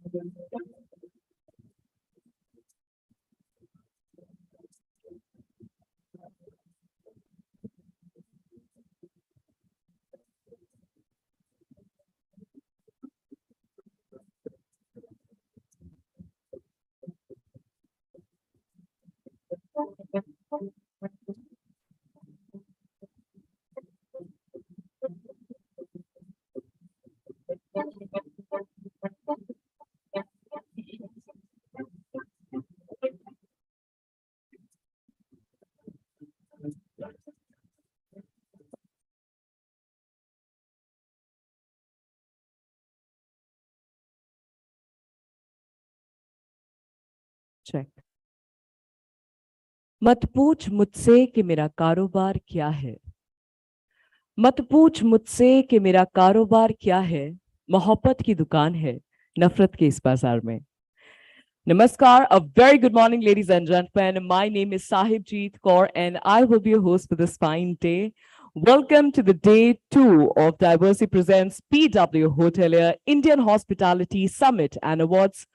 Check. मत पूछ मुझसे कि मेरा कारोबार क्या है, मत पूछ मुझसे कि मेरा कारोबार क्या है, मोहब्बत की दुकान है नफरत के इस बाजार में। Namaskar, a very good morning, ladies and gentlemen. My name is Sahibjeet Kaur, and I will be your host for this fine day. Welcome to the day 2 of Diversity Presents BW Hotelier Indian Hospitality Summit and Awards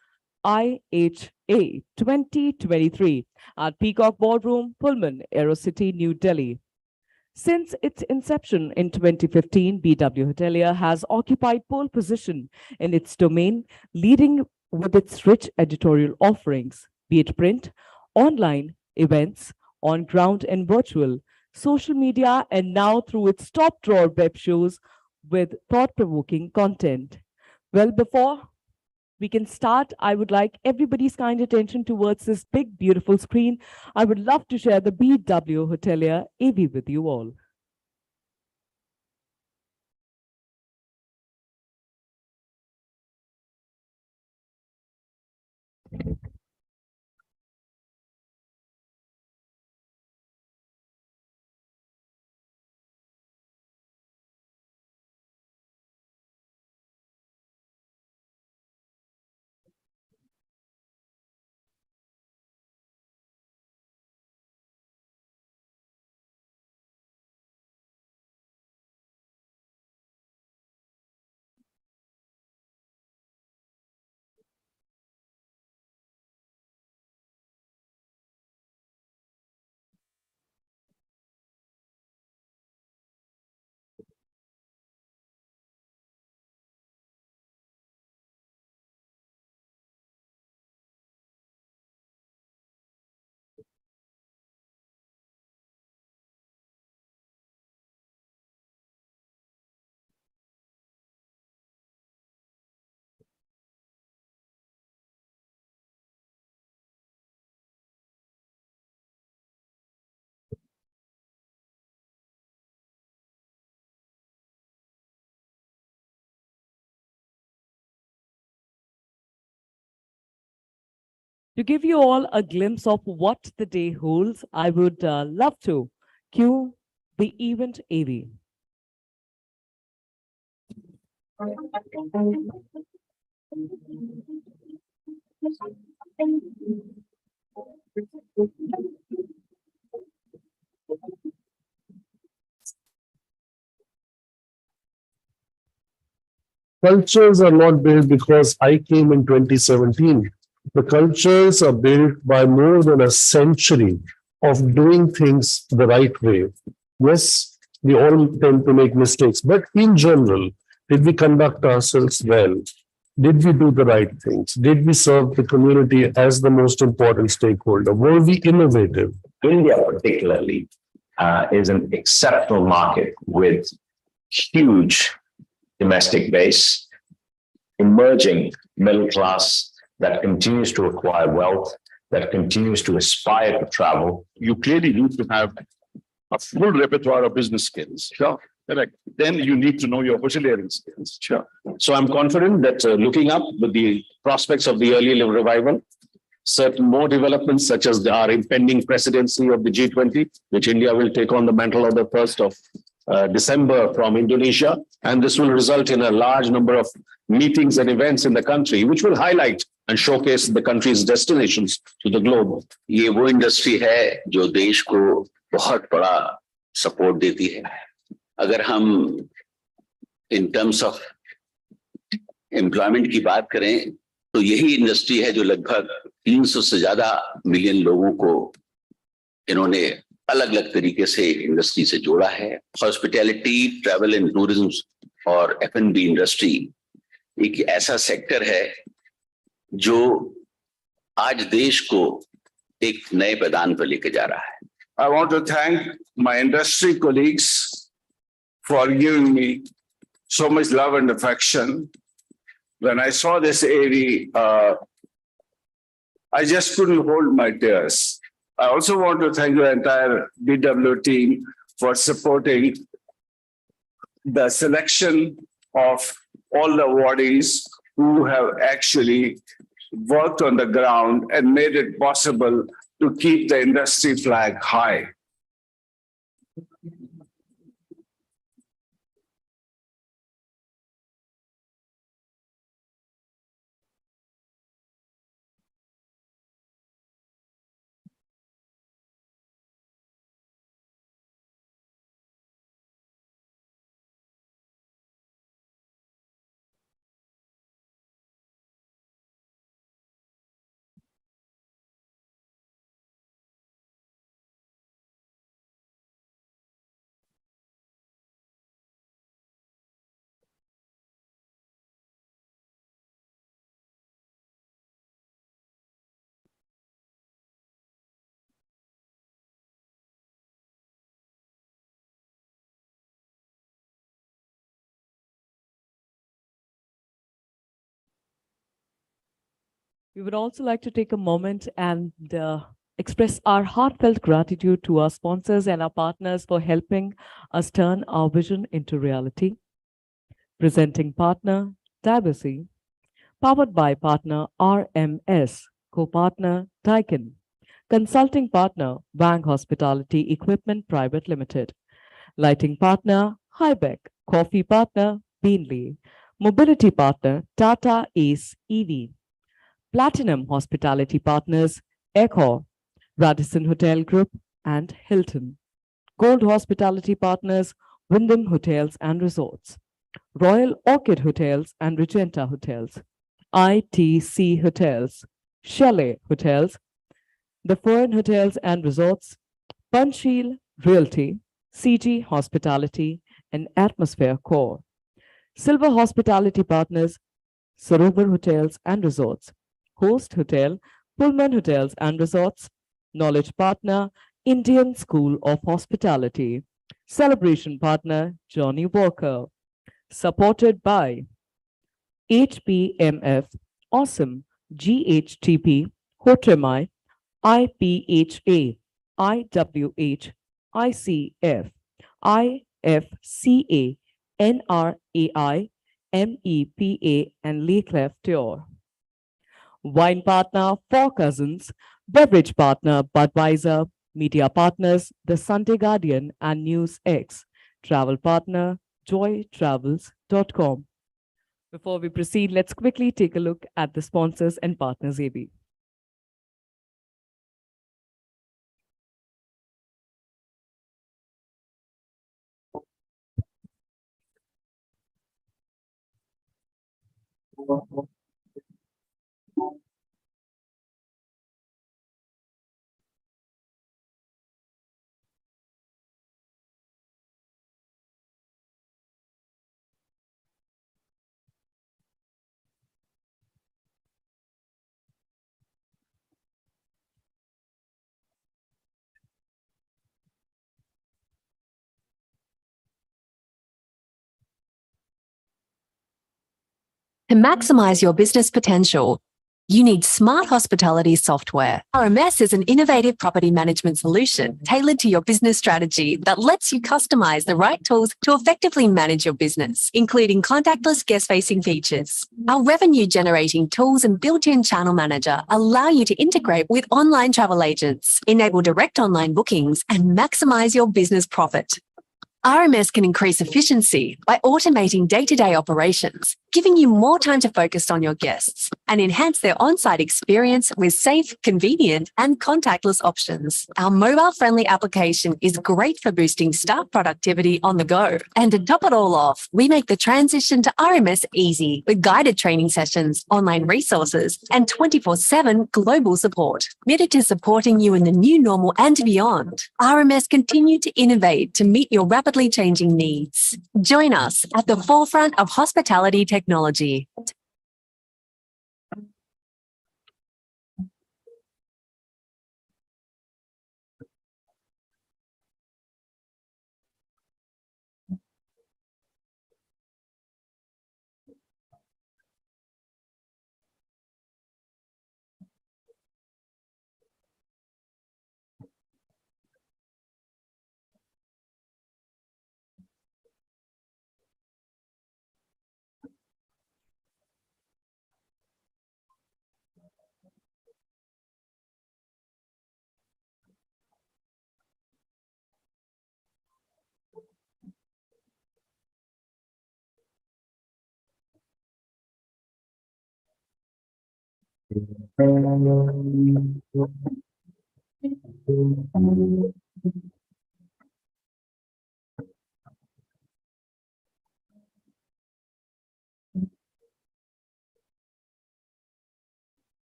IHA 2023 at Peacock Ballroom, Pullman Aerocity New Delhi. Since its inception in 2015, BW Hotelier has occupied pole position in its domain, leading with its rich editorial offerings, be it print, online, events, on ground and virtual, social media, and now through its top drawer web shows with thought-provoking content. Well, before we can start, I would like everybody's kind attention towards this big, beautiful screen. I would love to share the BW Hotelier AV with you all. To give you all a glimpse of what the day holds, I would love to cue the event AV. Cultures are not built because I came in 2017. The cultures are built by more than a century of doing things the right way. Yes, we all tend to make mistakes, but in general, did we conduct ourselves well? Did we do the right things? Did we serve the community as the most important stakeholder? Were we innovative? India particularly is an exceptional market with huge domestic base, emerging middle class that continues to acquire wealth, that continues to aspire to travel. You clearly need to have a full repertoire of business skills. Sure. Correct. Then you need to know your hoteliering skills. Sure. So I'm confident that looking up with the prospects of the early revival, certain more developments such as our impending presidency of the G20, which India will take on the mantle on the 1st of December from Indonesia. And this will result in a large number of meetings and events in the country, which will highlight and showcase the country's destinations to the globe. ये वो industry है जो देश को बहुत बड़ा support देती है. अगर हम इन टर्म्स ऑफ एम्प्लॉयमेंट की बात करें तो यही इंडस्ट्री है जो लगभग 300 से ज्यादा मिलियन लोगों को इन्होंने अलग अलग तरीके से इंडस्ट्री से जोड़ा है। हॉस्पिटैलिटी, ट्रैवल एंड टूरिज्म और F&B इंडस्ट्री एक ऐसा सेक्टर है जो आज देश को एक नए मैदान पर लेके जा रहा है। I want to thank my industry colleagues for giving me so much love and affection. When I saw this AV, I just couldn't hold my tears. I also want to thank the entire BW team for supporting the selection of all the awardees who have actually worked on the ground and made it possible to keep the industry flag high. We would also like to take a moment and express our heartfelt gratitude to our sponsors and our partners for helping us turn our vision into reality. Presenting partner, Diversity, powered by partner RMS, co-partner Daikin, consulting partner Wang Hospitality Equipment Private Limited, lighting partner Highbeck, coffee partner Beanley, mobility partner Tata Ace EV, Platinum Hospitality Partners, Accor, Radisson Hotel Group, and Hilton. Gold Hospitality Partners, Wyndham Hotels and Resorts, Royal Orchid Hotels and Regenta Hotels, ITC Hotels, Chalet Hotels, The Fern Hotels and Resorts, Panchil Realty, CG Hospitality, and Atmosphere Core. Silver Hospitality Partners, Sarovar Hotels and Resorts, Host Hotel, Pullman Hotels and Resorts, Knowledge Partner, Indian School of Hospitality, Celebration Partner, Johnny Walker, supported by HPMF, Awesome, GHTP, Hotremai, IPHA, IWH, ICF, IFCA, NRAI, MEPA, and Leclerc Tour. Wine partner, Four Cousins, beverage partner, Budweiser, media partners, The Sunday Guardian and NewsX, travel partner, joytravels.com. Before we proceed, let's quickly take a look at the sponsors and partners AB. To maximize your business potential, you need smart hospitality software. RMS is an innovative property management solution tailored to your business strategy that lets you customize the right tools to effectively manage your business, including contactless guest-facing features. Our revenue-generating tools and built-in channel manager allow you to integrate with online travel agents, enable direct online bookings, and maximize your business profit. RMS can increase efficiency by automating day-to-day operations, giving you more time to focus on your guests and enhance their on-site experience with safe, convenient, and contactless options. Our mobile-friendly application is great for boosting staff productivity on the go. And to top it all off, we make the transition to RMS easy with guided training sessions, online resources, and 24/7 global support. Committed to supporting you in the new normal and beyond, RMS continue to innovate to meet your rapidly changing needs. Join us at the forefront of hospitality technology.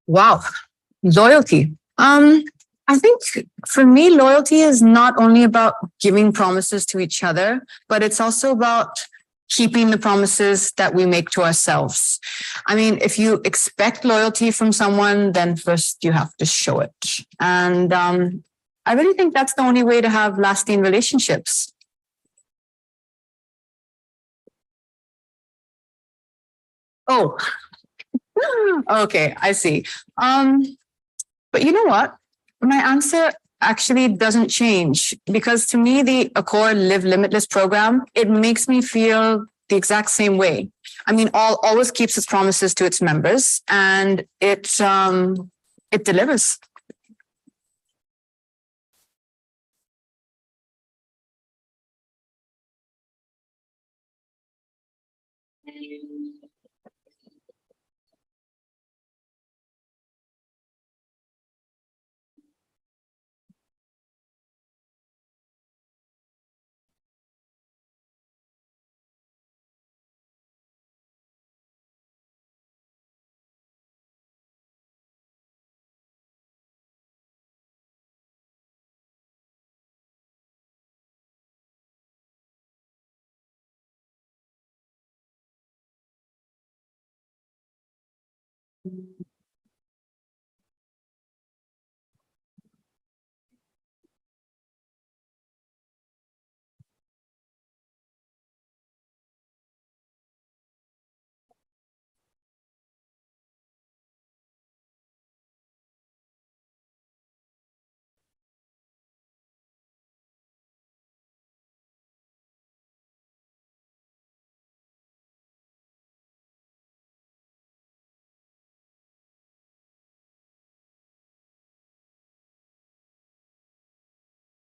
Wow, loyalty. I think for me, loyalty is not only about giving promises to each other, but it's also about keeping the promises that we make to ourselves. I mean, if you expect loyalty from someone, then first you have to show it. And I really think that's the only way to have lasting relationships. Oh, okay, I see. But you know what? My answer actually doesn't change because to me, the Accor Live Limitless program, it makes me feel the exact same way. I mean, always keeps its promises to its members and it delivers.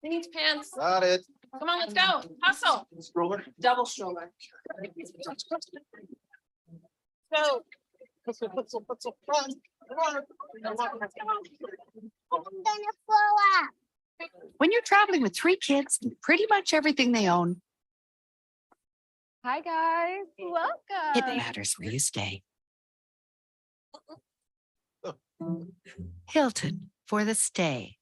He needs pants. Got it. Come on, let's go. Hustle. Stroller. Double stroller. So. When you're traveling with 3 kids and pretty much everything they own, Hi, guys. Welcome. it matters where you stay. Hilton for the stay.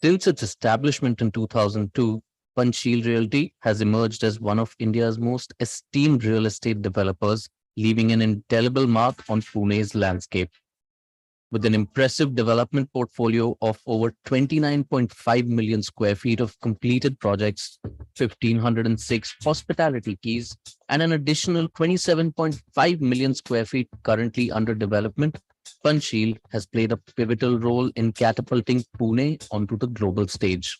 Since its establishment in 2002, Panchsheel Realty has emerged as one of India's most esteemed real estate developers, leaving an indelible mark on Pune's landscape. With an impressive development portfolio of over 29.5 million square feet of completed projects, 1,506 hospitality keys, and an additional 27.5 million square feet currently under development, Panchsheel has played a pivotal role in catapulting Pune onto the global stage.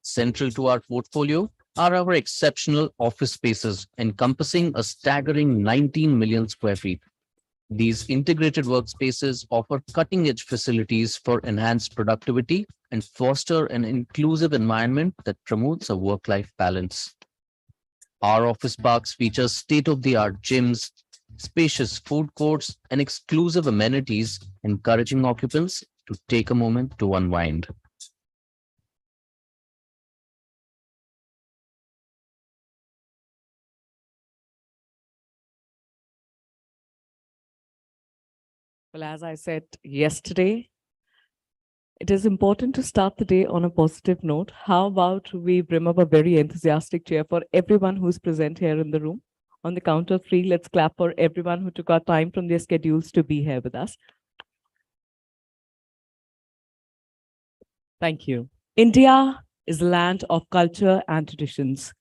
Central to our portfolio are our exceptional office spaces encompassing a staggering 19 million square feet. These integrated workspaces offer cutting-edge facilities for enhanced productivity and foster an inclusive environment that promotes a work-life balance. Our office parks feature state-of-the-art gyms, spacious food courts, and exclusive amenities, encouraging occupants to take a moment to unwind. Well, as I said yesterday, it is important to start the day on a positive note. How about we bring up a very enthusiastic cheer for everyone who's present here in the room? On the count of 3, let's clap for everyone who took out time from their schedules to be here with us. Thank you. India is a land of culture and traditions,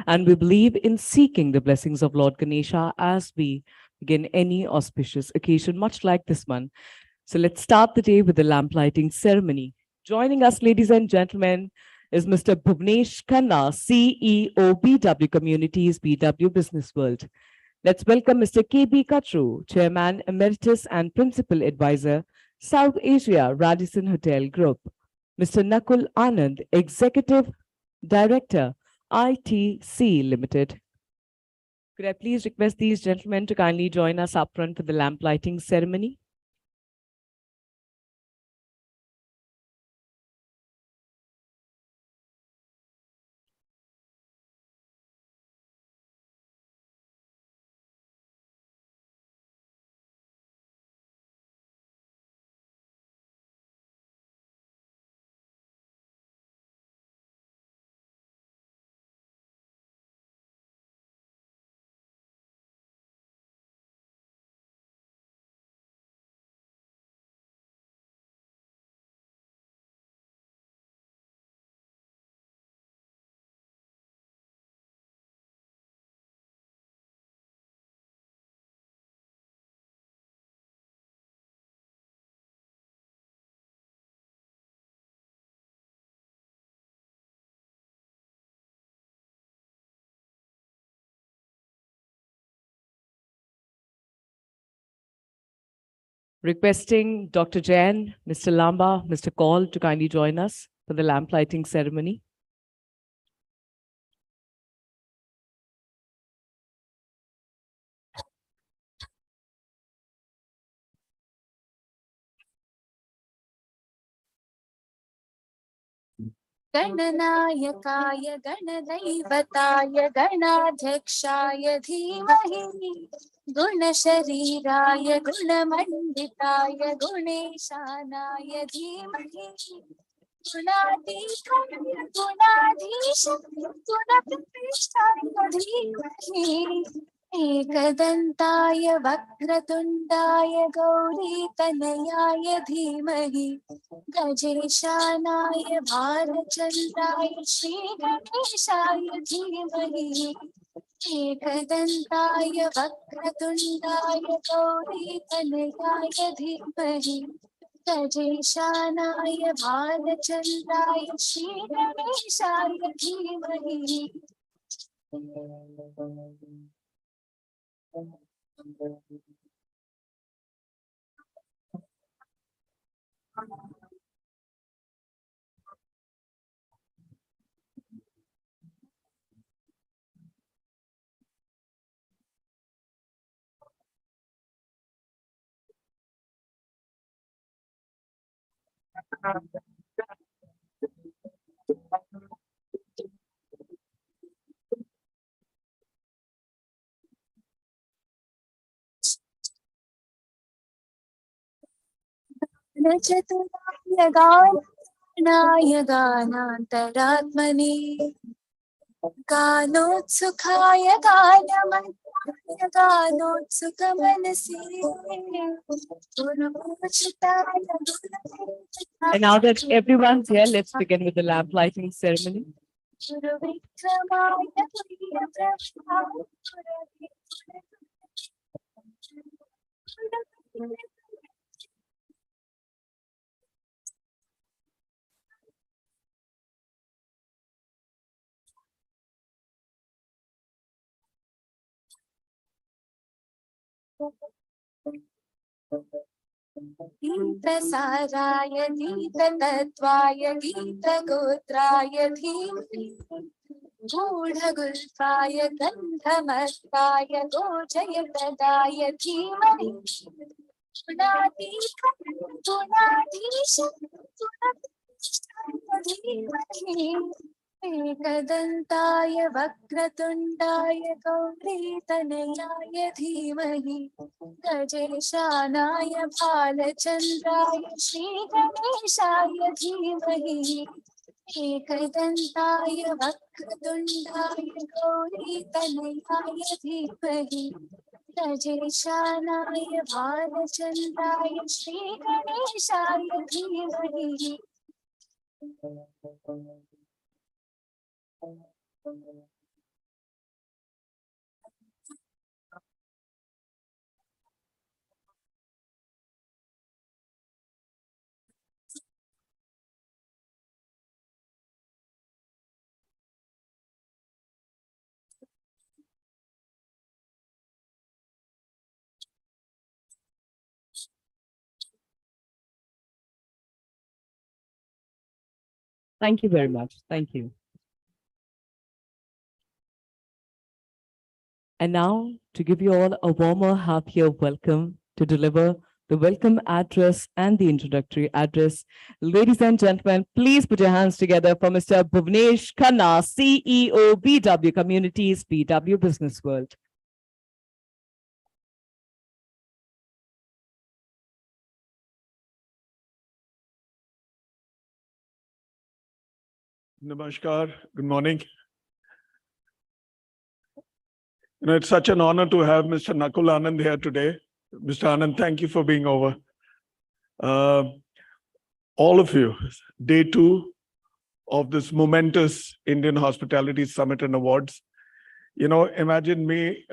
and we believe in seeking the blessings of Lord Ganesha as we begin any auspicious occasion, much like this one. So let's start the day with the lamp lighting ceremony. Joining us, ladies and gentlemen, is Mr. Bhuvnesh Khanna, CEO, BW Communities, BW Business World. Let's welcome Mr. KB Katru, Chairman Emeritus and Principal Advisor, South Asia Radisson Hotel Group. Mr. Nakul Anand, Executive Director, ITC Limited. Could I please request these gentlemen to kindly join us up front for the lamp lighting ceremony? Requesting Dr. Jain, Mr. Lamba, Mr. Kaul to kindly join us for the lamp lighting ceremony. गणनायकाय गणदैवताय गणाध्यक्षाय धीमहि गुणशरीराय गुणमण्डिताय गुणेशानाय धीमहि गुणातीताय गुणाधीशाय गुणप्रतिष्ठाय धीमहि एकदन्ताय वक्रतुण्डाय गौरीतनयाय धीमहि गजेशानाय भालचन्द्राय श्रीगणेशाय धीमहि एकदन्ताय वक्रतुण्डाय गौरीतनयाय धीमहि गजेशानाय भालचन्द्राय श्रीगणेशाय धीमहि चतुराय गानाय गानान्तरात्मने गानोत्सुकाय गानमन्त्राय गानोत्सुकमनसि गुरुपूजिताय And now that everyone's here, let's begin with the lamp lighting ceremony. गुरुविक्रमाय प्रियप्रभुः गीतसाराय गीततत्त्वाय गीतगोत्राय धीमहि गूढगुल्फाय गन्धमस्ताय गोचयप्रदाय धीमहि गुणाधीश धीमहि एकदन्ताय वक्रतुण्डाय गौरीतनयाय धीमहि गजेशानाय भालचन्द्राय श्रीगणेशाय धीमहि एकदन्ताय वक्रतुण्डाय गौरीतनयाय धीमहि गजेशानाय भालचन्द्राय श्रीगणेशाय धीमहि Thank you very much. Thank you. And now, to give you all a warmer, happier welcome, to deliver the welcome address and the introductory address, ladies and gentlemen, please put your hands together for Mr. Bhuvnesh Khanna, CEO, BW Communities, BW Business World. Namaskar, good morning. It's such an honor to have Mr. Nakul Anand here today. Mr. Anand, thank you for being over. All of you, day 2 of this momentous Indian Hospitality Summit and Awards. Imagine me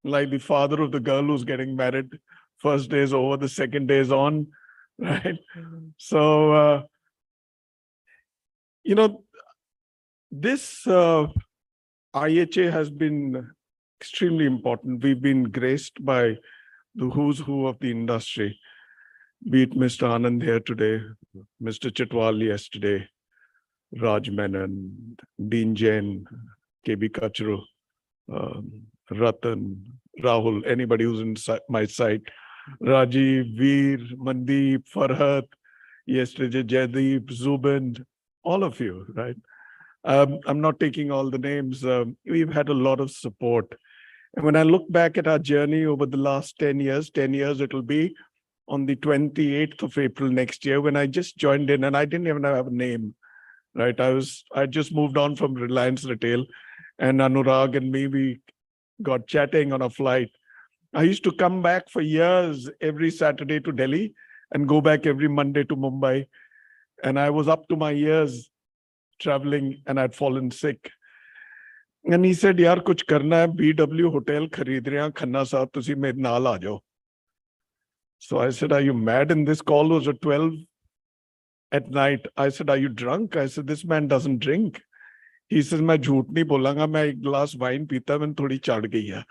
like the father of the girl who's getting married. First day is over, the second day is on, right? So, this IHA has been extremely important. We've been graced by the who's who of the industry, be it Mr. Anand here today, Mr. Chitwal yesterday, Raj Menon, Dean Jain, KB Kachru, Ratan, Rahul, anybody who's in my site, Rajiv, Veer, Mandeep, Farhat, yesterday Jaideep, Zubin, all of you, right? I'm not taking all the names. We've had a lot of support. And when I look back at our journey over the last 10 years, it'll be on the 28th of April next year, when I just joined in and I didn't even have a name, right? I just moved on from Reliance Retail, and Anurag and me, we got chatting on a flight. I used to come back for years every Saturday to Delhi and go back every Monday to Mumbai. And I was up to my ears traveling and I'd fallen sick. And he said, yaar, kuch karna hai, BW Hotel khareed rahe hain, Khanna sahab, tusi mere naal aa jao. So I said, are you mad? And this call was at 12 at night. I said, are you drunk? I said, this man doesn't drink. He says, मैं झूठ नहीं बोलांगा, मैं एक गिलास wine पीता, मैं थोड़ी चढ़ गई है.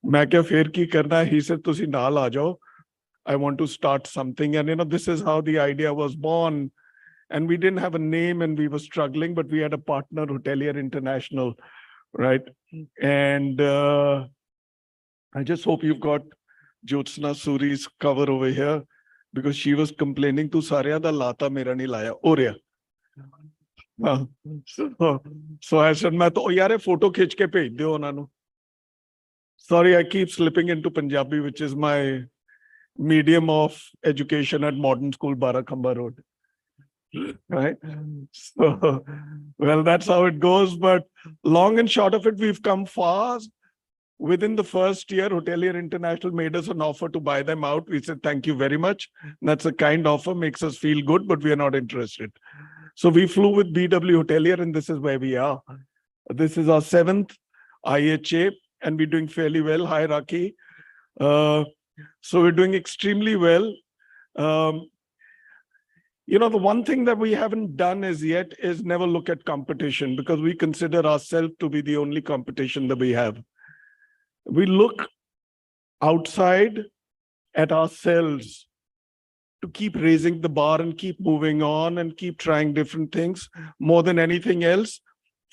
मैं क्या फिर की करना है? He said, तुसी नाल आ जाओ. I want to start something. And this is how the idea was born. And we didn't have a name and we were struggling, but we had a partner, Hotelier International, right? And I just hope you've got Jyotsna Suri's cover over here, because she was complaining to Sarya da lata mera nahi laya. Orya. So I said, मैं तो यार photo खींच के भेज दो उन्होंने. Sorry, I keep slipping into Punjabi, which is my medium of education at Modern School, Barakhamba Road. Right? So, well, that's how it goes. But long and short of it, we've come fast. Within the first year, Hotelier International made us an offer to buy them out. We said, thank you very much. That's a kind offer, makes us feel good, but we are not interested. So we flew with BW Hotelier, and this is where we are. This is our 7th IHA, and we're doing fairly well. Hi, Raki. So we're doing extremely well. The one thing that we haven't done as yet is never look at competition, because we consider ourselves to be the only competition that we have. We look outside at ourselves to keep raising the bar and keep moving on and keep trying different things. More than anything else,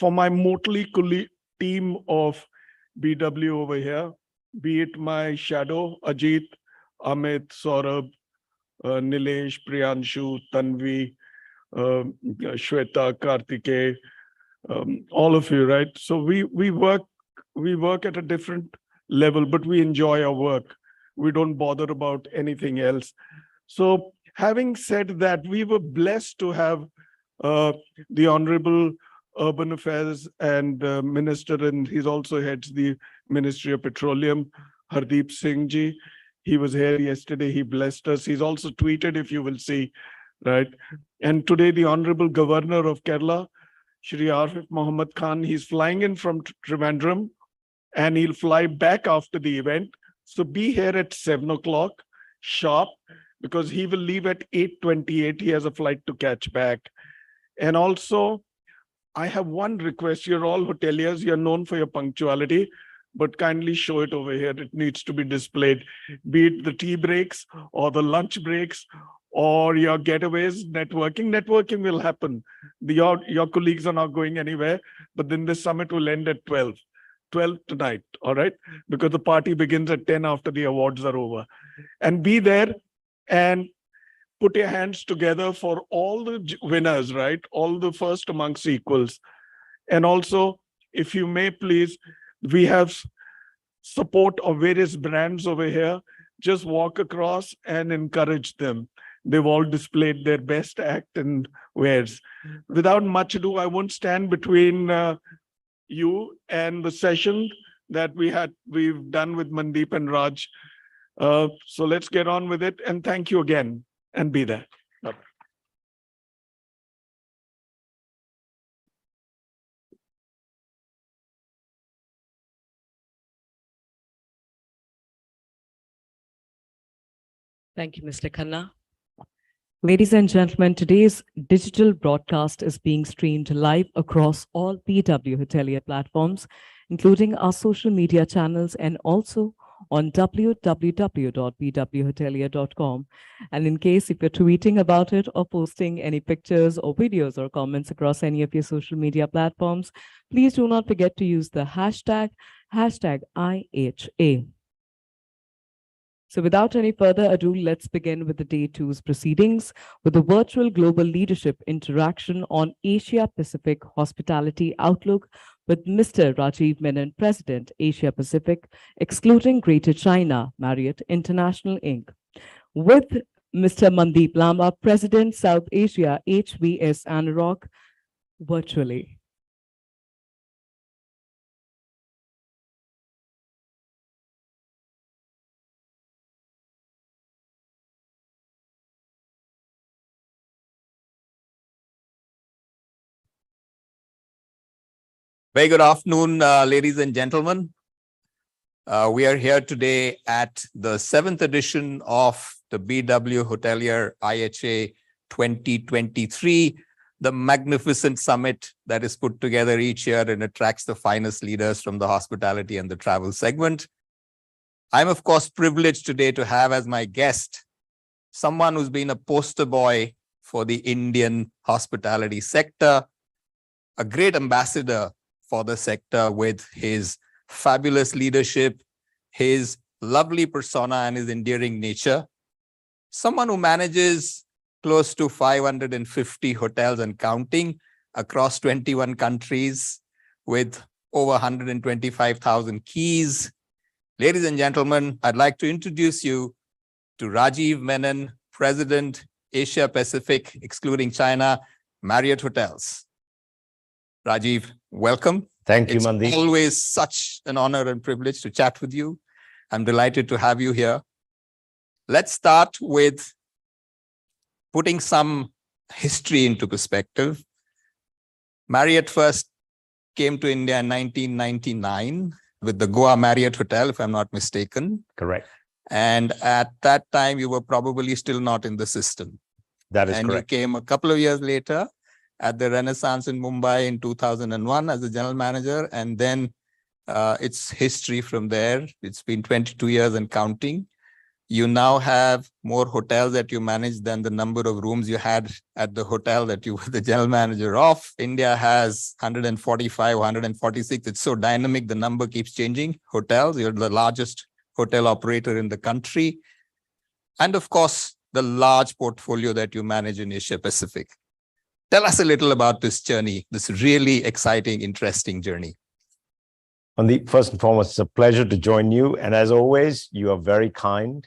for my motley team of BW over here, be it my shadow, Ajit, Amit, Saurabh, Nilesh, Priyanshu, Tanvi, Shweta, Kartike, all of you, right? So we work at a different level, but we enjoy our work. We don't bother about anything else. So having said that, we were blessed to have the Honorable Urban Affairs and Minister, and he's also heads the Ministry of Petroleum, Hardeep Singh Ji. He was here yesterday. He blessed us. He's also tweeted, if you will see, right? And today, the Honorable Governor of Kerala, Shri Arif Mohammed Khan, he's flying in from Trivandrum, and he'll fly back after the event. So be here at 7 o'clock sharp, because he will leave at 8:28. He has a flight to catch back. And also, I have one request. You're all hoteliers. You're known for your punctuality, but kindly show it over here. It needs to be displayed, be it the tea breaks or the lunch breaks or your getaways, networking. Networking will happen. Your colleagues are not going anywhere, but then this summit will end at 12 tonight, all right? Because the party begins at 10 after the awards are over. And be there and put your hands together for all the winners, right? All the first amongst equals. And also, if you may please, we have support of various brands over here. Just walk across and encourage them. They've all displayed their best act and wares. Without much ado, I won't stand between you and the session that we've done with Mandeep and Raj. So let's get on with it. And thank you again, and be there. Bye. Thank you, Mr. Khanna. Ladies and gentlemen, today's digital broadcast is being streamed live across all BW Hotelier platforms, including our social media channels and also on www.bwhotelier.com. And in case if you're tweeting about it or posting any pictures or videos or comments across any of your social media platforms, please do not forget to use the hashtag IHA. So without any further ado, let's begin with the day two's proceedings with the virtual global leadership interaction on Asia Pacific Hospitality Outlook with Mr. Rajiv Menon, President, Asia Pacific, excluding Greater China, Marriott International Inc. With Mr. Mandeep Lamba, President, South Asia, HVS Anurag, virtually. Very good afternoon, ladies and gentlemen. We are here today at the 7th edition of the BW Hotelier IHA 2023. the magnificent summit that is put together each year and attracts the finest leaders from the hospitality and the travel segment. I'm, of course, privileged today to have as my guest someone who's been a poster boy for the Indian hospitality sector, a great ambassador for the sector with his fabulous leadership, his lovely persona and his endearing nature, someone who manages close to 550 hotels and counting across 21 countries with over 125,000 keys. Ladies and gentlemen, I'd like to introduce you to Rajiv Menon, President, Asia Pacific, excluding China, Marriott Hotels. Rajiv, welcome. Thank you, Mandeep. It's always such an honor and privilege to chat with you. I'm delighted to have you here. Let's start with putting some history into perspective. Marriott first came to India in 1999 with the Goa Marriott Hotel, if I'm not mistaken. Correct. And at that time, you were probably still not in the system. That is and correct. You came a couple of years later at the Renaissance in Mumbai in 2001 as a general manager. And then it's history from there. It's been 22 years and counting. You now have more hotels that you manage than the number of rooms you had at the hotel that you were the general manager of. India has 145, 146. It's so dynamic. The number keeps changing. Hotels, you're the largest hotel operator in the country. And of course, the large portfolio that you manage in Asia Pacific. Tell us a little about this journey, this really exciting, interesting journey. First and foremost, it's a pleasure to join you. And as always, you are very kind.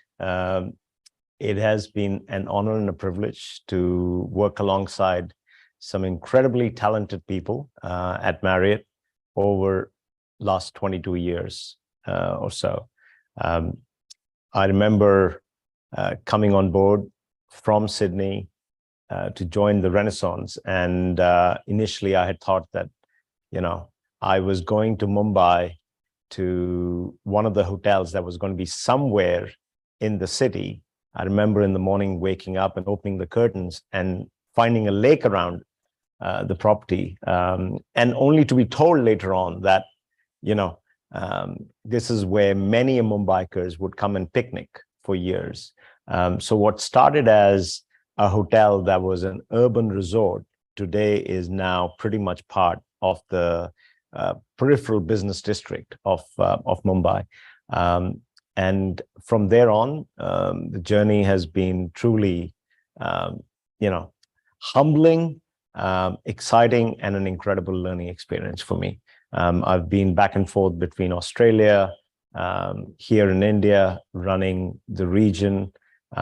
It has been an honor and a privilege to work alongside some incredibly talented people at Marriott over last 22 years or so. I remember coming on board from Sydney to join the Renaissance. And initially I had thought that, I was going to Mumbai to one of the hotels that was going to be somewhere in the city. I remember in the morning waking up and opening the curtains and finding a lake around the property, and only to be told later on that, this is where many Mumbaikars would come and picnic for years. So what started as a hotel that was an urban resort today is now pretty much part of the peripheral business district of Mumbai. And from there on, the journey has been truly, humbling, exciting, and an incredible learning experience for me. I've been back and forth between Australia, here in India, running the region,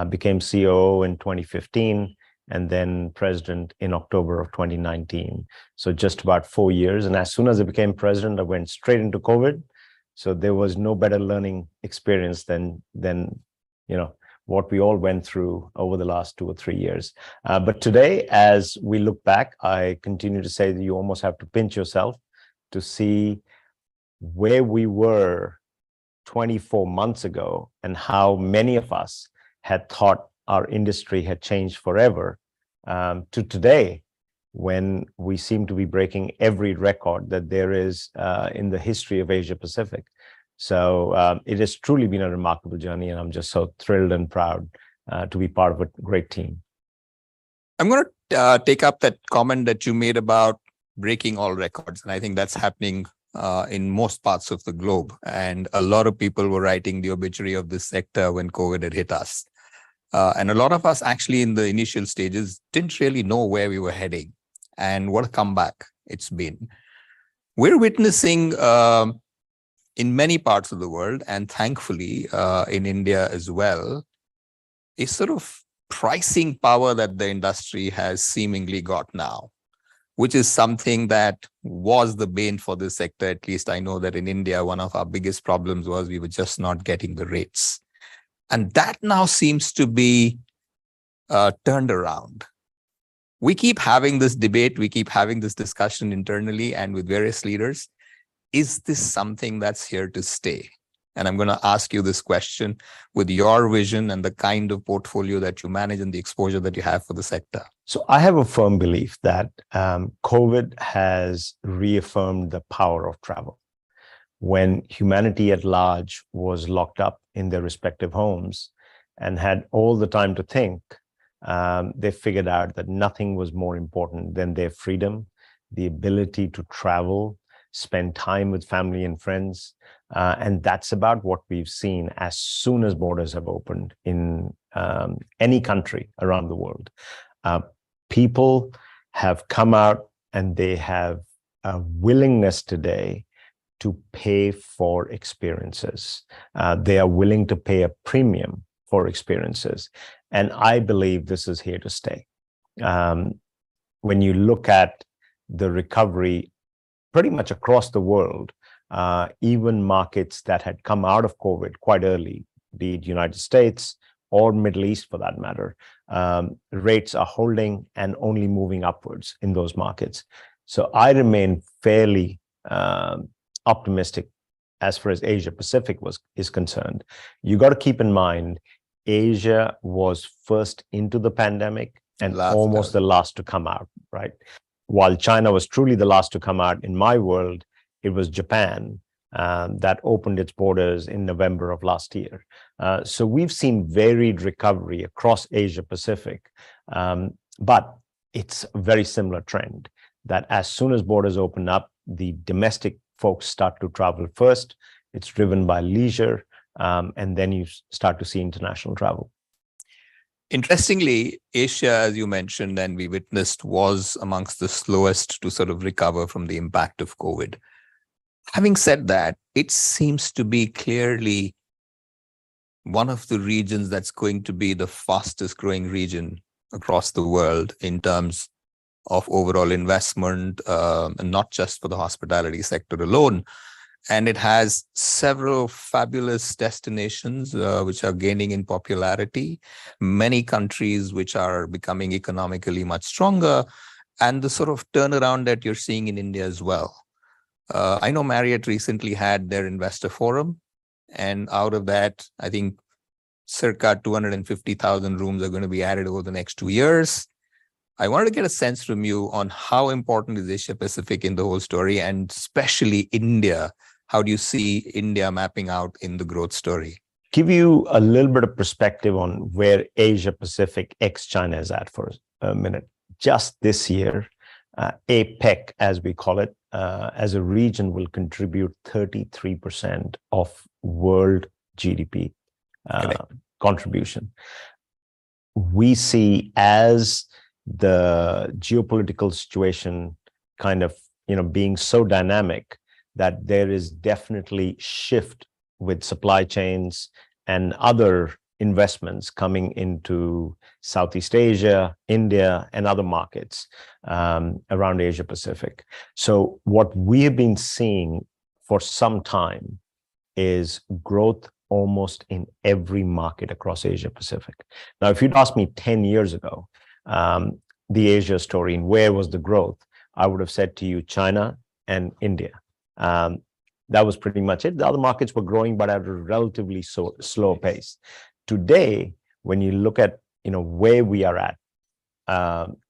became COO in 2015, and then president in October of 2019. So just about 4 years. And as soon as I became president, I went straight into COVID. So there was no better learning experience than what we all went through over the last 2 or 3 years. But today, as we look back, I continue to say that you almost have to pinch yourself to see where we were 24 months ago and how many of us had thought our industry had changed forever, to today, when we seem to be breaking every record that there is in the history of Asia Pacific. So it has truly been a remarkable journey, and I'm just so thrilled and proud to be part of a great team. I'm going to take up that comment that you made about breaking all records. And I think that's happening in most parts of the globe. And a lot of people were writing the obituary of this sector when COVID had hit us. And a lot of us actually in the initial stages didn't really know where we were heading and what a comeback it's been. We're witnessing in many parts of the world, and thankfully in India as well, a sort of pricing power that the industry has seemingly got now, which is something that was the bane for this sector. At least I know that in India, one of our biggest problems was we were just not getting the rates. And that now seems to be turned around. We keep having this debate, we keep having this discussion internally and with various leaders. Is this something that's here to stay? And I'm going to ask you this question with your vision and the kind of portfolio that you manage and the exposure that you have for the sector. So I have a firm belief that COVID has reaffirmed the power of travel. When humanity at large was locked up in their respective homes and had all the time to think, they figured out that nothing was more important than their freedom, the ability to travel, spend time with family and friends. And that's about what we've seen as soon as borders have opened in any country around the world. People have come out and they have a willingness today to pay for experiences. They are willing to pay a premium for experiences. And I believe this is here to stay. When you look at the recovery pretty much across the world, even markets that had come out of COVID quite early, be it United States or Middle East for that matter, rates are holding and only moving upwards in those markets. So I remain fairly optimistic as far as Asia Pacific is concerned. You got to keep in mind, Asia was first into the pandemic and almost the last to come out, right? While China was truly the last to come out in my world, it was Japan that opened its borders in November of last year. So we've seen varied recovery across Asia Pacific, but it's a very similar trend that as soon as borders open up, the domestic folks start to travel first. It's driven by leisure, and then you start to see international travel. Interestingly, Asia, as you mentioned, and we witnessed, was amongst the slowest to sort of recover from the impact of COVID. Having said that, it seems to be clearly one of the regions that's going to be the fastest growing region across the world in terms of overall investment, and not just for the hospitality sector alone. And it has several fabulous destinations which are gaining in popularity, many countries which are becoming economically much stronger, and the sort of turnaround that you're seeing in India as well. I know Marriott recently had their investor forum, and out of that, I think circa 250,000 rooms are going to be added over the next 2 years. I wanted to get a sense from you on how important is Asia Pacific in the whole story, and especially India. How do you see India mapping out in the growth story? Give you a little bit of perspective on where Asia Pacific ex-China is at for a minute. Just this year, APEC, as we call it, as a region will contribute 33% of world GDP contribution. We see as the geopolitical situation kind of, being so dynamic that there is definitely shift with supply chains and other investments coming into Southeast Asia, India, and other markets around Asia Pacific. So what we have been seeing for some time is growth almost in every market across Asia Pacific. Now, if you'd asked me 10 years ago, the Asia story and where was the growth, I would have said to you, China and India. That was pretty much it. The other markets were growing, but at a relatively slow pace. Today, when you look at where we are at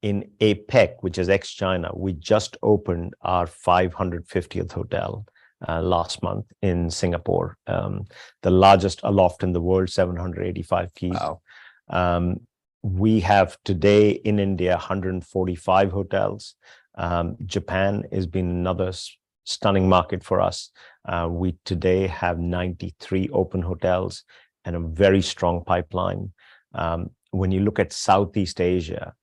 in APEC, which is ex-China, we just opened our 550th hotel last month in Singapore, the largest aloft in the world, 785 keys. Wow. We have today in India 145 hotels. Japan has been another stunning market for us. We today have 93 open hotels and a very strong pipeline. When you look at Southeast Asia,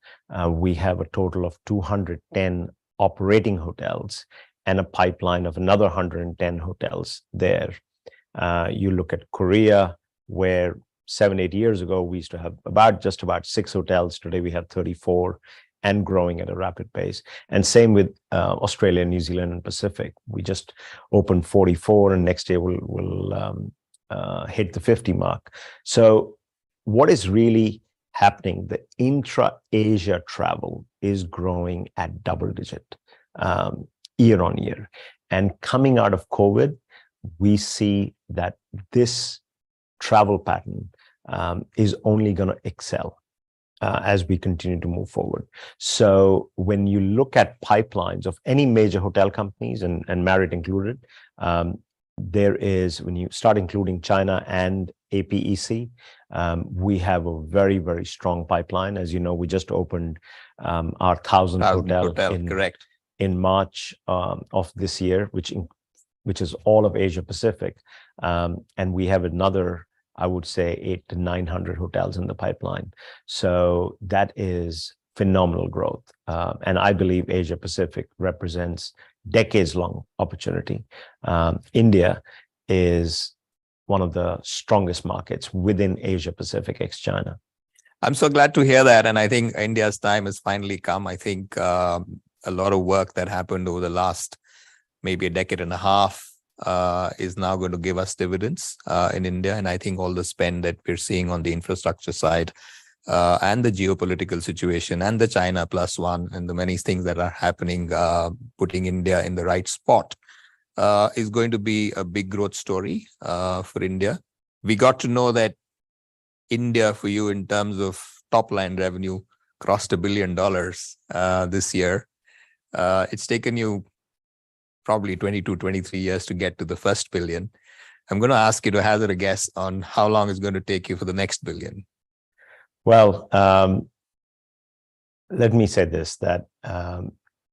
we have a total of 210 operating hotels and a pipeline of another 110 hotels there. You look at Korea, where 7-8 years ago, we used to have just about 6 hotels. Today, we have 34 and growing at a rapid pace. And same with Australia, New Zealand, and Pacific. We just opened 44, and next year we'll hit the 50 mark. So what is really happening? The intra-Asia travel is growing at double digit year on year. And coming out of COVID, we see that this travel pattern is only going to excel as we continue to move forward. So when you look at pipelines of any major hotel companies, and Marriott included, there is, when you start including China and APEC, we have a very, very strong pipeline. As you know, we just opened our 1,000th hotel in March of this year, which is all of Asia Pacific. And we have another, I would say, 800 to 900 hotels in the pipeline. So that is phenomenal growth. And I believe Asia Pacific represents decades-long opportunity. India is one of the strongest markets within Asia Pacific ex-China. I'm so glad to hear that. And I think India's time has finally come. I think a lot of work that happened over the last maybe a decade and a half is now going to give us dividends in India. And I think all the spend that we're seeing on the infrastructure side and the geopolitical situation and the China plus one and the many things that are happening, putting India in the right spot is going to be a big growth story for India. We got to know that India for you in terms of top line revenue crossed $1 billion this year. It's taken you probably 22, 23 years to get to the first billion. I'm going to ask you to hazard a guess on how long it's going to take you for the next billion. Well, let me say this, that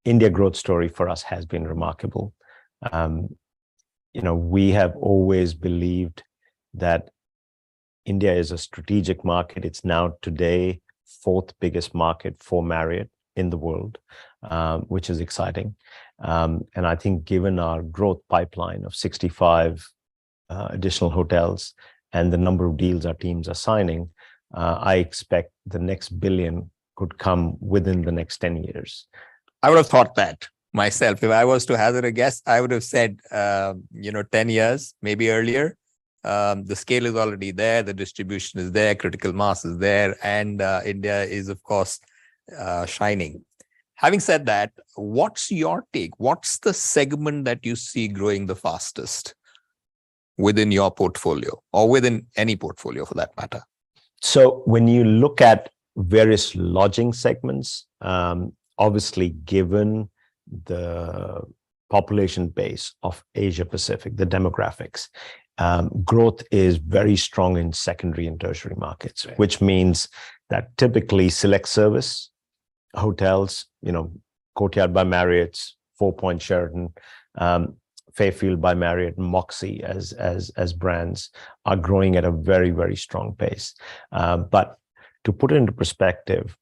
India growth story for us has been remarkable. We have always believed that India is a strategic market. It's now today 4th biggest market for Marriott in the world, which is exciting. And I think given our growth pipeline of 65 additional hotels and the number of deals our teams are signing, I expect the next billion could come within the next 10 years. I would have thought that myself. If I was to hazard a guess, I would have said, 10 years, maybe earlier. The scale is already there. The distribution is there. Critical mass is there. And India is, of course, shining. Having said that, what's your take? What's the segment that you see growing the fastest within your portfolio or within any portfolio for that matter? So when you look at various lodging segments, obviously given the population base of Asia Pacific, the demographics, growth is very strong in secondary and tertiary markets, right, which means that typically select service hotels, Courtyard by Marriott, Four Point Sheraton, Fairfield by Marriott, Moxie as brands are growing at a very, very strong pace. But to put it into perspective,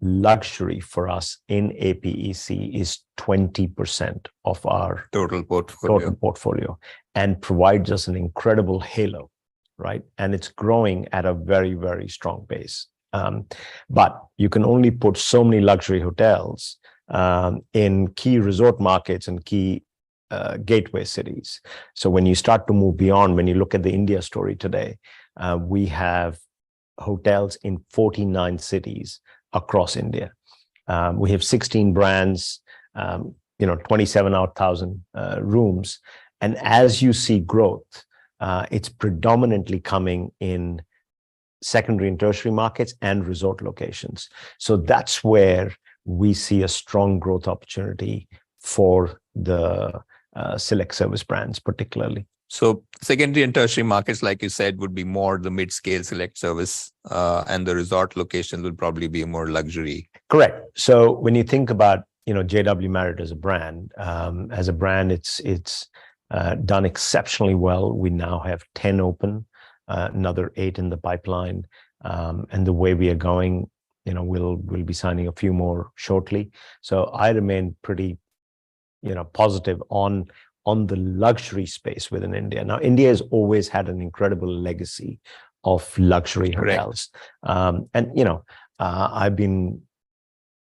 luxury for us in APEC is 20% of our total portfolio and provides us an incredible halo, right? And it's growing at a very, very strong pace. But you can only put so many luxury hotels in key resort markets and key gateway cities. So when you start to move beyond, when you look at the India story today, we have hotels in 49 cities across India. We have 16 brands, 27,000 rooms. And as you see growth, it's predominantly coming in secondary and tertiary markets and resort locations. So that's where we see a strong growth opportunity for the select service brands particularly. So secondary and tertiary markets, like you said, would be more the mid-scale select service, and the resort locations would probably be more luxury. Correct. So when you think about, JW Marriott as a brand, it's done exceptionally well. We now have 10 open, another 8 in the pipeline, and the way we are going, we'll be signing a few more shortly. So I remain pretty, positive on the luxury space within India. Now, India has always had an incredible legacy of luxury hotels. I've been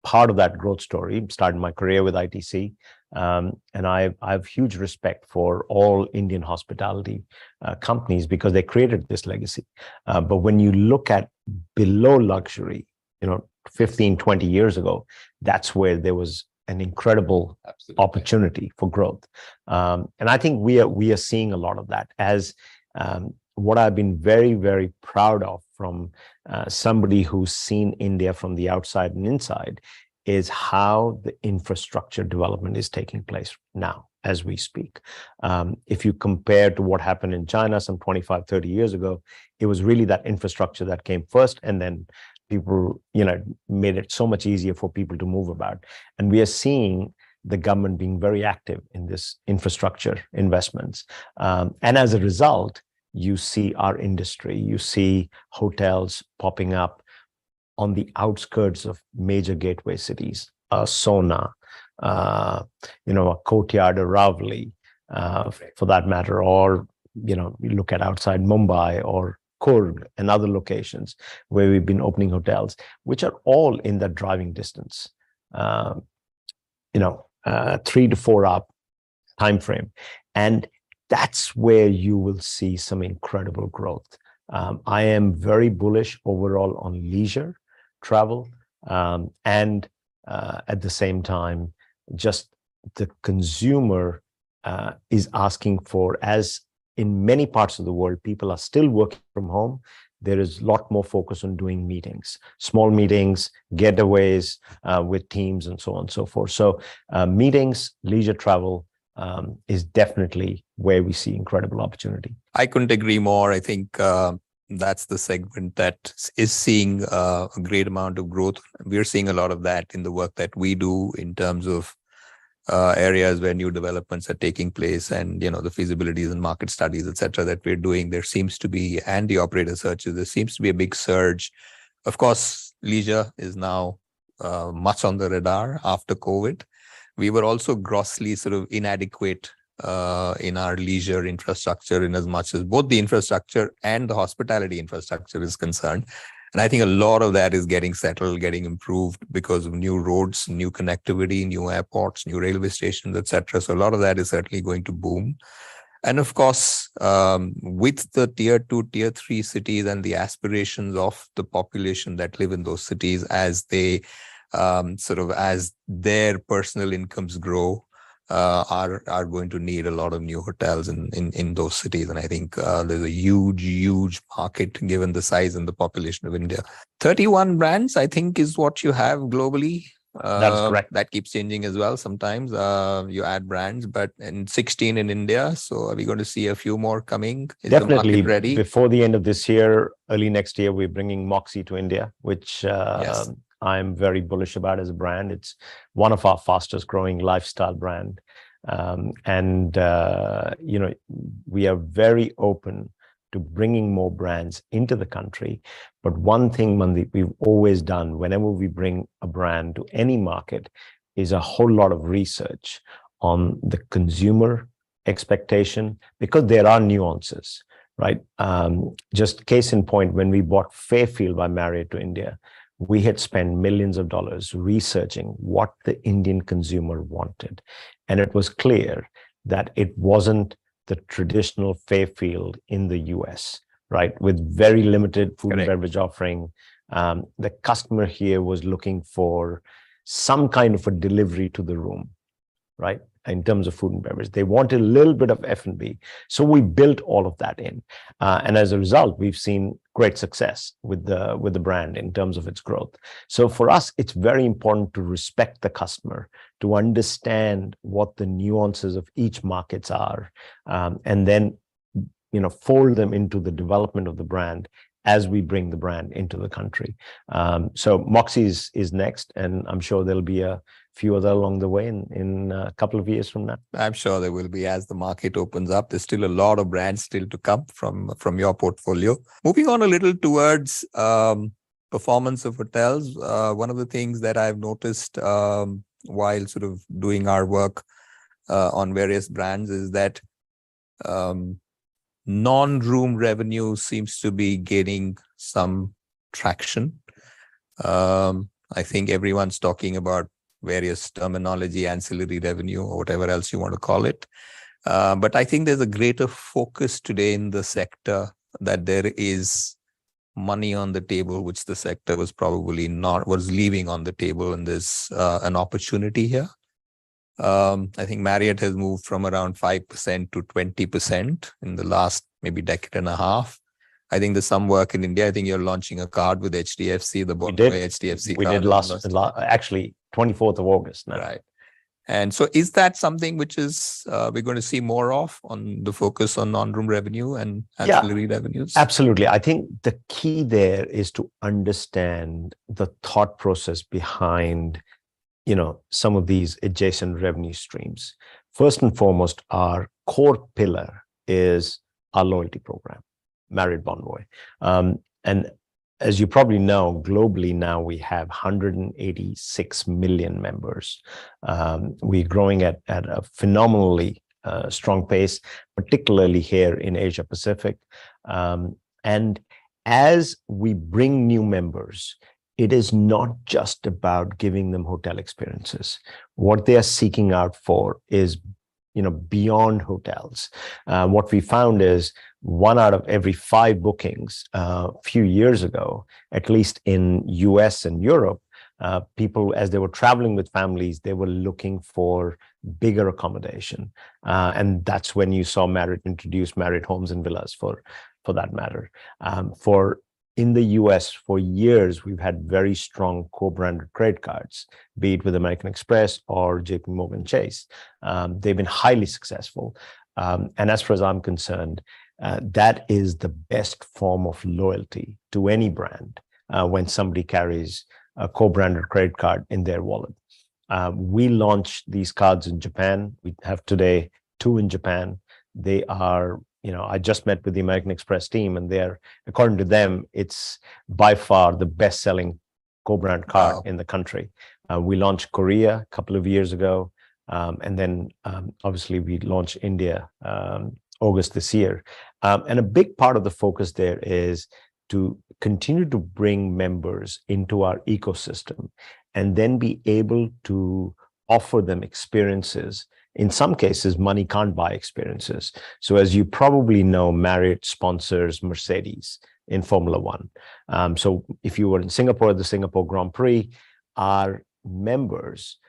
part of that growth story, started my career with ITC, and I have huge respect for all Indian hospitality companies because they created this legacy. But when you look at below luxury, 15, 20 years ago, that's where there was an incredible opportunity for growth. And I think we are seeing a lot of that as what I've been very, very proud of from somebody who's seen India from the outside and inside is how the infrastructure development is taking place now as we speak. If you compare to what happened in China some 25, 30 years ago, it was really that infrastructure that came first, and then people, made it so much easier for people to move about. And we are seeing the government being very active in this infrastructure investments. And as a result, you see our industry, you see hotels popping up on the outskirts of major gateway cities, Sona, a Courtyard or Ravli, for that matter, or, you look at outside Mumbai or Kurg and other locations where we've been opening hotels, which are all in that driving distance, 3 to 4 hour time frame. And that's where you will see some incredible growth. I am very bullish overall on leisure travel, and at the same time, just the consumer is asking for, as in many parts of the world, people are still working from home. There is a lot more focus on doing meetings, small meetings, getaways with teams, and so on and so forth. So meetings, leisure travel is definitely where we see incredible opportunity. I couldn't agree more. I think that's the segment that is seeing a great amount of growth. We're seeing a lot of that in the work that we do in terms of areas where new developments are taking place, and the feasibilities and market studies, etc., that we're doing. There seems to be, and the operator searches, there seems to be a big surge. Of course, leisure is now much on the radar after COVID. We were also grossly sort of inadequate in our leisure infrastructure, in as much as both the infrastructure and the hospitality infrastructure is concerned. And I think a lot of that is getting settled, getting improved because of new roads, new connectivity, new airports, new railway stations, etc. So a lot of that is certainly going to boom. And of course, with the tier 2, tier 3 cities and the aspirations of the population that live in those cities, as they as their personal incomes grow, are going to need a lot of new hotels in those cities. And I think there's a huge market given the size and the population of India. 31 brands, I think, is what you have globally. That is correct. That keeps changing as well. Sometimes you add brands, but in 16 in India. So are we going to see a few more coming? Is Definitely. the market ready? Before the end of this year, early next year, we're bringing Moxie to India, which Yes. I'm very bullish about as a brand. It's one of our fastest growing lifestyle brand. We are very open to bringing more brands into the country. But one thing, Mandeep, we've always done whenever we bring a brand to any market is a whole lot of research on the consumer expectation, because there are nuances, right? Just case in point, when we bought Fairfield by Marriott to India, we had spent millions of dollars researching what the Indian consumer wanted. And it was clear that it wasn't the traditional Fairfield in the US, right? With very limited food and beverage offering. The customer here was looking for some kind of a delivery to the room, right? In terms of food and beverage, they wanted a little bit of F&B. So we built all of that in. And as a result, we've seen great success with the brand in terms of its growth. So for us, it's very important to respect the customer, to understand what the nuances of each markets are, and then, fold them into the development of the brand as we bring the brand into the country. So Moxie is next, and I'm sure there'll be a few other along the way in a couple of years from now. I'm sure there will be as the market opens up. There's still a lot of brands still to come from your portfolio. Moving on a little towards performance of hotels. One of the things that I've noticed while sort of doing our work on various brands is that non-room revenue seems to be gaining some traction. I think everyone's talking about various terminology, ancillary revenue, or whatever else you want to call it. But I think there's a greater focus today in the sector that there is money on the table, which the sector was probably not, was leaving on the table, and there's an opportunity here. I think Marriott has moved from around 5% to 20% in the last maybe decade and a half. I think there's some work in India. I think you're launching a card with HDFC, the Bombay HDFC we card. did actually 24th of August now. Right. And so is that something which is we're going to see more of, on the focus on non-room revenue and ancillary revenues? Absolutely. I think the key there is to understand the thought process behind, some of these adjacent revenue streams. First and foremost, our core pillar is our loyalty program, Marriott Bonvoy. And as you probably know, globally now we have 186 million members. We're growing at a phenomenally strong pace, particularly here in Asia Pacific. And as we bring new members, it is not just about giving them hotel experiences. What they are seeking out for is, beyond hotels. What we found is 1 out of every 5 bookings a few years ago, at least in US and Europe, people, as they were traveling with families, they were looking for bigger accommodation. And that's when you saw Marriott introduce Marriott Homes and Villas, for that matter. In the US, for years, we've had very strong co-branded credit cards, be it with American Express or JP Morgan Chase. They've been highly successful. And as far as I'm concerned, that is the best form of loyalty to any brand when somebody carries a co-branded credit card in their wallet. We launched these cards in Japan. We have today 2 in Japan. They are, I just met with the American Express team, and they're, according to them, it's by far the best-selling co-brand card in the country. We launched Korea a couple of years ago, and then obviously we launched India August this year. And a big part of the focus there is to continue to bring members into our ecosystem and then be able to offer them experiences. In some cases, money can't buy experiences. So as you probably know, Marriott sponsors Mercedes in Formula One. So if you were in Singapore at the Singapore Grand Prix, our members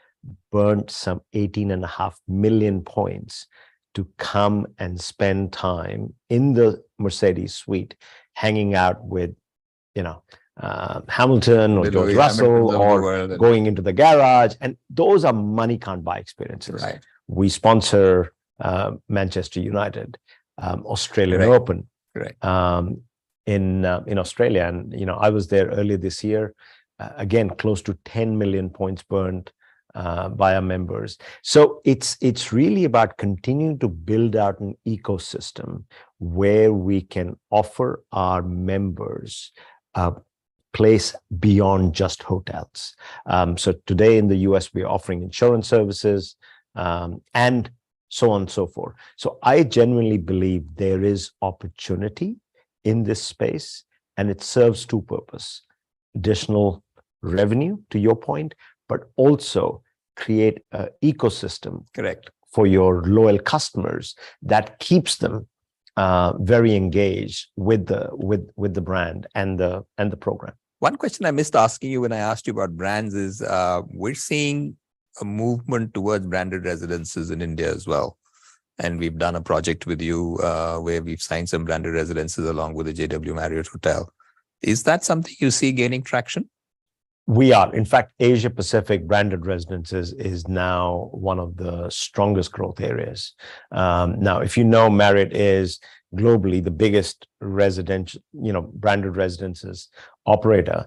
burnt some 18.5 million points to come and spend time in the Mercedes suite, hanging out with, Hamilton or George Russell, or going into the garage. And those are money can't buy experiences. Right. We sponsor Manchester United, Australian Open in Australia. And, I was there earlier this year, again, close to 10 million points burned by our members. So it's really about continuing to build out an ecosystem where we can offer our members a place beyond just hotels. So today in the US, we're offering insurance services, and so on and so forth. So I genuinely believe there is opportunity in this space, and it serves 2 purposes: additional revenue, to your point, but also create an ecosystem for your loyal customers that keeps them very engaged with the brand and the program. One question I missed asking you when I asked you about brands is we're seeing a movement towards branded residences in India as well. And we've done a project with you where we've signed some branded residences along with the JW Marriott Hotel. Is that something you see gaining traction? We are. In fact, Asia Pacific branded residences is now one of the strongest growth areas. Now, if you know, Marriott is globally the biggest residential, branded residences operator.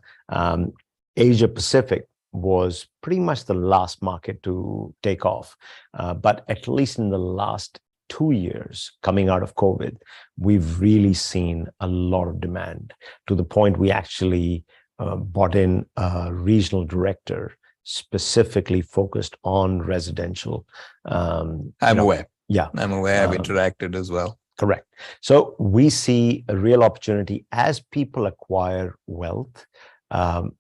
Asia Pacific was pretty much the last market to take off. But at least in the last 2 years, coming out of COVID, we've really seen a lot of demand, to the point we actually brought in a regional director specifically focused on residential. I'm aware. Yeah. I'm aware. I've interacted as well. Correct. So we see a real opportunity as people acquire wealth.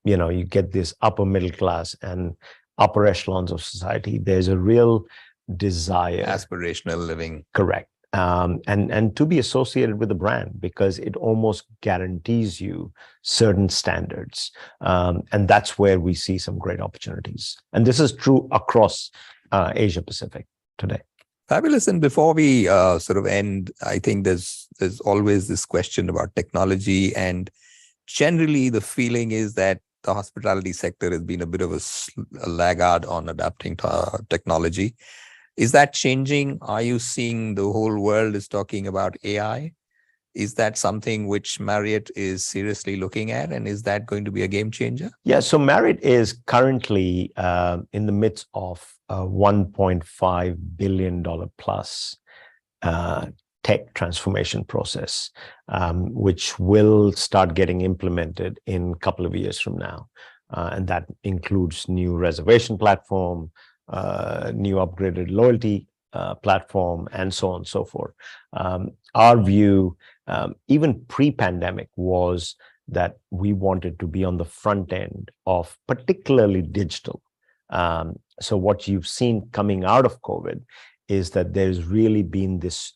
You get this upper middle class and upper echelons of society. There's a real desire. Aspirational living. Correct. and to be associated with the brand, because it almost guarantees you certain standards. And that's where we see some great opportunities. And this is true across Asia Pacific today. Fabulous. And before we sort of end, I think there's always this question about technology, and generally the feeling is that the hospitality sector has been a bit of a laggard on adapting to technology. Is that changing? Are you seeing the whole world is talking about AI? Is that something which Marriott is seriously looking at? And is that going to be a game changer? Yeah, so Marriott is currently in the midst of a $1.5 billion plus tech transformation process, which will start getting implemented in a couple of years from now. And that includes new reservation platform, new upgraded loyalty platform, and so on and so forth. Our view, even pre-pandemic, was that we wanted to be on the front end of particularly digital. So what you've seen coming out of COVID is that there's really been this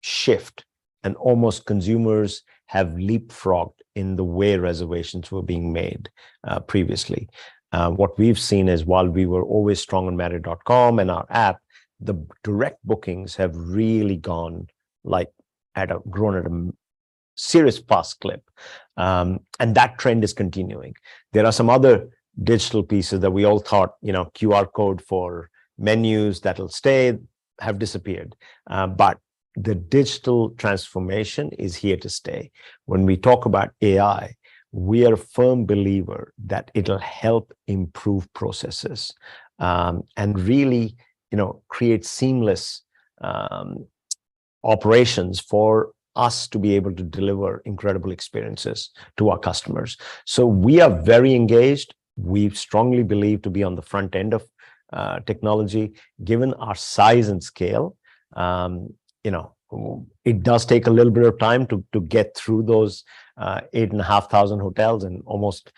shift, and almost consumers have leapfrogged in the way reservations were being made previously. What we've seen is, while we were always strong on Marriott.com and our app, the direct bookings have really gone grown at a serious fast clip. And that trend is continuing. There are some other digital pieces that we all thought, QR code for menus that'll stay, have disappeared. But the digital transformation is here to stay. When we talk about AI, we are a firm believer that it'll help improve processes and really, create seamless operations for us to be able to deliver incredible experiences to our customers. So we are very engaged. We strongly believe to be on the front end of technology. Given our size and scale, it does take a little bit of time to get through those 8,500 hotels and almost,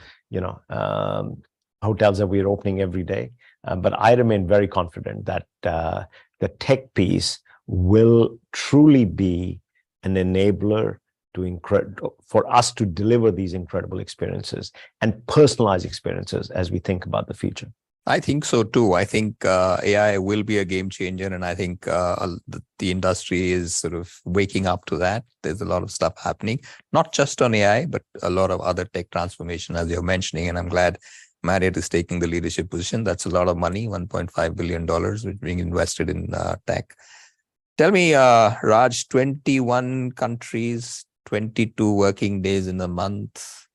hotels that we're opening every day. But I remain very confident that the tech piece will truly be an enabler for us to deliver these incredible experiences and personalized experiences as we think about the future. I think so too. I think AI will be a game changer, and I think the industry is sort of waking up to that. There's a lot of stuff happening, not just on AI, but a lot of other tech transformation, as you're mentioning. And I'm glad Marriott is taking the leadership position. That's a lot of money, $1.5 billion, which being invested in tech. Tell me, Raj, 21 countries, 22 working days in a month.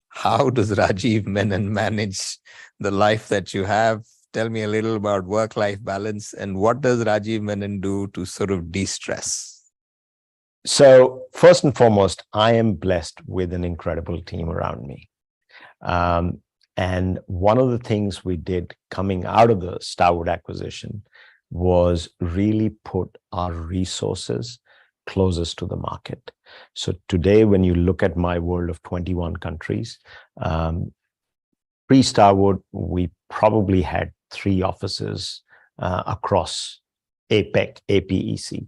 How does Rajiv Menon manage the life that you have? Tell me a little about work-life balance, and what does Rajiv Menon do to sort of de-stress? So first and foremost, I am blessed with an incredible team around me. And one of the things we did coming out of the Starwood acquisition was really put our resources closest to the market. So today, when you look at my world of 21 countries, pre-Starwood, we probably had 3 offices across APEC, APEC.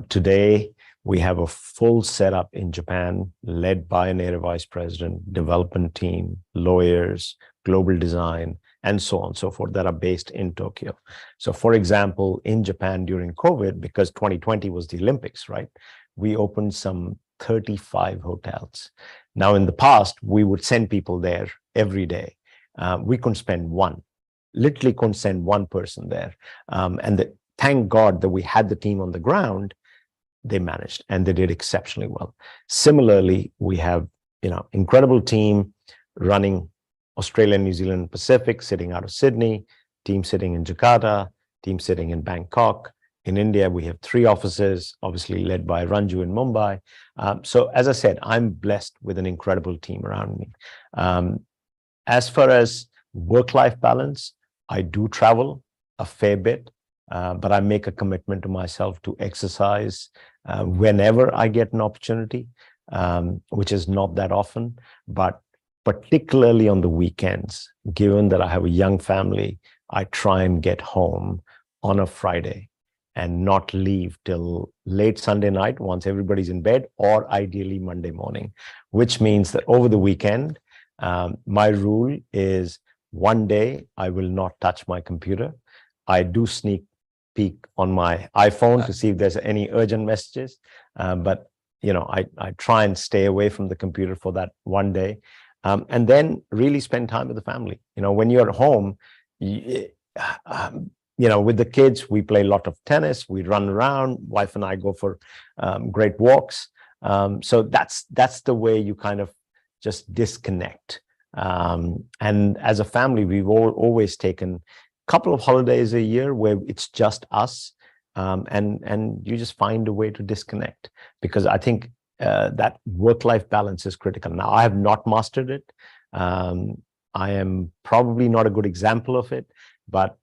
Today, we have a full setup in Japan, led by an area vice president, development team, lawyers, global design, and so on and so forth, that are based in Tokyo. So for example, in Japan during COVID, because 2020 was the Olympics, right? We opened some 35 hotels. Now, in the past, we would send people there every day. We couldn't literally couldn't send one person there. Thank God that we had the team on the ground. They managed, and they did exceptionally well. Similarly, we have, incredible team running Australia, New Zealand, Pacific, sitting out of Sydney, team sitting in Jakarta, team sitting in Bangkok. In India, we have 3 offices, obviously led by Ranju in Mumbai. So as I said, I'm blessed with an incredible team around me. As far as work-life balance, I do travel a fair bit, but I make a commitment to myself to exercise whenever I get an opportunity, which is not that often, but particularly on the weekends. Given that I have a young family, I try and get home on a Friday and not leave till late Sunday night once everybody's in bed, or ideally Monday morning, which means that over the weekend, my rule is one day I will not touch my computer. I do sneak peek on my iPhone to see if there's any urgent messages, but I try and stay away from the computer for that one day, and then really spend time with the family. When you're at home, with the kids, we play a lot of tennis, we run around, wife and I go for great walks. So that's the way you kind of just disconnect. And as a family, we've always taken a couple of holidays a year where it's just us, and you just find a way to disconnect, because I think that work-life balance is critical. Now, I have not mastered it. I am probably not a good example of it, but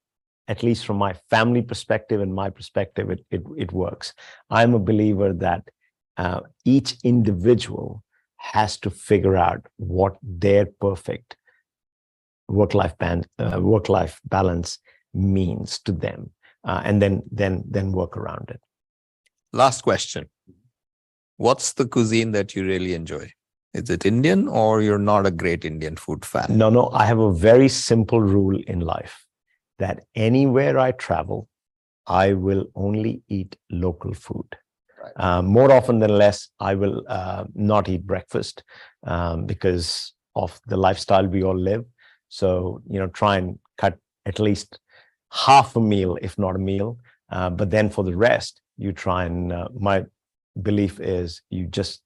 at least from my family perspective and my perspective, it works. I'm a believer that each individual has to figure out what their perfect work-life balance means to them, and then work around it. Last question. What's the cuisine that you really enjoy? Is it Indian, or you're not a great Indian food fan? No, I have a very simple rule in life, that anywhere I travel, I will only eat local food. Right. More often than less, I will not eat breakfast because of the lifestyle we all live. So, try and cut at least half a meal, if not a meal. But then for the rest, you try and, my belief is you just,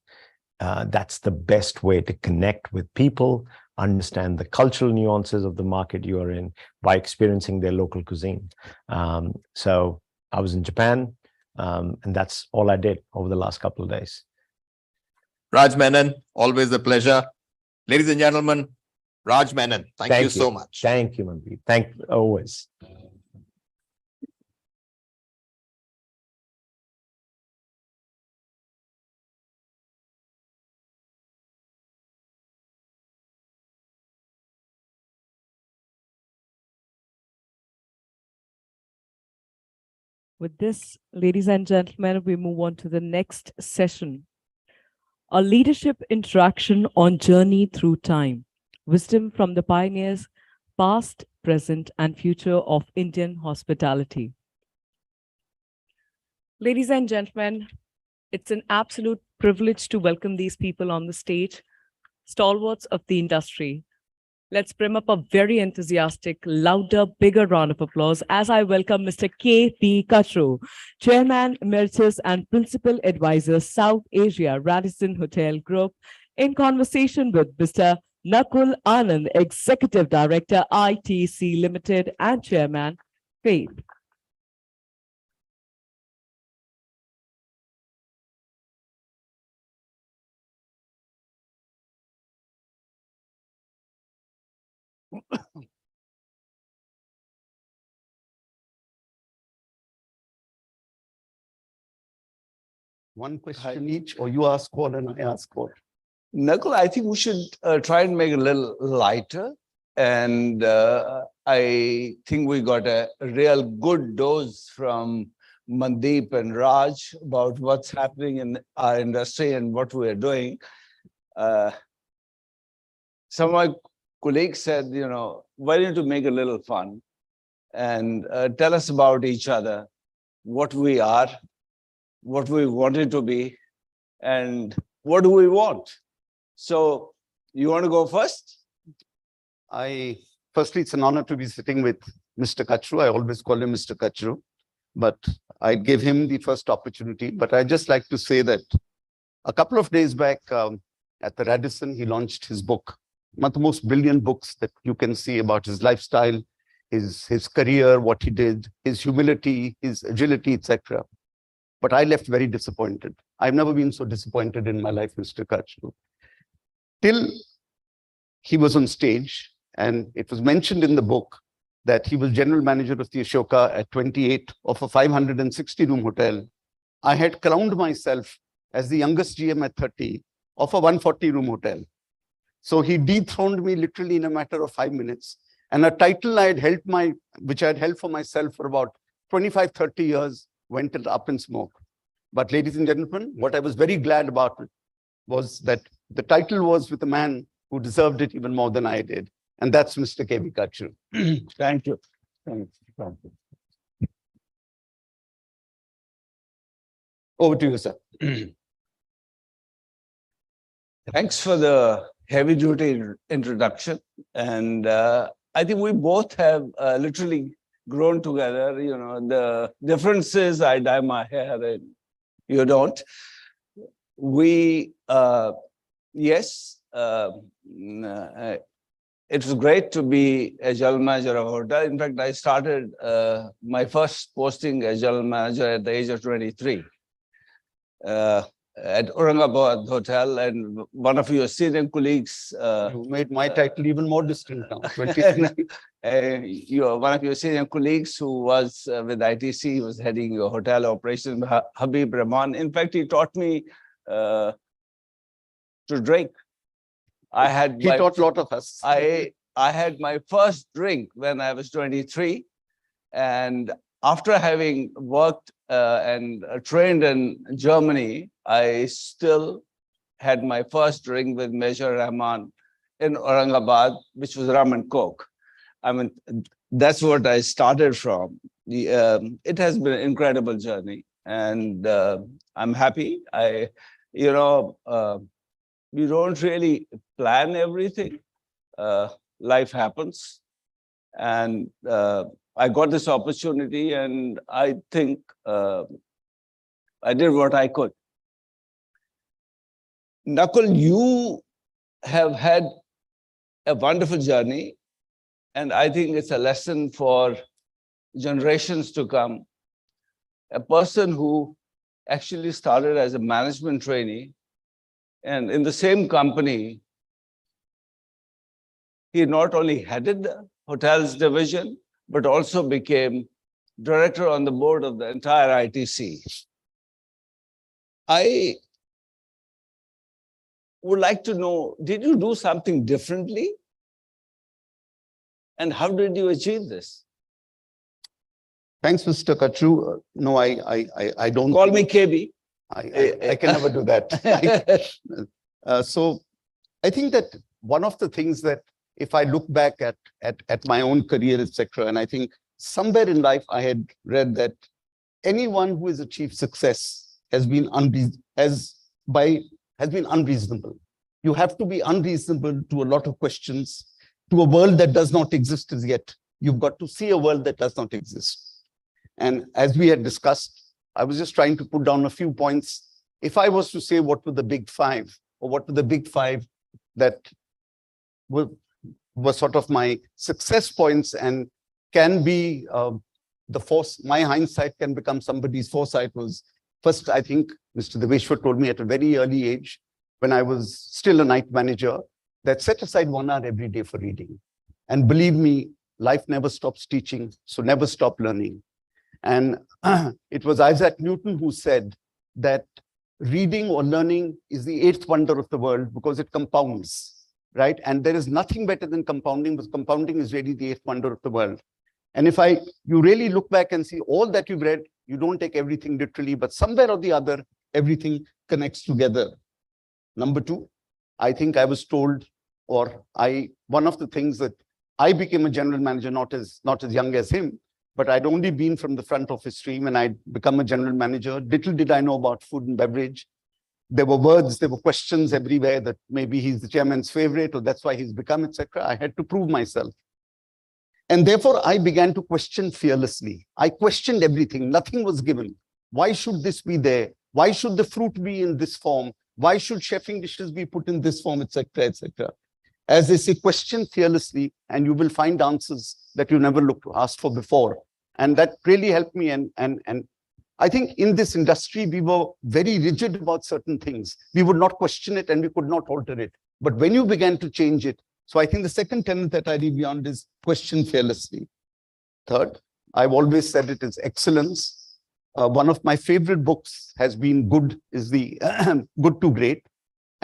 that's the best way to connect with people, understand the cultural nuances of the market you are in by experiencing their local cuisine. So I was in Japan, and that's all I did over the last couple of days. Raj Menon, always a pleasure. Ladies and gentlemen, Raj Menon, thank you so much. Thank you, Mandeep. Always. With this, ladies and gentlemen, we move on to the next session. A leadership interaction on journey through time. Wisdom from the pioneers, past, present, and future of Indian hospitality. Ladies and gentlemen, it's an absolute privilege to welcome these people on the stage, stalwarts of the industry. Let's bring up a very enthusiastic, louder, bigger round of applause as I welcome Mr. K.P. Kachru, Chairman Emeritus and Principal Advisor, South Asia Radisson Hotel Group, in conversation with Mr. Nakul Anand, Executive Director, ITC Limited, and Chairman, Faith. One question each, or you ask one and I ask one? Nakul, I think we should try and make it a little lighter. And I think we got a real good dose from Mandeep and Raj about what's happening in our industry and what we're doing. Some of my colleagues said, why don't you make it a little fun and tell us about each other, what we are, what we wanted to be, and what do we want? So you want to go first? Firstly, it's an honor to be sitting with Mr. Kachru. I always call him Mr. Kachru, but I gave him the first opportunity. But I'd just like to say that a couple of days back at the Radisson, he launched his book, one of the most brilliant books that you can see about his lifestyle, his career, what he did, his humility, his agility, etc. But I left very disappointed. I've never been so disappointed in my life, Mr. Kachru. Till he was on stage, and it was mentioned in the book that he was general manager of the Ashoka at 28 of a 560-room hotel. I had crowned myself as the youngest GM at 30 of a 140-room hotel. So he dethroned me literally in a matter of 5 minutes. And a title I had held which I had held for myself for about 25, 30 years, went up in smoke. But ladies and gentlemen, what I was very glad about it was that the title was with a man who deserved it even more than I did. And that's Mr. K.V. Kachru. Thank you. Thank you. Over to you, sir. Thanks for the heavy-duty introduction. And I think we both have literally grown together. You know, the difference is I dye my hair and you don't. We, yes, it was great to be a general manager of a hotel. In fact, I started my first posting as general manager at the age of 23. At Aurangabad Hotel, and one of your senior colleagues. You made my title even more distinct now. One of your senior colleagues who was with ITC, he was heading your hotel operations, Habib Rahman. In fact, he taught me to drink. He taught a lot of us. I had my first drink when I was 23, and after having worked and trained in Germany, I still had my first drink with Major Rahman in Aurangabad, which was rum and coke. I mean, that's what I started from. It has been an incredible journey, and I'm happy. We don't really plan everything. Life happens, and I got this opportunity, and I think I did what I could. Nakul, you have had a wonderful journey, and I think it's a lesson for generations to come. A person who actually started as a management trainee, and in the same company, he not only headed the hotels division, but also became director on the board of the entire ITC. I would like to know, did you do something differently? And how did you achieve this? Thanks, Mr. Kachru. No, I don't. Call me KB. I can never do that. So I think that one of the things that if I look back at my own career, etc., and I think somewhere in life I had read that anyone who has achieved success has been unreasonable. You have to be unreasonable to a lot of questions, to a world that does not exist as yet. You've got to see a world that does not exist. And as we had discussed, I was just trying to put down a few points. If I was to say what were the big five, or what were the big five that were sort of my success points and can be the force, my hindsight can become somebody's foresight, was first, I think Mr. Deveshwar told me at a very early age, when I was still a night manager, that set aside 1 hour every day for reading. And believe me, life never stops teaching, so never stop learning. And it was Isaac Newton who said that reading or learning is the 8th wonder of the world because it compounds, right? And there is nothing better than compounding, because compounding is really the 8th wonder of the world. And if you really look back and see all that you've read, you don't take everything literally, but somewhere or the other, everything connects together. Number two, I think I was told, one of the things that I became a general manager, not as young as him, but I'd only been from the front office stream and I'd become a general manager. Little did I know about food and beverage. There were words, there were questions everywhere that maybe he's the chairman's favorite or that's why he's become, etc. I had to prove myself. And therefore, I began to question fearlessly. I questioned everything. Nothing was given. Why should this be there? Why should the fruit be in this form? Why should chefing dishes be put in this form, etc., etc.? As they say, question fearlessly, and you will find answers that you never asked for before. And that really helped me. And I think in this industry, we were very rigid about certain things. We would not question it and we could not alter it. But when you began to change it, so I think the second tenet that I leave beyond is question fearlessly. Third, I've always said it is excellence. One of my favorite books has been Good is the Good to Great.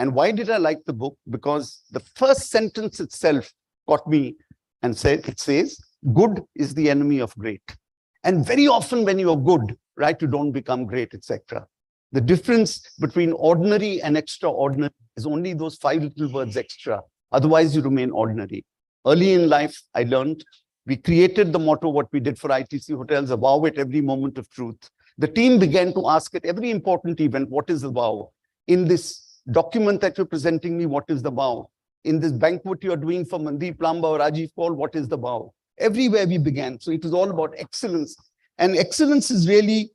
And why did I like the book? Because the first sentence itself caught me and it says, good is the enemy of great. And very often when you are good, right? You don't become great, etc. The difference between ordinary and extraordinary is only those 5 little words extra. Otherwise, you remain ordinary. Early in life, I learned, we created the motto, what we did for ITC Hotels, a wow at every moment of truth. The team began to ask at every important event, what is the wow? In this document that you're presenting me, what is the wow? In this banquet you're doing for Mandeep Lamba or Rajiv Kaul, what is the wow? Everywhere we began. So it was all about excellence. And excellence is really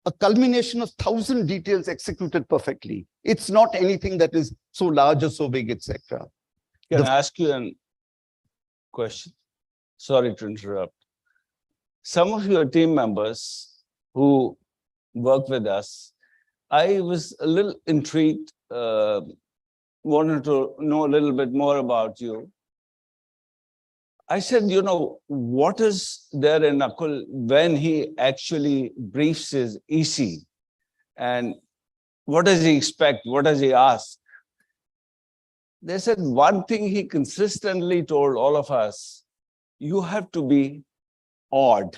a culmination of 1,000 details executed perfectly. It's not anything that is so large or so big, etc. Can I ask you a question? Sorry to interrupt. Some of your team members who work with us, I was a little intrigued, wanted to know a little bit more about you. I said, you know, what is there in Nakul when he actually briefs his EC? And what does he expect? What does he ask? They said one thing he consistently told all of us, you have to be odd.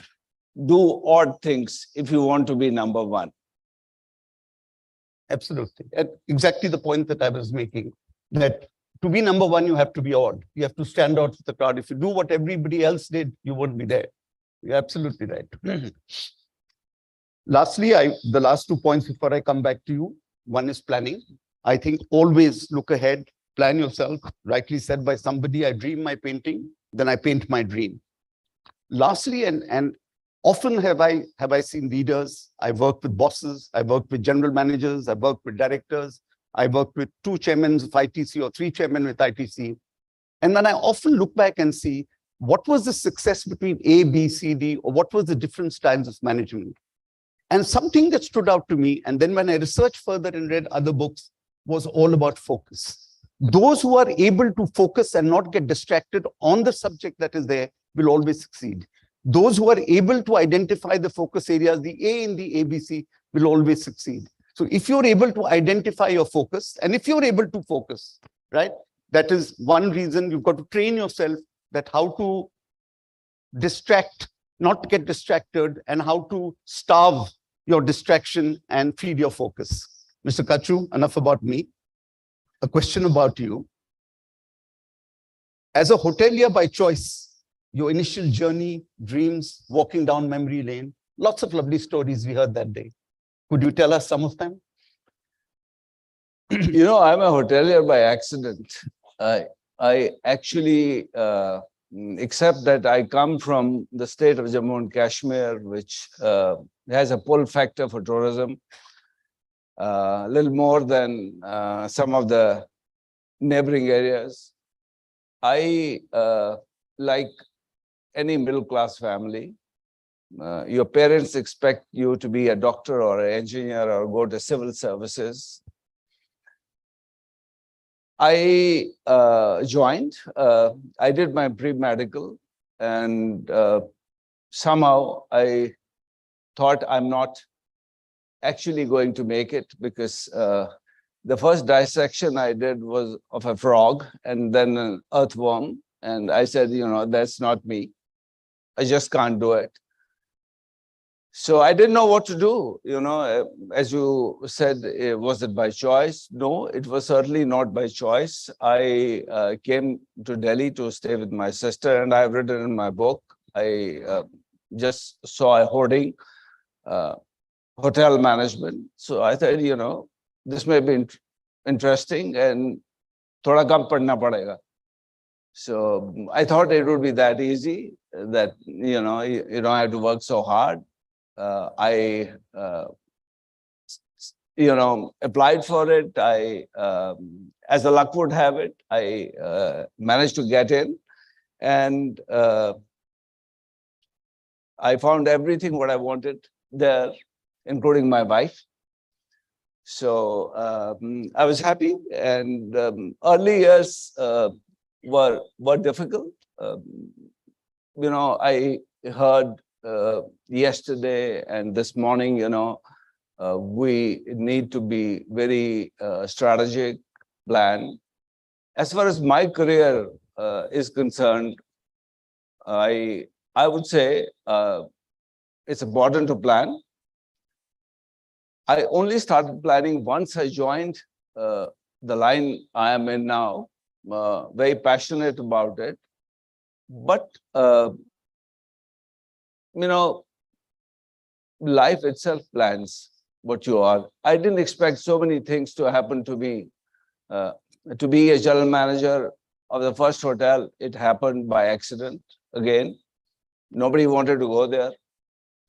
Do odd things if you want to be number one. Absolutely. And exactly the point that I was making, that to be number one, you have to be odd. You have to stand out with the crowd. If you do what everybody else did, you won't be there. You're absolutely right. Lastly, the last 2 points before I come back to you. One is planning. I think always look ahead, plan yourself. Rightly said by somebody, I dream my painting, then I paint my dream. Lastly, and often have I seen leaders, I've worked with bosses, I've worked with general managers, I've worked with directors, I worked with 2 chairmen of ITC or 3 chairmen with ITC. And then I often look back and see what was the success between A, B, C, D, or what was the different styles of management. And something that stood out to me, and then when I researched further and read other books, was all about focus. Those who are able to focus and not get distracted on the subject that is there will always succeed. Those who are able to identify the focus areas, the A in the ABC, will always succeed. So if you're able to identify your focus, and if you're able to focus, right, that is one reason you've got to train yourself that how to distract, not get distracted, and how to starve your distraction and feed your focus. Mr. Kachu, enough about me. A question about you. As a hotelier by choice, your initial journey, dreams, walking down memory lane, lots of lovely stories we heard that day. Could you tell us some of them? You know, I'm a hotelier by accident. I actually accept that I come from the state of Jammu and Kashmir, which has a pull factor for tourism, a little more than some of the neighboring areas. I, like any middle-class family, your parents expect you to be a doctor or an engineer or go to civil services. I joined, I did my pre-medical, and somehow I thought I'm not actually going to make it, because the first dissection I did was of a frog and then an earthworm. And I said, you know, that's not me. I just can't do it. So I didn't know what to do. You know, as you said, was it by choice? No, it was certainly not by choice. I came to Delhi to stay with my sister, and I've written in my book, I just saw a hoarding, hotel management. So I thought, you know, this may be interesting and thoda kam padna padega. So I thought it would be that easy, that, you know, you don't have to work so hard. I you know, applied for it. I, as the luck would have it, I managed to get in, and I found everything what I wanted there, including my wife. So I was happy, and early years were difficult. You know, I heard yesterday and this morning, you know, we need to be very strategic, plan. As far as my career is concerned, I would say it's important to plan. I only started planning once I joined the line I am in now, very passionate about it. But, life itself plans what you are. I didn't expect so many things to happen to me. To be a general manager of the first hotel, it happened by accident again. Nobody wanted to go there.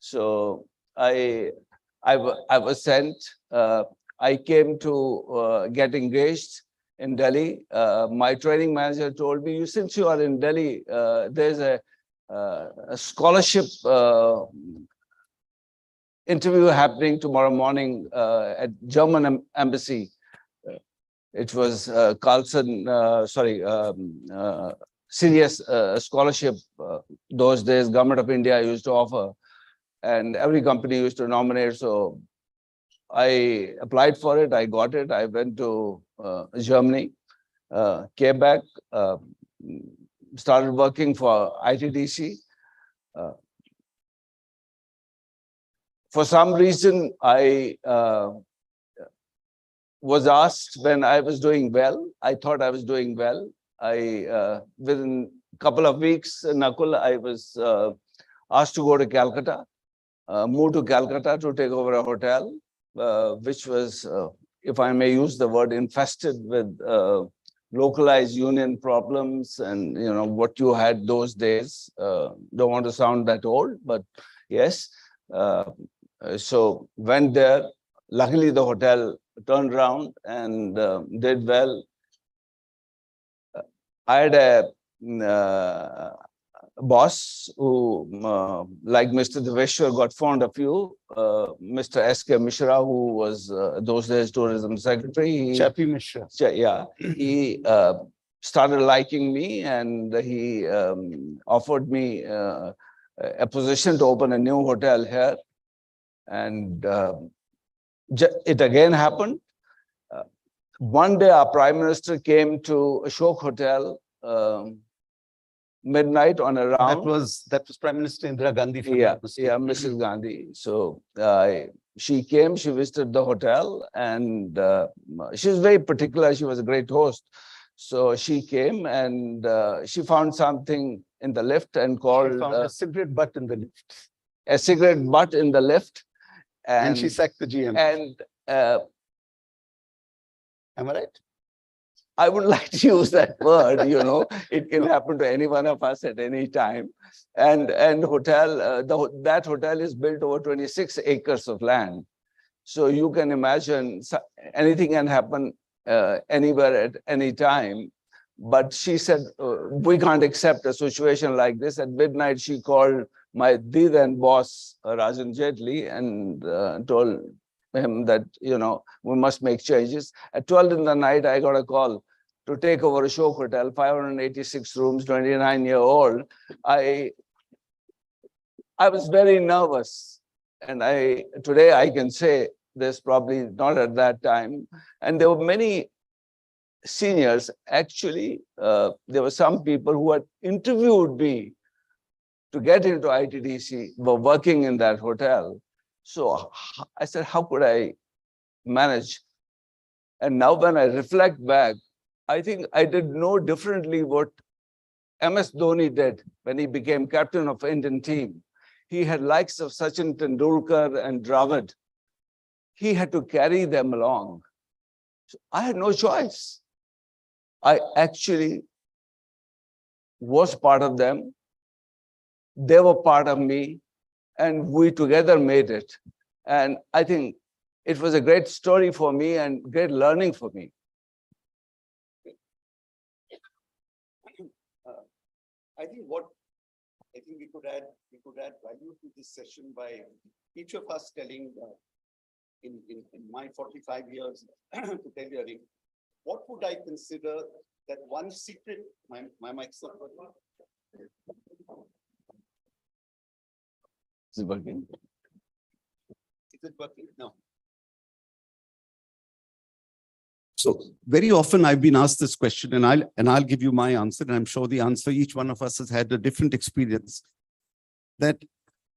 So I was sent. I came to get engaged in Delhi. My training manager told me, since you are in Delhi, there's a scholarship interview happening tomorrow morning at German embassy. It was Carlson, serious scholarship. Those days, Government of India used to offer, and every company used to nominate. So I applied for it. I got it. I went to Germany, came back, started working for ITDC. For some reason, I was asked when I was doing well. I thought I was doing well. Within a couple of weeks, Nakul, I was asked to go to Calcutta, move to Calcutta to take over a hotel, which was, if I may use the word, infested with localized union problems and what you had those days. Don't want to sound that old, but yes. So went there. Luckily, the hotel turned around and did well. I had a boss who, like Mr. Deveshwar, got fond of you. Mr. S.K. Mishra, who was those days tourism secretary. Chappie Mishra. Yeah, he started liking me, and he offered me a position to open a new hotel here. And it again happened. One day, our Prime Minister came to Ashok Hotel midnight on a round. That was Prime Minister Indira Gandhi. Yeah, Mrs. Gandhi. So she came, she visited the hotel, and she was very particular. She was a great host. So she came and she found something in the lift and called... She found a cigarette butt in the lift. A cigarette butt in the lift. And she sacked the GM. And am I right? I would like to use that word, it can happen to any one of us at any time. And hotel, that hotel is built over 26 acres of land. So you can imagine anything can happen anywhere at any time. But she said, we can't accept a situation like this. At midnight, she called my then boss, Rajan Jaitley, and told him that, we must make changes. At 12 in the night, I got a call to take over Ashok Hotel, 586 rooms, 29-year-old. I was very nervous. And today I can say this, probably not at that time. And there were many seniors. Actually, there were some people who had interviewed me to get into ITDC, were working in that hotel. So I said, how could I manage? And now when I reflect back, I think I did no differently what MS Dhoni did when he became captain of the Indian team. He had likes of Sachin Tendulkar and Dravid. He had to carry them along. So I had no choice. I actually was part of them. They were part of me, and we together made it. And I think it was a great story for me and great learning for me. I think we could add value to this session by each of us telling in my 45 years to tailoring, what would I consider that one secret? My mic's not working. Is it working? Is it working? No. So very often I've been asked this question, and I'll give you my answer, and I'm sure the answer, each one of us has had a different experience. That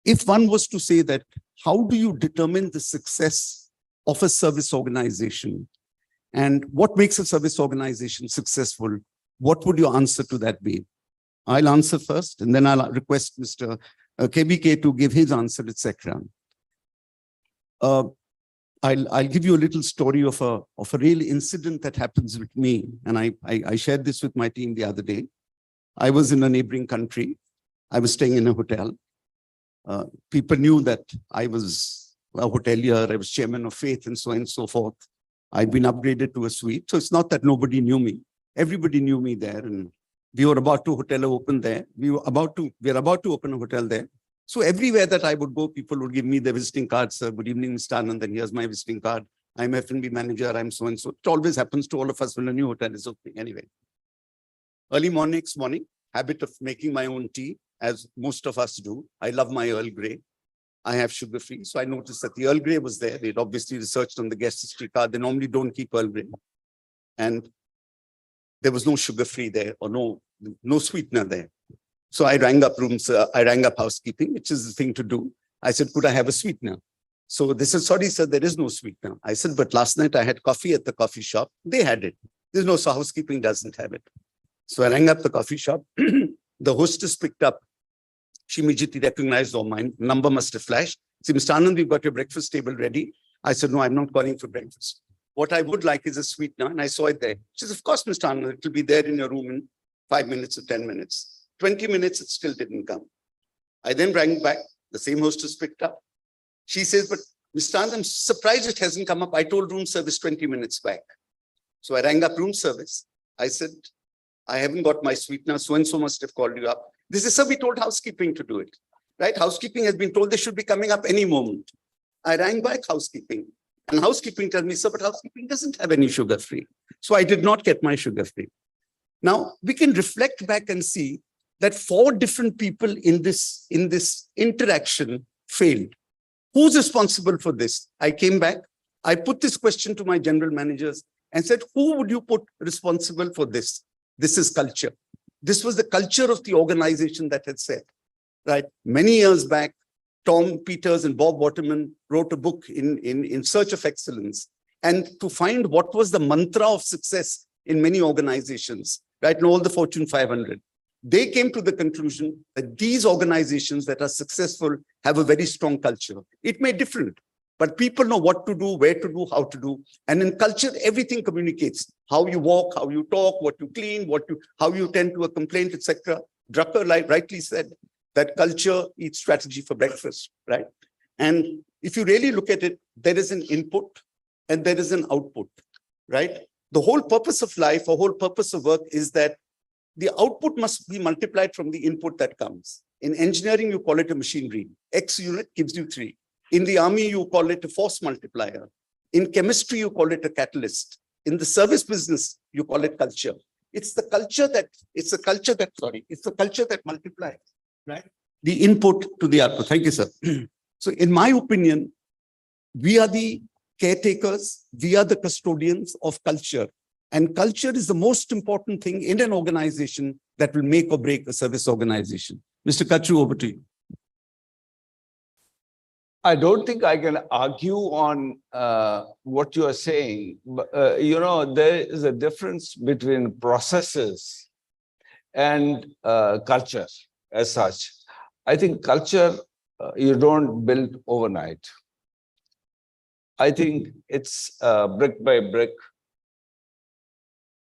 if one was to say that, how do you determine the success of a service organization? And what makes a service organization successful? What would your answer to that be? I'll answer first, and then I'll request Mr. KBK to give his answer, etc. I'll give you a little story of a real incident that happens with me. And I shared this with my team the other day. I was in a neighboring country. I was staying in a hotel. People knew that I was a hotelier. I was chairman of Faith and so on and so forth. I'd been upgraded to a suite. So it's not that nobody knew me. Everybody knew me there. And we were about to open there. We're about to open a hotel there. So everywhere that I would go, people would give me their visiting cards. Sir, good evening, Mr. Anand, and here's my visiting card. I'm F&B manager. I'm so and so. It always happens to all of us when a new hotel is opening. Anyway, early next morning, habit of making my own tea, as most of us do. I love my Earl Grey. I have sugar-free. So I noticed that the Earl Grey was there. They'd obviously researched on the guest history card. They normally don't keep Earl Grey. And there was no sugar-free there, or no sweetener there. So I rang up I rang up housekeeping, which is the thing to do. I said, could I have a sweetener? So they said, sorry, sir, there is no sweetener. I said, but last night I had coffee at the coffee shop. They had it. There's no, so housekeeping doesn't have it. So I rang up the coffee shop. The hostess picked up. She immediately recognized, oh, my number must have flashed. See, Mr. Anand, we've got your breakfast table ready. I said, no, I'm not calling for breakfast. What I would like is a sweetener. And I saw it there. She said, of course, Mr. Anand, it will be there in your room in 5 minutes or 10 minutes. 20 minutes, it still didn't come. I then rang back. The same hostess picked up. She says, but Mr. Anand, I'm surprised it hasn't come up. I told room service 20 minutes back. So I rang up room service. I said, I haven't got my sweetener. So-and-so must have called you up. This is, sir, we told housekeeping to do it. Right? Housekeeping has been told they should be coming up any moment. I rang back housekeeping. And housekeeping tells me, sir, but housekeeping doesn't have any sugar-free. So I did not get my sugar-free. Now, we can reflect back and see that 4 different people in this interaction failed. Who's responsible for this? I came back. I put this question to my general managers and said, who would you put responsible for this? This is culture. This was the culture of the organization that had said, right? Many years back, Tom Peters and Bob Waterman wrote a book in Search of Excellence. And to find what was the mantra of success in many organizations, right? In all the Fortune 500. They came to the conclusion that these organizations that are successful have a very strong culture. It may be different, but people know what to do, where to do, how to do. And in culture, everything communicates. How you walk, how you talk, what you clean, how you tend to a complaint, etc. Drucker rightly said that culture eats strategy for breakfast, right? And if you really look at it, there is an input and there is an output, right? The whole purpose of life, or whole purpose of work is that the output must be multiplied from the input that comes. In engineering, you call it a machinery. X unit gives you 3. In the army, you call it a force multiplier. In chemistry, you call it a catalyst. In the service business, you call it culture. It's the culture that multiplies, right? The input to the output. Thank you, sir. So in my opinion, we are the caretakers, we are the custodians of culture. And culture is the most important thing in an organization that will make or break a service organization. Mr. Kachru, over to you. I don't think I can argue on what you are saying. But, there is a difference between processes and culture as such. I think culture, you don't build overnight. I think it's brick by brick.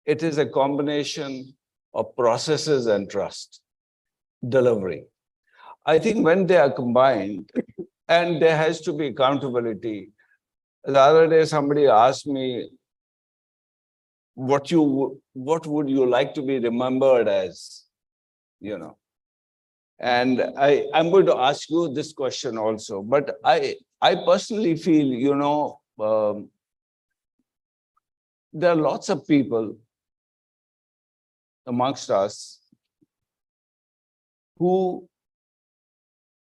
It is a combination of processes and trust, delivery. I think when they are combined, and there has to be accountability. The other day, somebody asked me, what would you like to be remembered as, And I'm going to ask you this question also. But I personally feel, there are lots of people amongst us who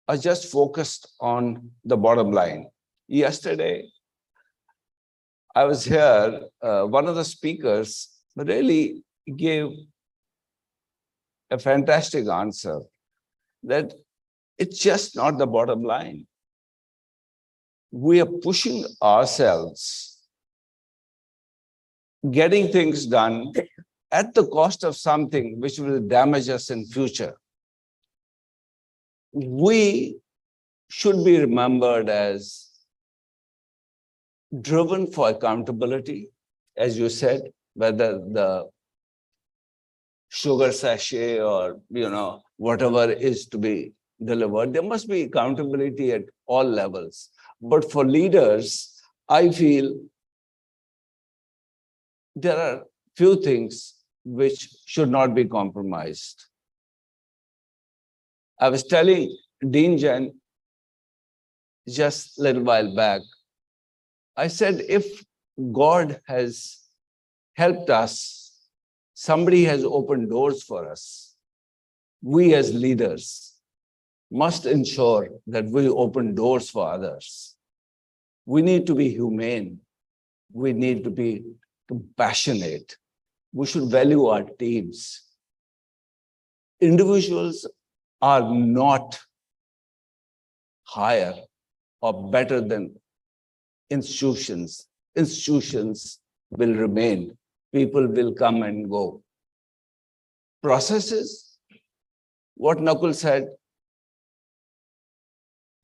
are just focused on the bottom line. Yesterday, I was here, one of the speakers really gave a fantastic answer that it's just not the bottom line. We are pushing ourselves, getting things done at the cost of something which will damage us in future. We should be remembered as driven for accountability, as you said, whether the sugar sachet or, whatever is to be delivered. There must be accountability at all levels. But for leaders, I feel there are few things which should not be compromised. I was telling Dean Jain just a little while back, I said, if God has helped us, somebody has opened doors for us, we as leaders must ensure that we open doors for others. We need to be humane. We need to be compassionate. We should value our teams. Individuals are not higher or better than institutions. Institutions will remain. People will come and go. Processes, what Nakul said,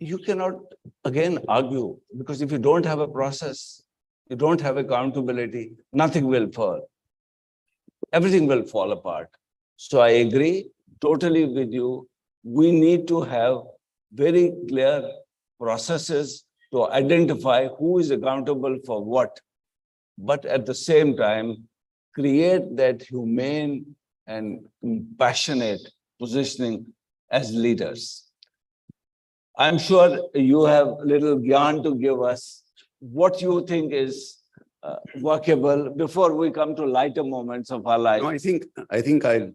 you cannot again argue, because if you don't have a process, you don't have accountability, nothing will fall. Everything will fall apart. So I agree totally with you. We need to have very clear processes to identify who is accountable for what, but at the same time, create that humane and compassionate positioning as leaders. I'm sure you have a little gyan to give us what you think is workable before we come to lighter moments of our life. No, I think I'll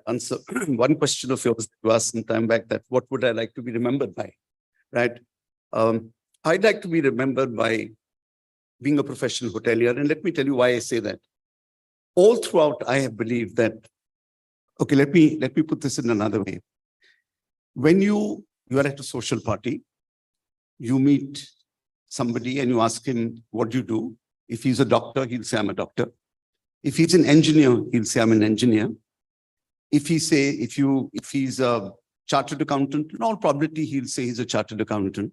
answer one question of yours you asked some time back, that what would I like to be remembered by, right? I'd like to be remembered by being a professional hotelier. And let me tell you why I say that. All throughout, I have believed that, okay, let me put this in another way. When you are at a social party, you meet somebody and you ask him, what do you do? If he's a doctor, he'll say, I'm a doctor. If he's an engineer, he'll say, I'm an engineer. If he's a chartered accountant, in all probability, he'll say he's a chartered accountant.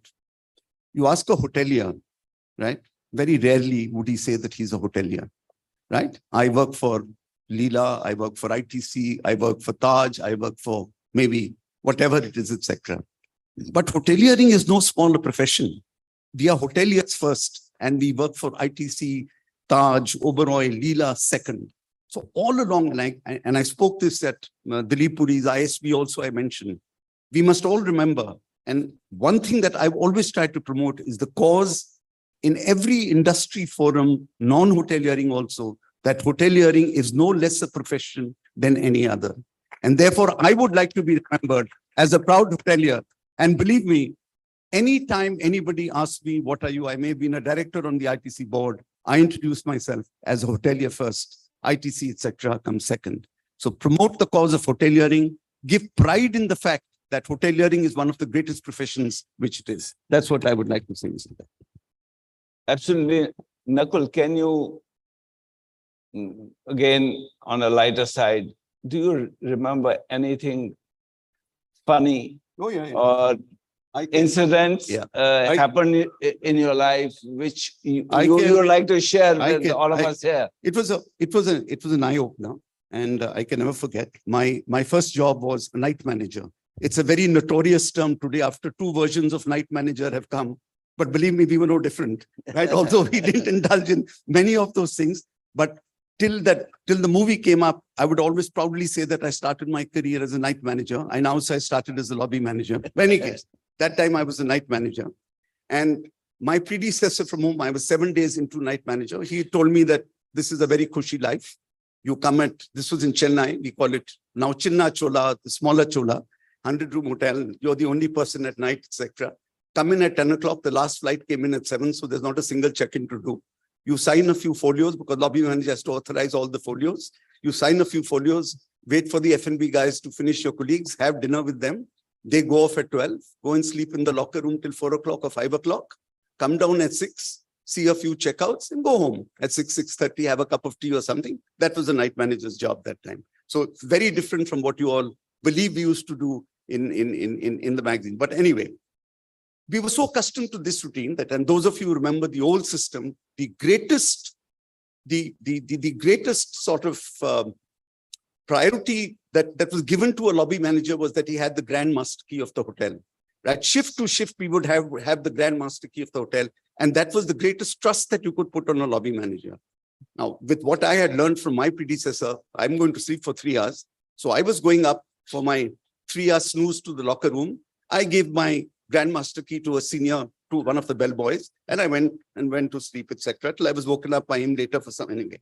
You ask a hotelier, right? Very rarely would he say that he's a hotelier, right? I work for Leela, I work for ITC, I work for Taj, I work for maybe whatever it is, etc. But hoteliering is no smaller profession. We are hoteliers first, and we work for ITC, Taj, Oberoi, Leela second. So all along, and I spoke this at Dilip Puri's ISB also I mentioned, we must all remember, and one thing that I've always tried to promote is the cause in every industry forum, non-hoteliering also, that hoteliering is no less a profession than any other. And therefore, I would like to be remembered as a proud hotelier. And believe me, anytime anybody asks me, what are you? I may have been a director on the ITC board. I introduce myself as a hotelier first, ITC, etc. comes second. So promote the cause of hoteliering, give pride in the fact that hoteliering is one of the greatest professions which it is. That's what I would like to say. Absolutely. Nakul, can you, again, on a lighter side, do you remember anything funny or incidents happened in your life which you would like to share with all of us here? It was an eye opener, and I can never forget. My first job was a night manager. It's a very notorious term today. After two versions of night manager have come, but believe me, we were no different, right? Although we didn't indulge in many of those things, but till the movie came up, I would always proudly say that I started my career as a night manager. I now say I started as a lobby manager. In any case, that time I was a night manager. And my predecessor from whom I was 7 days into night manager, he told me that this is a very cushy life. You come this was in Chennai, we call it now Chinna Chola, the smaller Chola, 100-room hotel. You're the only person at night, etc. Come in at 10 o'clock, the last flight came in at 7, so there's not a single check-in to do. You sign a few folios because lobby manager has to authorize all the folios. You sign a few folios, wait for the F&B guys to finish your colleagues, have dinner with them. They go off at 12, go and sleep in the locker room till 4 o'clock or 5 o'clock, come down at 6, see a few checkouts and go home at 6, 6:30, have a cup of tea or something. That was the night manager's job that time. So it's very different from what you all believe we used to do in the magazine. But anyway, we were so accustomed to this routine that, and those of you who remember the old system, the greatest sort of priority that was given to a lobby manager was that he had the grand master key of the hotel. Right? Shift to shift, we would have the grand master key of the hotel. And that was the greatest trust that you could put on a lobby manager. Now, with what I had learned from my predecessor, I'm going to sleep for 3 hours. So I was going up for my 3-hour snooze to the locker room. I gave my grandmaster key to a senior, to one of the bellboys, and I went to sleep, etc. Till I was woken up by him later for some anyway.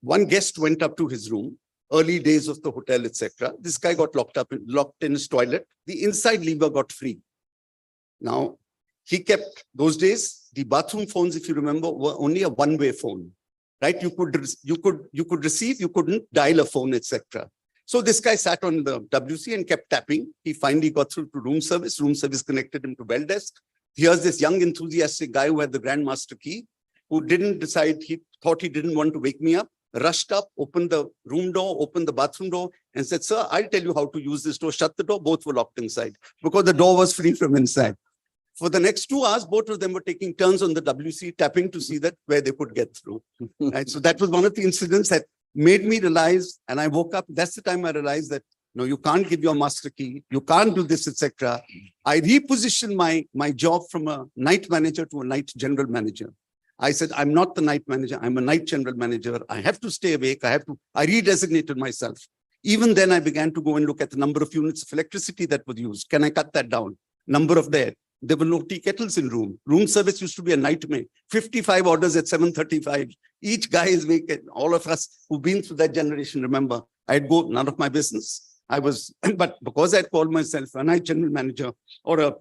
One guest went up to his room, early days of the hotel, etc. This guy got locked in his toilet. The inside lever got free. Now, he kept, those days, the bathroom phones, if you remember, were only a one-way phone, right? You could receive, you couldn't dial a phone, etc. So this guy sat on the WC and kept tapping. He finally got through to room service. Room service connected him to bell desk. Here's this young enthusiastic guy who had the grandmaster key, who didn't decide, he thought he didn't want to wake me up, rushed up, opened the room door, opened the bathroom door and said, "Sir, I'll tell you how to use this door." Shut the door. Both were locked inside because the door was free from inside. For the next 2 hours, both of them were taking turns on the WC, tapping to see that where they could get through. Right? So that was one of the incidents that made me realize, and I woke up, that's the time I realized that, no, you can't give your master key, you can't do this, etc. I repositioned my job from a night manager to a night general manager. I said, I'm not the night manager, I'm a night general manager. I have to stay awake, I redesignated myself. Even then I began to go and look at the number of units of electricity that was used. Can I cut that down? Number of there were no tea kettles in room. Room service used to be a nightmare. 55 orders at 7:35. Each guy is vacant. All of us who've been through that generation remember, I'd go, none of my business. But because I'd called myself a night general manager or a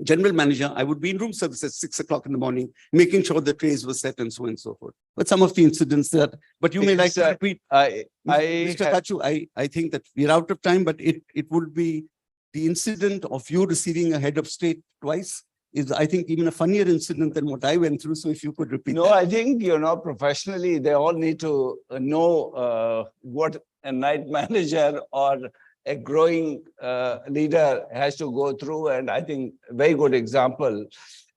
general manager, I would be in room service at 6 o'clock in the morning, making sure the trays were set and so on and so forth. But some of the incidents but you may like to repeat. Mr. Kachu, I think that we're out of time, but it would be the incident of you receiving a head of state twice is, I think, even a funnier incident than what I went through. So if you could repeat that. I think, professionally, they all need to know what a night manager or a growing leader has to go through. And I think very good example.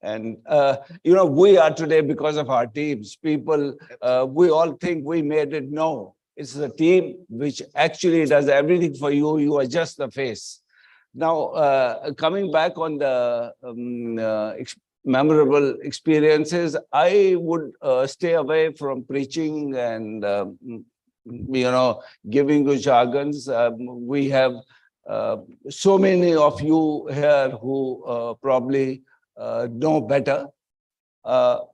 And, we are today because of our teams. People, we all think we made it. No, it's the team which actually does everything for you. You are just the face. Now, coming back on the memorable experiences, I would stay away from preaching and, giving you jargons. We have so many of you here who probably know better. I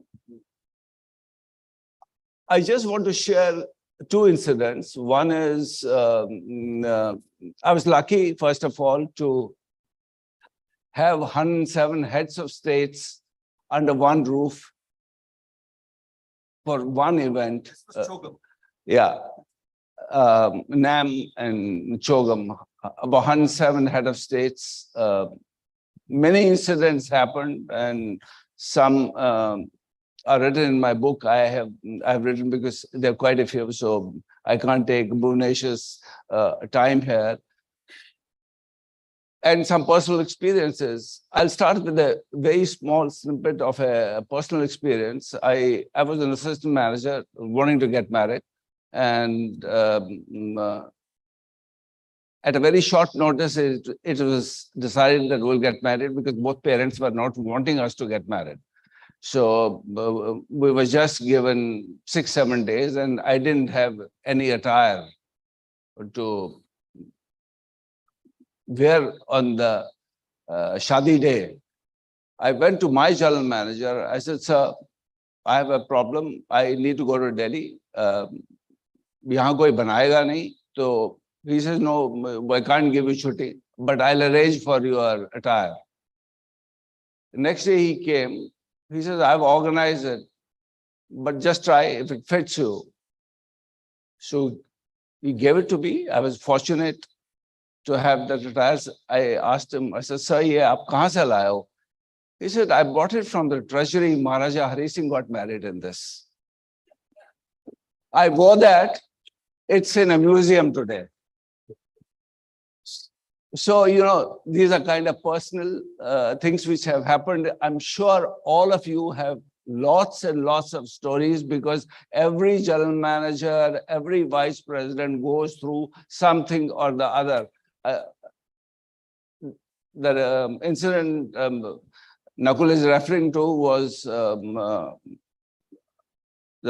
just want to share 2 incidents. One is, I was lucky, first of all, to have 107 heads of states under one roof for one event. NAM and Chogam, about 107 head of states. Many incidents happened, and some are written in my book. I've written because there are quite a few, so I can't take Bhuvnesh's time here. And some personal experiences. I'll start with a very small snippet of a personal experience. I was an assistant manager wanting to get married, and at a very short notice, it was decided that we'll get married because both parents were not wanting us to get married. So we were just given 6-7 days, and I didn't have any attire to wear on the Shadi day. I went to my general manager. I said, "Sir, I have a problem. I need to go to Delhi. Yahan koi banayega nahi." So he says, "No, I can't give you chutti, but I'll arrange for your attire." The next day he came. He says, "I've organized it, but just try if it fits you." So he gave it to me. I was fortunate to have the attires. I asked him, I said, sir, ye aap kahan se laaye ho? He said, I bought it from the treasury. Maharaja Hari Singh got married in this. I wore that. It's in a museum today. So, you know, these are kind of personal things which have happened. I'm sure all of you have lots and lots of stories, because every general manager, every vice president goes through something or the other. The incident Nakul is referring to was the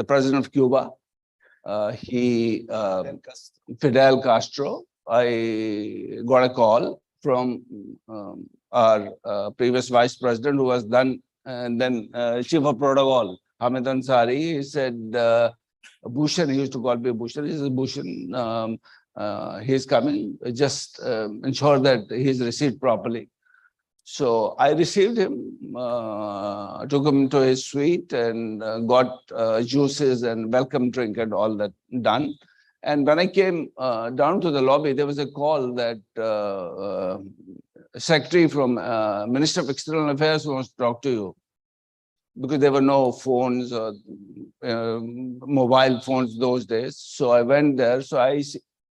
president of Cuba. Fidel Castro. I got a call from our previous vice president, who was then chief of protocol, Hamid Ansari. He said, Bhushan, he used to call me Bhushan. He says, Bhushan, he's coming. Just ensure that he's received properly. So I received him, took him to his suite and got juices and welcome drink and all that done. And when I came down to the lobby, there was a call that secretary from Minister of External Affairs wants to talk to you, because there were no phones or mobile phones those days. So I went there. So I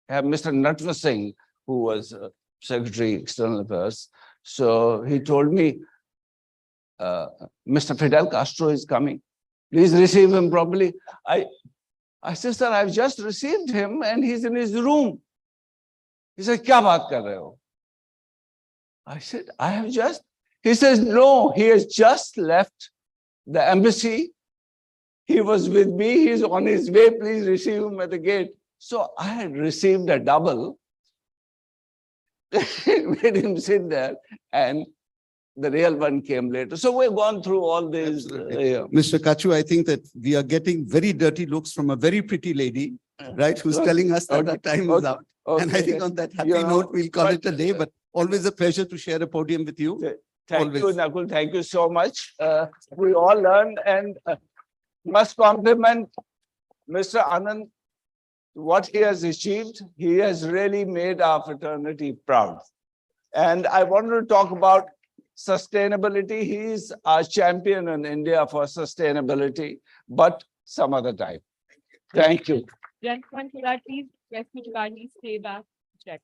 have Mr. Natva Singh, who was Secretary External Affairs. So he told me, Mr. Fidel Castro is coming. Please receive him properly. I said, sir, I've just received him and he's in his room. He said, kya baat kar rahe ho? I said, I have just. He says, no, he has just left the embassy. He was with me. He's on his way. Please receive him at the gate. So I had received a double. Made him sit there, and the real one came later. So we've gone through all this. Mr. Kachu, I think that we are getting very dirty looks from a very pretty lady, right, who's telling us that our time is out. And I think on that happy note, we'll call it a day, but always a pleasure to share a podium with you. Thank you, Nakul. Thank you so much. We all learned, and must compliment Mr. Anand. What he has achieved, he has really made our fraternity proud. And I wanted to talk about sustainability. He's our champion in India for sustainability, but some other time. Thank you. Gentlemen, could I please request you to kindly stay back? Check,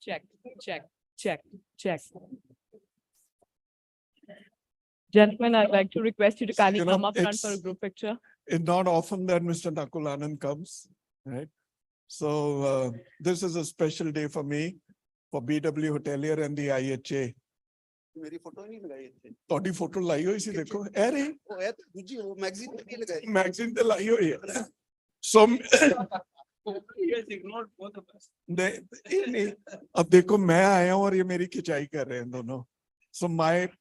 check, check, check, check. Gentlemen, I'd like to request you to kindly come up front for a group picture. It's not often that Mr. Nakul Anand comes, right? So this is a special day for me, for BW Hotelier and the IHA. मेरी photo नहीं लगाई थी। थोड़ी photo लाई हो इसी देखो अरे वो है दूसरी वो मैगजीन में नहीं लगाई मैगजीन तो लाई हो यार so नहीं अब देखो मैं आया हूँ और ये मेरी खिंचाई कर रहे हैं दोनों so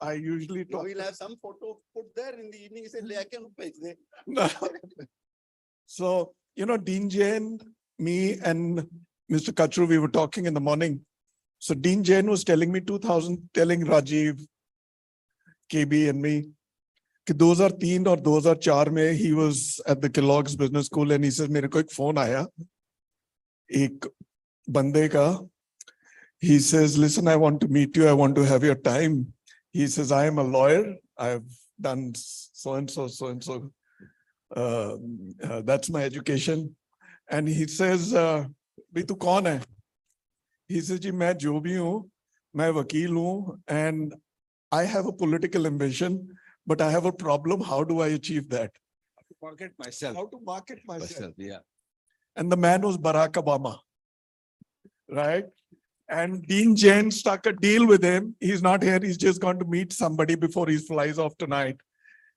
I usually talk. We'll have some photo put there in the evening. Say ले आके उनको भेज दे. So Dean Jain, me and Mr. Kachru, we were talking in the morning. So Dean Jain was telling me telling Rajiv, KB and me, कि 2003 और 2004 में he was at the Kellogg's Business School and he says, मेरे को एक phone आया, एक बंदे का. He says, listen, I want to meet you. I want to have your time. He says, I am a lawyer. I've done so-and-so, so-and-so. That's my education. And he says, "Bhai tu kaun hai?" He says, "Ji main jo bhi hu, main vakeel hu, and I have a political ambition, but I have a problem. How do I achieve that? How to market myself. How to market myself?" Yeah. And the man was Barack Obama, right? And Dean Jain struck a deal with him. He's not here. He's just going to meet somebody before he flies off tonight.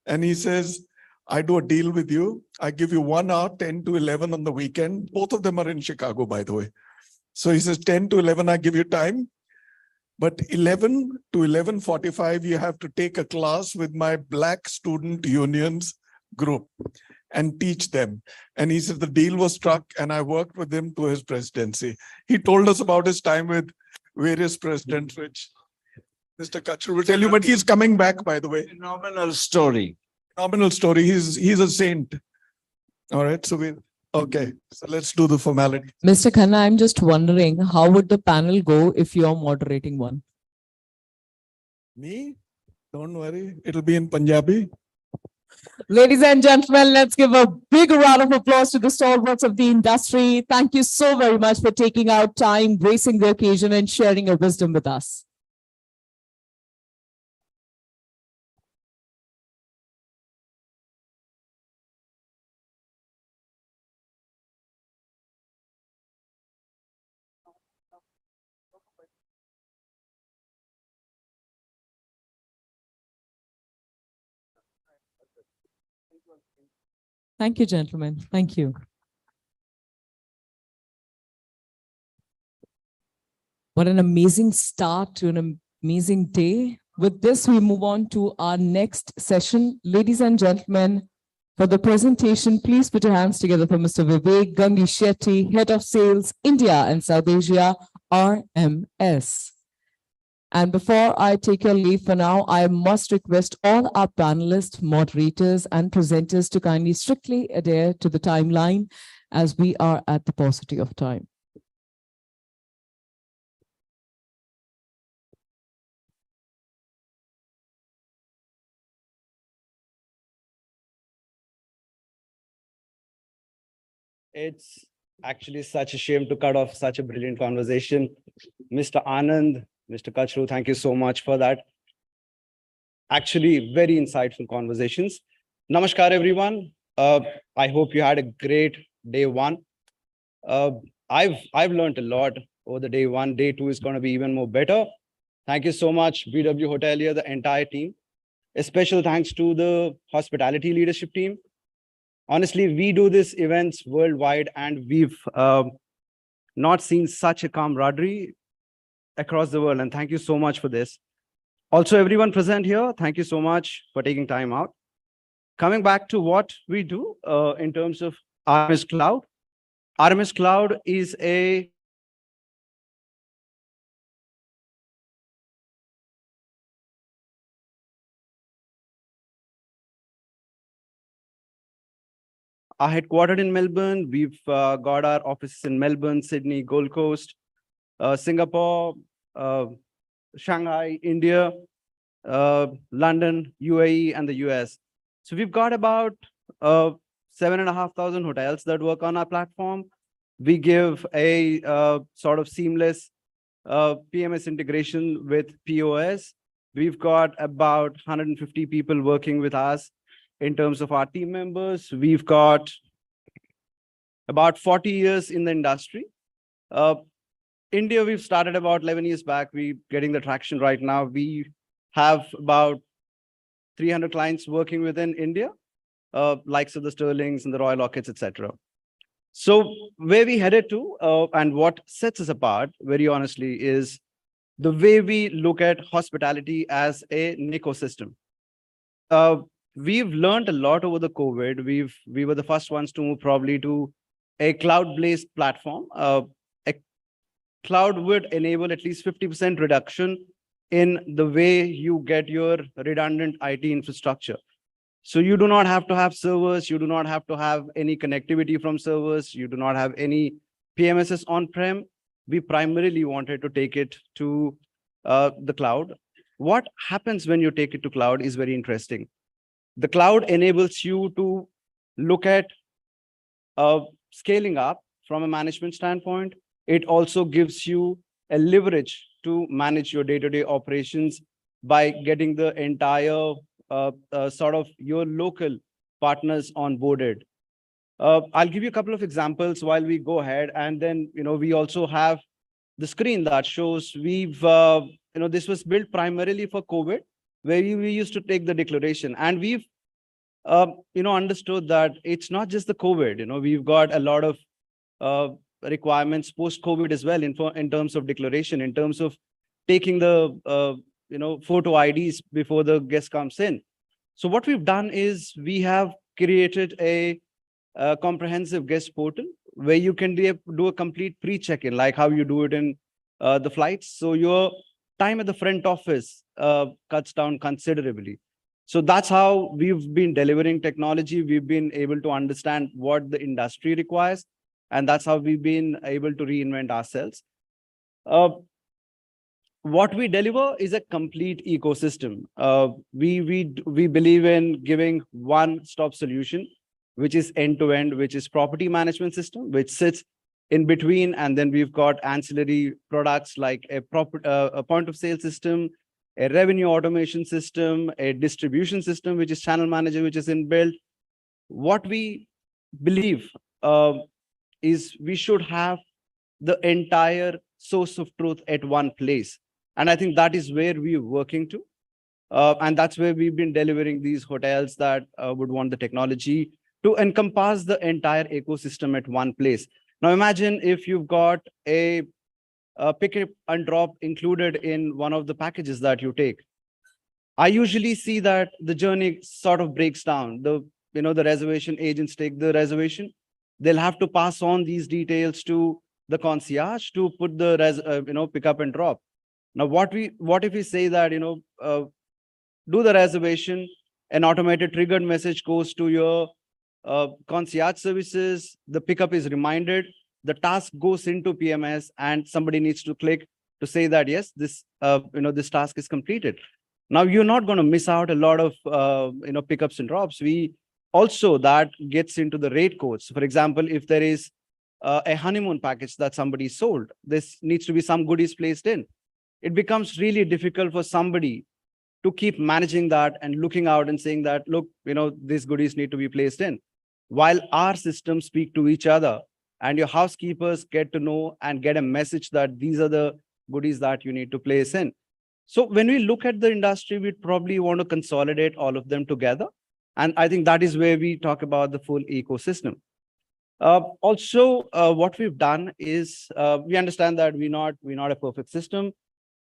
And he says, I do a deal with you. I give you 1 hour, 10 to 11 on the weekend. Both of them are in Chicago, by the way. So he says 10 to 11, I give you time. But 11 to 11:45, you have to take a class with my Black Student Unions group and teach them. And he said the deal was struck and I worked with him to his presidency. He told us about his time with various presidents, which Mr. Kachru will tell you, but he's coming back, by the way. Phenomenal story. Phenomenal story. He's a saint. All right. So Okay, so let's do the formality. Mr. Khanna, I'm just wondering, how would the panel go if you're moderating one? Me? Don't worry, it'll be in Punjabi. Ladies and gentlemen, let's give a big round of applause to the stalwarts of the industry. Thank you so very much for taking out time, gracing the occasion, and sharing your wisdom with us. Thank you, gentlemen. Thank you. What an amazing start to an amazing day. With this, we move on to our next session. Ladies and gentlemen, for the presentation, please put your hands together for Mr. Vivek Gangi Shetty, Head of Sales, India and South Asia, RMS. And before I take your leave for now, I must request all our panelists, moderators, and presenters to kindly strictly adhere to the timeline as we are at the paucity of time. It's actually such a shame to cut off such a brilliant conversation. Mr. Anand, Mr. Kachru, thank you so much for that. Actually, very insightful conversations. Namaskar, everyone. I hope you had a great day one. I've learned a lot over the day one. Day two is going to be even more better. Thank you so much, BW Hotelier, the entire team. A special thanks to the hospitality leadership team. Honestly, we do these events worldwide, and we've not seen such a camaraderie across the world. And thank you so much for this. Also, everyone present here, thank you so much for taking time out. Coming back to what we do in terms of RMS Cloud. RMS Cloud is a are headquartered in Melbourne. We've got our offices in Melbourne, Sydney, Gold Coast, Singapore, Shanghai, India, London, UAE, and the US. So we've got about 7,500 hotels that work on our platform. We give a sort of seamless PMS integration with POS. We've got about 150 people working with us in terms of our team members. We've got about 40 years in the industry. India, we've started about 11 years back. We're getting the traction right now. We have about 300 clients working within India, likes of the Sterlings and the Royal Orchids, etc. So where we headed to and what sets us apart, very honestly, is the way we look at hospitality as an ecosystem. We've learned a lot over the COVID. We were the first ones to move probably to a cloud-based platform. A cloud would enable at least 50% reduction in the way you get your redundant IT infrastructure. So you do not have to have servers. You do not have to have any connectivity from servers. You do not have any PMSs on-prem. We primarily wanted to take it to the cloud. What happens when you take it to cloud is very interesting. The cloud enables you to look at scaling up from a management standpoint. It also gives you a leverage to manage your day-to-day operations by getting the entire sort of your local partners onboarded. I'll give you a couple of examples while we go ahead, and then we also have the screen that shows we've this was built primarily for COVID, where we used to take the declaration, and we've understood that it's not just the COVID. We've got a lot of requirements post-COVID as well in terms of declaration, in terms of taking the photo IDs before the guest comes in. So what we've done is we have created a comprehensive guest portal where you can do a complete pre-check-in, like how you do it in the flights. So your time at the front office cuts down considerably. So that's how we've been delivering technology. We've been able to understand what the industry requires, and that's how we've been able to reinvent ourselves. What we deliver is a complete ecosystem. We believe in giving one-stop solution, which is end-to-end, which is property management system, which sits in between, and then we've got ancillary products like a point of sale system, a revenue automation system, a distribution system, which is channel manager, which is inbuilt. What we believe is we should have the entire source of truth at one place. And I think that is where we're working to. And that's where we've been delivering these hotels that would want the technology to encompass the entire ecosystem at one place. Now imagine if you've got a pick up and drop included in one of the packages that you take. I usually see that the journey sort of breaks down. The reservation agents take the reservation. They'll have to pass on these details to the concierge to put the pick up and drop. Now, what if we say that do the reservation, an automated triggered message goes to your concierge services, the pickup is reminded, the task goes into PMS, and somebody needs to click to say that yes, this this task is completed. Now you're not going to miss out a lot of pickups and drops. We also, that gets into the rate codes. For example, if there is a honeymoon package that somebody sold, this needs to be some goodies placed in. It becomes really difficult for somebody to keep managing that and looking out and saying that, look, these goodies need to be placed in. While our systems speak to each other and your housekeepers get to know and get a message that these are the goodies that you need to place in. So when we look at the industry, we probably want to consolidate all of them together. And I think that is where we talk about the full ecosystem. Also, what we've done is we understand that we're not a perfect system.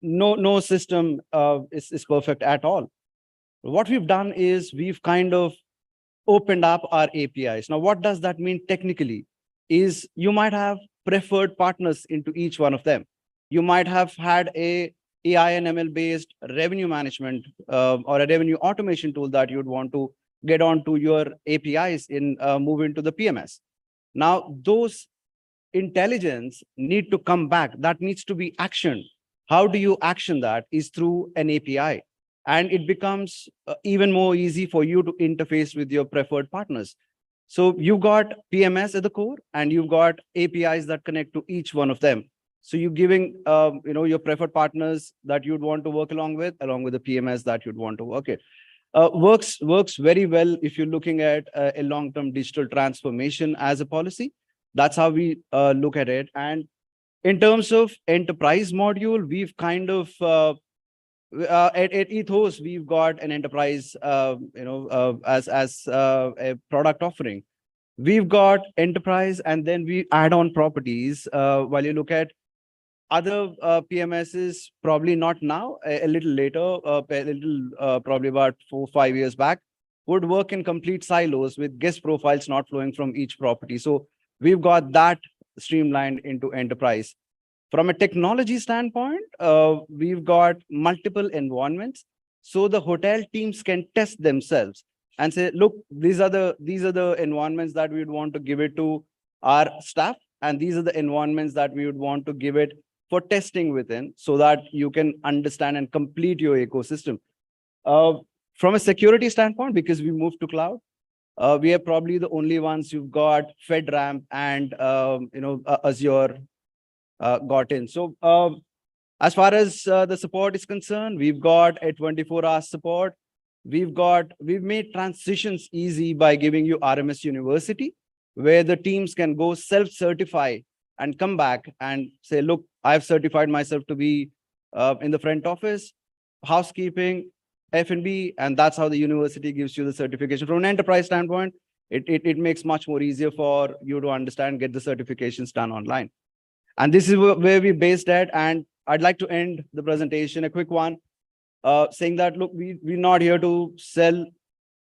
No system is perfect at all. What we've done is we've kind of opened up our APIs. Now, what does that mean technically? Is you might have preferred partners into each one of them. You might have had a AI and ML based revenue management or a revenue automation tool that you'd want to get onto your APIs in move into the PMS. Now, those intelligence need to come back. That needs to be actioned. How do you action that? Is through an API. And it becomes even more easy for you to interface with your preferred partners. So you've got PMS at the core, and you've got APIs that connect to each one of them. So you're giving your preferred partners that you'd want to work along with the PMS that you'd want to work it. Works very well if you're looking at a long-term digital transformation as a policy. That's how we look at it. And in terms of enterprise module, we've kind of at Ethos, we've got an enterprise as a product offering. We've got enterprise, and then we add on properties. While you look at other PMSs, probably not now, a little later, probably about 4 or 5 years back, would work in complete silos with guest profiles not flowing from each property. So we've got that streamlined into enterprise. From a technology standpoint, we've got multiple environments, so the hotel teams can test themselves and say, look, these are the environments that we would want to give it to our staff, and these are the environments that we would want to give it for testing within, so that you can understand and complete your ecosystem. From a security standpoint, because we moved to cloud, we are probably the only ones who've got FedRAMP and Azure got in. So as far as the support is concerned, we've got a 24-hour support. We've made transitions easy by giving you RMS University, where the teams can go self-certify and come back and say, look, I've certified myself to be in the front office, housekeeping, F&B, and that's how the university gives you the certification. From an enterprise standpoint, it makes much more easier for you to understand, get the certifications done online. And this is where we based at. And I'd like to end the presentation, a quick one, saying that, look, we're not here to sell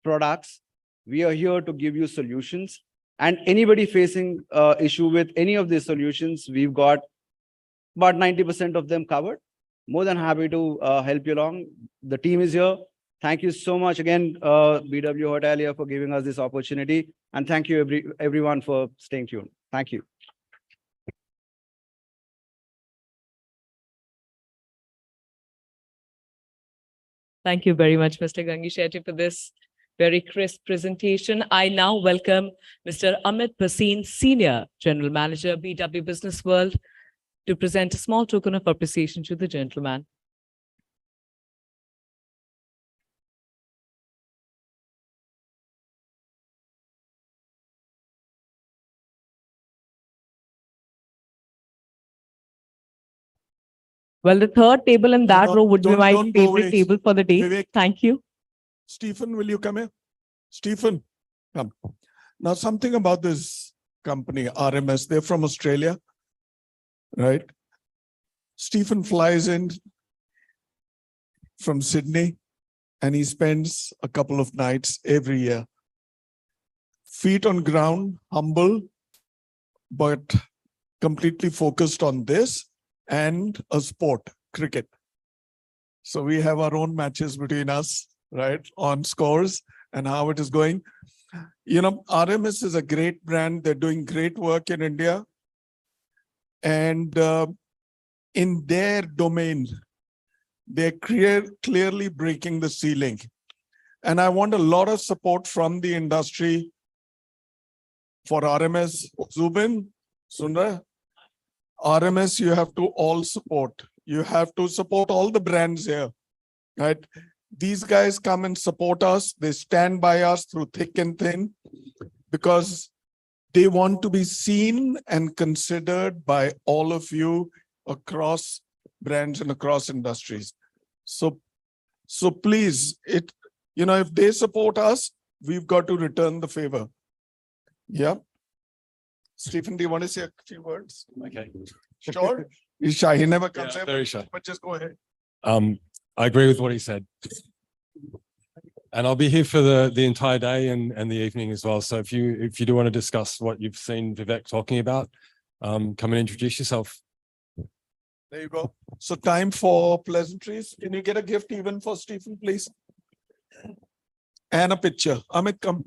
products. We are here to give you solutions. And anybody facing issue with any of these solutions, we've got about 90% of them covered. More than happy to help you along. The team is here. Thank you so much again, BW Hotelier, for giving us this opportunity. And thank you everyone for staying tuned. Thank you. Thank you very much, Mr. Gangi Shetty, for this very crisp presentation. I now welcome Mr. Amit Bhasin, Senior General Manager, BW Business World, to present a small token of appreciation to the gentleman. Well, the third table in that row would be my favorite table for the day. Vivek. Thank you. Stephen, will you come here? Stephen, come. Now, something about this company, RMS, they're from Australia, right? Stephen flies in from Sydney and he spends a couple of nights every year. Feet on ground, humble, but completely focused on this and a sport, cricket. So we have our own matches between us, right, on scores and how it is going. You know, RMS is a great brand. They're doing great work in India. And in their domain, they're clearly breaking the ceiling. And I want a lot of support from the industry for RMS. Zubin, Sundar, RMS, you have to all support. You have to support all the brands here, right? These guys come and support us. They stand by us through thick and thin because they want to be seen and considered by all of you across brands and across industries. So please, if they support us, we've got to return the favor. Yeah. Stephen, do you want to say a few words? Okay. Sure. He's shy. He never comes Yeah, here, very shy. but just go ahead. I agree with what he said. And I'll be here for the entire day and the evening as well. So if you do want to discuss what you've seen Vivek talking about, come and introduce yourself. There you go. So time for pleasantries. Can you get a gift even for Stephen, please? And a picture. Amit, come.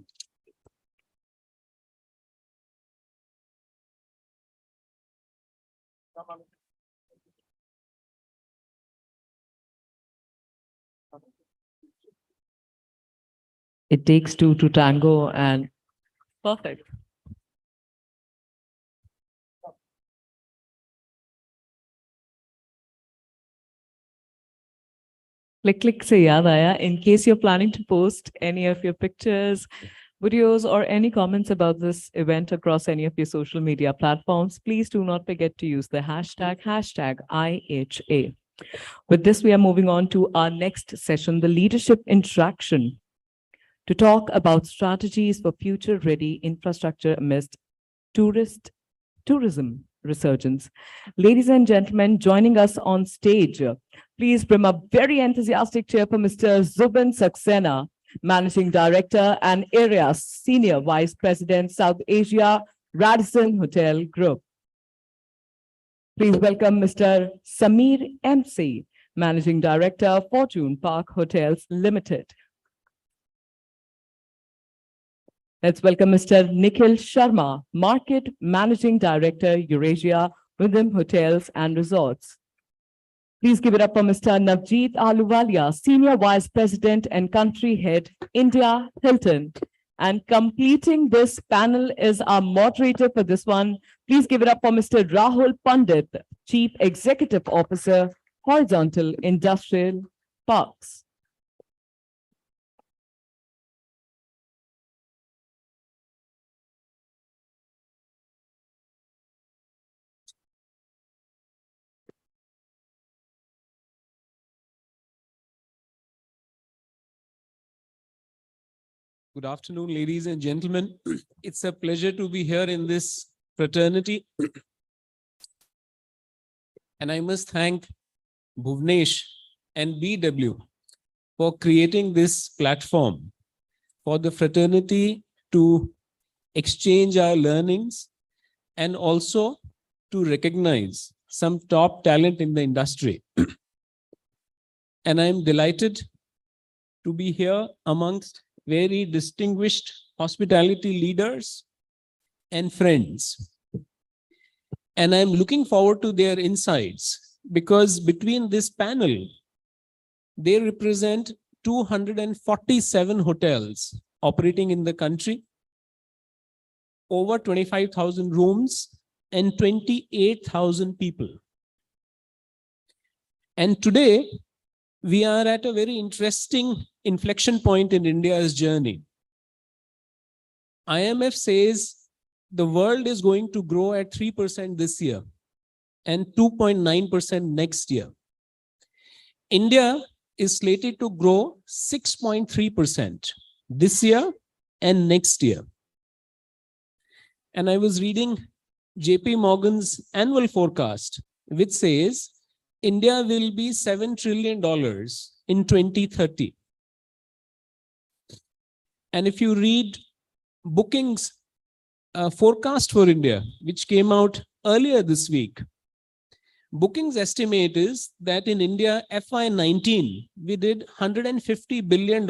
It takes two to tango, and perfect. Click se yaad aaya, in case you're planning to post any of your pictures, videos, or any comments about this event across any of your social media platforms, please do not forget to use the hashtag IHA. With this, we are moving on to our next session, the leadership interaction, to talk about strategies for future-ready infrastructure amidst tourism resurgence. Ladies and gentlemen, joining us on stage, please bring a very enthusiastic cheer for Mr. Zubin Saxena, Managing Director and Area's Senior Vice President, South Asia, Radisson Hotel Group. Please welcome Mr. Samir MC, Managing Director, Fortune Park Hotels Limited. Let's welcome Mr. Nikhil Sharma, Market Managing Director, Eurasia, Wyndham Hotels and Resorts. Please give it up for Mr. Navjeet Ahluwalia, Senior Vice President and Country Head, India, Hilton. And completing this panel is our moderator for this one. Please give it up for Mr. Rahul Pandit, Chief Executive Officer, Horizontal Industrial Parks. Good afternoon, ladies and gentlemen. It's a pleasure to be here in this fraternity. And I must thank Bhuvnesh and BW for creating this platform for the fraternity to exchange our learnings and also to recognize some top talent in the industry. And I'm delighted to be here amongst very distinguished hospitality leaders and friends. And I'm looking forward to their insights because between this panel, they represent 247 hotels operating in the country, over 25,000 rooms, and 28,000 people. And today, we are at a very interesting inflection point in India's journey. IMF says the world is going to grow at 3% this year and 2.9% next year. India is slated to grow 6.3% this year and next year. And I was reading JP Morgan's annual forecast, which says India will be $7 trillion in 2030. And if you read Booking's forecast for India, which came out earlier this week, Booking's estimate is that in India, FY19, we did $150 billion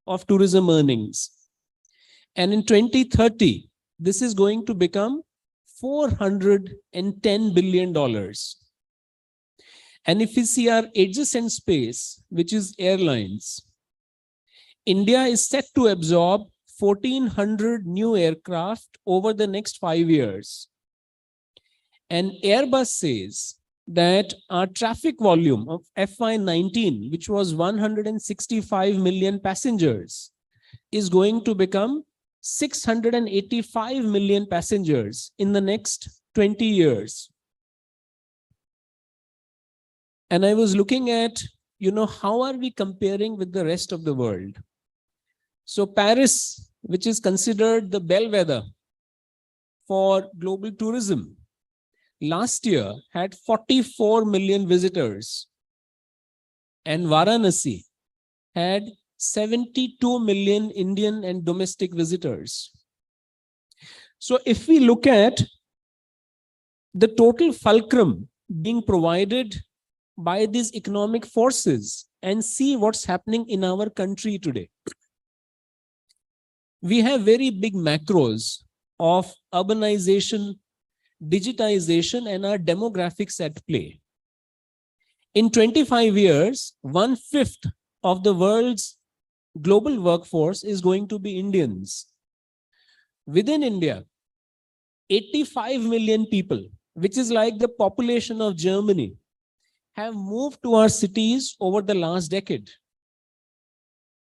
of tourism earnings. And in 2030, this is going to become $410 billion. And if we see our adjacent space, which is airlines, India is set to absorb 1,400 new aircraft over the next 5 years. And Airbus says that our traffic volume of FY19, which was 165 million passengers, is going to become 685 million passengers in the next 20 years. And I was looking at, how are we comparing with the rest of the world? So Paris, which is considered the bellwether for global tourism, last year had 44 million visitors, and Varanasi had 72 million Indian and domestic visitors. So if we look at the total fulcrum being provided by these economic forces and see what's happening in our country today, we have very big macros of urbanization, digitization, and our demographics at play. In 25 years, 1/5 of the world's global workforce is going to be Indians. Within India, 85 million people, which is like the population of Germany, have moved to our cities over the last decade.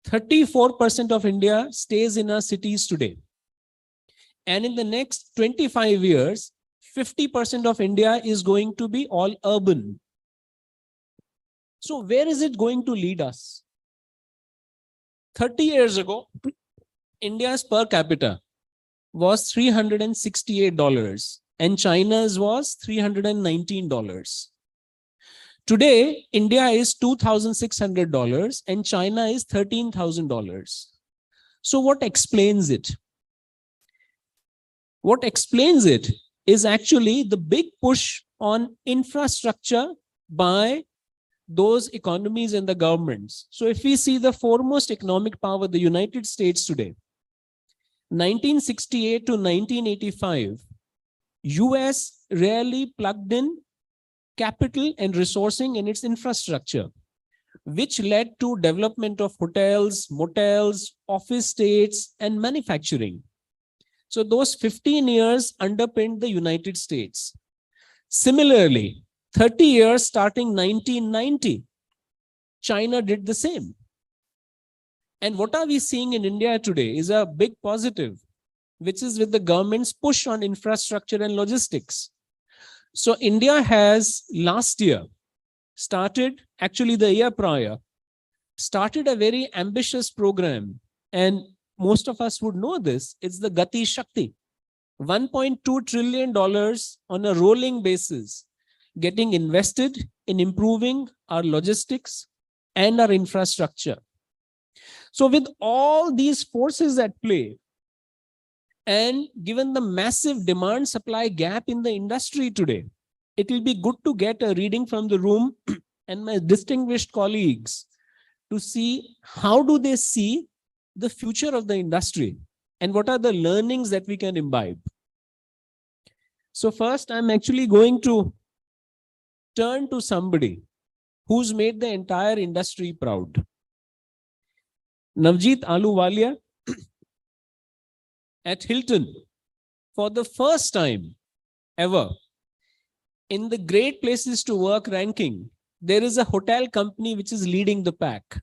34% of India stays in our cities today. And in the next 25 years, 50% of India is going to be all urban. So where is it going to lead us? 30 years ago, India's per capita was $368 and China's was $319. Today, India is $2,600 and China is $13,000. So what explains it? What explains it is actually the big push on infrastructure by those economies and the governments. So if we see the foremost economic power, the United States today, 1968 to 1985, US really plugged in capital and resourcing in its infrastructure, which led to development of hotels, motels, office states, and manufacturing. So those 15 years underpinned the United States. Similarly, 30 years starting 1990, China did the same. And what are we seeing in India today is a big positive, which is with the government's push on infrastructure and logistics. So India has last year started, actually the year prior, started a very ambitious program. And most of us would know this. It's the Gati Shakti, $1.2 trillion on a rolling basis, getting invested in improving our logistics and our infrastructure. So with all these forces at play, and given the massive demand supply gap in the industry today, it will be good to get a reading from the room and my distinguished colleagues to see how do they see the future of the industry and what are the learnings that we can imbibe. So first, I'm actually going to turn to somebody who's made the entire industry proud. Navjeet Ahluwalia at Hilton, for the first time ever, in the Great Places to Work ranking, there is a hotel company which is leading the pack.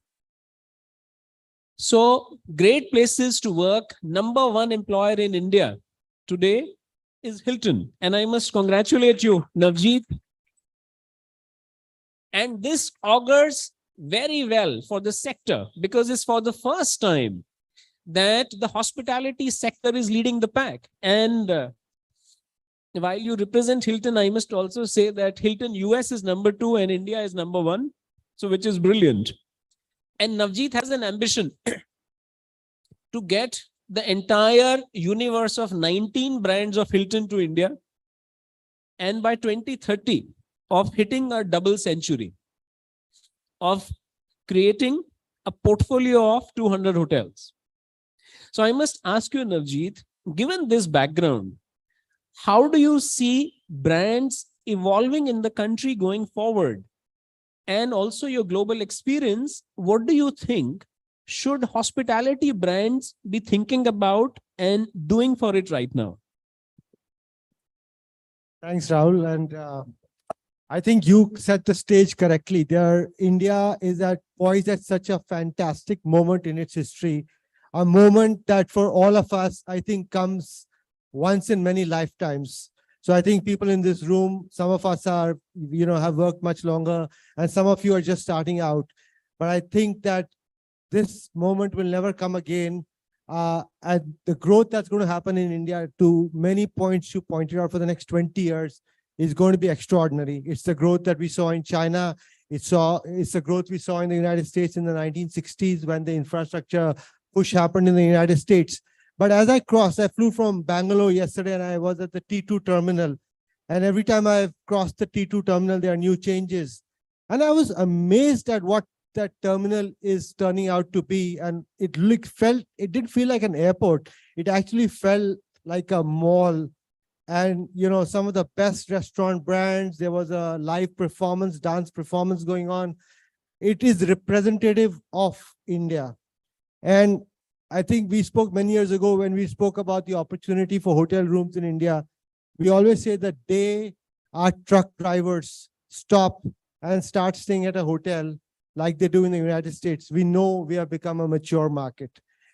So, Great Places to Work, #1 employer in India today is Hilton. And I must congratulate you, Navjeet. And this augurs very well for the sector because it's for the first time that the hospitality sector is leading the pack. And while you represent Hilton, I must also say that Hilton US is #2 and India is #1, so which is brilliant. And Navjeet has an ambition to get the entire universe of 19 brands of Hilton to India, and by 2030 of hitting a double century, of creating a portfolio of 200 hotels. So I must ask you, Navjeet, given this background, how do you see brands evolving in the country going forward? And also your global experience, what do you think should hospitality brands be thinking about and doing for it right now? Thanks, Rahul. And I think you set the stage correctly. India is poised at such a fantastic moment in its history, a moment that for all of us, I think comes once in many lifetimes. So I think people in this room, some of us are, have worked much longer, and some of you are just starting out. But I think that this moment will never come again. And the growth that's going to happen in India, to many points you pointed out, for the next 20 years is going to be extraordinary. It's the growth that we saw in China. It's the growth we saw in the United States in the 1960s when the infrastructure push happened in the United States. But as I flew from Bangalore yesterday and I was at the T2 terminal. And every time I've crossed the T2 terminal, there are new changes. And I was amazed at what that terminal is turning out to be. And it didn't feel like an airport. It actually felt like a mall. And, some of the best restaurant brands, there was a live performance, dance performance going on. It is representative of India. And I think we spoke many years ago when we spoke about the opportunity for hotel rooms in India. We always say that day our truck drivers stop and start staying at a hotel like they do in the United States, we know we have become a mature market.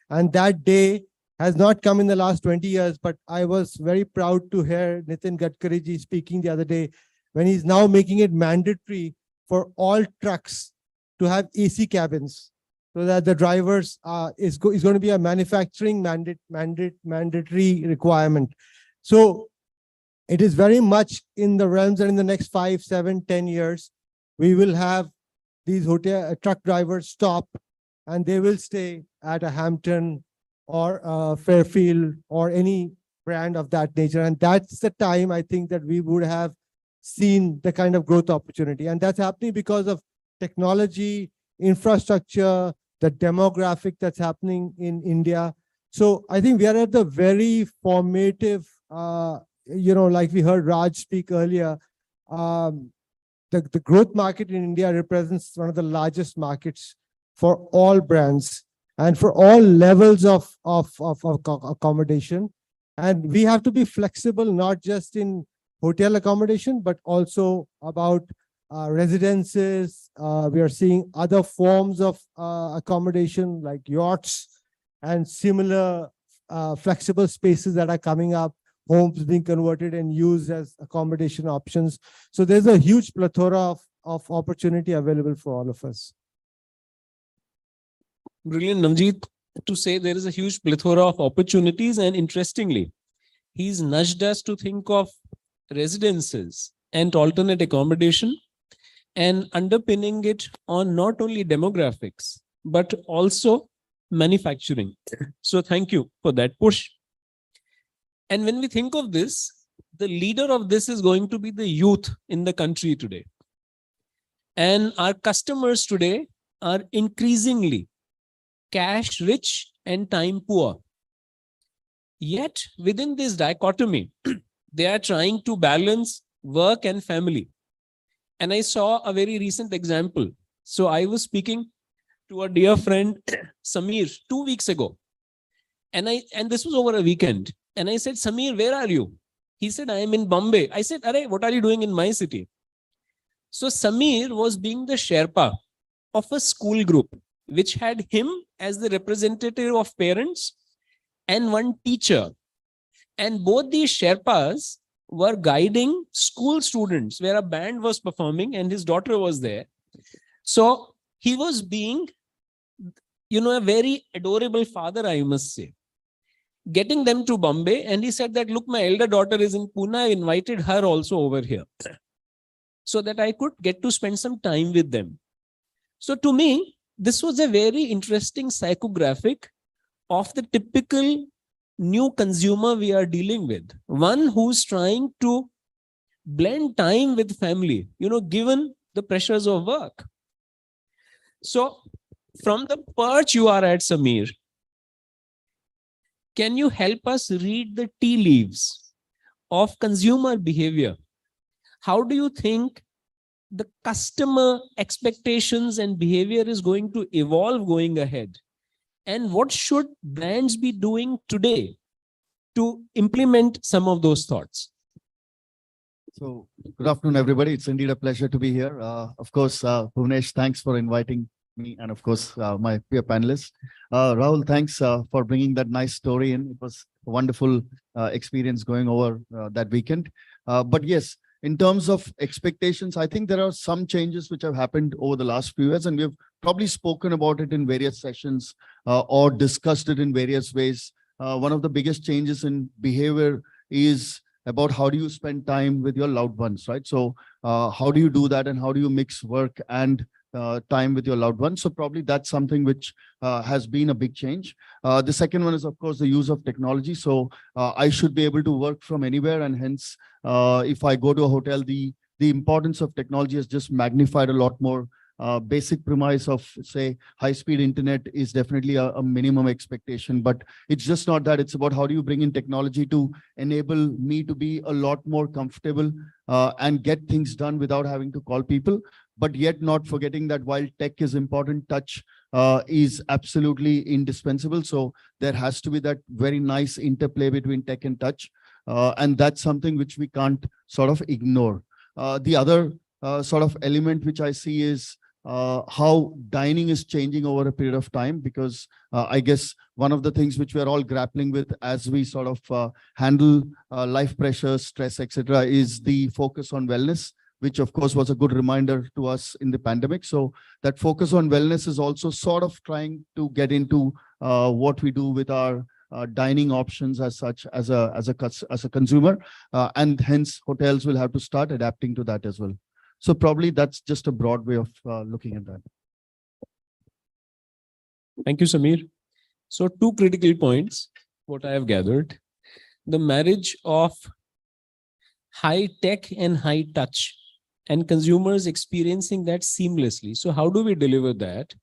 And that day has not come in the last 20 years, but I was very proud to hear Nitin Gadkari ji speaking the other day when he's now making it mandatory for all trucks to have AC cabins, so that the drivers is going to be a manufacturing mandatory requirement. So it is very much in the realms that in the next 5, 7, 10 years, we will have these hotel truck drivers stop and they will stay at a Hampton or Fairfield or any brand of that nature. And that's the time I think that we would have seen the kind of growth opportunity. And that's happening because of technology, infrastructure, the demographic that's happening in India. So I think we are at the very formative, like we heard Raj speak earlier, the growth market in India represents one of the largest markets for all brands and for all levels of accommodation. And we have to be flexible, not just in hotel accommodation, but also about residences. We are seeing other forms of accommodation like yachts and similar flexible spaces that are coming up, homes being converted and used as accommodation options. So there's a huge plethora of opportunity available for all of us. Brilliant, Navjeet, to say there is a huge plethora of opportunities. And interestingly, he's nudged us to think of residences and alternate accommodation and underpinning it on not only demographics, but also manufacturing. So thank you for that push. And when we think of this, the leader of this is going to be the youth in the country today. And our customers today are increasingly cash rich and time poor. Yet within this dichotomy, they are trying to balance work and family. And I saw a very recent example. So I was speaking to a dear friend, Samir, 2 weeks ago. And this was over a weekend. And I said, Samir, where are you? He said, I am in Bombay. I said, Arey, what are you doing in my city? So Samir was being the Sherpa of a school group, which had him as the representative of parents and one teacher. And both these Sherpas were guiding school students where a band was performing and his daughter was there. So he was being, a very adorable father, I must say, getting them to Bombay. And he said that, look, my elder daughter is in Pune. I invited her also over here so that I could get to spend some time with them. So to me, this was a very interesting psychographic of the typical new consumer we are dealing with. One who's trying to blend time with family, given the pressures of work. So from the perch you are at, Samir, can you help us read the tea leaves of consumer behavior? How do you think the customer expectations and behavior is going to evolve going ahead? And what should brands be doing today to implement some of those thoughts? So, good afternoon, everybody. It's indeed a pleasure to be here. Of course, Bhuvnesh, thanks for inviting me, and of course, my peer panelists. Rahul, thanks for bringing that nice story in. It was a wonderful experience going over that weekend. But yes, in terms of expectations, I think there are some changes which have happened over the last few years, and we've probably spoken about it in various sessions or discussed it in various ways. One of the biggest changes in behavior is about how do you spend time with your loved ones, right? So how do you do that, and how do you mix work and time with your loved ones? So probably that's something which has been a big change. The second one is, of course, the use of technology. So I should be able to work from anywhere, and hence, if I go to a hotel, the importance of technology has just magnified a lot more. Basic premise of, say, high-speed internet is definitely a minimum expectation, but it's just not that. It's about how do you bring in technology to enable me to be a lot more comfortable and get things done without having to call people, but yet not forgetting that while tech is important, touch is absolutely indispensable. So there has to be that very nice interplay between tech and touch. And that's something which we can't sort of ignore. The other sort of element which I see is how dining is changing over a period of time, because I guess one of the things which we are all grappling with as we sort of handle life pressures, stress, etc., is the focus on wellness, which of course was a good reminder to us in the pandemic. So that focus on wellness is also sort of trying to get into what we do with our dining options as such, as a consumer, and hence hotels will have to start adapting to that as well. So probably that's just a broad way of looking at that. Thank you, Samir. So 2 critical points, what I have gathered. The marriage of high tech and high touch, and consumers experiencing that seamlessly. So how do we deliver that?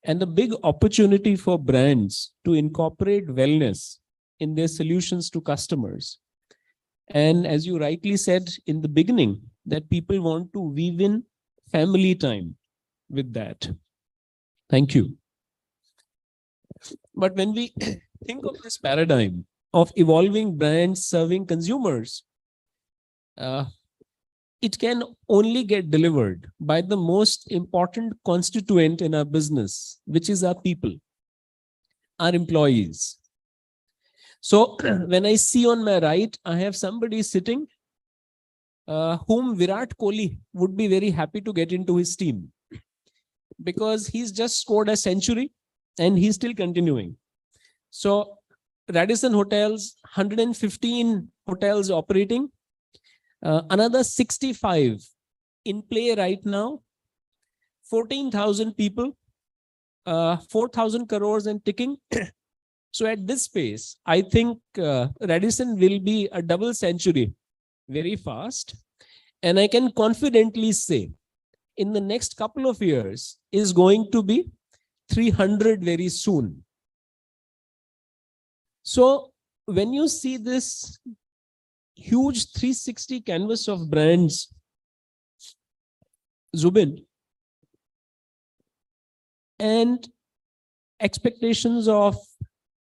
And the big opportunity for brands to incorporate wellness in their solutions to customers. And as you rightly said in the beginning, that people want to weave in family time with that. Thank you. But when we think of this paradigm of evolving brands serving consumers, it can only get delivered by the most important constituent in our business, which is our people, our employees. So when I see on my right, I have somebody sitting whom Virat Kohli would be very happy to get into his team, because he's just scored a century and he's still continuing. So Radisson Hotels, 115 hotels operating, another 65 in play right now, 14,000 people, 4,000 crores and ticking. So at this pace, I think Radisson will be a double century very fast. And I can confidently say in the next couple of years is going to be 300 very soon. So when you see this huge 360 canvas of brands, Zubin, and expectations of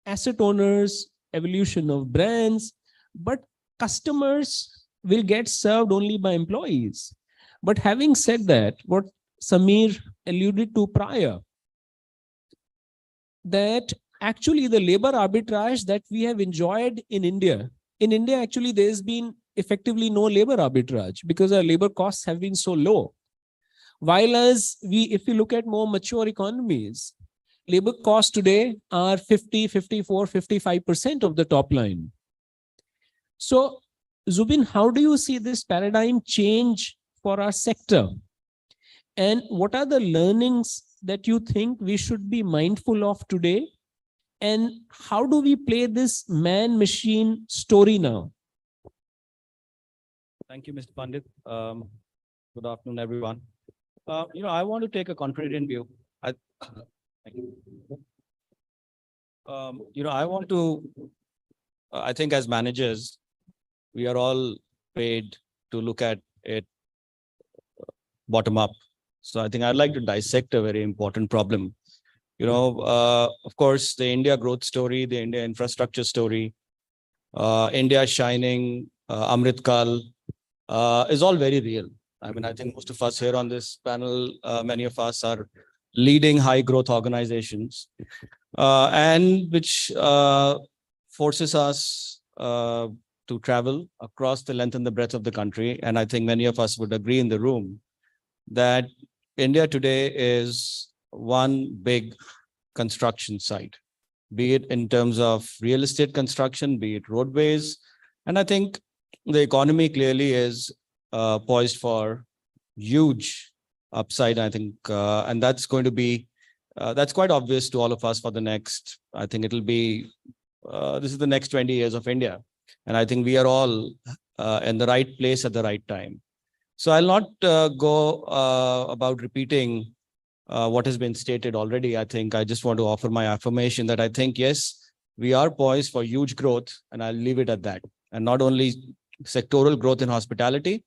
asset owners, evolution of brands, but customers will get served only by employees. But having said that, what Samir alluded to prior, that actually the labor arbitrage that we have enjoyed in India, actually there's been effectively no labor arbitrage because our labor costs have been so low. While as if we look at more mature economies, labor costs today are 50, 54, 55% of the top line. So Zubin, how do you see this paradigm change for our sector? And what are the learnings that you think we should be mindful of today? And how do we play this man-machine story now? Thank you, Mr. Pandit. Good afternoon, everyone. I want to take a contrarian view. I think as managers, we are all paid to look at it bottom up. So I think I'd like to dissect a very important problem. Of course, the India growth story, the India infrastructure story, India shining, Amrit Kal, is all very real. I mean, I think most of us here on this panel, many of us are leading high growth organizations, and which forces us to travel across the length and the breadth of the country. And I think many of us would agree in the room that India today is one big construction site, be it in terms of real estate construction, be it roadways. And I think the economy clearly is poised for huge upside, I think, and that's going to be, that's quite obvious to all of us for the next, I think it'll be, this is the next 20 years of India. And I think we are all in the right place at the right time. So I'll not go about repeating what has been stated already. I think I just want to offer my affirmation that I think, yes, we are poised for huge growth, and I'll leave it at that. And not only sectoral growth in hospitality,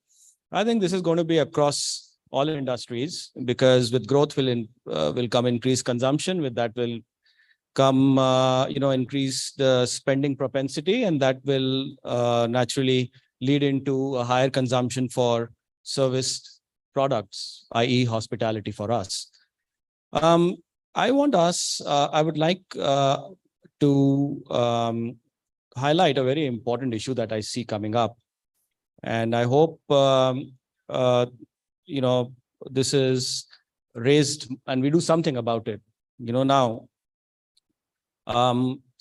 I think this is going to be across all industries, because with growth will come increased consumption. With that will come, increase the spending propensity, and that will naturally lead into a higher consumption for service products, i.e. hospitality for us. I would like to highlight a very important issue that I see coming up. And I hope, this is raised and we do something about it. Now,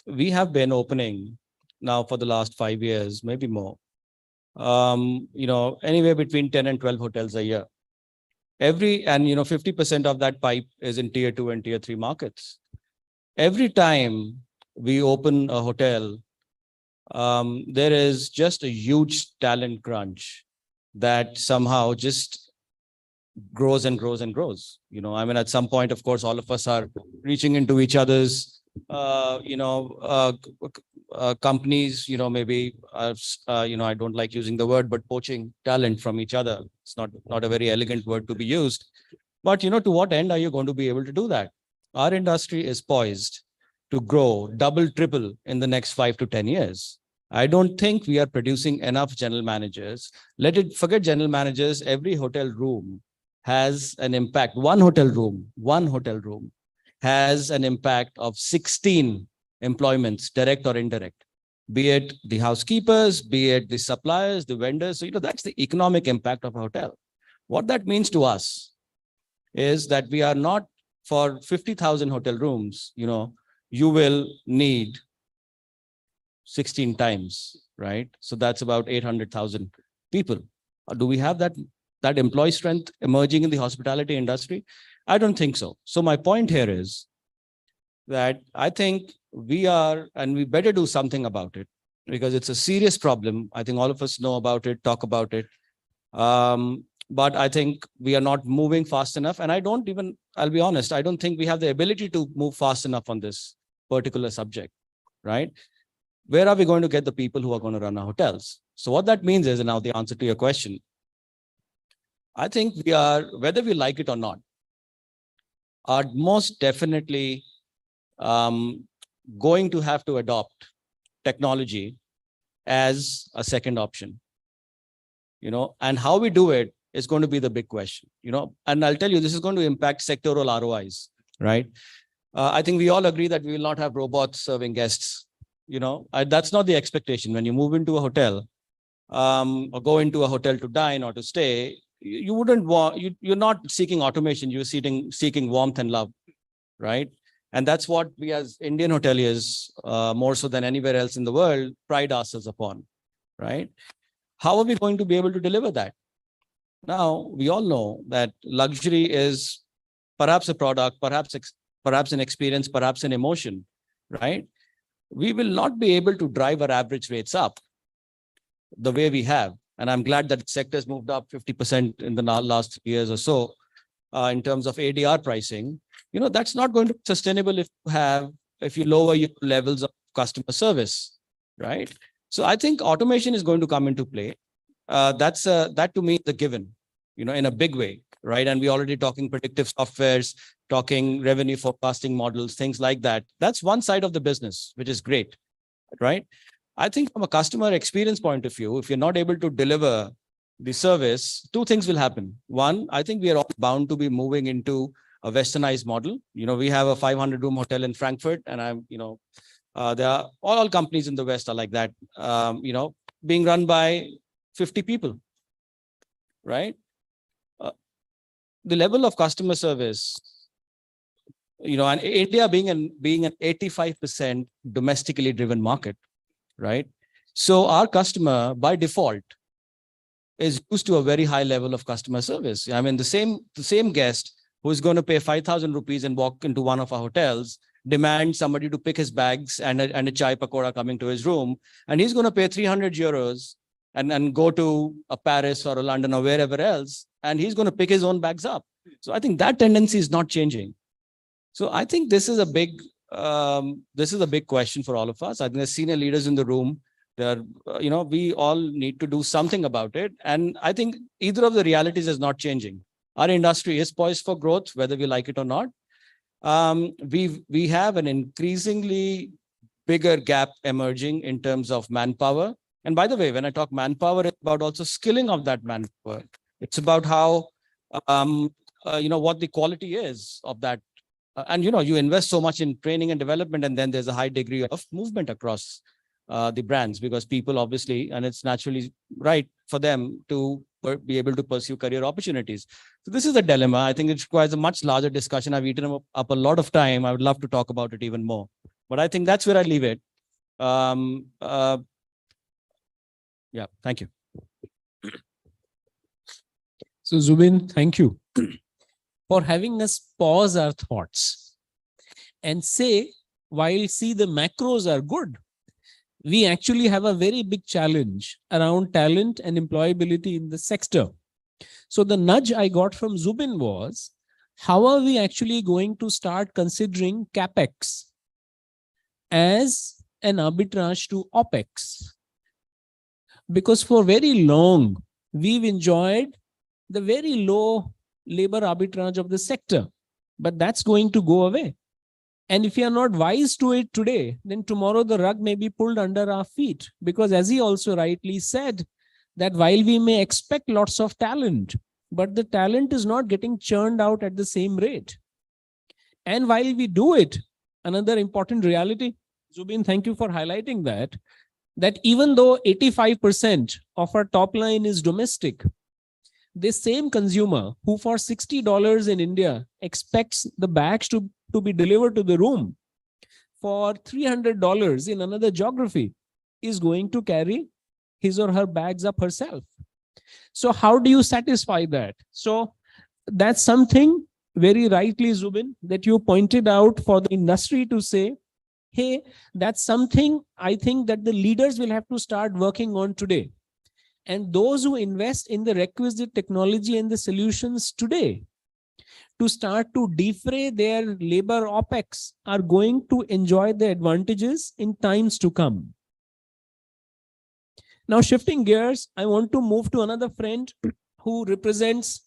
we have been opening now for the last 5 years, maybe more, anywhere between 10 and 12 hotels a year. 50% of that pipe is in tier 2 and tier 3 markets. Every time we open a hotel, there is just a huge talent crunch that somehow just grows and grows and grows. At some point, of course, all of us are reaching into each other's, companies, maybe, I don't like using the word, but poaching talent from each other. It's not a very elegant word to be used. But, to what end are you going to be able to do that? Our industry is poised to grow double, triple in the next 5 to 10 years. I don't think we are producing enough general managers. Forget general managers. Every hotel room has an impact. One hotel room has an impact of 16 employments, direct or indirect, be it the housekeepers, be it the suppliers, the vendors. So, that's the economic impact of a hotel. What that means to us is that we are not, for 50,000 hotel rooms, you will need 16 times, right? So that's about 800,000 people. Do we have that employee strength emerging in the hospitality industry? I don't think so. So my point here is that I think we better do something about it, because it's a serious problem. I think all of us know about it, talk about it. but I think we are not moving fast enough. And I'll be honest, I don't think we have the ability to move fast enough on this particular subject, right? Where are we going to get the people who are going to run our hotels? So what that means is, and now the answer to your question, I think we are, whether we like it or not, are most definitely going to have to adopt technology as a second option, and how we do it is going to be the big question, and I'll tell you, this is going to impact sectoral ROIs, right? I think we all agree that we will not have robots serving guests. That's not the expectation. When you move into a hotel or go into a hotel to dine or to stay, you wouldn't want, you're not seeking automation, you're seeking warmth and love, right? And that's what we as Indian hoteliers, more so than anywhere else in the world, pride ourselves upon, right? How are we going to be able to deliver that? Now, we all know that luxury is perhaps a product, perhaps an experience, perhaps an emotion, right? We will not be able to drive our average rates up the way we have. And I'm glad that the sector has moved up 50% in the last years or so in terms of ADR pricing. That's not going to be sustainable if you lower your levels of customer service, right? So I think automation is going to come into play. That to me is a given, in a big way, right? And we're already talking predictive softwares, talking revenue forecasting models, things like that. That's one side of the business, which is great, right? I think from a customer experience point of view, if you're not able to deliver the service, two things will happen. One, I think we are all bound to be moving into a westernized model. We have a 500-room hotel in Frankfurt, and there are all companies in the West are like that, being run by 50 people, right? The level of customer service, and India being an 85% domestically driven market, right? So our customer by default is used to a very high level of customer service. I mean, the same guest who is going to pay 5,000 rupees and walk into one of our hotels demand somebody to pick his bags and a chai pakora coming to his room, and he's going to pay 300 euros and go to a Paris or a London or wherever else, and he's going to pick his own bags up. So I think that tendency is not changing. So I think this is a big question for all of us. I think the senior leaders in the room, we all need to do something about it. And I think either of the realities is not changing. Our industry is poised for growth, whether we like it or not. We have an increasingly bigger gap emerging in terms of manpower. And by the way, when I talk manpower, it's about also skilling of that manpower. It's about how, what the quality is of that. And, you invest so much in training and development, and then there's a high degree of movement across the brands, because people obviously, and it's naturally right for them to be able to pursue career opportunities. So this is a dilemma. I think it requires a much larger discussion. I've eaten up a lot of time. I would love to talk about it even more, but I think that's where I leave it. Yeah, thank you. So Zubin, thank you for having us pause our thoughts and say, while the macros are good, we actually have a very big challenge around talent and employability in the sector. So the nudge I got from Zubin was, how are we actually going to start considering CapEx as an arbitrage to OpEx? Because for very long, we've enjoyed the very low labor arbitrage of the sector, but that's going to go away. And if you are not wise to it today, then tomorrow the rug may be pulled under our feet. Because as he also rightly said, that while we may expect lots of talent, but the talent is not getting churned out at the same rate. And while we do it, another important reality, Zubin, thank you for highlighting that even though 85% of our top line is domestic, this same consumer who for $60 in India expects the bags to be delivered to the room for $300 in another geography is going to carry his or her bags up herself. So how do you satisfy that? So that's something very rightly, Zubin, that you pointed out for the industry to say, hey, that's something I think that the leaders will have to start working on today. And those who invest in the requisite technology and the solutions today to start to defray their labor OPEX are going to enjoy the advantages in times to come. Now, shifting gears, I want to move to another friend who represents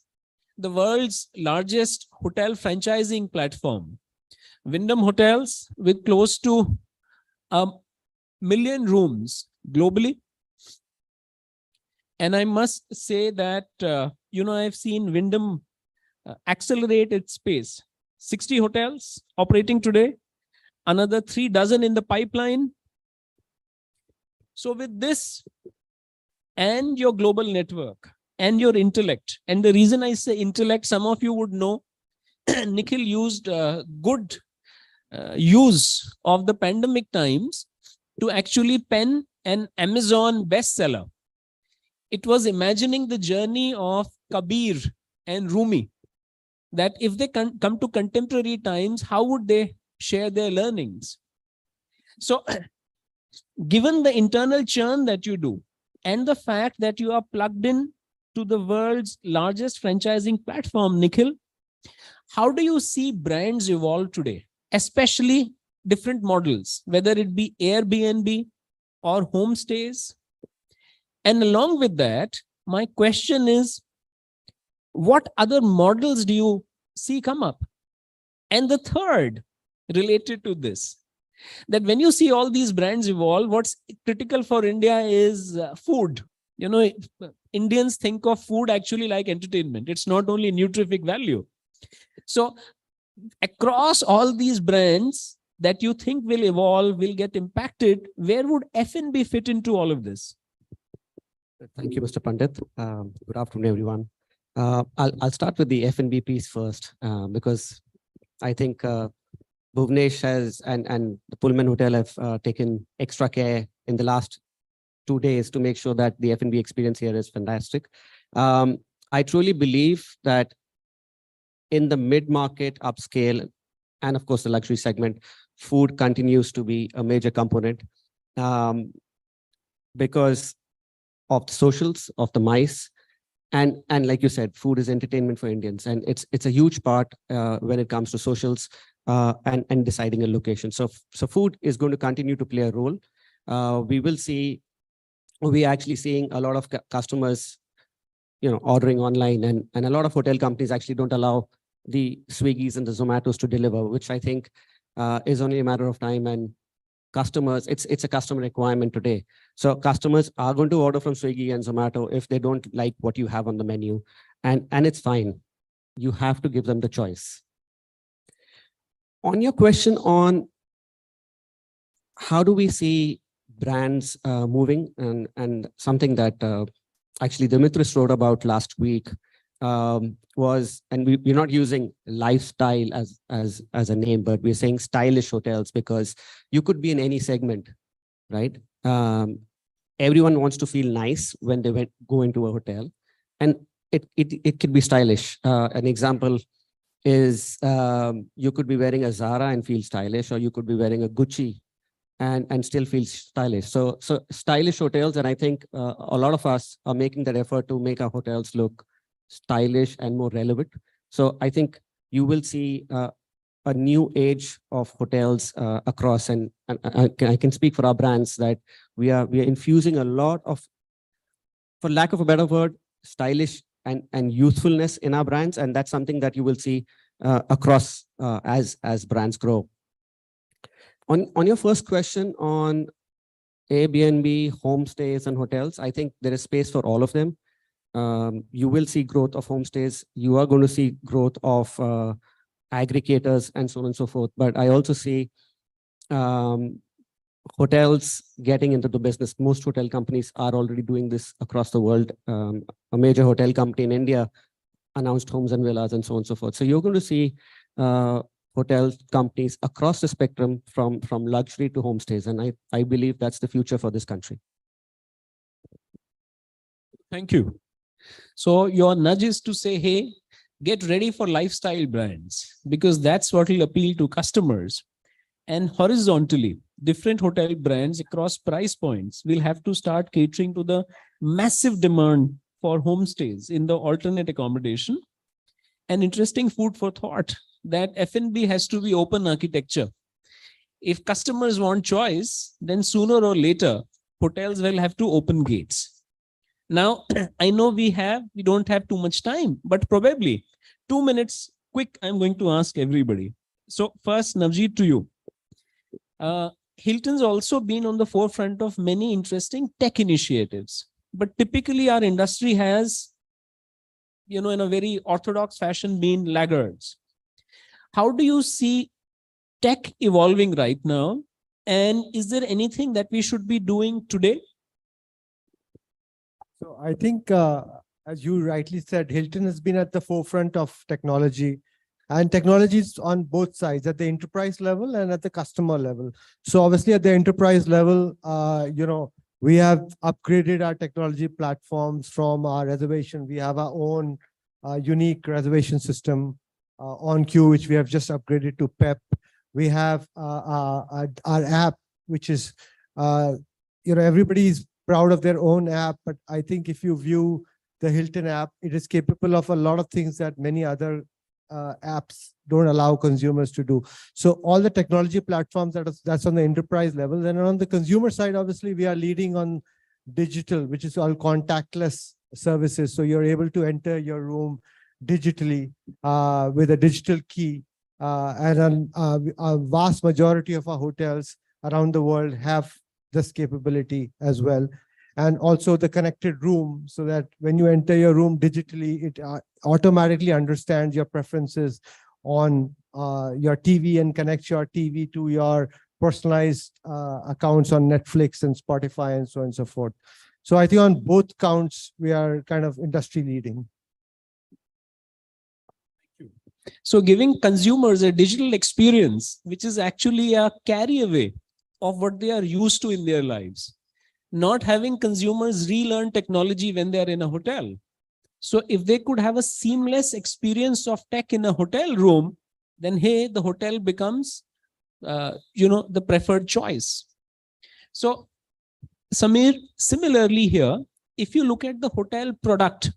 the world's largest hotel franchising platform, Wyndham Hotels, with close to 1 million rooms globally. And I must say that, I've seen Wyndham accelerate its pace. 60 hotels operating today, another 3 dozen in the pipeline. So with this and your global network and your intellect, and the reason I say intellect, some of you would know, Nikhil used good use of the pandemic times to actually pen an Amazon bestseller. It was imagining the journey of Kabir and Rumi, that if they come to contemporary times, how would they share their learnings? So given the internal churn that you do and the fact that you are plugged in to the world's largest franchising platform, Nikhil, how do you see brands evolve today, especially different models, whether it be Airbnb or homestays? And along with that, my question is, what other models do you see come up? And the third, related to this, that when you see all these brands evolve, what's critical for India is food. Indians think of food actually like entertainment. It's not only nutrific value. So across all these brands that you think will evolve, will get impacted, where would F&B fit into all of this? Thank you, Mr. Pandit. Good afternoon, everyone. I'll start with the F&B piece first, because I think Bhuvnesh has and the Pullman Hotel have taken extra care in the last 2 days to make sure that the F&B experience here is fantastic. I truly believe that in the mid-market, upscale, and of course the luxury segment, food continues to be a major component because of the socials, of the MICE, and like you said, food is entertainment for Indians, and it's a huge part when it comes to socials and deciding a location. So food is going to continue to play a role. We're actually seeing a lot of customers, ordering online, and a lot of hotel companies actually don't allow the Swiggies and the Zomatos to deliver, which I think is only a matter of time. And customers, it's a customer requirement today. So customers are going to order from Swiggy and Zomato if they don't like what you have on the menu, and it's fine. You have to give them the choice. On your question on how do we see brands moving, and something that actually Dimitris wrote about last week was, and we're not using lifestyle as a name, but we're saying stylish hotels, because you could be in any segment, right? Everyone wants to feel nice when they go into a hotel, and it could be stylish. An example is you could be wearing a Zara and feel stylish, or you could be wearing a Gucci and still feel stylish. So stylish hotels, and I think a lot of us are making that effort to make our hotels look stylish and more relevant. So I think you will see a new age of hotels across, and I can speak for our brands that we are infusing a lot of, for lack of a better word, stylish and youthfulness in our brands, and that's something that you will see across as brands grow. On your first question on Airbnb, homestays, and hotels, I think there is space for all of them. You will see growth of homestays. You are going to see growth of aggregators and so on and so forth. But I also see hotels getting into the business. Most hotel companies are already doing this across the world. A major hotel company in India announced homes and villas and so on and so forth. So you're going to see hotel companies across the spectrum from luxury to homestays. And I believe that's the future for this country. Thank you. So your nudge is to say, hey, get ready for lifestyle brands, because that's what will appeal to customers. And horizontally, different hotel brands across price points will have to start catering to the massive demand for homestays in the alternate accommodation. An interesting food for thought that F&B has to be open architecture. If customers want choice, then sooner or later, hotels will have to open gates. Now, I know we don't have too much time, but probably 2 minutes quick, I'm going to ask everybody. So first, Navjeet, to you. Hilton's also been on the forefront of many interesting tech initiatives, but typically our industry has, in a very orthodox fashion, been laggards. How do you see tech evolving right now? And is there anything that we should be doing today? So I think, as you rightly said, Hilton has been at the forefront of technology, and technologies on both sides, at the enterprise level and at the customer level. So obviously at the enterprise level, we have upgraded our technology platforms from our reservation. We have our own unique reservation system on queue, which we have just upgraded to PEP. We have our app, which is, everybody's proud of their own app, but I think if you view the Hilton app, it is capable of a lot of things that many other apps don't allow consumers to do. So all the technology platforms that's on the enterprise level. And on the consumer side, obviously, we are leading on digital, which is all contactless services. So you're able to enter your room digitally with a digital key. And a vast majority of our hotels around the world have this capability as well. And also the connected room, so that when you enter your room digitally, it automatically understands your preferences on your TV and connects your TV to your personalized accounts on Netflix and Spotify and so on and so forth. So I think on both counts, we are kind of industry leading. So giving consumers a digital experience, which is actually a carry away of what they are used to in their lives. Not having consumers relearn technology when they're in a hotel. So if they could have a seamless experience of tech in a hotel room, then hey, the hotel becomes, the preferred choice. So Samir, similarly here, if you look at the hotel product,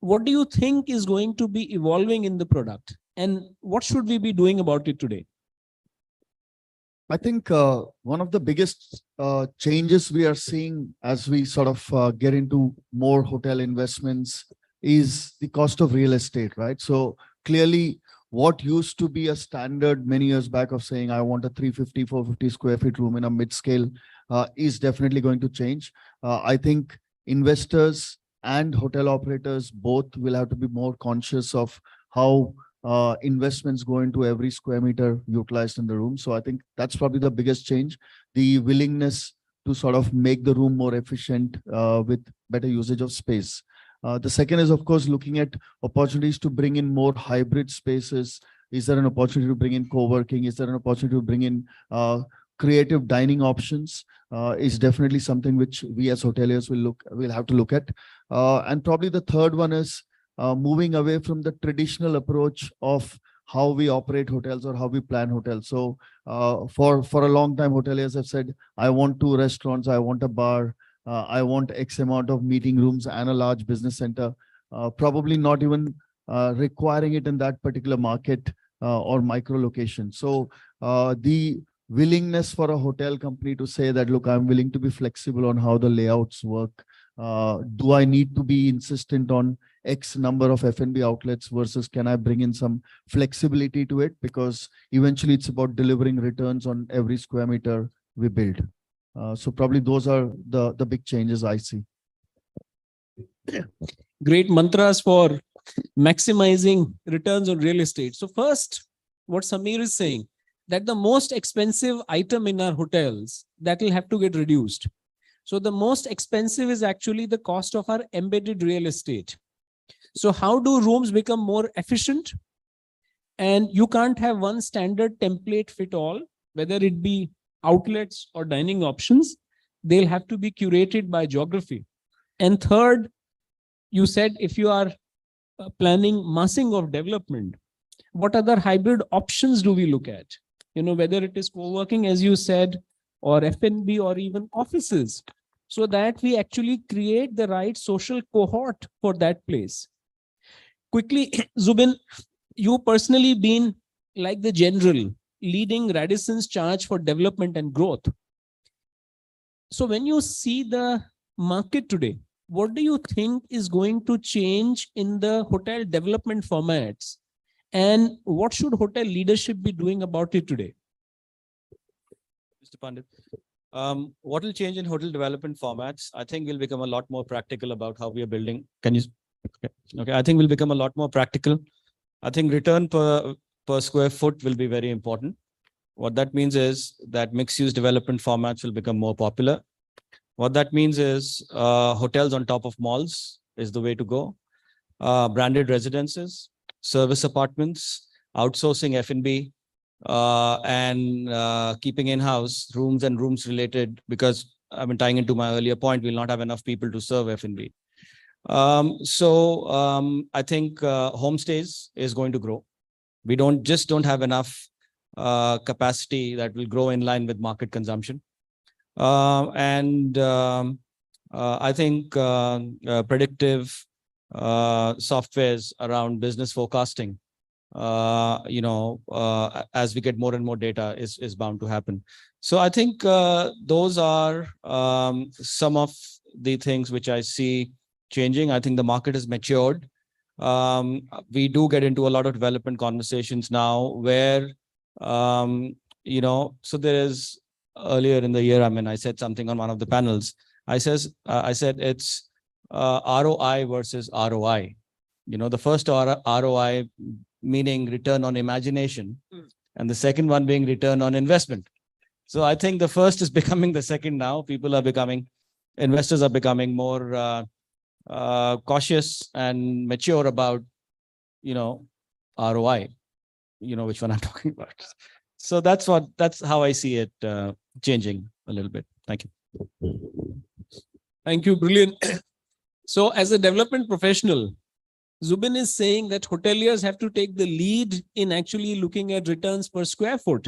what do you think is going to be evolving in the product? And what should we be doing about it today? I think one of the biggest changes we are seeing as we sort of get into more hotel investments is the cost of real estate, right? So clearly what used to be a standard many years back of saying, I want a 350, 450 square feet room in a mid-scale is definitely going to change. I think investors and hotel operators both will have to be more conscious of how investments go into every square meter utilized in the room. So I think that's probably the biggest change, the willingness to sort of make the room more efficient with better usage of space. The second is, of course, looking at opportunities to bring in more hybrid spaces. Is there an opportunity to bring in co-working? Is there an opportunity to bring in creative dining options? Is definitely something which we as hoteliers will have to look at. And probably the third one is moving away from the traditional approach of how we operate hotels or how we plan hotels. So for a long time, hoteliers have said, I want 2 restaurants, I want a bar, I want X amount of meeting rooms and a large business center, probably not even requiring it in that particular market or micro location. So the willingness for a hotel company to say that, look, I'm willing to be flexible on how the layouts work. Do I need to be insistent on X number of F&B outlets versus can I bring in some flexibility to it? Because eventually it's about delivering returns on every square meter we build. So probably those are the big changes I see. Great mantras for maximizing returns on real estate. So first, what Samir is saying, that the most expensive item in our hotels, that will have to get reduced. So the most expensive is actually the cost of our embedded real estate. So how do rooms become more efficient? And you can't have one standard template fit all, whether it be outlets or dining options. They'll have to be curated by geography. And third, you said if you are planning massing of development, what other hybrid options do we look at? Whether it is co-working, as you said, or F&B or even offices. so that we actually create the right social cohort for that place. Quickly, Zubin, you personally been like the general leading Radisson's charge for development and growth. So when you see the market today, what do you think is going to change in the hotel development formats? And what should hotel leadership be doing about it today? Mr. Pandit, what will change in hotel development formats? I think we'll become a lot more practical about how we are building. Can you? Okay. I think we'll become a lot more practical. I think return per square foot will be very important. What that means is that mixed-use development formats will become more popular. What that means is hotels on top of malls is the way to go. Branded residences, service apartments, outsourcing F&B, and keeping in-house rooms and rooms related, because I've been tying into my earlier point, we'll not have enough people to serve F&B. I think homestays is going to grow. We don't have enough capacity that will grow in line with market consumption. I think predictive softwares around business forecasting, as we get more and more data is bound to happen. So I think those are some of the things which I see changing. I think the market has matured. We do get into a lot of development conversations now where, so there is earlier in the year, I said something on one of the panels. I said it's ROI versus ROI. The first ROI meaning return on imagination, and the second one being return on investment. So I think the first is becoming the second now. Investors are becoming more cautious and mature about, ROI, which one I'm talking about. So that's how I see it changing a little bit. Thank you. Thank you. Brilliant. So as a development professional, Zubin is saying that hoteliers have to take the lead in actually looking at returns per square foot.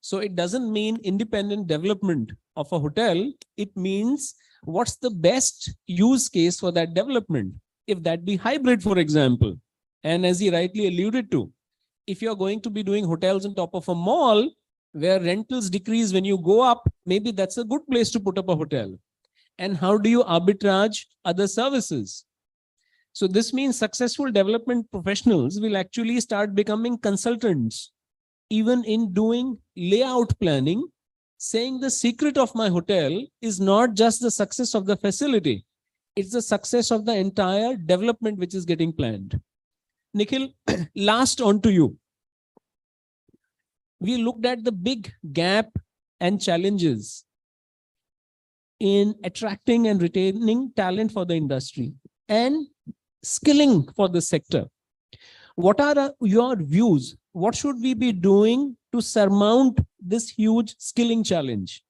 So it doesn't mean independent development of a hotel. It means what's the best use case for that development? If that be hybrid, for example. And as he rightly alluded to, if you're going to be doing hotels on top of a mall where rentals decrease when you go up, maybe that's a good place to put up a hotel. And how do you arbitrage other services? So this means successful development professionals will actually start becoming consultants, even in doing layout planning, saying the secret of my hotel is not just the success of the facility, it's the success of the entire development which is getting planned. Nikhil, last on to you. We looked at the big gap and challenges in attracting and retaining talent for the industry and skilling for the sector. What are your views? What should we be doing to surmount this huge skilling challenge?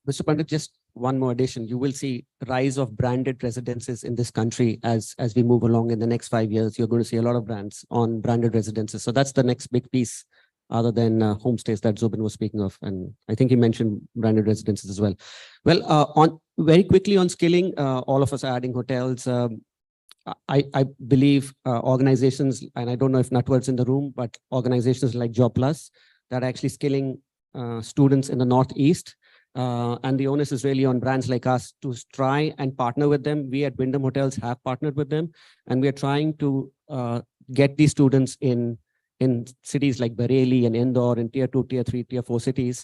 Mr. Pandit, just one more addition. You will see rise of branded residences in this country as we move along in the next 5 years. You're going to see a lot of brands on branded residences. So that's the next big piece, other than homestays that Zubin was speaking of. And I think he mentioned branded residences as well. Well, on very quickly on skilling, all of us are adding hotels. I believe organizations, and I don't know if Natwar's in the room, but organizations like Job Plus that are actually skilling students in the Northeast. And the onus is really on brands like us to try and partner with them. We at Wyndham Hotels have partnered with them, and we are trying to get these students in cities like Bareilly and Indore and tier 2, tier 3, tier 4 cities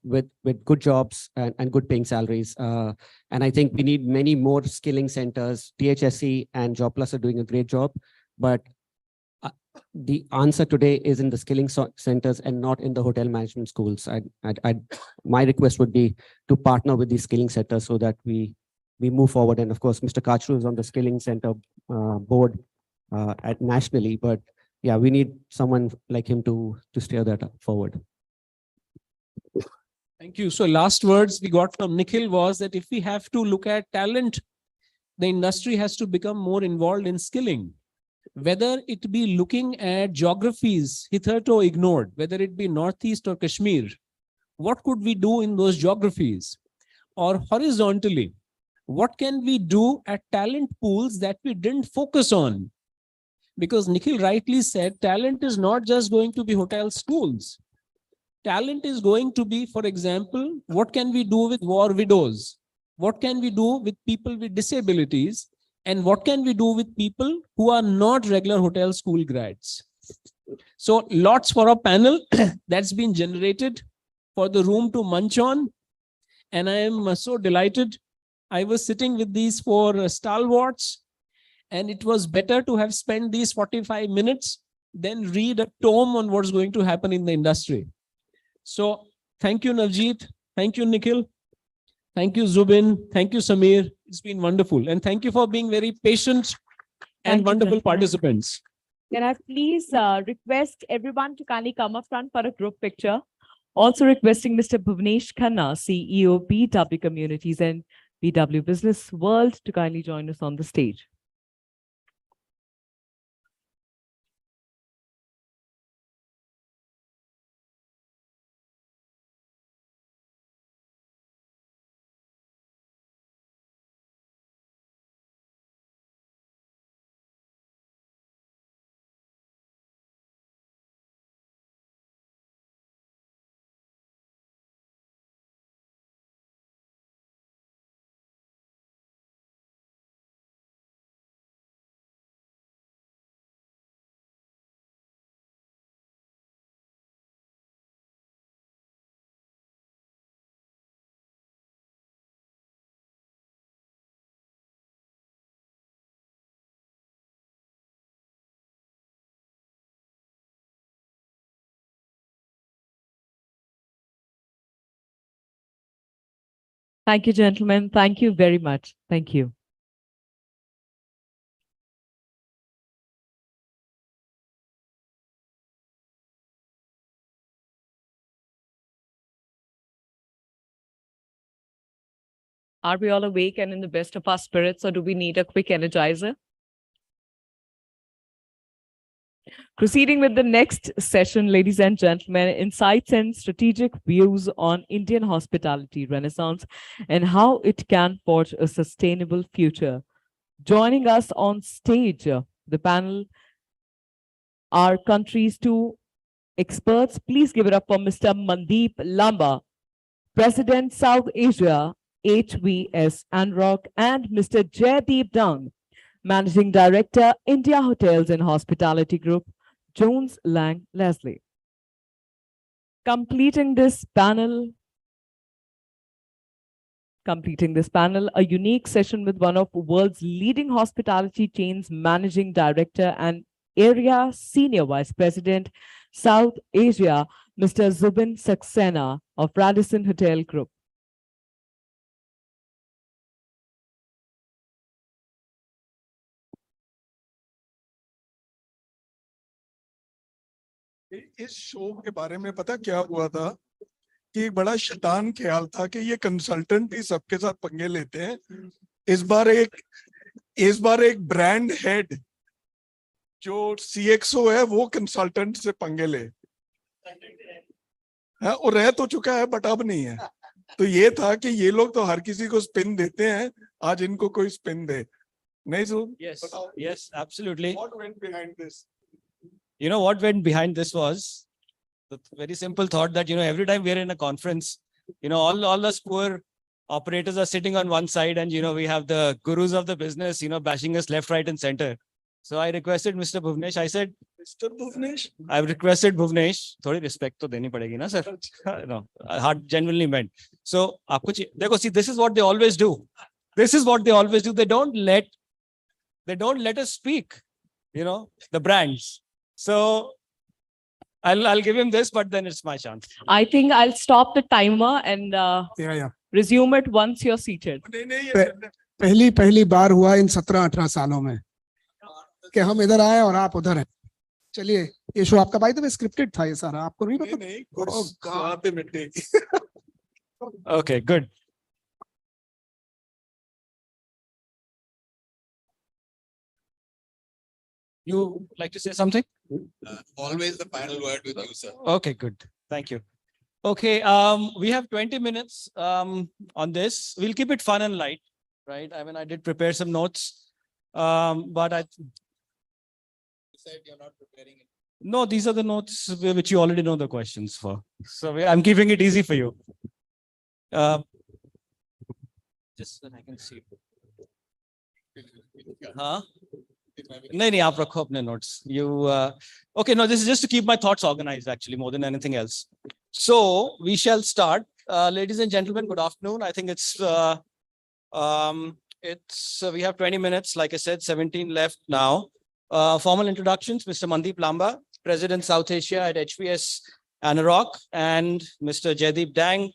with good jobs and good paying salaries. And I think we need many more skilling centers. THSC and Job Plus are doing a great job, but the answer today is in the skilling centers and not in the hotel management schools. My request would be to partner with these skilling centers so that we move forward. And of course, Mr. Kachru is on the skilling center board nationally, but yeah, we need someone like him to steer that forward. Thank you. So last words we got from Nikhil was that if we have to look at talent, the industry has to become more involved in skilling. Whether it be looking at geographies hitherto ignored, whether it be Northeast or Kashmir, what could we do in those geographies? or horizontally, what can we do at talent pools that we didn't focus on? Because Nikhil rightly said, talent is not just going to be hotel schools. Talent is going to be, for example, what can we do with war widows? What can we do with people with disabilities? And what can we do with people who are not regular hotel school grads? So lots for a panel that's been generated for the room to munch on. And I am so delighted. I was sitting with these four stalwarts, and it was better to have spent these 45 minutes than read a tome on what's going to happen in the industry. So thank you, Navjeet. Thank you, Nikhil. Thank you, Zubin. Thank you, Samir. It's been wonderful. And thank you for being very patient and wonderful participants. Can I please request everyone to kindly come up front for a group picture? Also requesting Mr. Bhuvnesh Khanna, CEO, BW Communities and BW Business World, to kindly join us on the stage. Thank you, gentlemen. Thank you very much. Thank you. Are we all awake and in the best of our spirits, or do we need a quick energizer? Proceeding with the next session, ladies and gentlemen, insights and strategic views on Indian hospitality renaissance and how it can forge a sustainable future. Joining us on stage, the panel, our country's two experts. Please give it up for Mr. Mandeep Lamba, President, South Asia, HVS Anrock, and Mr. Jaideep Dung, Managing Director, India Hotels and Hospitality Group, Jones Lang Leslie. Completing this panel, a unique session with one of the world's leading hospitality chains, Managing Director and Area Senior Vice President, South Asia, Mr. Zubin Saxena of Radisson Hotel Group. इस show के बारे में पता क्या हुआ था कि एक बड़ा शैतान ख्याल था कि ये कंसल्टेंट ही सबके साथ पंगे लेते हैं। इस बार एक ब्रांड हेड जो CXO है वो कंसल्टेंट से पंगे ले, है और रह तो चुका है बट अब नहीं है। तो ये था कि ये लोग तो हर किसी को स्पिन देते हैं, आज इनको कोई स्पिन दे। नहीं सुन? Yes, absolutely. What went behind this? You know what went behind this was the very simple thought that, every time we're in a conference, all us poor operators are sitting on one side and, we have the gurus of the business, bashing us left, right, and center. So I requested Mr. Bhuvnesh. I said, Mr. Bhuvnesh? I've requested Bhuvnesh. Thodi respect to deni padegi na, sir. No, heart genuinely meant. So, see, this is what they always do. This is what they always do. They don't let us speak, the brands. So I'll give him this, but then it's my chance. I think I'll stop the timer and resume it once you're seated. पहली बार हुआ इन 17-18 सालों में कि हम इधर आए और आप उधर हैं। चलिए, ये शो आपका भाई तो स्क्रिप्टेड था ये सारा, आपको नहीं पता? Okay, good. You like to say something? Always the final word with you, sir. Okay, good. Thank you. Okay, we have 20 minutes on this. We'll keep it fun and light, right? I mean, I did prepare some notes, but I. You said you're not preparing it. No, these are the notes which you already know the questions for. So I'm keeping it easy for you. Just so that I can see. Huh? नहीं आप रखो अपने notes. Okay, no, this is just to keep my thoughts organized actually more than anything else. So we shall start. Ladies and gentlemen, good afternoon. I think we have 20 minutes, like I said, 17 left now. Formal introductions, Mr. Mandeep Lamba, President South Asia at HPS Anarok, and Mr. Jaideep Dang,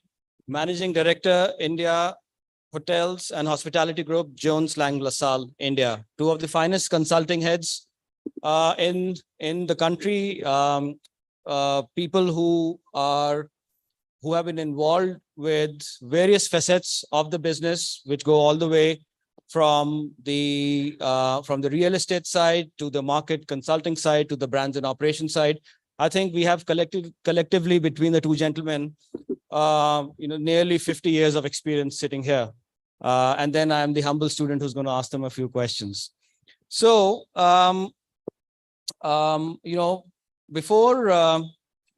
Managing Director, India Hotels and Hospitality Group, Jones Lang LaSalle, India. Two of the finest consulting heads in the country, people who have been involved with various facets of the business, which go all the way from the real estate side to the market consulting side to the brands and operations side. I think we have collectively between the two gentlemen, nearly 50 years of experience sitting here. And then I'm the humble student who's going to ask them a few questions. So, before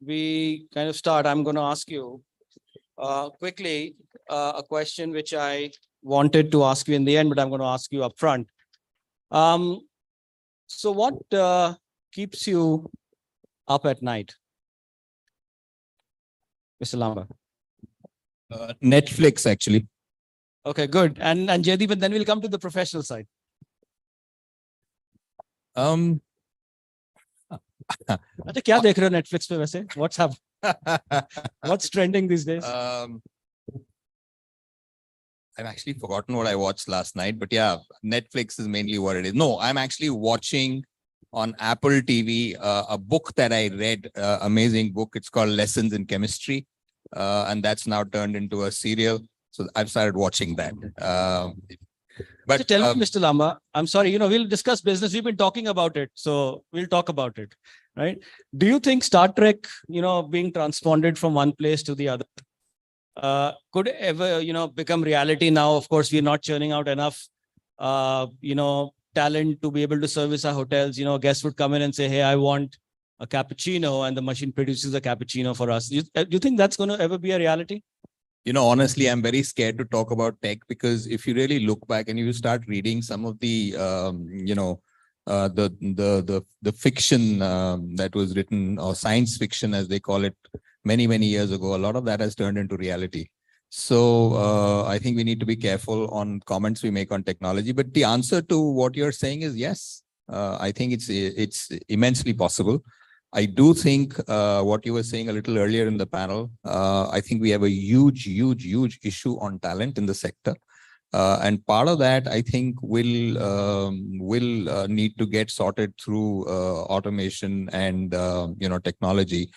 we kind of start, I'm going to ask you quickly a question which I wanted to ask you in the end, but I'm going to ask you up front. So what keeps you up at night, Mr. Lamba? Netflix, actually. Okay, good. And Jaideep, and then we'll come to the professional side. अच्छा क्या देख रहे हो Netflix पे वैसे? What's trending these days? I've actually forgotten what I watched last night, but yeah, Netflix is mainly what it is. No, I'm actually watching on Apple TV a book that I read, amazing book. It's called Lessons in Chemistry, and that's now turned into a serial. So I've started watching that. But so tell me, Mr. Lamba, I'm sorry, we'll discuss business. We've been talking about it, so we'll talk about it, right? Do you think Star Trek, being transponded from one place to the other, could ever, become reality now? Of course, we're not churning out enough, talent to be able to service our hotels. Guests would come in and say, hey, I want a cappuccino, and the machine produces a cappuccino for us. Do you think that's going to ever be a reality? Honestly, I'm very scared to talk about tech, because if you really look back and you start reading some of the, the fiction that was written, or science fiction, as they call it, many, many years ago, a lot of that has turned into reality. So I think we need to be careful on comments we make on technology. But the answer to what you're saying is yes. I think it's immensely possible. I do think what you were saying a little earlier in the panel, I think we have a huge issue on talent in the sector. And part of that, I think, will need to get sorted through automation and, technology.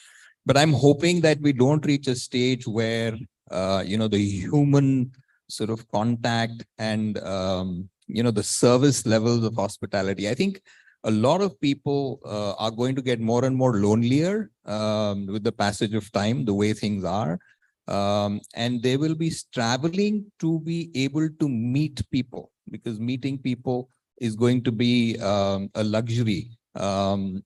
But I'm hoping that we don't reach a stage where, the human sort of contact and, the service levels of hospitality. I think a lot of people are going to get more and more lonelier with the passage of time, the way things are. And they will be struggling to be able to meet people, because meeting people is going to be a luxury in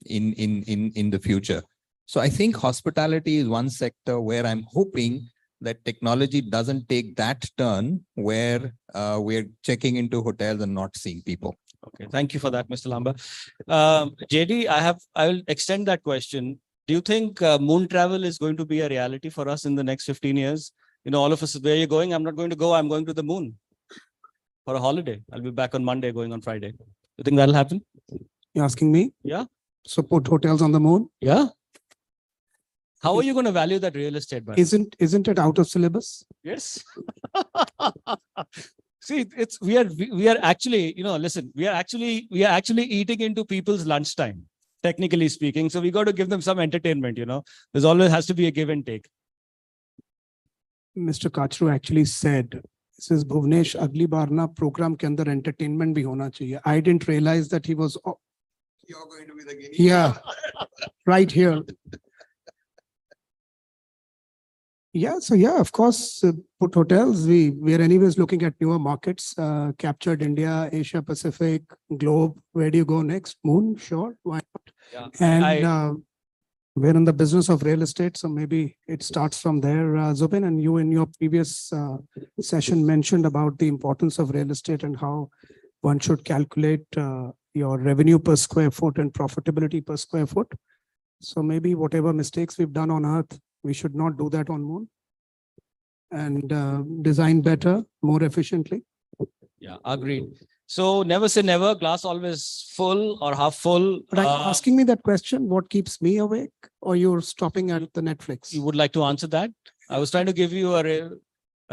the future. So I think hospitality is one sector where I'm hoping that technology doesn't take that turn where we're checking into hotels and not seeing people. Okay, thank you for that, Mr. Lamba. JD, I will extend that question. Do you think moon travel is going to be a reality for us in the next 15 years? All of us, where are you going? I'm not going to go. I'm going to the moon for a holiday. I'll be back on Monday, going on Friday. You think that'll happen? You're asking me? Yeah. So put hotels on the moon? Yeah. How are you going to value that real estate? Isn't it out of syllabus? Yes. See, we are actually, listen, we are actually eating into people's lunchtime, technically speaking. So we got to give them some entertainment, There's always has to be a give and take. Mr. Kachru actually said, says Bhuvnesh, agli baar na program ke andar entertainment bhi hona chahiye. I didn't realize that he was. You're going to be the guinea. Yeah, right here. Yeah, so yeah, of course, put hotels. We are anyways looking at newer markets, captured India, Asia Pacific, globe. Where do you go next? Moon, sure, why not? Yeah, And we're in the business of real estate, so maybe it starts from there. Zubin, and you in your previous session mentioned about the importance of real estate and how one should calculate your revenue per square foot and profitability per square foot. So maybe whatever mistakes we've done on Earth, we should not do that on Moon, and design better, more efficiently. Yeah, agreed. So never say never, glass always full or half full. But are you asking me that question, what keeps me awake, or you're stopping at the Netflix? You would like to answer that? I was trying to give you a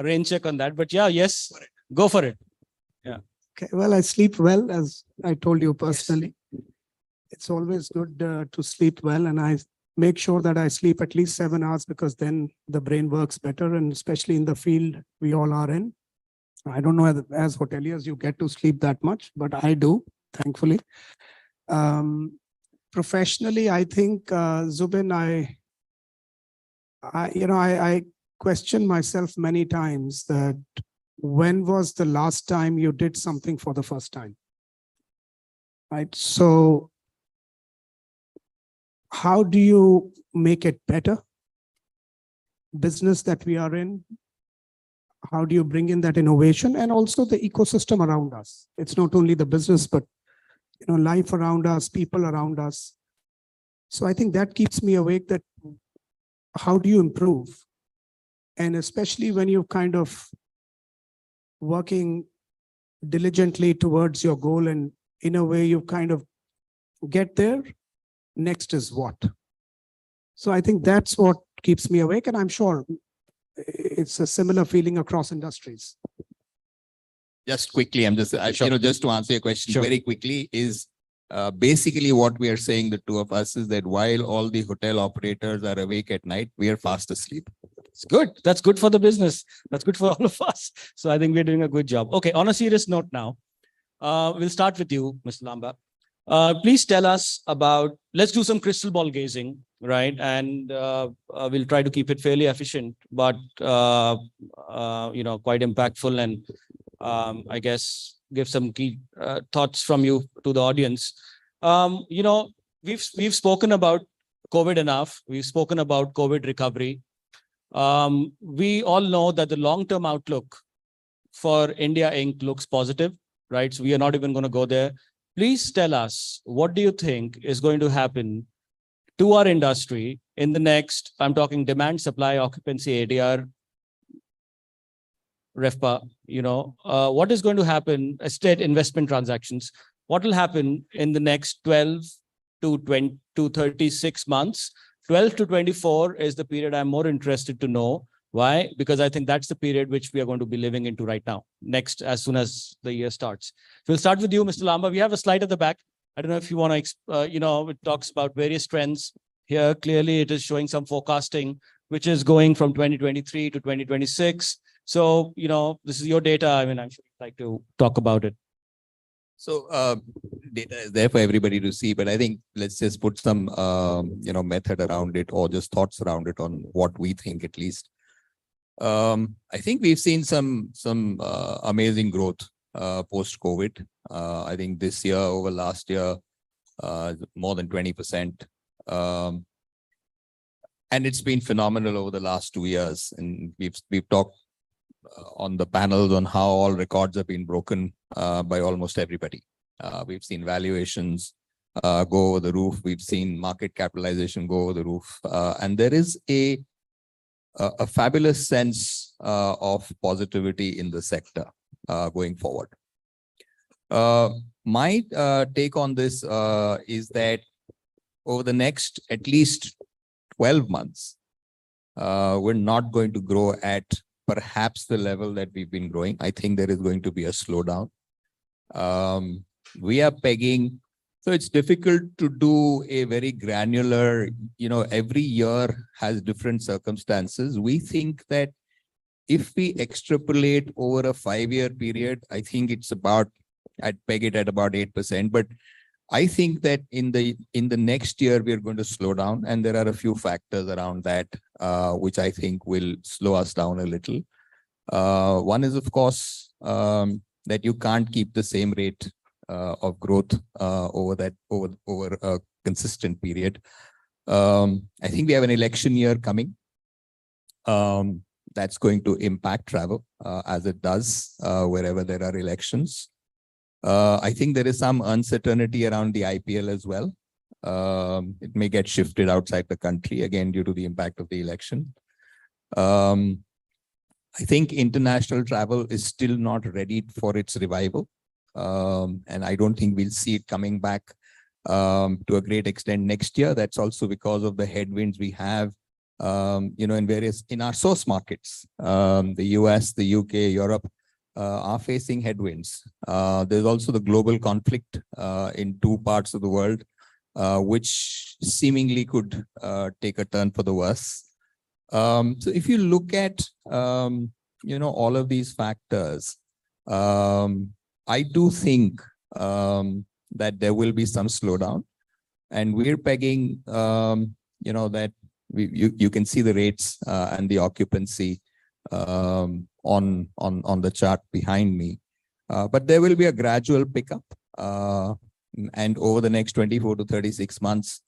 rain check on that, but yeah, yes, go for it. Yeah. Okay, well, I sleep well, as I told you personally. Yes. It's always good to sleep well, and I make sure that I sleep at least 7 hours, because then the brain works better, and especially in the field we all are in. I don't know as hoteliers you get to sleep that much, but I do, thankfully. Professionally, I think, Zubin, I question myself many times that when was the last time you did something for the first time? Right. So how do you make it better? Business that we are in, how do you bring in that innovation, and also the ecosystem around us? It's not only the business, but life around us, people around us. So I think that keeps me awake, that how do you improve? And especially when you're kind of working diligently towards your goal, and in a way you kind of get there, next is what? So I think that's what keeps me awake, and I'm sure it's a similar feeling across industries. Just quickly, I'm just, just to answer your question very quickly, is basically what we are saying, the two of us, is that while all the hotel operators are awake at night, we are fast asleep. It's good. That's good for the business. That's good for all of us. So I think we're doing a good job. Okay, on a serious note now, we'll start with you, Mr. Lamba. Please tell us about, let's do some crystal ball gazing, right? And we'll try to keep it fairly efficient, but quite impactful, and I guess give some key thoughts from you to the audience. We've spoken about COVID enough. We've spoken about COVID recovery. We all know that the long-term outlook for India Inc. looks positive, right? So we are not even going to go there. Please tell us, what do you think is going to happen to our industry in the next, I'm talking demand, supply, occupancy, ADR, RevPAR, what is going to happen, estate investment transactions, what will happen in the next 12 to 36 months? 12 to 24 is the period I'm more interested to know. Why? Because I think that's the period which we are going to be living into right now, next, as soon as the year starts. We'll start with you, Mr. Lamba. We have a slide at the back. I don't know if you want to, it talks about various trends. Here, clearly, it is showing some forecasting, which is going from 2023 to 2026. So, this is your data. I mean, I'm sure you'd like to talk about it. So data is there for everybody to see, but I think let's just put some, method around it, or just thoughts around it on what we think, at least. I think we've seen some amazing growth post-COVID. I think this year over last year, more than 20%. And it's been phenomenal over the last 2 years. And we've talked on the panels on how all records have been broken by almost everybody. We've seen valuations go over the roof. We've seen market capitalization go over the roof. And there is a fabulous sense of positivity in the sector going forward. My take on this is that over the next at least 12 months, we're not going to grow at perhaps the level that we've been growing. I think there is going to be a slowdown. We are pegging. So it's difficult to do a very granular, every year has different circumstances. We think that if we extrapolate over a 5-year period, I think it's about, I'd peg it at about 8%. But I think that in the next year, we're going to slow down, and there are a few factors around that, which I think will slow us down a little. One is, of course, that you can't keep the same rate of growth over a consistent period. I think we have an election year coming. That's going to impact travel as it does wherever there are elections. I think there is some uncertainty around the IPL as well. It may get shifted outside the country again due to the impact of the election. I think international travel is still not ready for its revival. And I don't think we'll see it coming back to a great extent next year. That's also because of the headwinds we have, in our source markets. The US, the UK, Europe are facing headwinds. There's also the global conflict in two parts of the world, which seemingly could take a turn for the worse. So if you look at, all of these factors, I do think that there will be some slowdown, and we're pegging, that you can see the rates and the occupancy on the chart behind me. But there will be a gradual pickup, and over the next 24 to 36 months,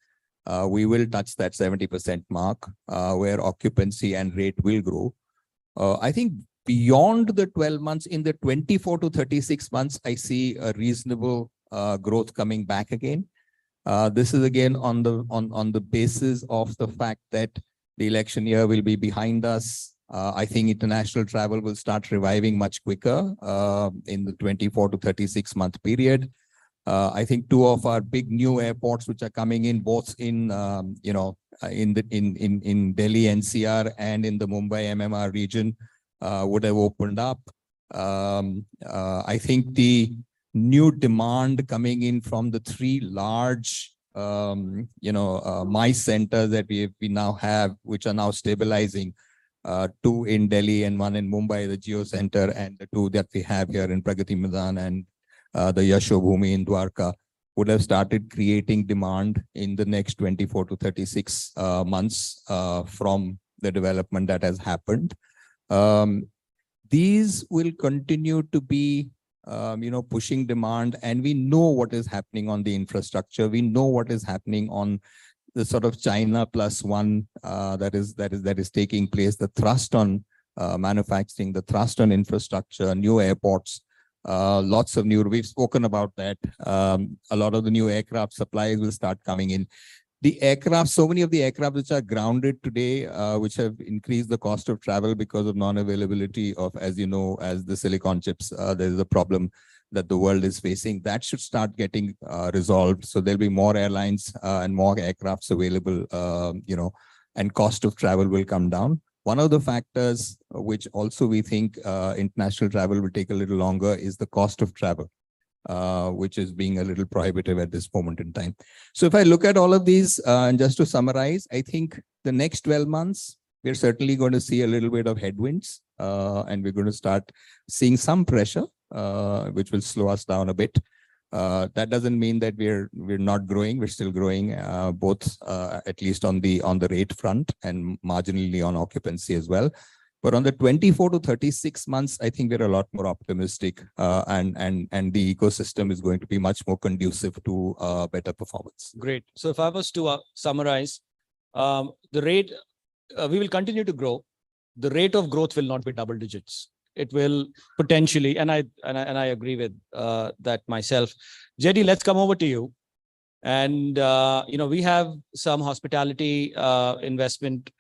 we will touch that 70% mark, where occupancy and rate will grow. I think beyond the 12 months, in the 24 to 36 months, I see a reasonable growth coming back again. This is again on the basis of the fact that the election year will be behind us. I think international travel will start reviving much quicker in the 24 to 36 month period. I think two of our big new airports, which are coming in, both in in Delhi NCR and in the Mumbai MMR region, would have opened up. I think the new demand coming in from the three large, MICE centers that we now have, which are now stabilizing, two in Delhi and one in Mumbai, the Geo Center, and the two that we have here in Pragati Maidan and the Yashobhumi in Dwarka, would have started creating demand in the next 24 to 36 months from the development that has happened. These will continue to be, pushing demand, and we know what is happening on the infrastructure. We know what is happening on the sort of China plus one that is taking place. The thrust on manufacturing, the thrust on infrastructure, new airports. Lots of new, we've spoken about that. A lot of the new aircraft supplies will start coming in. The aircraft, so many of the aircraft which are grounded today, which have increased the cost of travel because of non-availability of, as you know, as the silicon chips, there is a problem that the world is facing. That should start getting resolved. So there'll be more airlines and more aircrafts available, and cost of travel will come down. One of the factors which also we think international travel will take a little longer is the cost of travel, which is being a little prohibitive at this moment in time. So if I look at all of these, and just to summarize, I think the next 12 months, we're certainly going to see a little bit of headwinds, and we're going to start seeing some pressure, which will slow us down a bit. That doesn't mean that we're not growing. We're still growing, both at least on the rate front and marginally on occupancy as well. But on the 24 to 36 months, I think we're a lot more optimistic, and the ecosystem is going to be much more conducive to better performance. Great. So if I was to summarize, the rate, we will continue to grow. The rate of growth will not be double digits. It will potentially, and I agree with that myself. JD, let's come over to you. And, we have some hospitality investment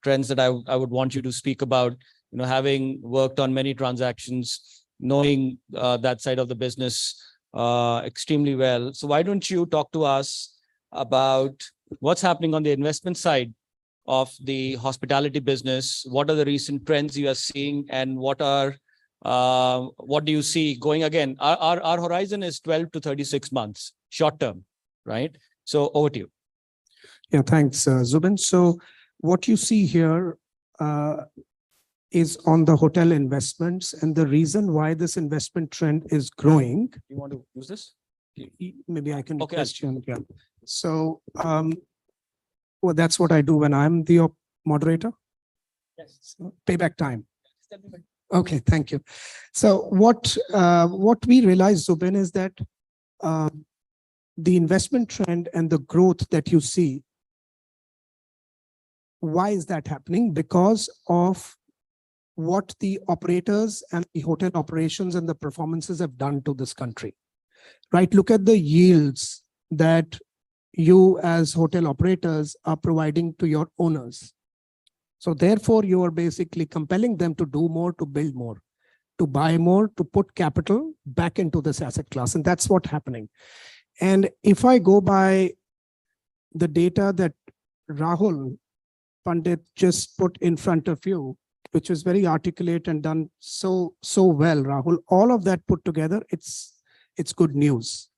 trends that I would want you to speak about, having worked on many transactions, knowing that side of the business extremely well. So why don't you talk to us about what's happening on the investment side of the hospitality business? What are the recent trends you are seeing, and what do you see going again? Our horizon is 12 to 36 months, short term, right? So over to you. Yeah, thanks, Zubin. So what you see here is on the hotel investments, and the reason why this investment trend is growing. You want to use this? Maybe I can Okay, question. Yeah. So, well, that's what I do when I'm the moderator. Yes. So, payback time. Okay, thank you. So what we realized, Zubin, is that the investment trend and the growth that you see, why is that happening? Because of what the operators and the hotel operations and the performances have done to this country, right? Look at the yields that you as hotel operators are providing to your owners. So therefore, you are basically compelling them to do more, to build more, to buy more, to put capital back into this asset class. And that's what's happening. And if I go by the data that Rahul Pandit just put in front of you, which was very articulate and done so well, Rahul, all of that put together, it's good news.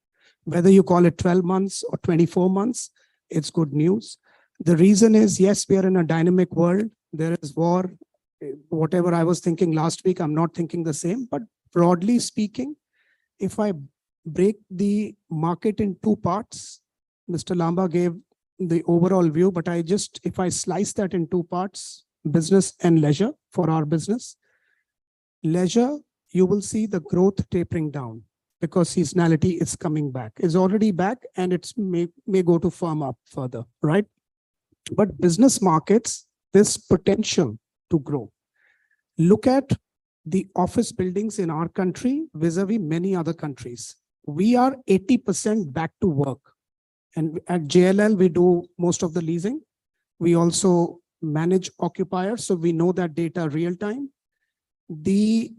Whether you call it 12 months or 24 months, it's good news. The reason is, yes, we are in a dynamic world. There is war. Whatever I was thinking last week, I'm not thinking the same. But broadly speaking, if I break the market in two parts, Mr. Lamba gave the overall view, but if I slice that in two parts, business and leisure for our business. Leisure, you will see the growth tapering down because seasonality is coming back, is already back, and it's may go to firm up further, right? But business markets, this potential to grow. Look at the office buildings in our country vis-a-vis many other countries. We are 80% back to work. And at JLL, we do most of the leasing. We also manage occupiers, so we know that data real time. The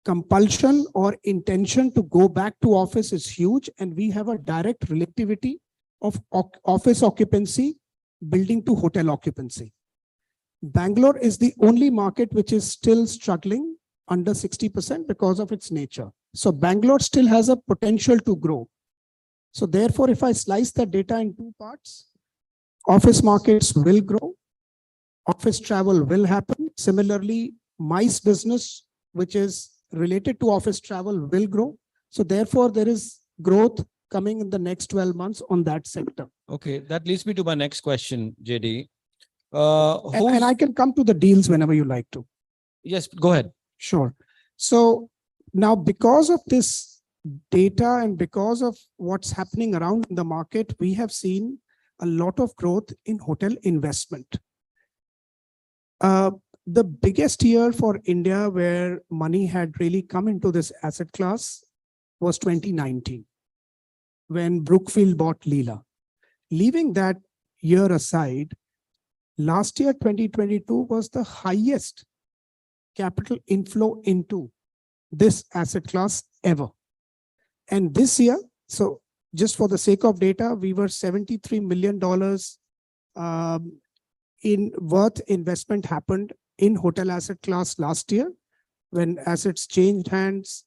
compulsion or intention to go back to office is huge, and we have a direct relativity of office occupancy building to hotel occupancy. Bangalore is the only market which is still struggling under 60% because of its nature. So Bangalore still has a potential to grow. So therefore, if I slice the data in two parts, office markets will grow, office travel will happen. Similarly, MICE business, which is related to office travel, will grow. So therefore, there is growth coming in the next 12 months on that sector. Okay, that leads me to my next question, JD. And I can come to the deals whenever you like to. Yes, go ahead. Sure. So now, because of this data and because of what's happening around in the market, we have seen a lot of growth in hotel investment. The biggest year for India where money had really come into this asset class was 2019, when Brookfield bought Leela. Leaving that year aside, last year, 2022, was the highest capital inflow into this asset class ever. And this year, so just for the sake of data, we were $73 million in worth investment happened in hotel asset class last year, when assets changed hands,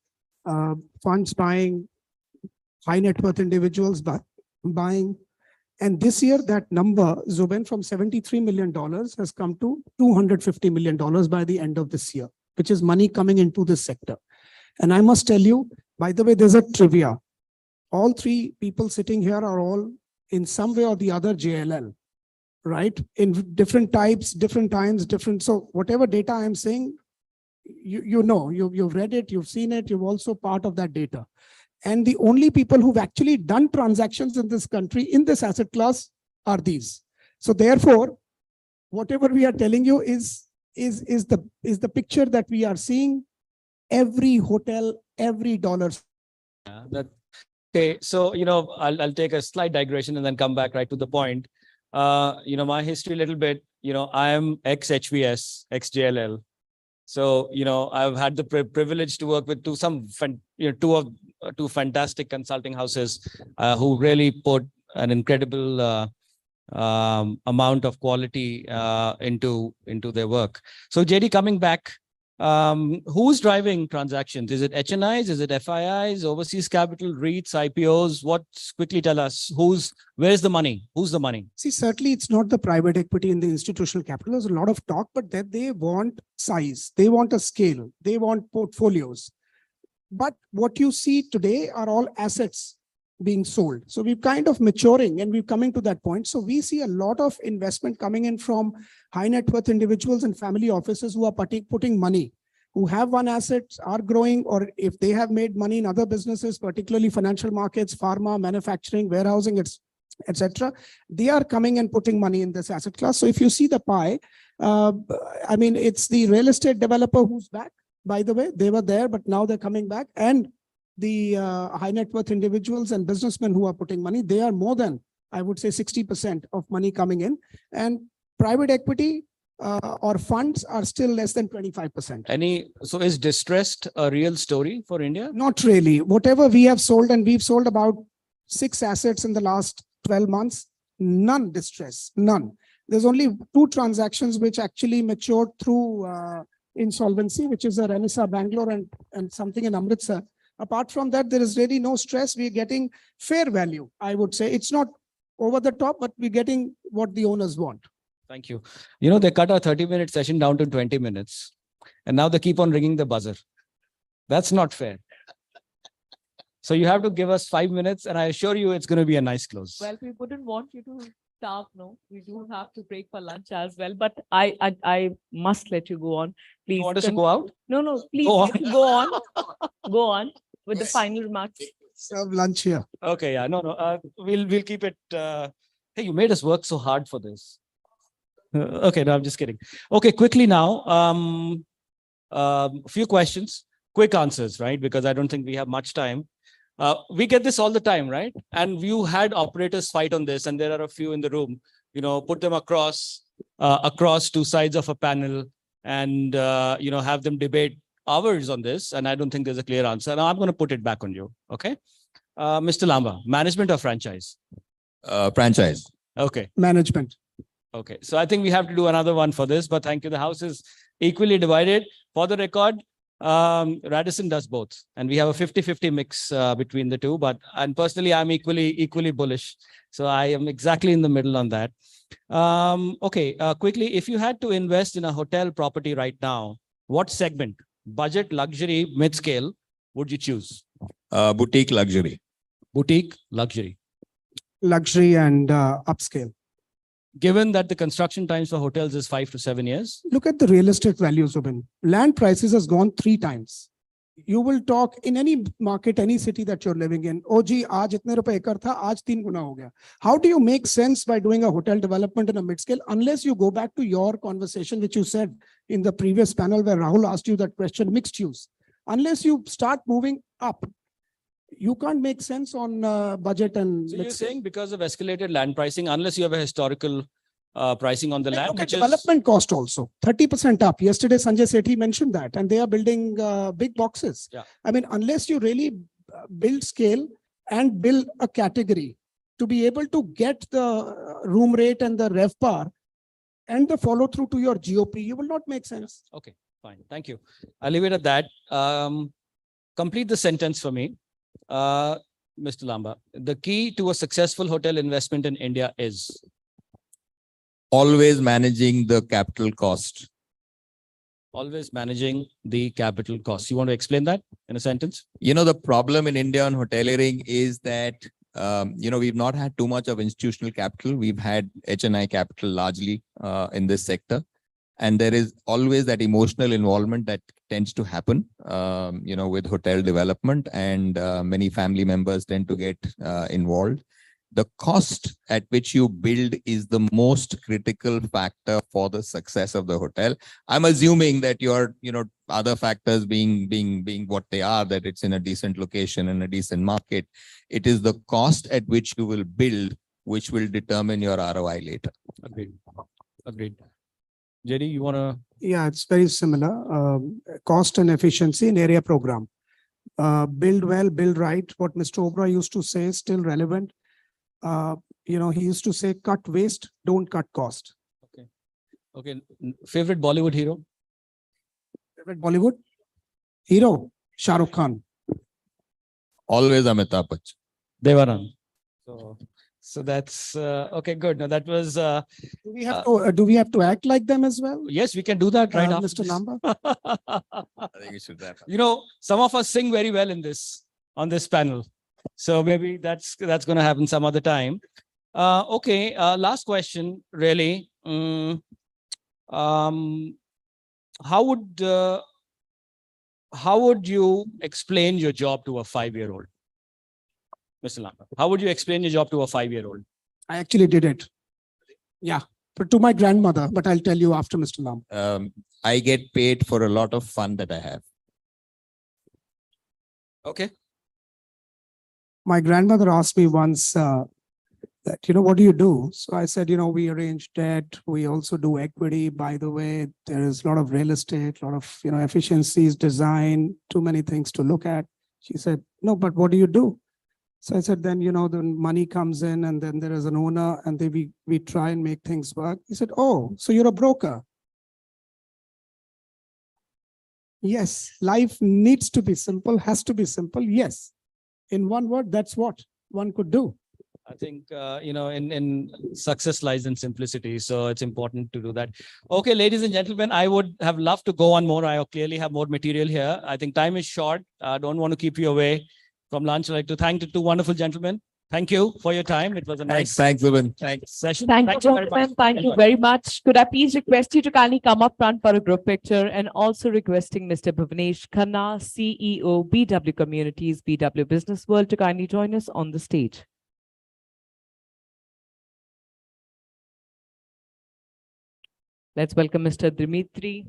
funds buying, high net worth individuals buying. And this year, that number, Zubin, from $73 million has come to $250 million by the end of this year, which is money coming into this sector. And I must tell you, by the way, there's a trivia. All three people sitting here are all in some way or the other JLL, right? In different types, different times, different. So whatever data I'm saying, you know, you've read it, you've seen it, you're also part of that data. And the only people who've actually done transactions in this country in this asset class are these. So therefore, whatever we are telling you is the picture that we are seeing. Every hotel, every dollar. Okay, so I'll take a slight digression and then come back right to the point. My history a little bit. I am ex-HVS, ex-JLL. So I've had the privilege to work with two fantastic consulting houses who really put an incredible amount of quality into their work. So JD, coming back, who's driving transactions? Is it HNIs? Is it FIIs, overseas capital, REITs, IPOs? Quickly tell us, where's the money? Who's the money? See, certainly it's not the private equity and the institutional capital. There's a lot of talk, but that they want size, they want a scale, they want portfolios. But what you see today are all assets being sold. So we're kind of maturing and we're coming to that point. So we see a lot of investment coming in from high net worth individuals and family offices who are putting money, who have one asset, are growing, or if they have made money in other businesses, particularly financial markets, pharma, manufacturing, warehousing, etc. They are coming and putting money in this asset class. So if you see the pie, I mean, it's the real estate developer who's back, by the way. They were there, but now they're coming back. And the high net worth individuals and businessmen who are putting money, they are more than, I would say, 60% of money coming in. And private equity or funds are still less than 25%. So is distressed a real story for India? Not really. Whatever we have sold, and we've sold about 6 assets in the last 12 months, none distress, none. There's only 2 transactions which actually matured through insolvency, which is a Renaissance Bangalore and something in Amritsar. Apart from that, there is really no stress. We're getting fair value, I would say. It's not over the top, but we're getting what the owners want. Thank you. You know, they cut our 30-minute session down to 20 minutes. And now they keep on ringing the buzzer. That's not fair. So you have to give us 5 minutes, and I assure you it's going to be a nice close. Well, we wouldn't want you to starve, no. We do have to break for lunch as well. But I must let you go on. Please. You want us to go out? No, please Go on. go on. Go on with the final remarks. Serve lunch here. Okay, yeah, no. We'll keep it. Hey, you made us work so hard for this. Okay, no, I'm just kidding. Okay, quickly now. A few questions, quick answers, right? Because I don't think we have much time. We get this all the time, right? And you had operators fight on this, and there are a few in the room. You know, put them across 2 sides of a panel, and have them debate hours on this. And I don't think there's a clear answer. Now I'm going to put it back on you. Okay, Mr. Lamba, management or franchise? Franchise. Okay. Management. Okay, so I think we have to do another one for this, but thank you. The house is equally divided. For the record, Radisson does both, and we have a 50-50 mix between the two. And personally, I'm equally bullish, so I am exactly in the middle on that. Okay, quickly, if you had to invest in a hotel property right now, what segment, budget, luxury, mid-scale, would you choose? Boutique luxury. Boutique luxury. Luxury and upscale. Given that the construction times for hotels is 5 to 7 years. Look at the real estate values, Subin. Land prices has gone 3 times. You will talk in any market, any city that you're living in. Oh, gee, aaj itne rupees ekar tha, aaj 3 guna ho gaya. How do you make sense by doing a hotel development in a mid-scale? Unless you go back to your conversation, which you said in the previous panel where Rahul asked you that question, mixed use. Unless you start moving up, you can't make sense on budget and. So you're saying because of escalated land pricing, unless you have a historical pricing on the land, which development cost also 30% up. Yesterday, Sanjay Sethi mentioned that, and they are building big boxes. Yeah. I mean, unless you really build scale and build a category to be able to get the room rate and the RevPAR and the follow through to your GOP, you will not make sense. Okay, fine. Thank you. I'll leave it at that. Complete the sentence for me. Mr. Lamba, the key to a successful hotel investment in India is? Always managing the capital cost. Always managing the capital cost. You want to explain that in a sentence? You know, the problem in India on hoteliering is that, we've not had too much of institutional capital. We've had HNI capital largely in this sector. And there is always that emotional involvement that tends to happen, with hotel development, and many family members tend to get involved. The cost at which you build is the most critical factor for the success of the hotel. I'm assuming that your, other factors being what they are, that it's in a decent location and a decent market. It is the cost at which you will build, which will determine your ROI later. Agreed. Agreed. JD, you want to? Yeah, it's very similar. Cost and efficiency in area program. Build well, build right. What Mr. Oberoi used to say is still relevant. He used to say, cut waste, don't cut cost. Okay. Okay. Favorite Bollywood hero? Favorite Bollywood hero? Shah Rukh Khan. Always Amitabh Bachchan. Devaran. So that's okay. Good. Now that was. Do we have to act like them as well? Yes, we can do that right after Mr. Lamba. I think we should wrap up. Some of us sing very well on this panel. So maybe that's going to happen some other time. Okay, last question, really. How would you explain your job to a 5-year-old? Mr. Lamba, how would you explain your job to a 5-year-old? I actually did it. Yeah, but to my grandmother, but I'll tell you after Mr. Lam. I get paid for a lot of fun that I have. Okay. My grandmother asked me once that, what do you do? So I said, we arrange debt. We also do equity. By the way, there is a lot of real estate, a lot of, efficiencies, design, too many things to look at. She said, no, but what do you do? So I said, then, the money comes in and then there is an owner and then we try and make things work. He said, oh, so you're a broker. Yes, life needs to be simple, has to be simple. Yes. In one word, that's what one could do. I think, in success lies in simplicity. So it's important to do that. Okay, ladies and gentlemen, I would have loved to go on more. I clearly have more material here. I think time is short. I don't want to keep you away from lunch. I'd like to thank the two wonderful gentlemen. Thank you for your time. It was a nice Thanks, Ruben. session. Thank you, gentlemen. Thank you very much. Could I please request you to kindly come up front for a group picture, and also requesting Mr. Bhuvnesh Khanna, CEO, BW Communities, BW Business World, to kindly join us on the stage. Let's welcome Mr. Dimitri.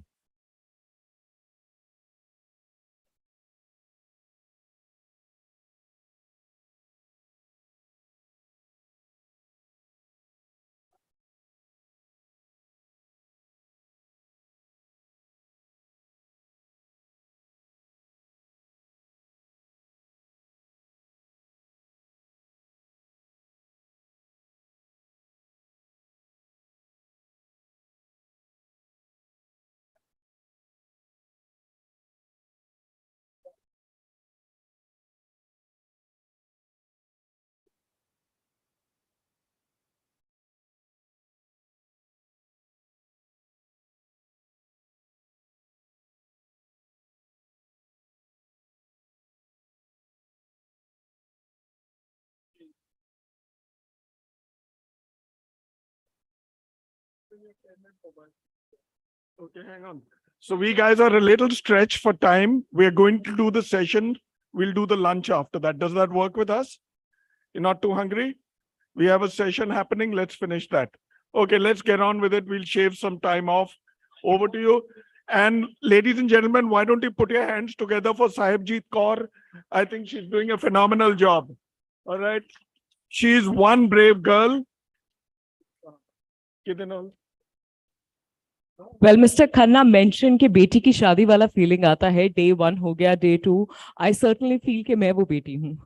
Okay, hang on. So we guys are a little stretched for time. We're going to do the session. We'll do the lunch after that. Does that work with us? You're not too hungry? We have a session happening. Let's finish that. Okay, let's get on with it. We'll shave some time off. Over to you. And ladies and gentlemen, why don't you put your hands together for Sahibjeet Kaur? I think she's doing a phenomenal job. All right. She's one brave girl. Well, Mr. Khanna mentioned कि बेटी की शादी वाला feeling आता है. Day 1 हो गया, day 2. I certainly feel कि मैं वो बेटी हूँ.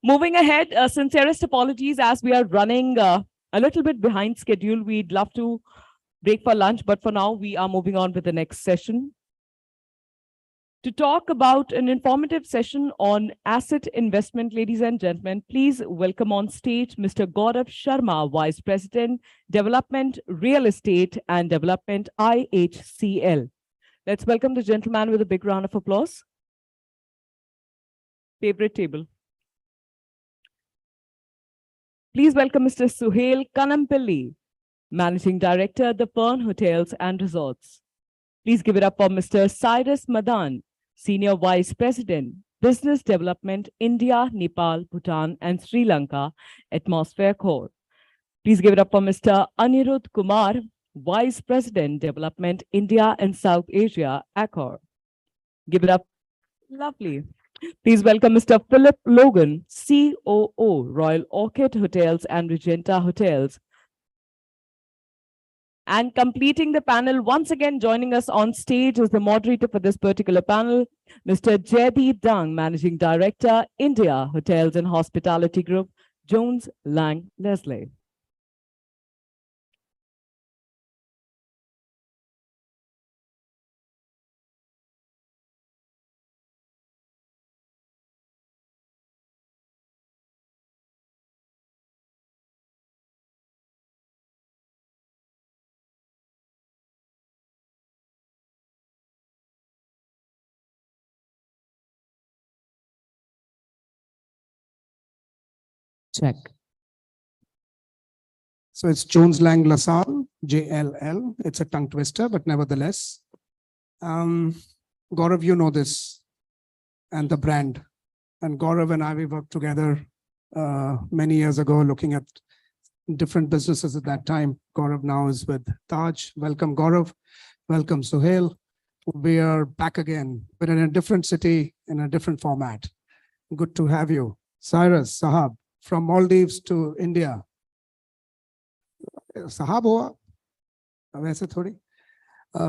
Moving ahead, sincerest apologies as we are running a little bit behind schedule. We'd love to break for lunch, but for now we are moving on with the next session. To talk about an informative session on asset investment, ladies and gentlemen, please welcome on stage Mr. Gaurav Sharma, Vice President, Development, Real Estate and Development, IHCL. Let's welcome the gentleman with a big round of applause. Favorite table. Please welcome Mr. Suhail Kanampilli, Managing Director, The Fern Hotels and Resorts. Please give it up for Mr. Cyrus Madan, Senior Vice President, Business Development, India, Nepal, Bhutan, and Sri Lanka, Atmosphere Core. Please give it up for Mr. Anirudh Kumar, Vice President, Development, India and South Asia, Accor. Give it up. Lovely. Please welcome Mr. Philip Logan, COO, Royal Orchid Hotels and Regenta Hotels. And completing the panel, once again joining us on stage as the moderator for this particular panel, Mr. Jaideep Dang, Managing Director, India Hotels and Hospitality Group, Jones Lang Leslie. Check. So it's Jones Lang LaSalle, JLL. It's a tongue twister, but nevertheless. Gaurav, you know this and the brand. And Gaurav and I, we worked together many years ago looking at different businesses at that time. Gaurav now is with Taj. Welcome, Gaurav. Welcome, Suhail. We are back again, but in a different city, in a different format. Good to have you. Cyrus, Sahab, from Maldives to India. Sahab hoa? वैसे थोड़ी.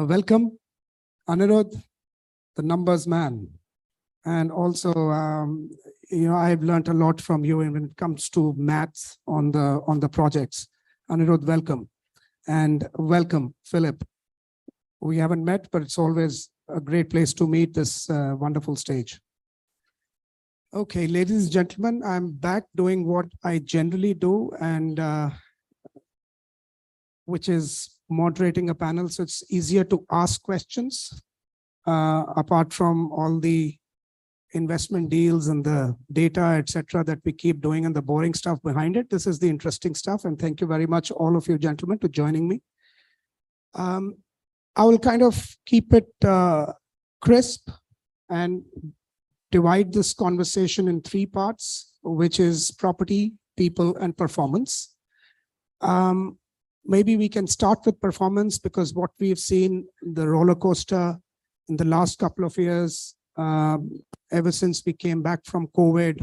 Welcome, Anirudh, the numbers man. And also, I've learned a lot from you when it comes to maths on the projects. Anirudh, welcome. And welcome, Philip. We haven't met, but it's always a great place to meet this wonderful stage. Okay, ladies and gentlemen, I'm back doing what I generally do, and which is moderating a panel. So it's easier to ask questions apart from all the investment deals and the data, etc., that we keep doing and the boring stuff behind it. This is the interesting stuff. And thank you very much, all of you gentlemen, for joining me. I will kind of keep it crisp and divide this conversation in three parts, which is property, people, and performance. Maybe we can start with performance, because what we've seen, the roller coaster in the last couple of years, ever since we came back from COVID,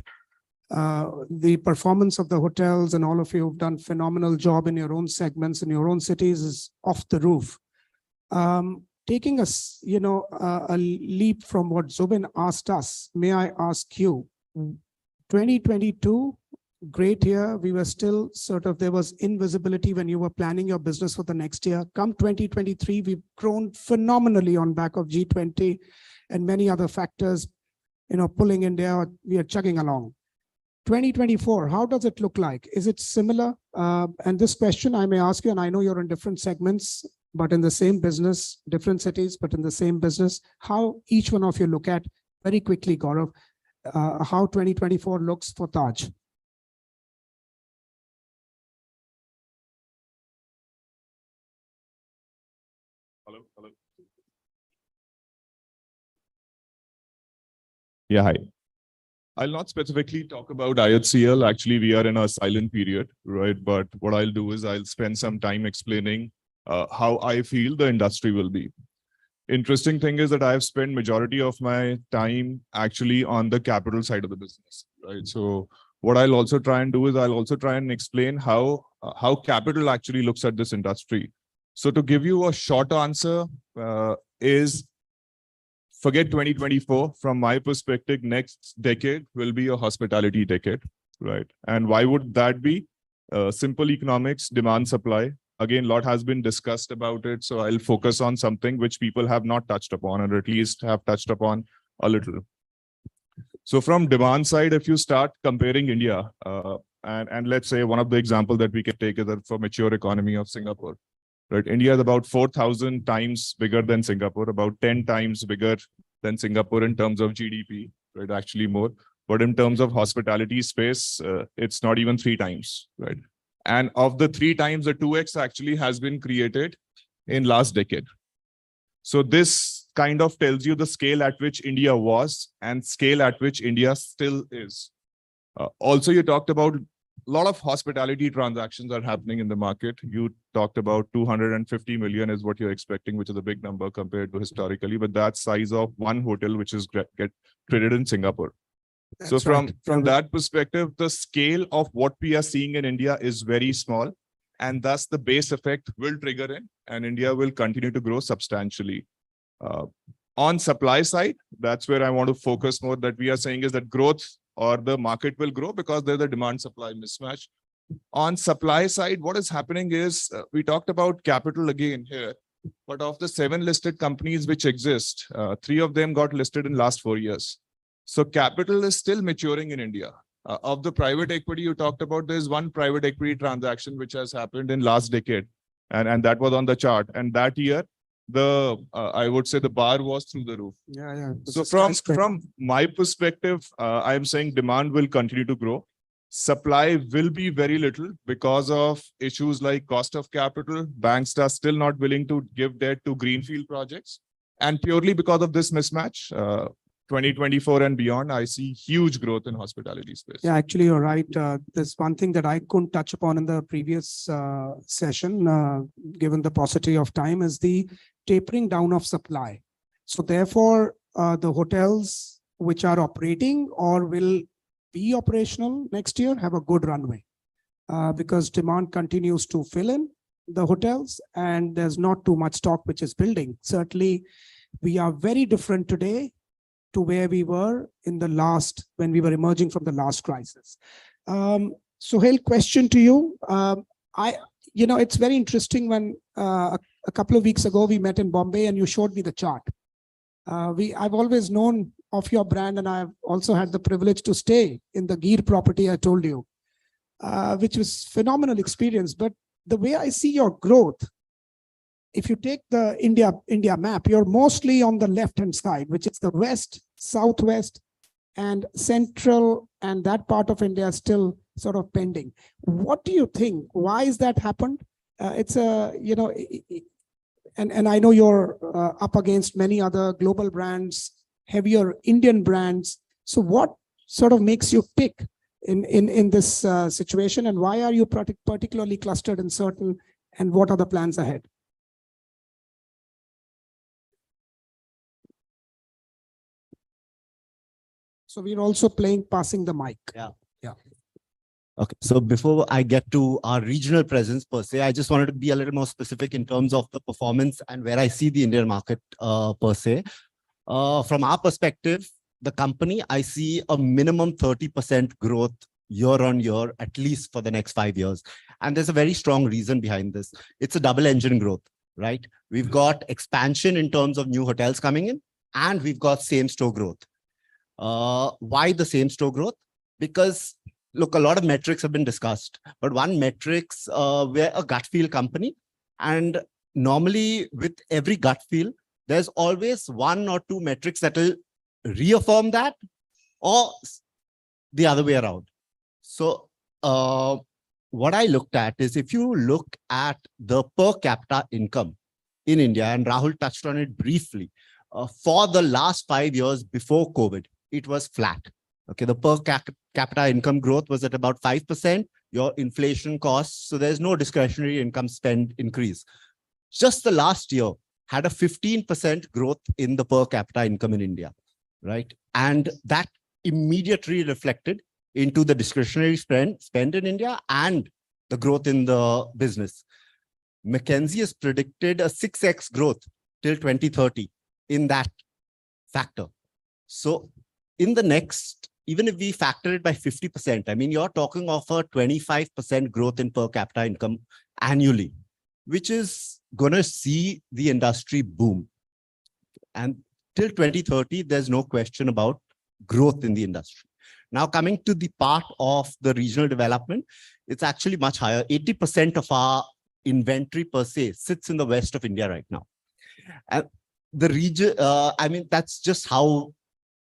the performance of the hotels, and all of you have done phenomenal job in your own segments, in your own cities, is off the roof. Taking us, a leap from what Zubin asked us, may I ask you, 2022, great year. We were still there was invisibility when you were planning your business for the next year. Come 2023, we've grown phenomenally on back of G20 and many other factors, pulling India. We are chugging along. 2024, how does it look like? Is it similar? And this question I may ask you, and I know you're in different segments, but in the same business, different cities, but in the same business, how each one of you look at, very quickly, Gaurav, how 2024 looks for Taj. Hello. Yeah, hi. I'll not specifically talk about IHCL. Actually, we are in a silent period, right? But what I'll do is I'll spend some time explaining how I feel the industry will be. Interesting thing is that I've spent majority of my time actually on the capital side of the business, right? So what I'll also try and do is I'll also try and explain how capital actually looks at this industry. So to give you a short answer is, forget 2024. From my perspective, next decade will be a hospitality decade, right? And why would that be? Simple economics, demand, supply. Again, a lot has been discussed about it. So I'll focus on something which people have not touched upon, or at least have touched upon a little. So from demand side, if you start comparing India, and let's say one of the examples that we can take is that for mature economy of Singapore, right? India is about 4,000 times bigger than Singapore, about 10 times bigger than Singapore in terms of GDP, right? Actually more. But in terms of hospitality space, it's not even 3 times, right? And of the 3 times, the 2x actually has been created in last decade. So this kind of tells you the scale at which India was and scale at which India still is. Also, you talked about a lot of hospitality transactions are happening in the market. You talked about 250 million is what you're expecting, which is a big number compared to historically, but that's size of one hotel, which is get traded in Singapore. That's so from that perspective, the scale of what we are seeing in India is very small, and thus the base effect will trigger in, and India will continue to grow substantially. On supply side, that's where I want to focus more. That we are saying is that growth or the market will grow because there's a demand supply mismatch. On supply side, what is happening is we talked about capital again here, but of the 7 listed companies which exist, 3 of them got listed in last 4 years. So capital is still maturing in India. Of the private equity you talked about, there's one private equity transaction which has happened in last decade, and that was on the chart. And that year, I would say the bar was through the roof. Yeah. So from my perspective, I'm saying demand will continue to grow. supply will be very little because of issues like cost of capital. Banks are still not willing to give debt to greenfield projects. And purely because of this mismatch, 2024 and beyond, I see huge growth in hospitality space. Yeah, actually, you're right. There's one thing that I couldn't touch upon in the previous session, given the paucity of time, is the tapering down of supply. So therefore, the hotels which are operating or will be operational next year have a good runway because demand continues to fill in the hotels and there's not too much stock which is building. Certainly, we are very different today to where we were in the last, when we were emerging from the last crisis. Sohail, question to you. It's very interesting when a couple of weeks ago we met in Bombay and you showed me the chart. I've always known of your brand and I've also had the privilege to stay in the Gir property I told you, which was phenomenal experience. But the way I see your growth, if you take the India map, you're mostly on the left-hand side, which is the west, southwest, and central, and that part of India is still sort of pending. What do you think? Why is that happened? And I know you're up against many other global brands, heavier Indian brands. So what sort of makes you pick in this situation, and why are you particularly clustered in certain, and what are the plans ahead? So we're also passing the mic. Yeah. Yeah. Okay, so before I get to our regional presence per se, I just wanted to be a little more specific in terms of the performance and where I see the Indian market per se. From our perspective, the company, I see a minimum 30% growth year on year, at least for the next 5 years. And there's a very strong reason behind this. It's a double engine growth, right? We've got expansion in terms of new hotels coming in, and we've got same store growth. Why the same store growth? Because look, a lot of metrics have been discussed, but one metrics, we're a gut feel company. And normally with every gut feel, there's always one or two metrics that will reaffirm that or the other way around. So what I looked at is, if you look at the per capita income in India, and Rahul touched on it briefly, for the last 5 years before COVID, it was flat. Okay, the per capita income growth was at about 5%, your inflation costs, so there's no discretionary income spend increase. Just the last year had a 15% growth in the per capita income in India, right? And that immediately reflected into the discretionary spend in India and the growth in the business. McKinsey has predicted a 6x growth till 2030 in that factor. So in the next, even if we factor it by 50%, I mean, you're talking of a 25% growth in per capita income annually, which is going to see the industry boom. And till 2030, there's no question about growth in the industry. Now, coming to the part of the regional development, it's actually much higher. 80% of our inventory per se sits in the west of India right now. And the region, I mean, that's just how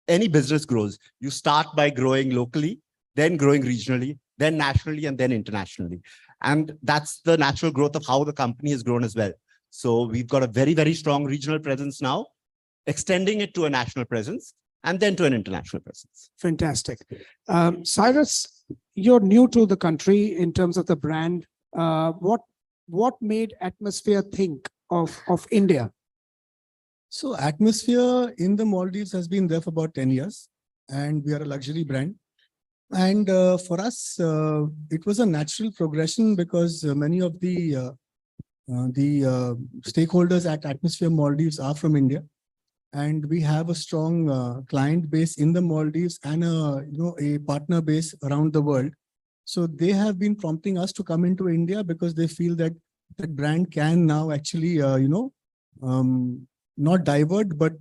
any business grows. You start by growing locally, then growing regionally, then nationally, and then internationally. And that's the natural growth of how the company has grown as well. So we've got a very, very strong regional presence now, extending it to a national presence, and then to an international presence. Fantastic. Cyrus, you're new to the country in terms of the brand. What made Atmosphere think of India? So Atmosphere in the Maldives has been there for about 10 years, and we are a luxury brand. And for us, it was a natural progression because many of the stakeholders at Atmosphere Maldives are from India. And we have a strong client base in the Maldives and a partner base around the world. So they have been prompting us to come into India because they feel that that brand can now actually, not divert, but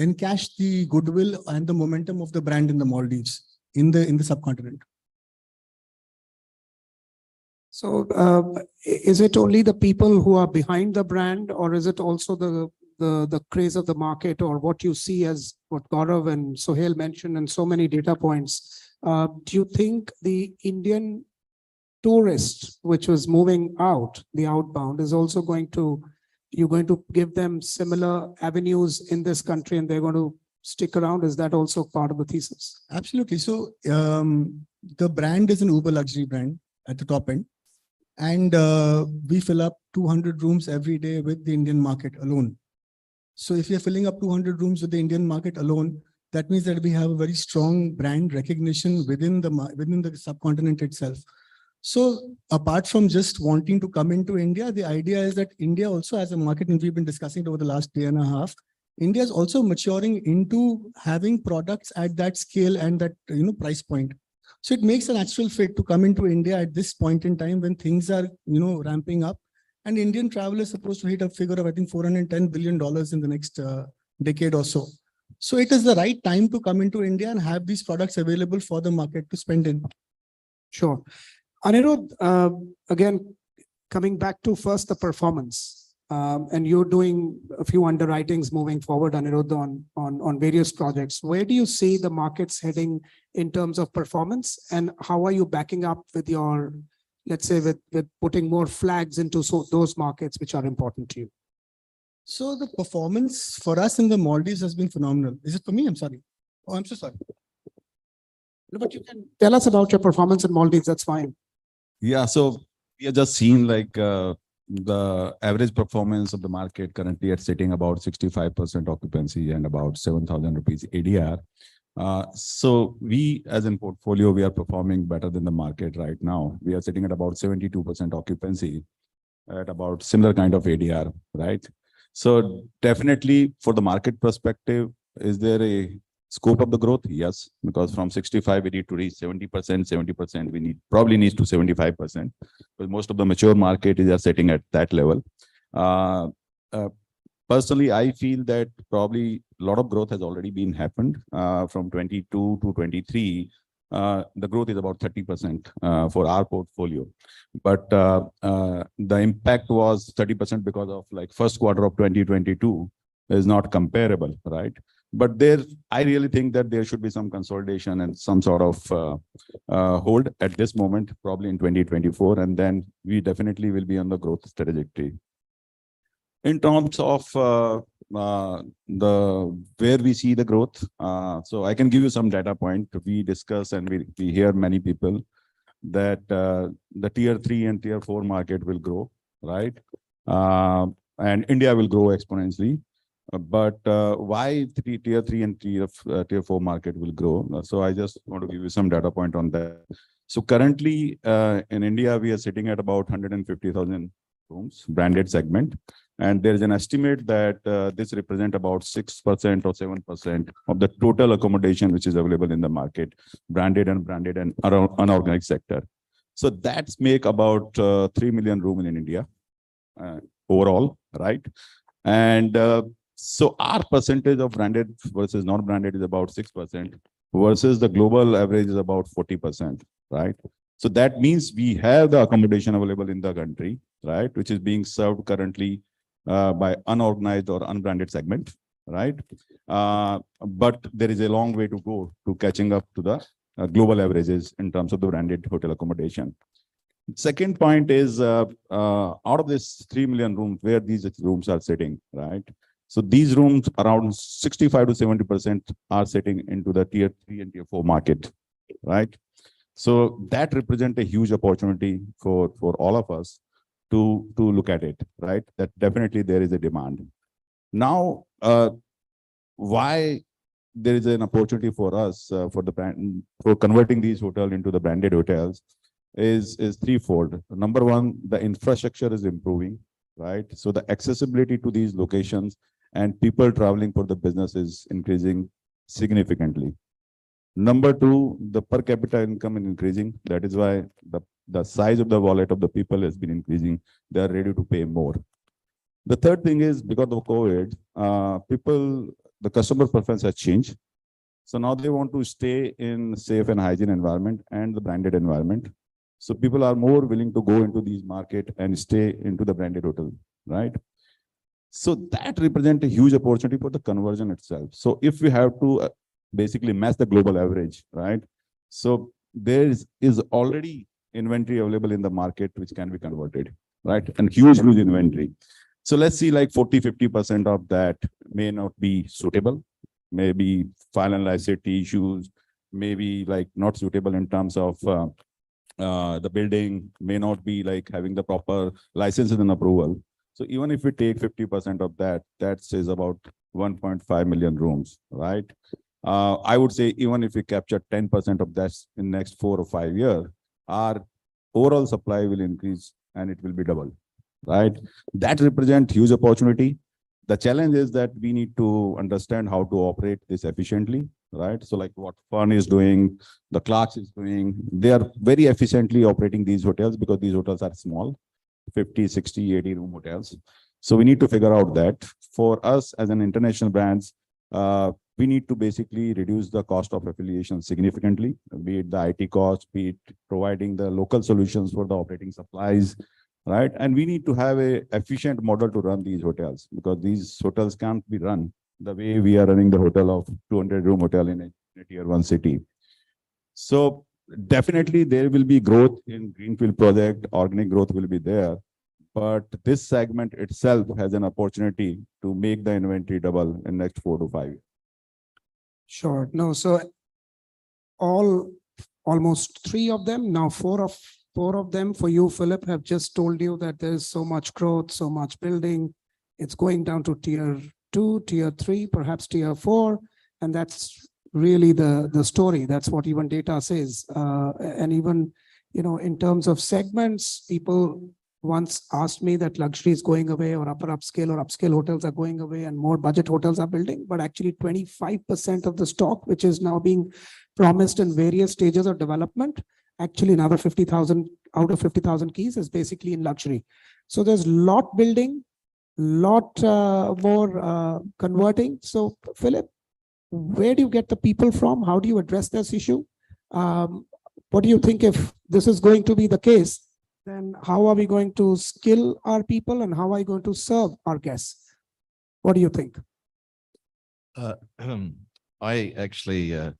encash the goodwill and the momentum of the brand in the Maldives, in the subcontinent. So is it only the people who are behind the brand, or is it also the craze of the market, or what you see as what Gaurav and Sohail mentioned and so many data points? Do you think the Indian tourist, which was moving out, the outbound, is also you're going to give them similar avenues in this country and they're going to stick around? Is that also part of the thesis? Absolutely. So the brand is an uber luxury brand at the top end. And we fill up 200 rooms every day with the Indian market alone. So if you're filling up 200 rooms with the Indian market alone, that means that we have a very strong brand recognition within the subcontinent itself. So apart from just wanting to come into India, the idea is that India also has a market, and we've been discussing it over the last year and a half. India is also maturing into having products at that scale and that price point. So it makes a natural fit to come into India at this point in time when things are ramping up. And Indian travel is supposed to hit a figure of, I think, $410 billion in the next decade or so. So it is the right time to come into India and have these products available for the market to spend in. Sure. Anirudh, again, coming back to first the performance, and you're doing a few underwritings moving forward, Anirudh, on various projects. Where do you see the markets heading in terms of performance, and how are you backing up with your, let's say, with putting more flags into those markets which are important to you? So the performance for us in the Maldives has been phenomenal. Is it for me? I'm sorry. Oh, I'm so sorry. No, but you can tell us about your performance in Maldives. That's fine. Yeah, so we are just seeing like the average performance of the market currently at sitting about 65% occupancy and about 7,000 rupees ADR. So we as in portfolio, we are performing better than the market right now. We are sitting at about 72% occupancy at about similar kind of ADR, right? So definitely for the market perspective, is there a scope of the growth? Yes, because from 65 we need to reach 70%, 70% we probably needs to 75%, but most of the mature market is sitting at that level. Personally, I feel that probably a lot of growth has already been happened from 22 to 23. The growth is about 30% for our portfolio, but the impact was 30% because of like first quarter of 2022 is not comparable, right? But there, I really think that there should be some consolidation and some sort of hold at this moment, probably in 2024, and then we definitely will be on the growth trajectory. In terms of where we see the growth, so I can give you some data point. We discuss and we hear many people that the tier 3 and tier 4 market will grow, right? And India will grow exponentially. But why tier 3 and tier 4 market will grow? So I just want to give you some data point on that. So currently in India, we are sitting at about 150,000 rooms, branded segment. And there is an estimate that this represent about 6% or 7% of the total accommodation which is available in the market, branded and unorganized sector. So that's make about 3 million room in India overall, right? And so our percentage of branded versus non-branded is about 6% versus the global average is about 40%, right? So that means we have the accommodation available in the country, right? Which is being served currently by unorganized or unbranded segment, right? But there is a long way to go to catching up to the global averages in terms of the branded hotel accommodation. Second point is out of this 3 million rooms, where these rooms are sitting, right? So these rooms, around 65 to 70% are sitting into the tier 3 and tier 4 market, right? So that represents a huge opportunity for all of us to look at it, right? That definitely there is a demand. Now, why there is an opportunity for us for converting these hotels into the branded hotels is threefold. Number one, the infrastructure is improving, right? So the accessibility to these locations and people traveling for the business is increasing significantly. Number two, the per capita income is increasing. That is why the size of the wallet of the people has been increasing. They are ready to pay more. The third thing is because of COVID, the customer preference has changed. So now they want to stay in safe and hygiene environment and the branded environment. So people are more willing to go into these market and stay into the branded hotel, right? So that represents a huge opportunity for the conversion itself. So if we have to basically match the global average, right? So there is already inventory available in the market which can be converted, right? And huge inventory. So let's see, like 40–50% of that may not be suitable, maybe file and life safety issues, maybe like not suitable in terms of the building, may not be like having the proper licenses and approval. So even if we take 50% of that, that says about 1.5 million rooms, right? I would say even if we capture 10% of that in next 4 or 5 years, our overall supply will increase and it will be double, right? That represents huge opportunity. The challenge is that we need to understand how to operate this efficiently, right? So like what Fun is doing, the Clarks is doing, they are very efficiently operating these hotels because these hotels are small, 50, 60, 80 room hotels. So we need to figure out that. For us as an international brands, we need to basically reduce the cost of affiliation significantly, be it the IT cost, be it providing the local solutions for the operating supplies, right? And we need to have a efficient model to run these hotels because these hotels can't be run the way we are running the hotel of 200 room hotel in a tier 1 city. So definitely there will be growth in greenfield project, organic growth will be there, but this segment itself has an opportunity to make the inventory double in next 4 to 5 years. Sure. No, so almost 3 of them, now 4 of them for you, Philip, have just told you that there is so much growth, so much building. It's going down to tier 2, tier 3, perhaps tier 4. And that's really the story. That's what even data says. And even, you know, in terms of segments, people once asked me that luxury is going away or upper upscale or upscale hotels are going away and more budget hotels are building. But actually 25% of the stock, which is now being promised in various stages of development, actually another 50,000 out of 50,000 keys is basically in luxury. So there's lot building, lot more converting. So Philip, where do you get the people from? How do you address this issue? What do you think if this is going to be the case? Then how are we going to skill our people and how are we going to serve our guests? What do you think? I actually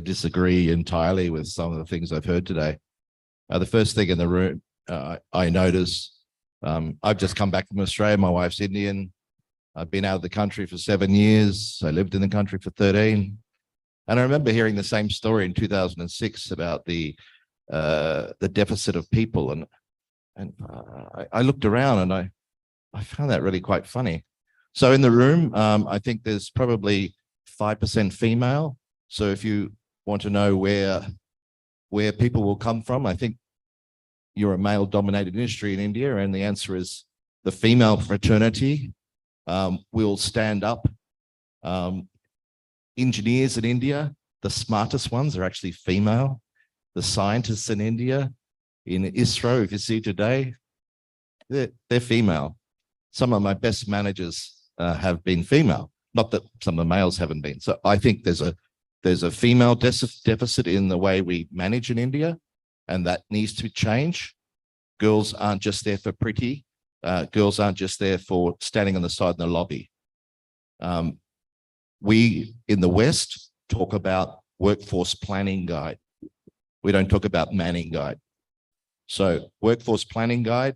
disagree entirely with some of the things I've heard today. The first thing in the room, I notice, I've just come back from Australia. My wife's Indian. I've been out of the country for 7 years. I lived in the country for 13. And I remember hearing the same story in 2006 about the deficit of people. And I looked around and I found that really quite funny. So in the room, I think there's probably 5% female. So if you want to know where people will come from, I think you're a male-dominated industry in India, and the answer is the female fraternity will stand up. Engineers in India, the smartest ones are actually female. The scientists in India, in ISRO, if you see today, they're female. Some of my best managers have been female, not that some of the males haven't been. So I think there's a female deficit in the way we manage in India, and that needs to change. Girls aren't just there for pretty. Girls aren't just there for standing on the side in the lobby. We in the West talk about workforce planning guide. We don't talk about manning guide. So workforce planning guide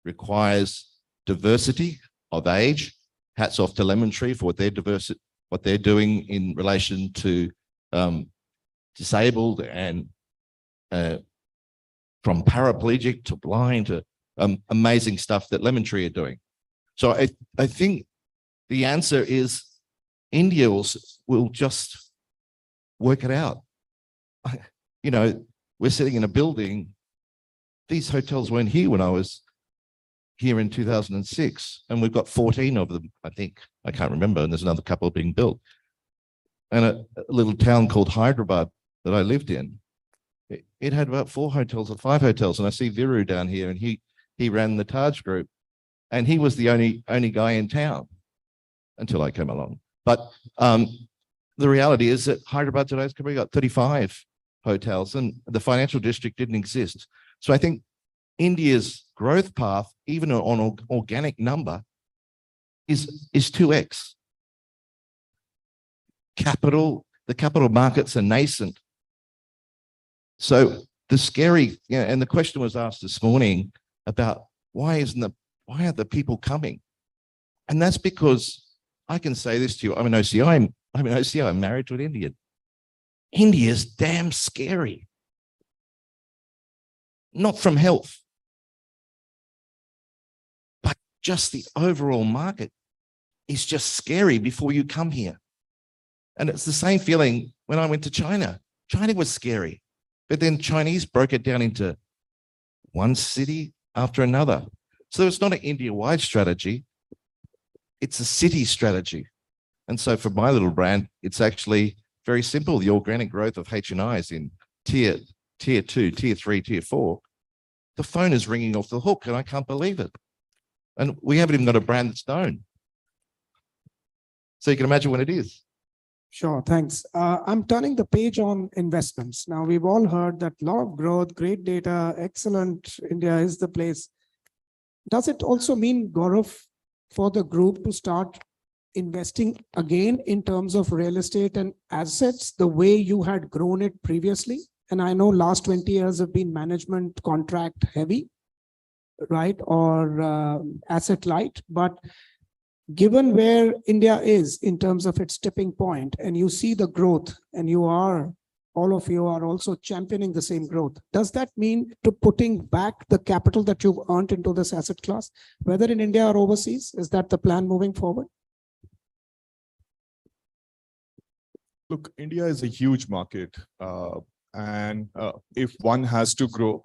requires diversity of age. Hats off to Lemon Tree for what they're doing in relation to disabled and from paraplegic to blind to amazing stuff that Lemon Tree are doing. So I think the answer is India will just work it out. You know, we're sitting in a building. These hotels weren't here when I was here in 2006, and we've got 14 of them, I think. I can't remember, and there's another couple being built. And a little town called Hyderabad that I lived in, it had about 4 hotels or 5 hotels, and I see Viru down here, and he ran the Taj Group, and he was the only guy in town until I came along. But the reality is that Hyderabad today's probably got 35 hotels, and the financial district didn't exist. So I think India's growth path, even on organic number, is 2x. The capital markets are nascent. So the scary, and the question was asked this morning about why aren't the people coming? And that's because I can say this to you. I'm an OCI. I'm married to an Indian. India is damn scary. Not from health, but just the overall market is just scary before you come here. And it's the same feeling when I went to China. China was scary, but then Chinese broke it down into one city after another. So it's not an India-wide strategy. It's a city strategy. And so for my little brand, it's actually very simple. The organic growth of H&Is in tier 2, tier 3, tier 4, the phone is ringing off the hook and I can't believe it. And we haven't even got a brand that's known. So you can imagine what it is. Sure, thanks. I'm turning the page on investments. Now, we've all heard that a lot of growth, great data, excellent, India is the place. Does it also mean, Gaurav, for the group to start investing again in terms of real estate and assets the way you had grown it previously? And I know last 20 years have been management contract heavy, right? Or asset light, but given where India is in terms of its tipping point, and you see the growth, and all of you are also championing the same growth, does that mean to putting back the capital that you've earned into this asset class, whether in India or overseas? Is that the plan moving forward? Look, India is a huge market. And if one has to grow,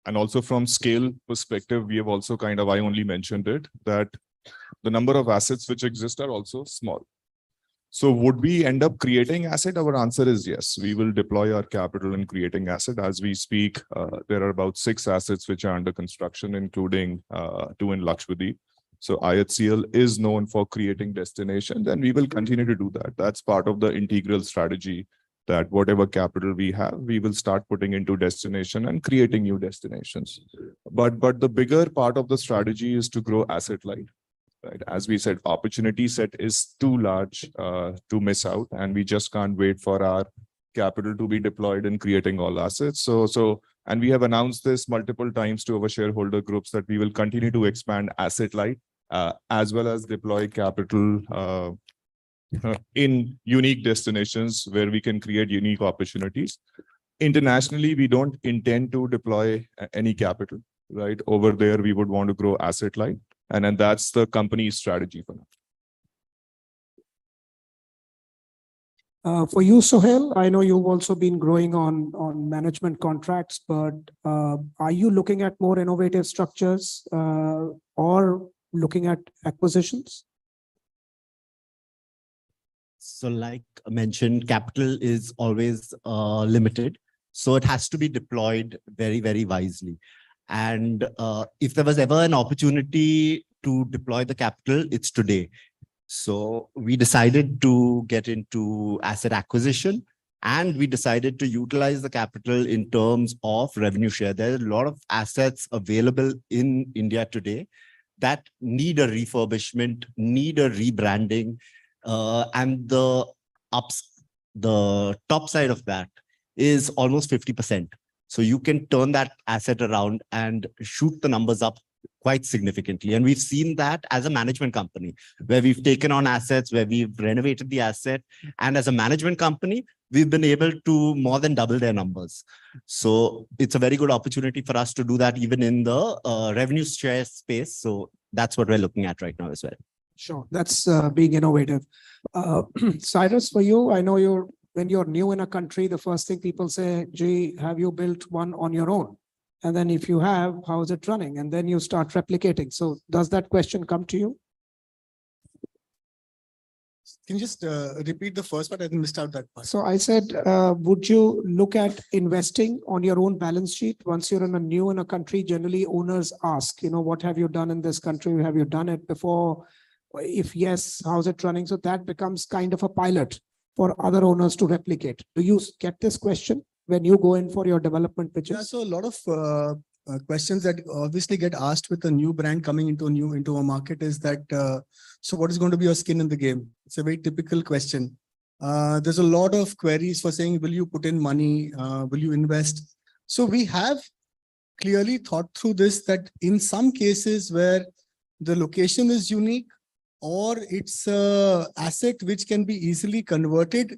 and also from scale perspective, we have also I only mentioned it, that the number of assets which exist are also small. So would we end up creating asset? Our answer is yes. We will deploy our capital in creating asset. As we speak, there are about 6 assets which are under construction, including 2 in Lakshadweep. So IHCL is known for creating destinations, and we will continue to do that. That's part of the integral strategy, that whatever capital we have, we will start putting into destination and creating new destinations. But the bigger part of the strategy is to grow asset light. Right? As we said, opportunity set is too large to miss out, and we just can't wait for our capital to be deployed in creating all assets. And we have announced this multiple times to our shareholder groups that we will continue to expand asset light as well as deploy capital in unique destinations where we can create unique opportunities. Internationally, we don't intend to deploy any capital, right? Over there, we would want to grow asset light. And then that's the company's strategy for now. For you, Sohail, I know you've also been growing on management contracts, but are you looking at more innovative structures or looking at acquisitions? So like I mentioned, capital is always limited. So it has to be deployed very, very wisely. And if there was ever an opportunity to deploy the capital, it's today. So we decided to get into asset acquisition, and we decided to utilize the capital in terms of revenue share. There are a lot of assets available in India today that need a refurbishment, need a rebranding, and the top side of that is almost 50%. So you can turn that asset around and shoot the numbers up quite significantly. And we've seen that as a management company, where we've taken on assets, where we've renovated the asset. And as a management company, we've been able to more than double their numbers. So it's a very good opportunity for us to do that even in the revenue share space. So that's what we're looking at right now as well. Sure, that's being innovative. Cyrus, for you, I know when you're new in a country, the first thing people say, gee, have you built one on your own? And then if you have, how is it running? And then you start replicating. So does that question come to you? Can you just repeat the first part? I missed out that part. So I said, would you look at investing on your own balance sheet? Once you're new in a country, generally owners ask, what have you done in this country? Have you done it before? If yes, how's it running? So that becomes kind of a pilot for other owners to replicate. Do you get this question when you go in for your development pitches? Yeah, so a lot of questions that obviously get asked with a new brand coming into a market is that, so what is going to be your skin in the game? It's a very typical question. There's a lot of queries for saying, will you put in money? Will you invest? So we have clearly thought through this, that in some cases where the location is unique or it's a asset which can be easily converted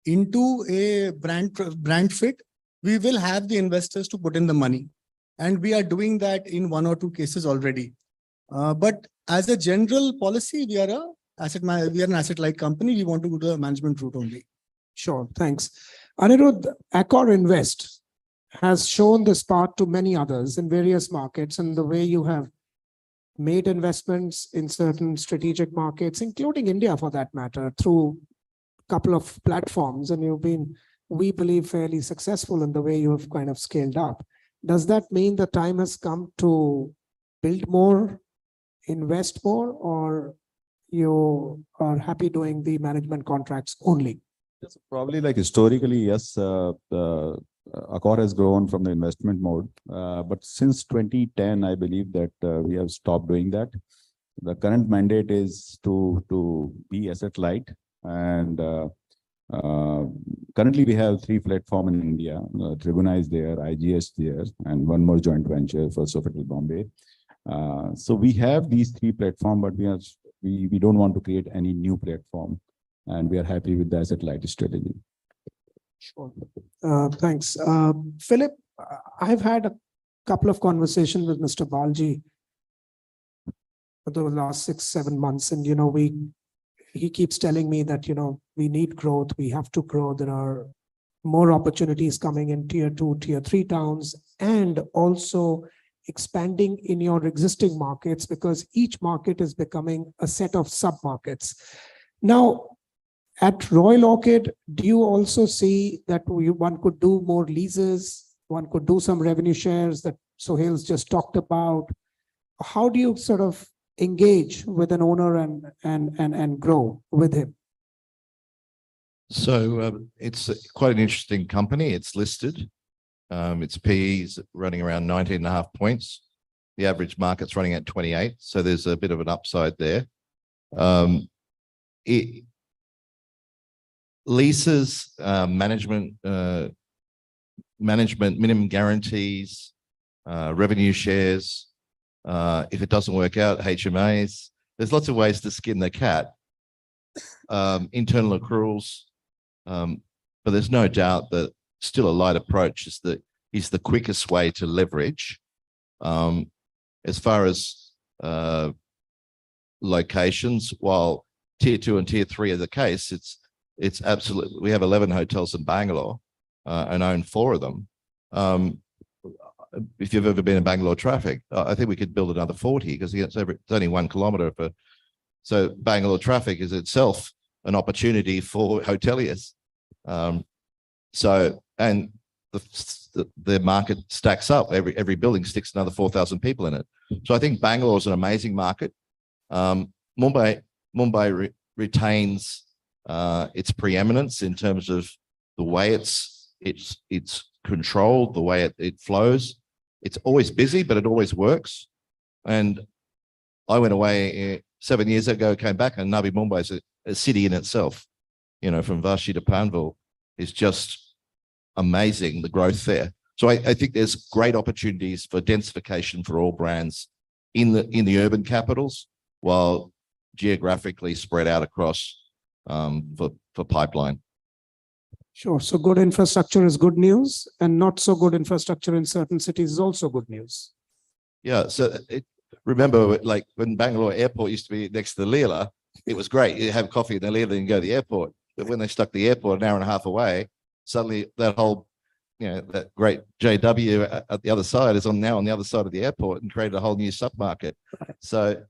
into a brand fit, we will have the investors to put in the money. And we are doing that in 1 or 2 cases already. But as a general policy, we are an asset-light company. We want to go to the management route only. Sure, thanks. Anirudh, Accor Invest has shown this path to many others in various markets, and the way you have made investments in certain strategic markets, including India for that matter, through a couple of platforms, and you've been, we believe, fairly successful in the way you have kind of scaled up. Does that mean the time has come to build more, invest more, or you are happy doing the management contracts only? Probably like historically, yes, Accor has grown from the investment mode. But since 2010, I believe that we have stopped doing that. The current mandate is to be asset light. And currently we have 3 platforms in India. Tribuna is there, IGS there, and one more joint venture for Sofitel Bombay. So we have these 3 platforms, but we don't want to create any new platform. And we are happy with the asset light strategy. Sure. Thanks. Philip, I've had a couple of conversations with Mr. Balji for the last 6-7 months. And, he keeps telling me that, we need growth. We have to grow. There are more opportunities coming in tier 2, tier 3 towns, and also expanding in your existing markets, because each market is becoming a set of sub-markets. Now, at Royal Orchid, do you also see that one could do more leases, one could do some revenue shares that Sohail's just talked about? How do you sort of engage with an owner and grow with him? So it's quite an interesting company. It's listed. Its PE is running around 19.5 points. The average market's running at 28. So there's a bit of an upside there. Leases, management, minimum guarantees, revenue shares. If it doesn't work out, HMAs. There's lots of ways to skin the cat. Internal accruals. But there's no doubt that still a light approach is the quickest way to leverage. As far as locations, while tier 2 and tier 3 are the case, it's absolutely, we have 11 hotels in Bangalore and own 4 of them. If you've ever been in Bangalore traffic, I think we could build another 40 because it's only 1 kilometer. So Bangalore traffic is itself an opportunity for hoteliers. And the market stacks up. Every building sticks another 4,000 people in it. So I think Bangalore is an amazing market. Mumbai retains its preeminence in terms of the way it's controlled, the way it flows. It's always busy, but it always works. And I went away 7 years ago, came back, and Navi Mumbai is a city in itself. From Vashi to Panvel is just amazing, the growth there. So I think there's great opportunities for densification for all brands in the urban capitals, while geographically spread out across for pipeline. Sure. So good infrastructure is good news, and not so good infrastructure in certain cities is also good news. Yeah. So remember, like when Bangalore Airport used to be next to the Leela, it was great. You have coffee in the Leela and go to the airport. But when they stuck the airport an hour and a half away, suddenly that whole, that great JW at the other side is now on the other side of the airport and created a whole new submarket. So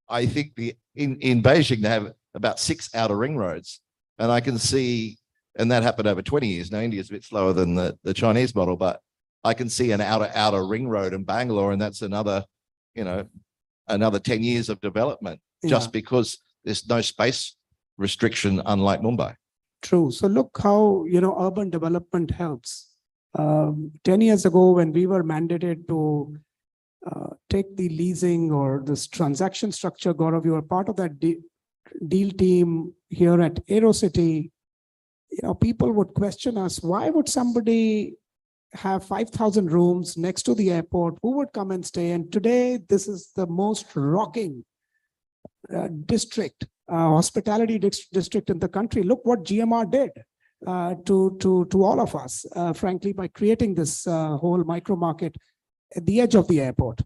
I think in Beijing, they have about 6 outer ring roads. And I can see, and that happened over 20 years. Now, India's a bit slower than the Chinese model, but I can see an outer ring road in Bangalore, and that's another 10 years of development, just because there's no space restriction, unlike Mumbai. True. So look how, urban development helps. 10 years ago, when we were mandated to take the leasing or this transaction structure, Gaurav, you were part of that deal team here at Aerocity. people would question us, why would somebody have 5,000 rooms next to the airport? Who would come and stay? And today, this is the most rocking district, hospitality district in the country. Look what GMR did to all of us, frankly, by creating this whole micro market at the edge of the airport.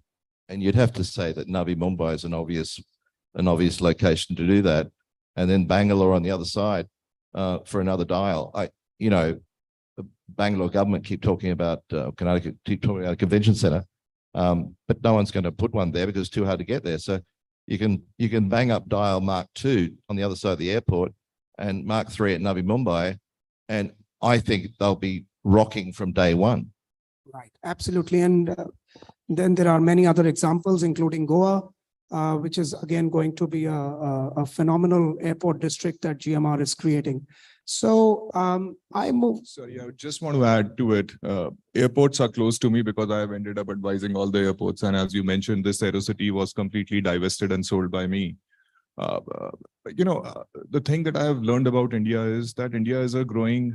And you'd have to say that Navi Mumbai is an obvious location to do that. And then Bangalore on the other side for another dial. The Bangalore government keep talking about Connecticut, keep talking about a convention center, but no one's going to put one there because it's too hard to get there. So you can bang up dial Mark 2 on the other side of the airport and Mark 3 at Navi Mumbai, and I think they'll be rocking from day one. Right, absolutely. And then there are many other examples, including Goa, which is again going to be a phenomenal airport district that GMR is creating. So I move. Sorry, I just want to add to it. Airports are close to me because I have ended up advising all the airports. And as you mentioned, this Aerocity was completely divested and sold by me. The thing that I have learned about India is that India is a growing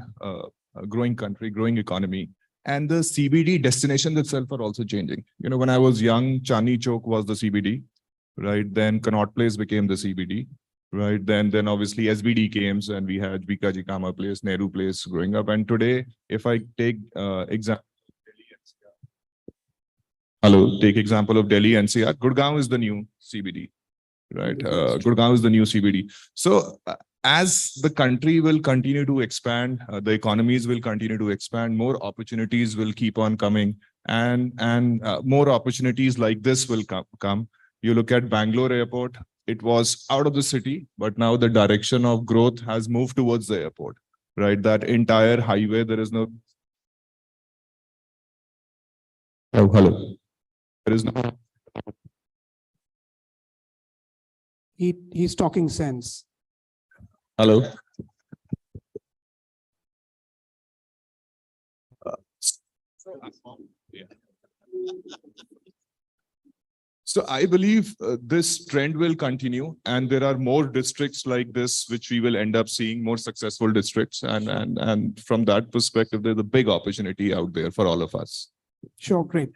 country, growing economy. And the CBD destinations itself are also changing. When I was young, Chandni Chowk was the CBD, right? Then Connaught Place became the CBD. Right, then obviously SBD came and we had Bikaji Kama Place, Nehru Place growing up. And today, if I take example of Delhi NCR, Gurgaon is the new CBD, right? Gurgaon is the new CBD. So as the country will continue to expand, the economies will continue to expand, more opportunities will keep on coming, and more opportunities like this will come. You look at Bangalore Airport. It was out of the city, but now the direction of growth has moved towards the airport, right? That entire highway, there is no. Oh, hello. There is no. He's talking sense. Hello. Yeah. So I believe this trend will continue, and there are more districts like this which we will end up seeing, more successful districts, and from that perspective, there's a big opportunity out there for all of us. Sure, great.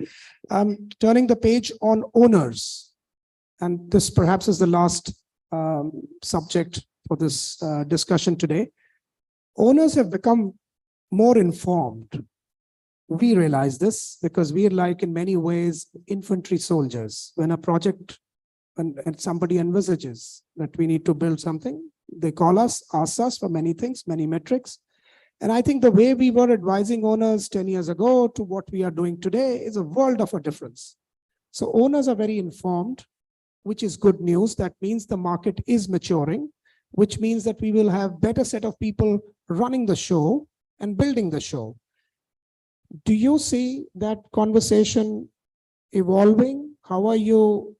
Turning the page on owners, and this perhaps is the last subject for this discussion today. Owners have become more informed. We realize this because we are like in many ways infantry soldiers. When a project and somebody envisages that we need to build something, they call us, ask us for many things, many metrics. And I think the way we were advising owners 10 years ago to what we are doing today is a world of a difference. So owners are very informed, which is good news. That means the market is maturing, which means that we will have better set of people running the show and building the show. Do you see that conversation evolving? How are you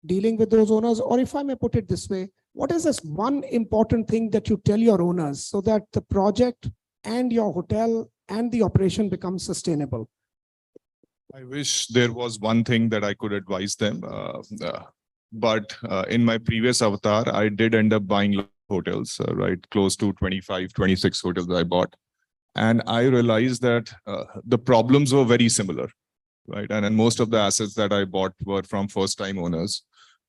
dealing with those owners? Or if I may put it this way, what is this one important thing that you tell your owners so that the project and your hotel and the operation becomes sustainable? I wish there was one thing that I could advise them. But in my previous avatar, I did end up buying hotels, right? Close to 25, 26 hotels I bought. And I realized that the problems were very similar, right? And most of the assets that I bought were from first-time owners,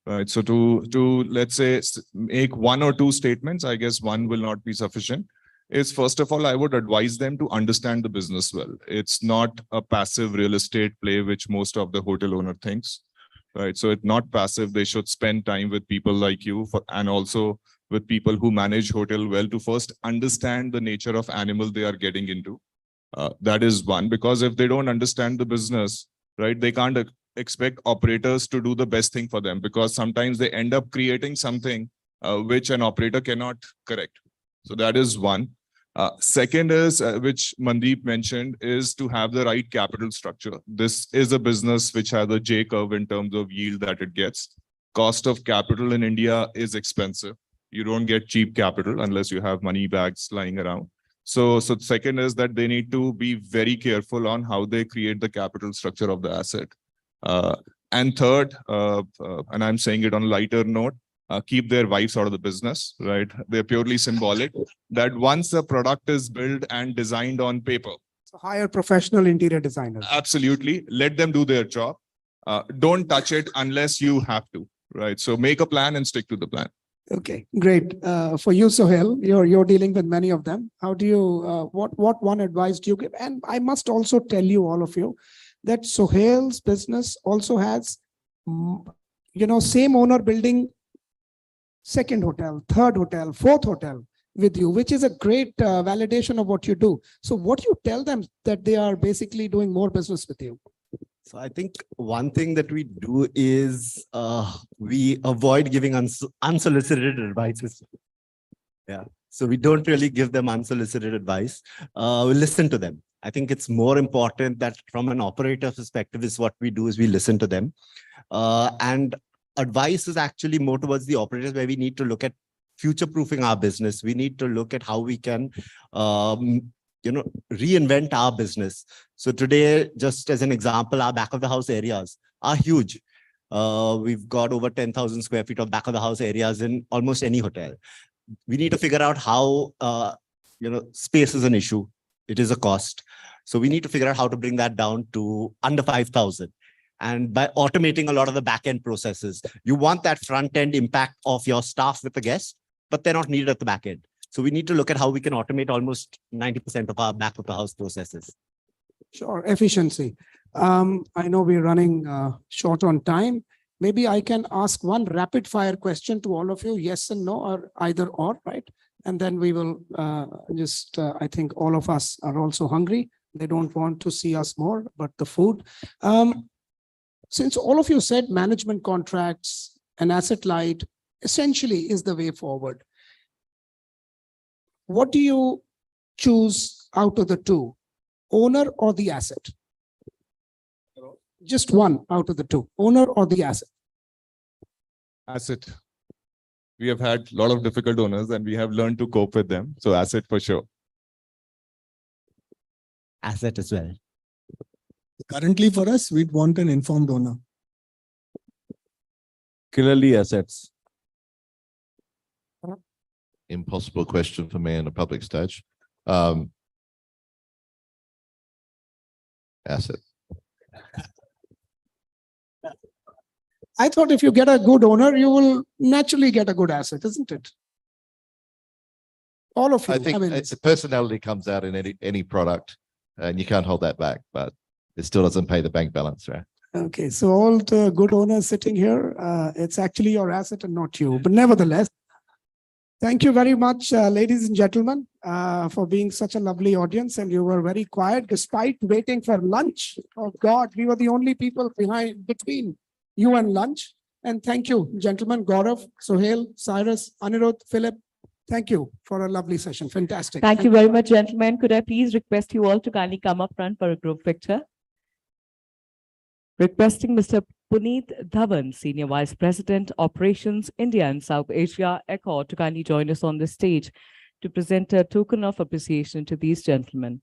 right? So to let's say make one or two statements, I guess one will not be sufficient. Is first of all, I would advise them to understand the business well. It's not a passive real estate play, which most of the hotel owner thinks, right? So it's not passive. They should spend time with people like you and also with people who manage hotel well to first understand the nature of animal they are getting into. That is one, because if they don't understand the business, right, they can't expect operators to do the best thing for them, because sometimes they end up creating something which an operator cannot correct. So that is one. Second is, which Mandeep mentioned, is to have the right capital structure. This is a business which has a J curve in terms of yield that it gets. Cost of capital in India is expensive. You don't get cheap capital unless you have money bags lying around. So second is that they need to be very careful on how they create the capital structure of the asset. And third, and I'm saying it on a lighter note, keep their wives out of the business, right? They're purely symbolic. That once a product is built and designed on paper, So hire professional interior designers. absolutely, let them do their job. Don't touch it unless you have to, right? So make a plan and stick to the plan. Okay, great. For you, Sohail, you're dealing with many of them. How do you, what one advice do you give? And I must also tell you, all of you, that Sohail's business also has, same owner building second hotel, third hotel, fourth hotel with you, which is a great validation of what you do. So what do you tell them that they are basically doing more business with you? So I think one thing that we do is we avoid giving unsolicited advices. Yeah. So we don't really give them unsolicited advice. We listen to them. I think it's more important that from an operator perspective is what we do is we listen to them. And advice is actually more towards the operators, where we need to look at future-proofing our business. We need to look at how we can reinvent our business. So today, just as an example, our back of the house areas are huge. We've got over 10,000 square feet of back of the house areas in almost any hotel. We need to figure out how, space is an issue. It is a cost. So we need to figure out how to bring that down to under 5,000. And by automating a lot of the back-end processes, you want that front-end impact of your staff with the guest, but they're not needed at the back end. So we need to look at how we can automate almost 90% of our back of the house processes. Sure, efficiency. I know we're running short on time. Maybe I can ask one rapid fire question to all of you, yes and no, or either or, right? And then we will I think all of us are also hungry. They don't want to see us more, but the food. Since all of you said management contracts and asset light essentially is the way forward, what do you choose out of the two, owner or the asset? Just one out of the two, owner or the asset? Asset. We have had a lot of difficult owners and we have learned to cope with them. So asset for sure. Asset as well. Currently for us, we'd want an informed owner. Clearly assets. Impossible question for me on a public stage. Asset. I thought if you get a good owner, you will naturally get a good asset, isn't it? All of you. I think the personality comes out in any product and you can't hold that back, but it still doesn't pay the bank balance, right? Okay, so all the good owners sitting here, it's actually your asset and not you. But nevertheless, thank you very much, ladies and gentlemen, for being such a lovely audience. And you were very quiet despite waiting for lunch. Oh God, we were the only people between you and lunch. And thank you, gentlemen, Gaurav, Sohail, Cyrus, Anirudh, Philip. Thank you for a lovely session. Fantastic. Thank you very much, gentlemen. Could I please request you all to kindly come up front for a group picture? Requesting Mr. Puneet Dhawan, Senior Vice President, Operations, India and South Asia, Accor, to kindly join us on the stage to present a token of appreciation to these gentlemen.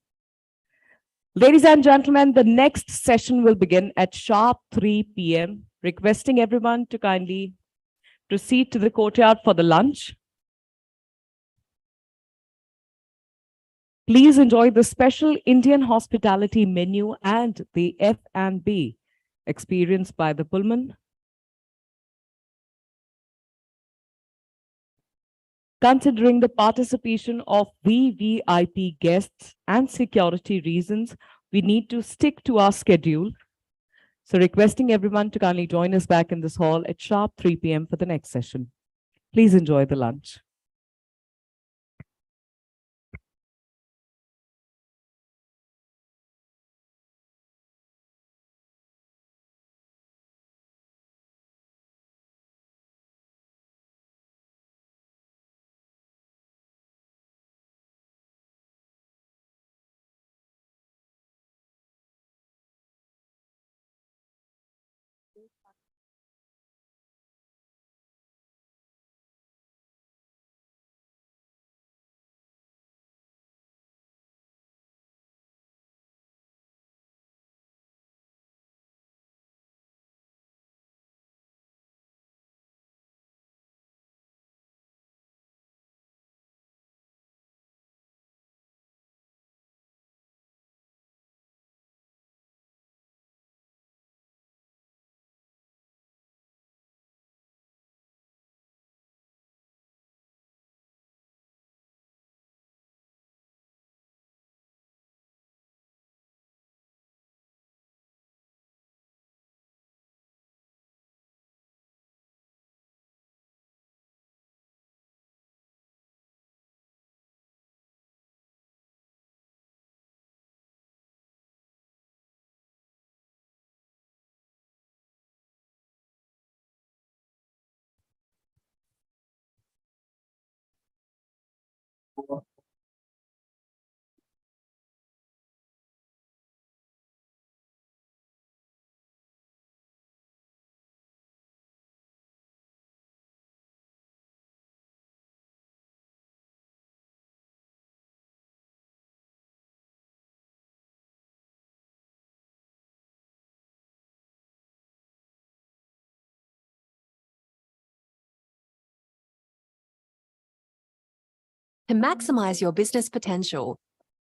Ladies and gentlemen, the next session will begin at sharp 3 p.m. Requesting everyone to kindly proceed to the courtyard for the lunch. Please enjoy the special Indian hospitality menu and the F&B experienced by the Pullman. Considering the participation of VVIP guests and security reasons, we need to stick to our schedule. So requesting everyone to kindly join us back in this hall at sharp 3 p.m. for the next session. Please enjoy the lunch. To maximize your business potential,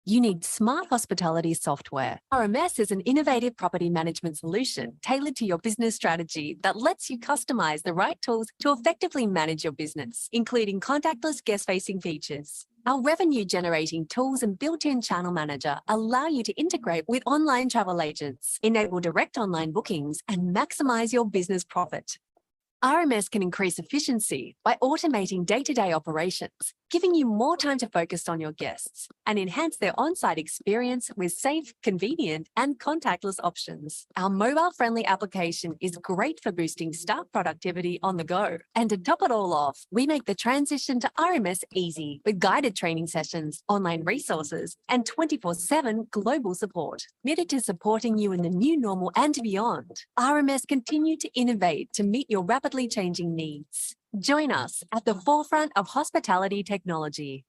you need smart hospitality software. RMS is an innovative property management solution tailored to your business strategy that lets you customize the right tools to effectively manage your business, including contactless guest-facing features. Our revenue-generating tools and built-in channel manager allow you to integrate with online travel agents, enable direct online bookings, and maximize your business profit. RMS can increase efficiency by automating day-to-day operations, giving you more time to focus on your guests and enhance their on-site experience with safe, convenient, and contactless options. Our mobile-friendly application is great for boosting staff productivity on the go. And to top it all off, we make the transition to RMS easy with guided training sessions, online resources, and 24/7 global support. Committed to supporting you in the new normal and beyond, RMS continue to innovate to meet your rapidly changing needs. Join us at the forefront of hospitality technology.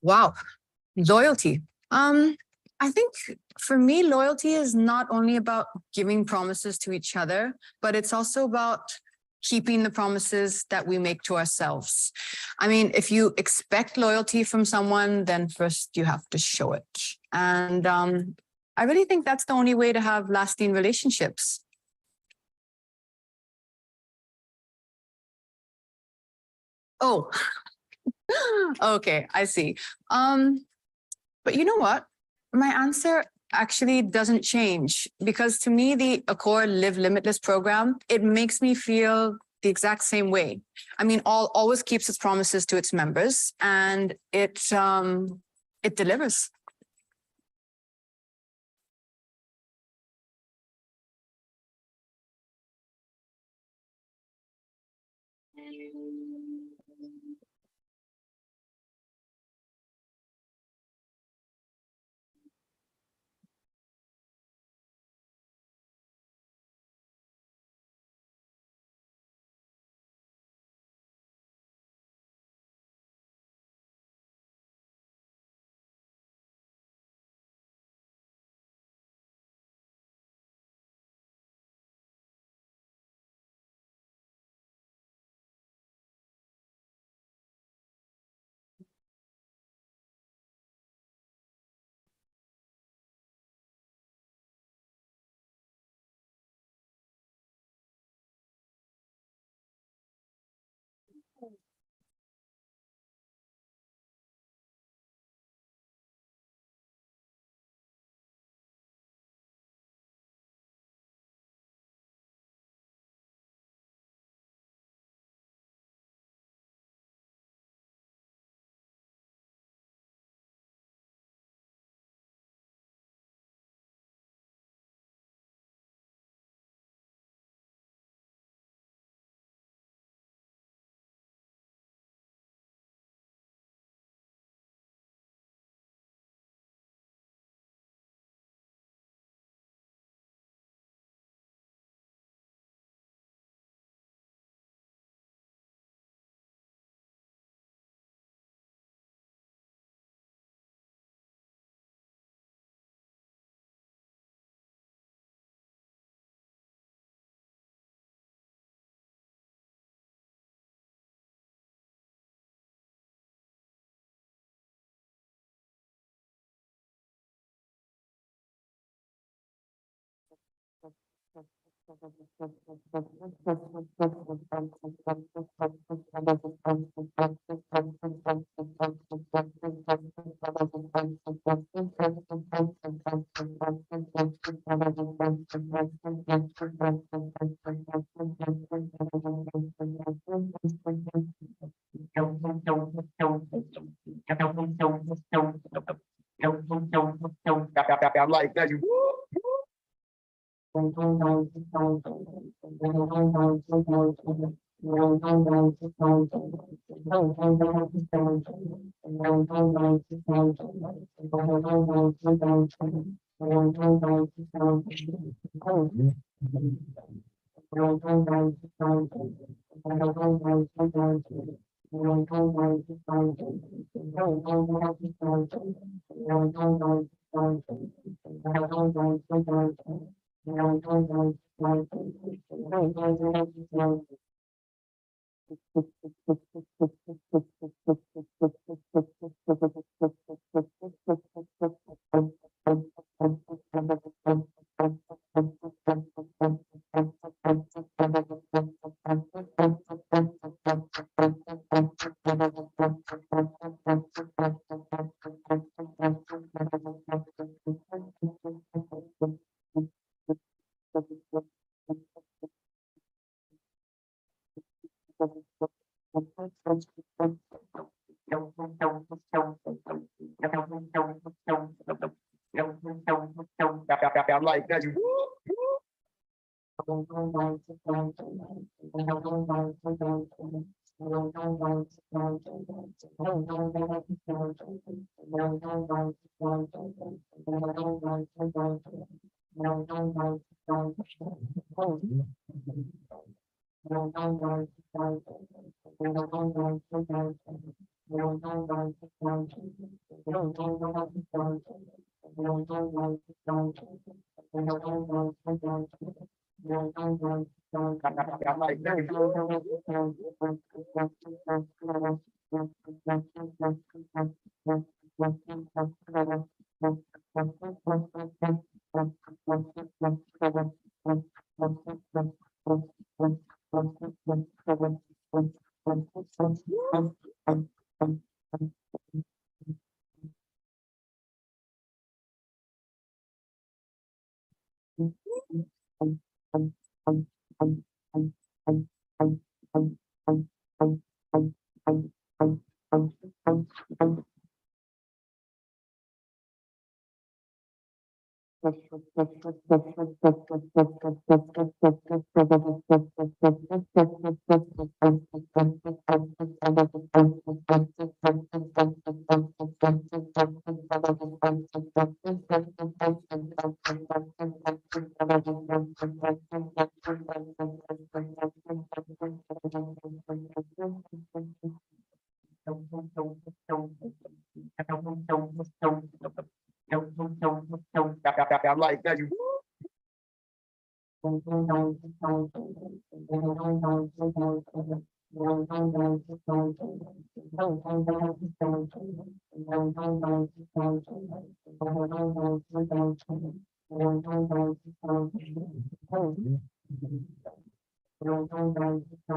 Wow, loyalty. I think for me, loyalty is not only about giving promises to each other, but it's also about keeping the promises that we make to ourselves. I mean, if you expect loyalty from someone, then first you have to show it. And I really think that's the only way to have lasting relationships. Oh, okay, I see. But you know what? My answer actually doesn't change because to me, the Accor Live Limitless program, it makes me feel the exact same way. I mean, always keeps its promises to its members and it delivers. I'm like that. I'm like that. I'm like I'm like that.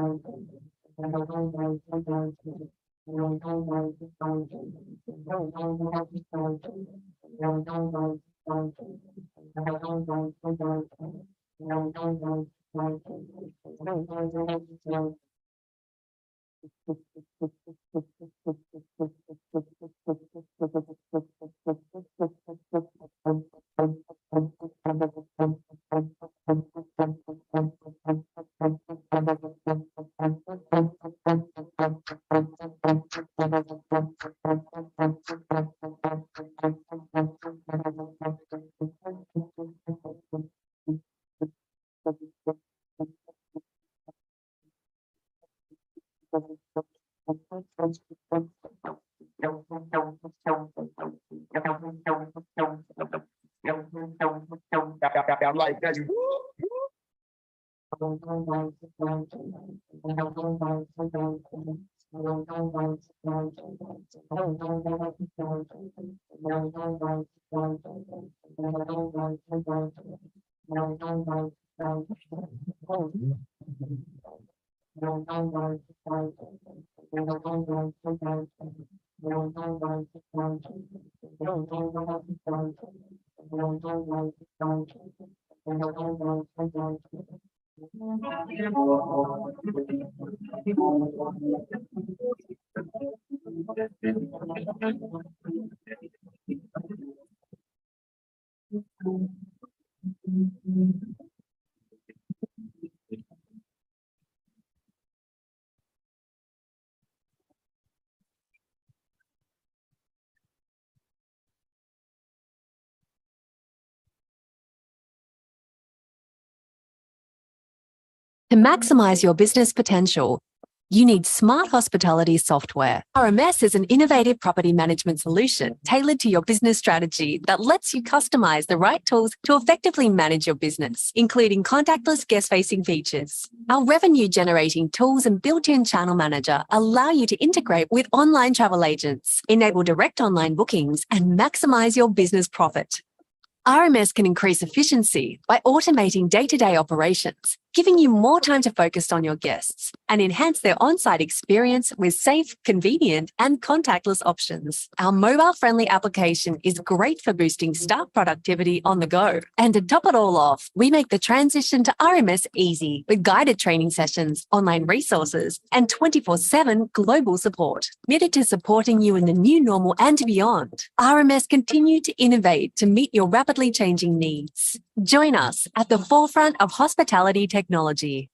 To maximize your business potential, you need smart hospitality software. RMS is an innovative property management solution tailored to your business strategy that lets you customize the right tools to effectively manage your business, including contactless guest-facing features. Our revenue-generating tools and built-in channel manager allow you to integrate with online travel agents, enable direct online bookings, and maximize your business profit. RMS can increase efficiency by automating day-to-day operations, giving you more time to focus on your guests and enhance their on-site experience with safe, convenient, and contactless options. Our mobile-friendly application is great for boosting staff productivity on the go. And to top it all off, we make the transition to RMS easy with guided training sessions, online resources, and 24/7 global support. Committed to supporting you in the new normal and beyond, RMS continue to innovate to meet your rapidly changing needs. Join us at the forefront of hospitality technology.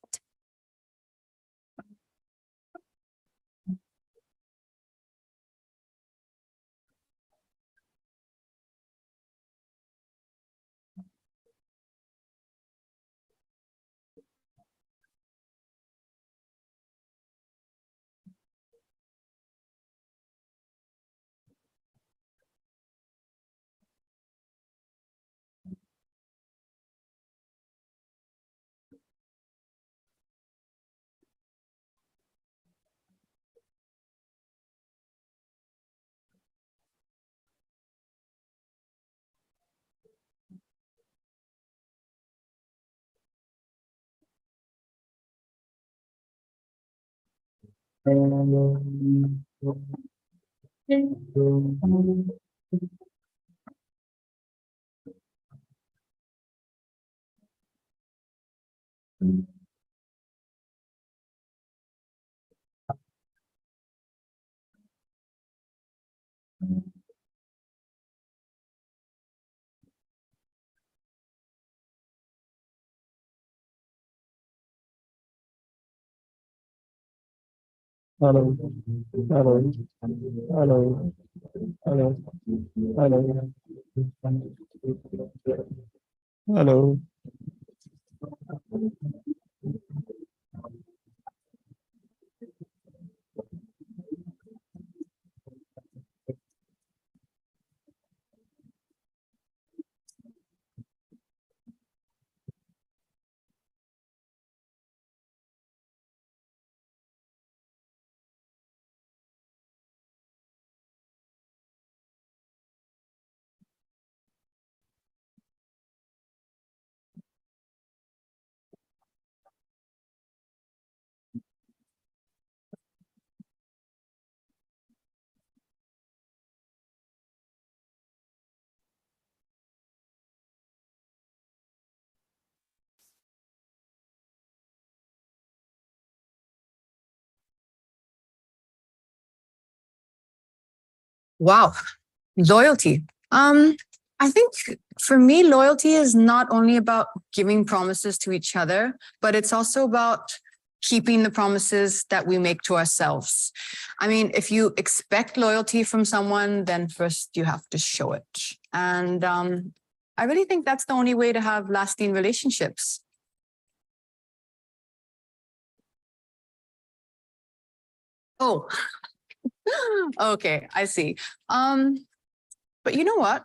Hello. Hello. Hello. Hello. Hello. Hello. Wow, loyalty. I think for me, loyalty is not only about giving promises to each other, but it's also about keeping the promises that we make to ourselves. I mean, if you expect loyalty from someone, then first you have to show it. And I really think that's the only way to have lasting relationships. Oh, okay, I see. But you know what?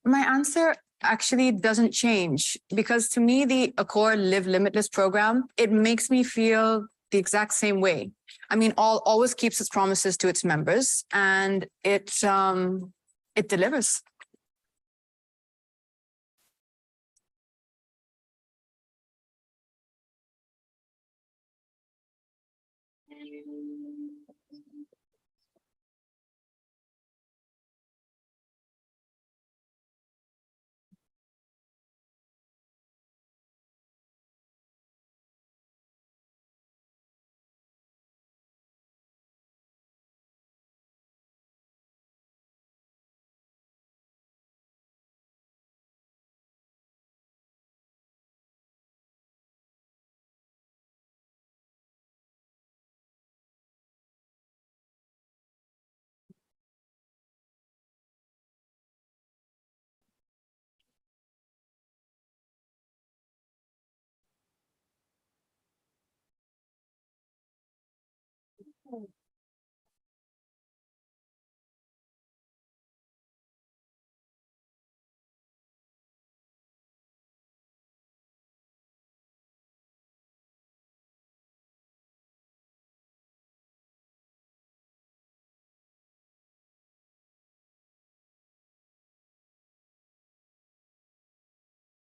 My answer actually doesn't change because to me, the Accor Live Limitless program, it makes me feel the exact same way. I mean, always keeps its promises to its members and it delivers.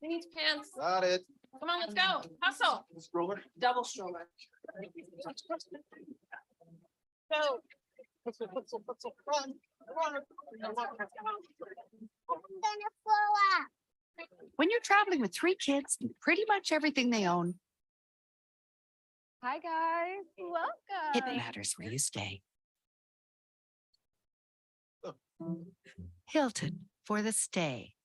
We need pants. Got it. Come on, let's go. Hustle. Stroller. Double stroller. Go. When you're traveling with 3 kids, pretty much everything they own, Hi, guys. Welcome. it matters where you stay. Hilton for the stay.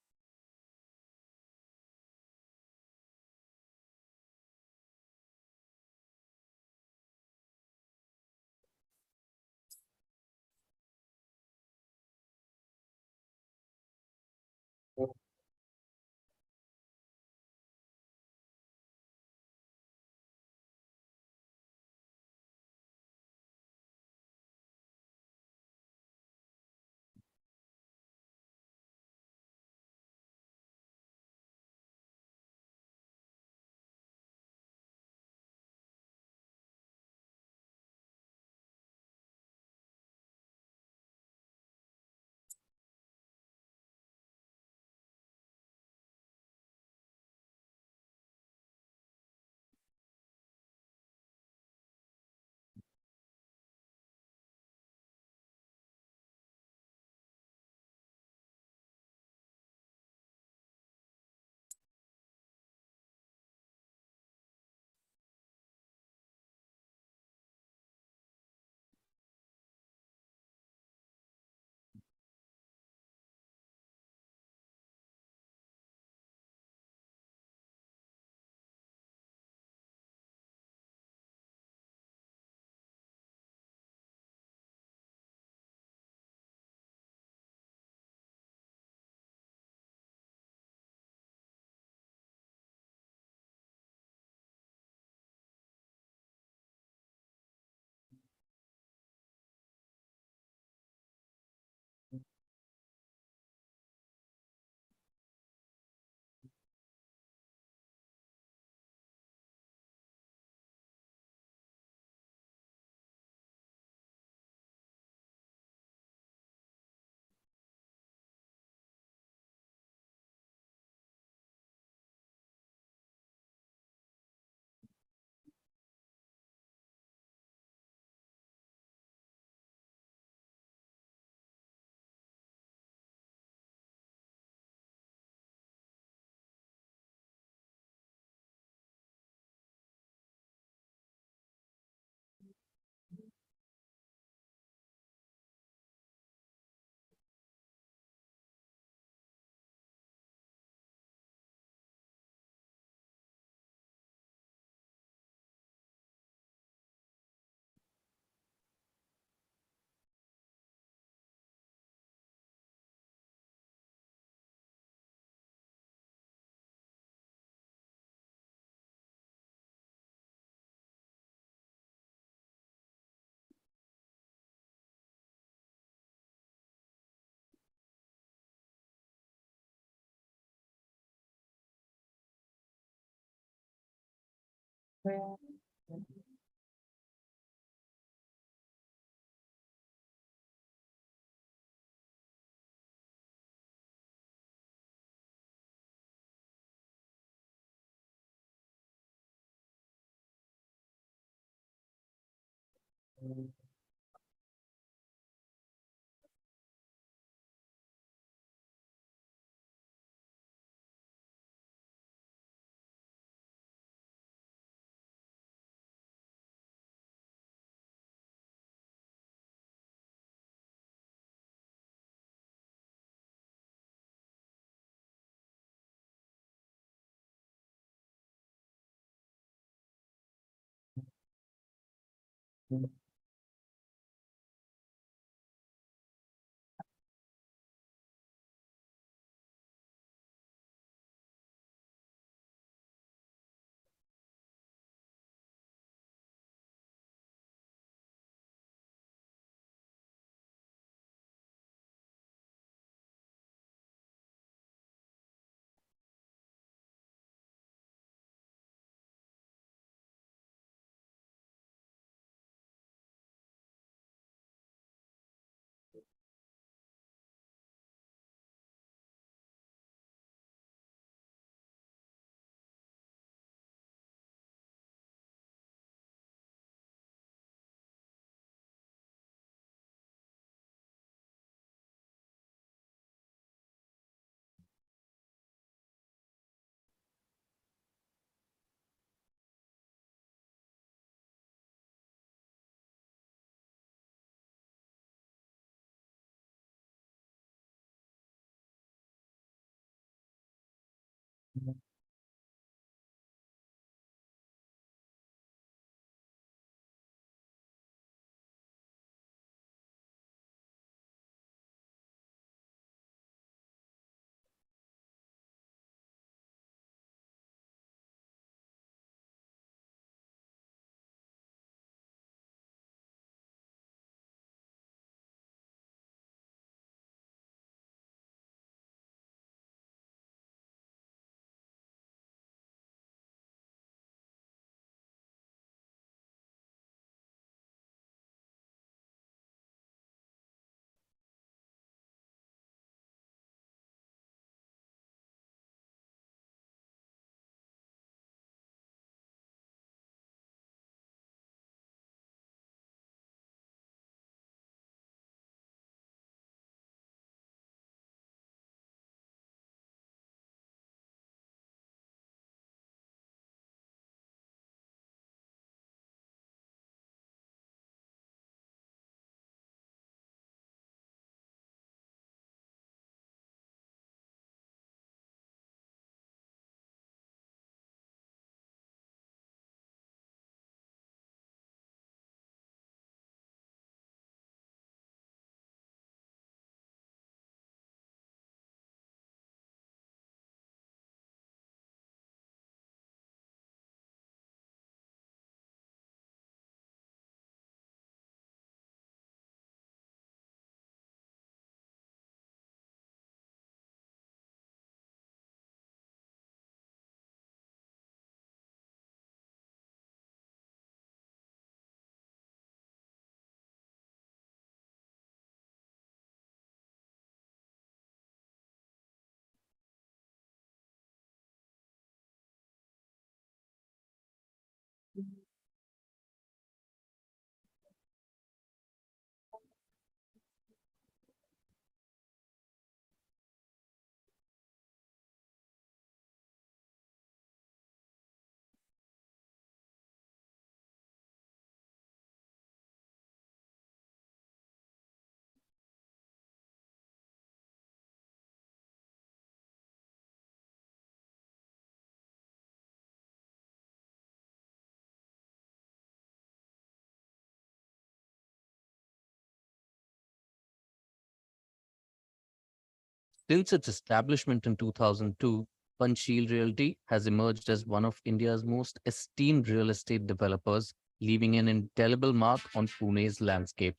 Since its establishment in 2002, Panchsheel Realty has emerged as one of India's most esteemed real estate developers, leaving an indelible mark on Pune's landscape.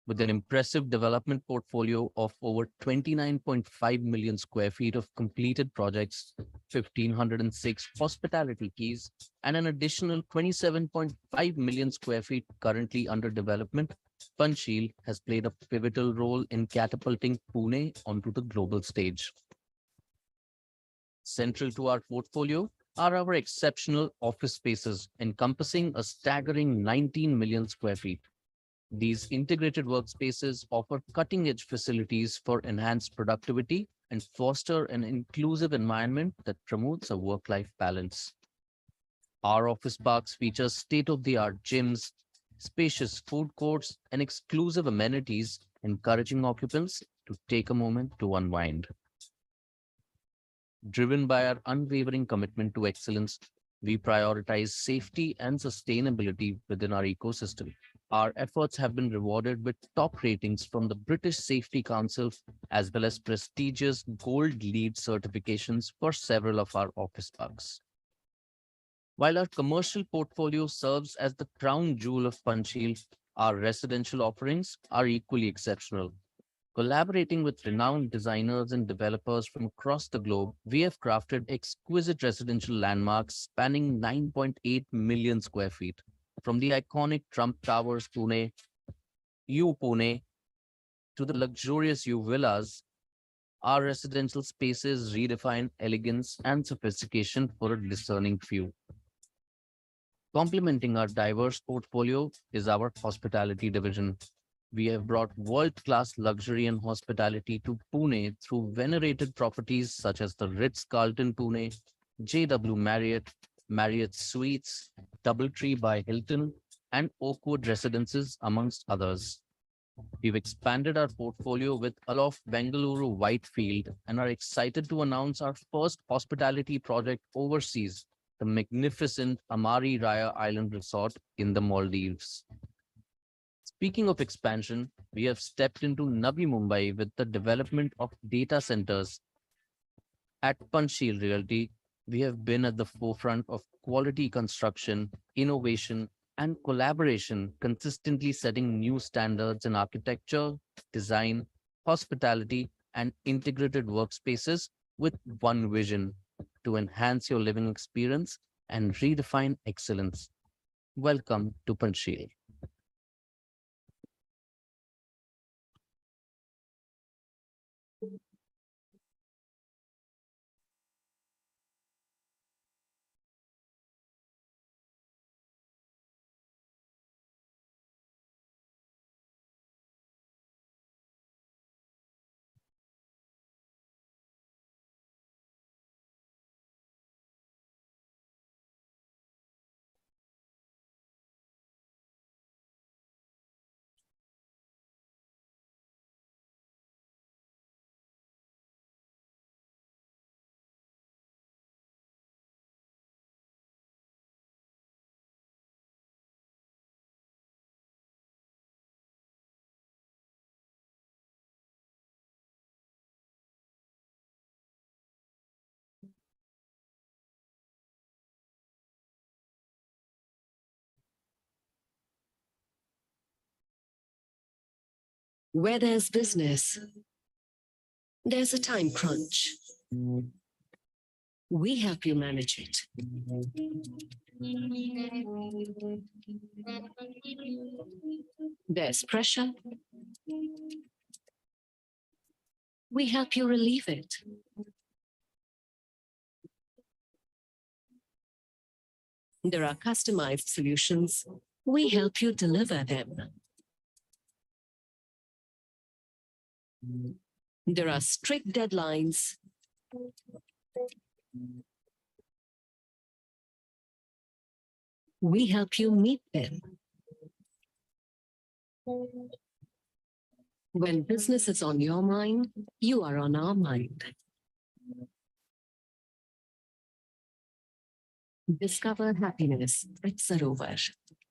with an impressive development portfolio of over 29.5 million square feet of completed projects, 1,506 hospitality keys, and an additional 27.5 million square feet currently under development, Panchsheel has played a pivotal role in catapulting Pune onto the global stage. Central to our portfolio are our exceptional office spaces encompassing a staggering 19 million square feet. These integrated workspaces offer cutting-edge facilities for enhanced productivity and foster an inclusive environment that promotes a work-life balance. Our office parks feature state-of-the-art gyms, spacious food courts, and exclusive amenities, encouraging occupants to take a moment to unwind. Driven by our unwavering commitment to excellence, we prioritize safety and sustainability within our ecosystem. Our efforts have been rewarded with top ratings from the British Safety Council, as well as prestigious Gold LEED certifications for several of our office parks. While our commercial portfolio serves as the crown jewel of Panchsheel, our residential offerings are equally exceptional. Collaborating with renowned designers and developers from across the globe, we have crafted exquisite residential landmarks spanning 9.8 million square feet. From the iconic Trump Towers Pune, Pune, to the luxurious U villas, our residential spaces redefine elegance and sophistication for a discerning few. Complementing our diverse portfolio is our hospitality division. We have brought world-class luxury and hospitality to Pune through venerated properties such as the Ritz-Carlton Pune, JW Marriott, Marriott Suites, Doubletree by Hilton, and Oakwood Residences, amongst others. We've expanded our portfolio with Aloft Bengaluru Whitefield and are excited to announce our first hospitality project overseas, the magnificent Amari Raya Island Resort in the Maldives. Speaking of expansion, we have stepped into Navi Mumbai with the development of data centers. At Panchsheel Realty, we have been at the forefront of quality construction, innovation, and collaboration, consistently setting new standards in architecture, design, hospitality, and integrated workspaces with one vision: to enhance your living experience and redefine excellence. Welcome to Panchsheel. Where there's business, there's a time crunch. We help you manage it. There's pressure. We help you relieve it. There are customized solutions. We help you deliver them. There are strict deadlines. We help you meet them. When business is on your mind, you are on our mind. Discover happiness at Sarovar.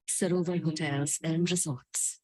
Sarovar Hotels and Resorts.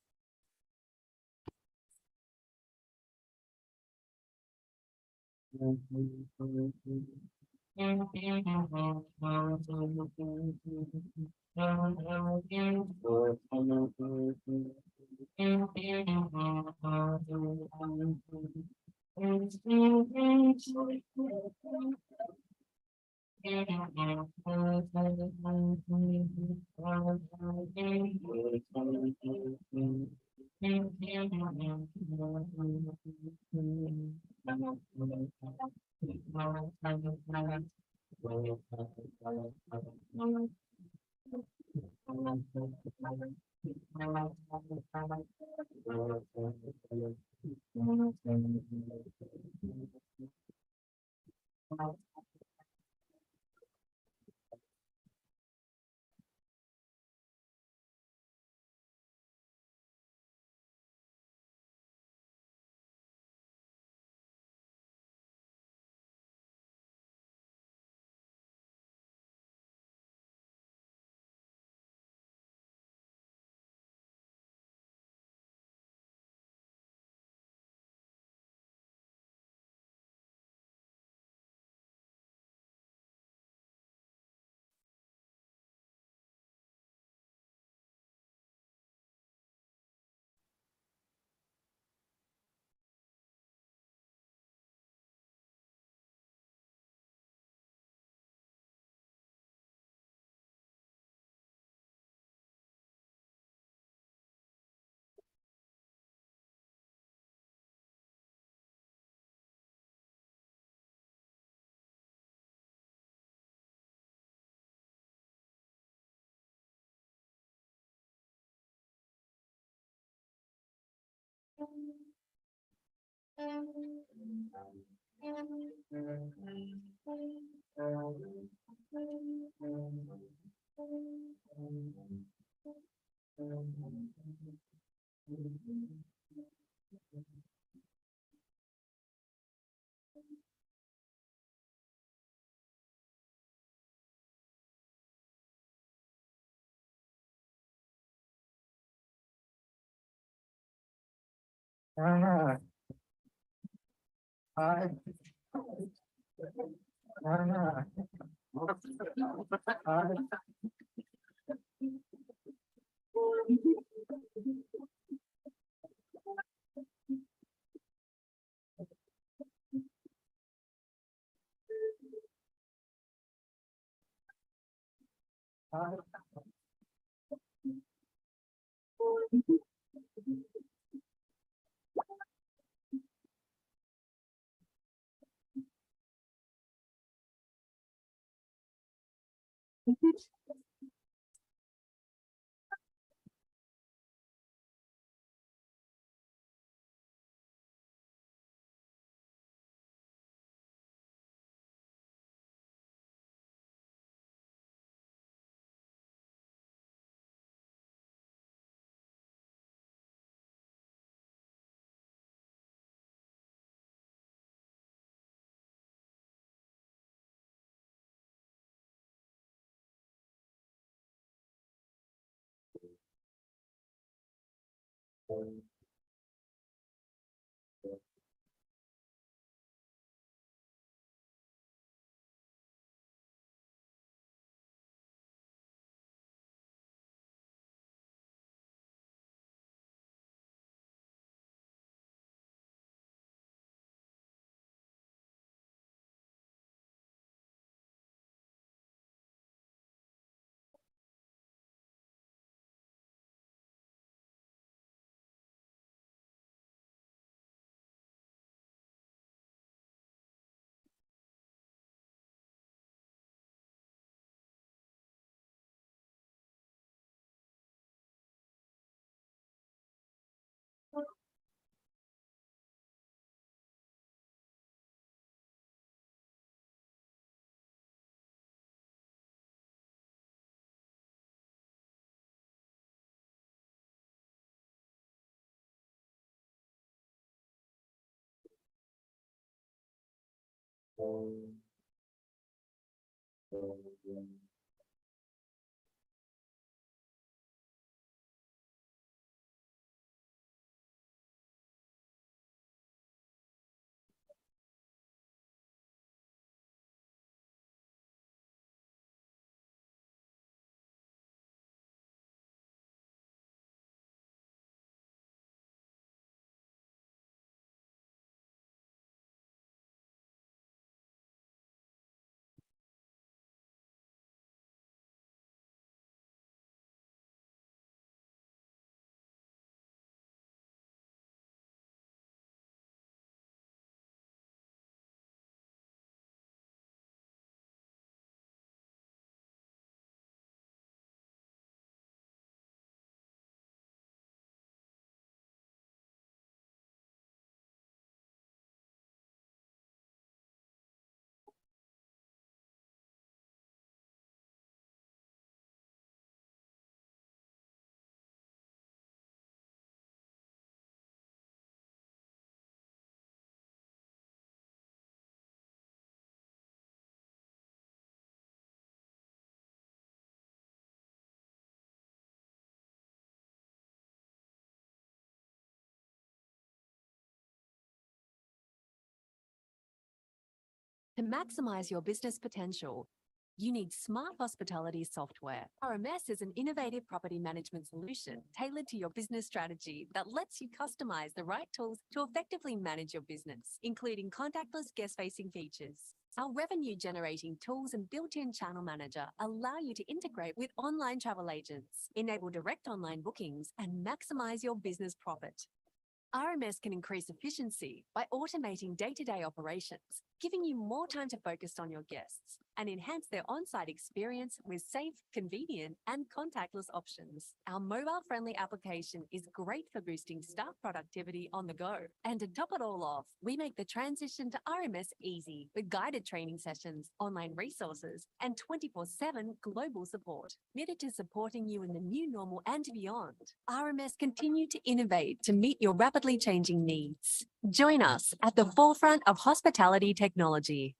To maximize your business potential, you need smart hospitality software. RMS is an innovative property management solution tailored to your business strategy that lets you customize the right tools to effectively manage your business, including contactless guest-facing features. Our revenue-generating tools and built-in channel manager allow you to integrate with online travel agents, enable direct online bookings, and maximize your business profit. RMS can increase efficiency by automating day-to-day operations, giving you more time to focus on your guests and enhance their on-site experience with safe, convenient, and contactless options. Our mobile-friendly application is great for boosting staff productivity on the go. And to top it all off, we make the transition to RMS easy with guided training sessions, online resources, and 24/7 global support, committed to supporting you in the new normal and beyond. RMS continue to innovate to meet your rapidly changing needs. Join us at the forefront of hospitality technology.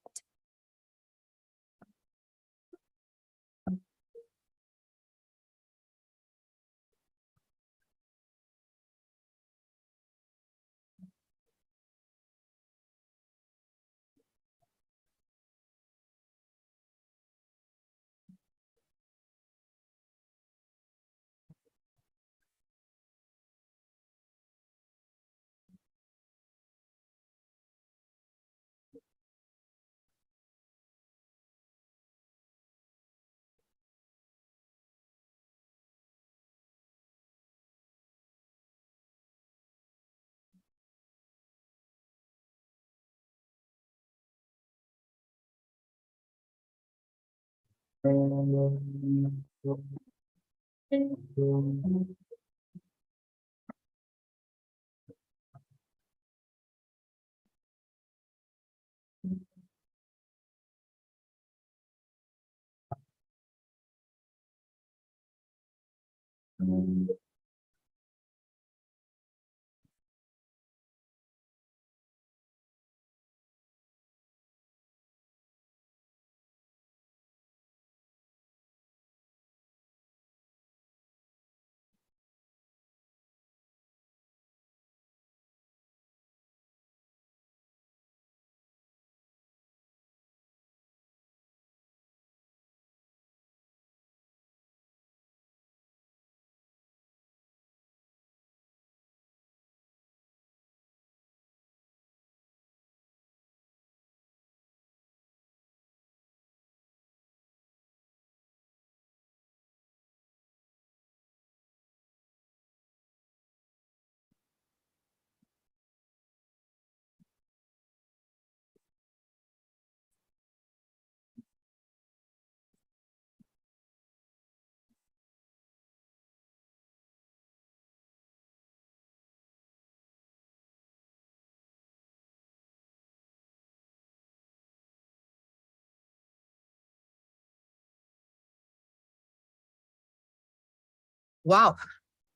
Wow,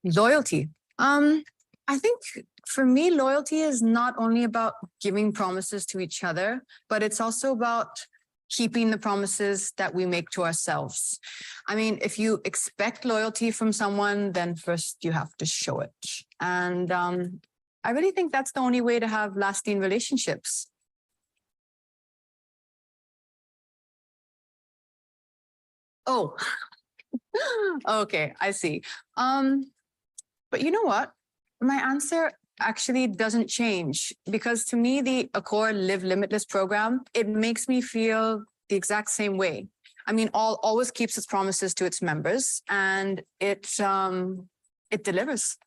loyalty. I think for me, loyalty is not only about giving promises to each other, but it's also about keeping the promises that we make to ourselves. I mean, if you expect loyalty from someone, then first you have to show it. And I really think that's the only way to have lasting relationships. Oh, okay, I see. But you know what? My answer actually doesn't change because to me, the Accor Live Limitless program, it makes me feel the exact same way. I mean, always keeps its promises to its members and it delivers.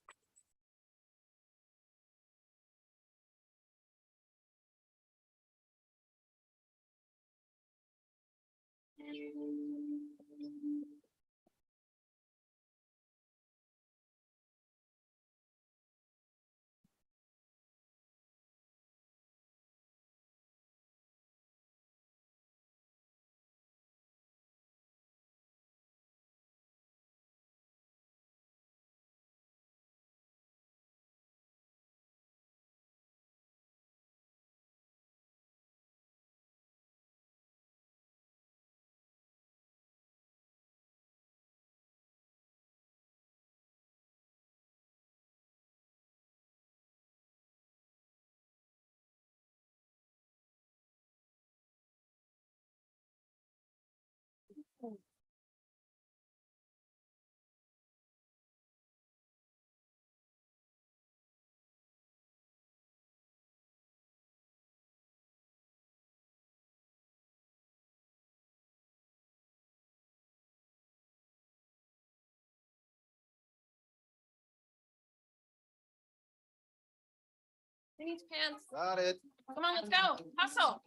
Who needs pants? Got it. Come on, let's go. Hustle.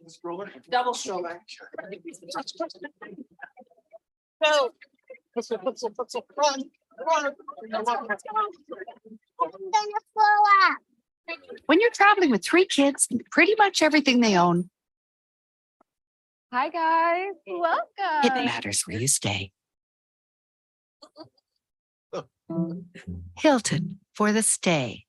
Double stroller. Go. When you're traveling with 3 kids, pretty much everything they own. Hi, guys. Welcome. It matters where you stay. Hilton for the stay.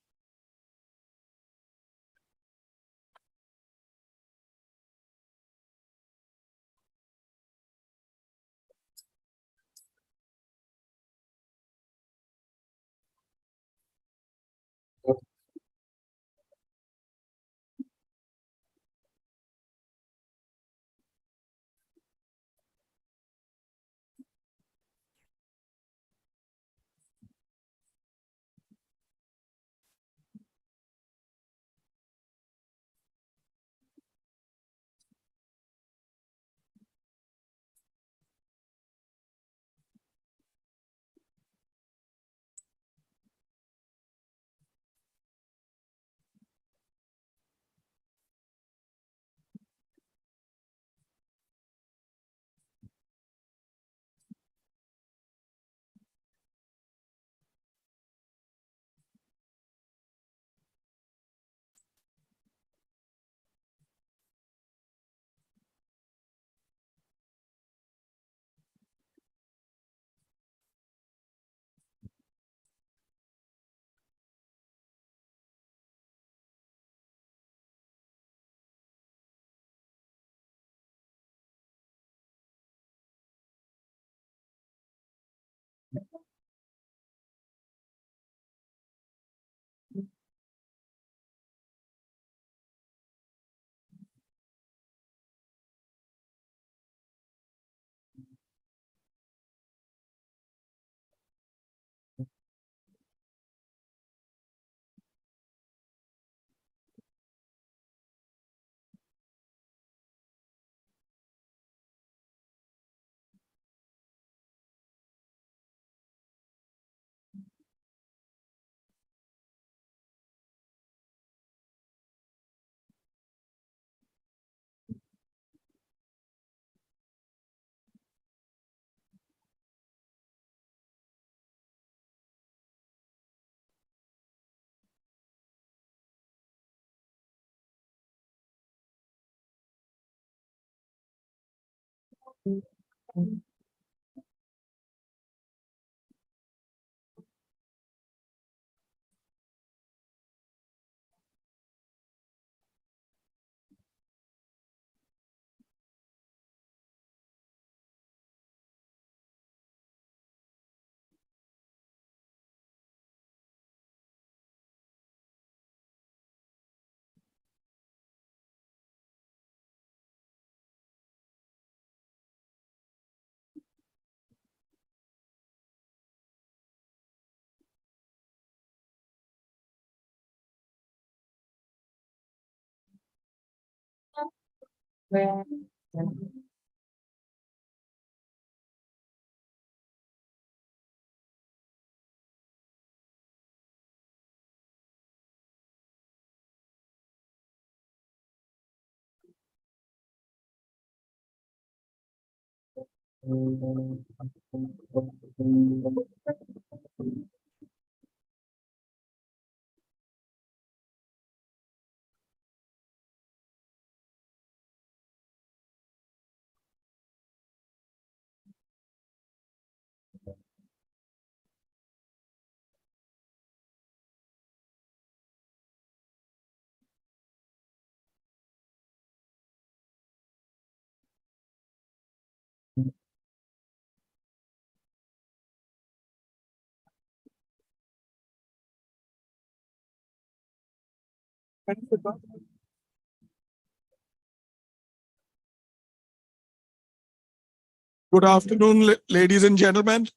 Good afternoon, ladies and gentlemen.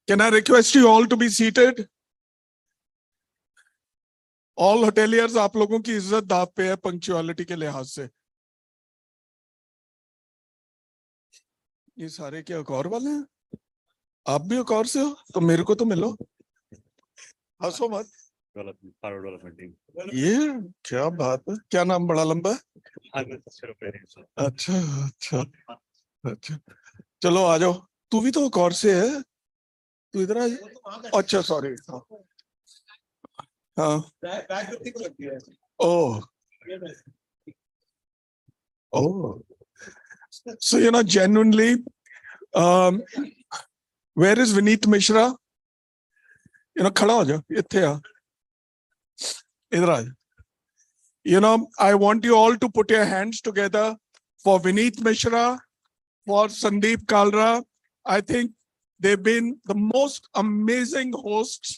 Can I request you all to be seated? All hoteliers, आप लोगों की इज्जत दाव पे है punctuality के लिहाज से। ये सारे क्या अखौर वाले हैं? आप भी अखौर से हो तो मेरे को तो मिलो, हंसो मत। ये क्या बात है, क्या नाम बड़ा लंबा है? अच्छा अच्छा अच्छा, चलो आ जाओ। तू भी तो कौर से है, तू इधर आ। अच्छा सॉरी। हाँ ओह oh, so genuinely, where is Vineet Mishra? खड़ा हो जाओ, इत्थे आ, इधर आ। I want you all to put your hands together for Vineet Mishra, for Sandeep Kalra. I think they've been the most amazing hosts,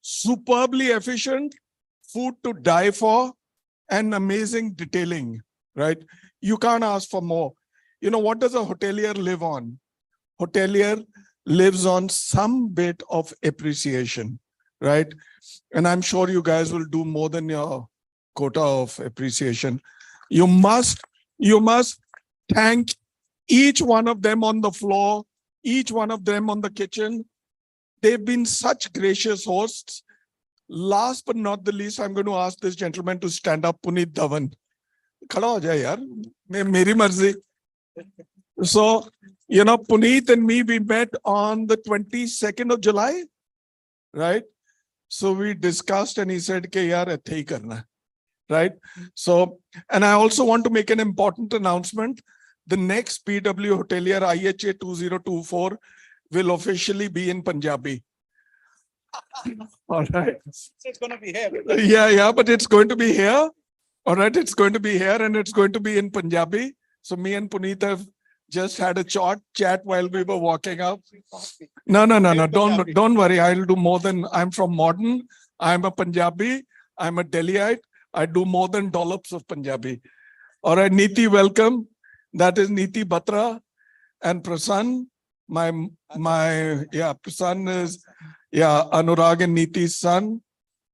superbly efficient, food to die for, and amazing detailing, right? You can't ask for more. What does a hotelier live on? Hotelier lives on some bit of appreciation, right? And I'm sure you guys will do more than your quota of appreciation. You must thank each one of them on the floor, each one of them on the kitchen. They've been such gracious hosts. Last but not the least, I'm going to ask this gentleman to stand up, Puneet Dhawan. Khada ho jaye yaar, meri marzi. So, Puneet and me, we met on the 22nd of July, right? So we discussed and he said, "Ke yaar, aithe hi karna," right? So, and I also want to make an important announcement. The next BW Hotelier IHA-2024 will officially be in Punjabi. All right. It's going to be here. Yeah, but it's going to be here. All right, it's going to be here and it's going to be in Punjabi. So me and Puneet have just had a chat while we were walking up. No. Don't worry. I'll do more than, I'm from Modern. I'm a Punjabi. I'm a Delhiite. I do more than dollops of Punjabi. All right, Neeti, welcome. That is Neeti Batra and Prasann. Prasann is, Anurag and Neeti's son.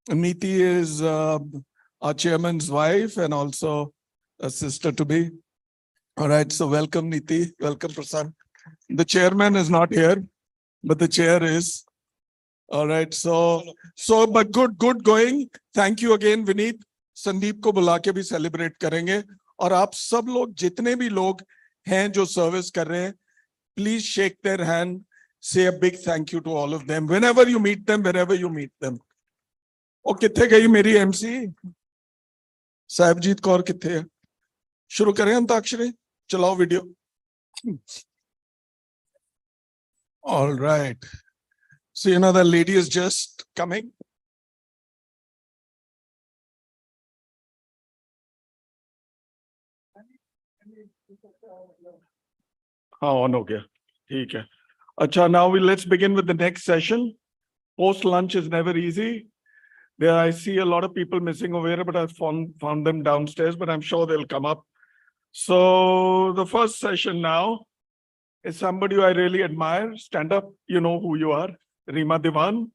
Neeti is our chairman's wife and also a sister to be. All right, so welcome Neeti, welcome Prasann. The chairman is not here, but the chair is. All right, but good going. Thank you again, Vineet. Sandeep को बुला के भी celebrate करेंगे. और आप सब लोग जितने भी लोग हैं जो service कर रहे हैं, please shake their hand. Say a big thank you to all of them. Whenever you meet them, wherever you meet them. ओ किथे गई मेरी MC? साहिबजीत कौर किथे है? शुरू करें अंताक्षरी? चलाओ video. All right. So the lady is just coming. On हो गया. ठीक है. Acha, now let's begin with the next session. Post lunch is never easy. There I see a lot of people missing over here, but I found them downstairs, but I'm sure they'll come up. So the first session now is somebody who I really admire. Stand up, you know who you are. Reema Diwan.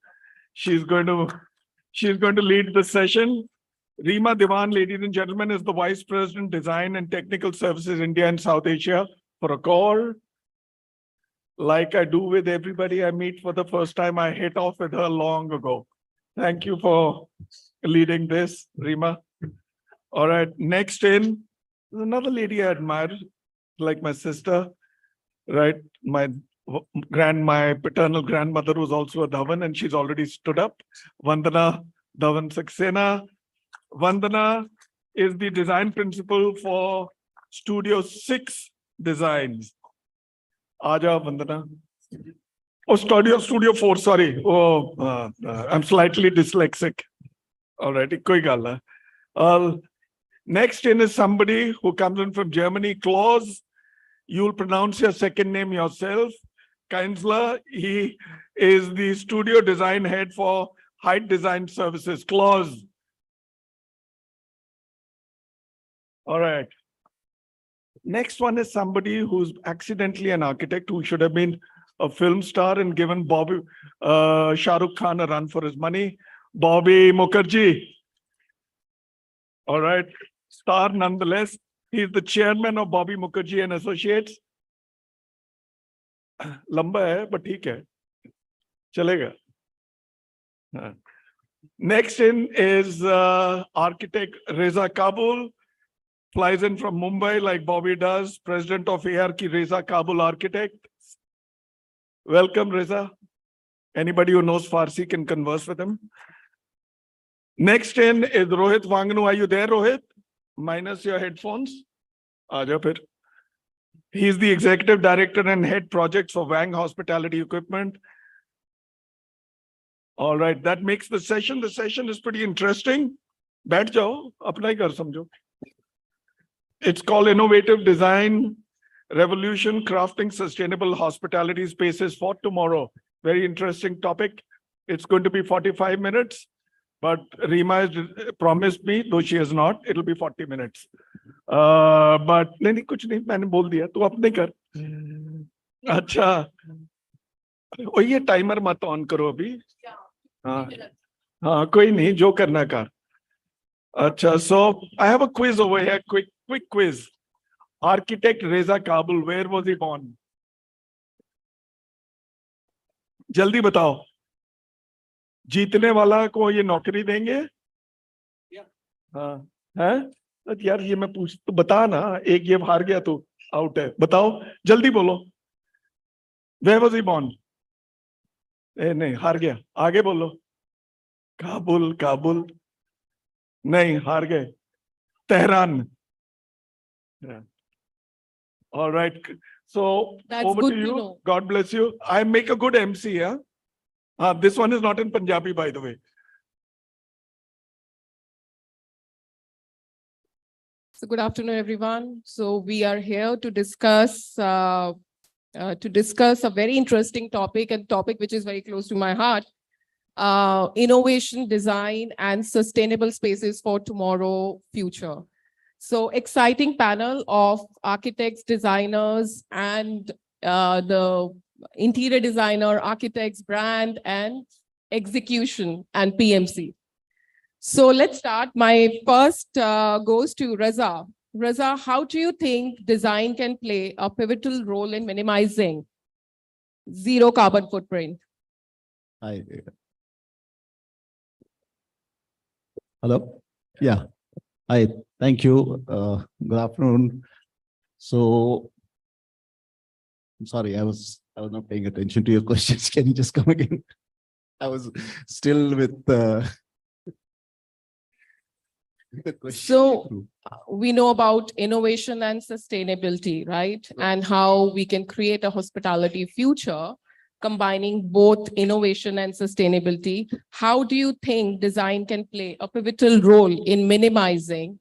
She's going to lead the session. Reema Diwan, ladies and gentlemen, is the Vice President, Design and Technical Services, India and South Asia for Accor. Like I do with everybody I meet for the first time, I hit off with her long ago. Thank you for leading this, Reema. All right, next in, another lady I admire, like my sister, right? My paternal grandmother was also a Dhawan and she's already stood up. Vandana Dhawan Saxena. Vandana is the design principal for Studio 6 Designs. Aja Vandana. Oh, Studio 4, sorry. I'm slightly dyslexic. All right, koi gal nahi. Next in is somebody who comes in from Germany, Klaus. You'll pronounce your second name yourself. Keinzler, he is the studio design head for Height Design Services. Klaus. All right. Next one is somebody who's accidentally an architect who should have been a film star and given Shah Rukh Khan a run for his money. Bobby Mukherjee. All right. Star nonetheless. He's the chairman of Bobby Mukherjee and Associates. Lamba hai, but theek hai. Chalega. Next in is architect Reza Kabul, flies in from Mumbai like Bobby does, president of ARK Reza Kabul Architect. Welcome, Reza. Anybody who knows Farsi can converse with him. Next in is Rohit Wanganu. Are you there, Rohit? Minus your headphones. Aaja phir. He is the executive director and head projects for Wang Hospitality Equipment. All right, that makes the session. The session is pretty interesting. Baith jao, apna hi kar samjho. It's called Innovative Design Revolution, Crafting Sustainable Hospitality Spaces for Tomorrow. Very interesting topic. It's going to be 45 minutes, but Rima has promised me, though she has not, it'll be 40 minutes. But नहीं कुछ नहीं मैंने बोल दिया तू अपने कर अच्छा ओ ये टाइमर मत ऑन करो अभी हाँ कोई नहीं जो करना कर अच्छा so I have a quiz over here, quick quiz. Architect Reza Kabul, where was he born? जल्दी बताओ जीतने वाला को ये नौकरी देंगे हाँ है यार ये मैं पूछ तो बता ना एक ये हार गया तो आउट है बताओ जल्दी बोलो where was he born नहीं हार गया आगे बोलो काबुल काबुल नहीं हार गए Tehran all right so That's over good to to you know. God bless you I make a good MC yeah this one is not in Punjabi by the way. So good afternoon, everyone. So we are here to discuss a very interesting topic and topic which is very close to my heart. Innovation, design, and sustainable spaces for tomorrow future. So exciting panel of architects, designers, and the interior designer, architects, brand, and execution and PMC. So let's start. My first goes to Reza. Reza, how do you think design can play a pivotal role in minimizing zero carbon footprint? Hi. Hello. Yeah. Hi. Thank you. Good afternoon. So, I'm sorry, I was not paying attention to your questions. Can you just come again? I was still with the question. So we know about innovation and sustainability, right? And how we can create a hospitality future combining both innovation and sustainability. How do you think design can play a pivotal role in minimizing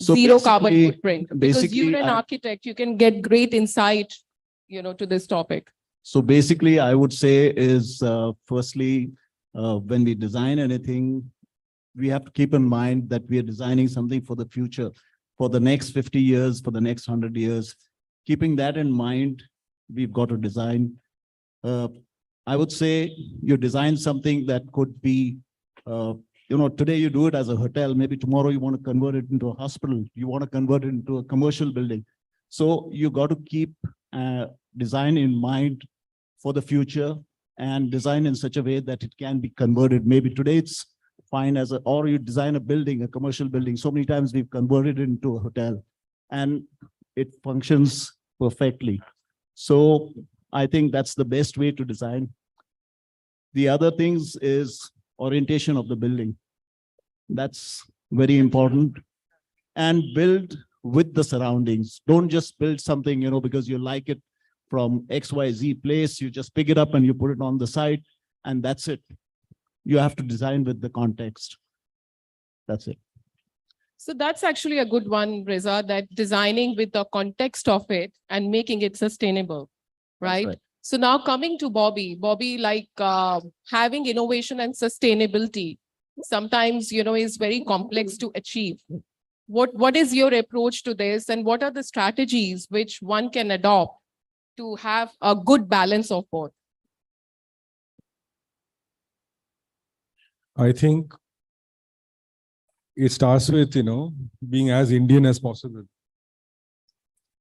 zero carbon footprint? Because you're an architect, you can get great insight, to this topic. So basically, I would say is firstly, when we design anything, we have to keep in mind that we are designing something for the future, for the next 50 years, for the next 100 years. Keeping that in mind, we've got to design. I would say you design something that could be, today you do it as a hotel, maybe tomorrow you want to convert it into a hospital, you want to convert it into a commercial building. So you got to keep design in mind for the future and design in such a way that it can be converted. Maybe today it's fine or you design a building, a commercial building. So many times we've converted it into a hotel and it functions perfectly. So I think that's the best way to design. The other things is orientation of the building. That's very important. And build with the surroundings. Don't just build something, because you like it from XYZ place. You just pick it up and you put it on the side and that's it. You have to design with the context. That's it. So that's actually a good one, Reza, that designing with the context of it and making it sustainable, right? So now coming to Bobby, like having innovation and sustainability sometimes, is very complex to achieve. What is your approach to this and what are the strategies which one can adopt to have a good balance of both? I think it starts with, being as Indian as possible.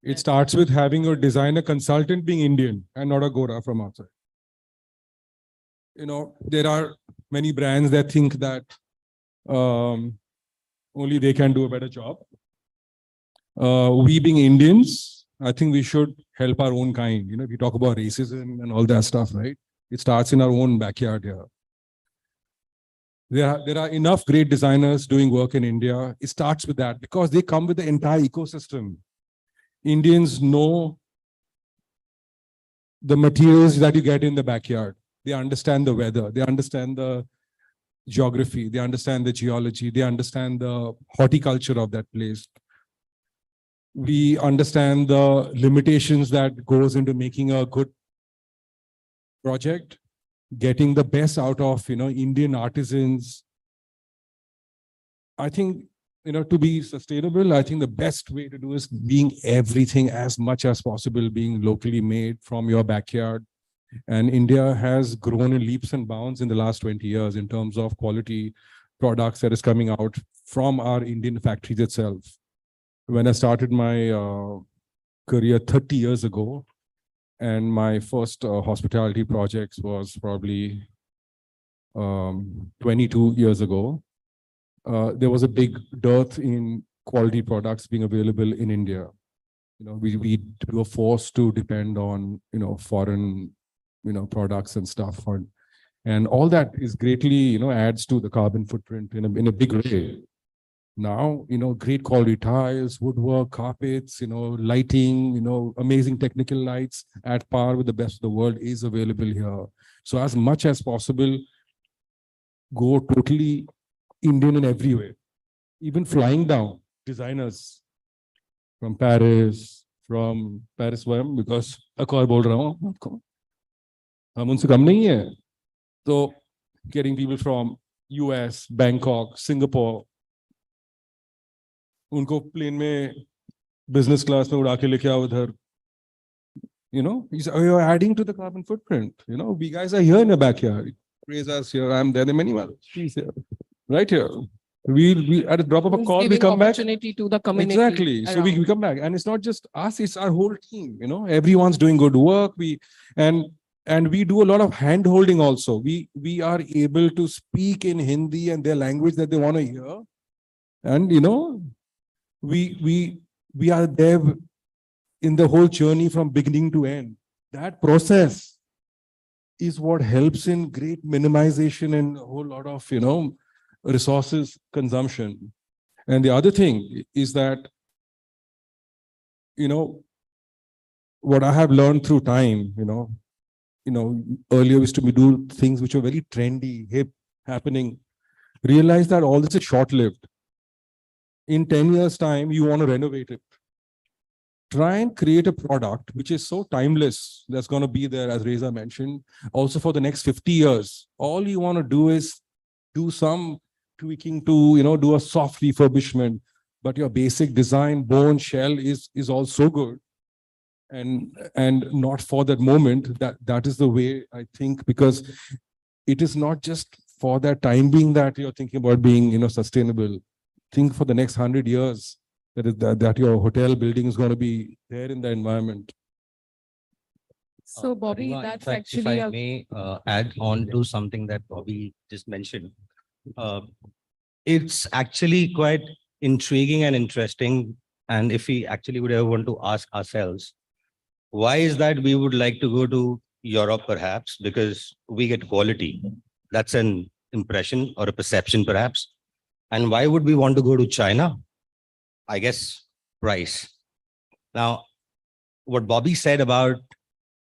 It starts with having your designer consultant being Indian and not a Gora from outside. There are many brands that think that only they can do a better job. We being Indians, I think we should help our own kind. You know, we talk about racism and all that stuff, right? It starts in our own backyard here. There are enough great designers doing work in India. It starts with that because they come with the entire ecosystem. Indians know the materials that you get in the backyard. They understand the weather. They understand the geography. They understand the geology. They understand the horticulture of that place. We understand the limitations that goes into making a good project, getting the best out of, you know, Indian artisans. I think, you know, to be sustainable, I think the best way to do is being everything as much as possible, being locally made from your backyard. And India has grown in leaps and bounds in the last 20 years in terms of quality products that is coming out from our Indian factories itself. When I started my career 30 years ago, and my first hospitality projects was probably 22 years ago, there was a big dearth in quality products being available in India. You know, we were forced to depend on, you know, foreign, you know, products and stuff. And all that is greatly, you know, adds to the carbon footprint in a big way. Now, you know, great quality tiles, woodwork, carpets, you know, lighting, you know, amazing technical lights at par with the best of the world is available here. So as much as possible, go totally Indian in every way. Even flying down, designers from Paris, because एक और बोल रहा हूँ आपको, हम उनसे कम नहीं है. So getting people from US, Bangkok, Singapore, उनको प्लेन में business class में उड़ा के लेके आओ उधर. You know, you're adding to the carbon footprint. You know, we guys are here in the backyard. Praise us here. I'm there. There are many others. She's here, right here. We at a drop of a call, we come back. Opportunity to the community. Exactly. So we come back, and it's not just us; it's our whole team. You know, everyone's doing good work. And we do a lot of hand holding also. We are able to speak in Hindi and their language that they want to hear, and you know, we are there in the whole journey from beginning to end. That process is what helps in great minimization and a whole lot of, you know, resources consumption. And the other thing is that, you know, what I have learned through time, you know, earlier used to do things which were very trendy, hip, happening. Realize that all this is short-lived. In 10 years' time, you want to renovate it. Try and create a product which is so timeless that's going to be there, as Reza mentioned, also for the next 50 years. All you want to do is do some tweaking to, you know, do a soft refurbishment, but your basic design, bone, shell is all so good. And not for that moment. That is the way I think, because it is not just for that time being that you're thinking about being, you know, sustainable. Think for the next 100 years that your hotel building is going to be there in the environment. So Bobby, Rima, that's in fact, actually if I may add on to something that Bobby just mentioned. It's actually quite intriguing and interesting. And if we actually would ever want to ask ourselves, why is that we would like to go to Europe perhaps? Because we get quality. That's an impression or a perception perhaps. And why would we want to go to China? I guess price. Now, what Bobby said about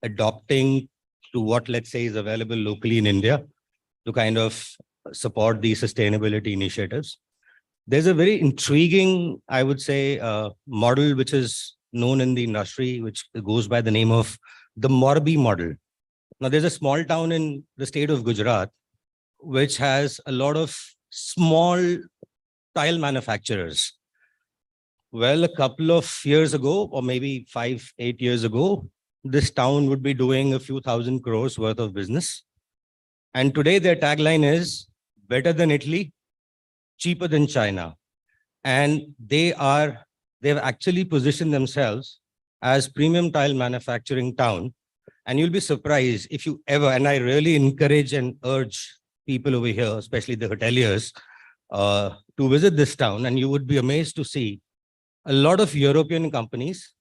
adopting to what, let's say, is available locally in India to kind of support the sustainability initiatives. There's a very intriguing, I would say, model which is known in the industry, which goes by the name of the Morbi model. Now, there's a small town in the state of Gujarat, which has a lot of small tile manufacturers. Well, a couple of years ago, or maybe 5-8 years ago, this town would be doing a few thousand crores worth of business. And today their tagline is better than Italy, cheaper than China. And they've actually positioned themselves as premium tile manufacturing town. And you'll be surprised if you ever, and I really encourage and urge people over here, especially the hoteliers, to visit this town, and you would be amazed to see a lot of European companies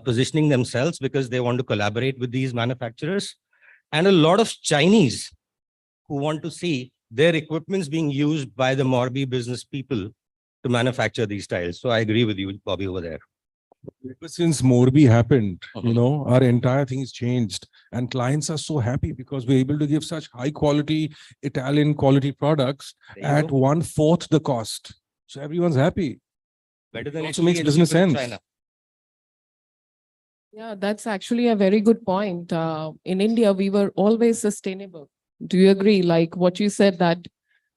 positioning themselves because they want to collaborate with these manufacturers, and a lot of Chinese who want to see their equipments being used by the Morbi business people to manufacture these tiles. So I agree with you, Bobby, over there. Ever since Morbi happened, our entire thing has changed, and clients are so happy because we're able to give such high quality Italian quality products at 1/4 the cost. So everyone's happy. Better than It also makes business sense. Yeah, that's actually a very good point. In India, we were always sustainable. Do you agree? Like what you said, that,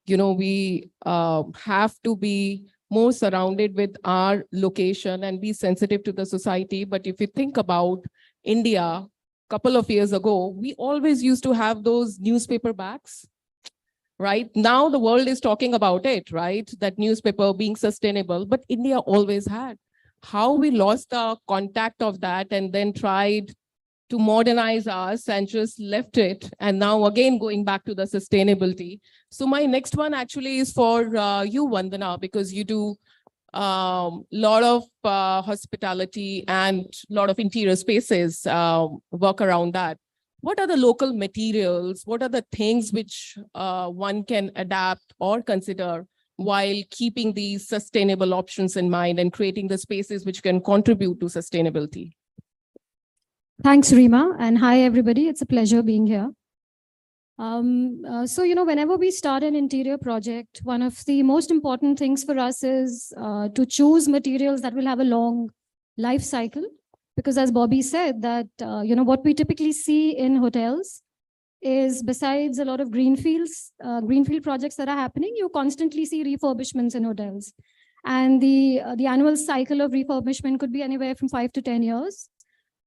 we have to be more surrounded with our location and be sensitive to the society. But if you think about India, a couple of years ago, we always used to have those newspaper bags, right? Now the world is talking about it, right? That newspaper being sustainable, but India always had. How we lost the contact of that and then tried to modernize us and just left it. And now again, going back to the sustainability. So my next one actually is for you, Vandana, because you do lot of hospitality and lot of interior spaces work around that. What are the local materials? What are the things which one can adapt or consider while keeping these sustainable options in mind and creating the spaces which can contribute to sustainability? Thanks, Rima, and hi, everybody. It's a pleasure being here. So, whenever we start an interior project, one of the most important things for us is to choose materials that will have a long life cycle. Because as Bobby said, that, what we typically see in hotels is, besides a lot of greenfield projects that are happening, you constantly see refurbishments in hotels. And the annual cycle of refurbishment could be anywhere from 5 to 10 years.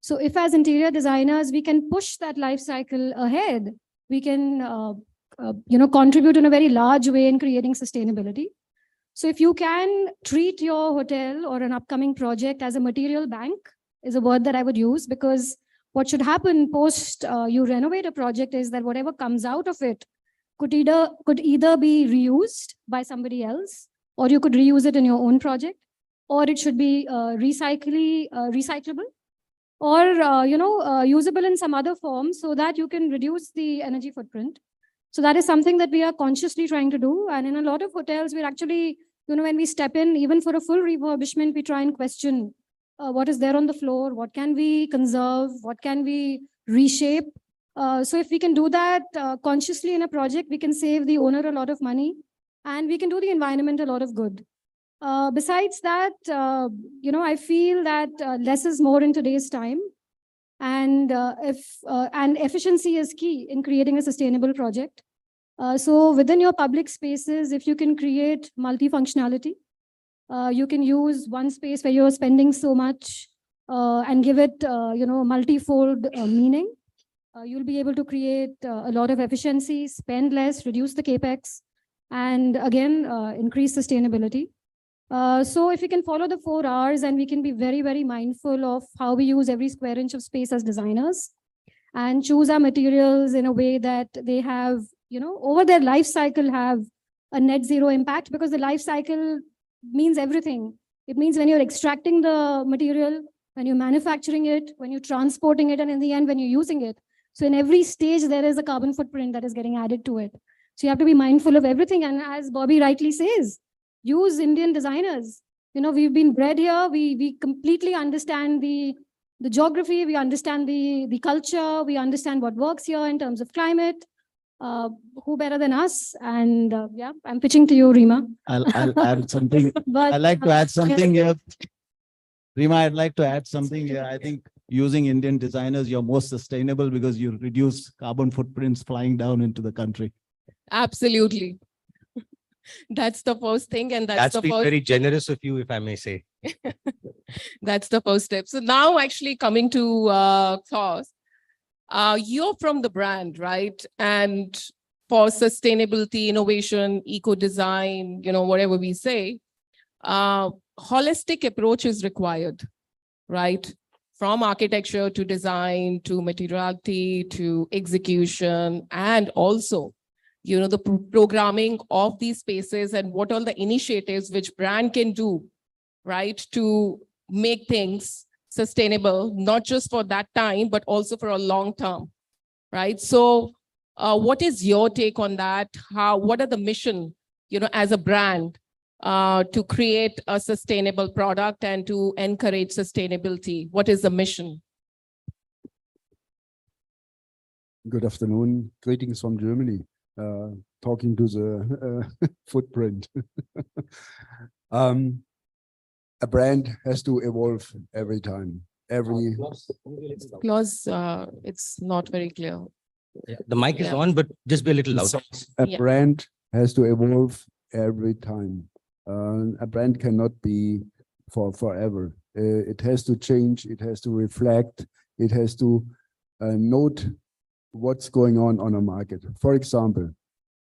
So if as interior designers, we can push that life cycle ahead, we can, contribute in a very large way in creating sustainability. So if you can treat your hotel or an upcoming project as a material bank, is a word that I would use, because what should happen post you renovate a project is that whatever comes out of it could either be reused by somebody else, or you could reuse it in your own project, or it should be recyclable, or usable in some other form so that you can reduce the energy footprint. So that is something that we are consciously trying to do. And in a lot of hotels, we're actually, when we step in, even for a full refurbishment, we try and question what is there on the floor, what can we conserve, what can we reshape. So if we can do that consciously in a project, we can save the owner a lot of money, and we can do the environment a lot of good. Besides that, I feel that less is more in today's time, and efficiency is key in creating a sustainable project. So within your public spaces, if you can create multifunctionality, you can use one space where you're spending so much and give it, multifold meaning. You'll be able to create a lot of efficiency, spend less, reduce the capex, and again, increase sustainability. So if we can follow the 4 Rs, and we can be very, very mindful of how we use every square inch of space as designers, and choose our materials in a way that they have, over their life cycle, have a net zero impact, because the life cycle means everything. It means when you're extracting the material, when you're manufacturing it, when you're transporting it, and in the end, when you're using it. So in every stage, there is a carbon footprint that is getting added to it. So you have to be mindful of everything. And as Bobby rightly says, use Indian designers. We've been bred here. We completely understand the geography. We understand the culture. We understand what works here in terms of climate. Who better than us? And yeah, I'm pitching to you, Rima. I'll add something. I'd like to add something here. Rima, I'd like to add something here. I think using Indian designers, you're more sustainable because you reduce carbon footprints flying down into the country. Absolutely. That's the first thing, and that's the first. Very generous of you, if I may say. That's the first step. So now, actually coming to Klaus, you're from the brand, right? And for sustainability, innovation, eco-design, whatever we say, holistic approach is required, right? From architecture to design to materiality to execution, and also the programming of these spaces and what all the initiatives which brand can do, right, to make things sustainable, not just for that time, but also for a long term, right? So what is your take on that? What are the mission, as a brand to create a sustainable product and to encourage sustainability? What is the mission? Good afternoon. Greetings from Germany. Talking to the footprint. A brand has to evolve every time. Clause, it's not very clear. Yeah, the mic is on, but just be a little louder. A brand has to evolve every time. A brand cannot be for forever. It has to change. It has to reflect. It has to note what's going on a market. For example,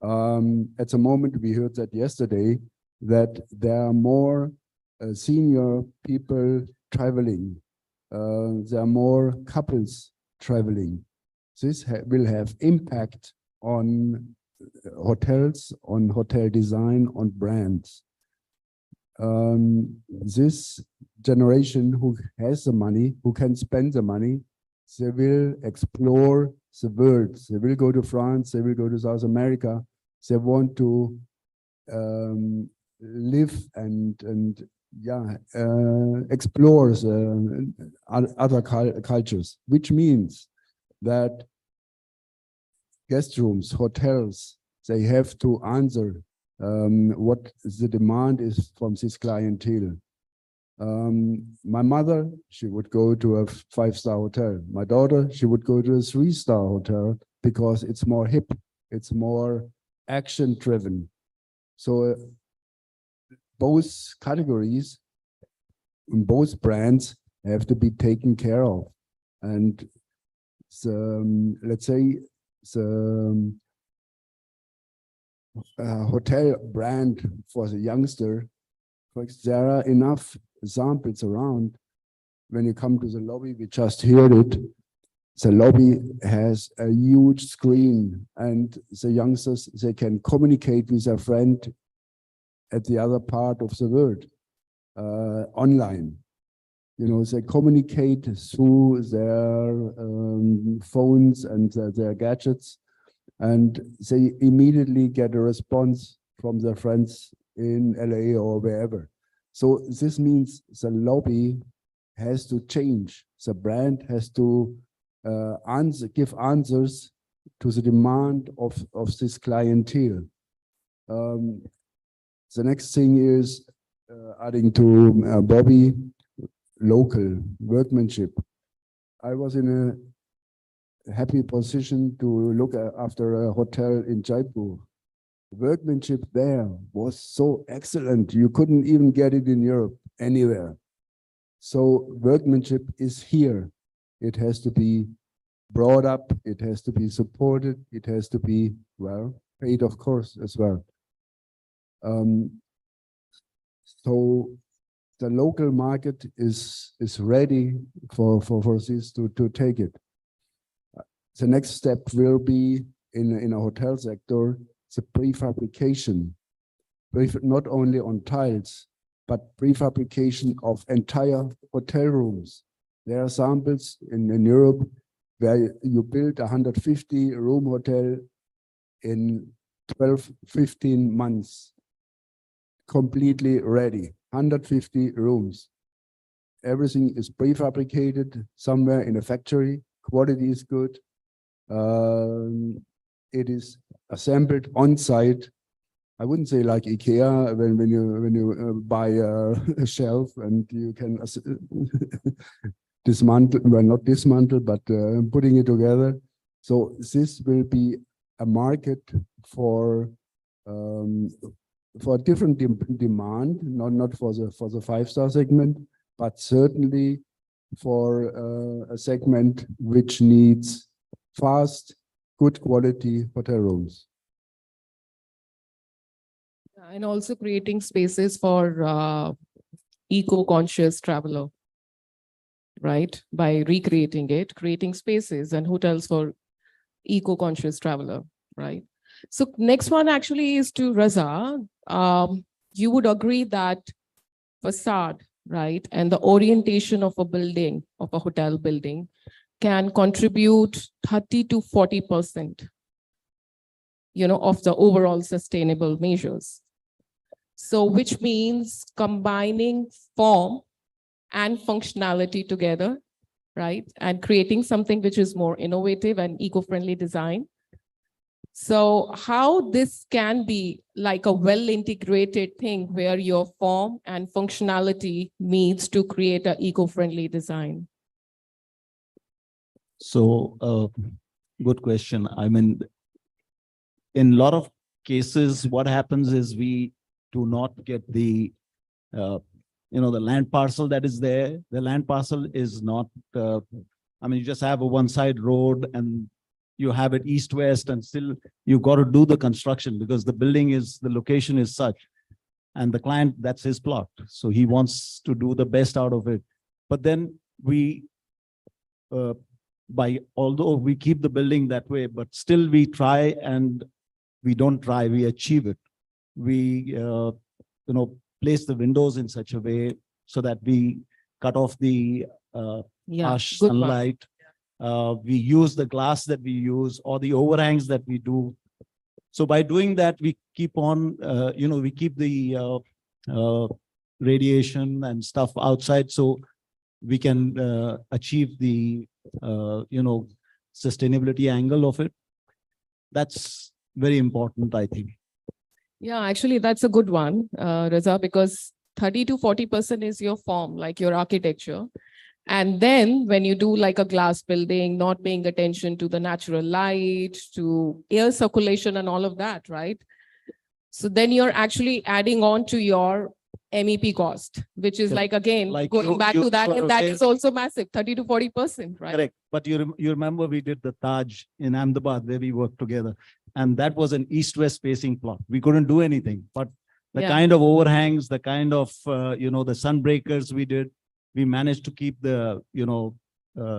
at the moment, we heard that yesterday, that there are more senior people traveling. There are more couples traveling. This will have impact on hotels, on hotel design, on brands. This generation who has the money, who can spend the money, they will explore the world. They will go to France, they will go to South America. They want to live and explore the other cultures, which means that guest rooms, hotels, they have to answer what the demand is from this clientele. My mother, she would go to a 5-star hotel. My daughter, she would go to a 3-star hotel because it's more hip, it's more action-driven. So both categories, both brands have to be taken care of. And let's say the hotel brand for the youngster, there are enough examples around. When you come to the lobby, we just heard it. The lobby has a huge screen, and the youngsters, they can communicate with their friend at the other part of the world, online. They communicate through their phones and their gadgets, and they immediately get a response from their friends in LA or wherever. So this means the lobby has to change. The brand has to give answers to the demand of this clientele. The next thing is adding to Bobby, local workmanship. I was in a happy position to look after a hotel in Jaipur. Workmanship there was so excellent. You couldn't even get it in Europe anywhere. So workmanship is here. It has to be brought up. It has to be supported. It has to be, well, paid, of course, as well. So the local market is ready for this to take it. The next step will be in a hotel sector, the prefabrication, not only on tiles, but prefabrication of entire hotel rooms. There are samples in Europe where you build a 150-room hotel in 12, 15 months, completely ready, 150 rooms. Everything is prefabricated somewhere in a factory. Quality is good. It is assembled on site. I wouldn't say like IKEA when you buy a shelf and you can dismantle, well, not dismantle, but putting it together. So this will be a market for different demand, not for the 5-star segment, but certainly for a segment which needs fast, good quality hotel rooms. And also creating spaces for eco-conscious traveler, right? By recreating it, creating spaces and hotels for eco-conscious traveler, right? So next one actually is to Raza. You would agree that facade, right, and the orientation of a building, of a hotel building, can contribute 30 to 40%, of the overall sustainable measures. So which means combining form and functionality together, right, and creating something which is more innovative and eco-friendly design. So how this can be like a well-integrated thing where your form and functionality meets to create an eco-friendly design? So, good question. I mean, in a lot of cases, what happens is we do not get the, the land parcel that is there. The land parcel is not, I mean, you just have a one-side road and you have it east-west, and still you got to do the construction because the location is such, and the client, that's his plot. So he wants to do the best out of it. But then we, although we keep the building that way, but still we try, and we don't try, we achieve it. We, place the windows in such a way so that we cut off the harsh sunlight. We use the glass that we use or the overhangs that we do. So by doing that, we keep on, we keep the radiation and stuff outside, so we can achieve the, sustainability angle of it. That's very important, I think. Yeah, actually, that's a good one, Raza, because 30 to 40% is your form, like your architecture. And then when you do like a glass building, not paying attention to the natural light, to air circulation and all of that, right? So then you're actually adding on to your MEP cost, which is like, again, going back to that, and that is also massive, 30 to 40%, right? Correct. But you remember we did the Taj in Ahmedabad where we worked together, and that was an east-west facing plot. We couldn't do anything, but the kind of overhangs, the kind of, the sunbreakers we did, we managed to keep the,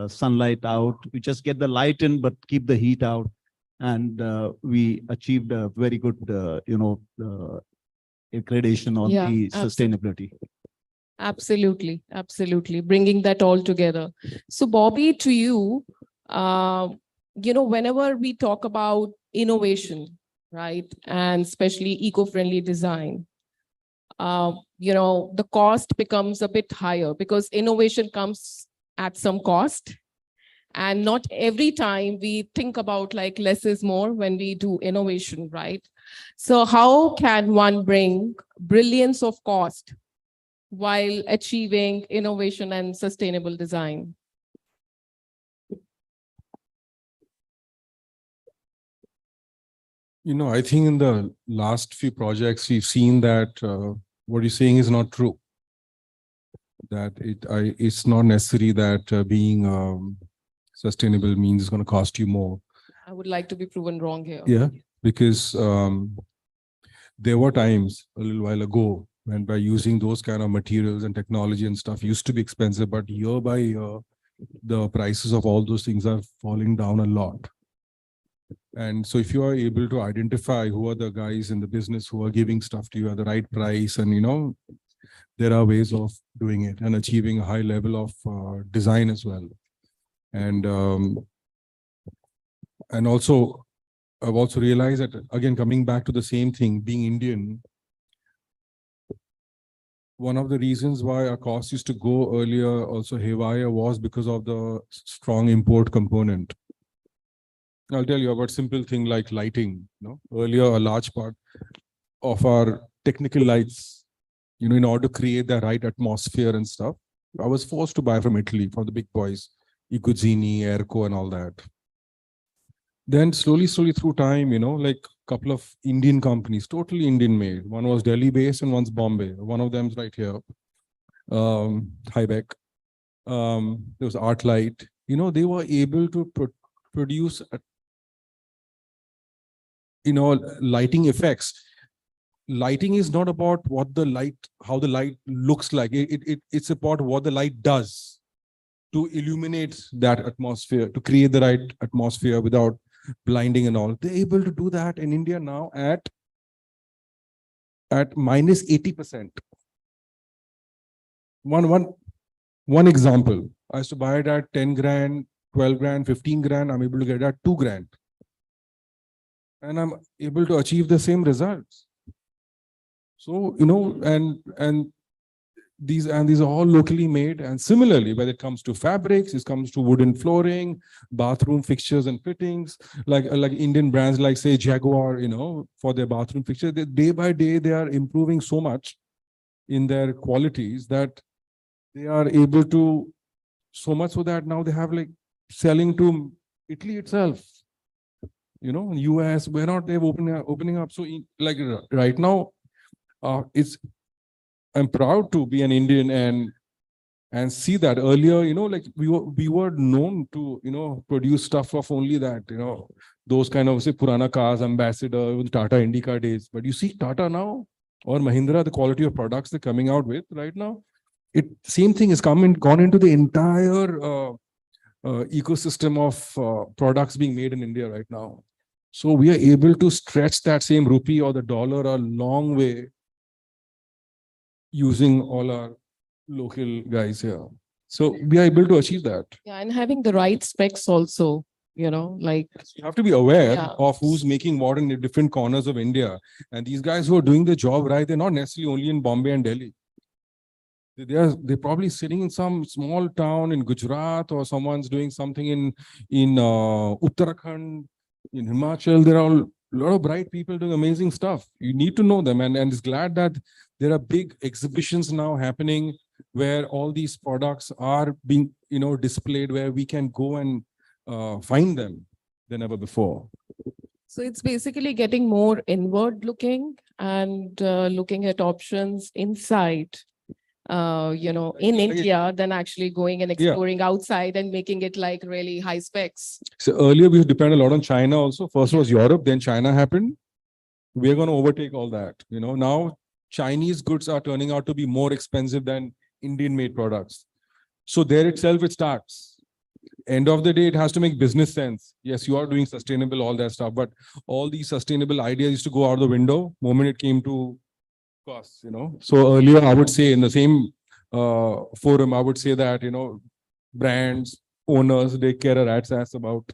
sunlight out. We just get the light in, but keep the heat out. And we achieved a very good, accreditation on the sustainability. Absolutely. Absolutely. Bringing that all together. So Bobby, to you, whenever we talk about innovation, right, and especially eco-friendly design, the cost becomes a bit higher because innovation comes at some cost. And not every time we think about like less is more when we do innovation, right? So how can one bring brilliance of cost while achieving innovation and sustainable design? I think in the last few projects, we've seen that what you're saying is not true. That it's not necessary that being sustainable means it's going to cost you more. I would like to be proven wrong here. Yeah, because there were times a little while ago when by using those kind of materials and technology and stuff used to be expensive, but year by year, the prices of all those things are falling down a lot. And so if you are able to identify who are the guys in the business who are giving stuff to you at the right price, and there are ways of doing it and achieving a high level of design as well. And also, I've also realized that, again, coming back to the same thing, being Indian, one of the reasons why our costs used to go earlier also haywire was because of the strong import component. I'll tell you about simple thing like lighting. Earlier, a large part of our technical lights, in order to create the right atmosphere and stuff, I was forced to buy from Italy, from the big boys, Ikuzzini, Airco, and all that. Then slowly through time, like a couple of Indian companies, totally Indian made. One was Delhi based and one's Bombay. One of them's right here, Highbeck. There was Artlight. They were able to produce, lighting effects. Lighting is not about how the light looks like. It's about what the light does to illuminate that atmosphere, to create the right atmosphere without blinding and all. They're able to do that in India now at minus 80%. One example, I used to buy it at 10 grand, 12 grand, 15 grand. I'm able to get it at 2 grand. And I'm able to achieve the same results. So, you know, and these are all locally made. And similarly, when it comes to fabrics, it comes to wooden flooring, bathroom fixtures and fittings, like Indian brands like say Jaguar, you know, for their bathroom fixtures, day by day, they are improving so much in their qualities that they are able to so much so that now they have like selling to Italy itself, you know, US, where not they've opening up. So like right now, I'm proud to be an Indian and see that earlier, you know, like we were known to, you know, produce stuff of only that, you know, those kind of say Purana cars, Ambassador, with Tata Indica days. But you see Tata now or Mahindra, the quality of products they're coming out with right now, same thing has gone into the entire ecosystem of products being made in India right now. So we are able to stretch that same rupee or the dollar a long way using all our local guys here. So we are able to achieve that. Yeah, and having the right specs also, you know, like you have to be aware of who's making what in the different corners of India. And these guys who are doing the job right, they're not necessarily only in Bombay and Delhi. They're probably sitting in some small town in Gujarat, or someone's doing something in Uttarakhand, in Himachal. There are a lot of bright people doing amazing stuff. You need to know them, and it's glad that there are big exhibitions now happening where all these products are being, you know, displayed, where we can go and find them than ever before. So it's basically getting more inward looking and looking at options inside, you know, in India than actually going and exploring outside and making it like really high specs. So earlier we depend a lot on China also. First was Europe, then China happened. We're going to overtake all that. You know, now Chinese goods are turning out to be more expensive than Indian made products. So there itself it starts. End of the day, it has to make business sense. Yes, you are doing sustainable, all that stuff, but all these sustainable ideas used to go out the window moment it came to costs, you know. So earlier, I would say in the same forum, I would say that, you know, brands, owners, they care a rat's ass about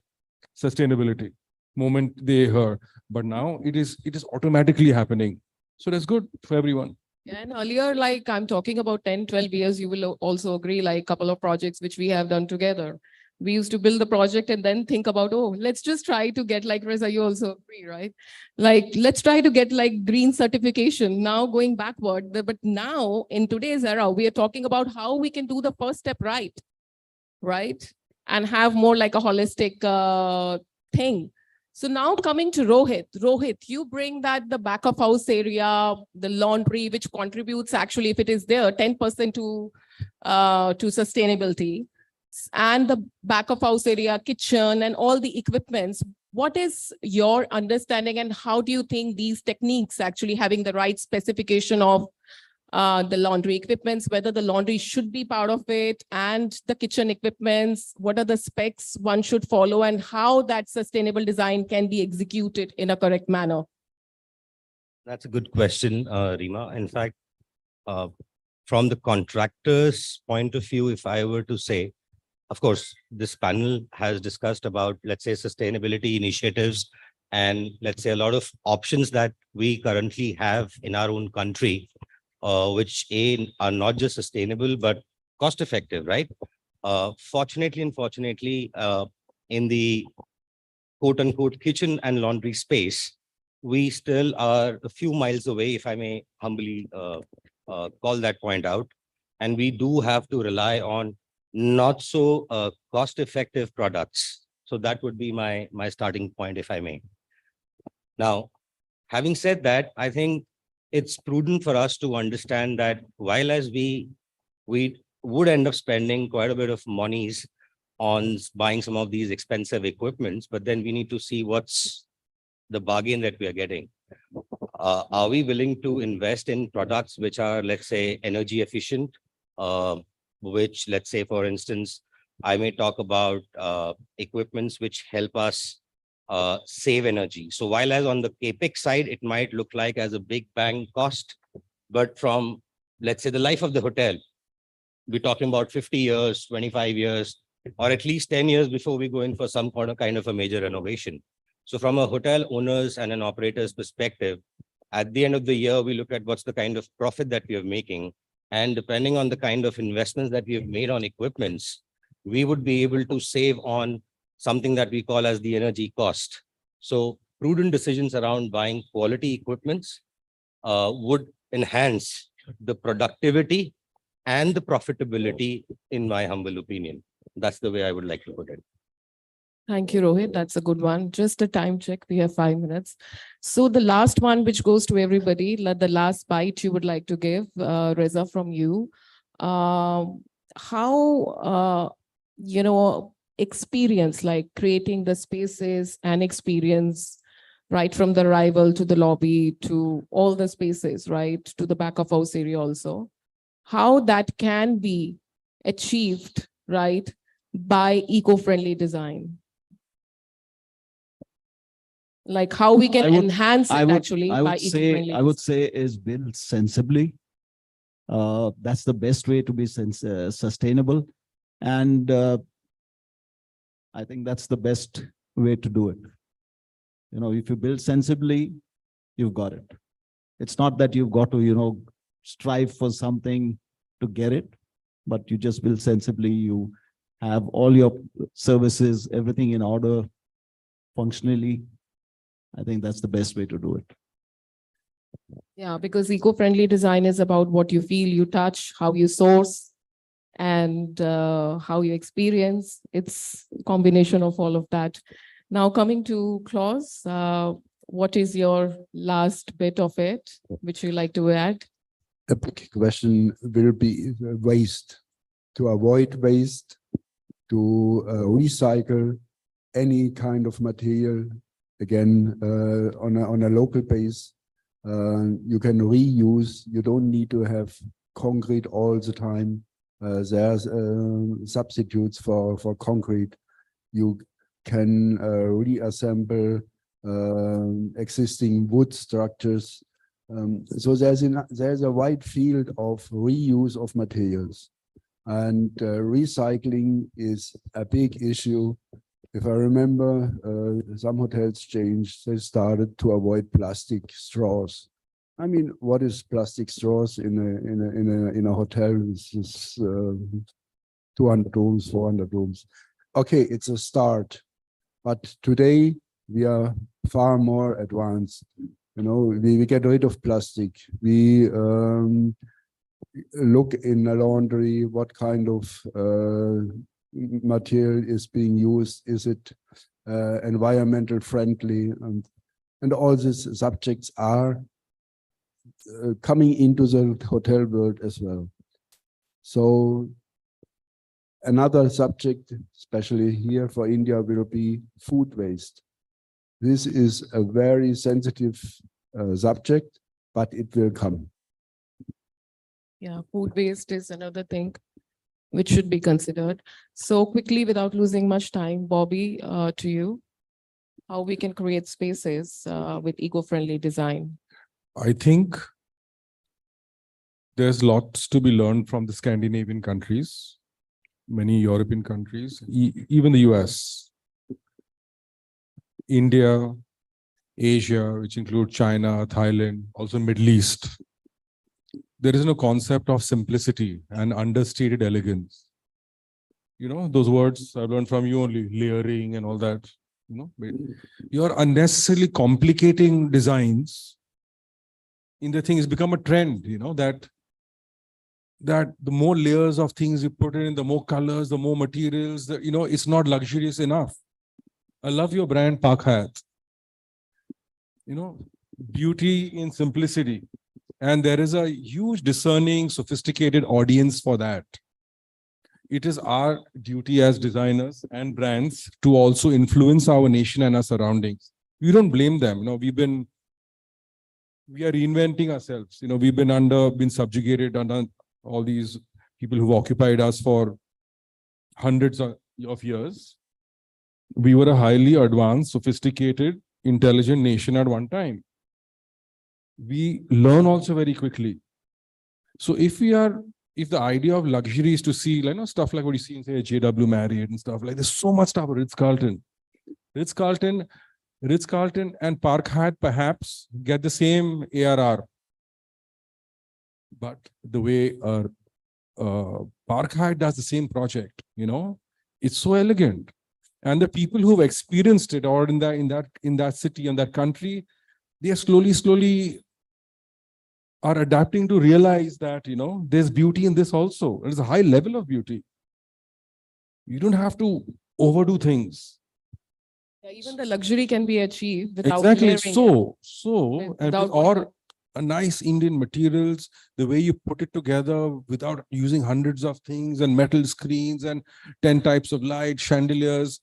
sustainability moment they heard. But now it is automatically happening. So that's good for everyone. Yeah, and earlier, like I'm talking about 10, 12 years, you will also agree, like a couple of projects which we have done together. We used to build the project and then think about, oh, let's just try to get, like Reza, you also agree, right? Like, let's try to get like green certification, now going backward. But now in today's era, we are talking about how we can do the first step right? And have more like a holistic thing. So now coming to Rohit, you bring that the back of house area, the laundry, which contributes actually, if it is there, 10% to sustainability, and the back of house area, kitchen, and all the equipments. What is your understanding, and how do you think these techniques actually having the right specification of the laundry equipments, whether the laundry should be part of it, and the kitchen equipments, what are the specs one should follow, and how that sustainable design can be executed in a correct manner? That's a good question, Rima. In fact, from the contractor's point of view, if I were to say, of course, this panel has discussed about, let's say, sustainability initiatives and let's say a lot of options that we currently have in our own country, which are not just sustainable, but cost effective, right? Fortunately, unfortunately, in the quote unquote kitchen and laundry space, we still are a few miles away, if I may humbly call that point out. And we do have to rely on not so cost effective products. So that would be my starting point, if I may. Now, having said that, I think it's prudent for us to understand that while as we would end up spending quite a bit of monies on buying some of these expensive equipments, but then we need to see what's the bargain that we are getting. Are we willing to invest in products which are, let's say, energy efficient, which, let's say, for instance, I may talk about equipments which help us save energy. So while as on the capex side, it might look like as a big bang cost, but from, let's say, the life of the hotel, we're talking about 50 years, 25 years, or at least 10 years before we go in for some kind of a major renovation. So from a hotel owner's and an operator's perspective, at the end of the year, we look at what's the kind of profit that we are making. And depending on the kind of investments that we have made on equipments, we would be able to save on something that we call as the energy cost. So prudent decisions around buying quality equipments would enhance the productivity and the profitability, in my humble opinion. That's the way I would like to put it. Thank you, Rohit. That's a good one. Just a time check. We have 5 minutes. So the last one, which goes to everybody, the last bite you would like to give, Reza, from you. How, experience, like creating the spaces and experience, right from the arrival to the lobby to all the spaces, right, to the back of house area also, how that can be achieved, right, by eco-friendly design. Like how we can enhance it I would say is build sensibly. That's the best way to be sustainable. And I think that's the best way to do it. If you build sensibly, you've got it. It's not that you've got to, strive for something to get it, but you just build sensibly. You have all your services, everything in order, functionally. I think that's the best way to do it. Yeah, because eco-friendly design is about what you feel, you touch, how you source, and how you experience. It's a combination of all of that. Now coming to Klaus, what is your last bit of it, which you like to add? A big question will be waste. To avoid waste, to recycle any kind of material, again, on a local base. You can reuse. You don't need to have concrete all the time. There's substitutes for concrete. You can reassemble existing wood structures. So there's a wide field of reuse of materials, and recycling is a big issue. If I remember, some hotels changed. They started to avoid plastic straws. I mean, what is plastic straws in a hotel? This is 200 rooms, 400 rooms. Okay, it's a start, but today we are far more advanced. We get rid of plastic. We look in the laundry, what kind of material is being used. Is it environmental friendly? And all these subjects are coming into the hotel world as well. So another subject, especially here for India, will be food waste. This is a very sensitive subject, but it will come. Yeah, food waste is another thing which should be considered. So quickly, without losing much time, Bobby, to you, how we can create spaces with eco-friendly design. I think there's lots to be learned from the Scandinavian countries, many European countries, even the US, India, Asia, which include China, Thailand, also Middle East. There is no concept of simplicity and understated elegance. Those words I learned from you only, layering and all that. You're unnecessarily complicating designs. In the thing, it's become a trend, that the more layers of things you put in, the more colors, the more materials, it's not luxurious enough. I love your brand, Park Hyatt. Beauty in simplicity. And there is a huge discerning, sophisticated audience for that. It is our duty as designers and brands to also influence our nation and our surroundings. We don't blame them. We are reinventing ourselves. We've been subjugated under all these people who've occupied us for hundreds of years. We were a highly advanced, sophisticated, intelligent nation at one time. We learn also very quickly. So if the idea of luxury is to see, stuff like what you see in, say, JW Marriott and stuff like, there's so much stuff. Ritz-Carlton and Park Hyatt perhaps get the same ARR. But the way Park Hyatt does the same project, it's so elegant. And the people who've experienced it or in that city, in that country, they are slowly are adapting to realize that, there's beauty in this also. There's a high level of beauty. You don't have to overdo things. Yeah, even the luxury can be achieved without Exactly. layering Or a nice Indian materials, the way you put it together without using hundreds of things and metal screens and 10 types of light, chandeliers,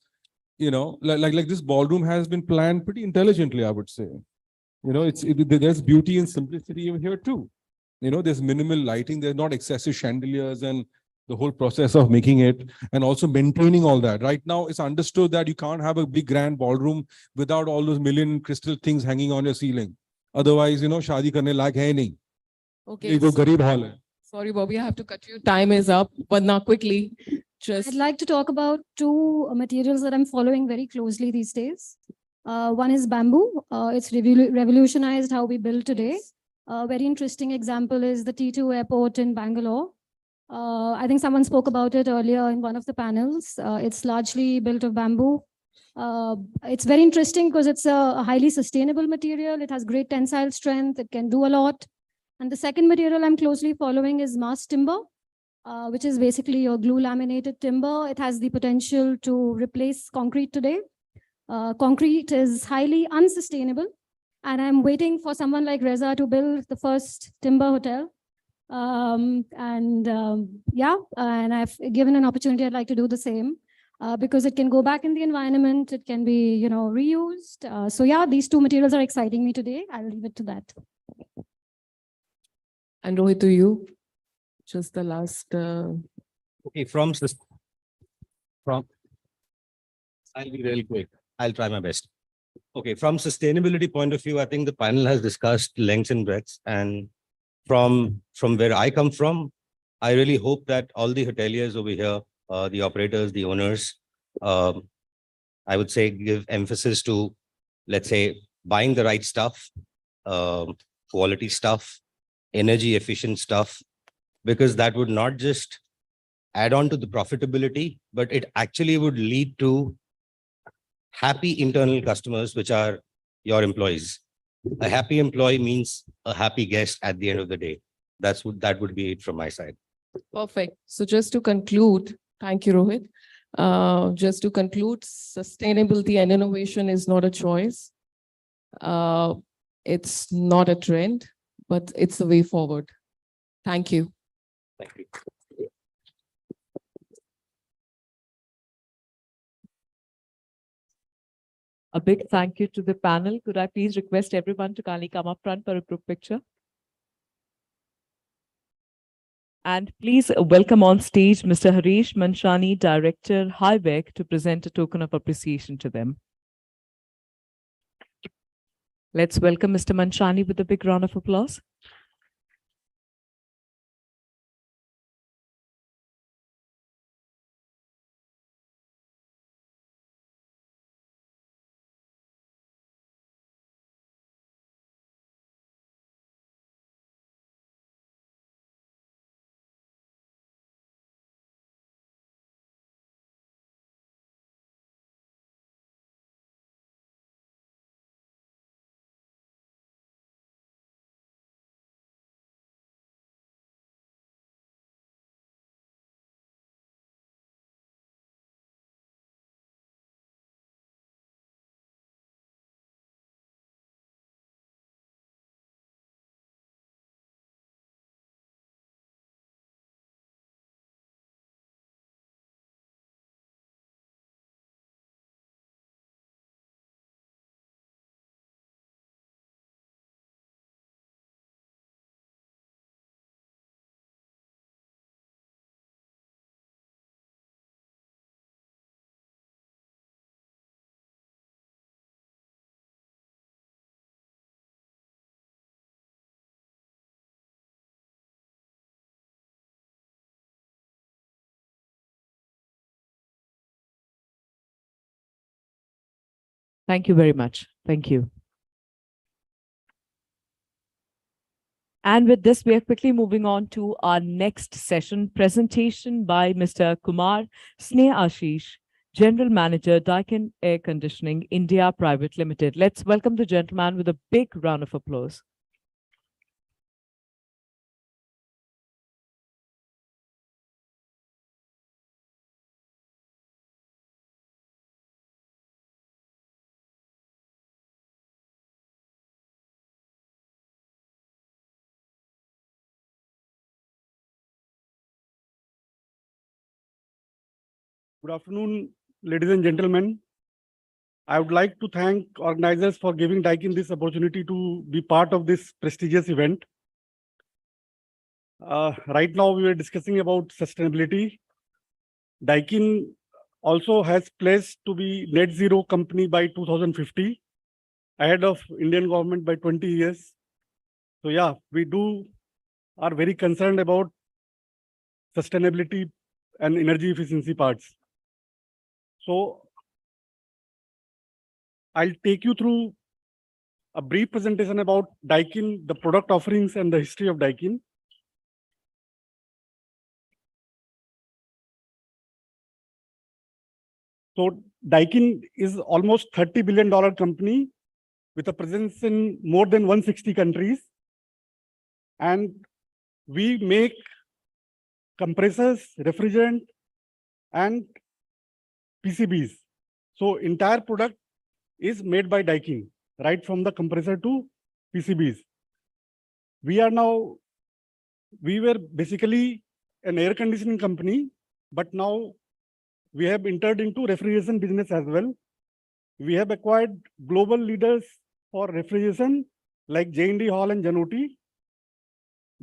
like this ballroom has been planned pretty intelligently, I would say. There's beauty and simplicity over here too. There's minimal lighting, there's not excessive chandeliers and the whole process of making it and also maintaining all that. Right now, it's understood that you can't have a big grand ballroom without all those million crystal things hanging on your ceiling. Otherwise, shaadi karne layak hai nahi. Okay. Ye to garib hall hai. Sorry, Bobby, I have to cut you. Time is up, but now quickly. I'd like to talk about two materials that I'm following very closely these days. One is bamboo. It's revolutionized how we build today. A very interesting example is the T2 airport in Bangalore. I think someone spoke about it earlier in one of the panels. It's largely built of bamboo. It's very interesting because it's a highly sustainable material. It has great tensile strength. It can do a lot. And the second material I'm closely following is mass timber, which is basically your glue laminated timber. It has the potential to replace concrete today. Concrete is highly unsustainable. And I'm waiting for someone like Reza to build the first timber hotel. And I've given an opportunity. I'd like to do the same because it can go back in the environment. It can be, reused. So yeah, these two materials are exciting me today. I'll leave it to that. And Rohit, to you, just the last. Okay, I'll be real quick. I'll try my best. Okay, from sustainability point of view, I think the panel has discussed lengths and breadths. And from where I come from, I really hope that all the hoteliers over here, the operators, the owners, I would say give emphasis to, let's say, buying the right stuff, quality stuff, energy efficient stuff, because that would not just add on to the profitability, but it actually would lead to happy internal customers, which are your employees. A happy employee means a happy guest at the end of the day. That would be it from my side. Perfect. So just to conclude, thank you, Rohit. Just to conclude, sustainability and innovation is not a choice. It's not a trend, but it's the way forward. Thank you. Thank you. A big thank you to the panel. Could I please request everyone to kindly come up front for a group picture? And please welcome on stage Mr. Harish Manchani, Director, HIBEC, to present a token of appreciation to them. Let's welcome Mr. Manchani with a big round of applause. Thank you very much. Thank you. And with this, we are quickly moving on to our next session, presentation by Mr. Kumar Sneh Ashish, General Manager, Daikin Air Conditioning, India Private Limited. Let's welcome the gentleman with a big round of applause. Good afternoon, ladies and gentlemen. I would like to thank organizers for giving Daikin this opportunity to be part of this prestigious event. Right now, we are discussing about sustainability. Daikin also has pledged to be net zero company by 2050, ahead of Indian government by 20 years. So yeah, we are very concerned about sustainability and energy efficiency parts. So I'll take you through a brief presentation about Daikin, the product offerings and the history of Daikin. So Daikin is almost $30 billion company with a presence in more than 160 countries. And we make compressors, refrigerant, and PCBs. So entire product is made by Daikin, right from the compressor to PCBs. We were basically an air conditioning company, but now we have entered into refrigeration business as well. We have acquired global leaders for refrigeration like J&D Hall and Janoti.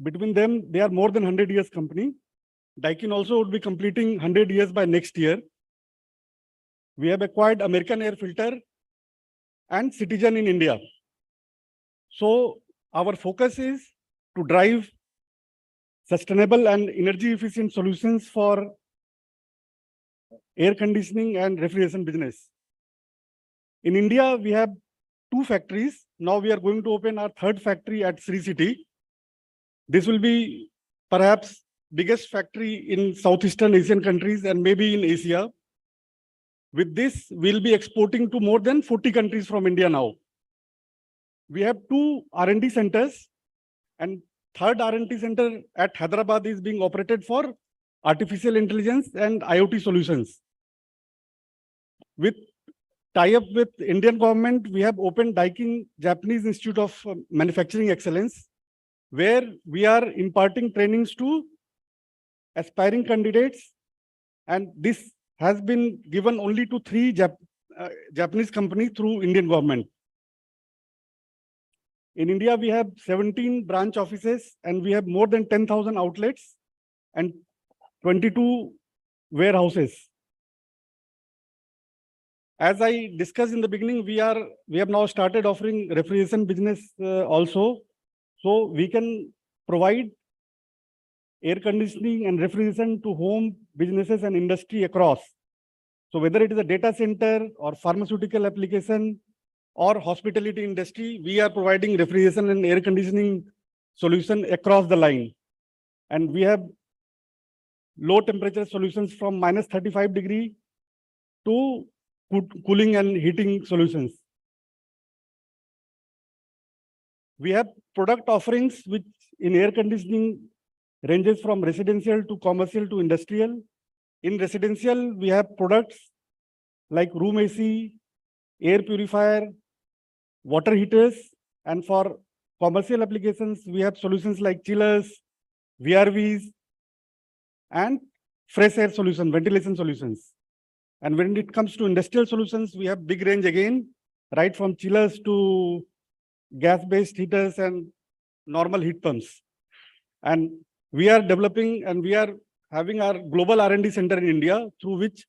Between them, they are more than 100 years company. Daikin also would be completing 100 years by next year. We have acquired American Air Filter and Citizen in India. So our focus is to drive sustainable and energy efficient solutions for air conditioning and refrigeration business. In India, we have 2 factories. Now we are going to open our 3rd factory at Sri City. This will be perhaps biggest factory in Southeastern Asian countries and maybe in Asia. With this, we'll be exporting to more than 40 countries from India now. We have 2 R&D centers, and 3rd R&D center at Hyderabad is being operated for artificial intelligence and IoT solutions. With tie-up with Indian government, we have opened Daikin Japanese Institute of Manufacturing Excellence, where we are imparting trainings to aspiring candidates, and this has been given only to 3 Japanese companies through Indian government. In India, we have 17 branch offices and we have more than 10,000 outlets and 22 warehouses. As I discussed in the beginning, we have now started offering refrigeration business also. So we can provide air conditioning and refrigeration to home, businesses and industry across. So whether it is a data center or pharmaceutical application or hospitality industry, we are providing refrigeration and air conditioning solution across the line. And we have low temperature solutions from -35° to cooling and heating solutions. We have product offerings which in air conditioning ranges from residential to commercial to industrial. In residential, we have products like room AC, air purifier, water heaters, and for commercial applications, we have solutions like chillers, VRVs, and fresh air solutions, ventilation solutions. And when it comes to industrial solutions, we have big range again, right from chillers to gas-based heaters and normal heat pumps. And we are developing and we are having our global R&D center in India, through which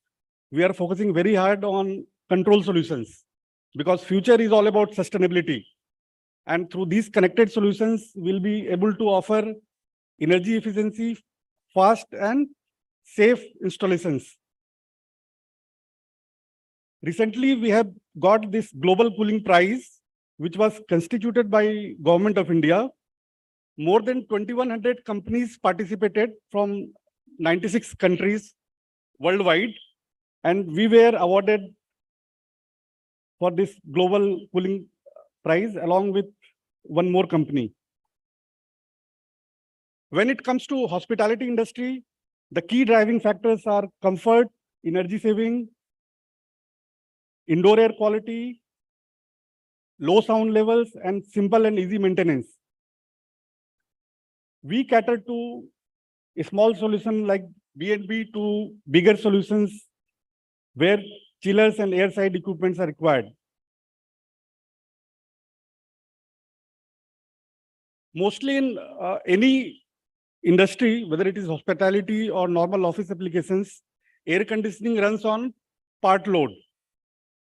we are focusing very hard on control solutions, because future is all about sustainability. And through these connected solutions, we'll be able to offer energy efficiency, fast and safe installations. Recently, we have got this global cooling prize, which was constituted by Government of India. More than 2,100 companies participated from 96 countries worldwide, and we were awarded for this global cooling prize along with one more company. When it comes to hospitality industry, the key driving factors are comfort, energy saving, indoor air quality, low sound levels, and simple and easy maintenance. We cater to a small solution like B&B to bigger solutions where chillers and airside equipments are required. Mostly in any industry, whether it is hospitality or normal office applications, air conditioning runs on part load.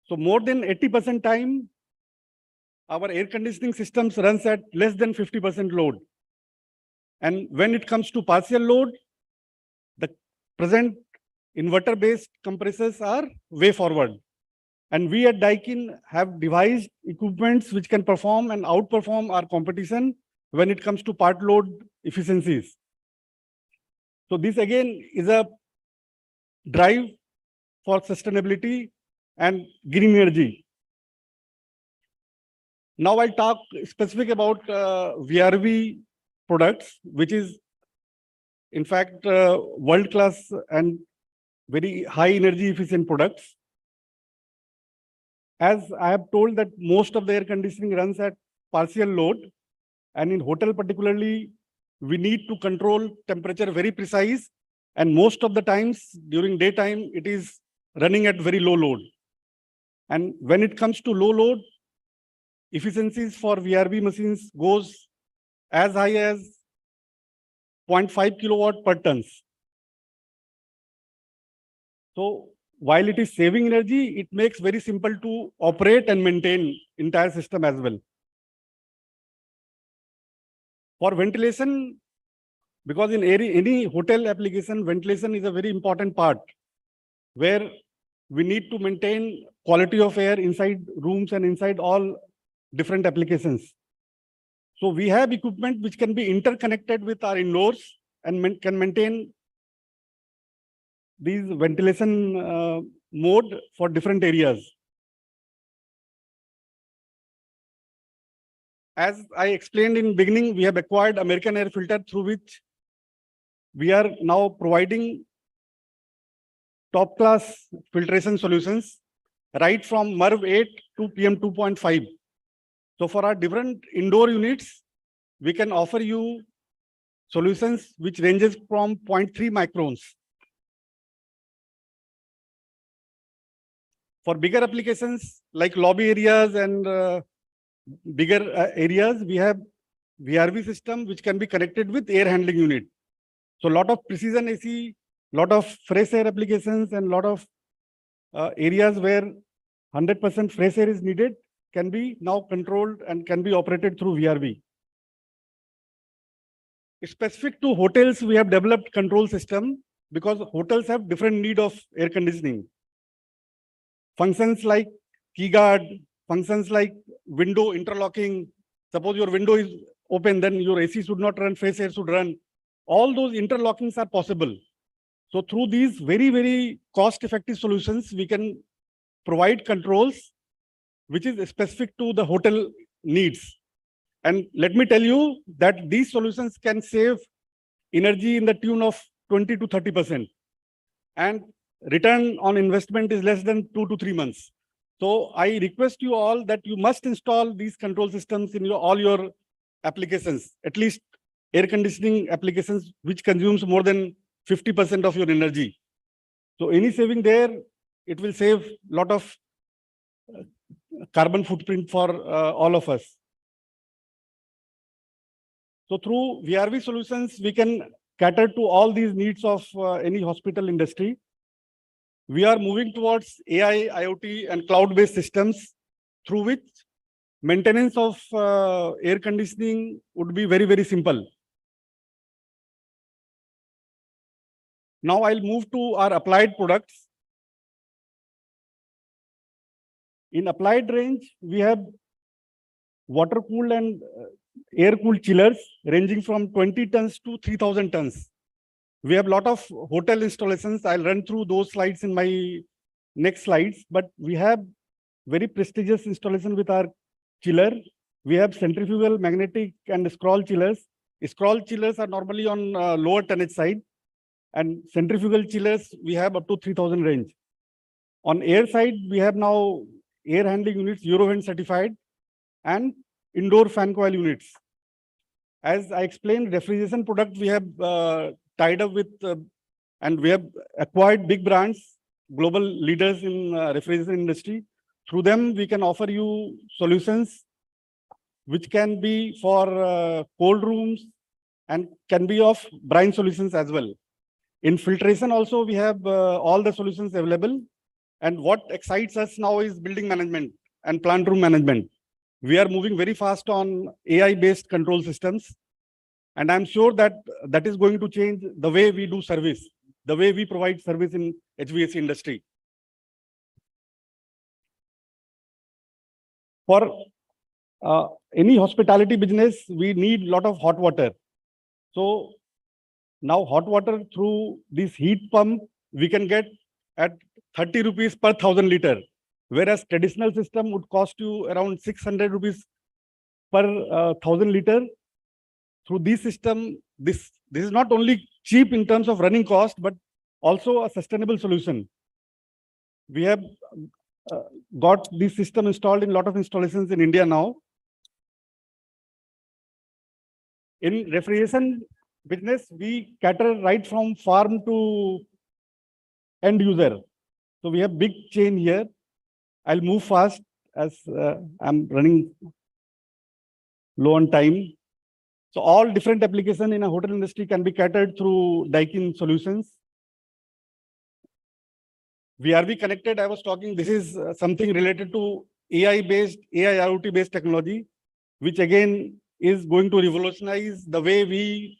So more than 80% time, our air conditioning systems runs at less than 50% load. And when it comes to partial load, the present inverter-based compressors are way forward. And we at Daikin have devised equipments which can perform and outperform our competition when it comes to part load efficiencies. So this again is a drive for sustainability and green energy. Now I'll talk specific about VRV products, which is in fact world-class and very high energy efficient products. As I have told that most of the air conditioning runs at partial load, and in hotel particularly, we need to control temperature very precise, and most of the times during daytime, it is running at very low load. And when it comes to low load, efficiencies for VRV machines goes as high as 0.5 kilowatt per tons. So while it is saving energy, it makes very simple to operate and maintain entire system as well. For ventilation, because in any hotel application, ventilation is a very important part where we need to maintain quality of air inside rooms and inside all different applications. So we have equipment which can be interconnected with our indoors and can maintain these ventilation mode for different areas. As I explained in beginning, we have acquired American Air Filter, through which we are now providing top class filtration solutions right from MERV 8 to PM 2.5. So for our different indoor units, we can offer you solutions which ranges from 0.3 microns. For bigger applications like lobby areas and bigger areas, we have VRV system which can be connected with air handling unit. So a lot of precision AC, lot of fresh air applications, and lot of areas where 100% fresh air is needed can be now controlled and can be operated through VRV. Specific to hotels, we have developed control system because hotels have different need of air conditioning. Functions like key guard, functions like window interlocking. Suppose your window is open, then your AC should not run, fresh air should run. All those interlockings are possible. So through these very, very cost-effective solutions, we can provide controls which is specific to the hotel needs. And let me tell you that these solutions can save energy in the tune of 20 to 30%. And return on investment is less than 2 to 3 months. So I request you all that you must install these control systems in all your applications, at least air conditioning applications, which consumes more than 50% of your energy. So any saving there, it will save a lot of carbon footprint for all of us. So through VRV solutions, we can cater to all these needs of any hospital industry. We are moving towards AI, IoT, and cloud-based systems through which maintenance of air conditioning would be very, very simple. Now I'll move to our applied products. In applied range, we have water-cooled and air-cooled chillers ranging from 20 tons to 3,000 tons. We have a lot of hotel installations. I'll run through those slides in my next slides, but we have very prestigious installation with our chiller. We have centrifugal, magnetic, and scroll chillers. Scroll chillers are normally on lower tonnage side, and centrifugal chillers we have up to 3,000 range. On air side, we have now air handling units, Eurovent certified, and indoor fan coil units. As I explained, refrigeration product we have tied up with, and we have acquired big brands, global leaders in refrigeration industry. Through them, we can offer you solutions which can be for cold rooms and can be of brine solutions as well. In filtration also, we have all the solutions available. And what excites us now is building management and plant room management. We are moving very fast on AI-based control systems. And I'm sure that that is going to change the way we do service, the way we provide service in HVAC industry. For any hospitality business, we need a lot of hot water. So now hot water through this heat pump, we can get at 30 rupees per 1,000 liter, whereas traditional system would cost you around 600 rupees per 1,000 liter. Through this system, this is not only cheap in terms of running cost, but also a sustainable solution. We have got this system installed in a lot of installations in India now. In refrigeration business, we cater right from farm to end user. So we have big chain here. I'll move fast as I'm running low on time. So all different applications in a hotel industry can be catered through Daikin solutions. VRV connected, I was talking, this is something related to AI-based, AI IoT-based technology, which again is going to revolutionize the way we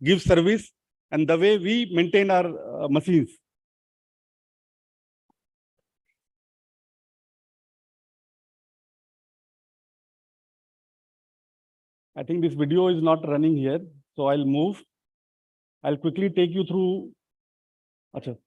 give service and the way we maintain our machines. I think this video is not running here, so I'll move. I'll quickly take you through. Achha.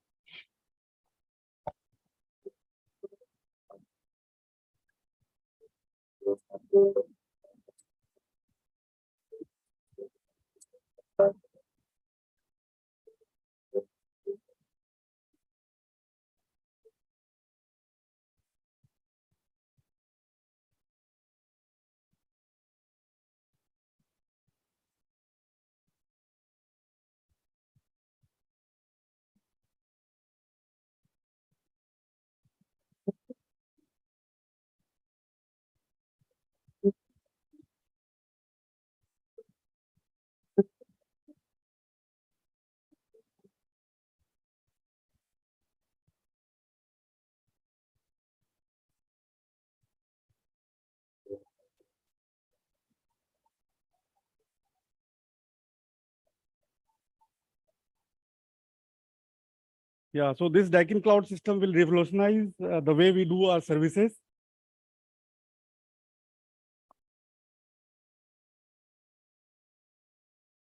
Yeah, so this Daikin cloud system will revolutionize the way we do our services.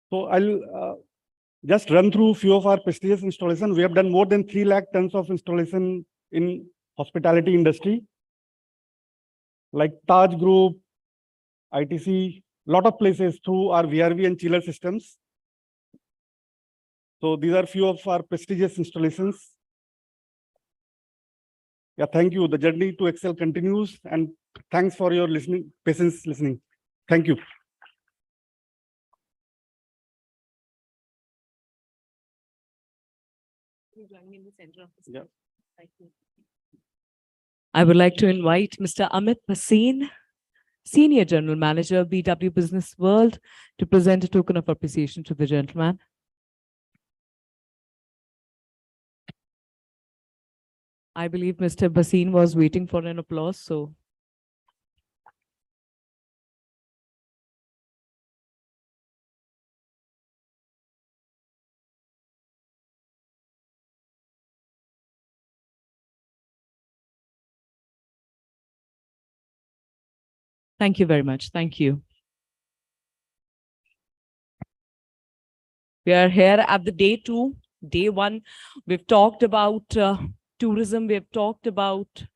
So I'll just run through a few of our prestigious installations. We have done more than 3 lakh tons of installation in hospitality industry, like Taj Group, ITC, lot of places through our VRV and chiller systems. So these are few of our prestigious installations. Yeah, thank you. The journey to Excel continues, and thanks for your listening, patience listening. Thank you. Yeah. I would like to invite Mr. Amit Bhasin, Senior General Manager, BW Business World, to present a token of appreciation to the gentleman. I believe Mr. Bhasin was waiting for an applause, so. Thank you very much. Thank you. We are here at the day 2, day 1. We've talked about tourism. We've talked about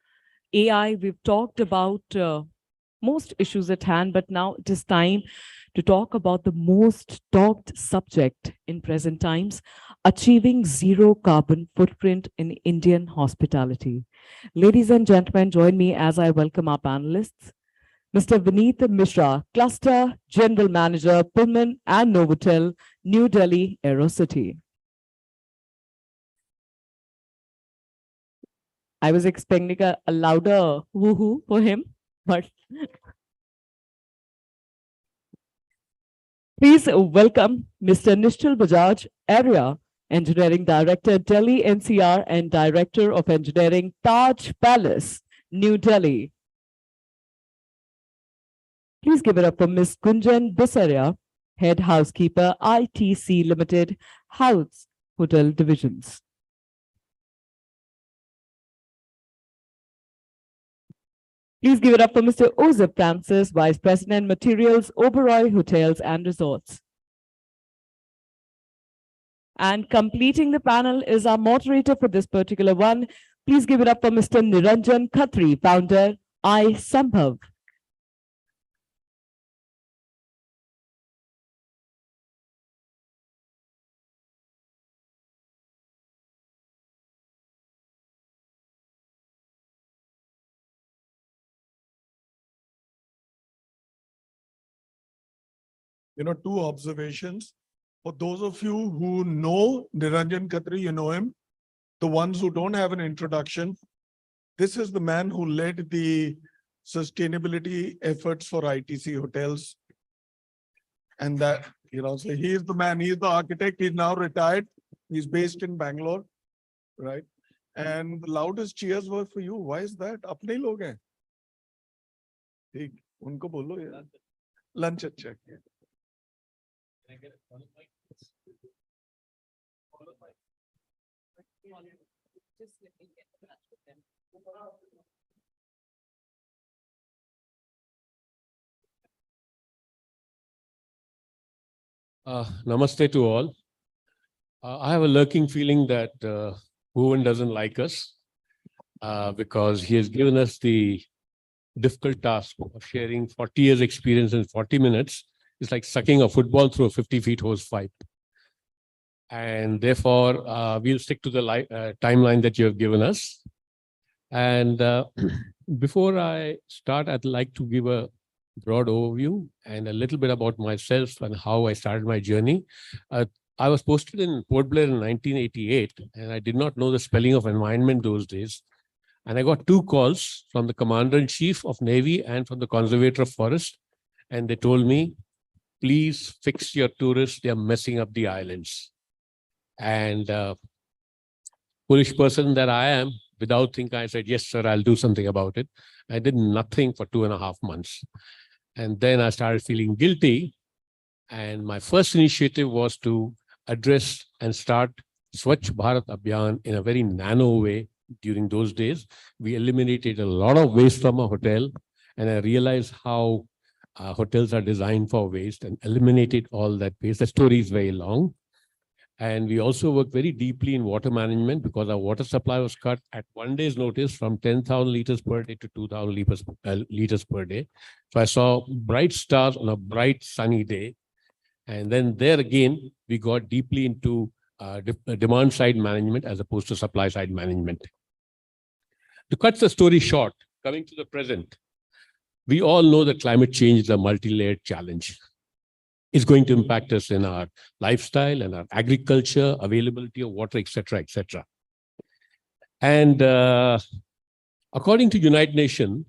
AI. We've talked about most issues at hand, but now it is time to talk about the most talked subject in present times, achieving zero carbon footprint in Indian hospitality. Ladies and gentlemen, join me as I welcome our panelists. Mr. Vineet Mishra, Cluster General Manager, Pullman and Novotel, New Delhi Aerocity. I was expecting a louder woohoo for him, but please welcome Mr. Nishchal Bajaj, Area Engineering Director, Delhi NCR and Director of Engineering, Taj Palace, New Delhi. Please give it up for Ms. Gunjan Bisaria, Head Housekeeper, ITC Limited, House Hotel Divisions. Please give it up for Mr. Ozip Francis, Vice President, Materials, Oberoi Hotels and Resorts. And completing the panel is our moderator for this particular one. Please give it up for Mr. Niranjan Khatri, Founder, iSambhav. Two observations. For those of you who know Niranjan Khatri, you know him. The ones who don't have an introduction, this is the man who led the sustainability efforts for ITC hotels. And that, so he is the man, he is the architect, he's now retired. He's based in Bangalore, right? And the loudest cheers were for you. Why is that? Apne log hain. Theek, unko bolo yaar. Lunch acha. Namaste to all. I have a lurking feeling that Bhuvan doesn't like us because he has given us the difficult task of sharing 40 years experience in 40 minutes. It's like sucking a football through a 50-feet hose pipe. And therefore, we'll stick to the timeline that you have given us. And before I start, I'd like to give a broad overview and a little bit about myself and how I started my journey. I was posted in Port Blair in 1988, and I did not know the spelling of environment those days. And I got 2 calls from the Commander-in-Chief of Navy and from the Conservator of Forest. And they told me, please fix your tourists, they are messing up the islands. And foolish person that I am, without thinking, I said, yes, sir, I'll do something about it. I did nothing for 2.5 months. And then I started feeling guilty. And my first initiative was to address and start Swachh Bharat Abhiyan in a very nano way. During those days, we eliminated a lot of waste from a hotel. And I realized how hotels are designed for waste and eliminated all that waste. The story is very long. And we also worked very deeply in water management because our water supply was cut at 1 day's notice from 10,000 liters per day to 2,000 liters per day. So I saw bright stars on a bright sunny day. And then there again, we got deeply into demand side management as opposed to supply side management. To cut the story short, coming to the present, we all know that climate change is a multi-layered challenge. It's going to impact us in our lifestyle and our agriculture, availability of water, etc., etc. And according to United Nations,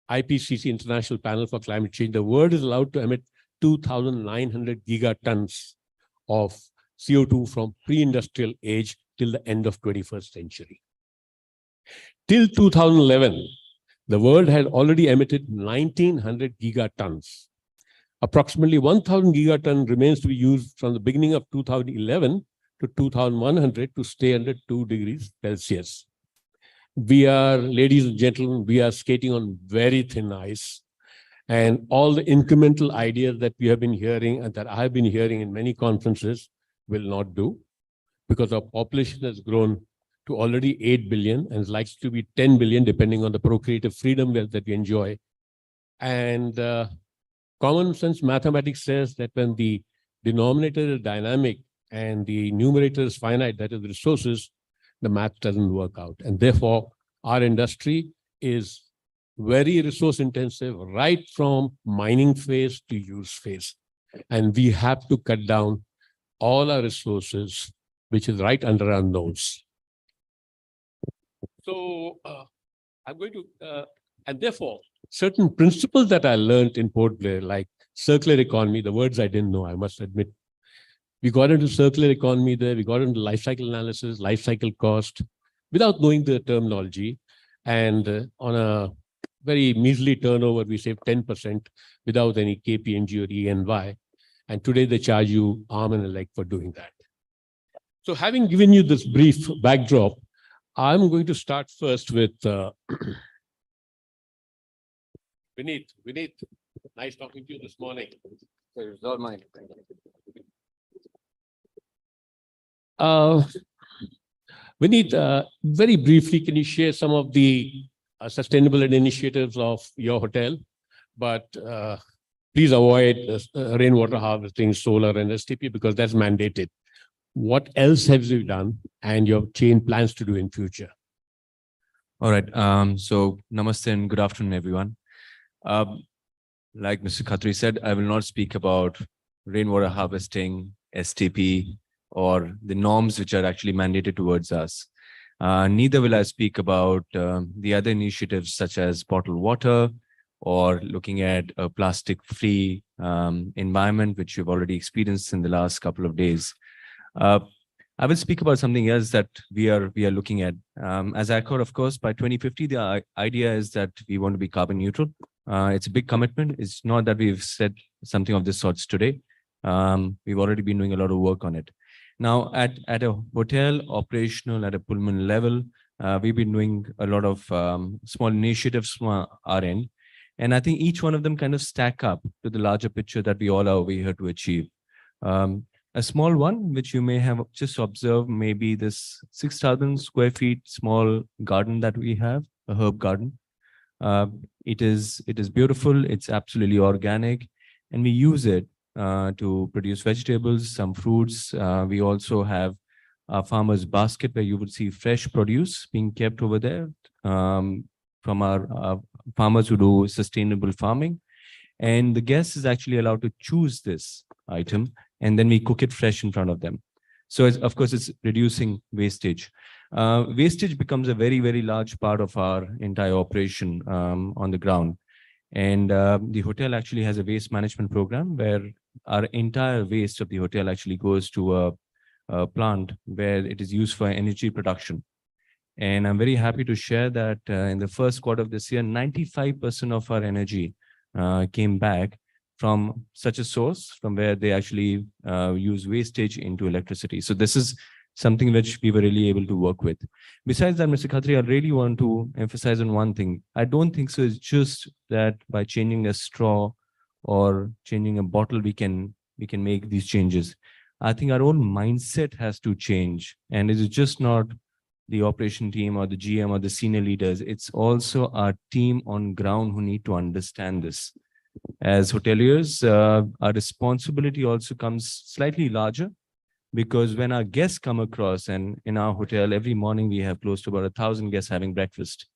IPCC, International Panel for Climate Change, the world is allowed to emit 2,900 gigatons of CO2 from pre-industrial age till the end of 21st century. Till 2011, the world had already emitted 1,900 gigatons. Approximately 1,000 gigatons remains to be used from the beginning of 2011 to 2,100 to stay under 2 degrees Celsius. We are, ladies and gentlemen, we are skating on very thin ice. And all the incremental ideas that we have been hearing and that I have been hearing in many conferences will not do, because our population has grown to already 8 billion and is likely to be 10 billion, depending on the procreative freedom that we enjoy. And common sense mathematics says that when the denominator is dynamic and the numerator is finite, that is the resources, the math doesn't work out. And therefore, our industry is very resource intensive, right from mining phase to use phase. And we have to cut down all our resources, which is right under our nose. So I'm going to, and therefore, certain principles that I learned in Port Blair, like circular economy, the words I didn't know, I must admit. We got into circular economy there, we got into life cycle analysis, life cycle cost, without knowing the terminology. And on a very measly turnover, we saved 10% without any KPMG or ENY. And today they charge you arm and a leg for doing that. So having given you this brief backdrop, I'm going to start first with Vineet. Vineet, nice talking to you this morning. It's all mine. Vineet, very briefly, can you share some of the sustainability initiatives of your hotel? But please avoid rainwater harvesting, solar, and STP, because that's mandated. What else have you done and your chain plans to do in future? All right. So namaste and good afternoon, everyone. Like Mr. Khatri said, I will not speak about rainwater harvesting, STP, or the norms which are actually mandated towards us. Neither will I speak about the other initiatives such as bottled water or looking at a plastic-free environment, which you've already experienced in the last couple of days. I will speak about something else that we are looking at. As Accor, of course, by 2050, the idea is that we want to be carbon neutral. It's a big commitment. It's not that we've said something of this sort today. We've already been doing a lot of work on it. Now, at a hotel operational, at a Pullman level, we've been doing a lot of small initiatives from our end. And I think each one of them kind of stack up to the larger picture that we all are over here to achieve. A small one, which you may have just observed, may be this 6,000 square feet small garden that we have, a herb garden. It is beautiful. It's absolutely organic. And we use it to produce vegetables, some fruits. We also have a farmer's basket where you would see fresh produce being kept over there from our farmers who do sustainable farming. And the guest is actually allowed to choose this item, and then we cook it fresh in front of them. So of course, it's reducing wastage. Wastage becomes a very, very large part of our entire operation on the ground. And the hotel actually has a waste management program where our entire waste of the hotel actually goes to a plant where it is used for energy production. And I'm very happy to share that in the first quarter of this year, 95% of our energy came back from such a source, from where they actually use wastage into electricity. So this is something which we were really able to work with. Besides that, Mr. Khatri, I really want to emphasize on one thing. I don't think so it's just that by changing a straw or changing a bottle, we can make these changes. I think our own mindset has to change. And it is just not the operation team or the GM or the senior leaders. It's also our team on ground who need to understand this. As hoteliers, our responsibility also comes slightly larger, because when our guests come across, and in our hotel, every morning we have close to about 1,000 guests having breakfast.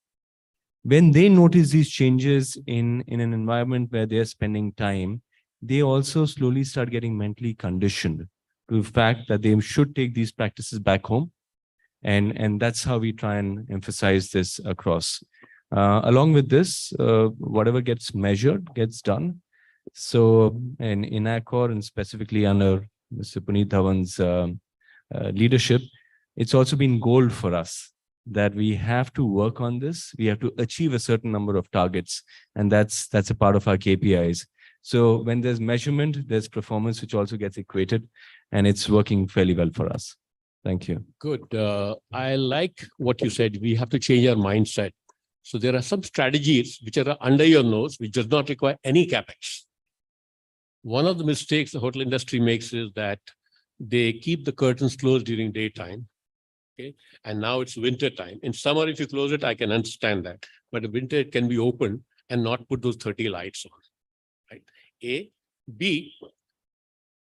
When they notice these changes in an environment where they're spending time, they also slowly start getting mentally conditioned to the fact that they should take these practices back home. And that's how we try and emphasize this across. Along with this, whatever gets measured gets done. So in Accor, and specifically under Mr. Puneet Dhawan's leadership, it's also been gold for us that we have to work on this. We have to achieve a certain number of targets, and that's a part of our KPIs. So when there's measurement, there's performance, which also gets equated, and it's working fairly well for us. Thank you. Good. I like what you said. We have to change our mindset. So there are some strategies which are under your nose, which does not require any capex. One of the mistakes the hotel industry makes is that they keep the curtains closed during daytime. Okay, and now it's winter time. In summer, if you close it, I can understand that. But in winter, it can be open and not put those 30 lights on. Right? A. B.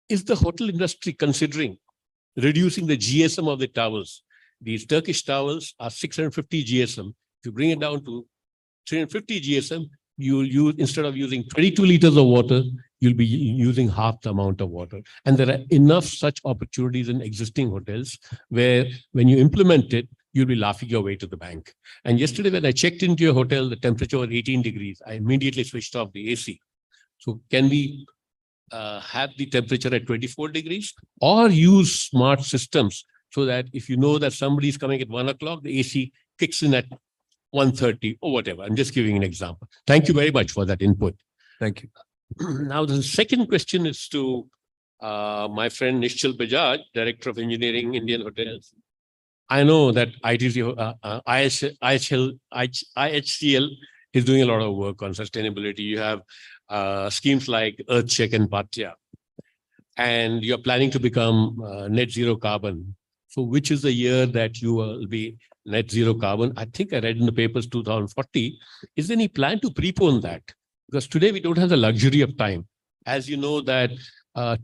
Is the hotel industry considering reducing the GSM of the towels? These Turkish towels are 650 GSM. If you bring it down to 350 GSM, you'll use, instead of using 22 liters of water, you'll be using half the amount of water. And there are enough such opportunities in existing hotels where when you implement it, you'll be laughing your way to the bank. And yesterday when I checked into your hotel, the temperature was 18 degrees. I immediately switched off the AC. So can we have the temperature at 24 degrees or use smart systems so that if you know that somebody is coming at 1 o'clock, the AC kicks in at 1:30 or whatever. I'm just giving an example. Thank you very much for that input. Thank you. Now, the second question is to my friend Nishchal Bajaj, Director of Engineering, Indian Hotels. I know that IHCL is doing a lot of work on sustainability. You have schemes like Earth Check and Bhatia, and you're planning to become net zero carbon. So which is the year that you will be net zero carbon? I think I read in the papers 2040. Is there any plan to prepone that? Because today we don't have the luxury of time. As you know that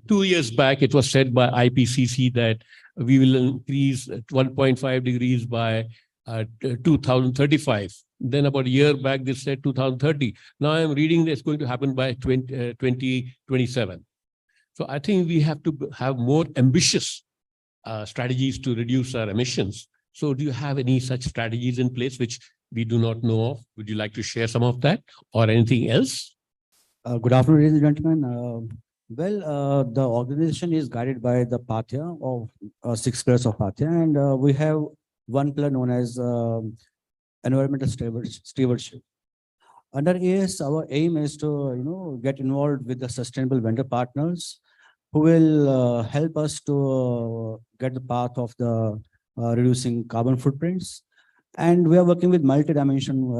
2 years back, it was said by IPCC that we will increase 1.5 degrees by 2035. Then about a year back, they said 2030. Now I'm reading that it's going to happen by 2027. So I think we have to have more ambitious strategies to reduce our emissions. So do you have any such strategies in place which we do not know of? Would you like to share some of that or anything else? Good afternoon, ladies and gentlemen. The organization is guided by the Bhatia of 6 pillars of Bhatia, and we have one pillar known as environmental stewardship. Under AS, our aim is to get involved with the sustainable vendor partners who will help us to get the path of the reducing carbon footprints. And we are working with multi-dimension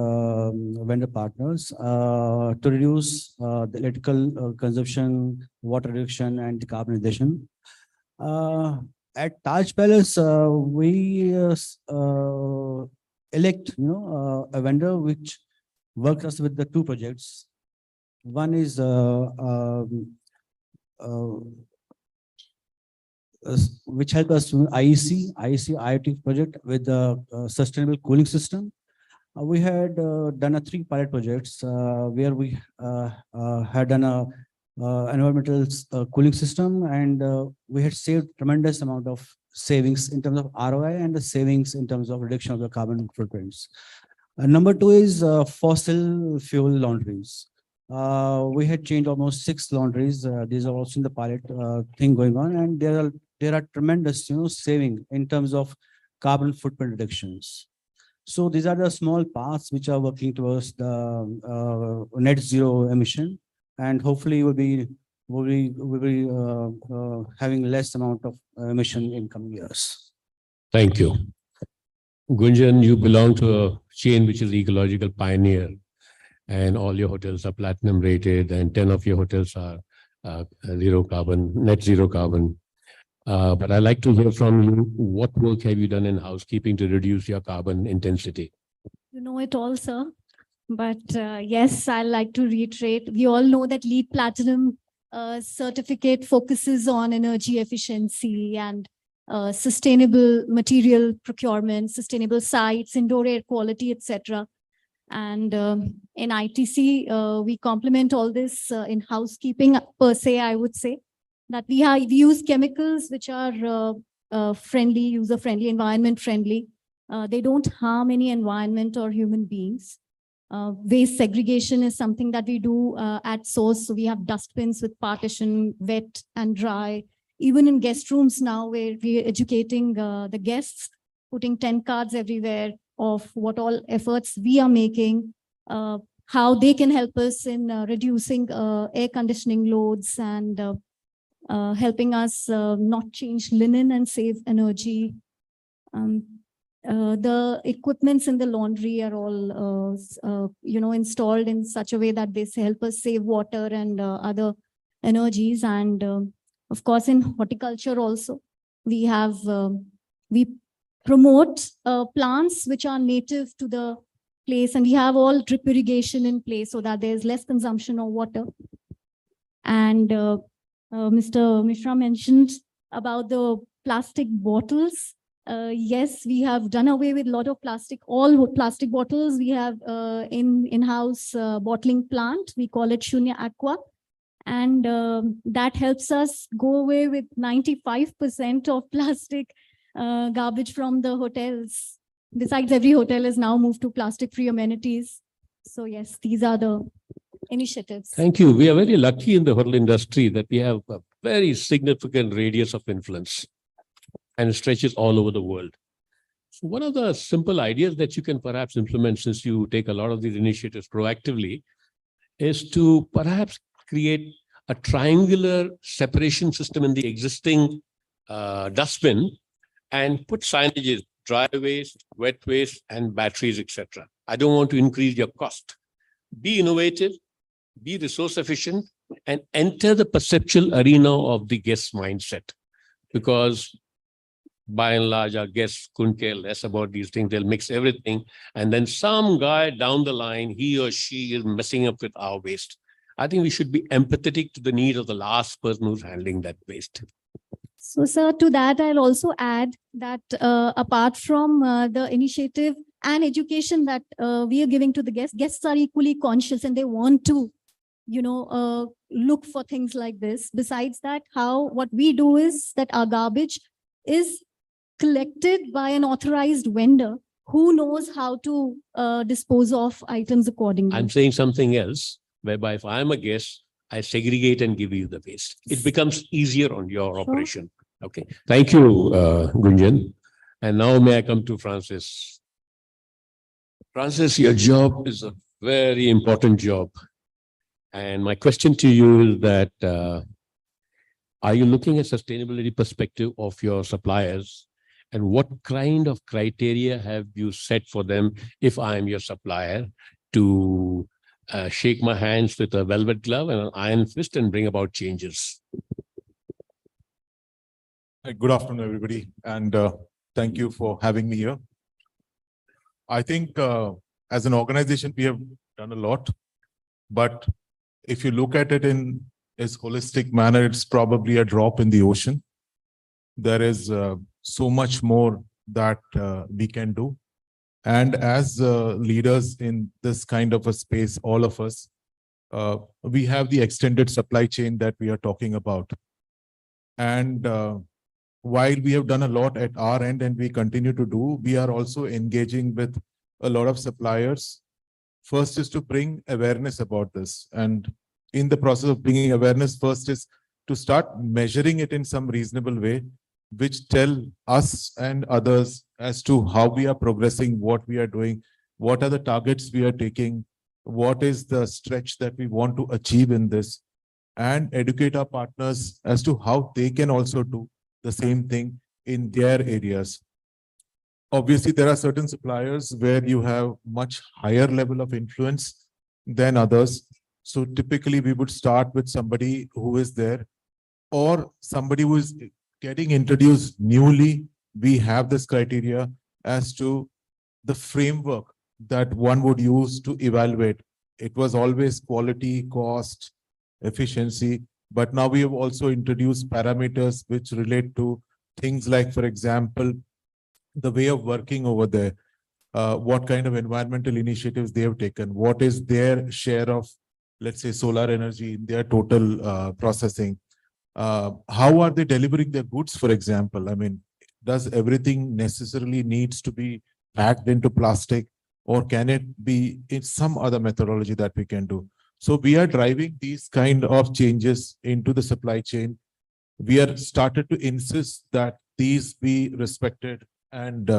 vendor partners to reduce the electrical consumption, water reduction, and decarbonization. At Taj Palace, we elect a vendor which works us with the 2 projects. One is which help us to IEC IoT project with the sustainable cooling system. We had done 3 pilot projects where we had done a environmental cooling system, and we had saved tremendous amount of savings in terms of ROI and the savings in terms of reduction of the carbon footprints. Number 2 is fossil fuel laundries. We had changed almost 6 laundries. These are also in the pilot thing going on, and there are tremendous saving in terms of carbon footprint reductions. So these are the small paths which are working towards the net zero emission, and hopefully we'll be having less amount of emission in coming years. Thank you. Gunjan, you belong to a chain which is ecological pioneer, and all your hotels are platinum rated, and 10 of your hotels are zero carbon, net zero carbon. But I'd like to hear from you, what work have you done in housekeeping to reduce your carbon intensity? You know it all, sir. But yes, I'd like to reiterate, we all know that LEED Platinum certificate focuses on energy efficiency and sustainable material procurement, sustainable sites, indoor air quality, etc. And in ITC, we complement all this in housekeeping per se, I would say, that we use chemicals which are friendly, user-friendly, environment-friendly. They don't harm any environment or human beings. Waste segregation is something that we do at source. So we have dustbins with partition, wet and dry. Even in guest rooms now, where we are educating the guests, putting 10 cards everywhere of what all efforts we are making, how they can help us in reducing air conditioning loads and helping us not change linen and save energy. The equipments in the laundry are all, installed in such a way that they help us save water and other energies. And of course, in horticulture also, we have, we promote plants which are native to the place, and we have all drip irrigation in place so that there's less consumption of water. And Mr. Mishra mentioned about the plastic bottles. Yes, we have done away with a lot of plastic, all plastic bottles. We have in-house bottling plant. We call it Shunya Aqua. And that helps us go away with 95% of plastic garbage from the hotels. Besides, every hotel is now moved to plastic-free amenities. So yes, these are the initiatives. Thank you. We are very lucky in the hotel industry that we have a very significant radius of influence and it stretches all over the world. So one of the simple ideas that you can perhaps implement, since you take a lot of these initiatives proactively, is to perhaps create a triangular separation system in the existing dustbin and put signages, dry waste, wet waste, and batteries, etc. I don't want to increase your cost. Be innovative, be resource efficient, and enter the perceptual arena of the guest mindset. Because by and large, our guests couldn't care less about these things. They'll mix everything. And then some guy down the line, he or she is messing up with our waste. I think we should be empathetic to the need of the last person who's handling that waste. So, sir, to that, I'll also add that apart from the initiative and education that we are giving to the guests are equally conscious and they want to, look for things like this. Besides that, what we do is that our garbage is collected by an authorized vendor who knows how to dispose of items accordingly. I'm saying something else, whereby if I'm a guest, I segregate and give you the waste. It becomes easier on your operation. Okay. Thank you, Gunjan. And now may I come to Francis. Francis, your job is a very important job. And my question to you is that, are you looking at sustainability perspective of your suppliers? And what kind of criteria have you set for them if I am your supplier to shake my hands with a velvet glove and an iron fist and bring about changes? Good afternoon, everybody. And thank you for having me here. I think as an organization, we have done a lot. But if you look at it in its holistic manner, it's probably a drop in the ocean. There is so much more that we can do. And as leaders in this kind of a space, all of us, we have the extended supply chain that we are talking about. And while we have done a lot at our end and we continue to do, we are also engaging with a lot of suppliers. First is to bring awareness about this. And in the process of bringing awareness, first is to start measuring it in some reasonable way, which tell us and others as to how we are progressing, what we are doing, what are the targets we are taking, what is the stretch that we want to achieve in this, and educate our partners as to how they can also do the same thing in their areas. Obviously, there are certain suppliers where you have much higher level of influence than others. So typically we would start with somebody who is there or somebody who is getting introduced newly. We have this criteria as to the framework that one would use to evaluate. It was always quality, cost, efficiency, but now we have also introduced parameters which relate to things like, for example, the way of working over there, what kind of environmental initiatives they have taken, what is their share of, let's say, solar energy in their total processing. How are they delivering their goods, for example? I mean, does everything necessarily needs to be packed into plastic, or can it be in some other methodology that we can do? So we are driving these kind of changes into the supply chain. We are started to insist that these be respected and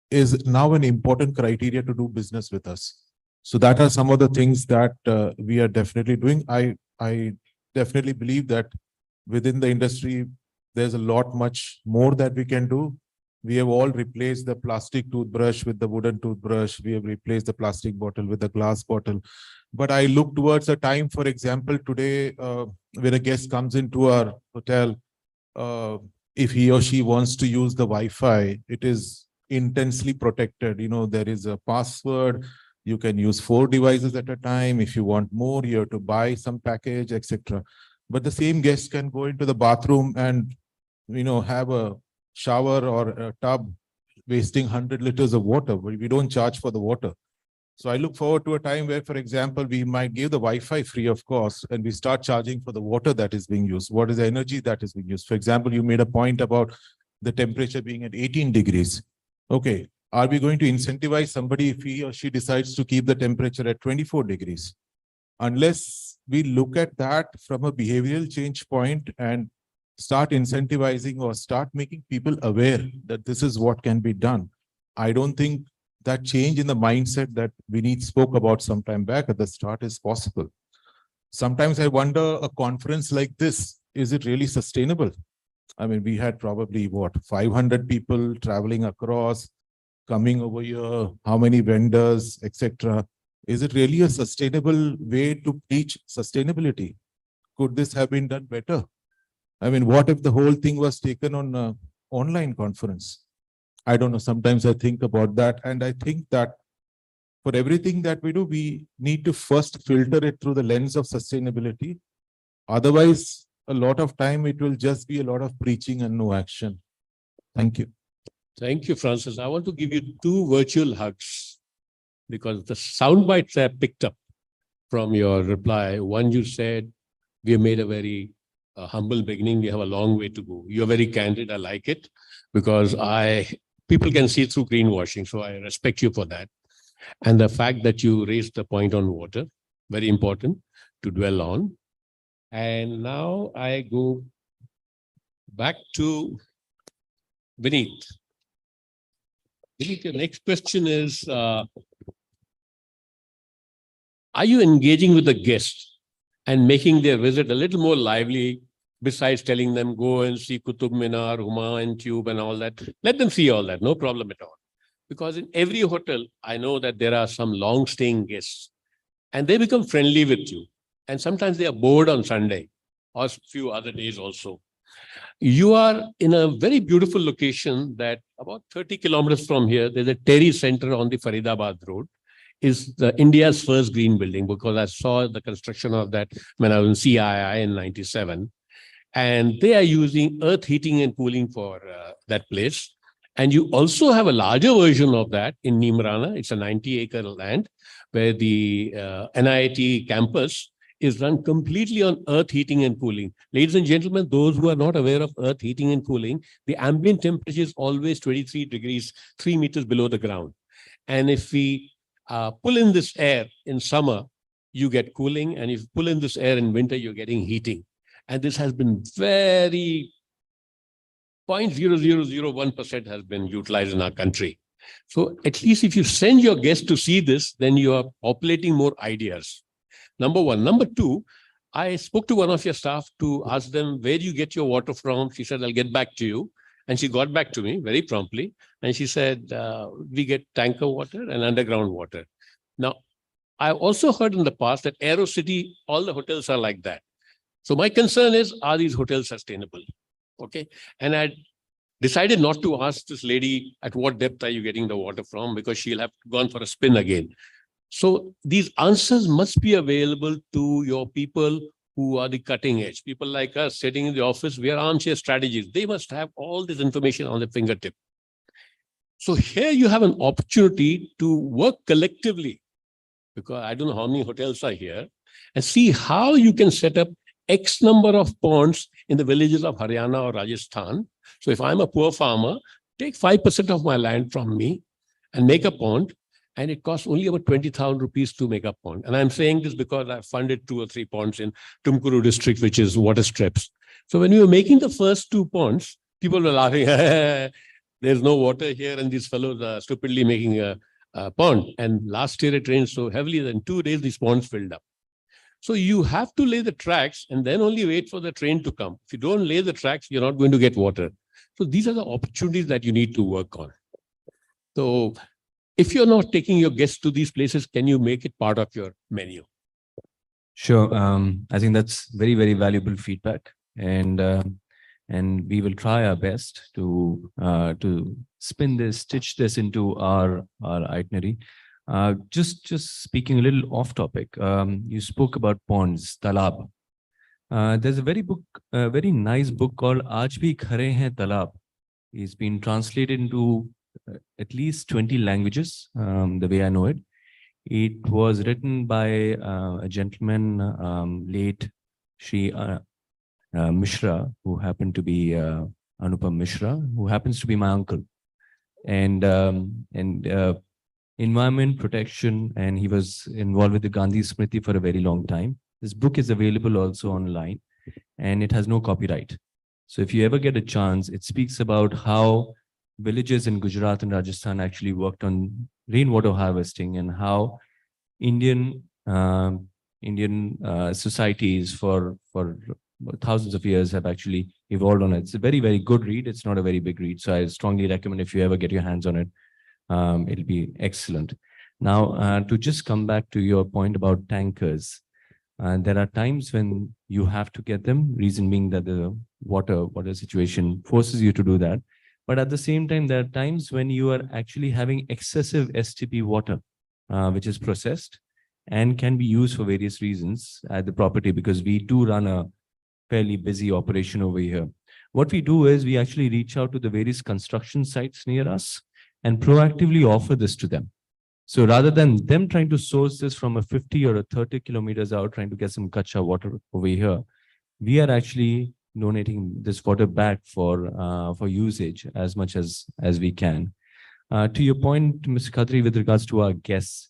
is now an important criteria to do business with us. So that are some of the things that we are definitely doing. I definitely believe that within the industry, there's a lot much more that we can do. We have all replaced the plastic toothbrush with the wooden toothbrush. We have replaced the plastic bottle with the glass bottle. But I look towards a time, for example, today, when a guest comes into our hotel, if he or she wants to use the Wi-Fi, it is intensely protected. You know, there is a password. You can use 4 devices at a time. If you want more, you have to buy some package, etc. But the same guest can go into the bathroom and, you know, have a shower or a tub wasting 100 liters of water. We don't charge for the water. So I look forward to a time where, for example, we might give the Wi-Fi free of cost and we start charging for the water that is being used. What is the energy that is being used? For example, you made a point about the temperature being at 18 degrees. Okay, are we going to incentivize somebody if he or she decides to keep the temperature at 24 degrees? Unless we look at that from a behavioral change point and start incentivizing or start making people aware that this is what can be done, I don't think that change in the mindset that Vineet spoke about some time back at the start is possible. Sometimes I wonder, a conference like this, is it really sustainable? I mean, we had probably, what, 500 people traveling across, coming over here, how many vendors, etc. Is it really a sustainable way to teach sustainability? Could this have been done better? I mean, what if the whole thing was taken on an online conference? I don't know. Sometimes I think about that. And I think that for everything that we do, we need to first filter it through the lens of sustainability. Otherwise, a lot of time it will just be a lot of preaching and no action. Thank you. Thank you, Francis. I want to give you 2 virtual hugs because the sound bites I picked up from your reply. One, you said, we have made a very humble beginning. We have a long way to go. You're very candid. I like it because people can see through greenwashing. So I respect you for that. And the fact that you raised the point on water, very important to dwell on. And now I go back to Vineet. Vineet, your next question is, are you engaging with the guest and making their visit a little more lively, besides telling them, go and see Qutub Minar, Humayun Tube and all that? Let them see all that, no problem at all. Because in every hotel, I know that there are some long-staying guests and they become friendly with you. And sometimes they are bored on Sunday or a few other days also. You are in a very beautiful location that about 30 kilometers from here, there's a Terry Center on the Faridabad Road. Is India's first green building, because I saw the construction of that when I was in CII in 97. And they are using earth heating and cooling for that place. And you also have a larger version of that in Nimrana. It's a 90-acre land where the NIT campus is run completely on earth heating and cooling. Ladies and gentlemen, those who are not aware of earth heating and cooling, the ambient temperature is always 23 degrees, 3 meters below the ground. And if we pull in this air in summer, you get cooling. And if you pull in this air in winter, you're getting heating. And this has been very 0.0001% has been utilized in our country. So at least if you send your guests to see this, then you are populating more ideas. Number one. Number two, I spoke to one of your staff to ask them, where do you get your water from? She said, I'll get back to you. And she got back to me very promptly. And she said, we get tanker water and underground water. Now, I've also heard in the past that Aerocity, all the hotels are like that. So my concern is, are these hotels sustainable? Okay. And I decided not to ask this lady, at what depth are you getting the water from? Because she'll have gone for a spin again. So these answers must be available to your people who are the cutting edge. People like us sitting in the office, we are armchair strategists. They must have all this information on their fingertip. So here you have an opportunity to work collectively, because I don't know how many hotels are here, and see how you can set up X number of ponds in the villages of Haryana or Rajasthan. So if I'm a poor farmer, take 5% of my land from me and make a pond. And it costs only about 20,000 rupees to make a pond. And I'm saying this because I funded 2 or 3 ponds in Tumkuru district, which is water strips. So when we were making the first 2 ponds, people were laughing, there's no water here and these fellows are stupidly making a pond. And last year it rained so heavily that in 2 days these ponds filled up. So you have to lay the tracks and then only wait for the train to come. If you don't lay the tracks, you're not going to get water. So these are the opportunities that you need to work on. So if you're not taking your guests to these places, can you make it part of your menu? Sure. I think that's very, very valuable feedback, and we will try our best to stitch this into our itinerary. Just speaking a little off topic, you spoke about ponds, talab. There's a very nice book called Aaj Bhi Khare Hain Talab. It's been translated into at least 20 languages, the way I know it. It was written by a gentleman, late Shri Mishra, who happened to be Anupam Mishra, who happens to be my uncle. And environment protection, and he was involved with the Gandhi Smriti for a very long time. This book is available also online, and it has no copyright. So if you ever get a chance, it speaks about how villages in Gujarat and Rajasthan actually worked on rainwater harvesting, and how Indian societies for thousands of years have actually evolved on it. It's a very, very good read. It's not a very big read, so I strongly recommend if you ever get your hands on it, it'll be excellent. Now, to just come back to your point about tankers, there are times when you have to get them, reason being that the water situation forces you to do that. But at the same time, there are times when you are actually having excessive STP water, which is processed and can be used for various reasons at the property, because we do run a fairly busy operation over here. What we do is we actually reach out to the various construction sites near us and proactively offer this to them. So rather than them trying to source this from a 50 or a 30 kilometers out, trying to get some kacha water over here, we are actually donating this water back for usage as much as we can. To your point, Mr. Khatri, with regards to our guests,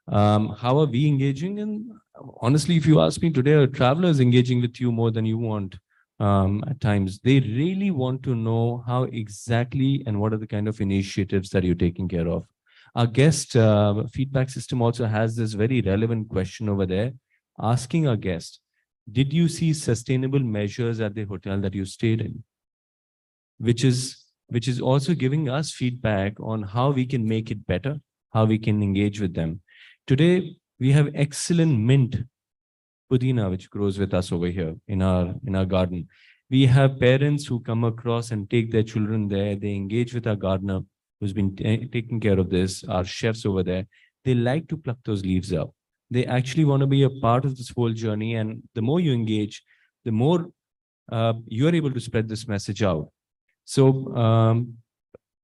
how are we engaging? And honestly, if you ask me today, a traveler is engaging with you more than you want at times. They really want to know how exactly and what are the kind of initiatives that you're taking care of. Our guest feedback system also has this very relevant question over there, asking our guest, did you see sustainable measures at the hotel that you stayed in? Which is also giving us feedback on how we can make it better, how we can engage with them. Today, we have excellent mint pudina, which grows with us over here in our garden. We have parents who come across and take their children there. They engage with our gardener who's been taking care of this, our chefs over there. They like to pluck those leaves out. They actually want to be a part of this whole journey. And the more you engage, the more you're able to spread this message out. So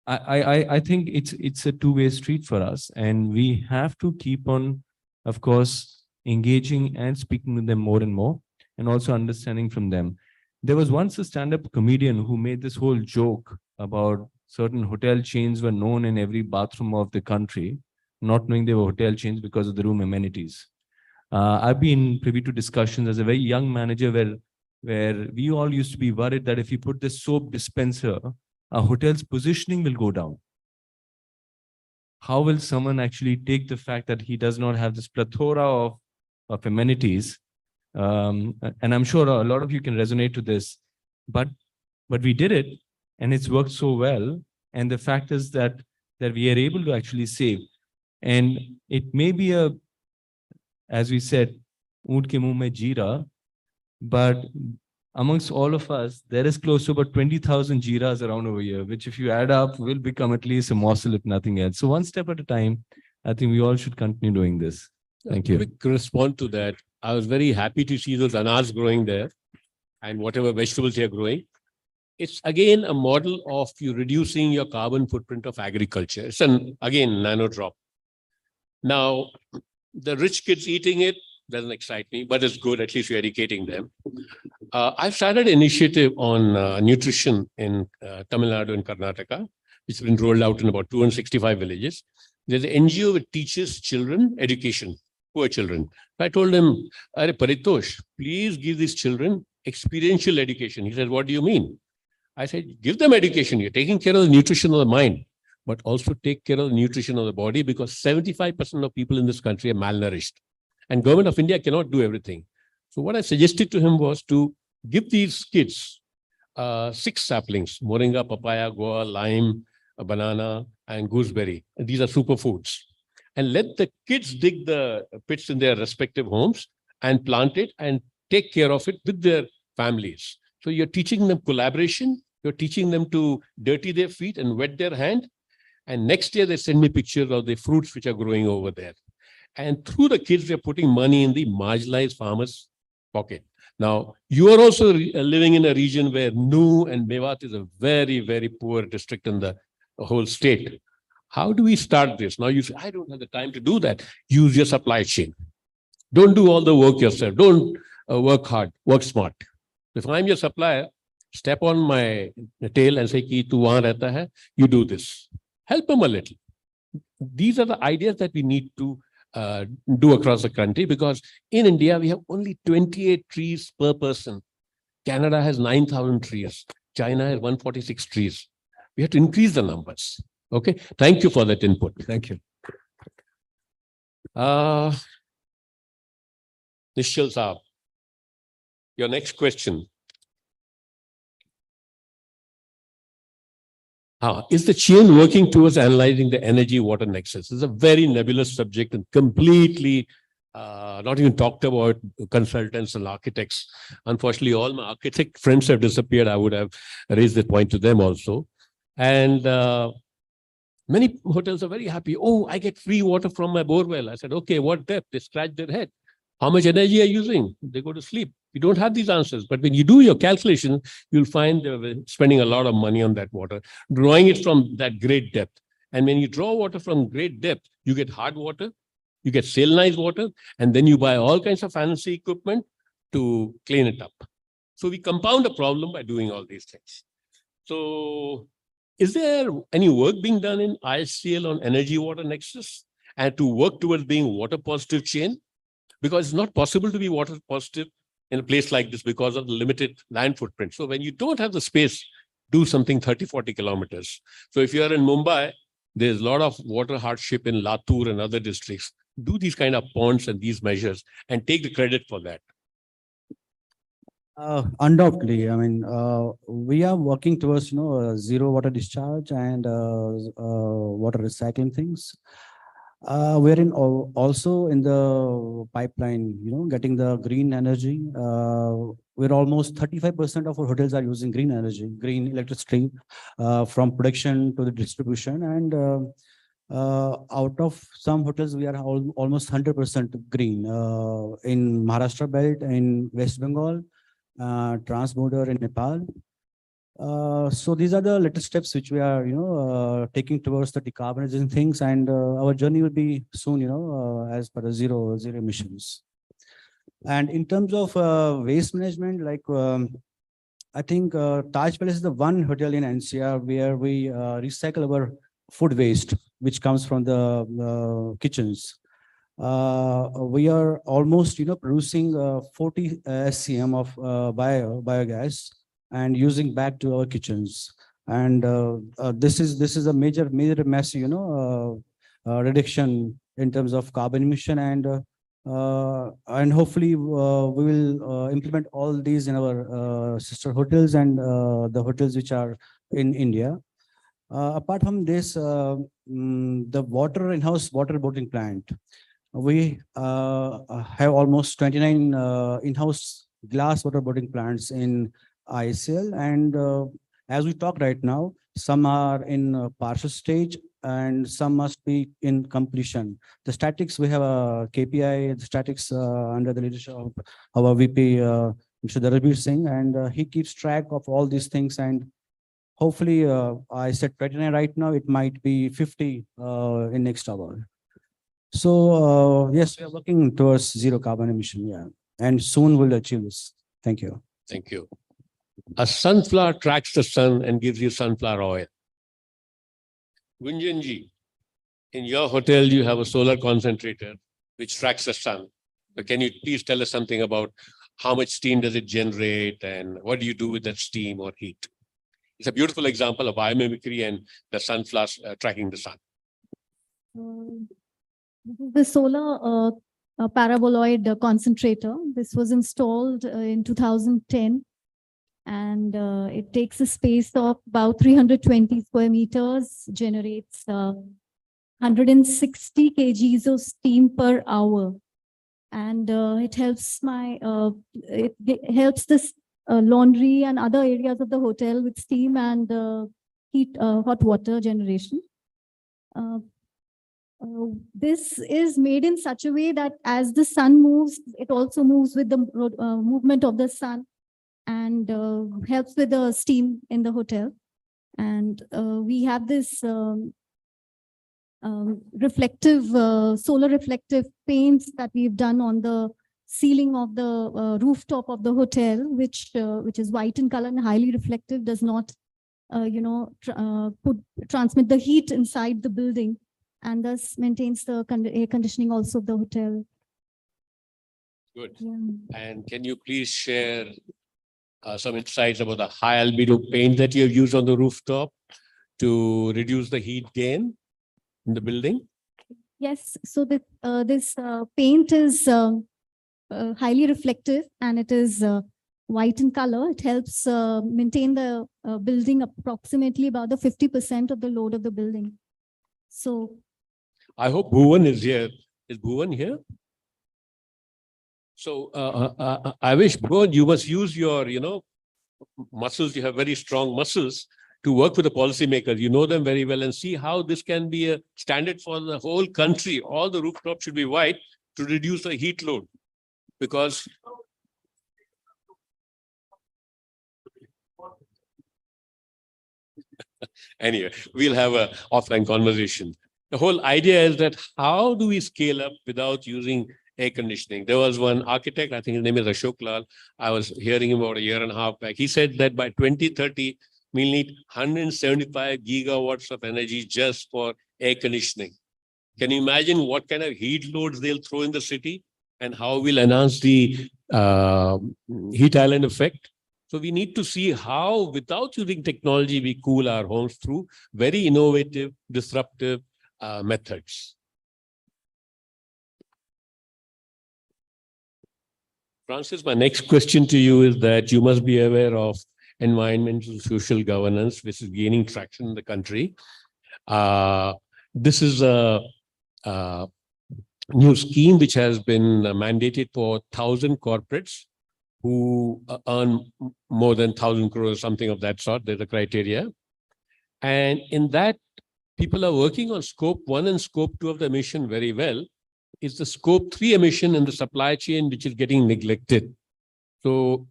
I think it's a two-way street for us. And we have to keep on, of course, engaging and speaking with them more and more, and also understanding from them. There was once a stand-up comedian who made this whole joke about certain hotel chains were known in every bathroom of the country, not knowing they were hotel chains because of the room amenities. I've been privy to discussions as a very young manager where we all used to be worried that if you put this soap dispenser, a hotel's positioning will go down. How will someone actually take the fact that he does not have this plethora of amenities? And I'm sure a lot of you can resonate to this, but we did it and it's worked so well. And the fact is that we are able to actually save. And it may be as we said, oont ke muh mein jeera, but amongst all of us, there is close to about 20,000 jeeras around over here, which if you add up will become at least a morsel, if nothing else. So one step at a time, I think we all should continue doing this. Thank you. Quick response to that. I was very happy to see those anars growing there and whatever vegetables they are growing. It's again a model of you reducing your carbon footprint of agriculture. It's again nano drop. Now, the rich kids eating it doesn't excite me, but it's good. At least you're educating them. I've started an initiative on nutrition in Tamil Nadu and Karnataka, which has been rolled out in about 265 villages. There's an NGO which teaches children education, poor children. I told him, Are Paritosh, please give these children experiential education. He said, what do you mean? I said, give them education. You're taking care of the nutrition of the mind, but also take care of the nutrition of the body, because 75% of people in this country are malnourished. And government of India cannot do everything. So what I suggested to him was to give these kids 6 saplings: moringa, papaya, guava, lime, a banana, and gooseberry. And these are superfoods. And let the kids dig the pits in their respective homes and plant it and take care of it with their families. So you're teaching them collaboration. You're teaching them to dirty their feet and wet their hand. And next year, they send me pictures of the fruits which are growing over there. And through the kids, they're putting money in the marginalized farmers' pocket. Now, you are also living in a region where Nu and Mewat is a very, very poor district in the whole state. How do we start this? Now you say, I don't have the time to do that. Use your supply chain. Don't do all the work yourself. Don't work hard, work smart. If I'm your supplier, step on my tail and say, Ki, tu wahan rehta hai, you do this. Help them a little. These are the ideas that we need to do across the country, because in India, we have only 28 trees per person. Canada has 9,000 trees. China has 146 trees. We have to increase the numbers. Okay. Thank you for that input. Thank you. Nishchal Saab, your next question. Is the chain working towards analyzing the energy-water nexus? It's a very nebulous subject and completely not even talked about consultants and architects. Unfortunately, all my architect friends have disappeared. I would have raised the point to them also. And many hotels are very happy. Oh, I get free water from my borewell. I said, okay, what depth? They scratch their head. How much energy are you using? They go to sleep. You don't have these answers. But when you do your calculation, you'll find they're spending a lot of money on that water, drawing it from that great depth. And when you draw water from great depth, you get hard water, you get salinized water, and then you buy all kinds of fancy equipment to clean it up. So we compound a problem by doing all these things. So is there any work being done in ISCL on energy-water nexus and to work towards being water-positive chain? Because it's not possible to be water-positive in a place like this because of the limited land footprint. So when you don't have the space, do something 30, 40 kilometers. So if you're in Mumbai, there's a lot of water hardship in Latur and other districts. Do these kind of ponds and these measures and take the credit for that. Undoubtedly, I mean, we are working towards, zero water discharge and water recycling things. We're also in the pipeline, getting the green energy. We're almost 35% of our hotels are using green energy, green electricity from production to the distribution. And out of some hotels, we are almost 100% green in Maharashtra belt, in West Bengal, transborder in Nepal. So these are the little steps which we are, taking towards the decarbonizing things, and our journey will be soon, as per the zero emissions. And in terms of waste management, like I think Taj Palace is the one hotel in NCR where we recycle our food waste, which comes from the kitchens. We are almost, producing 40 SCM of biogas and using back to our kitchens. And this is a major massive, reduction in terms of carbon emission, and hopefully we will implement all these in our sister hotels and the hotels which are in India. Apart from this, the in-house water bottling plant, we have almost 29 in-house glass water bottling plants in ISL, and as we talk right now, some are in partial stage and some must be in completion. The statics, we have a KPI, the statics under the leadership of our VP, Mr. Dharabir Singh, and he keeps track of all these things. And hopefully, I said 29 right now, it might be 50 in next hour. So yes, we are working towards zero carbon emission, yeah, and soon we'll achieve this. Thank you. Thank you. A sunflower tracks the sun and gives you sunflower oil. Gunjanji, in your hotel, you have a solar concentrator which tracks the sun. So can you please tell us something about how much steam does it generate and what do you do with that steam or heat? It's a beautiful example of biomimicry and the sunflowers tracking the sun. The solar paraboloid concentrator. This was installed in 2010. And it takes a space of about 320 square meters, generates 160 kgs of steam per hour. And it helps it helps this laundry and other areas of the hotel with steam and hot water generation. This is made in such a way that as the sun moves, it also moves with the movement of the sun, and helps with the steam in the hotel. And we have this solar reflective paints that we've done on the ceiling of the rooftop of the hotel, which is white in color and highly reflective, does not transmit the heat inside the building, and thus maintains the air conditioning also of the hotel. Good. Yeah. And can you please share some insights about the high albedo paint that you have used on the rooftop to reduce the heat gain in the building? Yes, so this paint is highly reflective, and it is white in color. It helps maintain the building approximately about the 50% of the load of the building. So I hope Bhuvan is here. Is Bhuvan here? So I wish, Bhuvan, you must use your, muscles. You have very strong muscles to work with the policymakers. You know them very well, and see how this can be a standard for the whole country. All the rooftops should be white to reduce the heat load. Because anyway, we'll have an offline conversation. The whole idea is that how do we scale up without using air conditioning? There was one architect, I think his name is Ashok Lal. I was hearing him about a year and a half back. He said that by 2030, we'll need 175 gigawatts of energy just for air conditioning. Can you imagine what kind of heat loads they'll throw in the city and how we'll enhance the heat island effect? So we need to see how, without using technology, we cool our homes through very innovative, disruptive methods. Francis, my next question to you is that you must be aware of environmental social governance, which is gaining traction in the country. This is a new scheme which has been mandated for 1,000 corporates who earn more than 1,000 crores, something of that sort. There's a criteria. And in that, people are working on scope 1 and scope 2 of the emission very well. It's the scope 3 emission in the supply chain which is getting neglected. So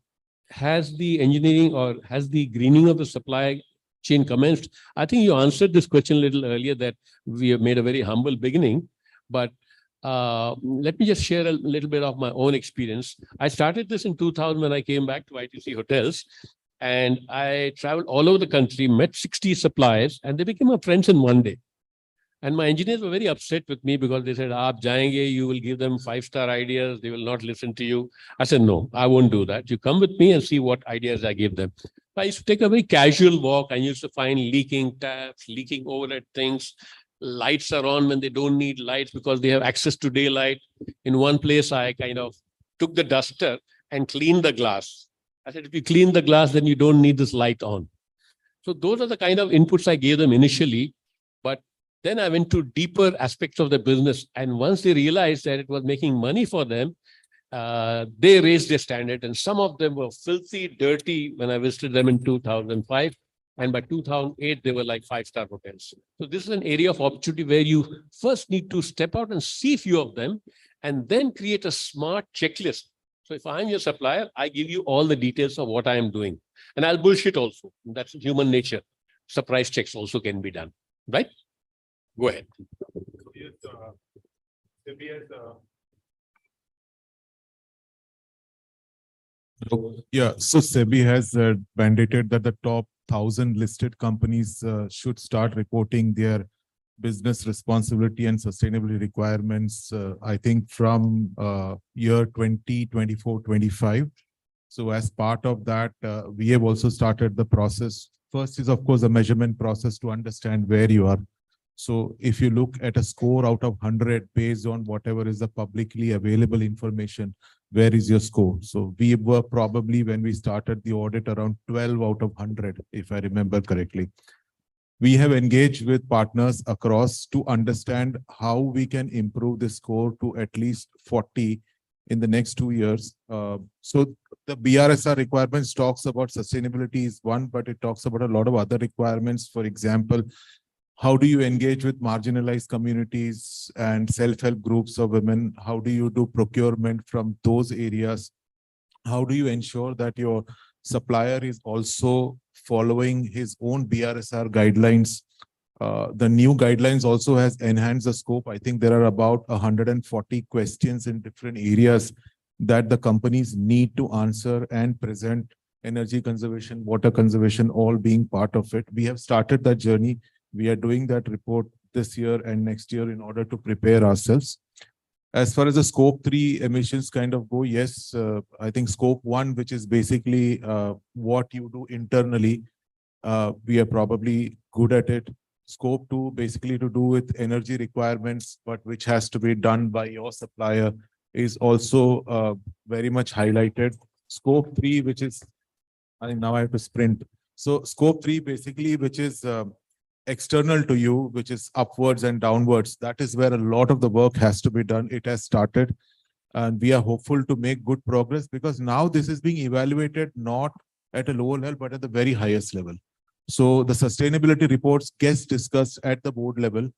has the engineering or has the greening of the supply chain commenced? I think you answered this question a little earlier, that we have made a very humble beginning, but let me just share a little bit of my own experience. I started this in 2000 when I came back to ITC Hotels, and I traveled all over the country, met 60 suppliers, and they became my friends in one day. And my engineers were very upset with me because they said, "Aap jayenge, you will give them 5-star ideas, they will not listen to you." I said, "No, I won't do that. You come with me and see what ideas I give them." I used to take a very casual walk. I used to find leaking taps, leaking overhead things. Lights are on when they don't need lights because they have access to daylight. In one place, I kind of took the duster and cleaned the glass. I said, if you clean the glass, then you don't need this light on. So those are the kind of inputs I gave them initially. But then I went to deeper aspects of the business. And once they realized that it was making money for them, they raised their standard. And some of them were filthy, dirty when I visited them in 2005. And by 2008, they were like 5-star hotels. So this is an area of opportunity where you first need to step out and see a few of them and then create a smart checklist. So if I'm your supplier, I give you all the details of what I am doing. And I'll bullshit also. That's human nature. Surprise checks also can be done, right? Go ahead. Yeah, so SEBI has mandated that the top 1,000 listed companies should start reporting their business responsibility and sustainability requirements, I think from year 2024-25. So as part of that, we have also started the process. First is, of course, a measurement process to understand where you are. So if you look at a score out of 100 based on whatever is the publicly available information, where is your score? So we were probably, when we started the audit, around 12 out of 100, if I remember correctly. We have engaged with partners across to understand how we can improve the score to at least 40 in the next 2 years. So the BRSR requirements talks about sustainability is one, but it talks about a lot of other requirements. For example, how do you engage with marginalized communities and self-help groups of women? How do you do procurement from those areas? How do you ensure that your supplier is also following his own BRSR guidelines? The new guidelines also has enhanced the scope. I think there are about 140 questions in different areas that the companies need to answer and present. Energy conservation, water conservation, all being part of it. We have started that journey. We are doing that report this year and next year in order to prepare ourselves. As far as the scope 3 emissions kind of go, yes, I think scope 1, which is basically what you do internally, we are probably good at it. Scope 2, basically to do with energy requirements, but which has to be done by your supplier, is also very much highlighted. Scope 3, which is, I think now I have to sprint. So scope 3, basically, which is external to you, which is upwards and downwards, that is where a lot of the work has to be done. It has started, and we are hopeful to make good progress, because now this is being evaluated not at a lower level, but at the very highest level. So the sustainability reports gets discussed at the board level,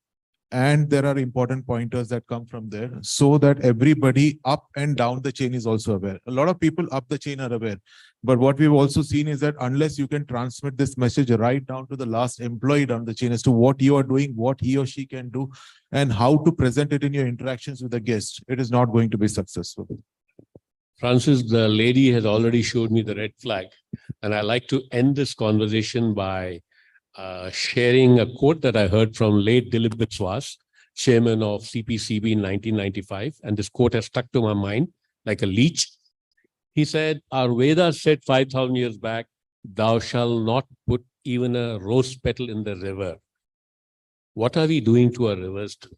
and there are important pointers that come from there, so that everybody up and down the chain is also aware. A lot of people up the chain are aware, but what we've also seen is that unless you can transmit this message right down to the last employee down the chain as to what you are doing, what he or she can do, and how to present it in your interactions with the guest, it is not going to be successful. Francis, the lady has already showed me the red flag, and I like to end this conversation by sharing a quote that I heard from late Dilip Biswas, chairman of CPCB in 1995. And this quote has stuck to my mind like a leech. He said, our Vedas said 5,000 years back, thou shalt not put even a rose petal in the river. What are we doing to our rivers today?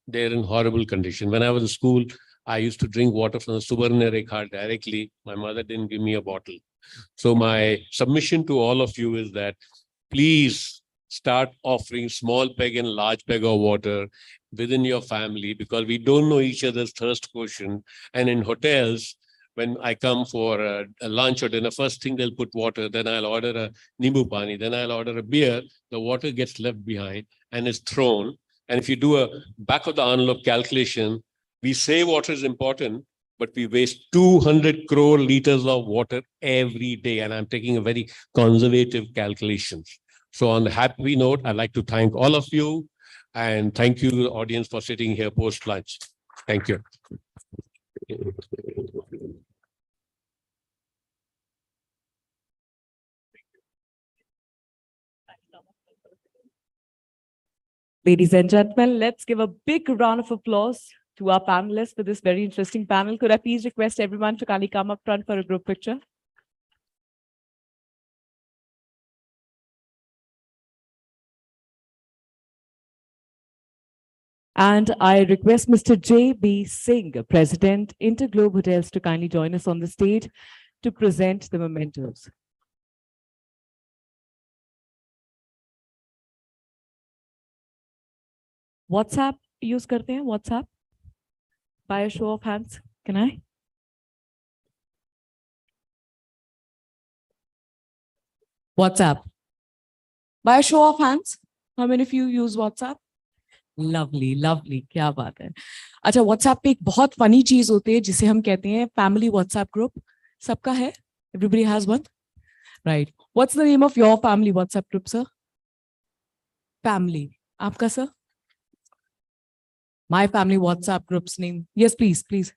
They're in horrible condition. When I was in school, I used to drink water from the Subarna Rekha directly. My mother didn't give me a bottle. So my submission to all of you is that please start offering small peg and large peg of water within your family, because we don't know each other's thirst quotient. And in hotels, when I come for a lunch or dinner, first thing they'll put water, then I'll order a nimbu pani, then I'll order a beer. The water gets left behind and is thrown. And if you do a back of the envelope calculation, we say water is important, but we waste 200 crore liters of water every day. And I'm taking a very conservative calculation. So on the happy note, I'd like to thank all of you, and thank you, the audience, for sitting here post-lunch. Thank you. Ladies and gentlemen, let's give a big round of applause to our panelists for this very interesting panel. Could I please request everyone to kindly come up front for a group picture? And I request Mr. J.B. Singh, President, Interglobe Hotels, to kindly join us on the stage to present the mementos. WhatsApp use करते हैं? WhatsApp? By a show of hands, can I? WhatsApp. By a show of hands, how many of you use WhatsApp? Lovely, lovely, क्या बात है. अच्छा, WhatsApp पे एक बहुत funny चीज होती है जिसे हम कहते हैं family WhatsApp group. सबका है? Everybody has one? Right. What's the name of your family WhatsApp group, sir? Family. आपका sir? My family WhatsApp group's name. Yes, please, please.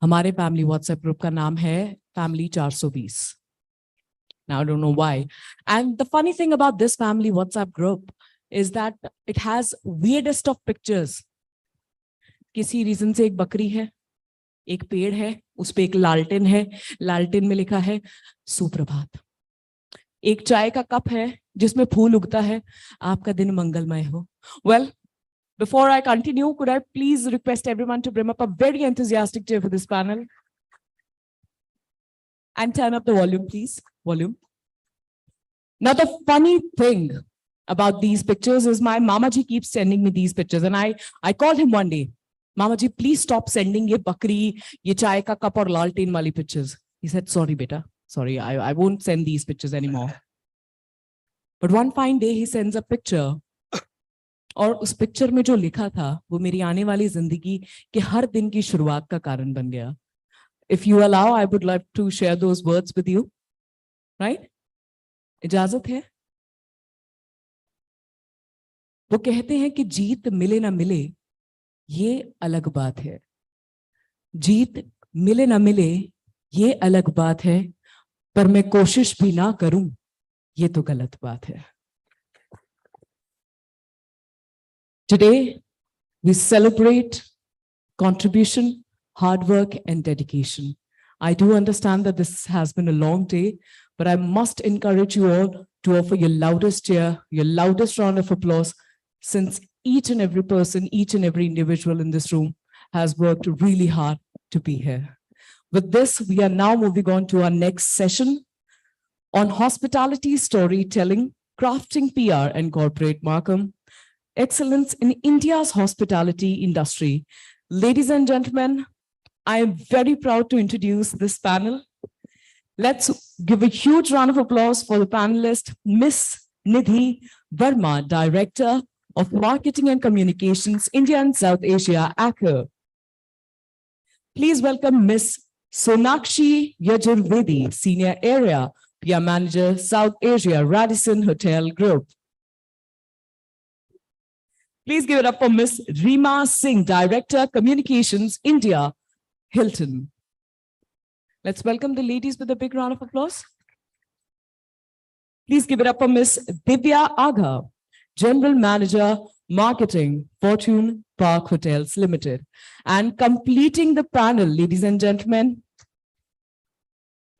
हमारे family WhatsApp group का नाम है Family 420. Now, I don't know why. And the funny thing about this family WhatsApp group is that it has weirdest of pictures. किसी reason से एक बकरी है, एक पेड़ है, उस पे एक लालटेन है, लालटेन में लिखा है सुप्रभात. एक चाय का कप है जिसमें फूल उगता है, आपका दिन मंगलमय हो. Well, Before I continue, could I please request everyone to bring up a very enthusiastic cheer for this panel? And turn up the volume, please. Volume. Now, the funny thing about these pictures is my Mamaji keeps sending me these pictures. And I called him one day, Mamaji, please stop sending ye bakri, ye chai ka cup or lalteen wali pictures. He said, sorry, beta. Sorry, I won't send these pictures anymore. But one fine day, he sends a picture. और उस picture में जो लिखा था वो मेरी आने वाली जिंदगी के हर दिन की शुरुआत का कारण बन गया. If you allow, I would like to share those words with you. Right? इजाजत है? वो कहते हैं कि जीत मिले ना मिले ये अलग बात है. जीत मिले ना मिले ये अलग बात है, पर मैं कोशिश भी ना करूं ये तो गलत बात है. Today, we celebrate contribution, hard work, and dedication. I do understand that this has been a long day, but I must encourage you all to offer your loudest cheer, your loudest round of applause, since each and every person, each and every individual in this room has worked really hard to be here. With this, we are now moving on to our next session on hospitality storytelling, crafting PR and corporate marketing. Excellence in India's hospitality industry. Ladies and gentlemen, I am very proud to introduce this panel. Let's give a huge round of applause for the panelist, Miss Nidhi Verma, Director of Marketing and Communications, India and South Asia, ACCO. Please welcome Miss Sonakshi Yajurvedi, Senior Area PR Manager, South Asia, Radisson Hotel Group. Please give it up for Miss Reema Singh, Director, Communications, India, Hilton. Let's welcome the ladies with a big round of applause. Please give it up for Miss Divya Agha, General Manager, Marketing, Fortune Park Hotels Limited. And completing the panel, ladies and gentlemen,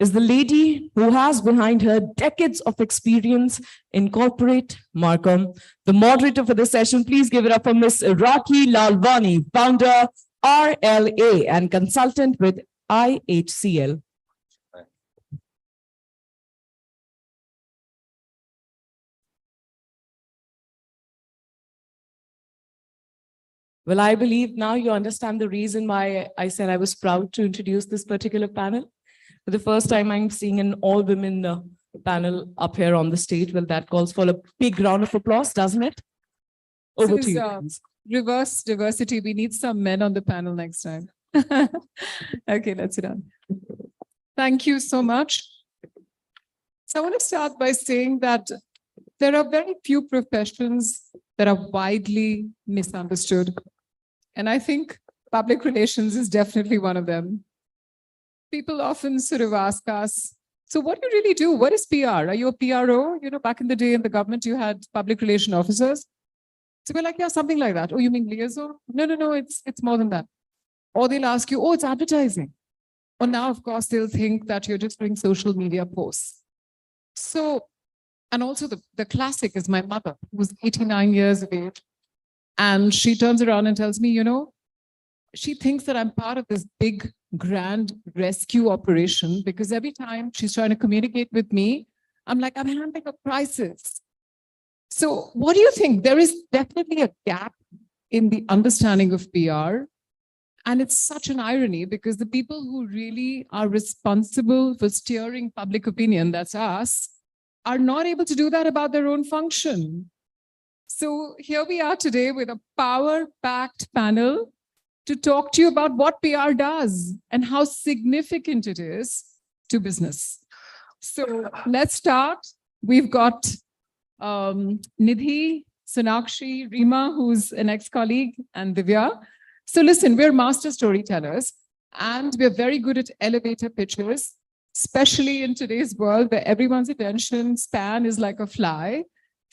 is the lady who has behind her decades of experience in corporate marketing. The moderator for this session, please give it up for Ms. Rakhi Lalwani, founder, RLA, and consultant with IHCL. Well, I believe now you understand the reason why I said I was proud to introduce this particular panel. For the first time, I'm seeing an all-women panel up here on the stage. Well, that calls for a big round of applause, doesn't it? Over to you. Reverse diversity. We need some men on the panel next time. Okay, let's sit down. Thank you so much. So I want to start by saying that there are very few professions that are widely misunderstood. And I think public relations is definitely one of them. People often sort of ask us, so what do you really do? What is PR? Are you a PRO? You know, back in the day in the government, you had public relation officers. So we're like, yeah, something like that. Oh, you mean liaison? No, it's more than that. Or they'll ask you, oh, it's advertising. Or now, of course, they'll think that you're just doing social media posts. So, and also the classic is my mother, who's 89 years of age. And she turns around and tells me, you know, she thinks that I'm part of this big, grand rescue operation because every time she's trying to communicate with me, I'm like, I'm handling a crisis. So what do you think? There is definitely a gap in the understanding of PR. And it's such an irony because the people who really are responsible for steering public opinion, that's us, are not able to do that about their own function. So here we are today with a power-packed panel to talk to you about what PR does and how significant it is to business. So let's start. We've got Nidhi, Sonakshi, Reema, who's an ex-colleague, and Divya. So listen, we're master storytellers, and we're very good at elevator pitches, especially in today's world where everyone's attention span is like a fly.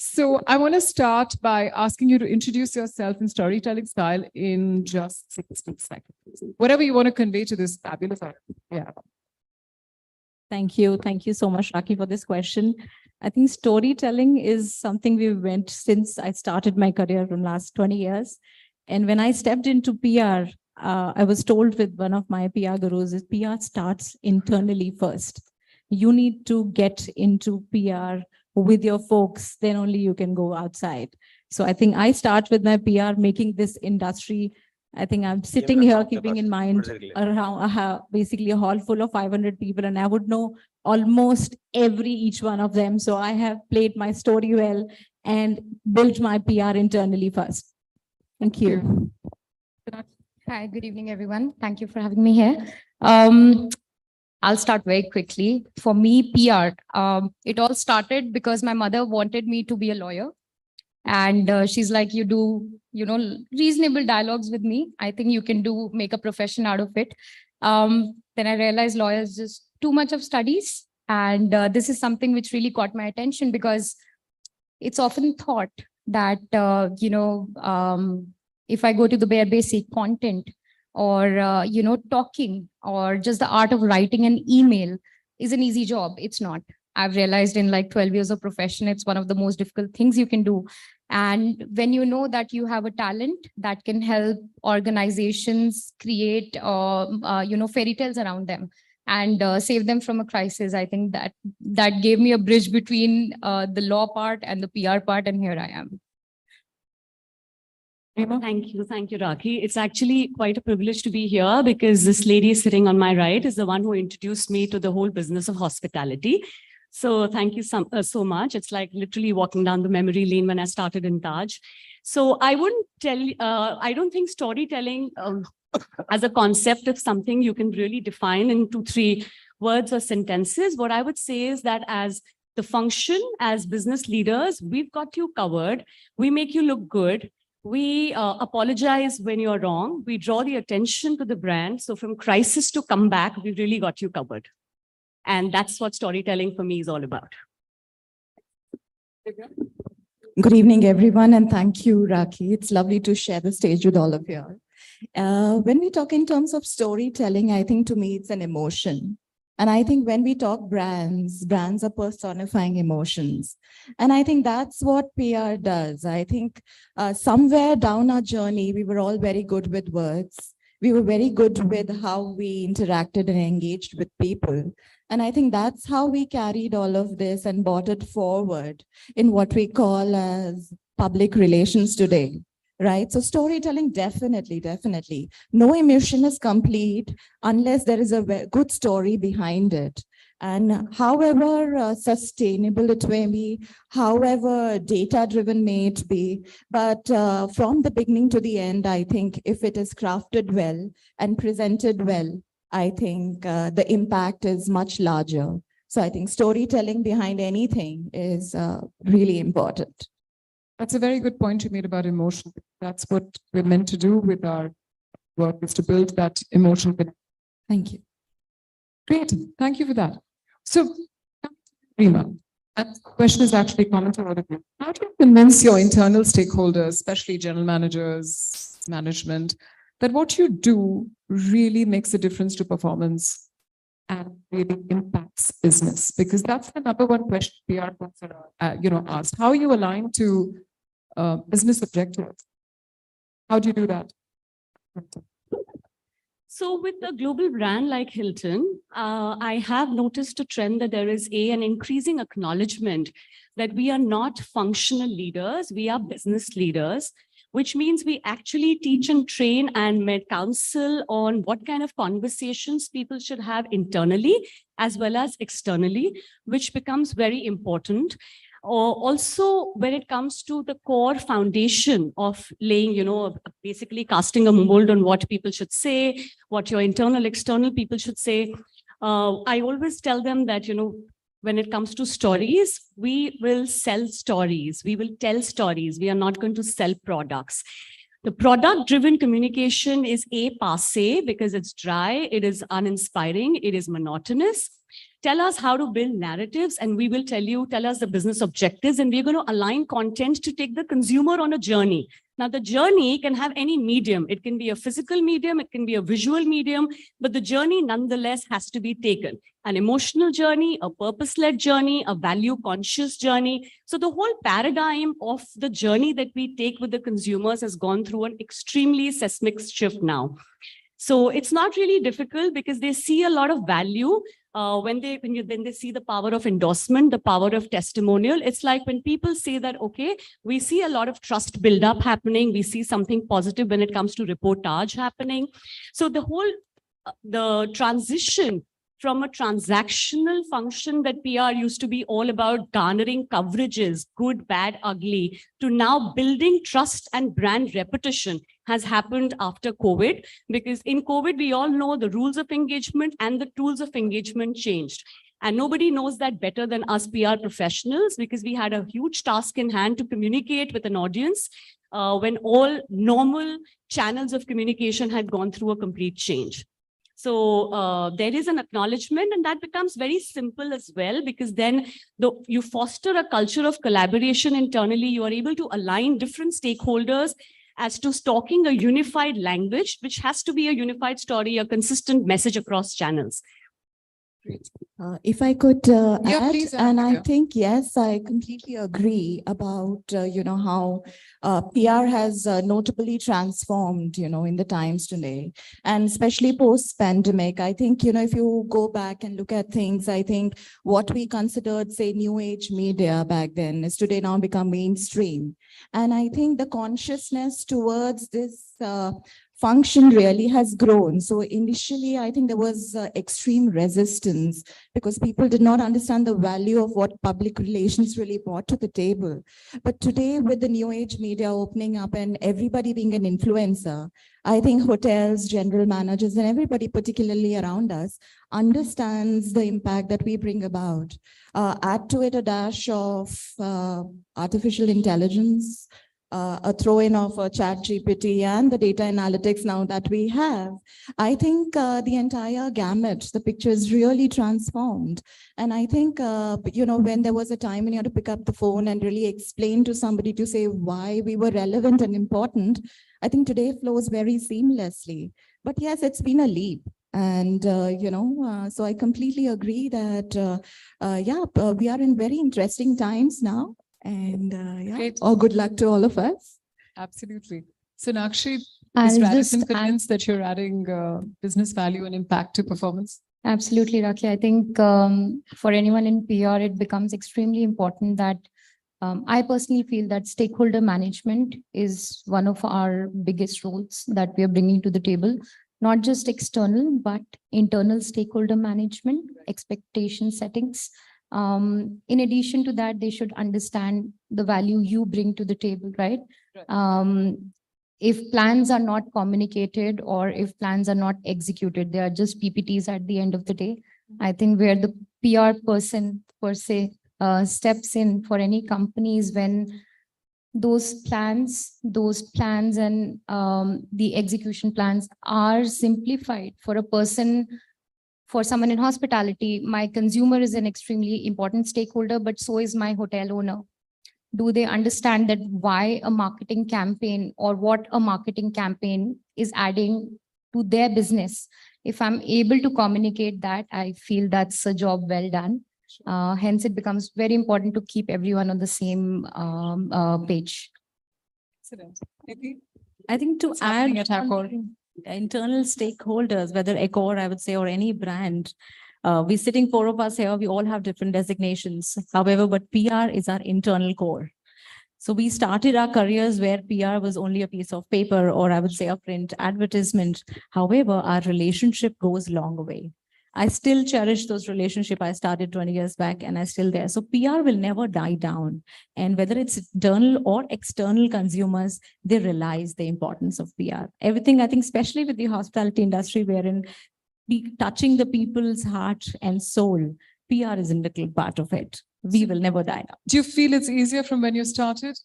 So I want to start by asking you to introduce yourself in storytelling style in just 60 seconds. Whatever you want to convey to this fabulous audience. Yeah. Thank you. Thank you so much, Rakhi, for this question. I think storytelling is something we went since I started my career from last 20 years. And when I stepped into PR, I was told with one of my PR gurus is PR starts internally first. You need to get into PR with your folks, then only you can go outside. So I think I start with my PR, making this industry. I think I'm sitting here keeping in mind around basically a hall full of 500 people, and I would know almost each one of them. So I have played my story well and built my PR internally first. Thank you. Hi, good evening, everyone. Thank you for having me here. I'll start very quickly. For me, PR, it all started because my mother wanted me to be a lawyer. And she's like, you do, reasonable dialogues with me. I think you can make a profession out of it. Then I realized lawyers just too much of studies. And this is something which really caught my attention because it's often thought that, if I go to the bare basic content or, talking or just the art of writing an email is an easy job. It's not. I've realized in like 12 years of profession, it's one of the most difficult things you can do. And when you know that you have a talent that can help organizations create, fairy tales around them and save them from a crisis, I think that gave me a bridge between the law part and the PR part, and here I am. Thank you, Rakhi. It's actually quite a privilege to be here because this lady sitting on my right is the one who introduced me to the whole business of hospitality. So thank you so much. It's like literally walking down the memory lane when I started in Taj. So I wouldn't tell, I don't think storytelling as a concept of something you can really define in 2-3 words or sentences. What I would say is that as the function, as business leaders, we've got you covered. We make you look good. We apologize when you're wrong. We draw the attention to the brand. So from crisis to comeback, we've really got you covered. And that's what storytelling for me is all about. Good evening, everyone, and thank you, Rakhi. It's lovely to share the stage with all of you. When we talk in terms of storytelling, I think to me it's an emotion. And I think when we talk brands are personifying emotions. And I think that's what PR does. I think somewhere down our journey, we were all very good with words. We were very good with how we interacted and engaged with people. And I think that's how we carried all of this and brought it forward in what we call as public relations today. Right? So storytelling, definitely. No emotion is complete unless there is a good story behind it. And however sustainable it may be, however data-driven may it be, but from the beginning to the end, I think if it is crafted well and presented well, I think the impact is much larger. So I think storytelling behind anything is really important. That's a very good point you made about emotion. That's what we're meant to do with our work, is to build that emotional connection. Thank you. Great. Thank you for that. So, Rima, and the question is actually common to all of you. How do you convince your internal stakeholders, especially general managers, management, that what you do really makes a difference to performance and really impacts business? Because that's the number one question PR folks are, asked. How are you aligned to business objectives? How do you do that? So with a global brand like Hilton, I have noticed a trend that there is an increasing acknowledgement that we are not functional leaders, we are business leaders, which means we actually teach and train and counsel on what kind of conversations people should have internally as well as externally, which becomes very important. Also, when it comes to the core foundation of laying, basically casting a mold on what people should say, what your internal, external people should say, I always tell them that, when it comes to stories, we will sell stories, we will tell stories, we are not going to sell products. The product-driven communication is passé because it's dry, it is uninspiring, it is monotonous. Tell us how to build narratives, and we will tell us the business objectives, and we're going to align content to take the consumer on a journey. Now, the journey can have any medium. It can be a physical medium, it can be a visual medium, but the journey nonetheless has to be taken. An emotional journey, a purpose-led journey, a value-conscious journey. So the whole paradigm of the journey that we take with the consumers has gone through an extremely seismic shift now. So it's not really difficult because they see a lot of value when they see the power of endorsement, the power of testimonial. It's like when people say that, okay, we see a lot of trust build-up happening. We see something positive when it comes to reportage happening. So the whole, the transition from a transactional function that PR used to be all about garnering coverages, good, bad, ugly, to now building trust and brand repetition has happened after COVID, because in COVID, we all know the rules of engagement and the tools of engagement changed. And nobody knows that better than us PR professionals, because we had a huge task in hand to communicate with an audience when all normal channels of communication had gone through a complete change. So there is an acknowledgement, and that becomes very simple as well, because then you foster a culture of collaboration internally. You are able to align different stakeholders as to talking a unified language, which has to be a unified story, a consistent message across channels. If I could add, please add, and I think, yes, I completely agree about, how PR has notably transformed, in the times today, and especially post-pandemic. I think, if you go back and look at things, I think what we considered, say, new age media back then is today now become mainstream. And I think the consciousness towards this function really has grown. So initially, I think there was extreme resistance because people did not understand the value of what public relations really brought to the table. But today, with the new age media opening up and everybody being an influencer, I think hotels, general managers, and everybody particularly around us understands the impact that we bring about. Add to it a dash of artificial intelligence, a throw-in of a ChatGPT and the data analytics now that we have, I think the entire gamut, the picture is really transformed. And I think, when there was a time when you had to pick up the phone and really explain to somebody to say why we were relevant and important, I think today flows very seamlessly. But yes, it's been a leap. And, so I completely agree that, we are in very interesting times now. And all good luck to all of us. Absolutely. So Nakshi, is I'll Radisson just convinced that you're adding business value and impact to performance? Absolutely, Rakhi. I think for anyone in PR, it becomes extremely important that I personally feel that stakeholder management is one of our biggest roles that we are bringing to the table. Not just external, but internal stakeholder management, expectation settings. In addition to that, they should understand the value you bring to the table, right? If plans are not communicated or if plans are not executed, they are just PPTs at the end of the day. I think where the PR person per se steps in for any companies when those plans and the execution plans are simplified for a person. For someone in hospitality, my consumer is an extremely important stakeholder, but so is my hotel owner. Do they understand that why a marketing campaign or what a marketing campaign is adding to their business? If I'm able to communicate that, I feel that's a job well done. Hence, it becomes very important to keep everyone on the same page. Excellent. I think to add internal stakeholders, whether Accor, I would say, or any brand, we're sitting 4 of us here, we all have different designations. However, but PR is our internal core. So we started our careers where PR was only a piece of paper, or I would say a print advertisement. However, our relationship goes long way. I still cherish those relationships I started 20 years back and I'm still there. So PR will never die down. And whether it's internal or external consumers, they realize the importance of PR. Everything, I think, especially with the hospitality industry, wherein touching the people's heart and soul, PR is a little part of it. We will never die down. Do you feel it's easier from when you started?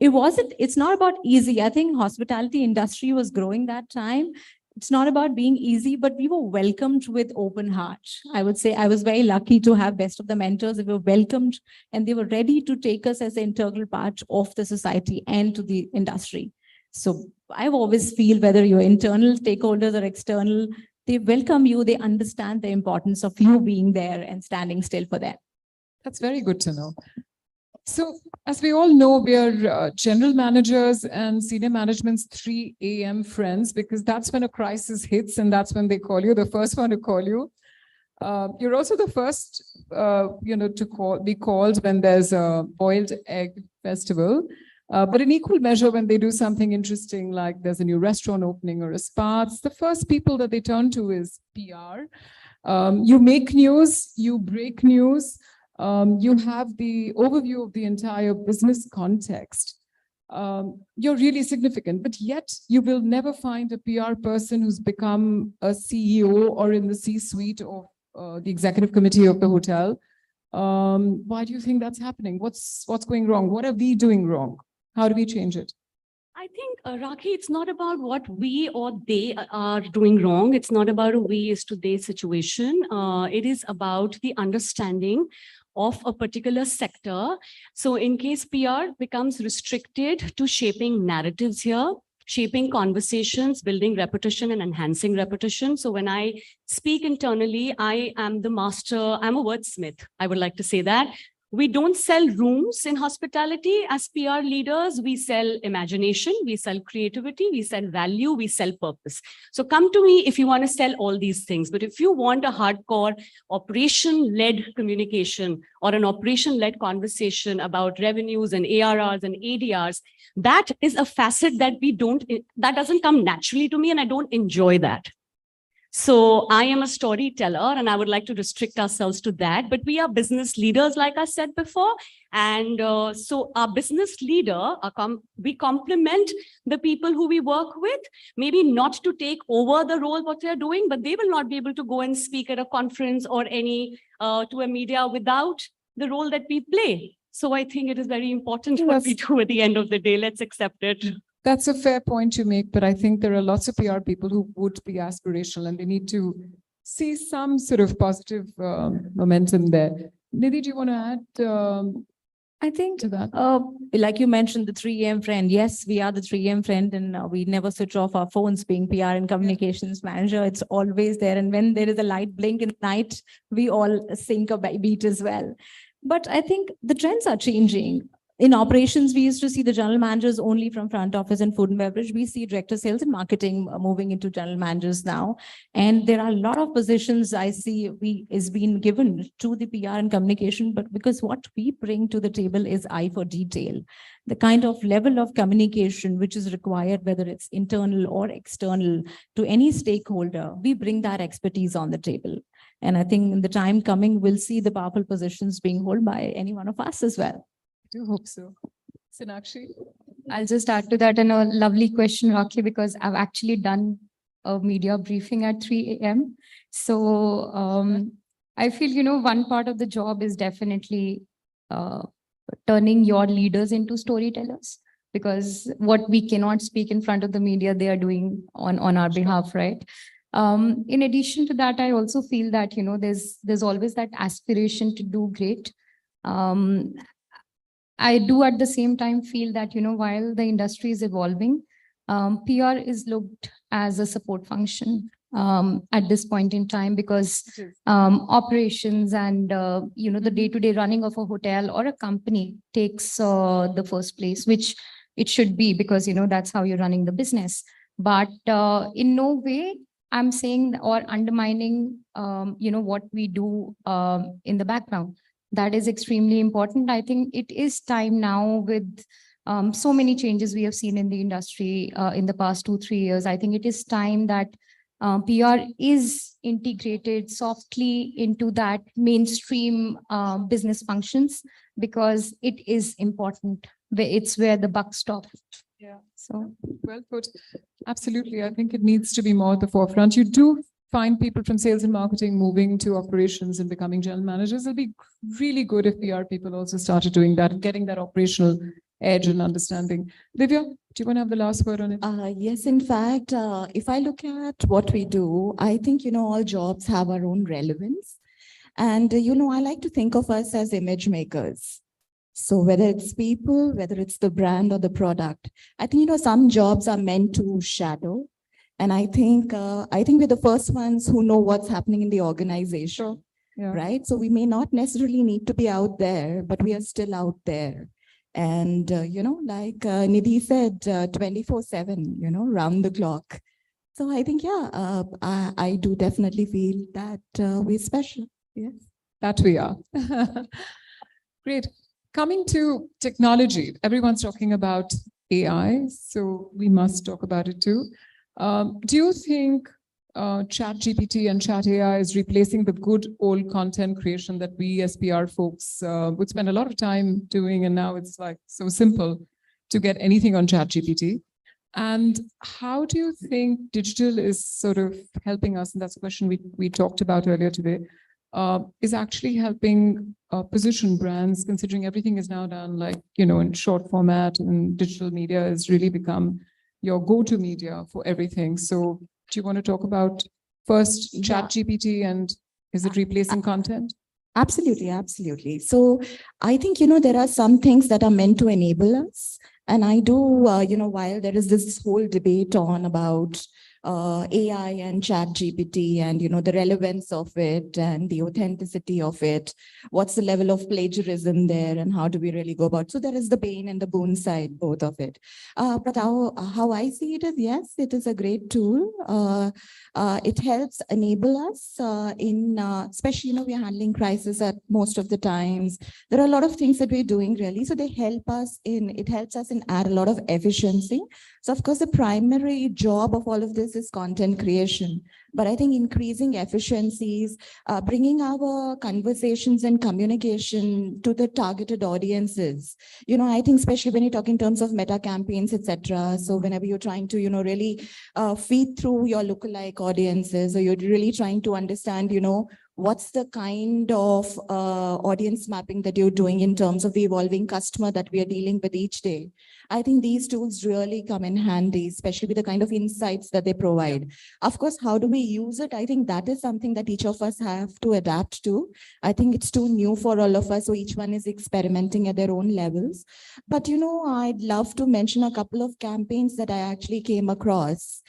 It's not about easy. I think hospitality industry was growing that time. It's not about being easy, but we were welcomed with open heart. I would say I was very lucky to have best of the mentors. They were welcomed and they were ready to take us as an integral part of the society and to the industry. So I've always feel whether you're internal stakeholders or external, they welcome you, they understand the importance of you being there and standing still for them. That's very good to know. So as we all know, we are general managers and senior management's 3 a.m. friends, because that's when a crisis hits and that's when they call you, the first one to call you. You're also the first, to be called when there's a boiled egg festival. But in equal measure, when they do something interesting, like there's a new restaurant opening or a spa, it's the first people that they turn to is PR. You make news, you break news. You have the overview of the entire business context. You're really significant, but yet you will never find a PR person who's become a CEO or in the C-suite of the executive committee of the hotel. Why do you think that's happening? What's going wrong? What are we doing wrong? How do we change it? I think, Rakhi, it's not about what we or they are doing wrong. It's not about a we is to they situation. It is about the understanding of a particular sector. So in case PR becomes restricted to shaping narratives here, shaping conversations, building repetition and enhancing repetition. So when I speak internally, I am the master, I'm a wordsmith, I would like to say that. We don't sell rooms in hospitality as PR leaders. We sell imagination, we sell creativity, we sell value, we sell purpose. So come to me if you want to sell all these things. But if you want a hardcore operation-led communication or an operation-led conversation about revenues and ARRs and ADRs, that is a facet that that doesn't come naturally to me, and I don't enjoy that. So I am a storyteller and I would like to restrict ourselves to that, but we are business leaders, like I said before. And so our business leader, we complement the people who we work with, maybe not to take over the role what they're doing, but they will not be able to go and speak at a conference or to a media without the role that we play. So I think it is very important what we do at the end of the day. Let's accept it. That's a fair point you make, but I think there are lots of PR people who would be aspirational and they need to see some sort of positive momentum there. Nidhi, do you want to add I think to that? Like you mentioned, the 3 a.m. friend. Yes, we are the 3 a.m. friend and we never switch off our phones being PR and communications manager. It's always there. And when there is a light blink in the night, we all sync a beat as well. But I think the trends are changing. In operations, we used to see the general managers only from front office and food and beverage. We see director sales and marketing moving into general managers now. And there are a lot of positions I see is being given to the PR and communication, but because what we bring to the table is eye for detail. The kind of level of communication which is required, whether it's internal or external to any stakeholder, we bring that expertise on the table. And I think in the time coming, we'll see the powerful positions being held by any one of us as well. I do hope so. Sonakshi? I'll just add to that, and a lovely question, Rakhi, because I've actually done a media briefing at 3 a.m. So I feel, one part of the job is definitely turning your leaders into storytellers, because what we cannot speak in front of the media, they are doing on our behalf, right? In addition to that, I also feel that, there's always that aspiration to do great. I do at the same time feel that, while the industry is evolving, PR is looked as a support function at this point in time, because operations and, the day-to-day running of a hotel or a company takes the first place, which it should be, because, that's how you're running the business. But in no way I'm saying or undermining, what we do in the background. That is extremely important. I think it is time now, with so many changes we have seen in the industry in the past 2-3 years. I think it is time that PR is integrated softly into that mainstream business functions, because it is important. It's where the buck stops. Yeah. So well put. Absolutely. I think it needs to be more at the forefront. You do find people from sales and marketing moving to operations and becoming general managers. It'll be really good if PR people also started doing that and getting that operational edge and understanding. Divya, do you want to have the last word on it? Yes, in fact, if I look at what we do, I think, all jobs have our own relevance. And, I like to think of us as image makers. So whether it's people, whether it's the brand or the product, I think, some jobs are meant to shadow. And I think we're the first ones who know what's happening in the organization, Yeah. right? So we may not necessarily need to be out there, but we are still out there. And, like Nidhi said, 24/7, round the clock. So I think, I do definitely feel that we're special. Yes. That we are. Great. Coming to technology, everyone's talking about AI, so we must talk about it too. Do you think ChatGPT and Chat AI is replacing the good old content creation that we as PR folks would spend a lot of time doing, and now it's like so simple to get anything on ChatGPT? And how do you think digital is sort of helping us? And that's a question we talked about earlier today. Is actually helping position brands, considering everything is now done like, in short format, and digital media has really become your go-to media for everything. So do you want to talk about first ChatGPT and is it replacing content? Absolutely, absolutely. So I think, there are some things that are meant to enable us. And I do, while there is this whole debate on about AI and ChatGPT and, the relevance of it and the authenticity of it, what's the level of plagiarism there and how do we really go about? So there is the pain and the boon side, both of it. But how I see it is, yes, it is a great tool. It helps enable us in, especially, we are handling crisis at most of the times. There are a lot of things that we're doing really. So it helps us in add a lot of efficiency. So of course, the primary job of all of this is content creation. But I think increasing efficiencies, bringing our conversations and communication to the targeted audiences. I think especially when you talk in terms of meta campaigns, etc. So whenever you're trying to, really feed through your lookalike audiences, or you're really trying to understand, what's the kind of audience mapping that you're doing in terms of the evolving customer that we are dealing with each day. I think these tools really come in handy, especially with the kind of insights that they provide. Of course, how do we use it? I think that is something that each of us have to adapt to. I think it's too new for all of us, so each one is experimenting at their own levels. But, I'd love to mention a couple of campaigns that I actually came across,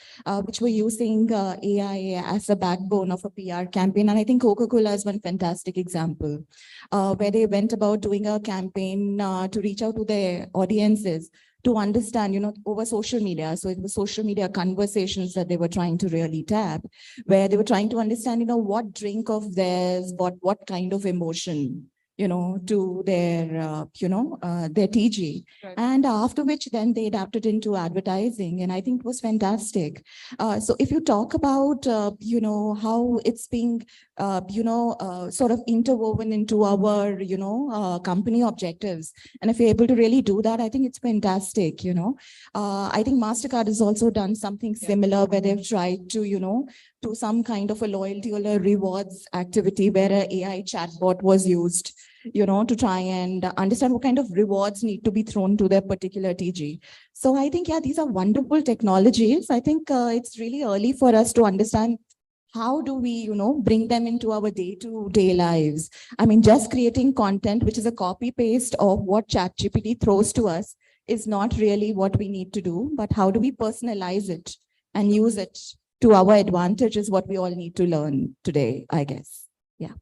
which were using AI as a backbone of a PR campaign. And I think Coca-Cola is one fantastic example, where they went about doing a campaign to reach out to their audiences to understand, over social media. So it was social media conversations that they were trying to really tap, where they were trying to understand, what drink of theirs, what kind of emotion, to their, their TG. Right. And after which then they adapted into advertising. And I think it was fantastic. So if you talk about, how it's being, sort of interwoven into our, company objectives. And if you're able to really do that, I think it's fantastic, I think MasterCard has also done something similar where they've tried to, do some kind of a loyalty or a rewards activity where an AI chatbot was used, to try and understand what kind of rewards need to be thrown to their particular TG. So I think, these are wonderful technologies. I think it's really early for us to understand how do we, bring them into our day-to-day lives. I mean, just creating content, which is a copy paste of what ChatGPT throws to us, is not really what we need to do, but how do we personalize it and use it to our advantage is what we all need to learn today, I guess. Yeah.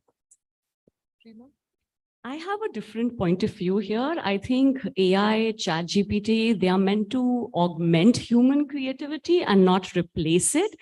I have a different point of view here. I think AI, ChatGPT, they are meant to augment human creativity and not replace it.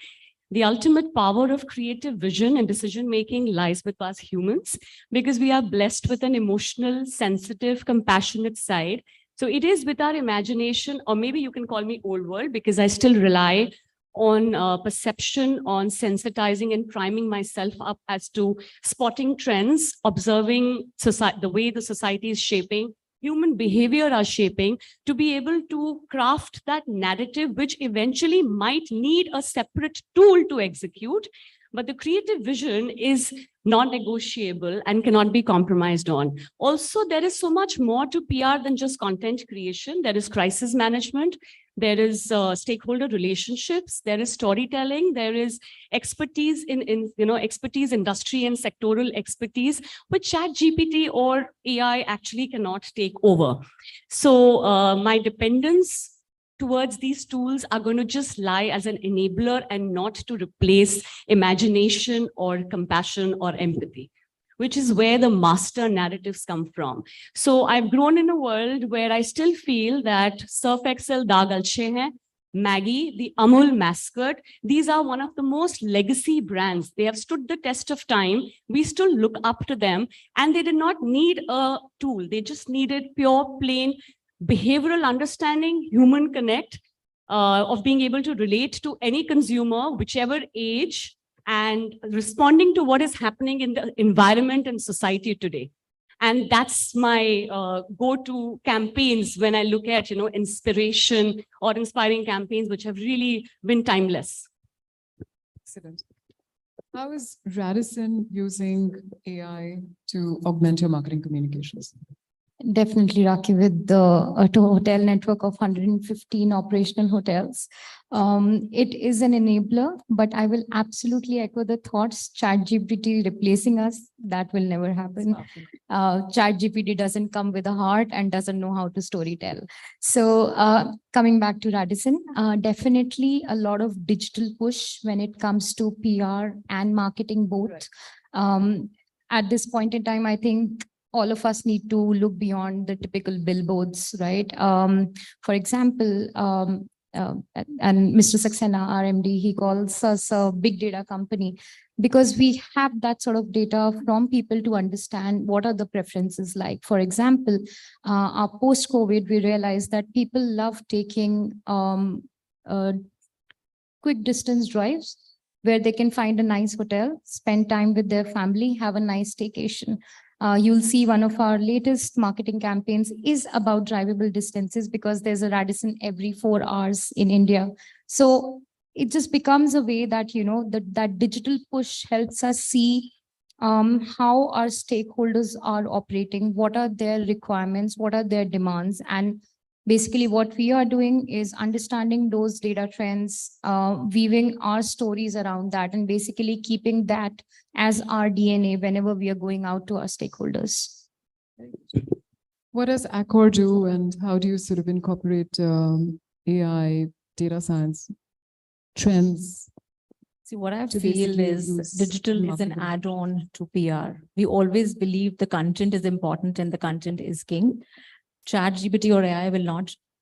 The ultimate power of creative vision and decision-making lies with us humans, because we are blessed with an emotional, sensitive, compassionate side. So it is with our imagination, or maybe you can call me old world, because I still rely on perception, on sensitizing and priming myself up as to spotting trends, observing the way the society is shaping, human behavior are shaping, to be able to craft that narrative, which eventually might need a separate tool to execute. but the creative vision is non-negotiable and cannot be compromised on. Also, there is so much more to PR than just content creation. There is crisis management, there is stakeholder relationships, there is storytelling, there is expertise in expertise, industry and sectoral expertise, which ChatGPT or AI actually cannot take over. So my dependence towards these tools are going to just lie as an enabler and not to replace imagination or compassion or empathy, which is where the master narratives come from. So I've grown in a world where I still feel that Surf Excel Daag Alche Hain, Maggie, the Amul mascot, these are one of the most legacy brands. They have stood the test of time. We still look up to them, and they did not need a tool. They just needed pure, plain behavioral understanding, human connect, of being able to relate to any consumer, whichever age, and responding to what is happening in the environment and society today. And that's my go-to campaigns when I look at, inspiration or inspiring campaigns, which have really been timeless. Excellent. How is Radisson using AI to augment your marketing communications? Definitely, Raki, with the hotel network of 115 operational hotels. It is an enabler, but I will absolutely echo the thoughts. ChatGPT replacing us, that will never happen. ChatGPT doesn't come with a heart and doesn't know how to storytell. So coming back to Radisson, definitely a lot of digital push when it comes to PR and marketing both. At this point in time, I think all of us need to look beyond the typical billboards, right? For example, and Mr. Saxena, RMD, he calls us a big data company because we have that sort of data from people to understand what are the preferences like. For example, our post-COVID, we realized that people love taking quick distance drives where they can find a nice hotel, spend time with their family, have a nice staycation. You'll see one of our latest marketing campaigns is about drivable distances because there's a Radisson every 4 hours in India. So it just becomes a way that, that digital push helps us see how our stakeholders are operating, what are their requirements, what are their demands. And basically what we are doing is understanding those data trends, weaving our stories around that, and basically keeping that as our DNA whenever we are going out to our stakeholders. What does Accor do, and how do you sort of incorporate AI, data science, trends? See, what I feel is digital is an add-on to PR. We always believe the content is important and the content is king. ChatGPT or AI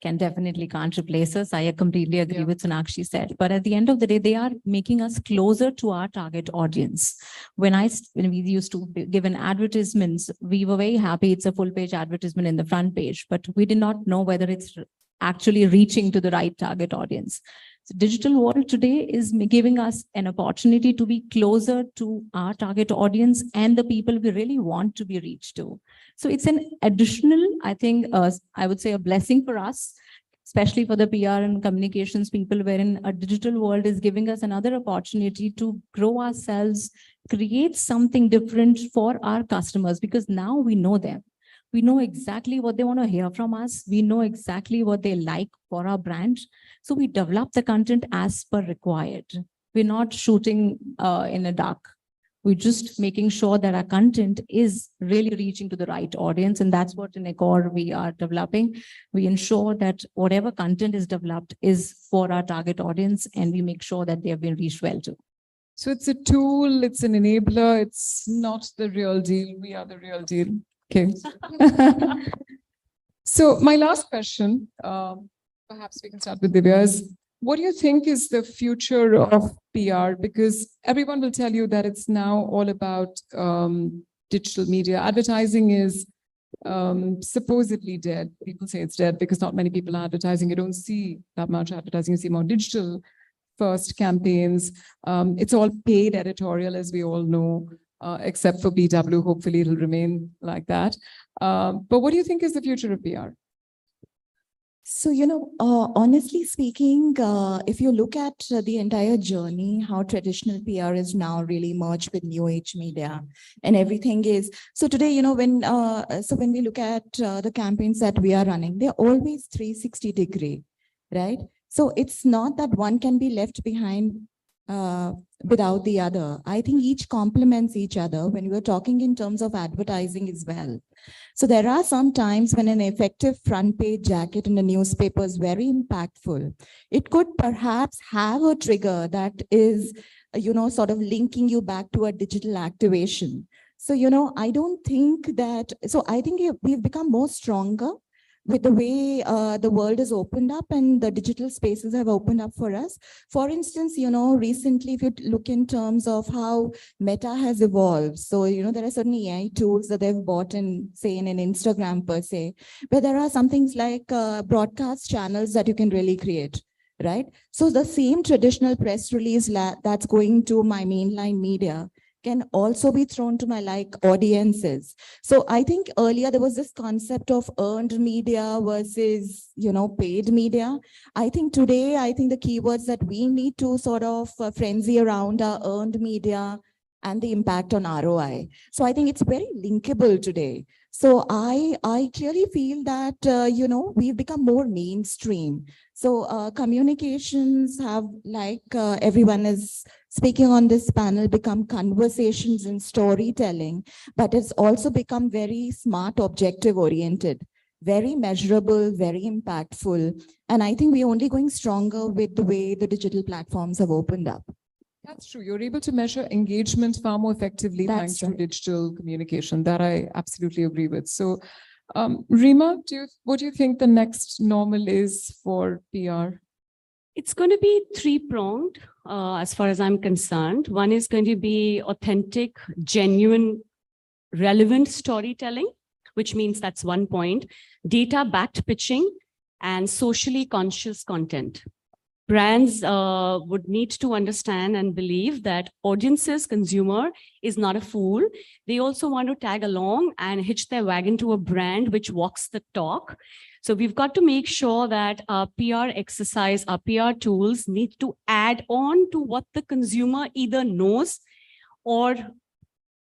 can't replace us. I completely agree with Sonakshi said. But at the end of the day, they are making us closer to our target audience. When we used to give an advertisements, we were very happy it's a full page advertisement in the front page, but we did not know whether it's actually reaching to the right target audience. So digital world today is giving us an opportunity to be closer to our target audience and the people we really want to be reached to. So it's an additional, I think, I would say a blessing for us, especially for the PR and communications people, wherein a digital world is giving us another opportunity to grow ourselves, create something different for our customers, because now we know them. We know exactly what they want to hear from us. We know exactly what they like for our brand. So we develop the content as per required. We're not shooting in the dark. We're just making sure that our content is really reaching to the right audience. And that's what in Accor we are developing. We ensure that whatever content is developed is for our target audience, and we make sure that they have been reached well too. So it's a tool, it's an enabler, it's not the real deal. We are the real deal. Okay. So my last question, perhaps we can start with Divya, is what do you think is the future of PR? Because everyone will tell you that it's now all about digital media. Advertising is supposedly dead. People say it's dead because not many people are advertising. You don't see that much advertising. You see more digital first campaigns. It's all paid editorial, as we all know. Except for BW, hopefully it'll remain like that. But what do you think is the future of PR? So, honestly speaking, if you look at the entire journey, how traditional PR is now really merged with new age media and everything is. So today, when we look at the campaigns that we are running, they're always 360-degree, right? So it's not that one can be left behind without the other. I think each complements each other when we're talking in terms of advertising as well. So there are some times when an effective front page jacket in a newspaper is very impactful. It could perhaps have a trigger that is, sort of linking you back to a digital activation. So, I don't think that, so I think we've become more stronger with the way the world has opened up and the digital spaces have opened up for us. For instance, recently, if you look in terms of how Meta has evolved, so, there are certain AI tools that they've bought in, say, in an Instagram per se, but there are some things like broadcast channels that you can really create, right? So the same traditional press release that's going to my mainline media can also be thrown to my audiences. So I think earlier there was this concept of earned media versus, paid media. I think today, the keywords that we need to sort of frenzy around are earned media and the impact on ROI. So I think it's very linkable today. So I clearly feel that, we've become more mainstream. So communications have, everyone is speaking on this panel, become conversations and storytelling, but it's also become very smart, objective oriented, very measurable, very impactful. And I think we're only going stronger with the way the digital platforms have opened up. That's true. You're able to measure engagement far more effectively thanks to digital communication. That I absolutely agree with. So, Rima, what do you think the next normal is for PR? It's going to be three-pronged as far as I'm concerned. One is going to be authentic, genuine, relevant storytelling, which means that's one point. Data-backed pitching and socially conscious content. Brands would need to understand and believe that audiences, consumer is not a fool. They also want to tag along and hitch their wagon to a brand which walks the talk. So we've got to make sure that our PR exercise, our PR tools need to add on to what the consumer either knows or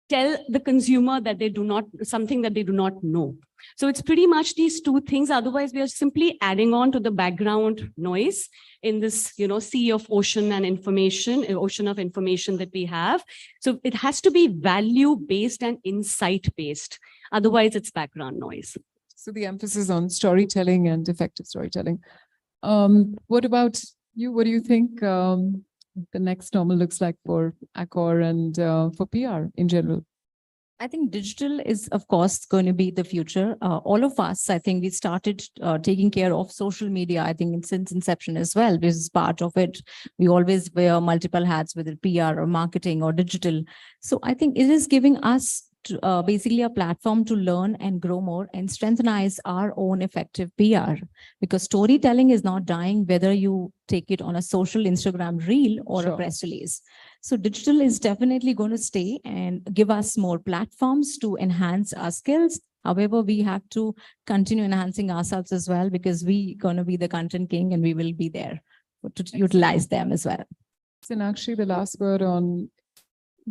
tell the consumer that they do not, something that they do not know. So it's pretty much these two things. Otherwise, we are simply adding on to the background noise in this, sea of ocean of information that we have. So it has to be value-based and insight-based. Otherwise, it's background noise. So the emphasis on storytelling and effective storytelling. What about you? What do you think the next normal looks like for Accor and for PR in general? I think digital is, of course, going to be the future. All of us, I think we started taking care of social media, I think, since inception as well. This is part of it. We always wear multiple hats, whether PR or marketing or digital. So I think it is giving us basically a platform to learn and grow more and strengthenize our own effective PR, because storytelling is not dying whether you take it on a social Instagram reel or a press release. So digital is definitely going to stay and give us more platforms to enhance our skills. However, we have to continue enhancing ourselves as well, because we're going to be the content king and we will be there to utilize them as well. So actually the last word on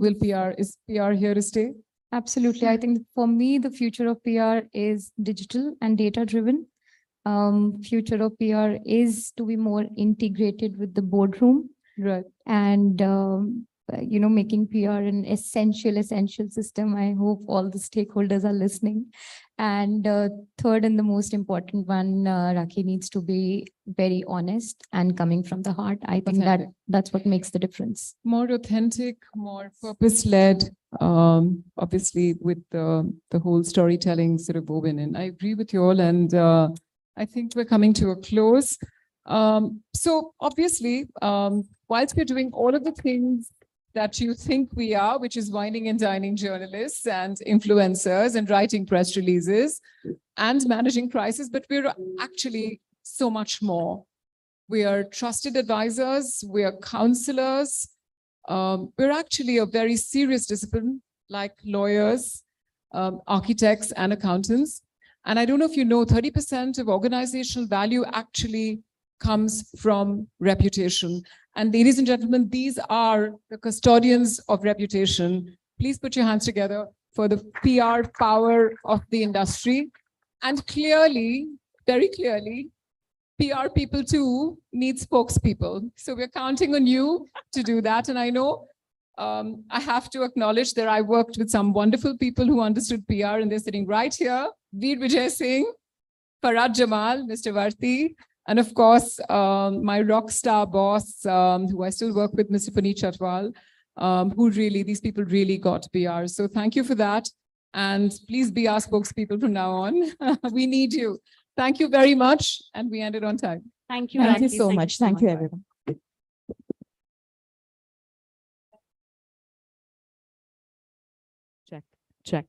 is PR here to stay? Absolutely. I think for me, the future of PR is digital and data-driven. Future of PR is to be more integrated with the boardroom. Right. And, making PR an essential system. I hope all the stakeholders are listening. And third and the most important one, Rakhi, needs to be very honest and coming from the heart. I think that's what makes the difference. More authentic, more purpose-led, obviously with the whole storytelling sort of woven in. I agree with you all, and I think we're coming to a close. So obviously, whilst we're doing all of the things that you think we are, which is wining and dining journalists and influencers and writing press releases and managing crisis, but we're actually so much more. We are trusted advisors, we are counselors, we're actually a very serious discipline like lawyers, architects and accountants. And I don't know if you know, 30% of organizational value actually comes from reputation. And ladies and gentlemen, these are the custodians of reputation. Please put your hands together for the PR power of the industry. And clearly, very clearly, PR people too need spokespeople. So we're counting on you to do that. And I know I have to acknowledge that I worked with some wonderful people who understood PR, and they're sitting right here. Veer Vijay Singh, Farad Jamal, Mr. Varti, and of course, my rock star boss, who I still work with, Mr. Puneet Chatwal, these people really got PR. So thank you for that. And please be our spokespeople from now on. We need you. Thank you very much. And we ended on time. Thank you. Thank you Rakhi. so much. Thank you, everyone. Check.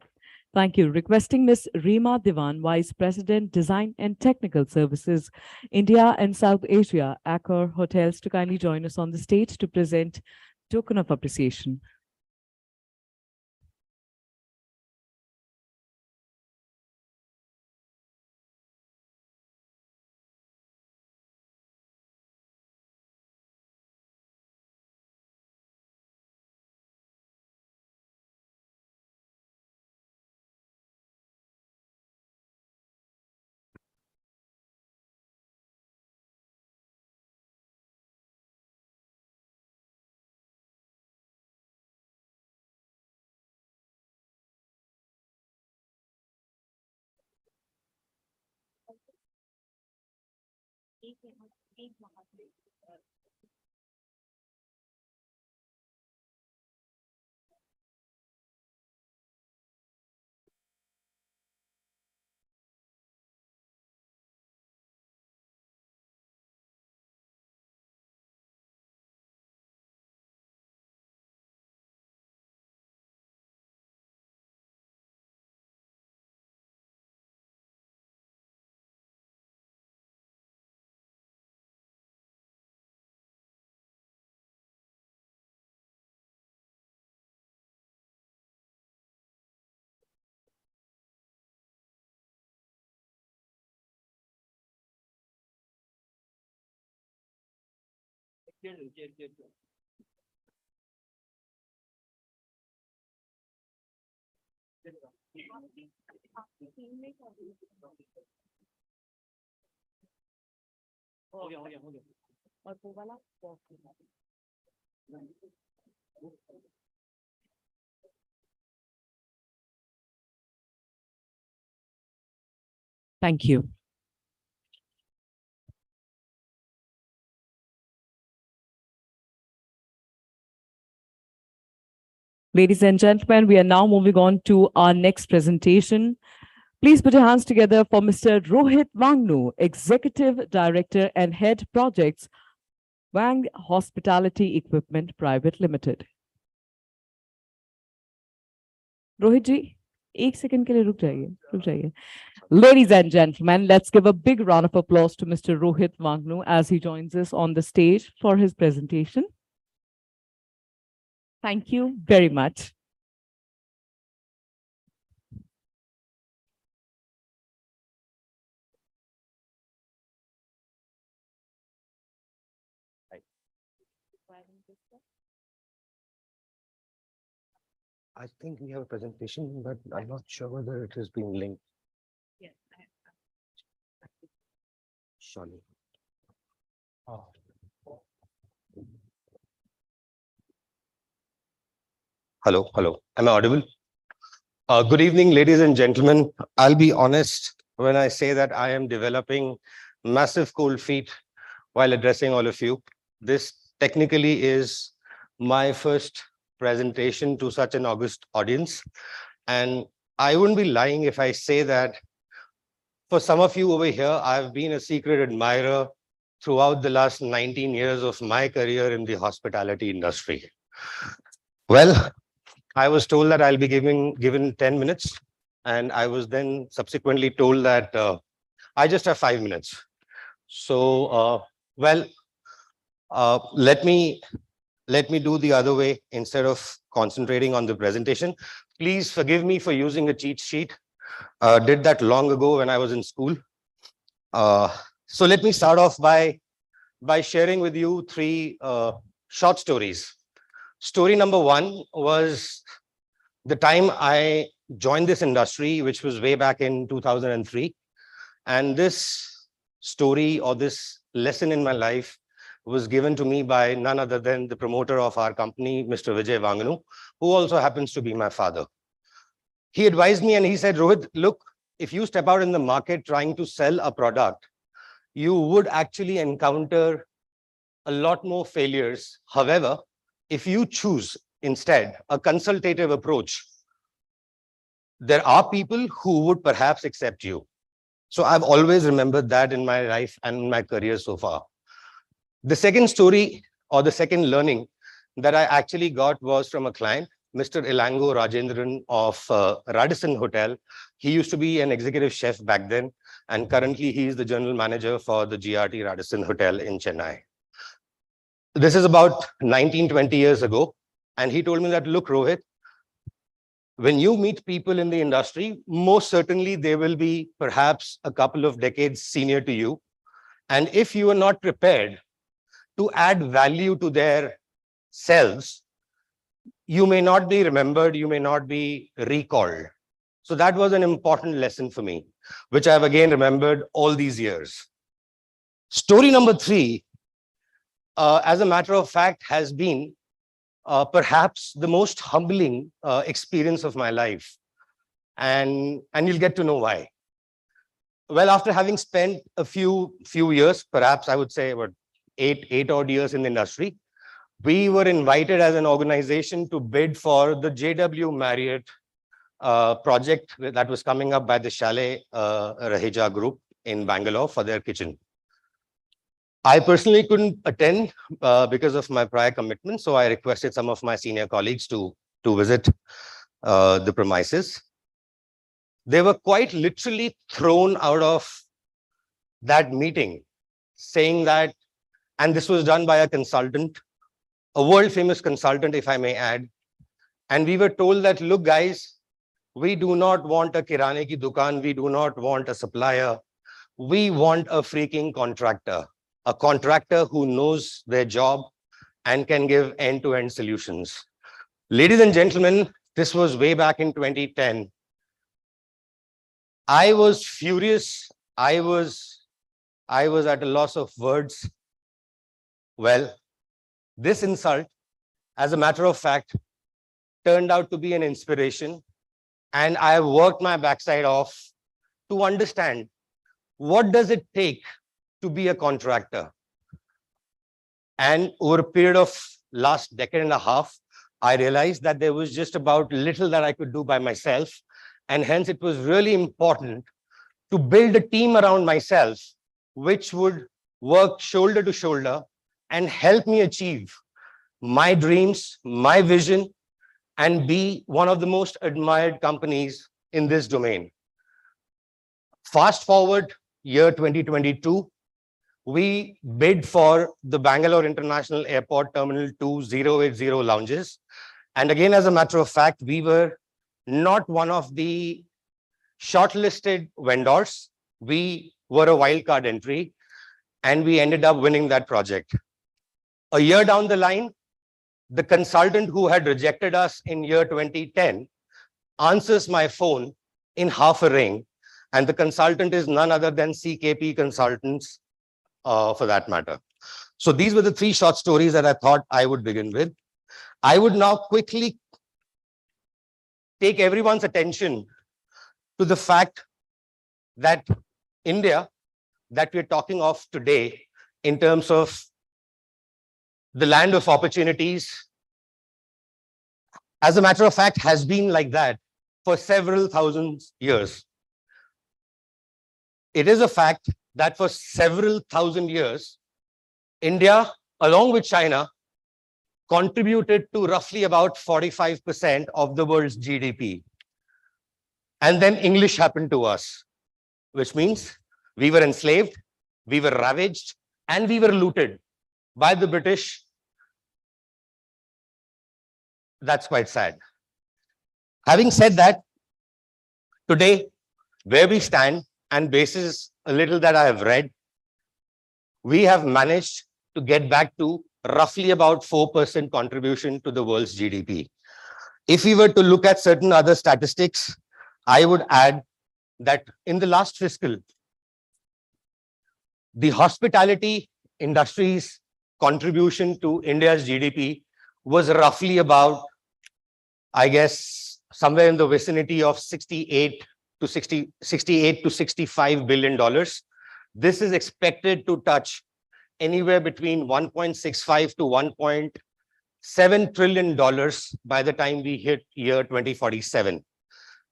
Thank you. Requesting Ms. Reema Diwan, Vice President, Design and Technical Services, India and South Asia, Accor Hotels, to kindly join us on the stage to present token of appreciation. Thank you. Ladies and gentlemen, we are now moving on to our next presentation. Please put your hands together for Mr. Rohit Wangnu, Executive Director and Head Projects, Wang Hospitality Equipment Private Limited. Rohit ji, एक second के लिए रुक जाइए. Ladies and gentlemen, let's give a big round of applause to Mr. Rohit Wangnu as he joins us on the stage for his presentation. Thank you very much. I think we have a presentation, but I'm not sure whether it is being linked. Yes. Surely. Oh. Hello. Am I audible? Good evening, ladies and gentlemen. I'll be honest when I say that I am developing massive cold feet while addressing all of you. This technically is my first presentation to such an august audience. And I wouldn't be lying if I say that for some of you over here, I've been a secret admirer throughout the last 19 years of my career in the hospitality industry. Well, I was told that I'll be given 10 minutes, and I was then subsequently told that I just have 5 minutes. So, let me do the other way instead of concentrating on the presentation. Please forgive me for using a cheat sheet. Did that long ago when I was in school. So let me start off by sharing with you three short stories. Story number one was the time I joined this industry, which was way back in 2003. And this story or this lesson in my life was given to me by none other than the promoter of our company, Mr. Vijay Vanganu, who also happens to be my father. He advised me and he said, Rohit, look, if you step out in the market trying to sell a product, you would actually encounter a lot more failures. However, if you choose instead a consultative approach, there are people who would perhaps accept you. So I've always remembered that in my life and in my career so far. The second story or the second learning that I actually got was from a client, Mr. Ilango Rajendran of Radisson Hotel. He used to be an executive chef back then, and currently he is the general manager for the GRT Radisson Hotel in Chennai. This is about 19, 20 years ago. And he told me that, look, Rohit, when you meet people in the industry, most certainly they will be perhaps a couple of decades senior to you. And if you are not prepared to add value to their selves, you may not be remembered, you may not be recalled. So that was an important lesson for me, which I've again remembered all these years. Story number three, as a matter of fact, has been perhaps the most humbling experience of my life. And you'll get to know why. Well, after having spent a few years, perhaps I would say about eight odd years in the industry, we were invited as an organization to bid for the JW Marriott project that was coming up by the Chalet Raheja group in Bangalore for their kitchen. I personally couldn't attend because of my prior commitment, so I requested some of my senior colleagues to visit the premises. They were quite literally thrown out of that meeting, saying that, and this was done by a consultant, a world famous consultant, if I may add. And we were told that, look, guys, we do not want a kirane ki dukan, we do not want a supplier. We want a freaking contractor, a contractor who knows their job and can give end-to-end solutions. Ladies and gentlemen, this was way back in 2010. I was furious. I was at a loss of words. Well, this insult, as a matter of fact, turned out to be an inspiration. And I have worked my backside off to understand what does it take to be a contractor. And over a period of last decade and a half, I realized that there was just about little that I could do by myself. And hence it was really important to build a team around myself, which would work shoulder to shoulder and help me achieve my dreams, my vision, and be one of the most admired companies in this domain. Fast forward year 2022, we bid for the Bangalore International Airport Terminal 2080 lounges. And again, as a matter of fact, we were not one of the shortlisted vendors. We were a wildcard entry, and we ended up winning that project. A year down the line, the consultant who had rejected us in year 2010 answers my phone in half a ring, and the consultant is none other than CKP Consultants for that matter. So these were the three short stories that I thought I would begin with. I would now quickly take everyone's attention to the fact that India, that we're talking of today in terms of the land of opportunities, as a matter of fact, has been like that for several thousand years. It is a fact that for several thousand years, India, along with China, contributed to roughly about 45% of the world's GDP. And then English happened to us, which means we were enslaved, we were ravaged, and we were looted by the British. That's quite sad. Having said that, today where we stand, and basis a little that I have read, we have managed to get back to roughly about 4% contribution to the world's GDP. If we were to look at certain other statistics, I would add that in the last fiscal, the hospitality industry's contribution to India's GDP was roughly about, I guess, somewhere in the vicinity of 68 to 65 billion dollars. This is expected to touch anywhere between 1.65 to 1.7 trillion dollars by the time we hit year 2047.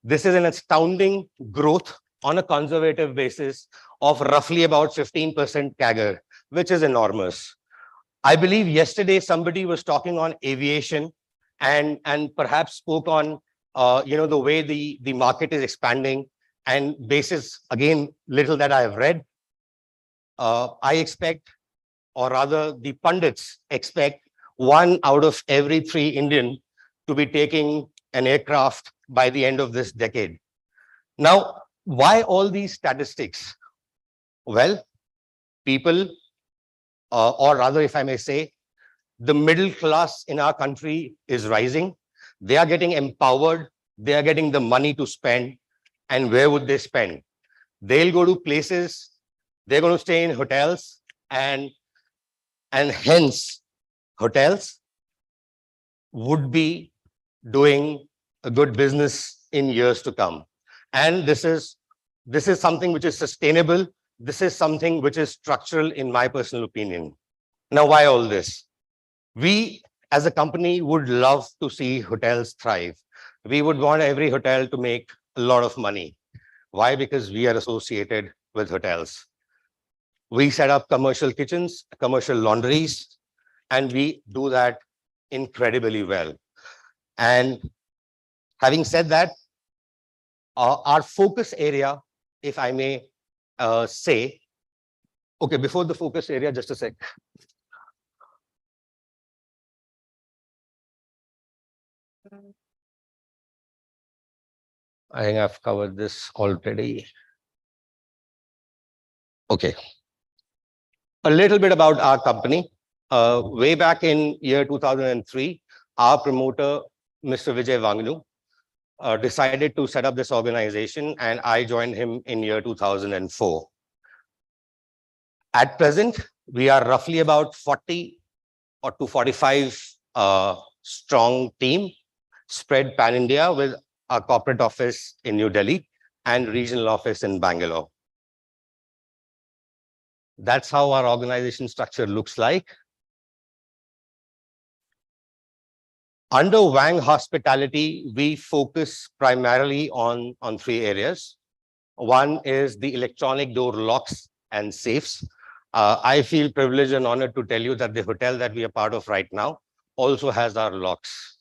This is an astounding growth on a conservative basis of roughly about 15% CAGR, which is enormous. I believe yesterday somebody was talking on aviation and perhaps spoke on the way the market is expanding, and basis again little that I have read. I expect, or rather the pundits expect, 1 out of every 3 Indian to be taking an aircraft by the end of this decade. Now, why all these statistics? Well, people, or rather, if I may say, the middle class in our country is rising. They are getting empowered. They are getting the money to spend. And where would they spend? They'll go to places, they're going to stay in hotels, and hence hotels would be doing a good business in years to come. And this is something which is sustainable. This is something which is structural in my personal opinion. Now, why all this? We as a company would love to see hotels thrive. We would want every hotel to make a lot of money. Why? Because we are associated with hotels. We set up commercial kitchens, commercial laundries, and we do that incredibly well. And having said that, our focus area, if I may say, okay, before the focus area, just a sec. I think I've covered this already. Okay. A little bit about our company. Way back in year 2003, our promoter, Mr. Vijay Wangnu, decided to set up this organization, and I joined him in year 2004. At present, we are roughly about 40 or to 45 strong team spread pan-India, with our corporate office in New Delhi and regional office in Bangalore. That's how our organization structure looks like. Under Wang Hospitality, we focus primarily on 3 areas. One is the electronic door locks and safes. I feel privileged and honored to tell you that the hotel that we are part of right now also has our locks.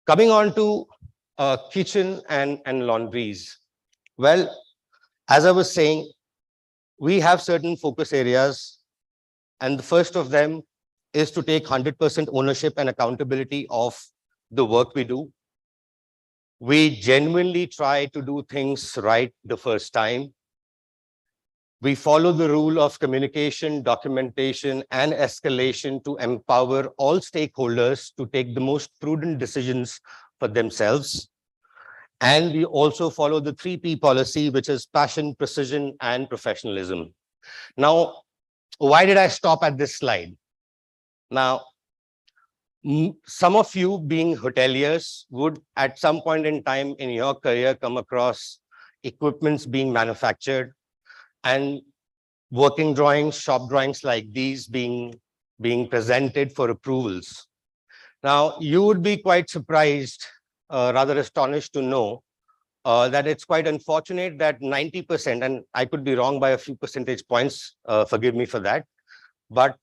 Coming on to kitchen and laundries. Well, as I was saying, we have certain focus areas, and the first of them is to take 100% ownership and accountability of the work we do. We genuinely try to do things right the first time. We follow the rule of communication, documentation, and escalation to empower all stakeholders to take the most prudent decisions for themselves. And we also follow the 3P policy, which is passion, precision, and professionalism. Now, why did I stop at this slide? Now, some of you being hoteliers would at some point in time in your career come across equipments being manufactured and working drawings, shop drawings like these being presented for approvals. Now, you would be quite surprised, rather astonished to know that it's quite unfortunate that 90%, and I could be wrong by a few percentage points, forgive me for that, but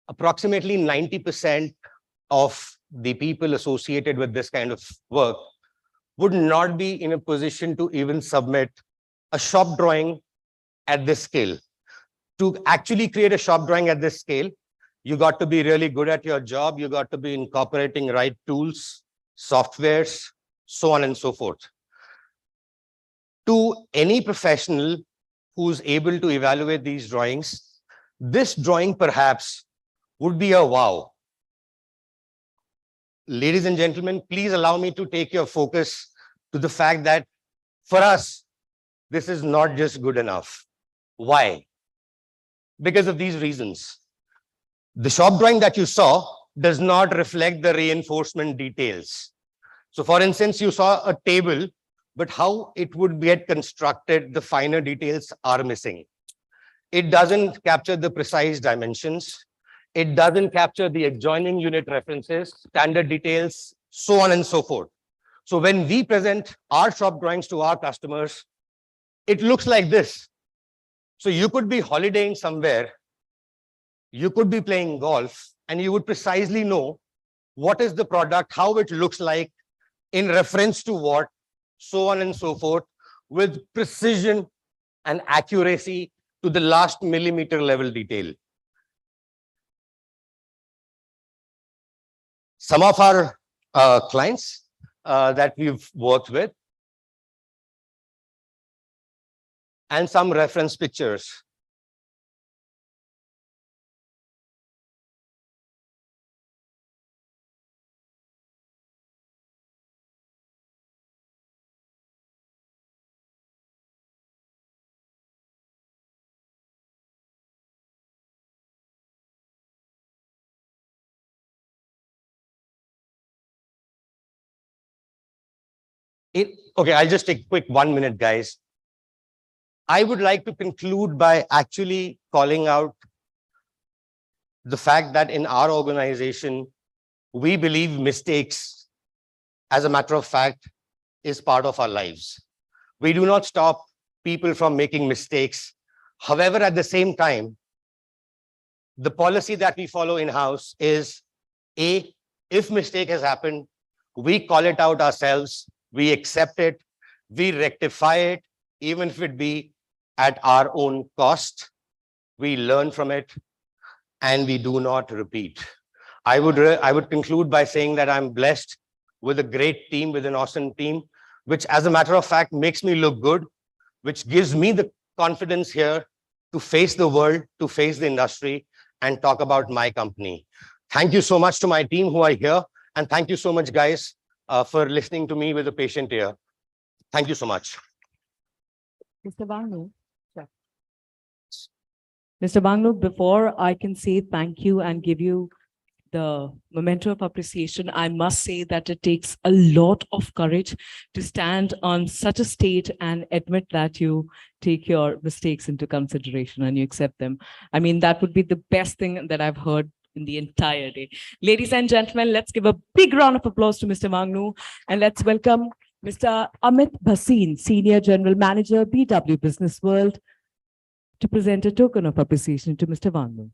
approximately 90% of the people associated with this kind of work would not be in a position to even submit a shop drawing at this scale. To actually create a shop drawing at this scale, you got to be really good at your job. You got to be incorporating right tools, softwares, so on and so forth. To any professional who's able to evaluate these drawings, this drawing perhaps would be a wow. Ladies and gentlemen, please allow me to take your focus to the fact that for us, this is not just good enough. Why? Because of these reasons. The shop drawing that you saw does not reflect the reinforcement details. So for instance, you saw a table, but how it would get constructed, the finer details are missing. It doesn't capture the precise dimensions. It doesn't capture the adjoining unit references, standard details, so on and so forth. So when we present our shop drawings to our customers, it looks like this. So you could be holidaying somewhere, you could be playing golf, and you would precisely know what is the product, how it looks like, in reference to what, so on and so forth, with precision and accuracy to the last millimeter level detail. Some of our clients that we've worked with, and some reference pictures. Okay, I'll just take a quick 1 minute, guys. I would like to conclude by actually calling out the fact that in our organization, we believe mistakes, as a matter of fact, is part of our lives. We do not stop people from making mistakes. However, at the same time, the policy that we follow in-house is, A, if mistake has happened, we call it out ourselves, we accept it, we rectify it, even if it be at our own cost. We learn from it, and we do not repeat. I would conclude by saying that I'm blessed with a great team, with an awesome team, which as a matter of fact makes me look good, which gives me the confidence here to face the world, to face the industry, and talk about my company. Thank you so much to my team who are here, and thank you so much, guys, for listening to me with a patient ear. Thank you so much. Mr. Bangnu. Mr. Bangnu, before I can say thank you and give you the memento of appreciation, I must say that it takes a lot of courage to stand on such a stage and admit that you take your mistakes into consideration and you accept them. I mean, that would be the best thing that I've heard in the entire day. Ladies and gentlemen, let's give a big round of applause to Mr. Bangnu, and let's welcome Mr. Amit Bhasin, Senior General Manager, BW Business World, to present a token of appreciation to Mr. Bangnu.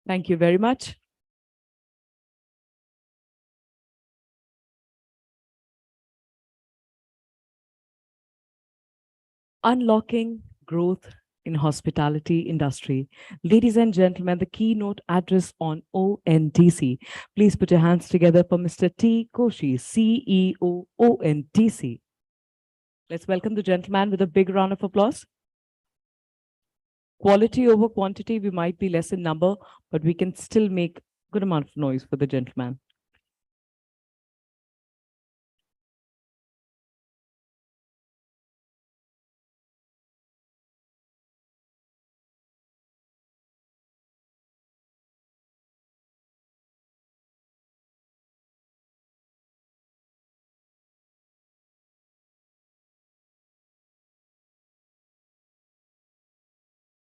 Thank you very much. Unlocking growth in hospitality industry. Ladies and gentlemen, the keynote address on ONDC. Please put your hands together for Mr. T. Koshi, CEO, ONDC. Let's welcome the gentleman with a big round of applause. Quality over quantity, we might be less in number, but we can still make good amount of noise for the gentleman.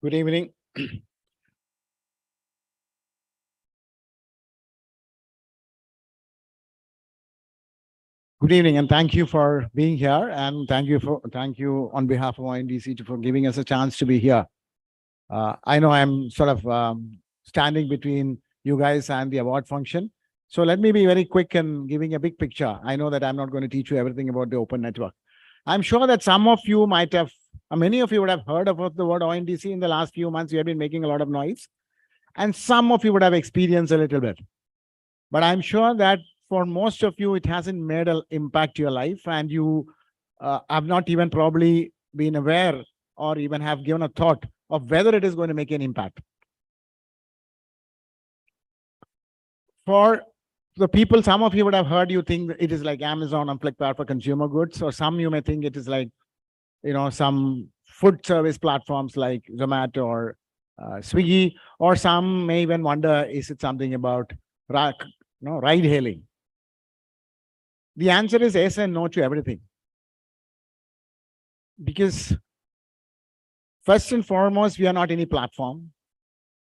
Good evening. Good evening, and thank you for being here, and thank you on behalf of ONDC for giving us a chance to be here. I know I'm sort of standing between you guys and the award function. So let me be very quick in giving a big picture. I know that I'm not going to teach you everything about the open network. I'm sure that some of you might have, many of you would have heard about the word ONDC in the last few months. We have been making a lot of noise, and some of you would have experienced a little bit. But I'm sure that for most of you, it hasn't made an impact to your life, and you have not even probably been aware or even have given a thought of whether it is going to make an impact. For the people, some of you would have heard, you think it is like Amazon and Flipkart for consumer goods, or some you may think it is like, some food service platforms like Zomato or Swiggy, or some may even wonder, is it something about ride hailing? The answer is yes and no to everything. Because first and foremost, we are not any platform.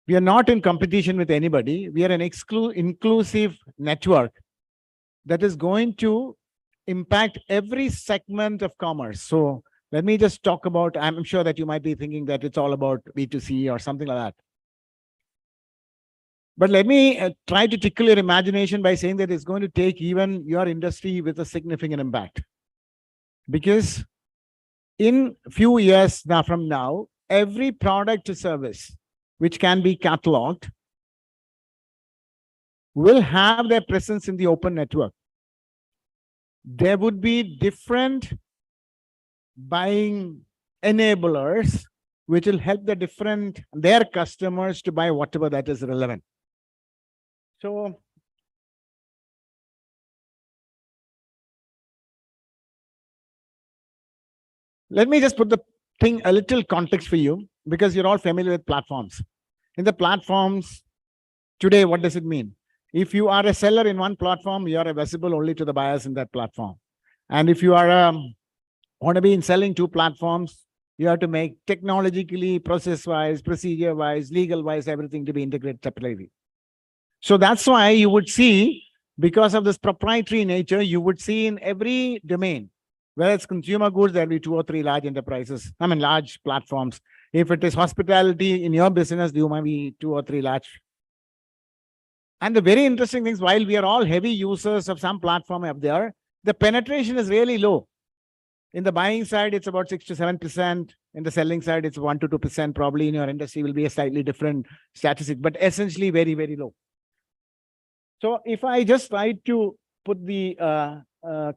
We are not in competition with anybody. We are an inclusive network that is going to impact every segment of commerce. So let me just talk about, I'm sure that you might be thinking that it's all about B2C or something like that. But let me try to tickle your imagination by saying that it's going to take even your industry with a significant impact. Because in a few years from now, every product or service which can be cataloged will have their presence in the open network. There would be different buying enablers which will help their customers to buy whatever that is relevant. So let me just put the thing a little context for you, because you're all familiar with platforms. In the platforms today, what does it mean? If you are a seller in one platform, you are visible only to the buyers in that platform. And if you are want to be in selling two platforms, you have to make technologically, process-wise, procedure-wise, legal-wise, everything to be integrated separately. So that's why you would see, because of this proprietary nature, you would see in every domain, whether it's consumer goods, there'll be 2 or 3 large enterprises, large platforms. If it is hospitality in your business, there might be 2 or 3 large. And the very interesting thing is, while we are all heavy users of some platform up there, the penetration is really low. In the buying side, it's about 6 to 7%. In the selling side, it's 1 to 2%. Probably in your industry will be a slightly different statistic, but essentially very, very low. So if I just try to put the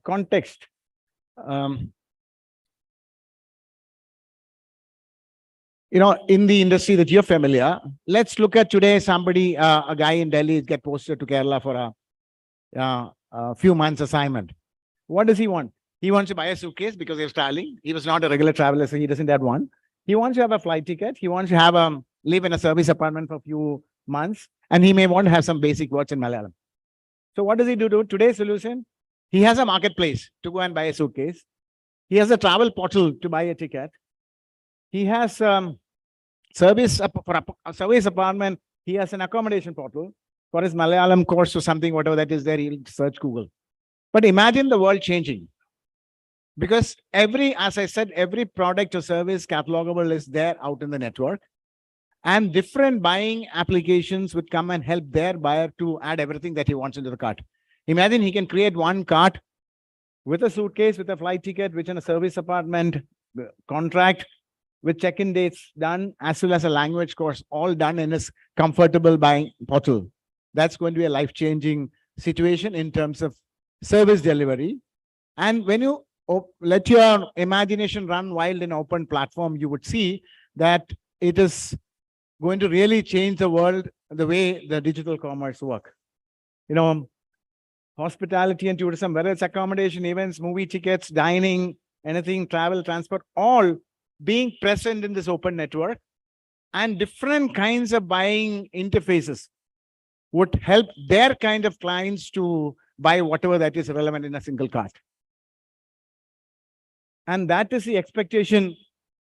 context, in the industry that you're familiar, let's look at today somebody, a guy in Delhi get posted to Kerala for a few months assignment. What does he want? He wants to buy a suitcase because he's traveling. He was not a regular traveler, so he doesn't have one. He wants to have a flight ticket. He wants to have live in a service apartment for a few months, and he may want to have some basic words in Malayalam. So what does he do? Today's solution, he has a marketplace to go and buy a suitcase. He has a travel portal to buy a ticket. He has for a service apartment. He has an accommodation portal for his Malayalam course or something, whatever that is there. He'll search Google. But imagine the world changing, because as I said, every product or service catalogable is there out in the network, and different buying applications would come and help their buyer to add everything that he wants into the cart. Imagine he can create one cart with a suitcase, with a flight ticket, which in a service apartment contract, with check-in dates done, as well as a language course, all done in his comfortable buying portal. That's going to be a life-changing situation in terms of service delivery. And when you let your imagination run wild in an open platform, you would see that it is going to really change the world, the way the digital commerce work. Hospitality and tourism, whether it's accommodation, events, movie tickets, dining, anything, travel, transport, all being present in this open network, and different kinds of buying interfaces would help their kind of clients to buy whatever that is relevant in a single cart. And that is the expectation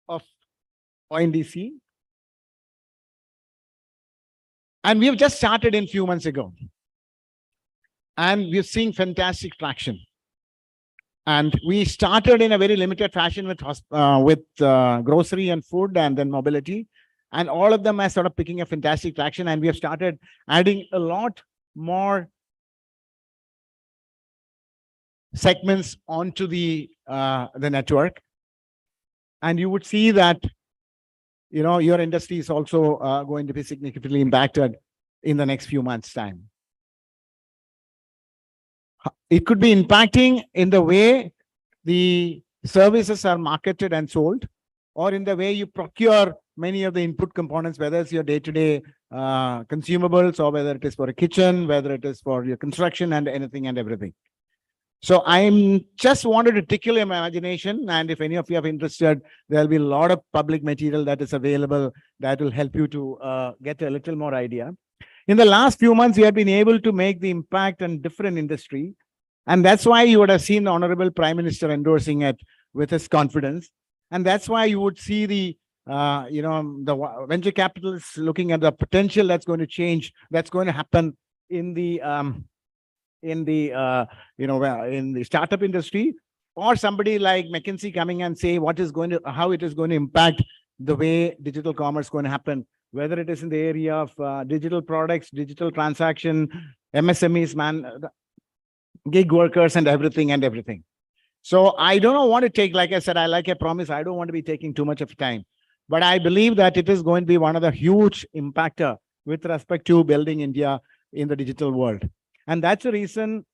of ONDC. And we have just started in a few months ago. And we're seeing fantastic traction. And we started in a very limited fashion with grocery and food and then mobility. And all of them are sort of picking a fantastic traction. And we have started adding a lot more segments onto the network. And you would see that, you know, your industry is also going to be significantly impacted in the next few months' time. It could be impacting in the way the services are marketed and sold, or in the way you procure many of the input components, whether it's your day-to-day consumables, or whether it is for a kitchen, whether it is for your construction and anything and everything. So I'm just wanted to tickle your imagination. And if any of you are interested, there'll be a lot of public material that is available that will help you to get a little more idea. In the last few months, we have been able to make the impact on different industry. And that's why you would have seen the Honorable Prime Minister endorsing it with his confidence. And that's why you would see the, the venture capitalists looking at the potential that's going to change, that's going to happen in the startup industry, or somebody like McKinsey coming and say how it is going to impact the way digital commerce is going to happen, whether it is in the area of digital products, digital transaction, MSMEs, gig workers, and everything. So I don't want to take, like I said, I promise, I don't want to be taking too much of time, but I believe that it is going to be one of the huge impactor with respect to building India in the digital world. And that's the reason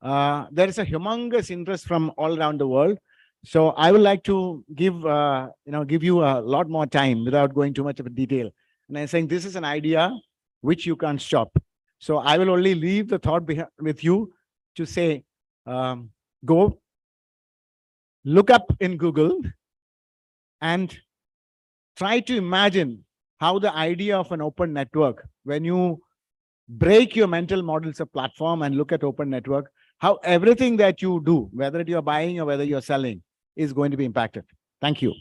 there is a humongous interest from all around the world. So I would like to give you a lot more time without going too much of a detail. And I'm saying this is an idea which you can't stop. So I will only leave the thought with you to say, go look up in Google and try to imagine how the idea of an open network, when you break your mental models of platform and look at open network, how everything that you do, whether you're buying or whether you're selling, is going to be impacted. Thank you.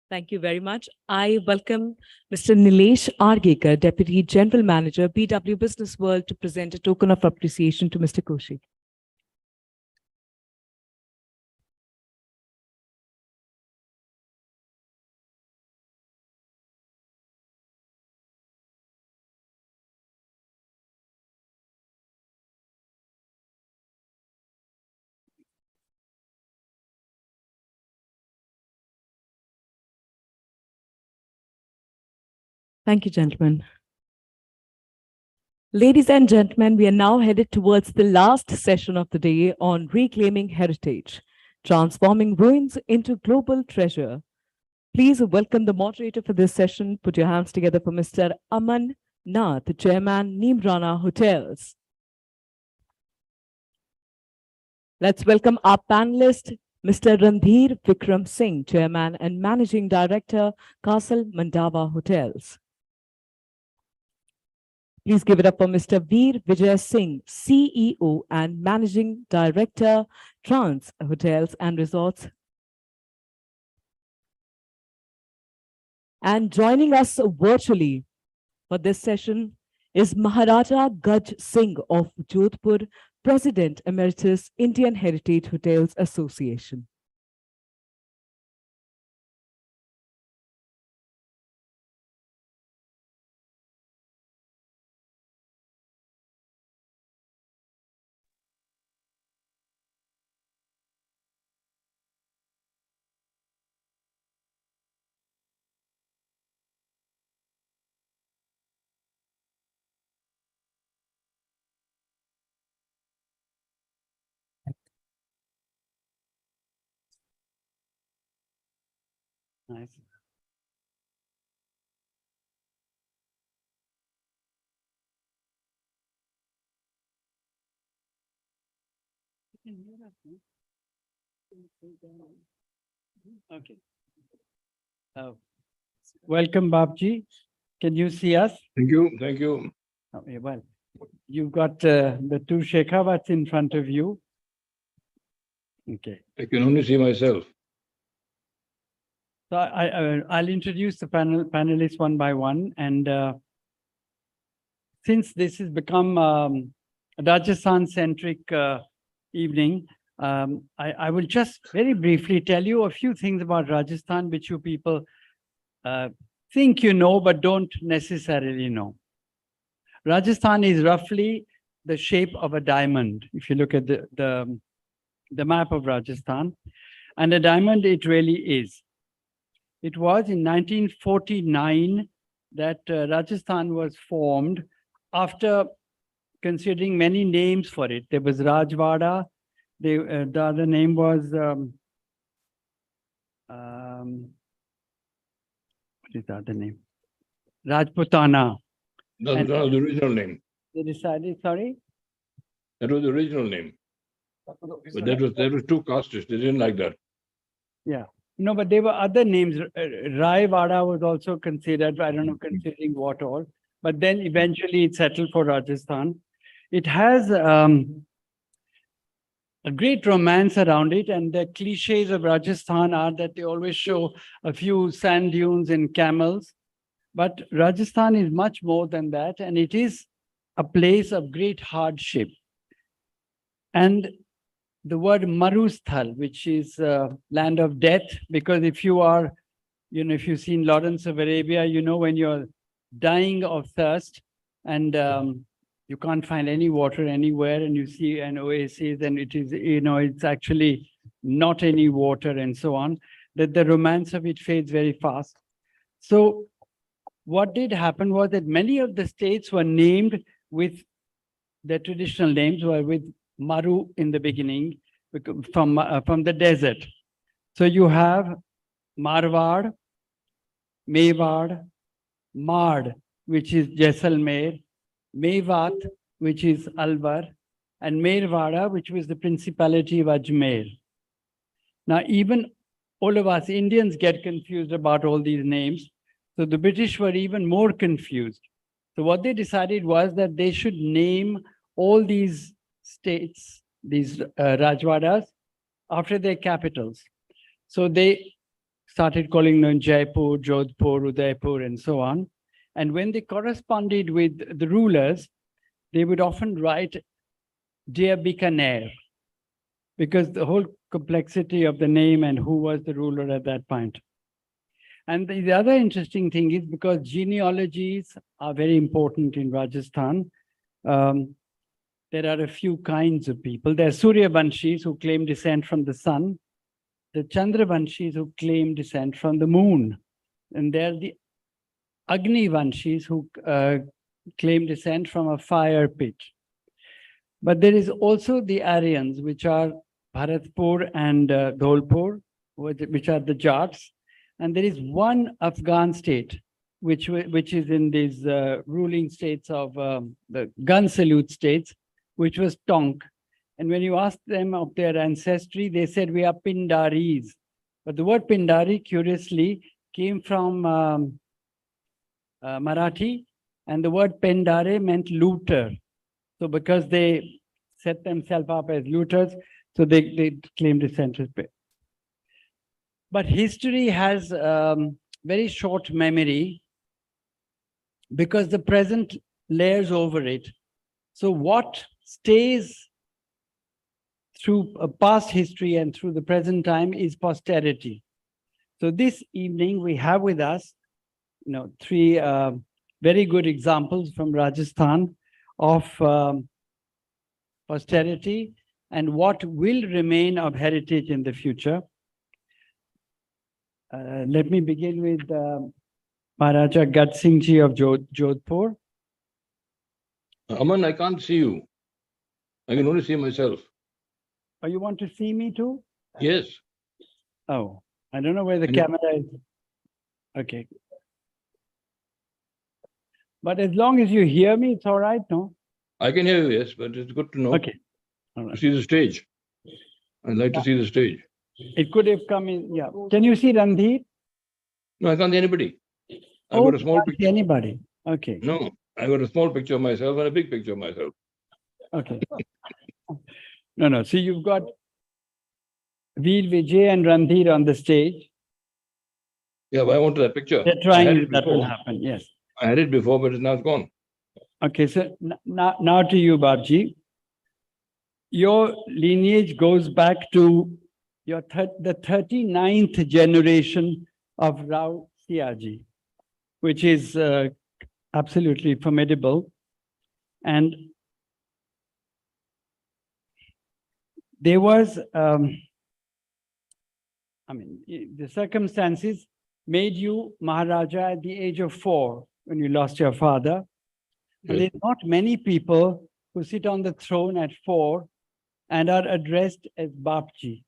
Thank you very much. I welcome Mr. Nilesh Argekar, Deputy General Manager, BW Business World, to present a token of appreciation to Mr. Koshi. Thank you, gentlemen. Ladies and gentlemen, we are now headed towards the last session of the day on reclaiming heritage, transforming ruins into global treasure. Please welcome the moderator for this session. Put your hands together for Mr. Aman Nath, Chairman, Neemrana Hotels. Let's welcome our panelist, Mr. Randhir Vikram Singh, Chairman and Managing Director, Castle Mandava Hotels. Please give it up for Mr. Veer Vijay Singh, CEO and Managing Director, Trans Hotels and Resorts. And joining us virtually for this session is Maharaja Gaj Singh of Jodhpur, President Emeritus, Indian Heritage Hotels Association. Nice. Okay. Welcome, Babji. Can you see us? Thank you. Thank you. Okay, well, you've got the two Shekhawats in front of you. Okay. I can only see myself. So I'll introduce the panelists one by one. And since this has become a Rajasthan-centric evening, I will just very briefly tell you a few things about Rajasthan, which you people think you know, but don't necessarily know. Rajasthan is roughly the shape of a diamond, if you look at the map of Rajasthan. And a diamond it really is. It was in 1949 that Rajasthan was formed after considering many names for it. There was Rajwada, the other name was, what is the other name? Rajputana. That was the original name. They decided, sorry? That was the original name. But that was too casteist. They didn't like that. Yeah. No, but there were other names. Raivada was also considered, I don't know, considering what all. But then eventually it settled for Rajasthan. It has a great romance around it. And the cliches of Rajasthan are that they always show a few sand dunes and camels. But Rajasthan is much more than that. And it is a place of great hardship. And the word Marusthal, which is land of death, because if you are, if you've seen Lawrence of Arabia, when you're dying of thirst and you can't find any water anywhere and you see an oasis and it is, it's actually not any water and so on, that the romance of it fades very fast. So what did happen was that many of the states were named with their traditional names, were with Maru in the beginning, from the desert. So you have Marwar, Mewar, Mard, which is Jaisalmer, Mewat, which is Alwar, and Merwada, which was the Principality of Ajmer. Now, even all of us Indians get confused about all these names. So the British were even more confused. So what they decided was that they should name all these states, these Rajwadas, after their capitals. So they started calling them Jaipur, Jodhpur, Udaipur, and so on. And when they corresponded with the rulers, they would often write Dear Bikaner, because the whole complexity of the name and who was the ruler at that point. And the other interesting thing is because genealogies are very important in Rajasthan. There are a few kinds of people. There are Suryavanshis who claim descent from the sun, the Chandravanshis who claim descent from the moon, and there are the Agnivanshis who claim descent from a fire pit. But there is also the Aryans, which are Bharatpur and Dholpur, which are the Jats. And there is one Afghan state, which is in these ruling states of the gun salute states, which was Tonk. And when you ask them of their ancestry, they said, we are Pindaris. But the word Pindari, curiously, came from Marathi, and the word Pendare meant looter. So because they set themselves up as looters, so they claim descent. But history has very short memory because the present layers over it. So what stays through a past history and through the present time is posterity. So this evening we have with us, three very good examples from Rajasthan of posterity and what will remain of heritage in the future. Let me begin with Maharaja Gat Singh Ji of Jodhpur. Aman, I can't see you. I can only see myself. Oh, you want to see me too? Yes. Oh, I don't know where the camera is. Okay. But as long as you hear me, it's all right, no? I can hear you, yes, but it's good to know. Okay. All right. To see the stage. I'd like to see the stage. It could have come in, yeah. Can you see Randhir? No, I can't see anybody. I've got a small picture. Anybody? Okay. No, I've got a small picture of myself and a big picture of myself. Okay. No. So you've got Veer Vijay and Randhir on the stage. Yeah, but I wanted that picture. They're trying, that will happen, yes. I had it before, but now it's gone. Okay, so now to you, Babji. Your lineage goes back to the 39th generation of Rao Siaji, which is absolutely formidable. And there was, the circumstances made you Maharaja at the age of 4 when you lost your father. And there's not many people who sit on the throne at 4 and are addressed as Bapji,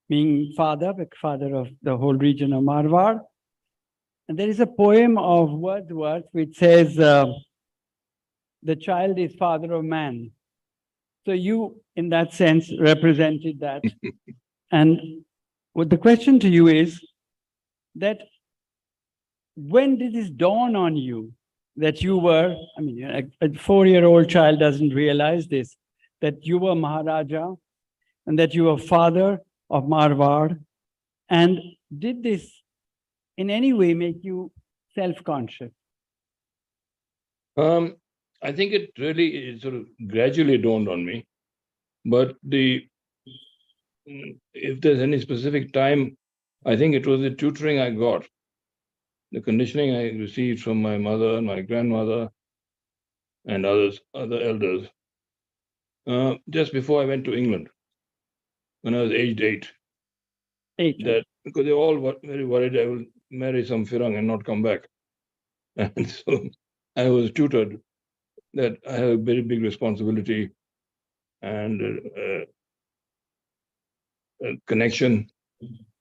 meaning father of the whole region of Marwar. And there is a poem of Wordsworth which says, the child is father of man. So you, in that sense, represented that. And what the question to you is that when did this dawn on you that you were, a 4-year-old child doesn't realize this, that you were Maharaja and that you were father of Marwar, and did this in any way make you self-conscious? I think it really sort of gradually dawned on me, but if there's any specific time, I think it was the tutoring I got, the conditioning I received from my mother and my grandmother and other elders, just before I went to England, when I was aged 8. That because they all were very worried I will marry some Firang and not come back. And so I was tutored that I have a very big responsibility and a connection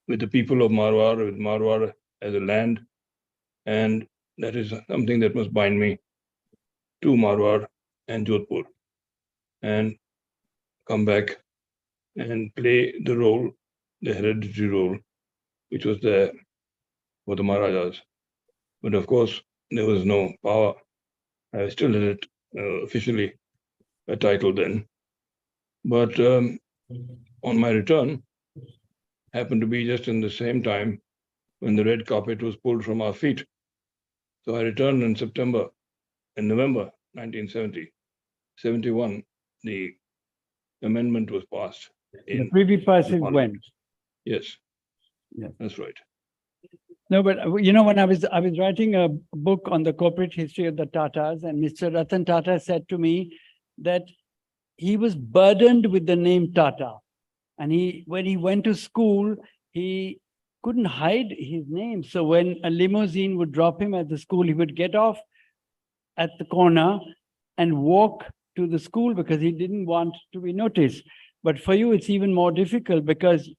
with the people of Marwar, with Marwar as a land. And that is something that must bind me to Marwar and Jodhpur and come back and play the role, the hereditary role, which was there for the Maharajas. But of course, there was no power. I still had it officially a title then. But on my return, happened to be just in the same time when the red carpet was pulled from our feet. So I returned in November 1970. 71, the amendment was passed. The Privy Purses went. Yes. Yeah, that's right. No, but when I was writing a book on the corporate history of the Tatas, and Mr. Ratan Tata said to me that he was burdened with the name Tata. And when he went to school, he couldn't hide his name. So when a limousine would drop him at the school, he would get off at the corner and walk to the school because he didn't want to be noticed. But for you, it's even more difficult because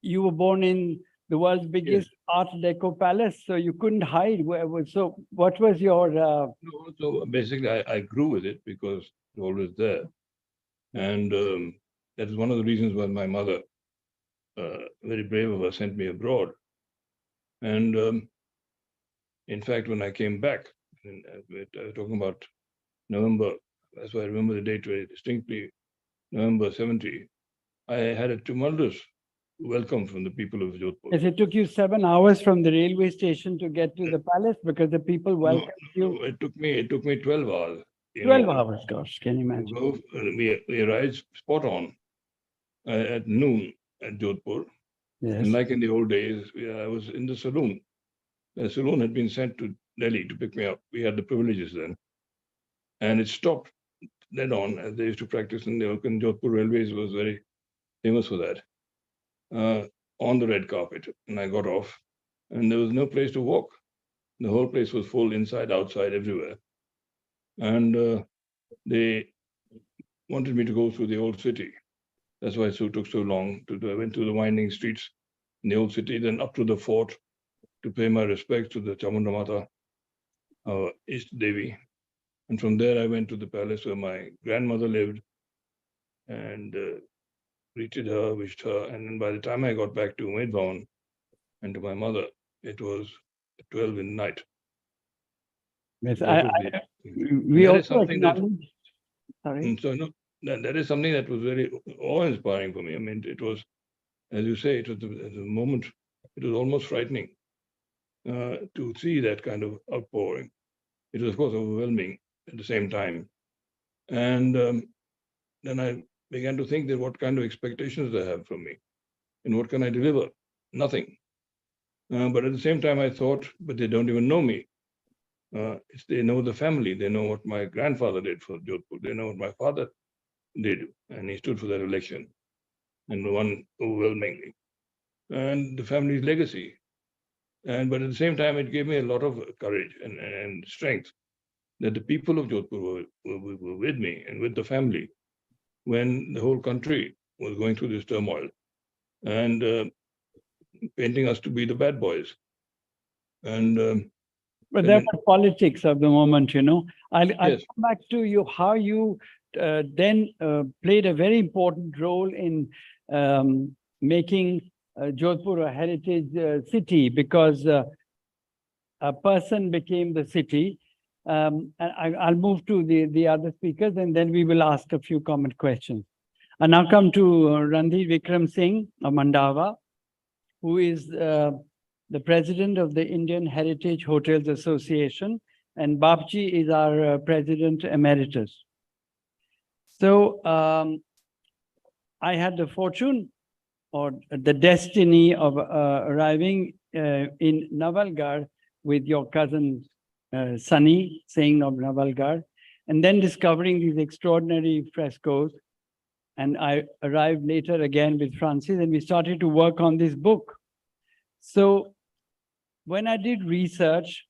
you were born in the world's biggest Art Deco palace, so you couldn't hide. So what was your... So basically, I grew with it because it was always there. And that is one of the reasons why my mother, very brave of her, sent me abroad. And in fact, when I came back, and I was talking about November, that's why I remember the date very distinctly, November 70, I had a tumultuous welcome from the people of Jodhpur. Yes, it took you 7 hours from the railway station to get to the palace because the people welcomed you. No, it took me 12 hours. 12 hours, gosh, can you imagine? We arrived spot on at noon at Jodhpur. Yes. And like in the old days, I was in the saloon. The saloon had been sent to Delhi to pick me up. We had the privileges then. And it stopped dead on, as they used to practice in the Jodhpur Railways was very famous for that, on the red carpet. And I got off, and there was no place to walk. The whole place was full, inside, outside, everywhere. And they wanted me to go through the old city. That's why it took so long. I went through the winding streets in the old city, then up to the fort to pay my respects to the Chamunda Mata, our East Devi. And from there, I went to the palace where my grandmother lived and greeted her, wished her. And then by the time I got back to Umaid Bhavan and to my mother, it was 12 in the night. Yes, we also acknowledge... Sorry? So no, that is something that was very awe-inspiring for me. I mean, it was, as you say, it was the moment, it was almost frightening to see that kind of outpouring. It was, of course, overwhelming at the same time. And then I began to think that what kind of expectations they have from me and what can I deliver? Nothing. But at the same time, I thought, but they don't even know me. They know the family. They know what my grandfather did for Jodhpur. They know what my father did, and he stood for that election and won overwhelmingly. And the family's legacy. But at the same time, it gave me a lot of courage and strength that the people of Jodhpur were with me and with the family when the whole country was going through this turmoil and painting us to be the bad boys. And but that was politics of the moment, you know. I'll Yes. come back to you, how you then played a very important role in making Jodhpur a heritage city, because a person became the city. And I'll move to the other speakers, and then we will ask a few comment questions. I now come to Randhir Vikram Singh of Mandava, who is the president of the Indian Heritage Hotels Association, and Babji is our president emeritus. So I had the fortune or the destiny of arriving in Navalgarh with your cousin Sunny Singh of Navalgarh, and then discovering these extraordinary frescoes. And I arrived later again with Francis, and we started to work on this book. So when I did research,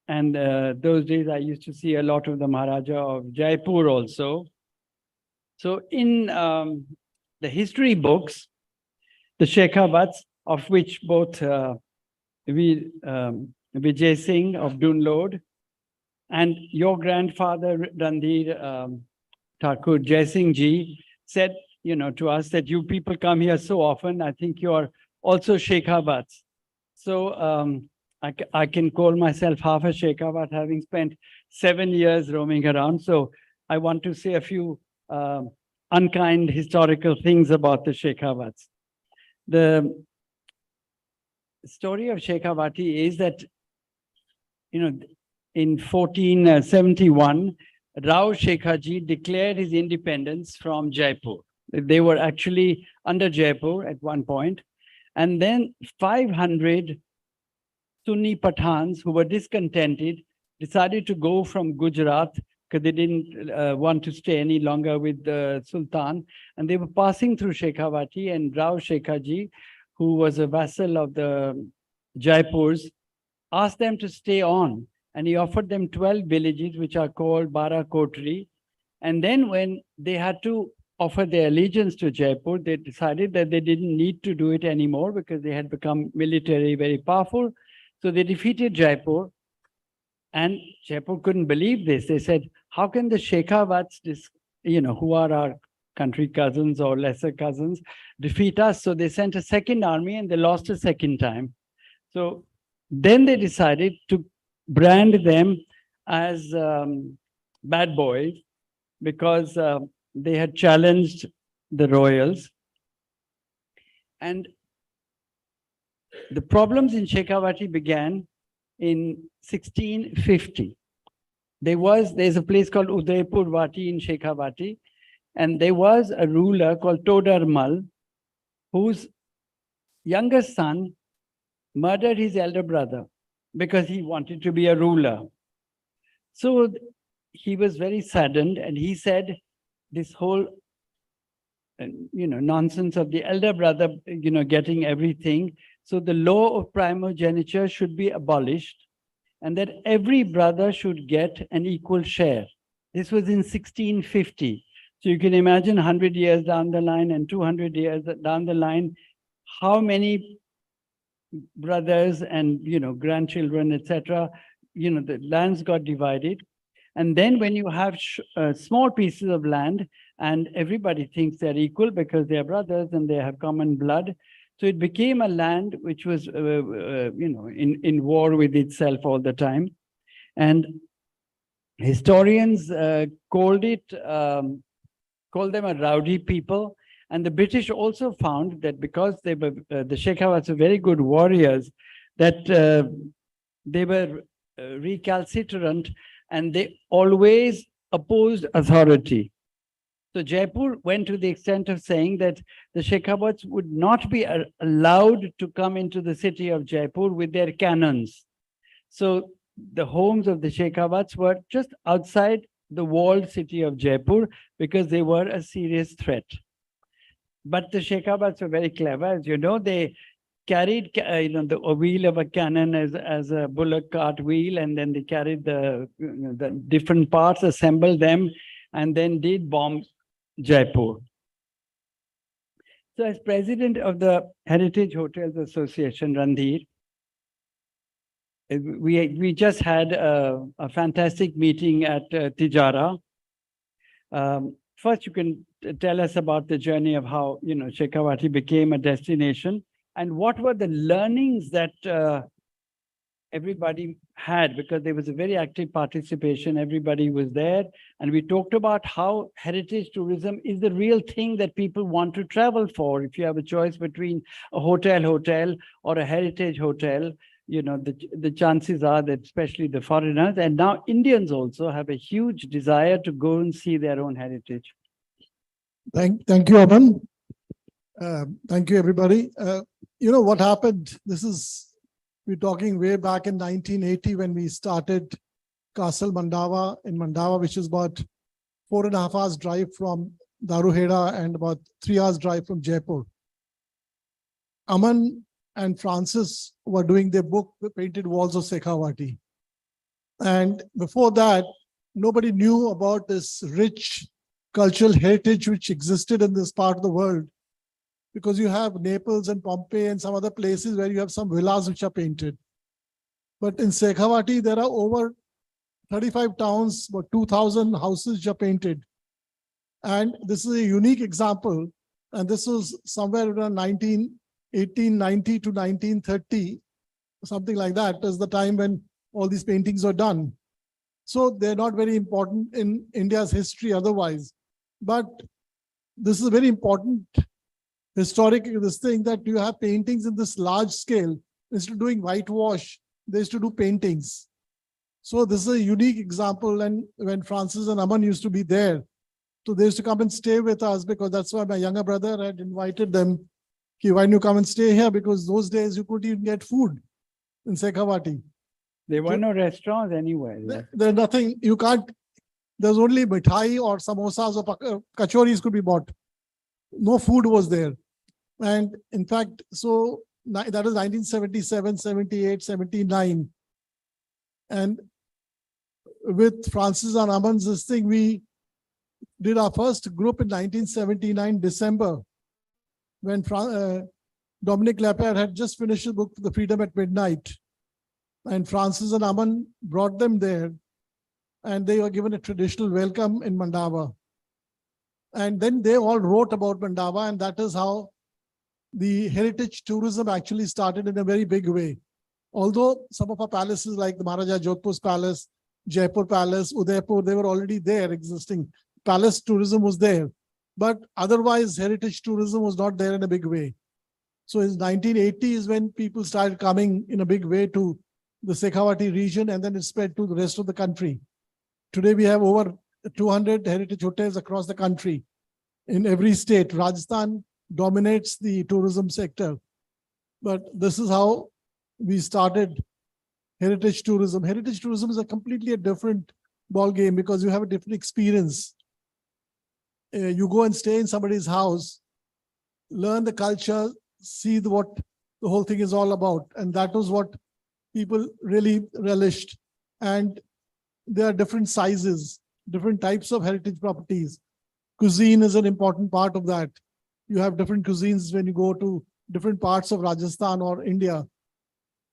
and those days I used to see a lot of the Maharaja of Jaipur also. So in the history books, the Shekhawats, of which both Vijay Singh of Dunlod and your grandfather Randhir Thakur Jai Singh ji said, you know, to us that you people come here so often, I think you are also Shekhawats. So I can call myself half a Shekhawat, having spent 7 years roaming around. So I want to say a few unkind historical things about the Shekhawats. The story of Shekhawati is that, you know, in 1471, Rao Shekhaji declared his independence from Jaipur. They were actually under Jaipur at one point. And then 500 Sunni Pathans who were discontented decided to go from Gujarat because they didn't want to stay any longer with the Sultan. And they were passing through Shekhawati, and Rao Shekhaji, who was a vassal of the Jaipurs, asked them to stay on. And he offered them 12 villages, which are called Bara Kotri. And then when they had to offer their allegiance to Jaipur, they decided that they didn't need to do it anymore because they had become military, very powerful. So they defeated Jaipur. And Jaipur couldn't believe this. They said, how can the Shekhawats, you know, who are our country cousins or lesser cousins, defeat us? So they sent a second army and they lost a second time. So then they decided to brand them as bad boys because they had challenged the royals. And the problems in Shekhawati began in 1650. There's a place called Udaipur Vati in Shekhawati, and there was a ruler called Todar Mal, whose younger son murdered his elder brother because he wanted to be a ruler. So he was very saddened, and he said, this whole nonsense of the elder brother getting everything, so the law of primogeniture should be abolished, and that every brother should get an equal share. This was in 1650. So you can imagine 100 years down the line and 200 years down the line, how many brothers and grandchildren, etc., the lands got divided. And then when you have small pieces of land and everybody thinks they're equal because they're brothers and they have common blood, so it became a land which was in war with itself all the time. And historians called them a rowdy people. And the British also found that because they were the Shekhawats were very good warriors, that they were recalcitrant, and they always opposed authority. So Jaipur went to the extent of saying that the Shekhawats would not be allowed to come into the city of Jaipur with their cannons. So the homes of the Shekhawats were just outside the walled city of Jaipur because they were a serious threat. But the Shekhawats were very clever. As you know, they carried the wheel of a cannon as a bullock cart wheel, and then they carried the different parts, assembled them, and then did bomb Jaipur. So as president of the Heritage Hotels Association, Randhir, we just had a fantastic meeting at Tijara. First, you can tell us about the journey of how Shekhawati became a destination, and what were the learnings that everybody had, because there was a very active participation. Everybody was there, and we talked about how heritage tourism is the real thing that people want to travel for. If you have a choice between a hotel or a heritage hotel, the chances are that especially the foreigners and now Indians also have a huge desire to go and see their own heritage. Thank you, Aman. Thank you, everybody. What happened, we're talking way back in 1980 when we started Castle Mandawa in Mandawa, which is about 4.5 hours drive from Daruheda and about 3 hours drive from Jaipur. Aman and Francis were doing their book, The Painted Walls of Shekhawati. And before that, nobody knew about this rich cultural heritage which existed in this part of the world, because you have Naples and Pompeii and some other places where you have some villas which are painted. But in Shekhawati, there are over 35 towns, about 2,000 houses which are painted. And this is a unique example. And this was somewhere around 1890 to 1930, something like that, is the time when all these paintings were done. So they're not very important in India's history otherwise. But this is a very important historic thing, that you have paintings in this large scale. Instead of doing whitewash, they used to do paintings. So this is a unique example. And when Francis and Aman used to be there, so they used to come and stay with us, because that's why my younger brother had invited them. Why don't you come and stay here? Because those days you couldn't even get food in Shekhawati. There were no restaurants anywhere. There's nothing, you can't, there's only mithai or samosas or kachoris could be bought. No food was there. And in fact, so that was 1977, 78, 79. And with Francis and Aman's this thing, we did our first group in 1979, December, when Dominic Lepere had just finished his book, The Freedom at Midnight. And Francis and Aman brought them there, and they were given a traditional welcome in Mandawa. And then they all wrote about Mandawa, and that is how the heritage tourism actually started in a very big way. Although some of our palaces like the Maharaja Jodhpur's palace, Jaipur Palace, Udaipur, they were already there existing. Palace tourism was there. But otherwise, heritage tourism was not there in a big way. So in 1980 is when people started coming in a big way to the Shekhawati region, and then it spread to the rest of the country. Today we have over 200 heritage hotels across the country in every state. Rajasthan dominates the tourism sector. But this is how we started heritage tourism. Heritage tourism is a completely different ball game, because you have a different experience. You go and stay in somebody's house, learn the culture, see what the whole thing is all about. And that was what people really relished. And there are different sizes, different types of heritage properties. Cuisine is an important part of that. You have different cuisines when you go to different parts of Rajasthan or India.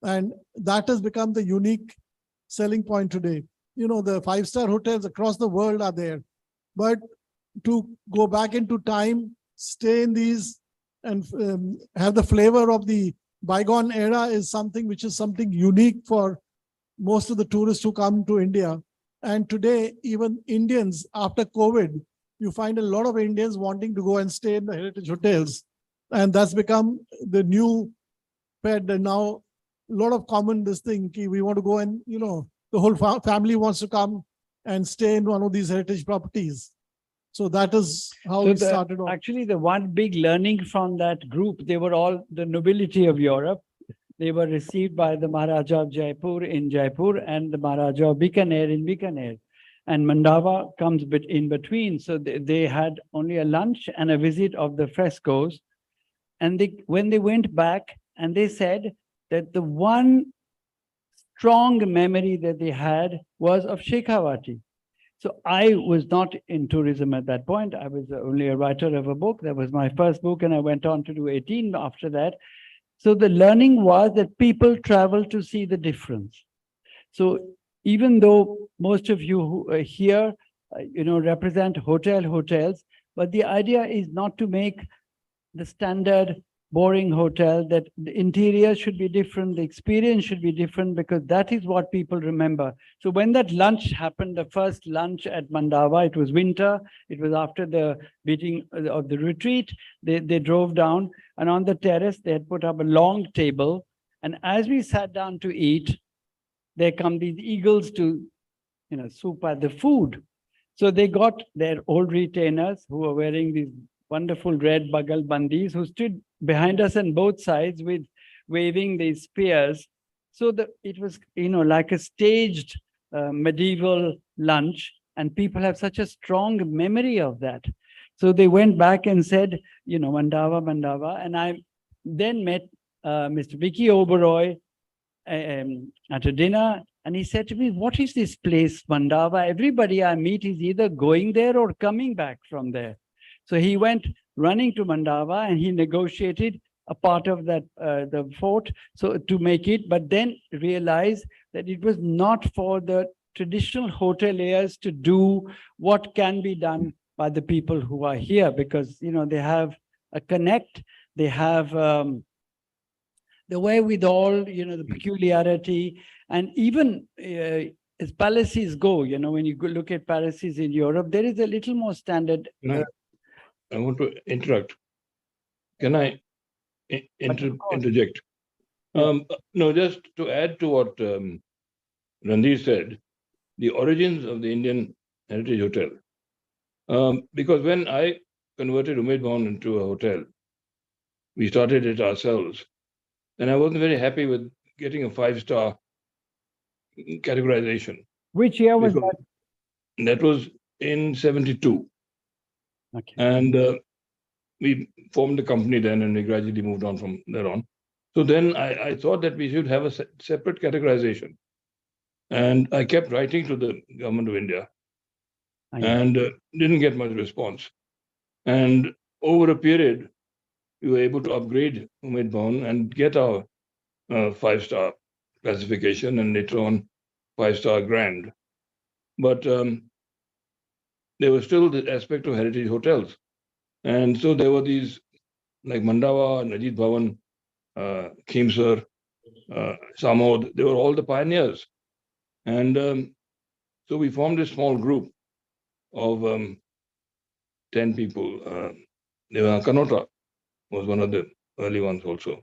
And that has become the unique selling point today. The five-star hotels across the world are there. But to go back into time, stay in these, and have the flavor of the bygone era is something which is something unique for most of the tourists who come to India. And today, even Indians, after COVID, you find a lot of Indians wanting to go and stay in the heritage hotels. And that's become the new fad. And now lot of common this thing. We want to go and, the whole family wants to come and stay in one of these heritage properties. So that is how we started off. Actually, the one big learning from that group, they were all the nobility of Europe. They were received by the Maharaja of Jaipur in Jaipur and the Maharaja of Bikaner in Bikaner. And Mandava comes in between. So they had only a lunch and a visit of the frescoes. And when they went back, and they said that the one strong memory that they had was of Shekhawati. So I was not in tourism at that point. I was only a writer of a book. That was my first book, and I went on to do 18 after that. So the learning was that people travel to see the difference. So even though most of you who are here, represent hotels, but the idea is not to make the standard boring hotel, that the interior should be different, the experience should be different, because that is what people remember. So when that lunch happened, the first lunch at Mandava, it was winter, it was after the beating of the retreat, they drove down, and on the terrace, they had put up a long table. And as we sat down to eat, there come these eagles to, swoop at the food. So they got their old retainers who were wearing these wonderful red bagal bandis, who stood behind us on both sides with waving these spears. So it was, like a staged medieval lunch, and people have such a strong memory of that. So they went back and said, Mandava. And I then met Mr. Vicky Oberoi at a dinner, and he said to me, what is this place, Mandava? Everybody I meet is either going there or coming back from there. So he went running to Mandava, and he negotiated a part of that, the fort, so to make it, but then realized that it was not for the traditional hoteliers to do what can be done by the people who are here, because, they have a connect, they have the wherewithal, the peculiarity, and even as palaces go, when you look at palaces in Europe, there is a little more standard. I want to interrupt. Can I interject? No, just to add to what Randir said, the origins of the Indian Heritage Hotel. Because when I converted Umaid Bhawan into a hotel, we started it ourselves. And I wasn't very happy with getting a 5-star categorization. Which year was that? That was in 72. Okay. And we formed the company then, and we gradually moved on from there on. So then I thought that we should have a separate categorization. And I kept writing to the government of India and didn't get much response. And over a period, we were able to upgrade Umaid Bhawan and get our 5-star classification, and later on 5-star grand. But there was still the aspect of heritage hotels. And so there were these like Mandava, Najit Bhawan, Khemsar, Samod, they were all the pioneers. And so we formed a small group of 10 people. Kanota was one of the early ones also.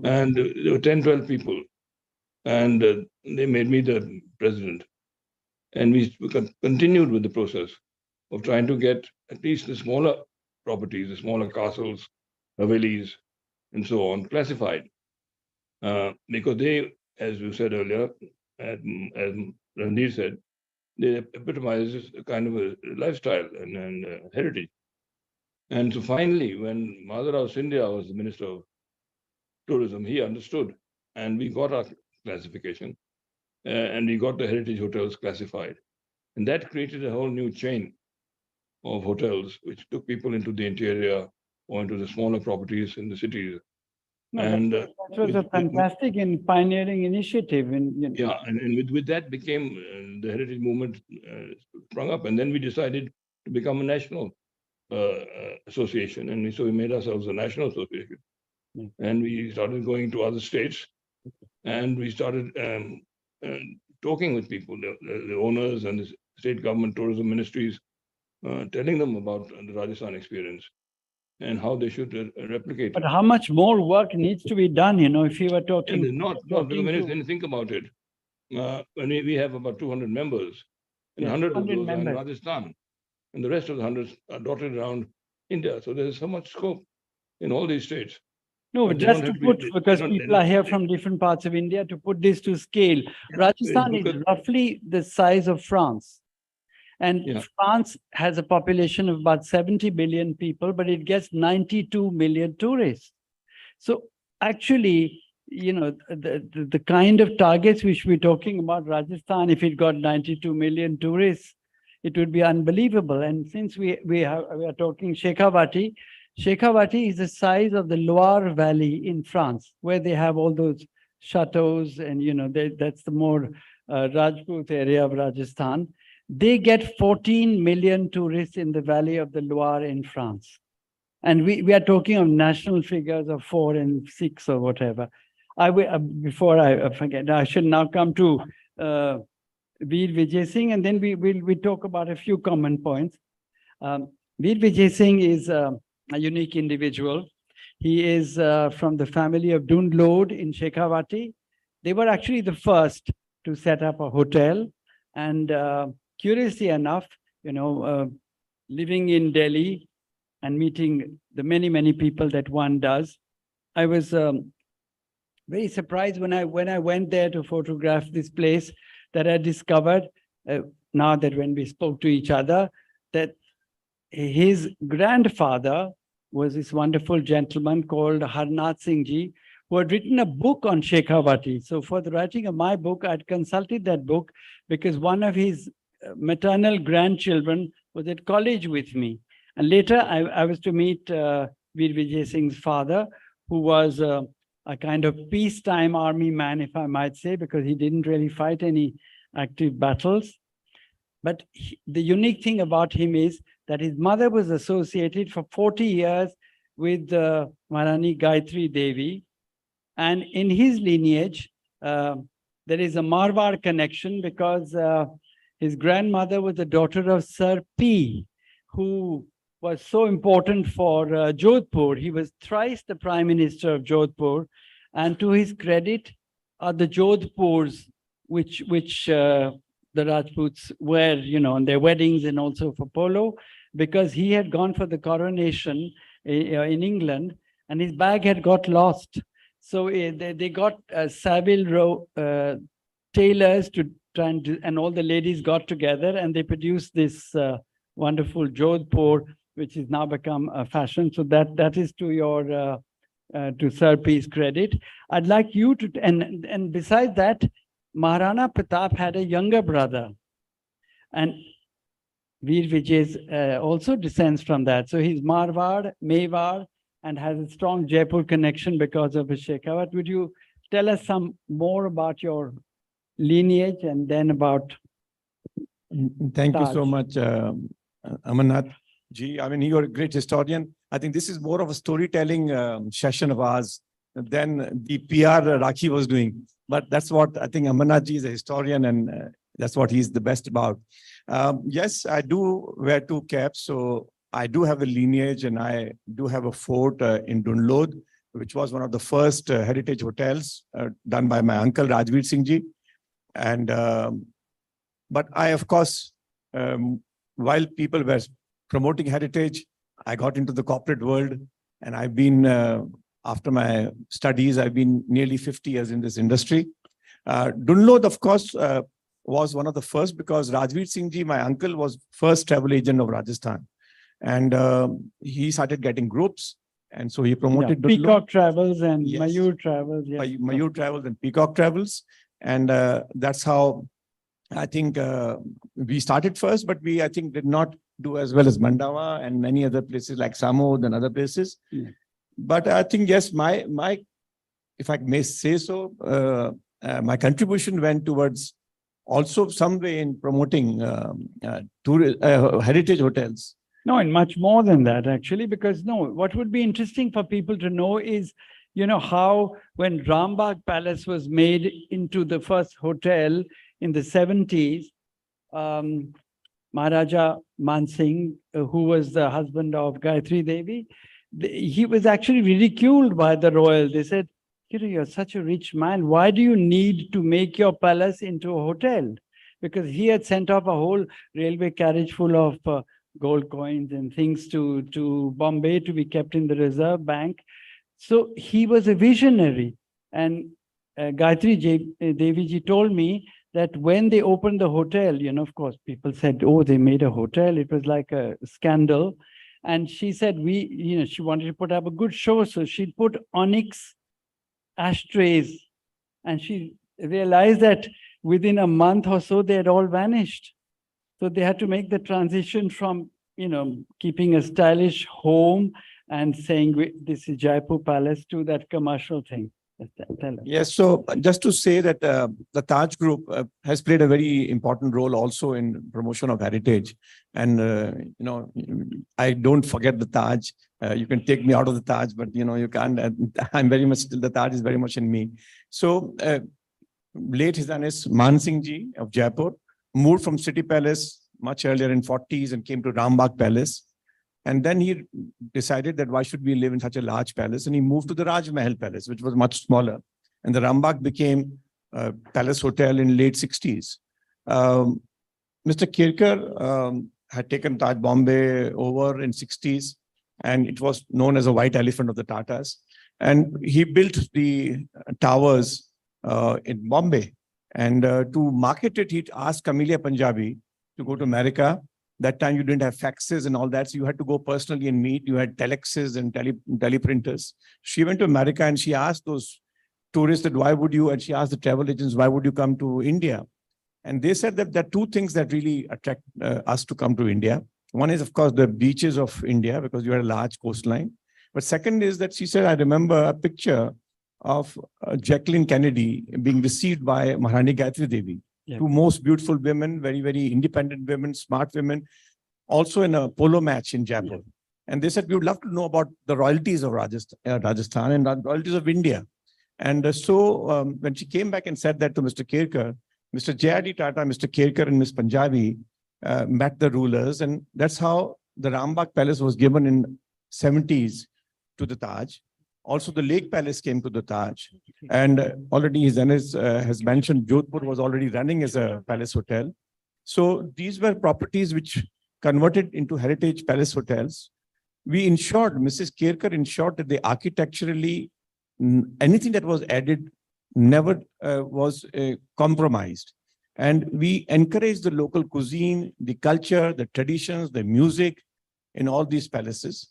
And there were 10, 12 people. And they made me the president. And we continued with the process of trying to get at least the smaller properties, the smaller castles, havelis, and so on, classified. Because they, as you said earlier, as Randir said, they epitomize a kind of a lifestyle and heritage. And so finally, when Madhav Sindhya was the Minister of Tourism, he understood, and we got our classification, and we got the heritage hotels classified. And that created a whole new chain of hotels, which took people into the interior or into the smaller properties in the cities. That was a fantastic and pioneering initiative. Yeah, and with that became the heritage movement sprung up. And then we decided to become a national association. And so we made ourselves a national association. And we started going to other states. And we started talking with people, the owners and the state government tourism ministries, telling them about the Rajasthan experience. and how they should replicate But it. how much more work needs to be done, you know, if you were And talking, not because when you think about it, when we have about 200 members, and Yes, 100 of 100 those are in members. Rajasthan, and the rest of the 100 are dotted around India. So there is so much scope in all these states. No, But they just don't to have put, because people are here from different parts of India, to put this to scale. Rajasthan is roughly the size of France. And France has a population of about 70 billion people, but it gets 92 million tourists. So actually, you know, the kind of targets which we're talking about, Rajasthan, if it got 92 million tourists, it would be unbelievable. And since we are talking Shekhawati, Shekhawati is the size of the Loire Valley in France, where they have all those chateaus, and you know, that's the more Rajput area of Rajasthan. They get 14 million tourists in the valley of the Loire in France. And we are talking of national figures of 4 and 6 or whatever. Before I forget, I should now come to Veer Vijay Singh, and then we talk about a few common points. Veer Vijay Singh is a unique individual. He is from the family of Dundlod in Shekhawati. They were actually the first to set up a hotel. And curiously enough, you know, living in Delhi and meeting the many people that one does, I was very surprised when I went there to photograph this place, that I discovered, now that when we spoke to each other, that his grandfather was this wonderful gentleman called Harnath Singh Ji, who had written a book on Shekhawati. So for the writing of my book, I'd consulted that book because one of his maternal grandchildren was at college with me. And later I was to meet Veer Vijay Singh's father, who was a kind of peacetime army man, if I might say, because he didn't really fight any active battles. But the unique thing about him is that his mother was associated for 40 years with Maharani Gayatri Devi. And in his lineage, there is a Marwar connection because his grandmother was the daughter of Sir P, who was so important for Jodhpur. He was thrice the Prime Minister of Jodhpur. And to his credit, are the Jodhpurs, which the Rajputs wear, you know, on their weddings and also for polo, because he had gone for the coronation in England and his bag had got lost. So they got Savile tailors to try and do, and all the ladies got together and they produced this wonderful Jodhpur, which has now become a fashion. So that is to your to Sir P's credit. I'd like you to, and besides that, Maharana Pratap had a younger brother, and Veer Vijay also descends from that. So he's Marwar, Mewar, and has a strong Jaipur connection because of his Shekhawat. Would you tell us some more about your lineage and then about Thank you Taj? so much, Amarnath Ji. I mean, you're a great historian. I think this is more of a storytelling session of ours than the PR Rakhi was doing. But that's what I think Amarnath Ji is a historian, and that's what he's the best about. Yes, I do wear 2 caps. So I do have a lineage, and I do have a fort in Dundlod, which was one of the first heritage hotels done by my uncle Rajveer Singh Ji. And but I, of course, while people were promoting heritage, I got into the corporate world, and I've been, after my studies, I've been nearly 50 years in this industry. Dundlod, of course, was one of the first because Rajveer Singh Ji, my uncle, was first travel agent of Rajasthan. And he started getting groups. And so he promoted Peacock Travels and Yes. Mayur Travels. Yes. Mayur Travels and Peacock Travels. And that's how I think we started first, but we, I think, did not do as well as Mandawa and many other places like Samod and other places. Yeah. But I think, yes, my if I may say so, my contribution went towards also some way in promoting heritage hotels. No, and much more than that, actually, because what would be interesting for people to know is, you know, how when Rambagh Palace was made into the first hotel in the 70s, Maharaja Man Singh, who was the husband of Gayatri Devi, he was actually ridiculed by the royal. They said, you're such a rich man. Why do you need to make your palace into a hotel? Because he had sent off a whole railway carriage full of gold coins and things to Bombay to be kept in the Reserve Bank. So he was a visionary. And Gayatri Devi ji told me that when they opened the hotel, of course, people said, oh, they made a hotel. It was like a scandal. And she said, she wanted to put up a good show. So she put onyx ashtrays. And she realized that within a month or so, they had all vanished. So they had to make the transition from, keeping a stylish home and saying this is Jaipur Palace to that commercial thing. Yes, so just to say that the Taj Group has played a very important role also in promotion of heritage. And, I don't forget the Taj. You can take me out of the Taj, but, you can't. I'm very much, the Taj is very much in me. So late His Highness Man Singh Ji of Jaipur moved from City Palace much earlier in 40s and came to Rambagh Palace. And then he decided that why should we live in such a large palace? And he moved to the Raj Mahal Palace, which was much smaller. And the Rambagh became a palace hotel in late 60s. Mr. Kirkar had taken Taj Bombay over in 60s, and it was known as a white elephant of the Tatas. And he built the towers in Bombay. And to market it, he asked Camellia Punjabi to go to America. That time you didn't have faxes and all that, so you had to go personally and meet. You had telexes and teleprinters. She went to America and she asked those tourists that why would you, and she asked the travel agents, why would you come to India? And they said that there are two things that really attract us to come to India. One is, of course, the beaches of India, because you had a large coastline. But second is that she said, I remember a picture of Jacqueline Kennedy being received by Maharani Gayatri Devi. Yeah. Two most beautiful women, very, very independent women, smart women, also in a polo match in Jaipur. Yeah. And they said, we would love to know about the royalties of Rajasthan and the royalties of India. And so when she came back and said that to Mr. Kirkar, Mr. J.R.D. Tata, Mr. Kirkar and Ms. Punjabi met the rulers. And that's how the Rambagh Palace was given in 70s to the Taj. Also, the Lake Palace came to the Taj. And already His Highness has mentioned Jodhpur was already running as a palace hotel. So these were properties which converted into heritage palace hotels. We ensured, Mrs. Kirkar ensured that they architecturally, anything that was added never was compromised. And we encouraged the local cuisine, the culture, the traditions, the music in all these palaces.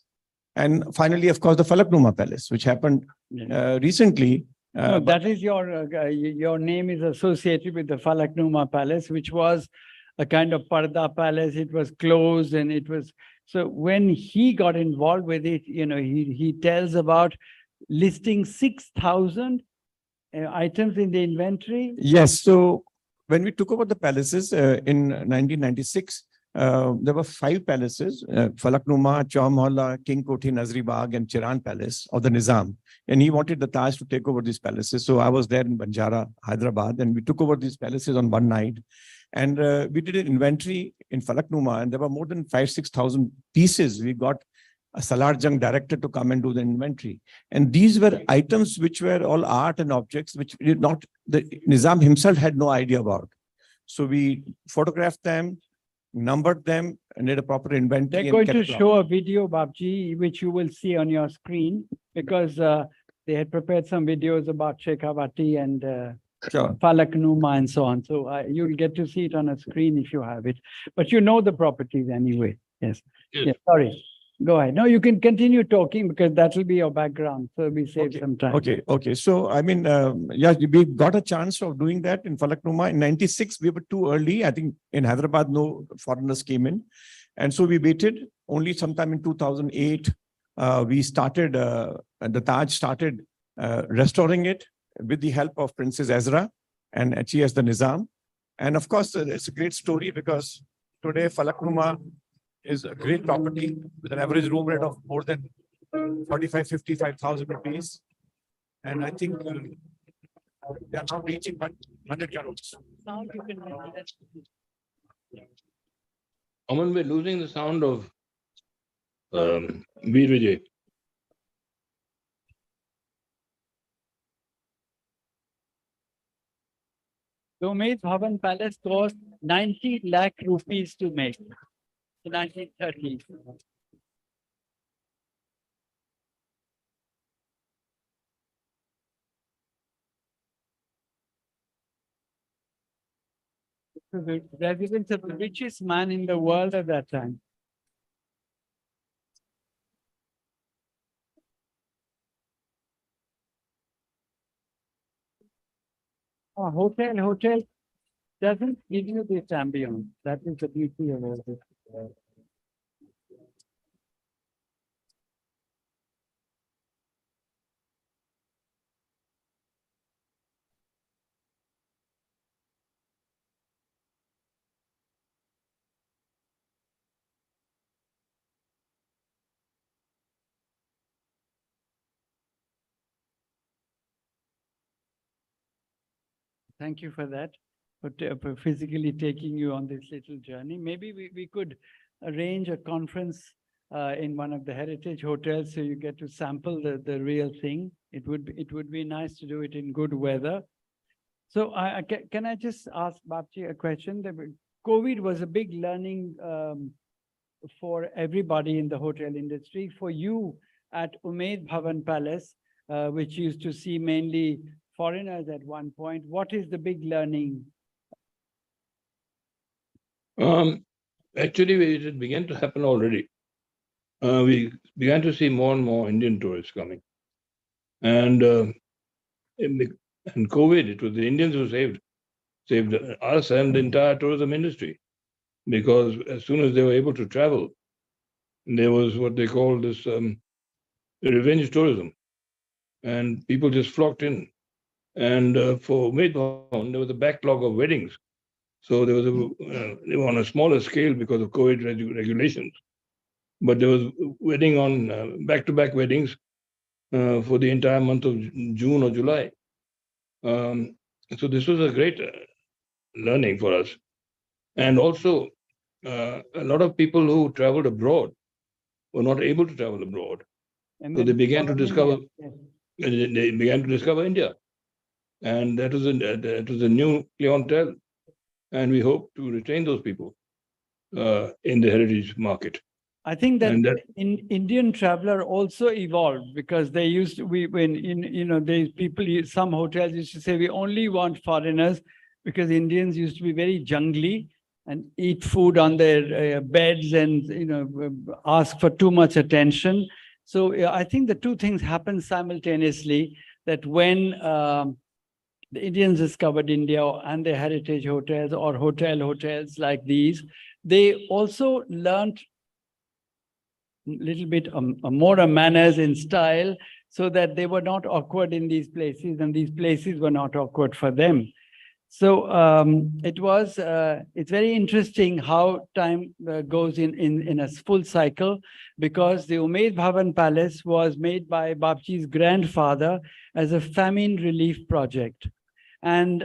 And finally, of course, the Falaknuma Palace, which happened recently. No, that is your name is associated with the Falaknuma Palace, which was a kind of Parda Palace. It was closed and it was, so when he got involved with it, he tells about listing 6,000 items in the inventory. Yes, so when we took over the palaces in 1996, there were 5 palaces, Falaknuma, Chowmahalla, King Koti, Nazri Bagh, and Chiran Palace of the Nizam. And he wanted the Taj to take over these palaces. So I was there in Banjara, Hyderabad, and we took over these palaces on one night. And we did an inventory in Falaknuma, and there were more than 5,000-6,000 pieces. We got a Salar Jung director to come and do the inventory. And these were items which were all art and objects, which the Nizam himself had no idea about. So we photographed them, numbered them, and did a proper inventory. They're going to show a video, Babji, which you will see on your screen, because they had prepared some videos about Shekhawati and Falaknuma and so on. So you'll get to see it on a screen if you have it. But you know the properties anyway. Yes. Yes. Sorry. Go ahead. No, you can continue talking because that will be your background. So we save some time. Okay. So, I mean, yeah, we got a chance of doing that in Falaknuma. In 96, we were too early. I think in Hyderabad, no foreigners came in. And so we waited. Only sometime in 2008, we started, the Taj started restoring it with the help of Princess Ezra and she as the Nizam. And of course, it's a great story because today Falaknuma is a great property with an average room rate of more than 55,000 rupees. And I think they are now reaching 100 crores. Aman, we're losing the sound of Veer Vijay. The Umaid Bhavan Palace cost 90 lakh rupees to make in 1930s. The residence of the richest man in the world at that time. A hotel doesn't give you this ambience. That is the beauty of all this. Thank you for that, for physically taking you on this little journey. Maybe we could arrange a conference in one of the heritage hotels so you get to sample the real thing. It would be nice to do it in good weather. So can I just ask Bapji a question? COVID was a big learning for everybody in the hotel industry. For you at Umaid Bhavan Palace, which used to see mainly foreigners at one point, what is the big learning? Actually, it began to happen already. We began to see more and more Indian tourists coming. And in COVID, it was the Indians who saved us and the entire tourism industry. Because as soon as they were able to travel, there was what they call this revenge tourism. And people just flocked in. And for Umaid Bhavan, there was a backlog of weddings. So there was they were on a smaller scale because of COVID regulations. But there was wedding on back-to-back weddings for the entire month of June or July. So this was a great learning for us. And also, a lot of people who traveled abroad were not able to travel abroad. And so they began to discover they began to discover India. And that was a new clientele. And we hope to retain those people in the heritage market. I think that Indian traveler also evolved because they used to, some hotels used to say we only want foreigners because Indians used to be very jungly and eat food on their beds and ask for too much attention. So I think the two things happened simultaneously, that when the Indians discovered India and their heritage hotels or hotels like these, they also learned a little bit more manners and style so that they were not awkward in these places and these places were not awkward for them. So it's very interesting how time goes in a full cycle, because the Umaid Bhavan Palace was made by Bapji's grandfather as a famine relief project. And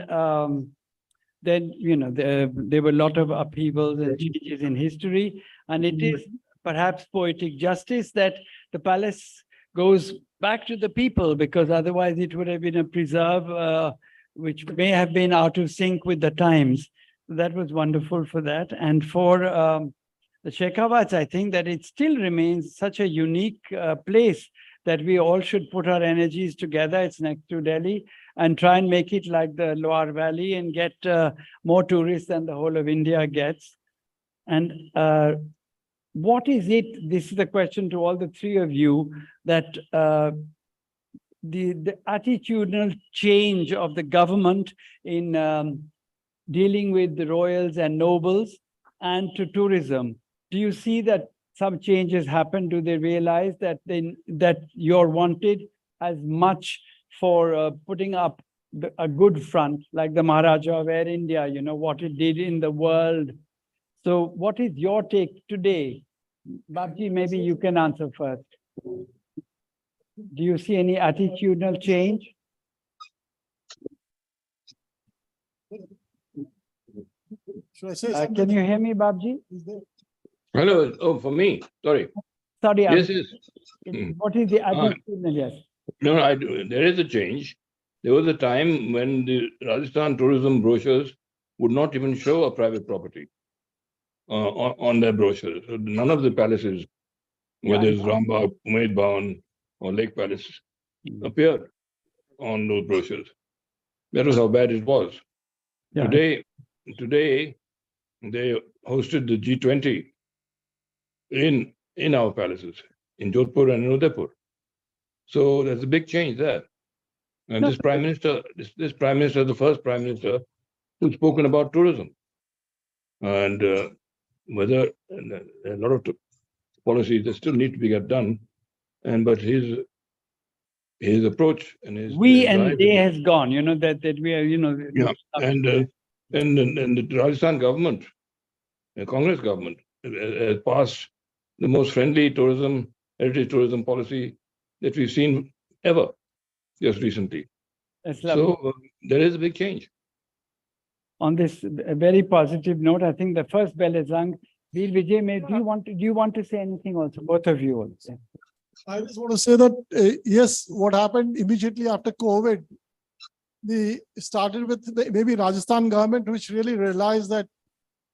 then, there were a lot of upheavals and changes in history. And it is perhaps poetic justice that the palace goes back to the people, because otherwise it would have been a preserve which may have been out of sync with the times. That was wonderful for that. And for the Shekhawats, I think that it still remains such a unique place that we all should put our energies together. It's next to Delhi, and try and make it like the Loire Valley and get more tourists than the whole of India gets. And what is it, this is the question to all the three of you, that the attitudinal change of the government in dealing with the royals and nobles and to tourism. Do you see that some changes happen? Do they realize that that you're wanted as much for putting up a good front, like the Maharaja of Air India, what it did in the world? So what is your take today? Bapji, maybe you can answer first. Do you see any attitudinal change? Should I say can you hear me, Bapji? Hello. Oh, for me. Sorry. Sorry. Yes, yes. What is the attitudinal? Yes. No, I do. There is a change. There was a time when the Rajasthan tourism brochures would not even show a private property on their brochures. So none of the palaces, whether it's Rambagh, Umaid Bhawan, or Lake Palace, appeared on those brochures. That was how bad it was. Yeah. Today, they hosted the G20 in our palaces, in Jodhpur and in Udaipur. So there's a big change there. And this prime minister, the first prime minister who's spoken about tourism. And whether a lot of policies that still need to be done, but his approach and his they has gone. You know that we are. You know. Yeah, and the Rajasthan government, the Congress government, has passed the most friendly heritage tourism policy that we've seen ever, just recently. So there is a big change. On this very positive note, I think the first bell is rung. Veer Vijay, do you want to say anything also? Both of you also. I just want to say that, yes, what happened immediately after COVID, they started with maybe Rajasthan government, which really realized that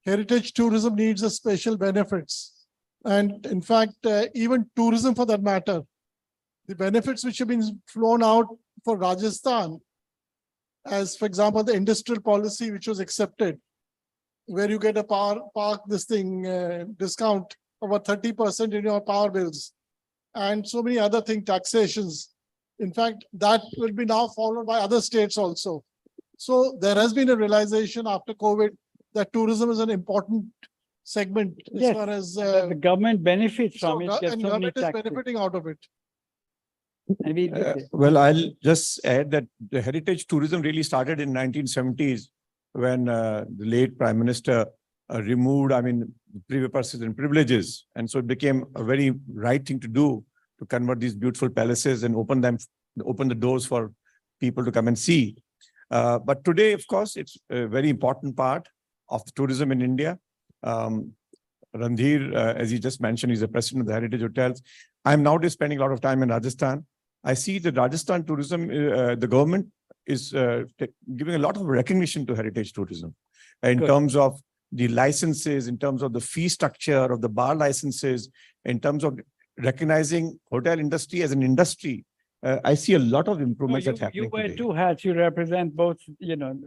heritage tourism needs a special benefits. And in fact, even tourism for that matter, the benefits which have been flown out for Rajasthan, as for example, the industrial policy which was accepted, where you get a park discount over 30% in your power bills, and so many other things, taxations. In fact, that will be now followed by other states also. So there has been a realization after COVID that tourism is an important segment as far as the government benefits from it. And government is benefiting out of it. Well, I'll just add that the heritage tourism really started in 1970s when the late Prime Minister removed, prerequisites and privileges. And so it became a very right thing to do to convert these beautiful palaces and open the doors for people to come and see. But today, of course, it's a very important part of tourism in India. Randhir, as he just mentioned, he's the president of the Heritage Hotels. I'm nowadays spending a lot of time in Rajasthan. I see the Rajasthan tourism, the government is giving a lot of recognition to heritage tourism in terms of the licenses, in terms of the fee structure of the bar licenses, in terms of recognizing hotel industry as an industry. I see a lot of improvements that happening. You wear today. two hats. You represent both,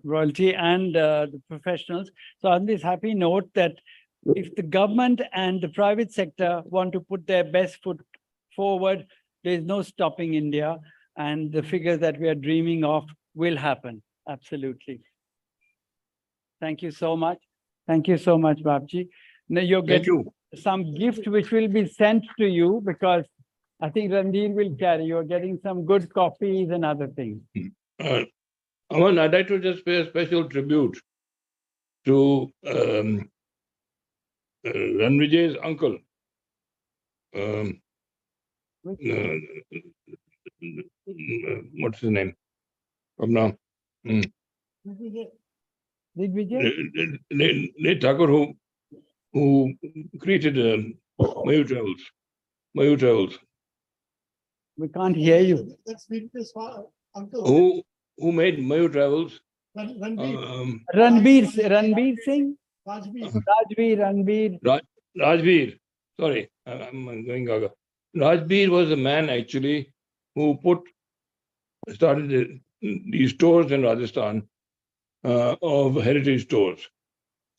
royalty and the professionals. So on this happy note that if the government and the private sector want to put their best foot forward, there's no stopping India, and the figures that we are dreaming of will happen. Absolutely. Thank you so much. Thank you so much, Babji. Now you're getting some gift which will be sent to you, because I think Randhir will carry. You're getting some good coffees and other things. Aman, I'd like to just pay a special tribute to Ranvijay's uncle. What's his name? Late Thakur, who created Mayur Travels. We can't hear you. Let's meet this uncle. Who made Mayur Travels? Ranbir Singh? Rajbir. Sorry, I'm going gaga. Rajbir was the man actually who started these stores in Rajasthan of heritage stores.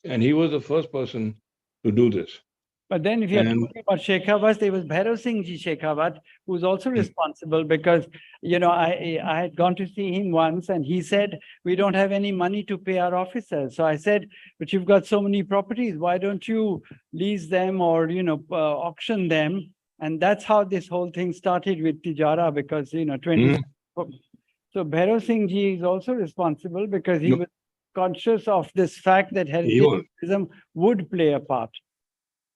And he was the first person to do this. But then if you're talking about Shekhawat, there was Bhairav Singh Ji Shekhawat, who's also responsible, because, I had gone to see him once and he said, we don't have any money to pay our officers. So I said, but you've got so many properties, why don't you lease them or, auction them? And that's how this whole thing started with Tijara, because, 20. So Bhairav Singh Ji is also responsible because he was conscious of this fact that heritage tourism would play a part.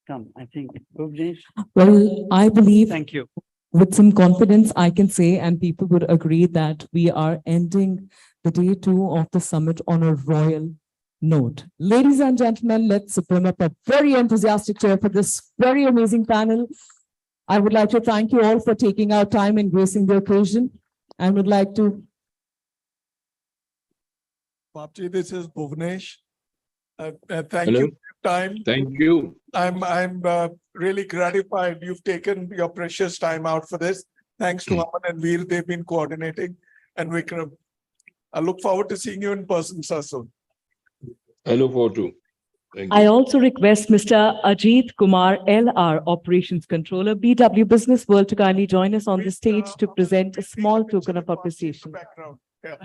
Come, I think. Bhuvnesh? Well, I believe, thank you. With some confidence, I can say, and people would agree, that we are ending the day 2 of the summit on a royal note. Ladies and gentlemen, let's bring up a very enthusiastic chair for this very amazing panel. I would like to thank you all for taking our time and gracing the occasion, and would like to Papji, this is Bhuvnesh. Thank Hello. you for your time. Thank you. I'm really gratified you've taken your precious time out for this. Thanks to Aman and Veer, they've been coordinating, and Vikram. I look forward to seeing you in person, sir, soon. I look forward to. Thank you. I also request Mr. Ajit Kumar LR, Operations Controller, BW Business World, to kindly join us on the stage to present a small token of appreciation. Background. Yeah.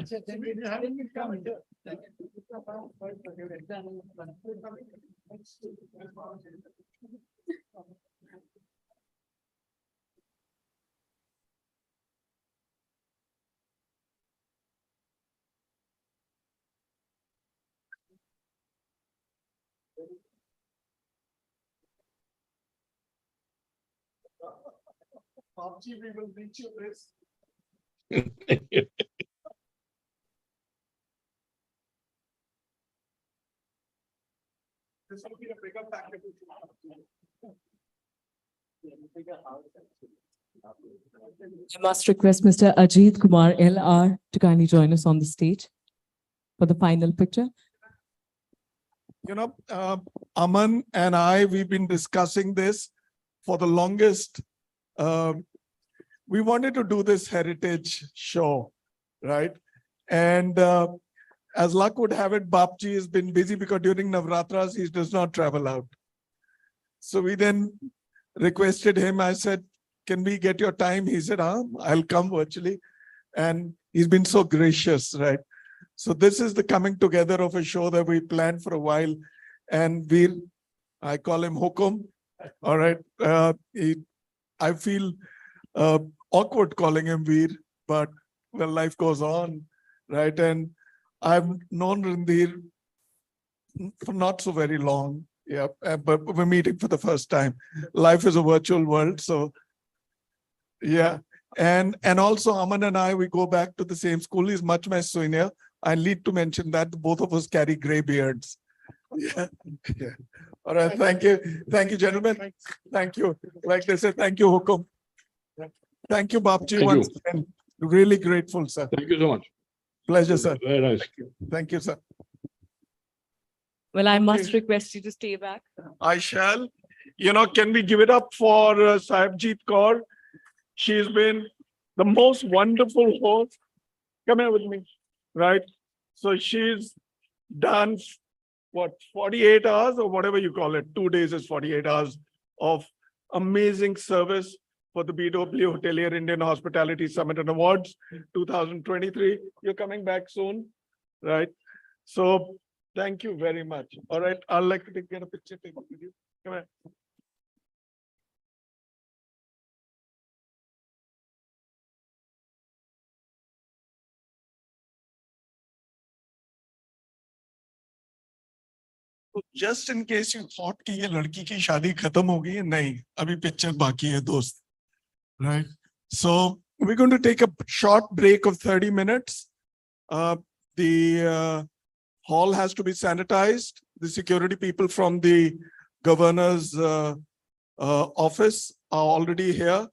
Papji, we will reach you this. This will be a bigger package. I must request Mr. Ajit Kumar LR to kindly join us on the stage for the final picture. You know, Aman and I, we've been discussing this for the longest. We wanted to do this heritage show, right? And as luck would have it, Bapji has been busy because during Navratras, he does not travel out. So we then requested him. I said, can we get your time? He said, I'll come virtually. And he's been so gracious, right? So this is the coming together of a show that we planned for a while. And I call him Hukum. All right. I feel awkward calling him Veer, but well, life goes on, right? And I've known Randhir for not so very long. Yeah, but we're meeting for the first time. Life is a virtual world, so yeah. And also Aman and I, we go back to the same school. He's much my senior. I need to mention that both of us carry gray beards. Yeah. Yeah. All right. Thank you, gentlemen. Thank you. Like they said, thank you, Hukum. Thank you, Bapji. Once again. Really grateful, sir. Thank you so much. Pleasure, sir. Very nice. Thank you, sir. Well, I must request you to stay back. I shall. You know, can we give it up for Sahibjeet Kaur? She's been the most wonderful host. Come here with me, right? So she's done, what, 48 hours or whatever you call it. 2 days is 48 hours of amazing service for the BW Hotelier Indian Hospitality Summit and Awards 2023. You're coming back soon, right? So thank you very much. All right, I'd like to get a picture taken with you. Come here. So just in case you thought कि ये लड़की की शादी खत्म हो गई है, नहीं, अभी picture बाकी है दोस्त, right? So we're going to take a short break of 30 minutes. The hall has to be sanitized. The security people from the governor's office are already here.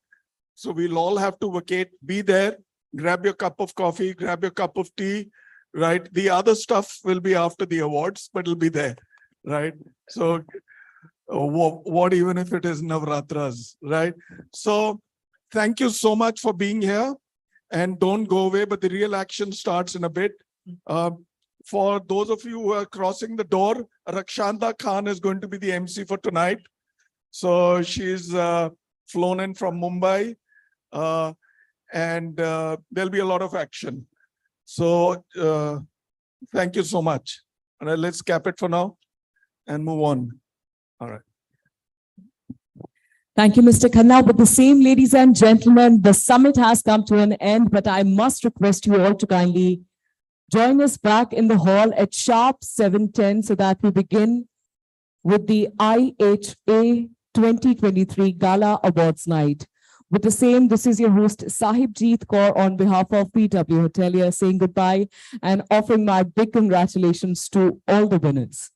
So we'll all have to vacate, be there, grab your cup of coffee, grab your cup of tea, right? The other stuff will be after the awards, but it'll be there, right? So what even if it is Navratras, right? So thank you so much for being here, and don't go away, but the real action starts in a bit. For those of you who are crossing the door, Rakshanda Khan is going to be the MC for tonight. So she's flown in from Mumbai, and there'll be a lot of action. So thank you so much. All right, let's cap it for now and move on. All right. Thank you, Mr. Khanna. With the same, ladies and gentlemen, the summit has come to an end, but I must request you all to kindly join us back in the hall at sharp 7:10 so that we begin with the IHA 2023 Gala Awards Night. With the same, this is your host, Sahibjeet Kaur, on behalf of BW Hotelier, saying goodbye and offering my big congratulations to all the winners.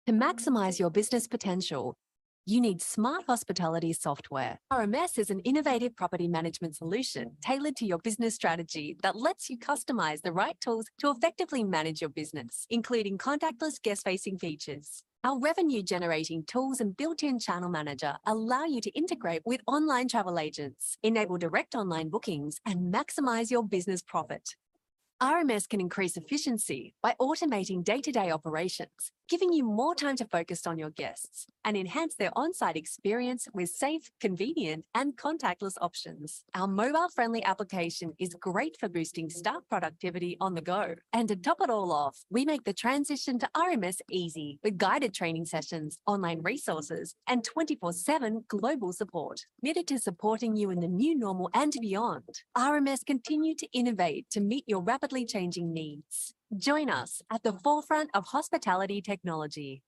To maximize your business potential, you need smart hospitality software. RMS is an innovative property management solution tailored to your business strategy that lets you customize the right tools to effectively manage your business, including contactless guest-facing features. Our revenue-generating tools and built-in channel manager allow you to integrate with online travel agents, enable direct online bookings, and maximize your business profit. RMS can increase efficiency by automating day-to-day operations, giving you more time to focus on your guests and enhance their on-site experience with safe, convenient, and contactless options. Our mobile-friendly application is great for boosting staff productivity on the go. And to top it all off, we make the transition to RMS easy with guided training sessions, online resources, and 24/7 global support. Committed to supporting you in the new normal and beyond, RMS continue to innovate to meet your rapidly changing needs. Join us at the forefront of hospitality technology.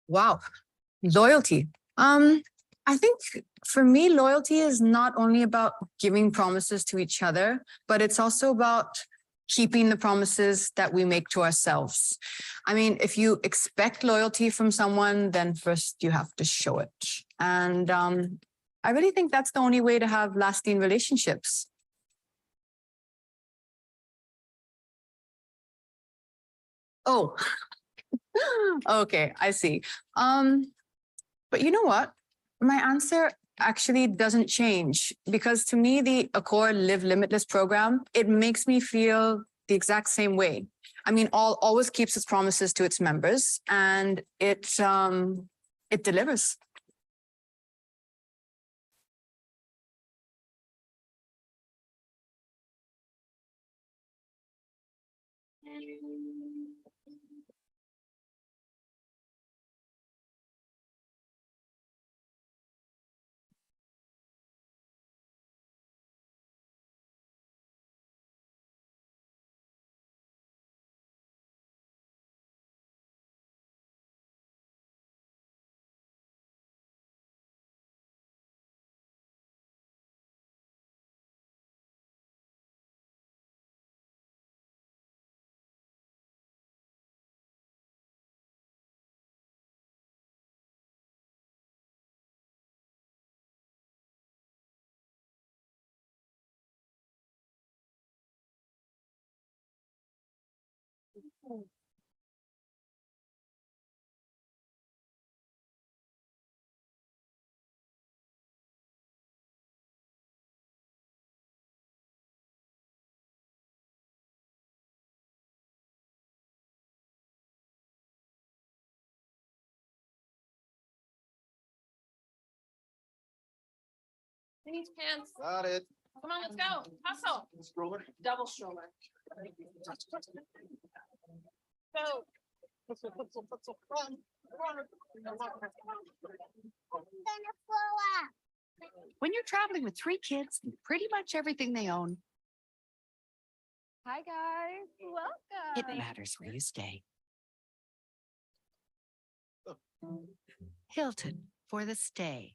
Wow, loyalty. I think for me, loyalty is not only about giving promises to each other, but it's also about keeping the promises that we make to ourselves. I mean, if you expect loyalty from someone, then first you have to show it. And I really think that's the only way to have lasting relationships. Oh, okay, I see. But you know what? My answer actually doesn't change, because to me, the Accor Live Limitless program, it makes me feel the exact same way. I mean, always keeps its promises to its members, and it delivers. I need pants. Got it. Come on, let's go. Hustle. Stroller. Double stroller. Go. When you're traveling with 3 kids and pretty much everything they own, Hi, guys. Welcome. it matters where you stay. Hilton for the stay.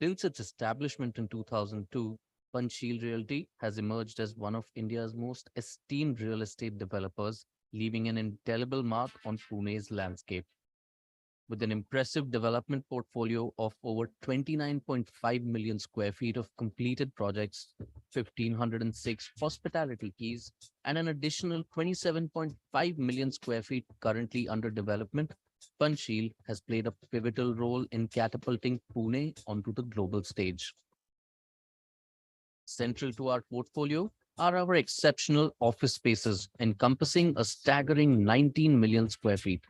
Since its establishment in 2002, Panchsheel Realty has emerged as one of India's most esteemed real estate developers, leaving an indelible mark on Pune's landscape. with an impressive development portfolio of over 29.5 million square feet of completed projects, 1,506 hospitality keys, and an additional 27.5 million square feet currently under development, Panchsheel has played a pivotal role in catapulting Pune onto the global stage. Central to our portfolio are our exceptional office spaces encompassing a staggering 19 million square feet.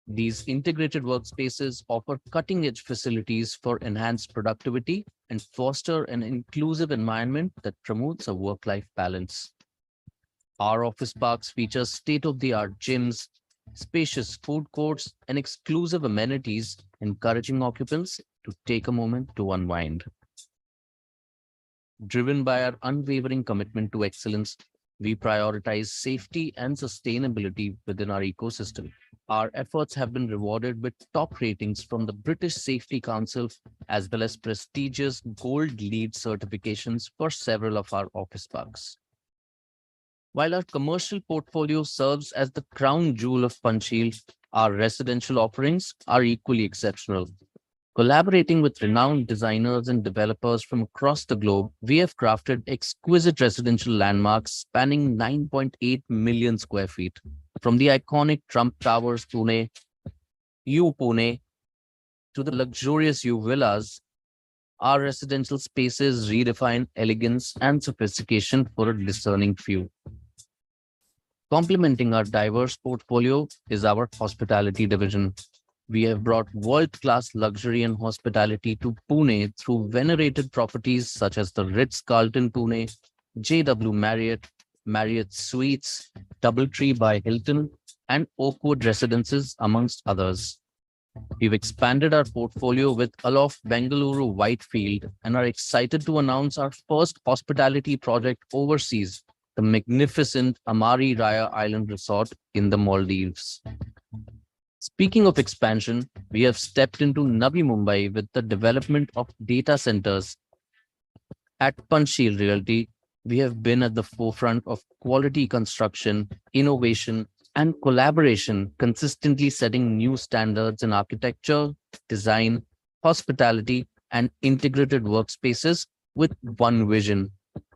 These integrated workspaces offer cutting-edge facilities for enhanced productivity and foster an inclusive environment that promotes a work-life balance. Our office parks feature state-of-the-art gyms, spacious food courts, and exclusive amenities, encouraging occupants to take a moment to unwind. Driven by our unwavering commitment to excellence, we prioritize safety and sustainability within our ecosystem. Our efforts have been rewarded with top ratings from the British Safety Council, as well as prestigious Gold LEED certifications for several of our office parks. While our commercial portfolio serves as the crown jewel of Panchsheel, our residential offerings are equally exceptional. Collaborating with renowned designers and developers from across the globe, we have crafted exquisite residential landmarks spanning 9.8 million square feet. From the iconic Trump Towers Pune, Pune, to the luxurious villas, our residential spaces redefine elegance and sophistication for a discerning few. Complementing our diverse portfolio is our hospitality division. We have brought world-class luxury and hospitality to Pune through venerated properties such as the Ritz-Carlton Pune, JW Marriott, Marriott Suites, Doubletree by Hilton, and Oakwood Residences, amongst others. We've expanded our portfolio with Aloft Bengaluru Whitefield and are excited to announce our first hospitality project overseas, the magnificent Amari Raya Island Resort in the Maldives. Speaking of expansion, we have stepped into Navi Mumbai with the development of data centers. At Panchsheel Realty, we have been at the forefront of quality construction, innovation, and collaboration, consistently setting new standards in architecture, design, hospitality, and integrated workspaces with one vision: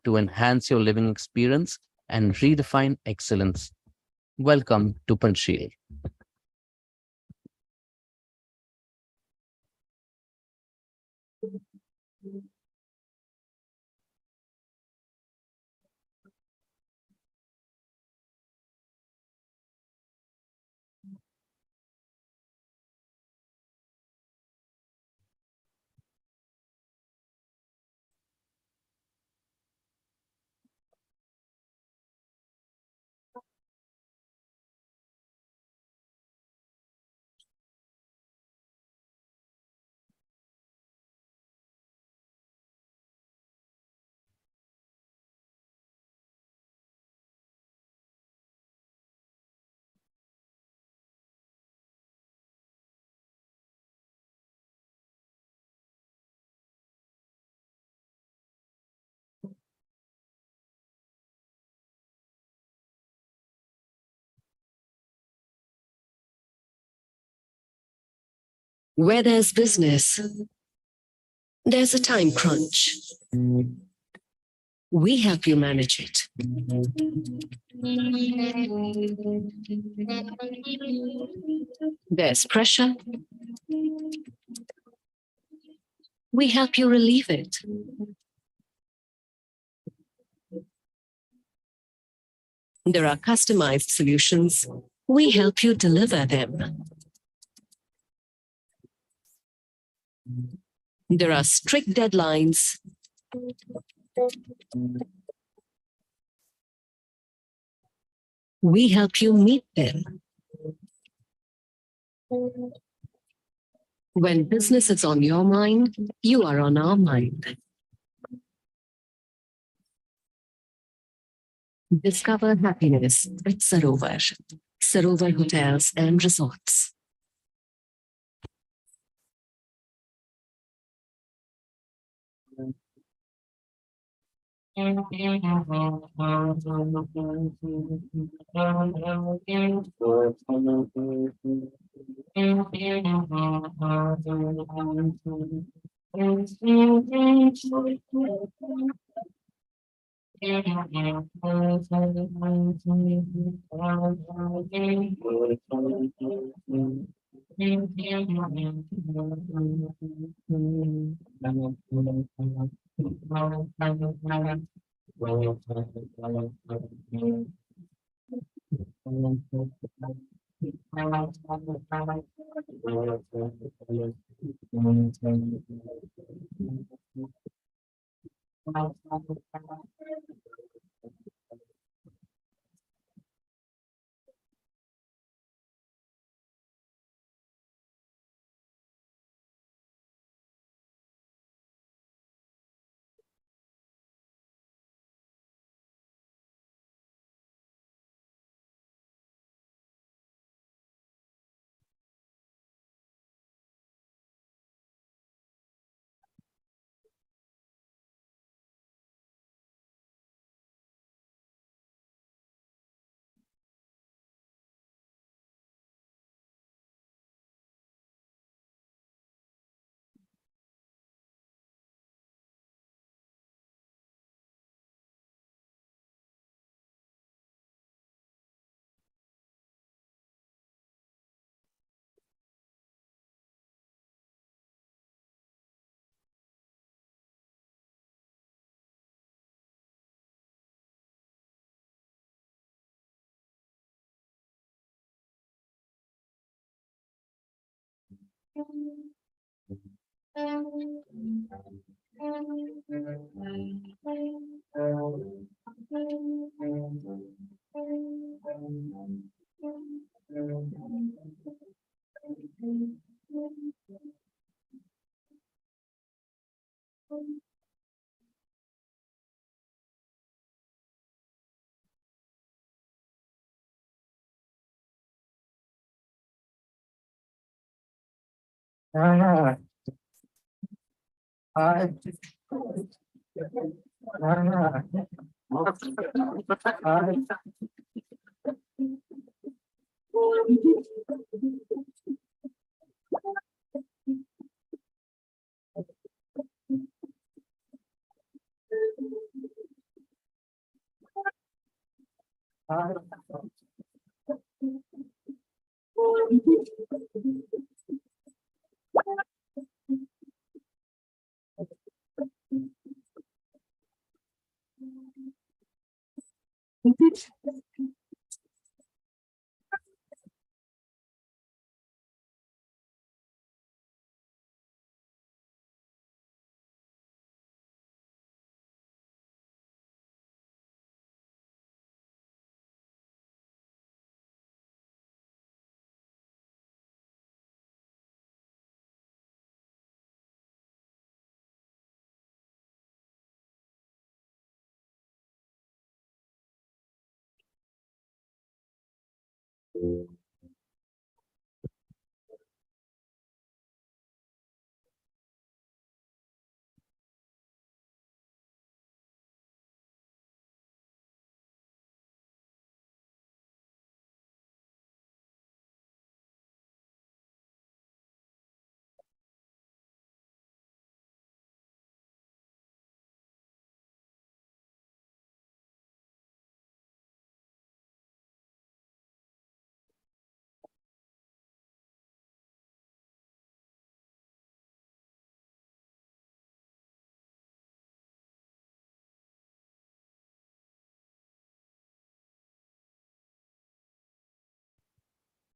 to enhance your living experience and redefine excellence. Welcome to Panchsheel. Where there's business, there's a time crunch. We help you manage it. There's pressure. We help you relieve it. There are customized solutions. We help you deliver them. There are strict deadlines. We help you meet them. When business is on your mind, you are on our mind. Discover happiness with Sarovar. Sarovar Hotels and Resorts.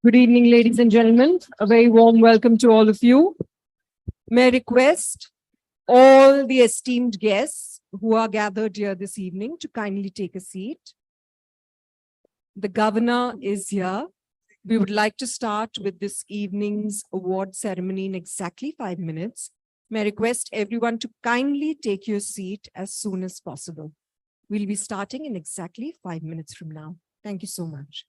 Good evening, ladies and gentlemen. A very warm welcome to all of you. May I request all the esteemed guests who are gathered here this evening to kindly take a seat. The governor is here. We would like to start with this evening's award ceremony in exactly 5 minutes. May I request everyone to kindly take your seat as soon as possible. We'll be starting in exactly 5 minutes from now. Thank you so much.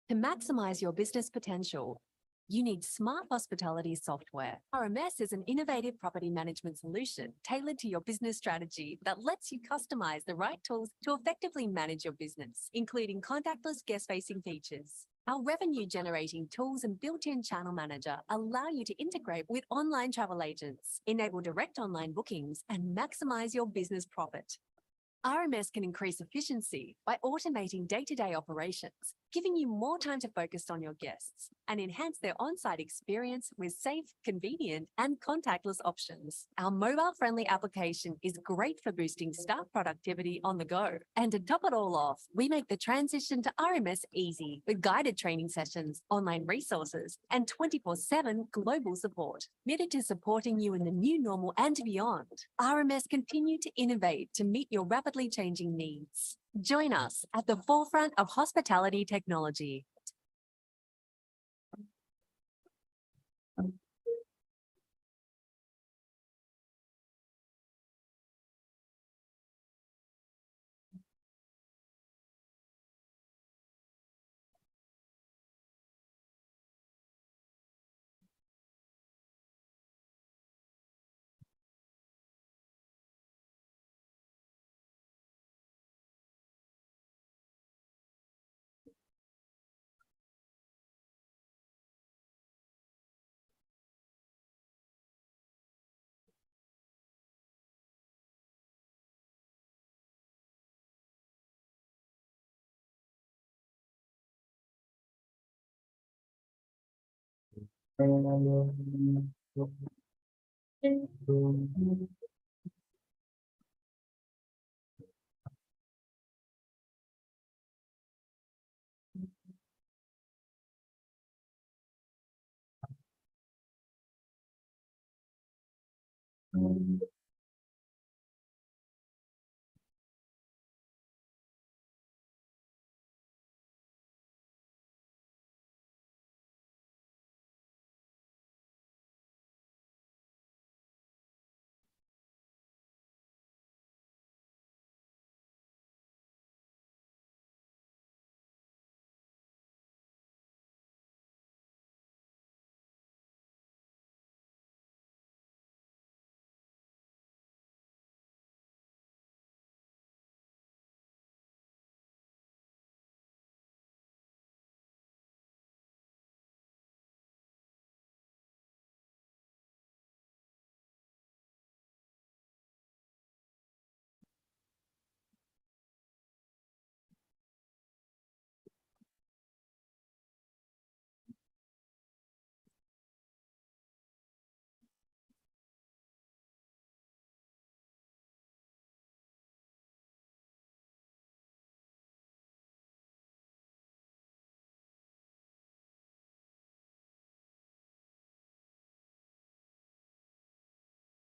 To maximize your business potential, you need smart hospitality software. RMS is an innovative property management solution tailored to your business strategy that lets you customize the right tools to effectively manage your business, including contactless guest-facing features. Our revenue-generating tools and built-in channel manager allow you to integrate with online travel agents, enable direct online bookings, and maximize your business profit. RMS can increase efficiency by automating day-to-day operations, giving you more time to focus on your guests and enhance their on-site experience with safe, convenient, and contactless options. Our mobile-friendly application is great for boosting staff productivity on the go. And to top it all off, we make the transition to RMS easy with guided training sessions, online resources, and 24/7 global support. Committed to supporting you in the new normal and beyond, RMS continue to innovate to meet your rapidly changing needs. Join us at the forefront of hospitality technology.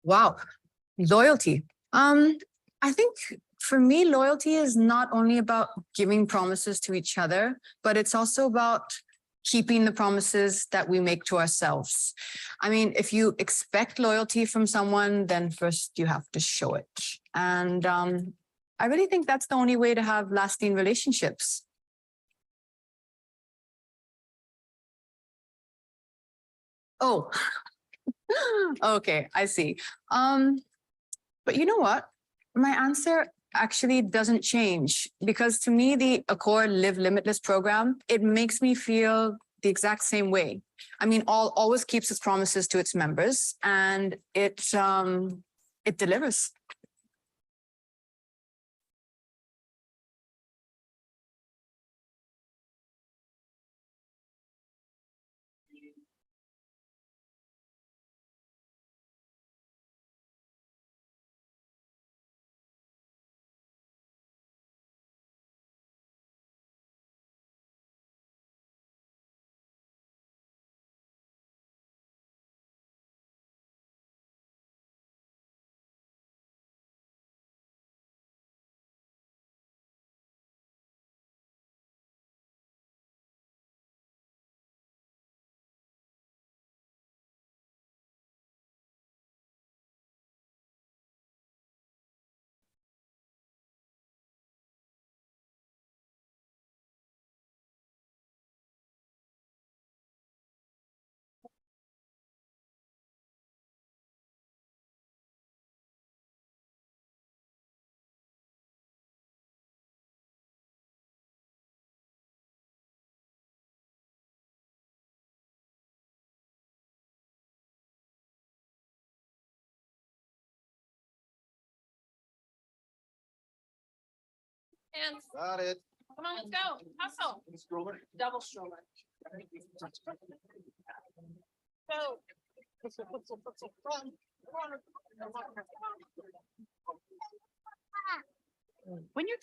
Wow, loyalty. I think for me, loyalty is not only about giving promises to each other, but it's also about keeping the promises that we make to ourselves. I mean, if you expect loyalty from someone, then first you have to show it. And I really think that's the only way to have lasting relationships. Oh, okay, I see. But you know what? My answer actually doesn't change because to me, the Accor Live Limitless program, it makes me feel the exact same way. I mean, always keeps its promises to its members and it delivers. Hands. Got it. Come on, let's go. Hustle. Double stroller. Go. When you're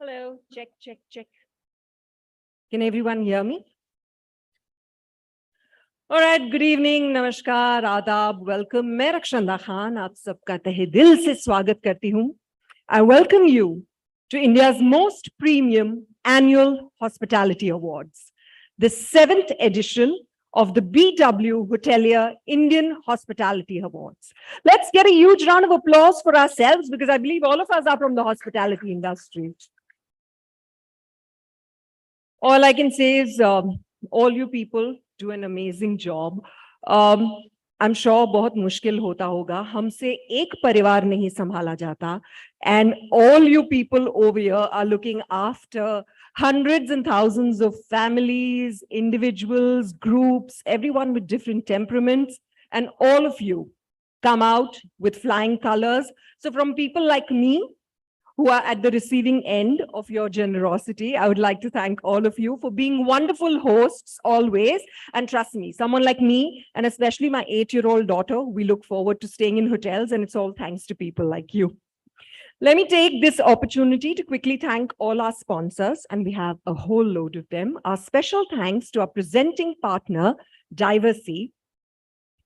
Hello, check, check, check. Can everyone hear me? All right, good evening, namaskar, adab, welcome. मैं रक्षंदा खान आप सबका तहे दिल से स्वागत करती हूँ. I welcome you to India's most premium annual hospitality awards, the 7th edition of the BW Hotelier Indian Hospitality Awards. Let's get a huge round of applause for ourselves because I believe all of us are from the hospitality industry. All I can say is all you people do an amazing job. I'm sure बहुत मुश्किल होता होगा. हमसे एक परिवार नहीं संभाला जाता. And all you people over here are looking after hundreds and thousands of families, individuals, groups, everyone with different temperaments. And all of you come out with flying colors. So from people like me, who are at the receiving end of your generosity, I would like to thank all of you for being wonderful hosts always. And trust me, someone like me, and especially my 8-year-old daughter, we look forward to staying in hotels, and it's all thanks to people like you. Let me take this opportunity to quickly thank all our sponsors, and we have a whole load of them. Our special thanks to our presenting partner, Diversity,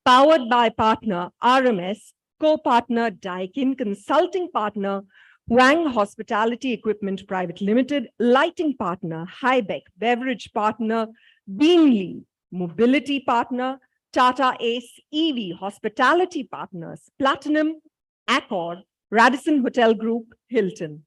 powered by partner RMS, co-partner Daikin, consulting partner Wang Hospitality Equipment Private Limited, lighting partner Highbeck, beverage partner Beanley, mobility partner Tata Ace EV, hospitality partners Platinum, Accor, Radisson Hotel Group, Hilton,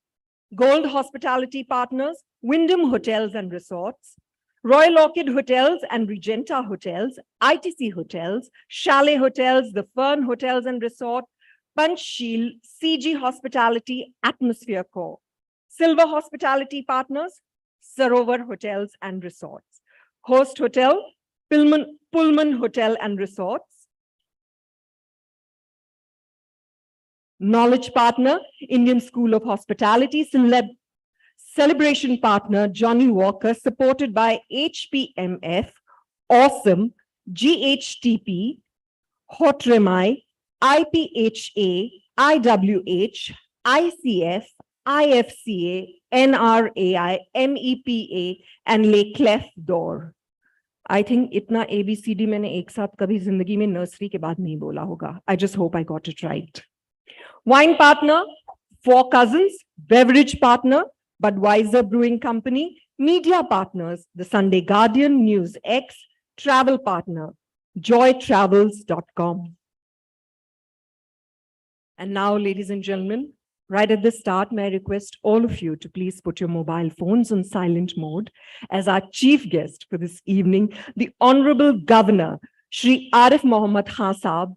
gold hospitality partners Wyndham Hotels and Resorts, Royal Orchid Hotels and Regenta Hotels, ITC Hotels, Chalet Hotels, The Fern Hotels and Resort, Panchsheel, CG Hospitality, Atmosphere Corps, Silver Hospitality Partners, Sarovar Hotels and Resorts, Host Hotel, Pullman Hotel and Resorts, Knowledge Partner, Indian School of Hospitality, Celebration Partner, Johnny Walker, supported by HPMF, Awesome, GHTP, Hotremai, IPHA, IWH, ICF, IFCA, NRAI, MEPA, and Les Clef d'Or. I think इतना ABCD मैंने एक साथ कभी जिंदगी में nursery के बाद नहीं बोला होगा. I just hope I got it right. Wine partner, Four Cousins, beverage partner, Budweiser Brewing Company, media partners, The Sunday Guardian, News X, travel partner, joytravels.com. And now, ladies and gentlemen, right at the start, may I request all of you to please put your mobile phones on silent mode as our chief guest for this evening, the Honorable Governor, Shri Arif Mohammad Khan Saab,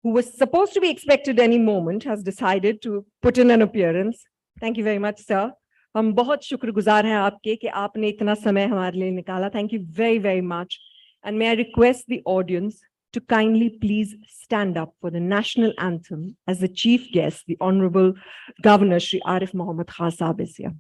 who was supposed to be expected any moment, has decided to put in an appearance. Thank you very much, sir. हम बहुत शुक्रगुजार हैं आपके कि आपने इतना समय हमारे लिए निकाला. Thank you very, very much. And may I request the audience to kindly please stand up for the national anthem as the chief guest, the Honorable Governor Shri Arif Mohammad Khan Saab is here.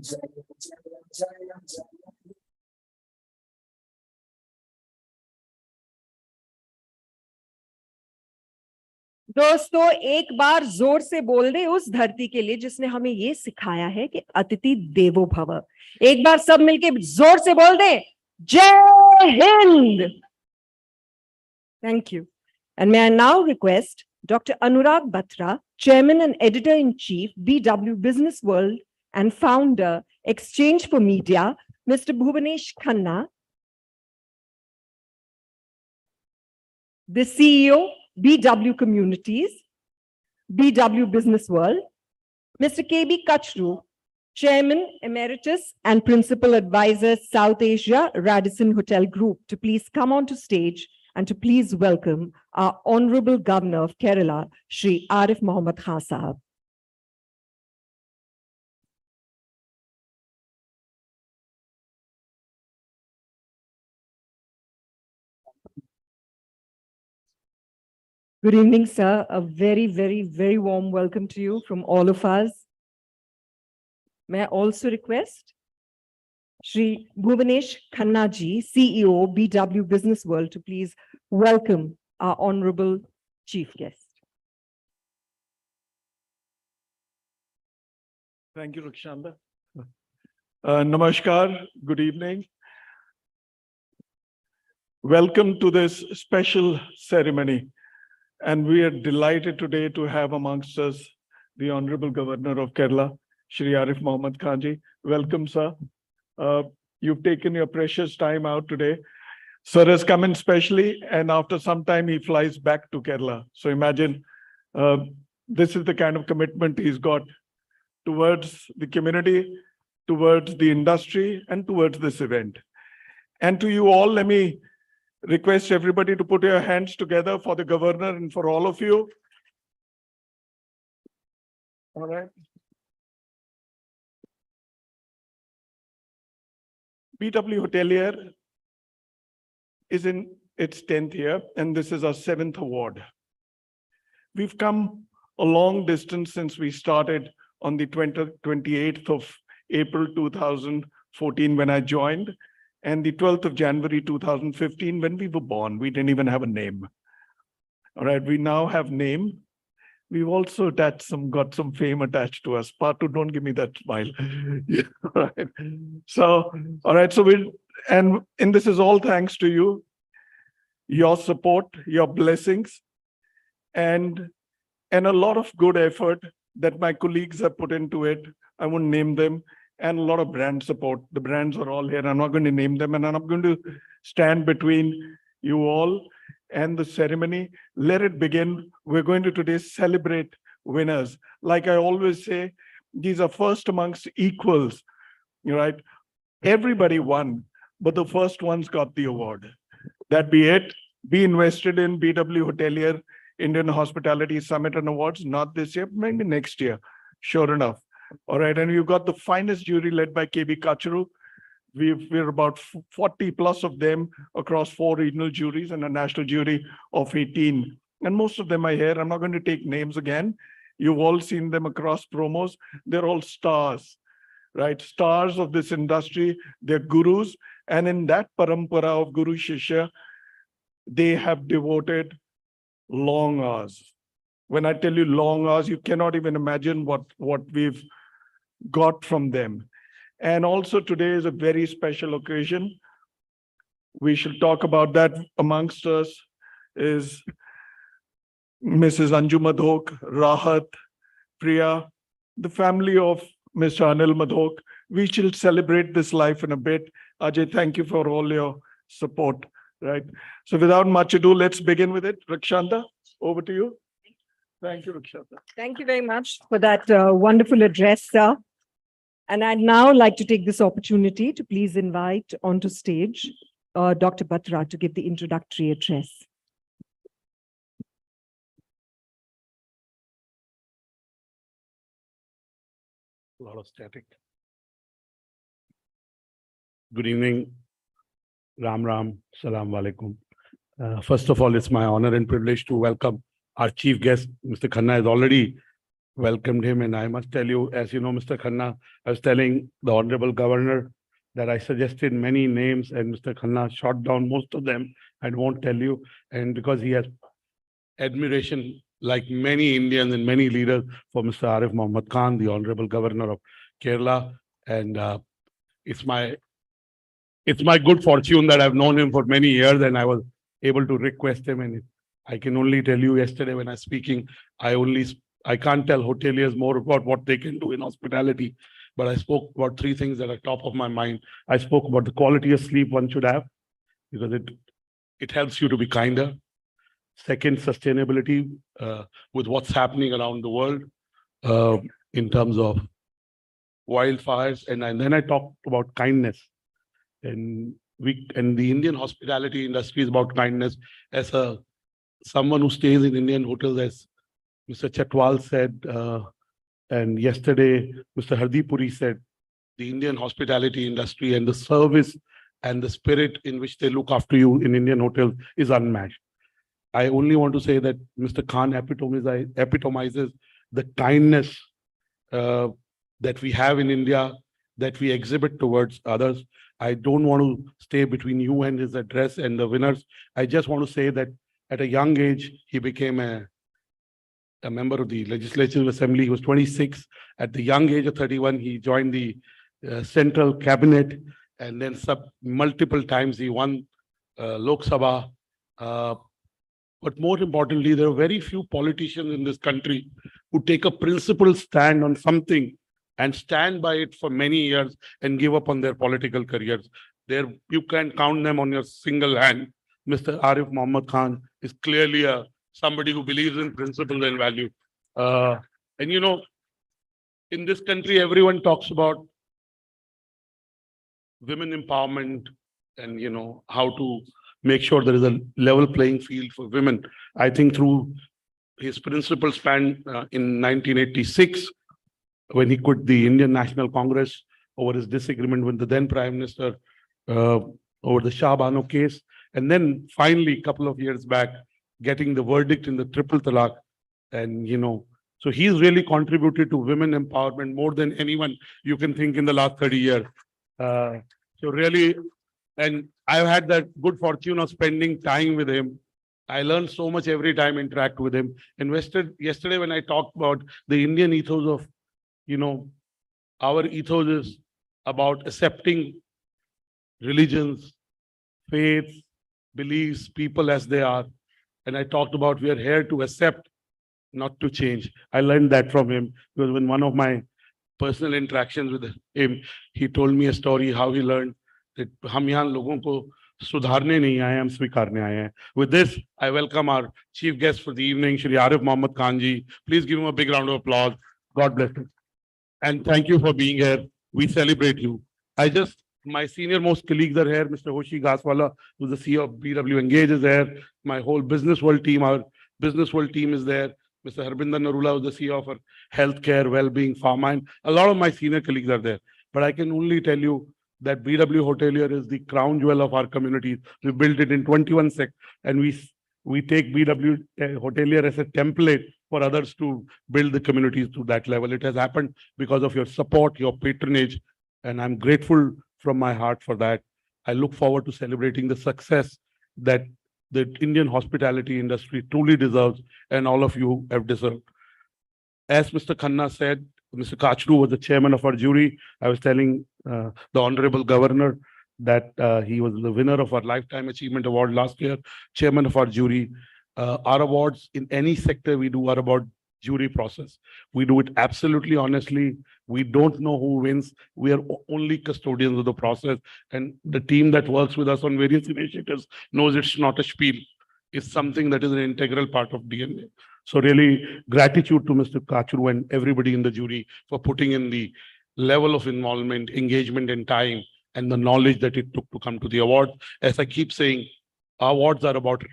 दोस्तों एक बार जोर से बोल दे उस धरती के लिए जिसने हमें ये सिखाया है कि अतिथि देवो भव। एक बार सब मिलके जोर से बोल दे जय Hind. Thank you. And may I now request Dr. Anurag Batra, Chairman and Editor-in-Chief, BW Business World and Founder, Exchange for Media, Mr. Bhuvanesh Khanna, the CEO, BW Communities, BW Business World, Mr. KB Kachru, Chairman Emeritus and Principal Advisor, South Asia, Radisson Hotel Group, to please come onto stage and to please welcome our Honorable Governor of Kerala, Shri Arif Mohammed Khan Sahab. Good evening, sir. A very, very, very warm welcome to you from all of us. May I also request Shri Bhuvanesh Khanna ji, CEO, BW Business World, to please welcome our honorable chief guest. Thank you, Rakshanda. Namaskar, good evening. Welcome to this special ceremony. And we are delighted today to have amongst us the Honorable Governor of Kerala, Shri Arif Mohammed Khan ji. Welcome, sir. You've taken your precious time out today. Sir has come in specially, and after some time he flies back to Kerala. So imagine, this is the kind of commitment he's got towards the community, towards the industry, and towards this event. And to you all, let me request everybody to put your hands together for the governor and for all of you. All right. BW Hotelier is in its 10th year, and this is our 7th award. We've come a long distance since we started on the 28th of April 2014 when I joined, and the 12th of January 2015 when we were born. We didn't even have a name. All right, we now have name. We've also got some fame attached to us. Patu, don't give me that smile. Yeah, all right. So, all right, so and this is all thanks to you, your support, your blessings, and a lot of good effort that my colleagues have put into it. I won't name them, and a lot of brand support. The brands are all here. I'm not going to name them, and I'm going to stand between you all and the ceremony. Let it begin. We're going to today celebrate winners. Like I always say, these are first amongst equals, right? Everybody won, but the first ones got the award. That be it. Be invested in BW Hotelier Indian Hospitality Summit and Awards, not this year, maybe next year, sure enough. All right, and you've got the finest jury led by KB Kachru. We're about 40 plus of them across 4 regional juries and a national jury of 18. And most of them are here. I'm not going to take names again. You've all seen them across promos. They're all stars, right? Stars of this industry. They're gurus. And in that parampara of Guru Shishya, they have devoted long hours. When I tell you long hours, you cannot even imagine what we've got from them. And also today is a very special occasion. We should talk about that. Amongst us is Mrs. Anju Madhok, Rahat, Priya, the family of Mr. Anil Madhok. We shall celebrate this life in a bit. Ajay, thank you for all your support. Right. So without much ado, let's begin with it. Rakshanda, over to you. Thank you, Rakshanda. Thank you very much for that wonderful address, sir. And I'd now like to take this opportunity to please invite onto stage Dr. Batra to give the introductory address. A lot of static. Good evening. Ram Ram, Salam Alaikum. First of all, it's my honor and privilege to welcome our chief guest. Mr. Khanna has already welcomed him. And I must tell you, as you know, Mr. Khanna, I was telling the Honorable Governor that I suggested many names and Mr. Khanna shot down most of them. I won't tell you. And because he has admiration, like many Indians and many leaders, for Mr. Arif Mohammad Khan, the Honorable Governor of Kerala. And it's my good fortune that I've known him for many years and I was able to request him. And I can only tell you yesterday when I was speaking, I can't tell hoteliers more about what they can do in hospitality, but I spoke about three things that are top of my mind. I spoke about the quality of sleep one should have, because it helps you to be kinder. Second, sustainability with what's happening around the world in terms of wildfires. And then I talked about kindness. And the Indian hospitality industry is about kindness. As someone who stays in Indian hotels, as Mr. Chatwal said, and yesterday Mr. Hardipuri said, the Indian hospitality industry and the service and the spirit in which they look after you in Indian hotels is unmatched. I only want to say that Mr. Khan epitomizes the kindness that we have in India, that we exhibit towards others. I don't want to stay between you and his address and the winners. I just want to say that at a young age, he became a member of the Legislative Assembly. He was 26. At the young age of 31, he joined the Central Cabinet, and then multiple times he won Lok Sabha. But more importantly, there are very few politicians in this country who take a principled stand on something and stand by it for many years and give up on their political careers. You can count them on your single hand. Mr. Arif Mohammad Khan is clearly somebody who believes in principles and value. And you know, in this country, everyone talks about women empowerment and you know how to make sure there is a level playing field for women. I think through his principal span in 1986, when he quit the Indian National Congress over his disagreement with the then Prime Minister over the Shah Bano case, and then finally, a couple of years back, getting the verdict in the triple talaq. And, you know, so he's really contributed to women empowerment more than anyone you can think in the last 30 years. So really, and I've had that good fortune of spending time with him. I learned so much every time I interact with him. And yesterday when I talked about the Indian ethos of, you know, our ethos is about accepting religions, faiths, beliefs, people as they are. And I talked about we are here to accept, not to change. I learned that from him because when one of my personal interactions with him, he told me a story how he learned that हम यहाँ लोगों को सुधारने नहीं आए, हम स्वीकारने आए हैं. With this, I welcome our chief guest for the evening, Shri Arif Mohammad Khan ji. Please give him a big round of applause. God bless him. And thank you for being here. We celebrate you. My senior most colleagues are here. Mr. Hoshi Gaswala, who's the CEO of BW Engage, is there. My whole business world team, our business world team is there. Mr. Harbinder Narula, who's the CEO of our healthcare, well-being, pharma, and a lot of my senior colleagues are there. But I can only tell you that BW Hotelier is the crown jewel of our community. We built it in 21 sectors, and we take BW Hotelier as a template for others to build the communities to that level. It has happened because of your support, your patronage, and I'm grateful from my heart for that. I look forward to celebrating the success that the Indian hospitality industry truly deserves, and all of you have deserved. As Mr. Khanna said, Mr. Kachru was the chairman of our jury. I was telling the Honorable Governor that he was the winner of our Lifetime Achievement Award last year, chairman of our jury. Our awards in any sector we do are about jury process. We do it absolutely honestly. We don't know who wins. We are only custodians of the process. And the team that works with us on various initiatives knows it's not a spiel. It's something that is an integral part of DNA. So really gratitude to Mr. Kachru and everybody in the jury for putting in the level of involvement, engagement and time and the knowledge that it took to come to the award. As I keep saying, our awards are about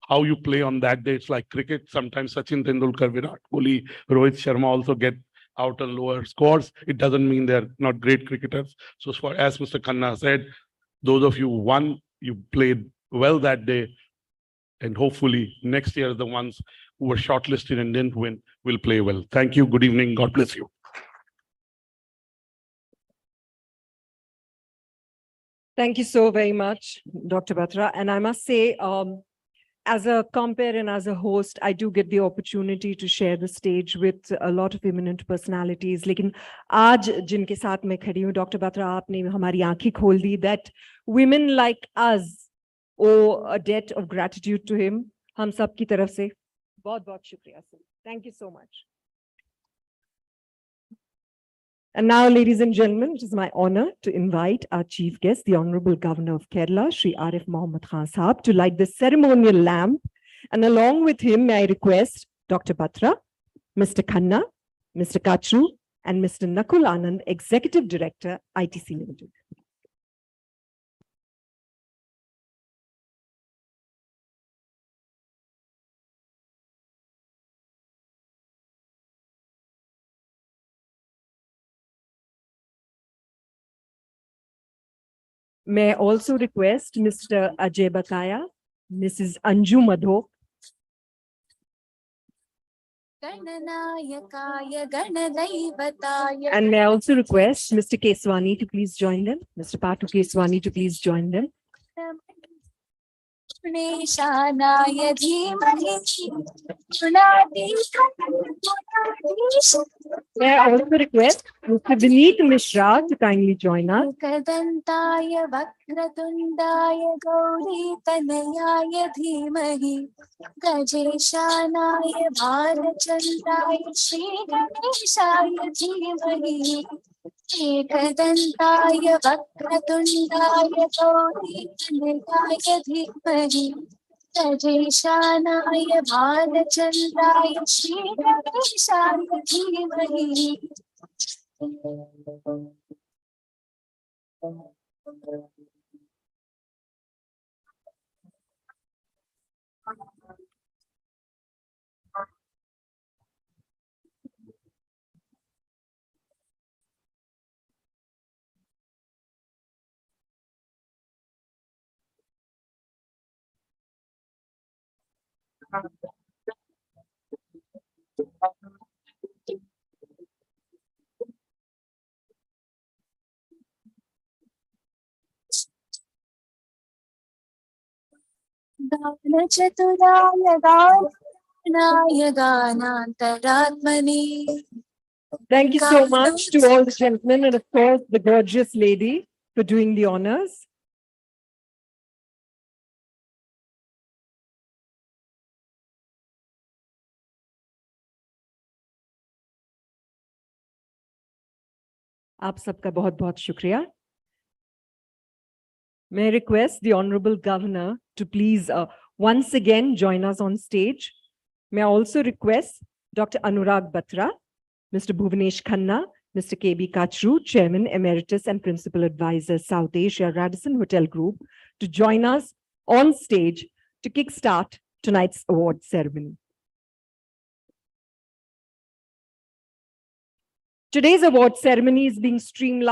how you play on that day. It's like cricket. Sometimes Sachin Tendulkar, Virat Kohli, Rohit Sharma also get out on lower scores. It doesn't mean they're not great cricketers. So as Mr. Khanna said, those of you who won, you played well that day. And hopefully next year, the ones who were shortlisted and didn't win will play well. Thank you. Good evening. God bless you. Thank you so very much, Dr. Batra. And I must say, as a compere and as a host, I do get the opportunity to share the stage with a lot of eminent personalities. लेकिन आज जिनके साथ मैं खड़ी हूँ, Dr. Batra, आपने हमारी आंखें खोल दी that women like us owe a debt of gratitude to him. हम सब की तरफ से बहुत-बहुत शुक्रिया sir. Thank you so much. And now, ladies and gentlemen, it is my honor to invite our chief guest, the Honorable Governor of Kerala, Shri Arif Mohammed Khan Sahab, to light the ceremonial lamp. And along with him, may I request Dr. Batra, Mr. Khanna, Mr. Kachru, and Mr. Nakul Anand, Executive Director, ITC Limited. May I also request Mr. Ajay Bakaya, Mrs. Anju Madhok, and may I also request Mr. Keswani to please join them, Mr. Patu Keswani to please join them. May I also request Mr. Vineet Mishra to kindly join us. एकदन्ताय वक्रतुण्डाय गौरीतनयाय धीमहि गजेशानाय भालचन्द्राय श्रीगणेशाय धीमहि. गानचतुराय गानाय गानान्तरात्मने. Thank you so much to all the gentlemen and of course the gorgeous lady for doing the honors. आप सबका बहुत-बहुत शुक्रिया. May I request the Honorable Governor to please once again join us on stage. May I also request Dr. Anurag Batra, Mr. Bhuvanesh Khanna, Mr. KB Kachru, Chairman Emeritus and Principal Advisor, South Asia Radisson Hotel Group, to join us on stage to kickstart tonight's award ceremony. Today's award ceremony is being streamed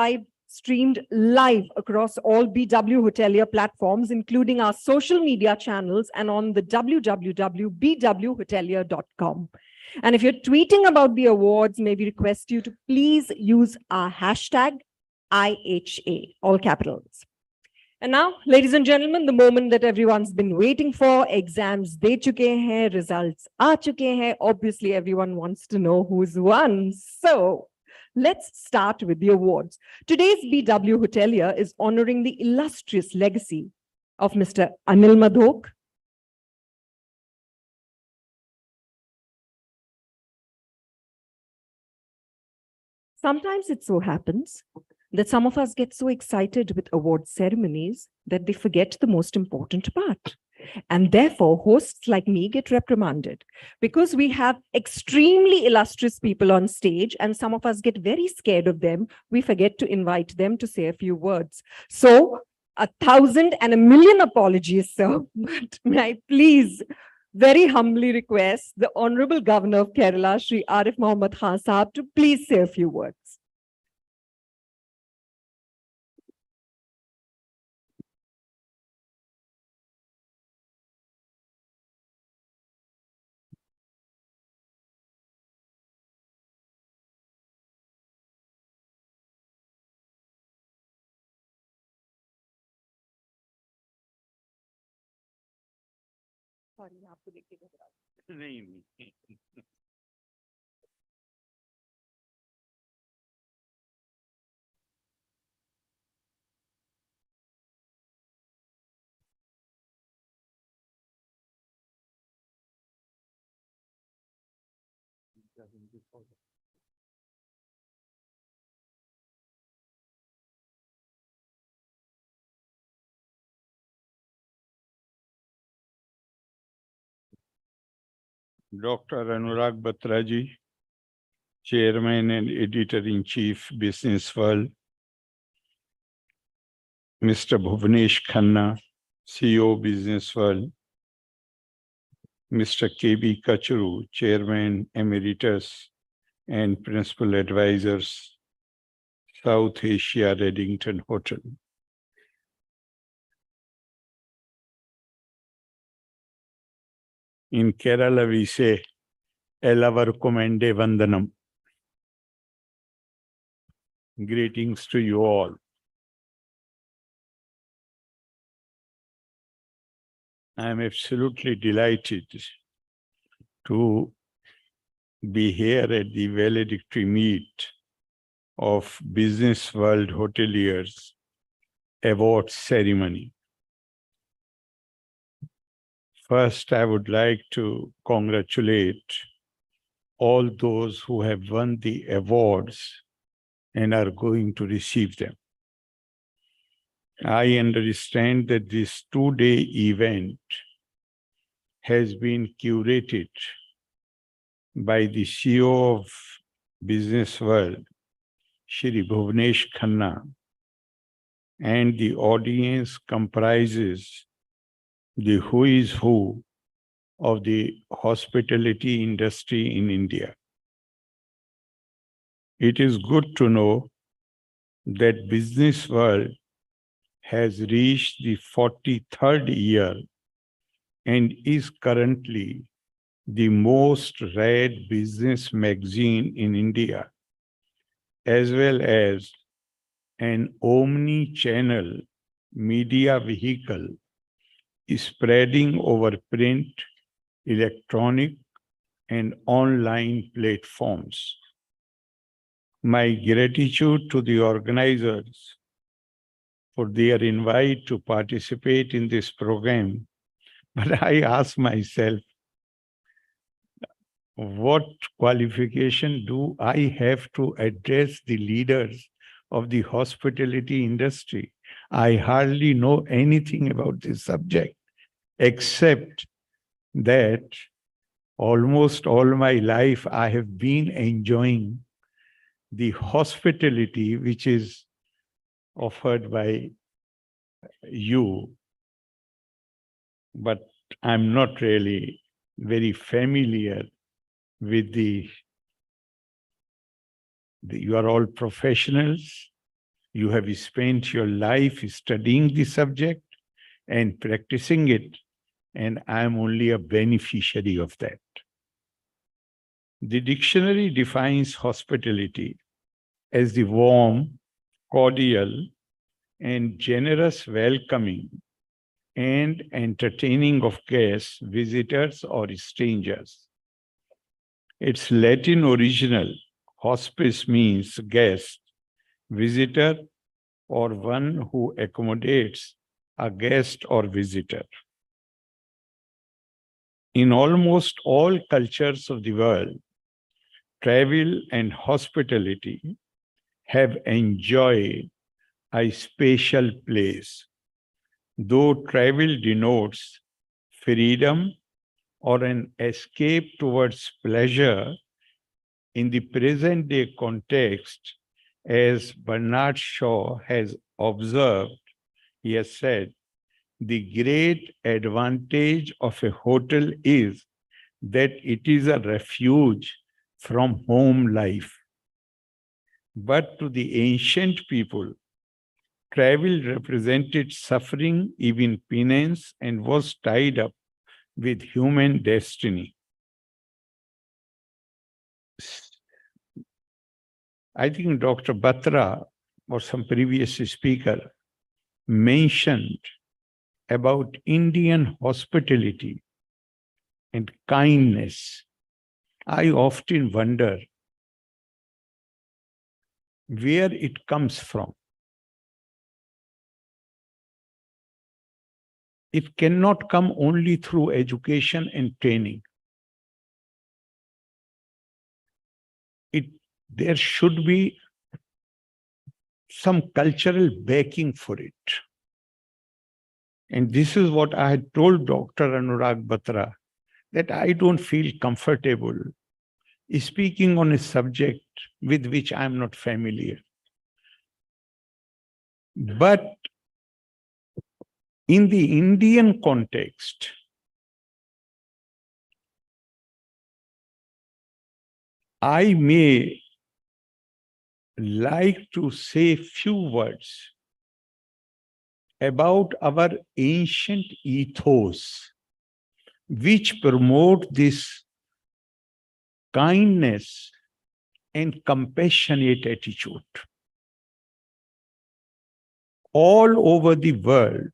live across all BW Hotelier platforms, including our social media channels and on the www.bwhotelier.com. And if you're tweeting about the awards, may we request you to please use our hashtag IHA, all capitals. And now, ladies and gentlemen, the moment that everyone's been waiting for, exams de chuke hain, results aa chuke hain. Obviously, everyone wants to know who's won. So let's start with the awards. Today's BW Hotelier is honoring the illustrious legacy of Mr. Anil Madhok, sometimes it so happens that some of us get so excited with award ceremonies that they forget the most important part. And therefore, hosts like me get reprimanded because we have extremely illustrious people on stage and some of us get very scared of them. We forget to invite them to say a few words. So 1,000 and 1,000,000 apologies, sir. But may I please very humbly request the Honorable Governor of Kerala, Shri Arif Mohammed Khan Sahab, to please say a few words. Dr. Anurag Batraji, Chairman and Editor-in-Chief, Business World. Mr. Bhuvnesh Khanna, CEO, Business World. Mr. KB Kachru, Chairman Emeritus and Principal Advisors, South Asia Reddington Hotel. In Kerala, we say, Elavarkumende Vandanam. Greetings to you all. I am absolutely delighted to be here at the valedictory meet of Business World Hoteliers Awards ceremony. First, I would like to congratulate all those who have won the awards and are going to receive them. I understand that this two-day event has been curated by the CEO of Business World, Shri Bhuvnesh Khanna, and the audience comprises the who is who of the hospitality industry in India. It is good to know that Business World has reached the 43rd year and is currently the most read business magazine in India, as well as an omni-channel media vehicle spreading over print, electronic, and online platforms. My gratitude to the organizers for their invite to participate in this program. But I ask myself, what qualification do I have to address the leaders of the hospitality industry? I hardly know anything about this subject, except that almost all my life I have been enjoying the hospitality which is offered by you, but I'm not really very familiar with you are all professionals. You have spent your life studying the subject and practicing it, and I'm only a beneficiary of that. The dictionary defines hospitality as the warm, cordial, and generous welcoming and entertaining of guests, visitors, or strangers. Its Latin original, hospice, means guest, visitor, or one who accommodates a guest or visitor. In almost all cultures of the world, travel and hospitality have enjoyed a special place. Though travel denotes freedom or an escape towards pleasure, in the present-day context, as Bernard Shaw has observed, he has said, the great advantage of a hotel is that it is a refuge from home life. But to the ancient people, travel represented suffering, even penance, and was tied up with human destiny. I think Dr. Batra or some previous speaker mentioned about Indian hospitality and kindness, I often wonder where it comes from. It cannot come only through education and training. There should be some cultural backing for it. And this is what I had told Dr. Anurag Batra, that I don't feel comfortable speaking on a subject with which I'm not familiar. But in the Indian context, I may like to say few words about our ancient ethos, which promote this kindness and compassionate attitude. All over the world,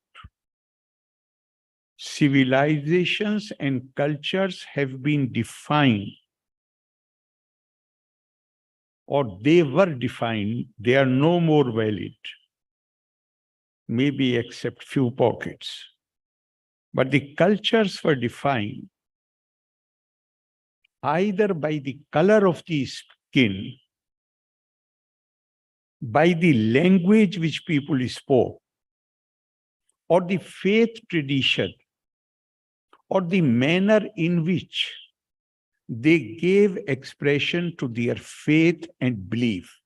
civilizations and cultures have been defined, or they were defined, they are no more valid, maybe except few pockets. But the cultures were defined either by the color of the skin, by the language which people spoke, or the faith tradition, or the manner in which they gave expression to their faith and belief.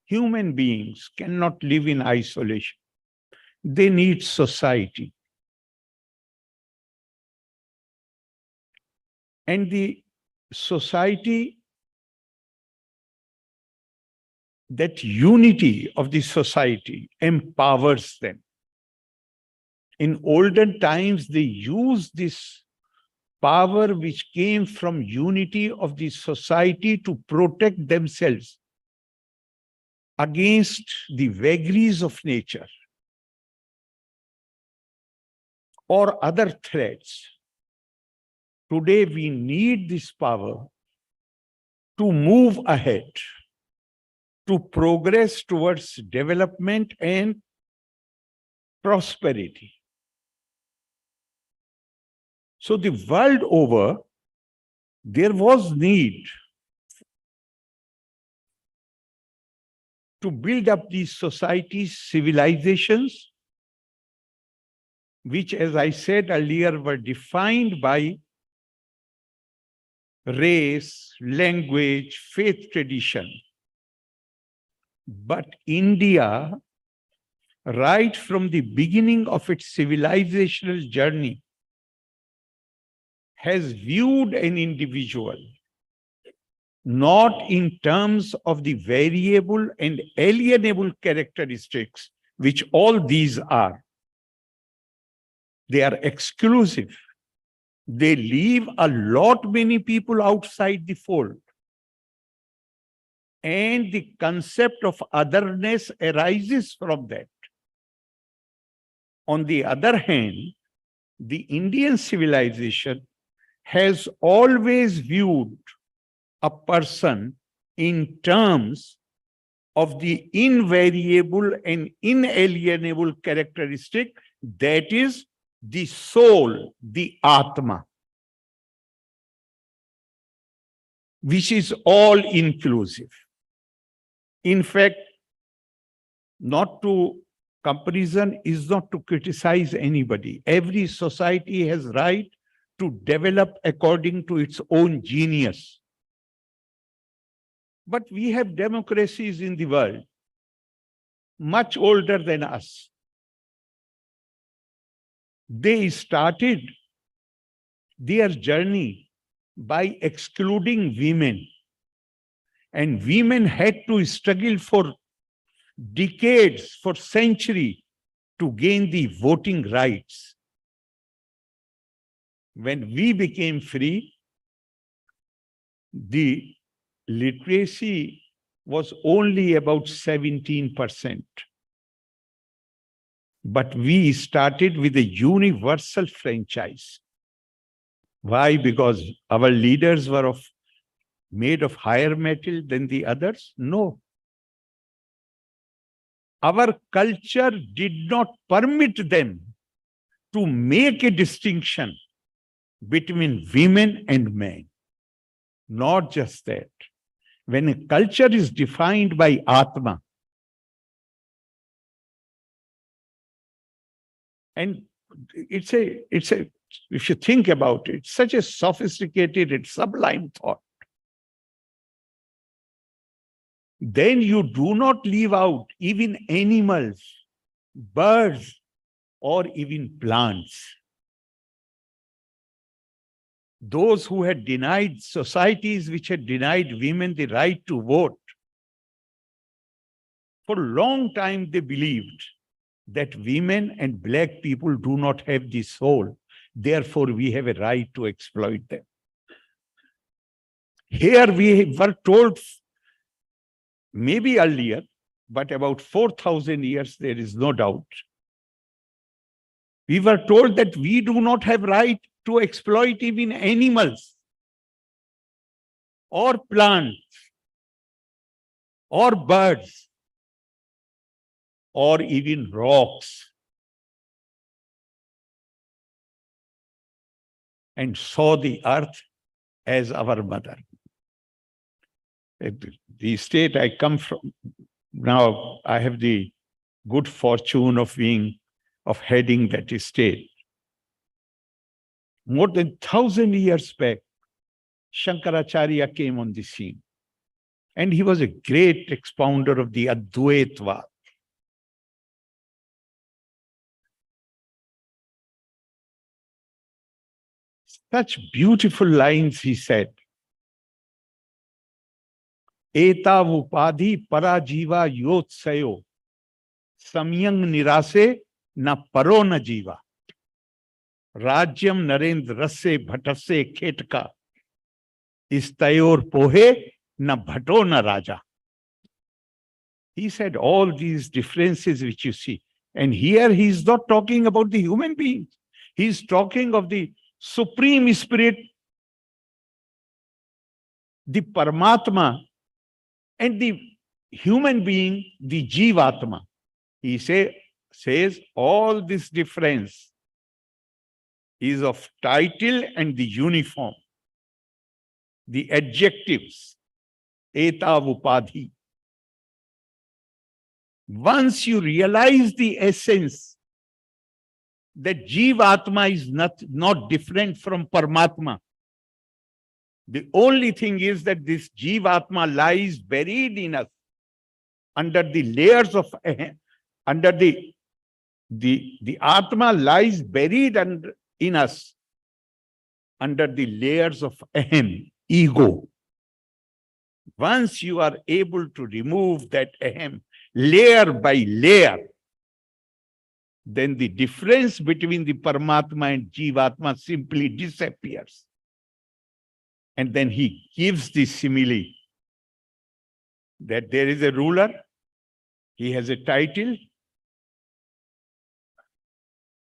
Human beings cannot live in isolation. They need society. And the society, that unity of the society empowers them. In olden times, they used this power which came from unity of the society to protect themselves against the vagaries of nature or other threats. Today, we need this power to move ahead, to progress towards development and prosperity. So the world over, there was need to build up these societies, civilizations, which, as I said earlier, were defined by race, language, faith tradition. But India, right from the beginning of its civilizational journey, has viewed an individual not in terms of the variable and alienable characteristics, which all these are. They are exclusive. They leave a lot many people outside the fold. And the concept of otherness arises from that. On the other hand, the Indian civilization has always viewed a person in terms of the invariable and inalienable characteristic, that is the soul, the Atma, which is all inclusive. In fact, not to comparison is not to criticize anybody. Every society has right to develop according to its own genius. But we have democracies in the world much older than us. They started their journey by excluding women. And women had to struggle for decades, for centuries, to gain the voting rights. When we became free, the literacy was only about 17%. But we started with a universal franchise. Why? Because our leaders were made of higher metal than the others? No. Our culture did not permit them to make a distinction between women and men. Not just that. When a culture is defined by Atma, and it's a, if you think about it, it's such a sophisticated and sublime thought. Then you do not leave out even animals, birds, or even plants. Those who had denied, societies which had denied women the right to vote, for a long time they believed that women and black people do not have the soul. Therefore, we have a right to exploit them. Here we were told, maybe earlier, but about 4,000 years, there is no doubt. We were told that we do not have right to exploit even animals or plants or birds or even rocks, and saw the earth as our mother. The state I come from, now I have the good fortune of heading that state. More than 1,000 years back, Shankaracharya came on the scene, and he was a great expounder of the Advaitva. Such beautiful lines he said. Eta upadhi parajiva yotsayo samyang nirase na paro na jiva rajyam narendrase bhatase khetka istayor pohe na bhato na raja. He said all these differences which you see, and here he is not talking about the human beings. He is talking of the Supreme Spirit, the Paramatma, and the human being, the Jivatma. He says all this difference is of title and the uniform, the adjectives, eta upadhi. Once you realize the essence that Jivatma is not different from Paramatma, the only thing is that this Jivatma lies buried in us under the layers of, under the Atma lies buried in us under the layers of ahem, ego. Once you are able to remove that ahem layer by layer, then the difference between the Paramatma and Jivatma simply disappears. And then he gives the simile that there is a ruler, he has a title,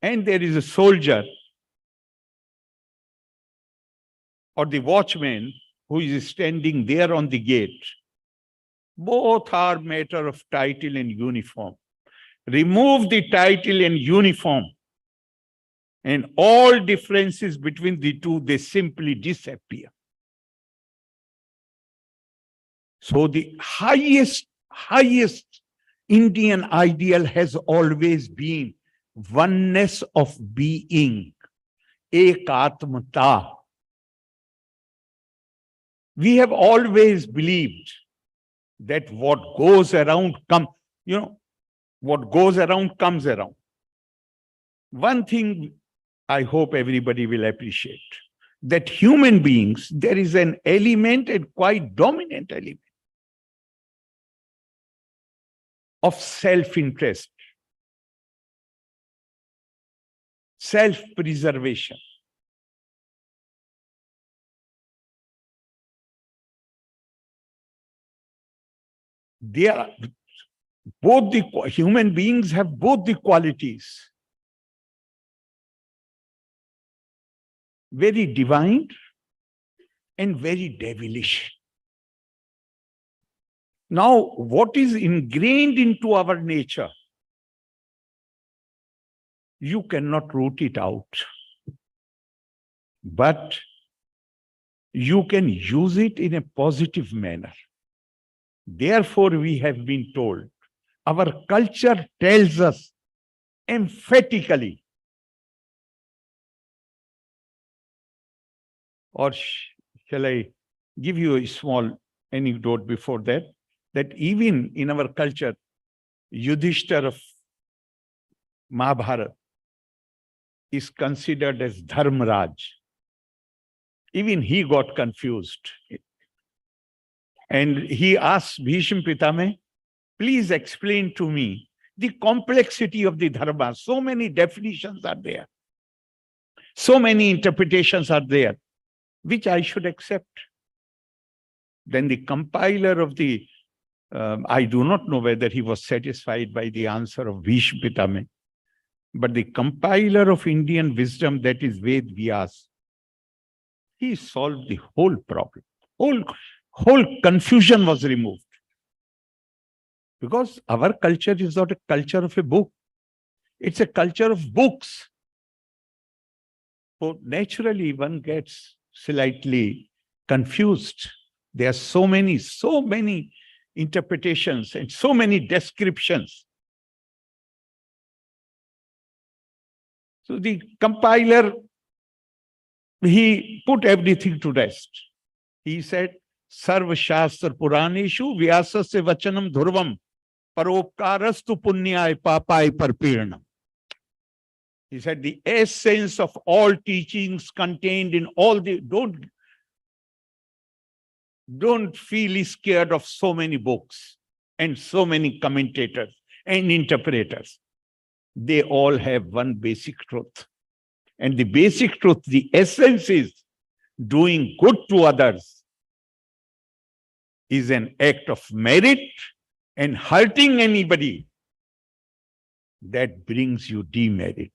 and there is a soldier or the watchman who is standing there on the gate. Both are matter of title and uniform. Remove the title and uniform, and all differences between the two, they simply disappear. So the highest Indian ideal has always been oneness of being, ekatmata. We have always believed that what goes around what goes around comes around. One thing I hope everybody will appreciate, that human beings, there is an element, and quite dominant element, of self-interest, self-preservation. They are both the human beings have both the qualities. very divine, and very devilish. Now, what is ingrained into our nature, you cannot root it out, but you can use it in a positive manner. Therefore, we have been told, our culture tells us emphatically, or shall I give you a small anecdote before that, that even in our culture, Yudhishthir of Mahabharata is considered as Dharmaraj. Even he got confused. And he asked Bhishma Pitame, please explain to me the complexity of the dharma. So many definitions are there. So many interpretations are there, which I should accept. Then the compiler of the, I do not know whether he was satisfied by the answer of Bhishma Pitame, but the compiler of Indian wisdom, that is Ved Vyas, he solved the whole problem. Whole confusion was removed. Because our culture is not a culture of a book. It's a culture of books. So naturally, one gets slightly confused. There are so many interpretations and so many descriptions. So the compiler, he put everything to rest. He said, Sarva Shastra Puraneshu Vyasasya Vachanam Dhurvam Paropkarastu Punyai Papai Parpirnam. He said, the essence of all teachings contained in all the, don't feel scared of so many books and so many commentators and interpreters. They all have one basic truth. And the basic truth, the essence is doing good to others is an act of merit, and hurting anybody, that brings you demerit.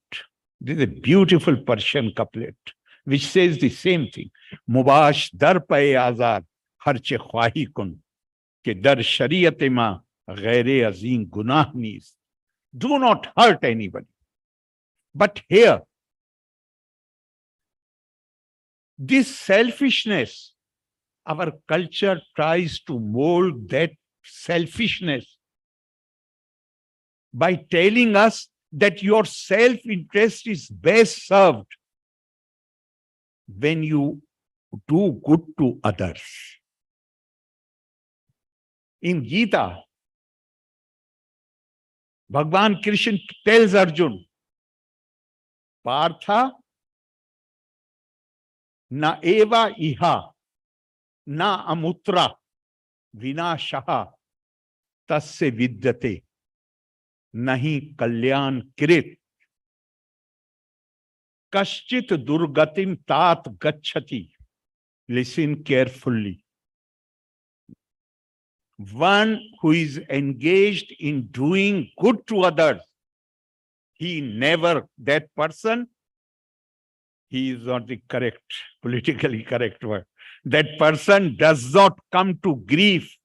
This is a beautiful Persian couplet which says the same thing. Mubash dar paye azad harche khwahi kun ke dar shariyat ma ghaire azim gunah neez. Do not hurt anybody. But here, this selfishness, our culture tries to mold that selfishness by telling us that your self-interest is best served when you do good to others. In Gita, Bhagwan Krishna tells Arjun, Partha na eva iha na amutra vinashaha tasya vidyate nahi kalyan krit kaschit durgatim tat gacchati. Listen carefully. One who is engaged in doing good to others, that person, he is not the correct, politically correct word. That person does not come to grief,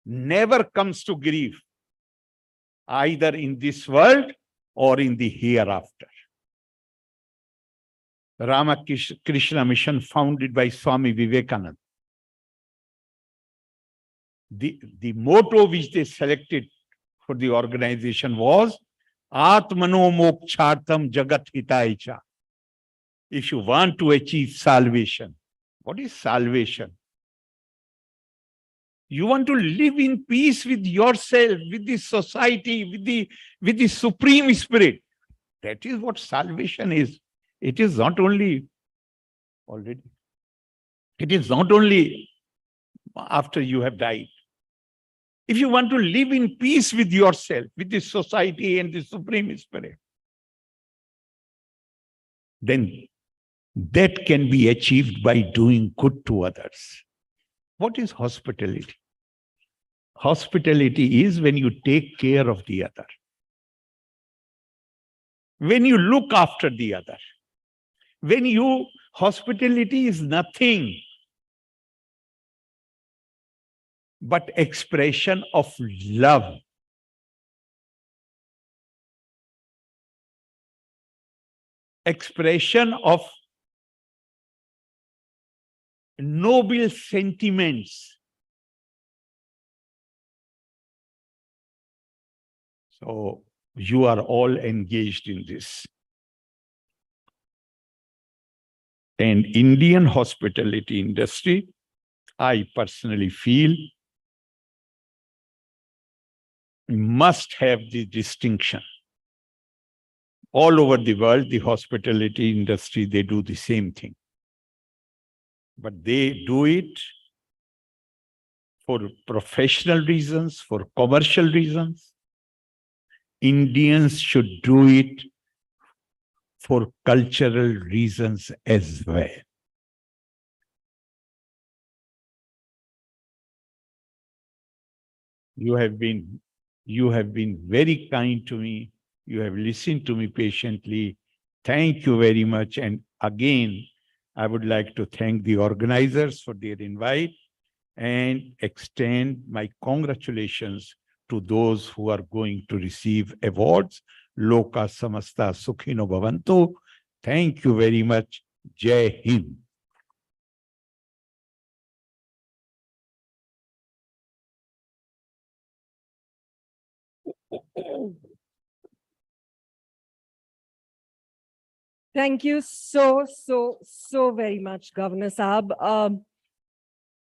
never comes to grief, either in this world or in the hereafter. Ramakrishna Mission, founded by Swami Vivekananda. The motto which they selected for the organization was Atmano Mokchartam Jagat Hitaicha. If you want to achieve salvation, what is salvation? You want to live in peace with yourself, with the society, with the Supreme Spirit. That is what salvation is. It is not only after you have died. If you want to live in peace with yourself, with the society and the Supreme Spirit, then that can be achieved by doing good to others. What is hospitality? Hospitality is when you take care of the other, when you look after the other, When hospitality is nothing but expression of love. Expression of noble sentiments. So you are all engaged in this. And Indian hospitality industry, I personally feel, must have the distinction. All over the world, the hospitality industry, they do the same thing. But they do it for professional reasons, for commercial reasons. Indians should do it for cultural reasons as well. You have been very kind to me. You have listened to me patiently. Thank you very much. And again, I would like to thank the organizers for their invite and extend my congratulations to those who are going to receive awards. Loka samasta sukhino bhavantu. Thank you very much. Jai Hind. Thank you so very much, Governor Saab.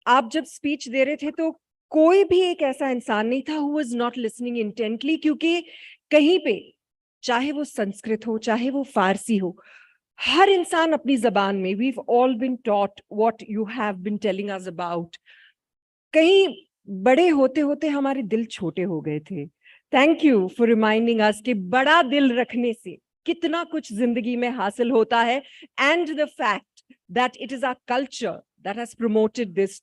आप जब speech दे रहे थे तो कोई भी एक ऐसा इंसान नहीं था who was not listening intently, क्योंकि कहीं पे चाहे वो संस्कृत हो चाहे वो फारसी हो, हर इंसान अपनी जबान में, we've all been taught what you have been telling us about. कहीं बड़े होते होते हमारे दिल छोटे हो गए थे. Thank you for reminding us कि बड़ा दिल रखने से कितना कुछ जिंदगी में हासिल होता है, and the fact that it is our culture that has promoted this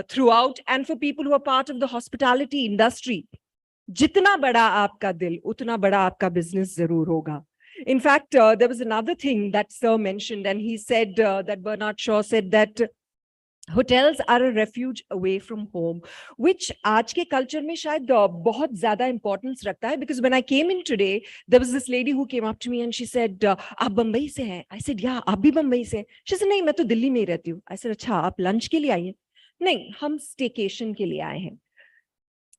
throughout, and for people who are part of the hospitality industry, जितना बड़ा आपका दिल उतना बड़ा आपका business जरूर होगा. In fact, there was another thing that Sir mentioned, and he said that Bernard Shaw said that hotels are a refuge away from home, which आज के culture में शायद बहुत ज़्यादा importance रखता है, because when I came in today, there was this lady who came up to me and she said, आप बम्बई से हैं? I said, yeah, आप भी बम्बई से हैं? She said, नहीं, मैं तो दिल्ली में ही रहती हूँ. I said, अच्छा, आप lunch के लिए आई हैं? नहीं, हम staycation के लिए आए हैं.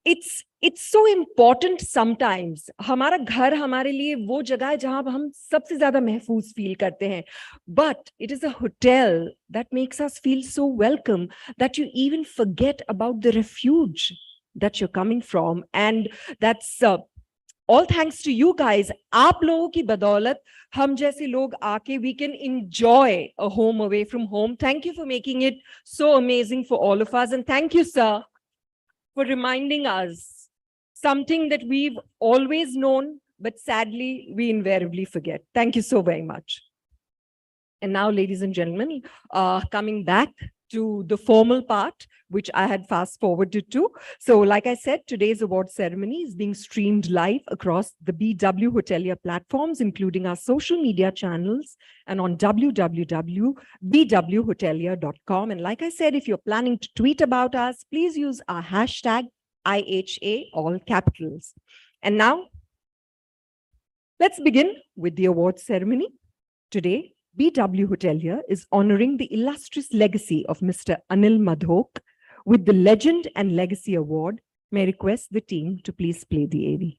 It's so important sometimes. हमारा घर हमारे लिए वो जगह है जहां हम सबसे ज्यादा महफूज फील करते हैं. But it is a hotel that makes us feel so welcome that you even forget about the refuge that you're coming from. And that's all thanks to you guys. आप लोगों की बदौलत हम जैसे लोग आके we can enjoy a home away from home. Thank you for making it so amazing for all of us. And thank you, sir, for reminding us something that we've always known, but sadly, we invariably forget. Thank you so very much. And now, ladies and gentlemen, coming back to the formal part, which I had fast forwarded to. So like I said, today's award ceremony is being streamed live across the BW Hotelier platforms, including our social media channels and on www.bwhotelier.com. And like I said, if you're planning to tweet about us, please use our hashtag IHA, all capitals. And now, let's begin with the award ceremony. Today, BW Hotelier is honoring the illustrious legacy of Mr. Anil Madhok with the Legend and Legacy Award. May I request the team to please play the AV.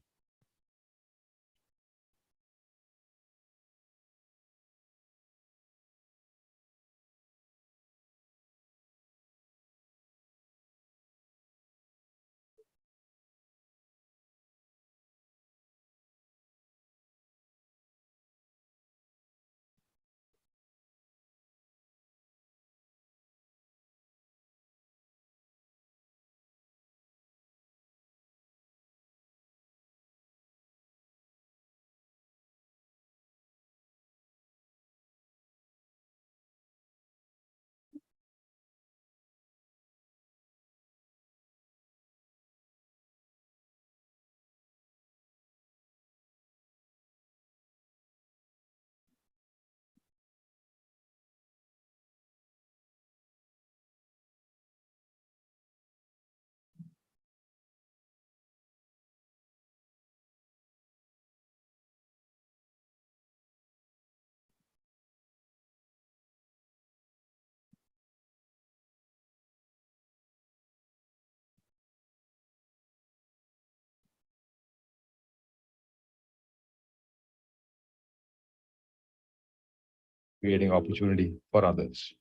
creating opportunity for others.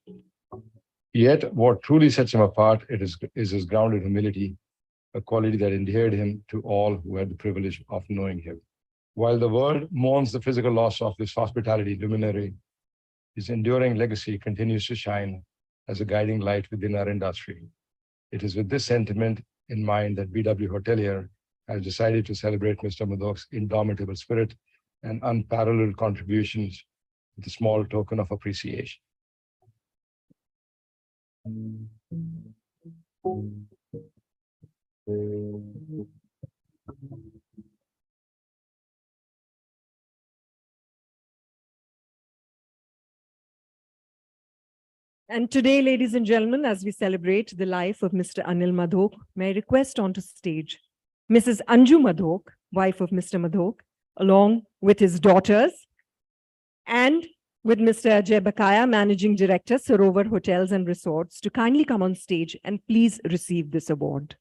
Yet, what truly sets him apart is his grounded humility, a quality that endeared him to all who had the privilege of knowing him. While the world mourns the physical loss of this hospitality luminary, his enduring legacy continues to shine as a guiding light within our industry. It is with this sentiment in mind that BW Hotelier has decided to celebrate Mr. Madhok's indomitable spirit and unparalleled contributions with a small token of appreciation. And today, ladies and gentlemen, as we celebrate the life of Mr. Anil Madhok, may I request onto stage Mrs. Anju Madhok, wife of Mr. Madhok, along with his daughters, and with Mr. Ajay Bakaya, Managing Director, Sarovar Hotels and Resorts, to kindly come on stage and please receive this award.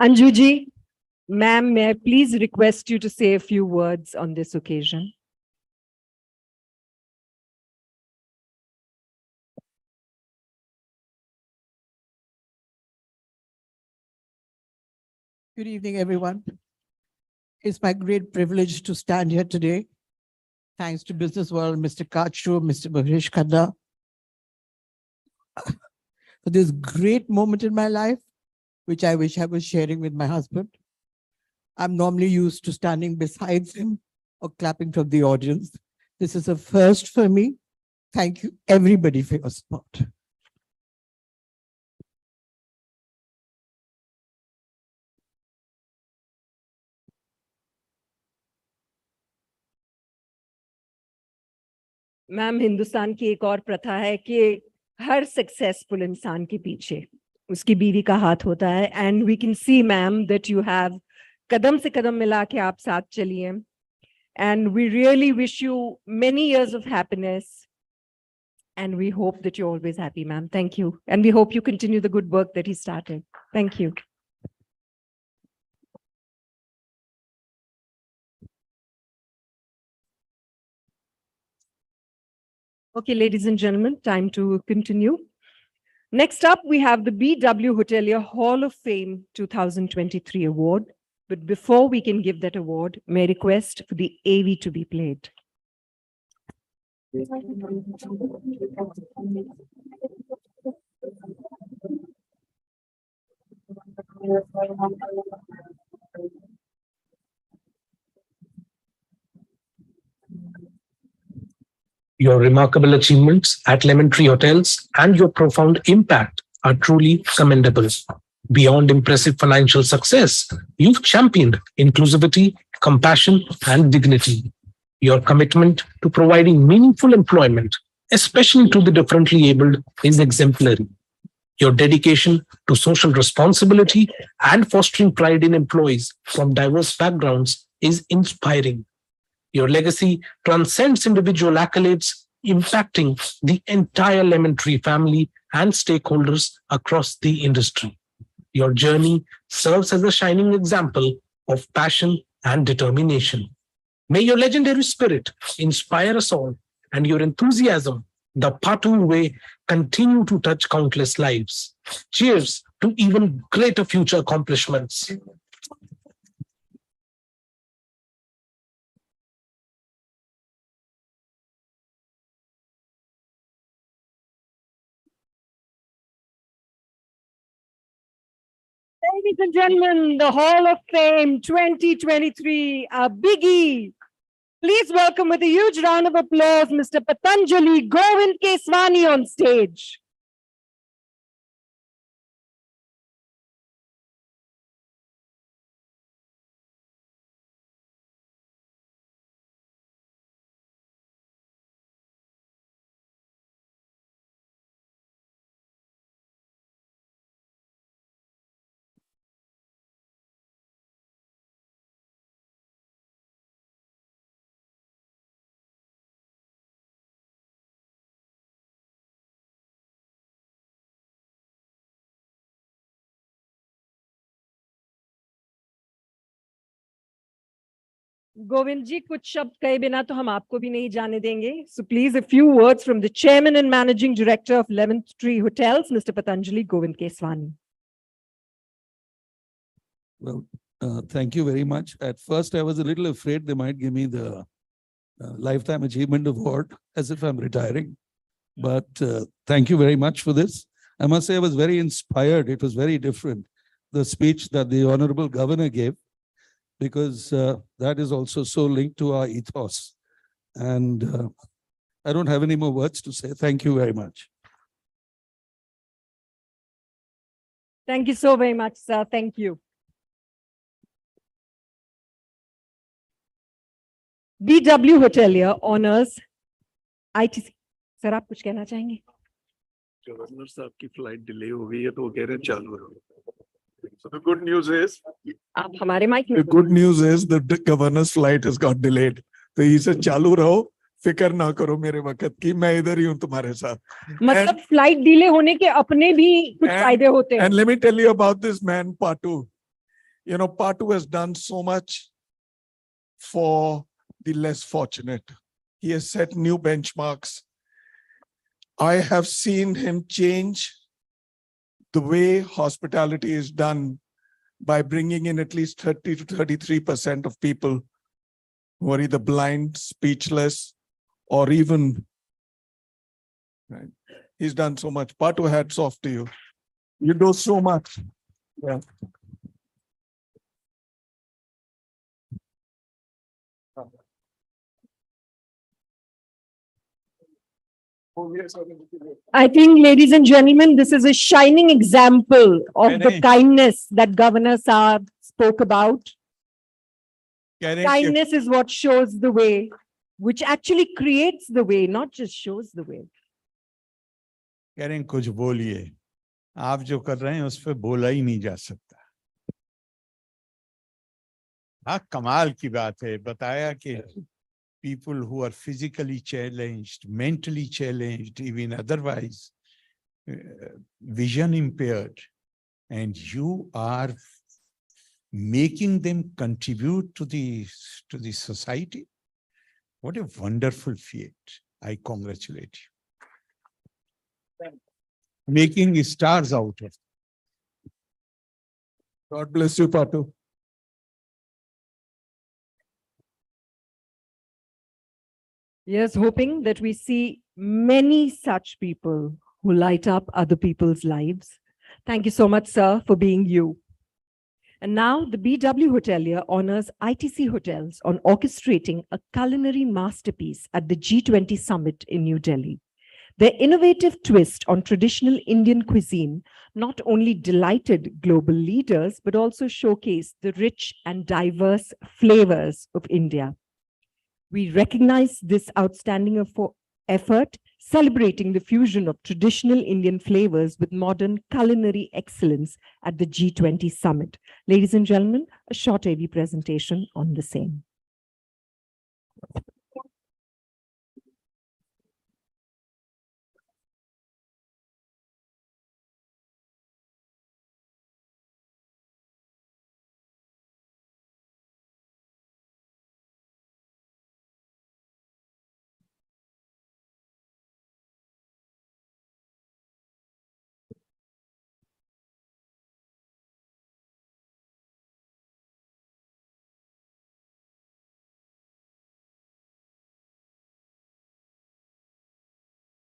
Anjuji, ma'am, may I please request you to say a few words on this occasion? Good evening, everyone. It's my great privilege to stand here today. Thanks to Business World, Mr. Kachru, Mr. Bhagresh Khanna, for this great moment in my life, which I wish I was sharing with my husband. I'm normally used to standing beside him or clapping from the audience. This is a first for me. Thank you, everybody, for your support. Ma'am, Hindustan की एक और प्रथा है कि हर successful इंसान के पीछे उसकी बीवी का हाथ होता है, and we can see ma'am that you have कदम से कदम मिला के आप साथ चलिए, and we really wish you many years of happiness, and we hope that you're always happy, ma'am. Thank you, and we hope you continue the good work that he started. Thank you. Okay, ladies and gentlemen, time to continue. Next up, we have the BW Hotelier Hall of Fame 2023 award. But before we can give that award, may I request for the AV to be played. Your remarkable achievements at Lemon Tree Hotels and your profound impact are truly commendable. Beyond impressive financial success, you've championed inclusivity, compassion, and dignity. Your commitment to providing meaningful employment, especially to the differently abled, is exemplary. Your dedication to social responsibility and fostering pride in employees from diverse backgrounds is inspiring. Your legacy transcends individual accolades, impacting the entire Lemon Tree family and stakeholders across the industry. Your journey serves as a shining example of passion and determination. May your legendary spirit inspire us all, and your enthusiasm, the Patu way, continue to touch countless lives. Cheers to even greater future accomplishments. Ladies and gentlemen, the Hall of Fame 2023, a biggie. Please welcome with a huge round of applause, Mr. Patanjali Govind Keswani on stage. Govind ji कुछ शब्द कहे बिना तो हम आपको भी नहीं जाने देंगे. So please a few words from the Chairman and Managing Director of Lemon Tree Hotels, Mr. Patanjali Govind Keswani. Well, thank you very much. At first, I was a little afraid they might give me the Lifetime Achievement Award as if I'm retiring. But thank you very much for this. I must say I was very inspired. It was very different, the speech that the Honorable Governor gave, because that is also so linked to our ethos. And I don't have any more words to say. Thank you very much. Thank you so very much, sir. Thank you. BW Hotelier honors ITC. Sir, आप कुछ कहना चाहेंगे? Governor साहब की flight delay हो गई है तो वो कह रहे हैं चालू रहो. So the good news is, आप हमारे माइक में. the good news is that the governor's flight has got delayed. तो he said चालू रहो, फिक्र ना करो मेरे वक्त की, मैं इधर ही हूँ तुम्हारे साथ. मतलब फ्लाइट डिले होने के अपने भी कुछ फायदे होते हैं. And let me tell you about this man, Patu. You know, Patu has done so much for the less fortunate. He has set new benchmarks. I have seen him change the way hospitality is done by bringing in at least 30 to 33% of people who are either blind, speechless, or even, right? He's done so much. Patu, hats off to you. You do so much. Yeah. I think, ladies and gentlemen, this is a shining example of the kindness that Governor Saab spoke about. Kindness is what shows the way, which actually creates the way, not just shows the way. कह रहे हैं कुछ बोलिए, आप जो कर रहे हैं उस पे बोला ही नहीं जा सकता. हाँ, कमाल की बात है. बताया कि people who are physically challenged, mentally challenged, even otherwise vision impaired, and you are making them contribute to the society. What a wonderful feat. I congratulate you. Making stars out of it. God bless you, Patu. Yes, hoping that we see many such people who light up other people's lives. Thank you so much, sir, for being you. And now the BW Hotelier honors ITC Hotels on orchestrating a culinary masterpiece at the G20 Summit in New Delhi. Their innovative twist on traditional Indian cuisine not only delighted global leaders, but also showcased the rich and diverse flavors of India. We recognize this outstanding effort, celebrating the fusion of traditional Indian flavors with modern culinary excellence at the G20 Summit. Ladies and gentlemen, a short AV presentation on the same.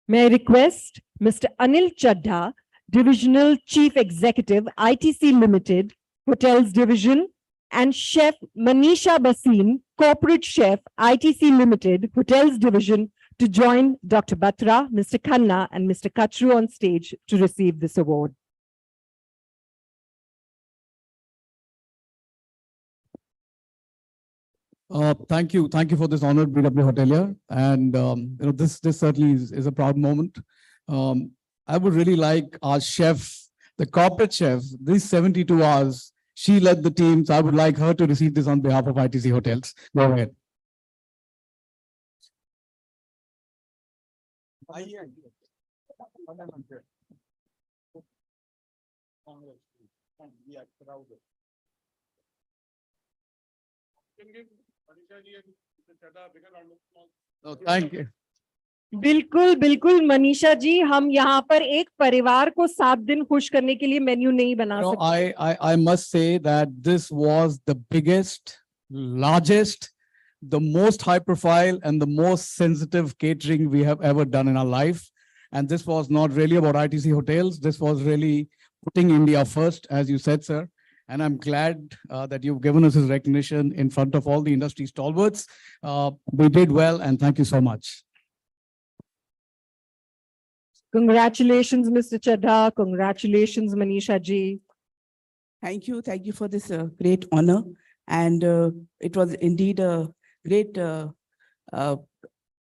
May I request Mr. Anil Chadha, Divisional Chief Executive, ITC Limited, Hotels Division, and Chef Manisha Basin, Corporate Chef, ITC Limited, Hotels Division, to join Dr. Batra, Mr. Khanna, and Mr. Kachru on stage to receive this award. Thank you for this honor, BW Hotelier, and this certainly is a proud moment. I would really like our chef, the corporate chef, these 72 hours, she led the team, so I would like her to receive this on behalf of ITC Hotels. Go ahead. Thank you. बिल्कुल बिल्कुल मनीषा जी, हम यहाँ पर एक परिवार को 7 दिन खुश करने के लिए मेन्यू नहीं बना सकते. I must say that this was the biggest, largest, the most high profile and the most sensitive catering we have ever done in our life. And this was not really about ITC Hotels. This was really putting India first, as you said, sir. And I'm glad that you've given us this recognition in front of all the industry stalwarts. We did well, and thank you so much. Congratulations, Mr. Chadha. Congratulations, Manisha ji. Thank you for this great honor. And it was indeed a great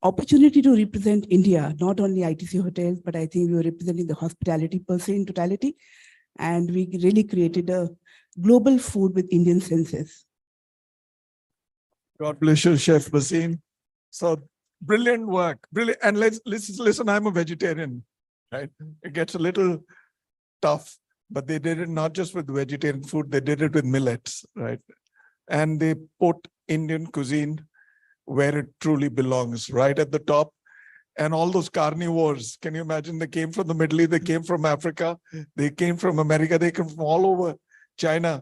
opportunity to represent India, not only ITC Hotels, but I think we were representing the hospitality per se in totality. And we really created a global food with Indian senses. God bless you, Chef Basim. So brilliant work, brilliant. And let's listen, I'm a vegetarian, right? It gets a little tough, but they did it not just with vegetarian food, they did it with millets, right? And they put Indian cuisine where it truly belongs, right at the top. And all those carnivores, can you imagine? They came from the Middle East, they came from Africa, they came from America, they came from all over China.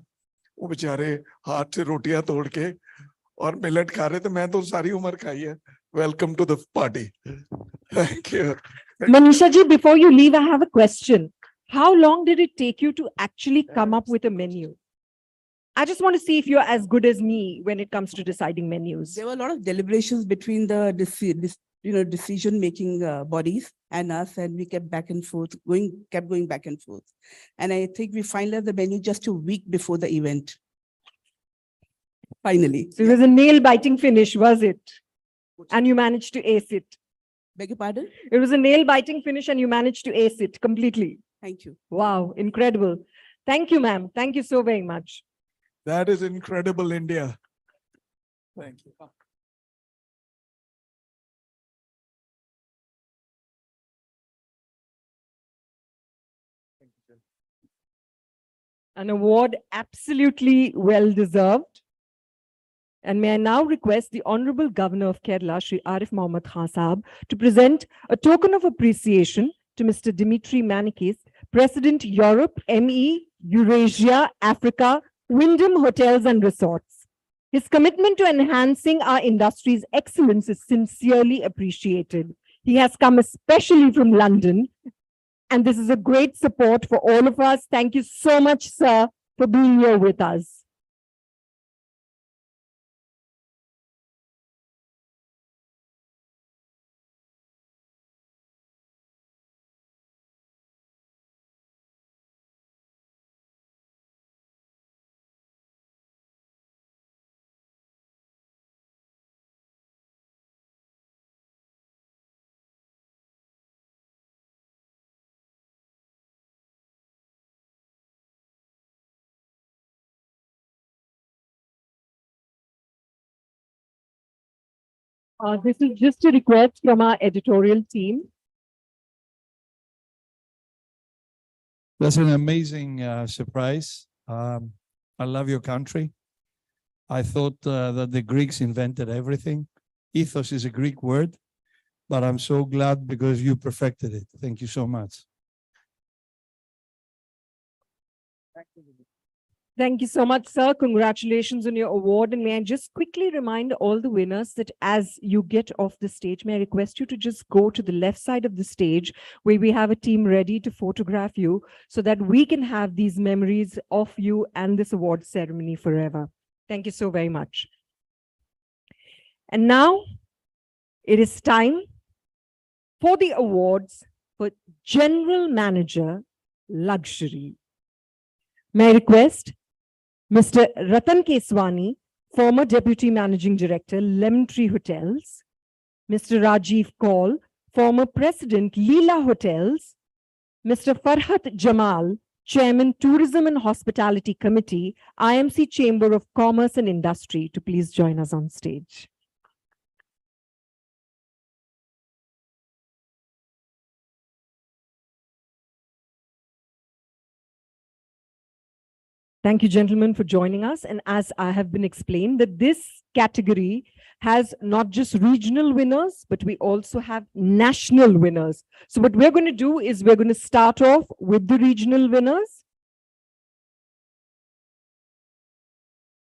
वो बेचारे हाथ से रोटियां तोड़ के और millet खा रहे थे. मैं तो सारी उम्र खाई है. Welcome to the party. Thank you. Manisha ji, before you leave, I have a question. How long did it take you to actually come up with a menu? I just want to see if you're as good as me when it comes to deciding menus. There were a lot of deliberations between the decision-making bodies and us, and we kept back and forth, kept going back and forth. And I think we finalized the menu just a week before the event. Finally. So it was a nail-biting finish, was it? And you managed to ace it. Beg your pardon? It was a nail-biting finish and you managed to ace it completely. Thank you. Wow, incredible. Thank you, ma'am. Thank you so very much. That is incredible, India. Thank you. An award absolutely well-deserved. And may I now request the Honorable Governor of Kerala, Shri Arif Mohammad Khan Sahab, to present a token of appreciation to Mr. Dimitri Manikis, President, Europe, ME, Eurasia, Africa, Wyndham Hotels and Resorts. His commitment to enhancing our industry's excellence is sincerely appreciated. He has come especially from London, and this is a great support for all of us. Thank you so much, sir, for being here with us. This is just a request from our editorial team. That's an amazing surprise. I love your country. I thought that the Greeks invented everything. Ethos is a Greek word, but I'm so glad because you perfected it. Thank you so much. Thank you so much, sir. Congratulations on your award. And may I just quickly remind all the winners that as you get off the stage, may I request you to just go to the left side of the stage where we have a team ready to photograph you so that we can have these memories of you and this award ceremony forever. Thank you so very much. And now it is time for the awards for General Manager Luxury. May I request Mr. Ratan Keswani, former Deputy Managing Director, Lemon Tree Hotels, Mr. Rajiv Kaul, former President, Leela Hotels, Mr. Farhat Jamal, Chairman, Tourism and Hospitality Committee, IMC Chamber of Commerce and Industry, to please join us on stage. Thank you, gentlemen, for joining us. And as I have been explained, that this category has not just regional winners, but we also have national winners. So what we're going to do is we're going to start off with the regional winners.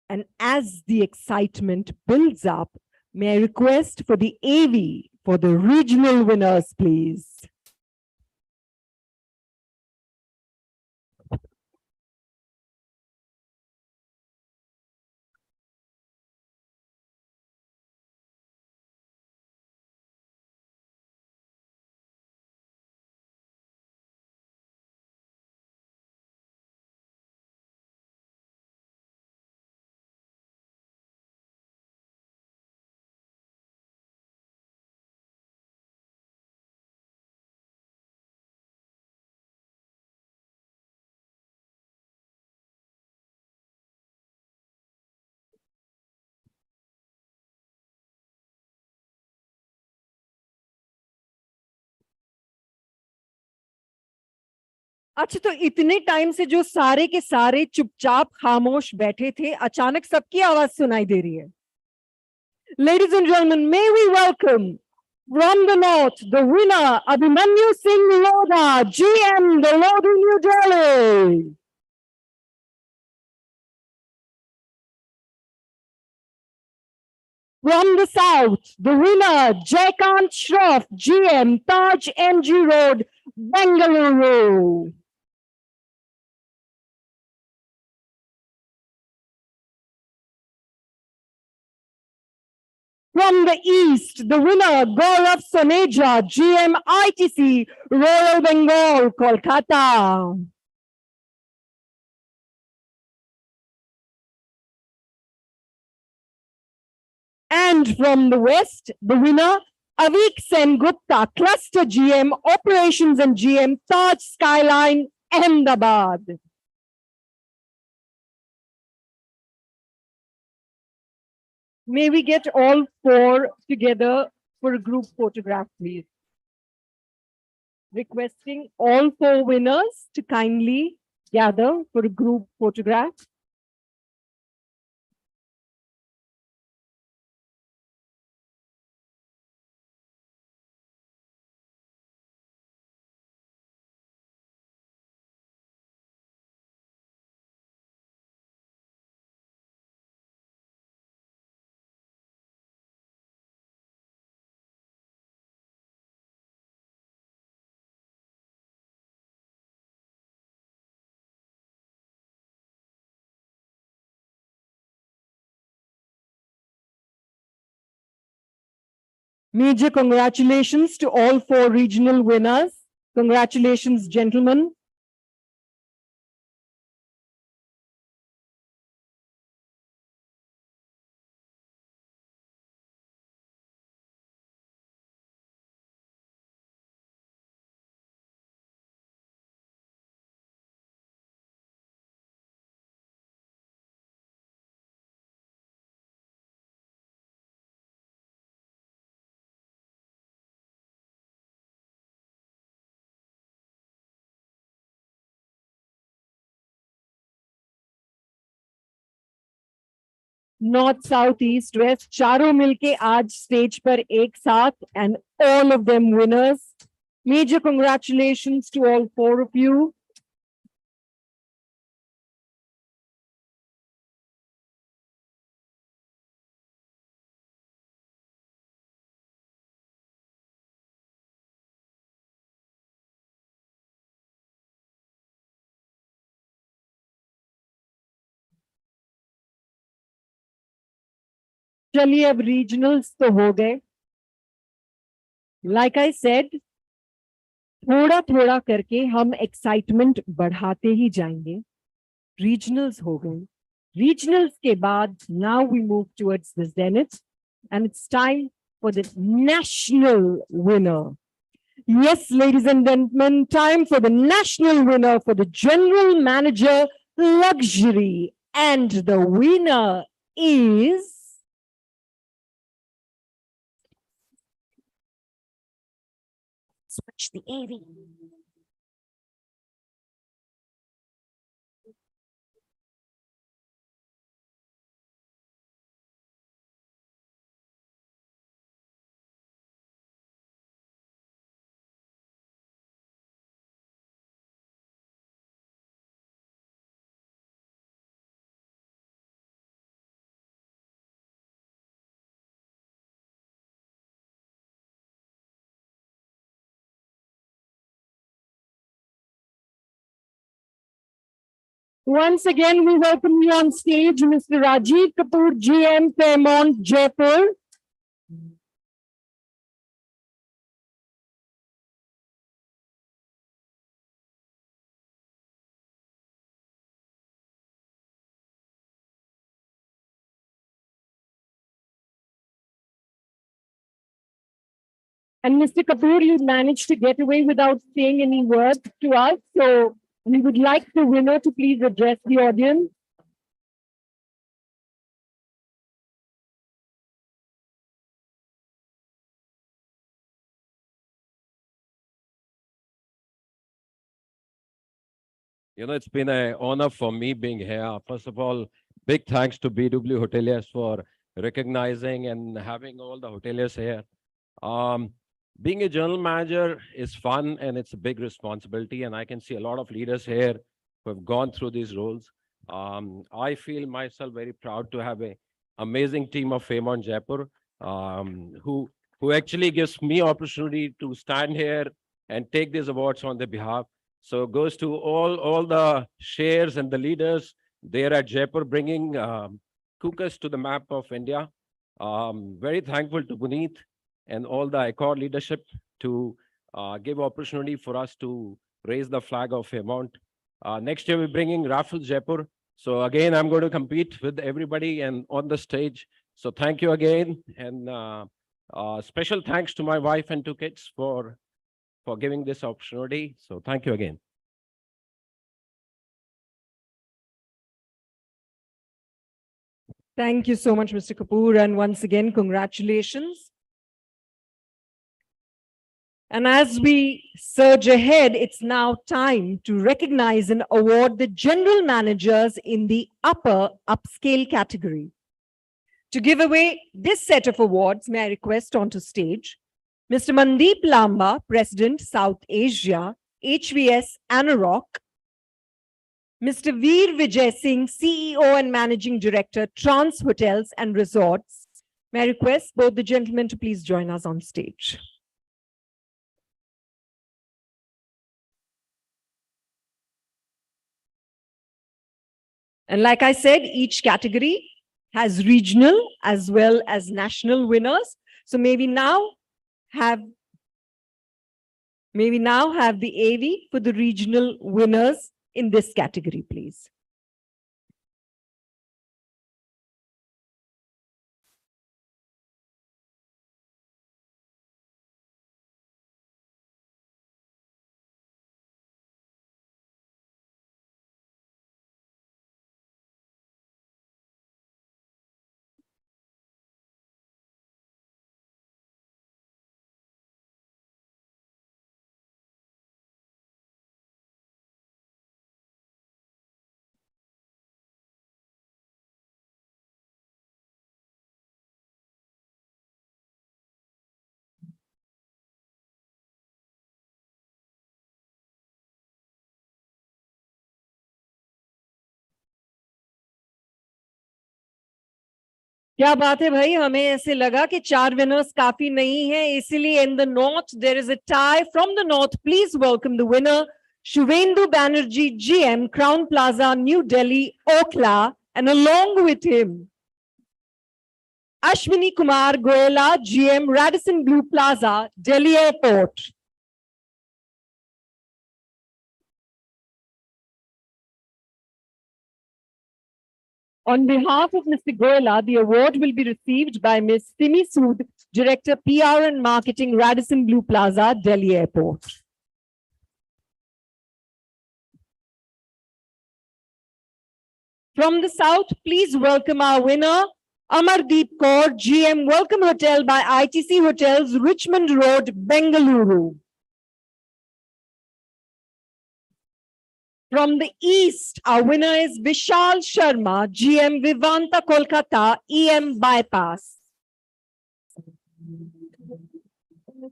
And as the excitement builds up, may I request for the AV for the regional winners, please. अच्छा, तो इतने time से जो सारे के सारे चुपचाप खामोश बैठे थे, अचानक सबकी आवाज सुनाई दे रही है. Ladies and gentlemen, may we welcome from the north the winner, Abhimanyu Singh Lodha, GM, the Lodha New Delhi. From the south, the winner, Jaykant Shroff, GM, Taj MG Road, Bengaluru. From the east, the winner, Gaurav Soneja, GM ITC, Royal Bengal, Kolkata. And from the west, the winner, Avik Sen Gupta, Cluster GM, Operations and GM, Taj Skyline, Ahmedabad. May we get all four together for a group photograph, please. Requesting all four winners to kindly gather for a group photograph. Major congratulations to all four regional winners. Congratulations, gentlemen. North, south, east, west, चारों मिलके आज stage पर एक साथ, and all of them winners. Major congratulations to all four of you. चलिए अब regionals तो हो गए. Like I said, थोड़ा थोड़ा करके हम एक्साइटमेंट बढ़ाते ही जाएंगे. Regionals हो गए. Regionals के बाद now we move towards the zenith and it's time for the national winner. Yes, ladies and gentlemen, time for the national winner for the General Manager Luxury. And the winner is Switch the AV. once again we welcome you on stage, Mr. Rajiv Kapoor, GM, Fairmont, Jaipur. And Mr. Kapoor, you managed to get away without saying any words to us. So we would like the winner to please address the audience. You know, it's been an honor for me being here. First of all, big thanks to BW Hoteliers for recognizing and having all the hoteliers here. Being a general manager is fun and it's a big responsibility. And I can see a lot of leaders here who have gone through these roles. I feel myself very proud to have an amazing team of Fairmont Jaipur who actually gives me opportunity to stand here and take these awards on their behalf. So it goes to all the shares and the leaders there at Jaipur, bringing Kukas to the map of India. Very thankful to Puneet and all the Accord leadership to give opportunity for us to raise the flag of Fairmont. Next year, we're bringing Raffles Jaipur. So again, I'm going to compete with everybody and on the stage. So thank you again. And special thanks to my wife and 2 kids for giving this opportunity. So thank you again. Thank you so much, Mr. Kapoor. And once again, congratulations. And as we surge ahead, it's now time to recognize and award the general managers in the upper upscale category. To give away this set of awards, may I request onto stage Mr. Mandeep Lamba, President, South Asia, HVS Anarok, Mr. Veer Vijay Singh, CEO and Managing Director, Trans Hotels and Resorts. May I request both the gentlemen to please join us on stage. And like I said, each category has regional as well as national winners. So may we now have the AV for the regional winners in this category, please. क्या बात है भाई, हमें ऐसे लगा कि 4 winners काफी नहीं है, इसीलिए in the north there is a tie. From the north, please welcome the winner, Shuvendu Banerjee, GM, Crown Plaza, New Delhi, Okla, and along with him, Ashwini Kumar Goela, GM, Radisson Blue Plaza, Delhi Airport. On behalf of Mr. Goela, the award will be received by Ms. Simi Sood, Director PR and Marketing, Radisson Blue Plaza, Delhi Airport. From the South, please welcome our winner, Amardeep Kaur, GM, Welcome Hotel by ITC Hotels, Richmond Road, Bengaluru. From the East, our winner is Vishal Sharma, GM, Vivanta Kolkata, EM Bypass.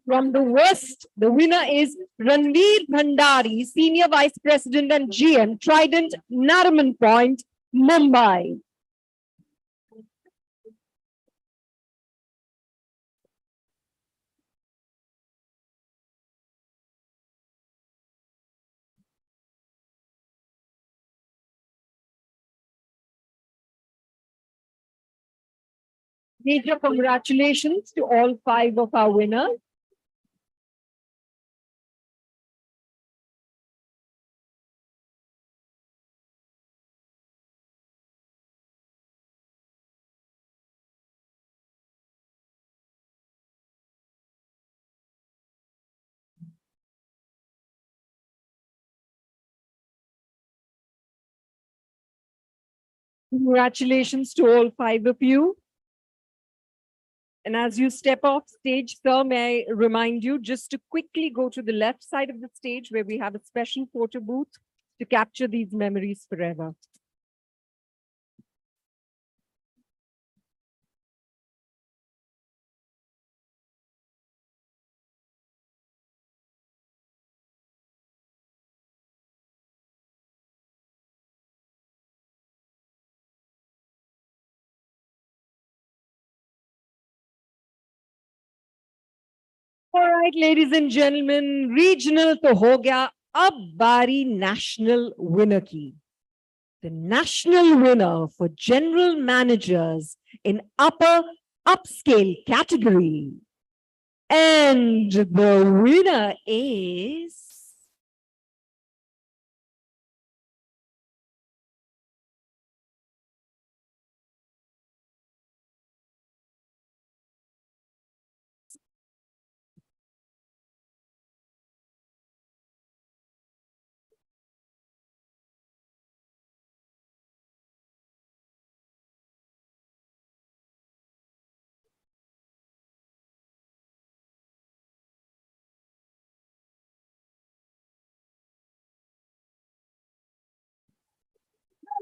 From the West, the winner is Ranveer Bhandari, Senior Vice President and GM, Trident, Nariman Point, Mumbai. Major congratulations to all 5 of our winners. Congratulations to all 5 of you. And as you step off stage, sir, may I remind you just to quickly go to the left side of the stage where we have a special photo booth to capture these memories forever. All right, ladies and gentlemen, regional to ho gaya, ab bari national winner ki. The national winner for general managers in upper upscale category. And the winner is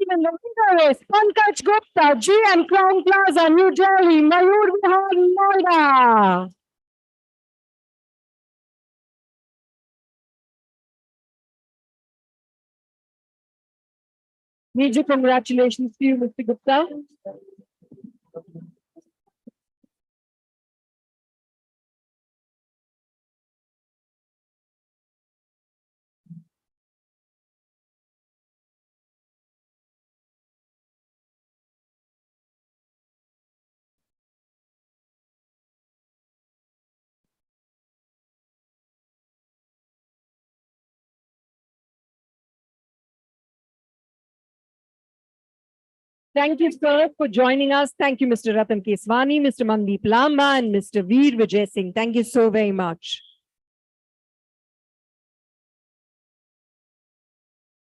the winner is Pankaj Gupta, GM, Crown Plaza, New Delhi, Mayur Vihar, Noida. Major congratulations to you, Mr. Gupta. Thank you, sir, for joining us. Thank you, Mr. Ratan Keswani, Mr. Mandeep Lamba, and Mr. Veer Vijay Singh. Thank you so very much.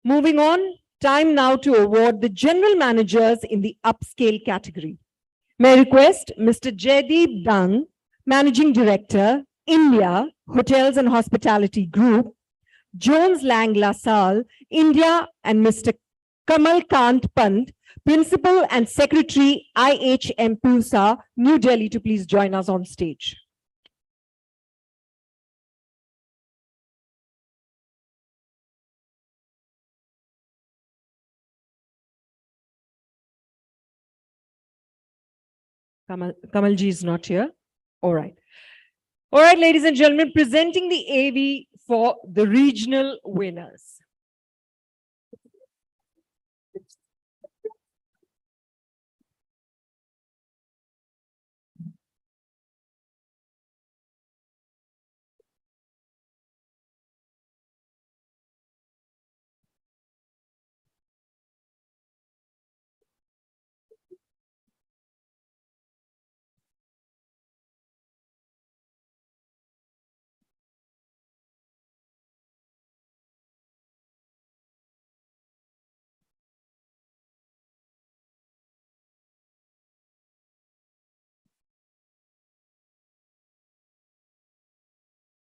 Moving on, time now to award the general managers in the upscale category. May I request Mr. Jaideep Dung, Managing Director, India, Hotels and Hospitality Group, Jones Lang LaSalle, India, and Mr. Kamal Kant Pant, Principal and Secretary, IHM PUSA, New Delhi, to please join us on stage. Kamalji is not here. All right. All right, ladies and gentlemen, presenting the AV for the regional winners.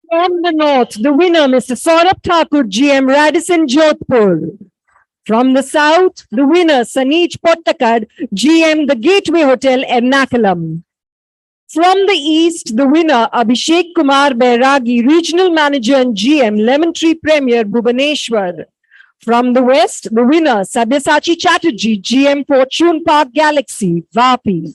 From the north, the winner, Mr. Saurabh Thakur, GM Radisson Jodhpur. From the south, the winner, Sanij Pottakad, GM The Gateway Hotel, Ernakulam. From the east, the winner, Abhishek Kumar Bairagi, Regional Manager and GM, Lemon Tree Premier, Bhubaneswar. From the west, the winner, Sabyasachi Chatterjee, GM Fortune Park Galaxy, Vapi.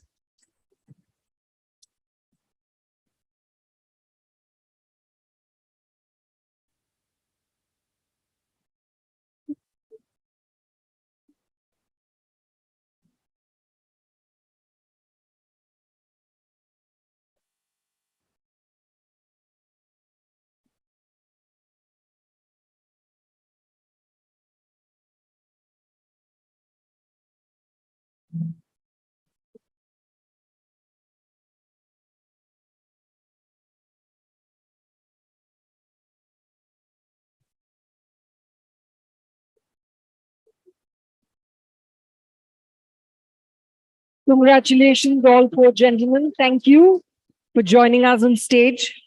Congratulations, all four gentlemen. Thank you for joining us on stage.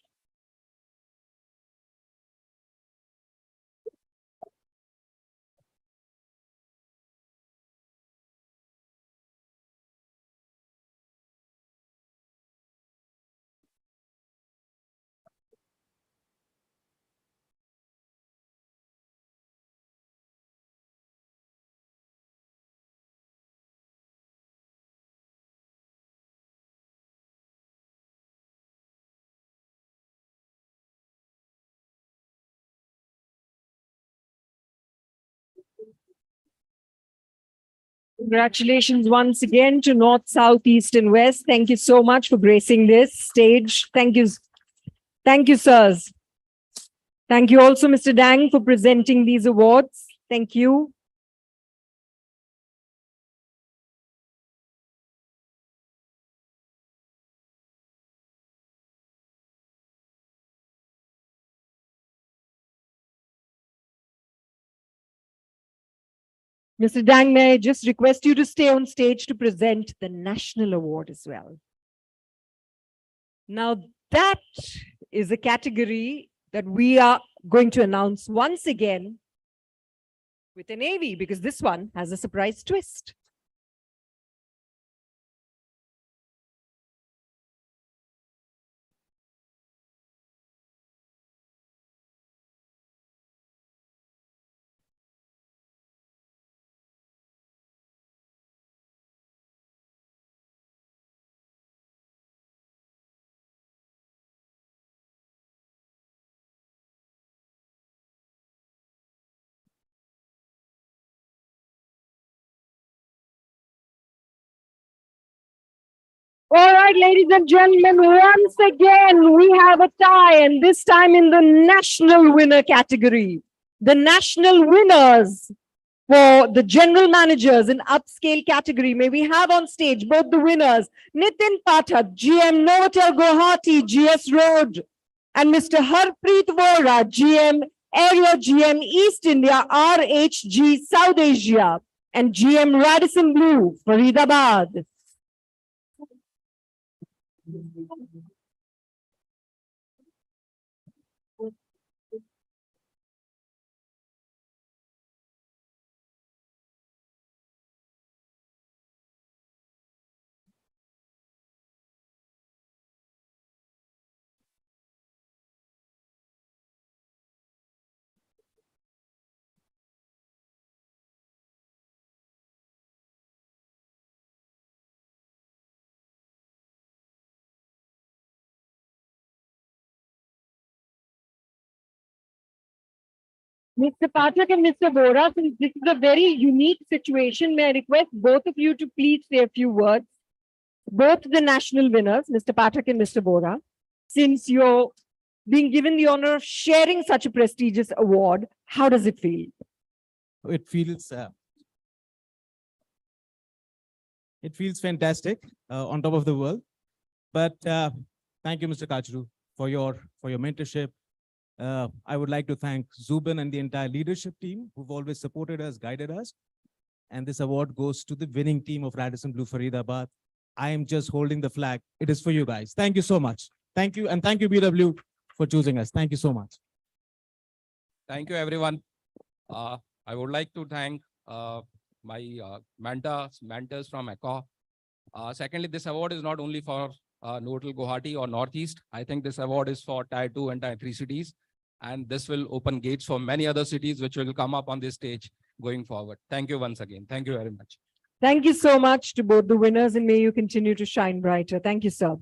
Congratulations once again to North, South, East, and West. Thank you so much for gracing this stage. Thank you. Thank you, sirs. Thank you also, Mr. Dang, for presenting these awards. Thank you. Mr. Dang, may I just request you to stay on stage to present the National Award as well. Now, that is a category that we are going to announce once again with an AV, because this one has a surprise twist. All right, ladies and gentlemen, once again, we have a tie, and this time in the national winner category. The national winners for the general managers in upscale category. May we have on stage both the winners, Nitin Pathak, GM Novotel Guwahati, GS Road, and Mr. Harpreet Vora, GM Area GM East India, RHG South Asia, and GM Radisson Blue, Faridabad. Mr. Pathak and Mr. Vora, since this is a very unique situation, may I request both of you to please say a few words, both the national winners, Mr. Pathak and Mr. Vora, since you're being given the honor of sharing such a prestigious award, how does it feel? It feels fantastic on top of the world. But thank you, Mr. Kachru, for your mentorship. I would like to thank Zubin and the entire leadership team who've always supported us, guided us. And this award goes to the winning team of Radisson Blue Faridabad. I am just holding the flag. It is for you guys. Thank you so much. Thank you. And thank you, BW, for choosing us. Thank you so much. Thank you, everyone. I would like to thank my mentors from ECO. Secondly, this award is not only for Notal Guwahati or Northeast. I think this award is for Tier 2 and Tier 3 cities. And this will open gates for many other cities which will come up on this stage going forward. Thank you once again. Thank you very much. Thank you so much to both the winners, and may you continue to shine brighter. Thank you, sir.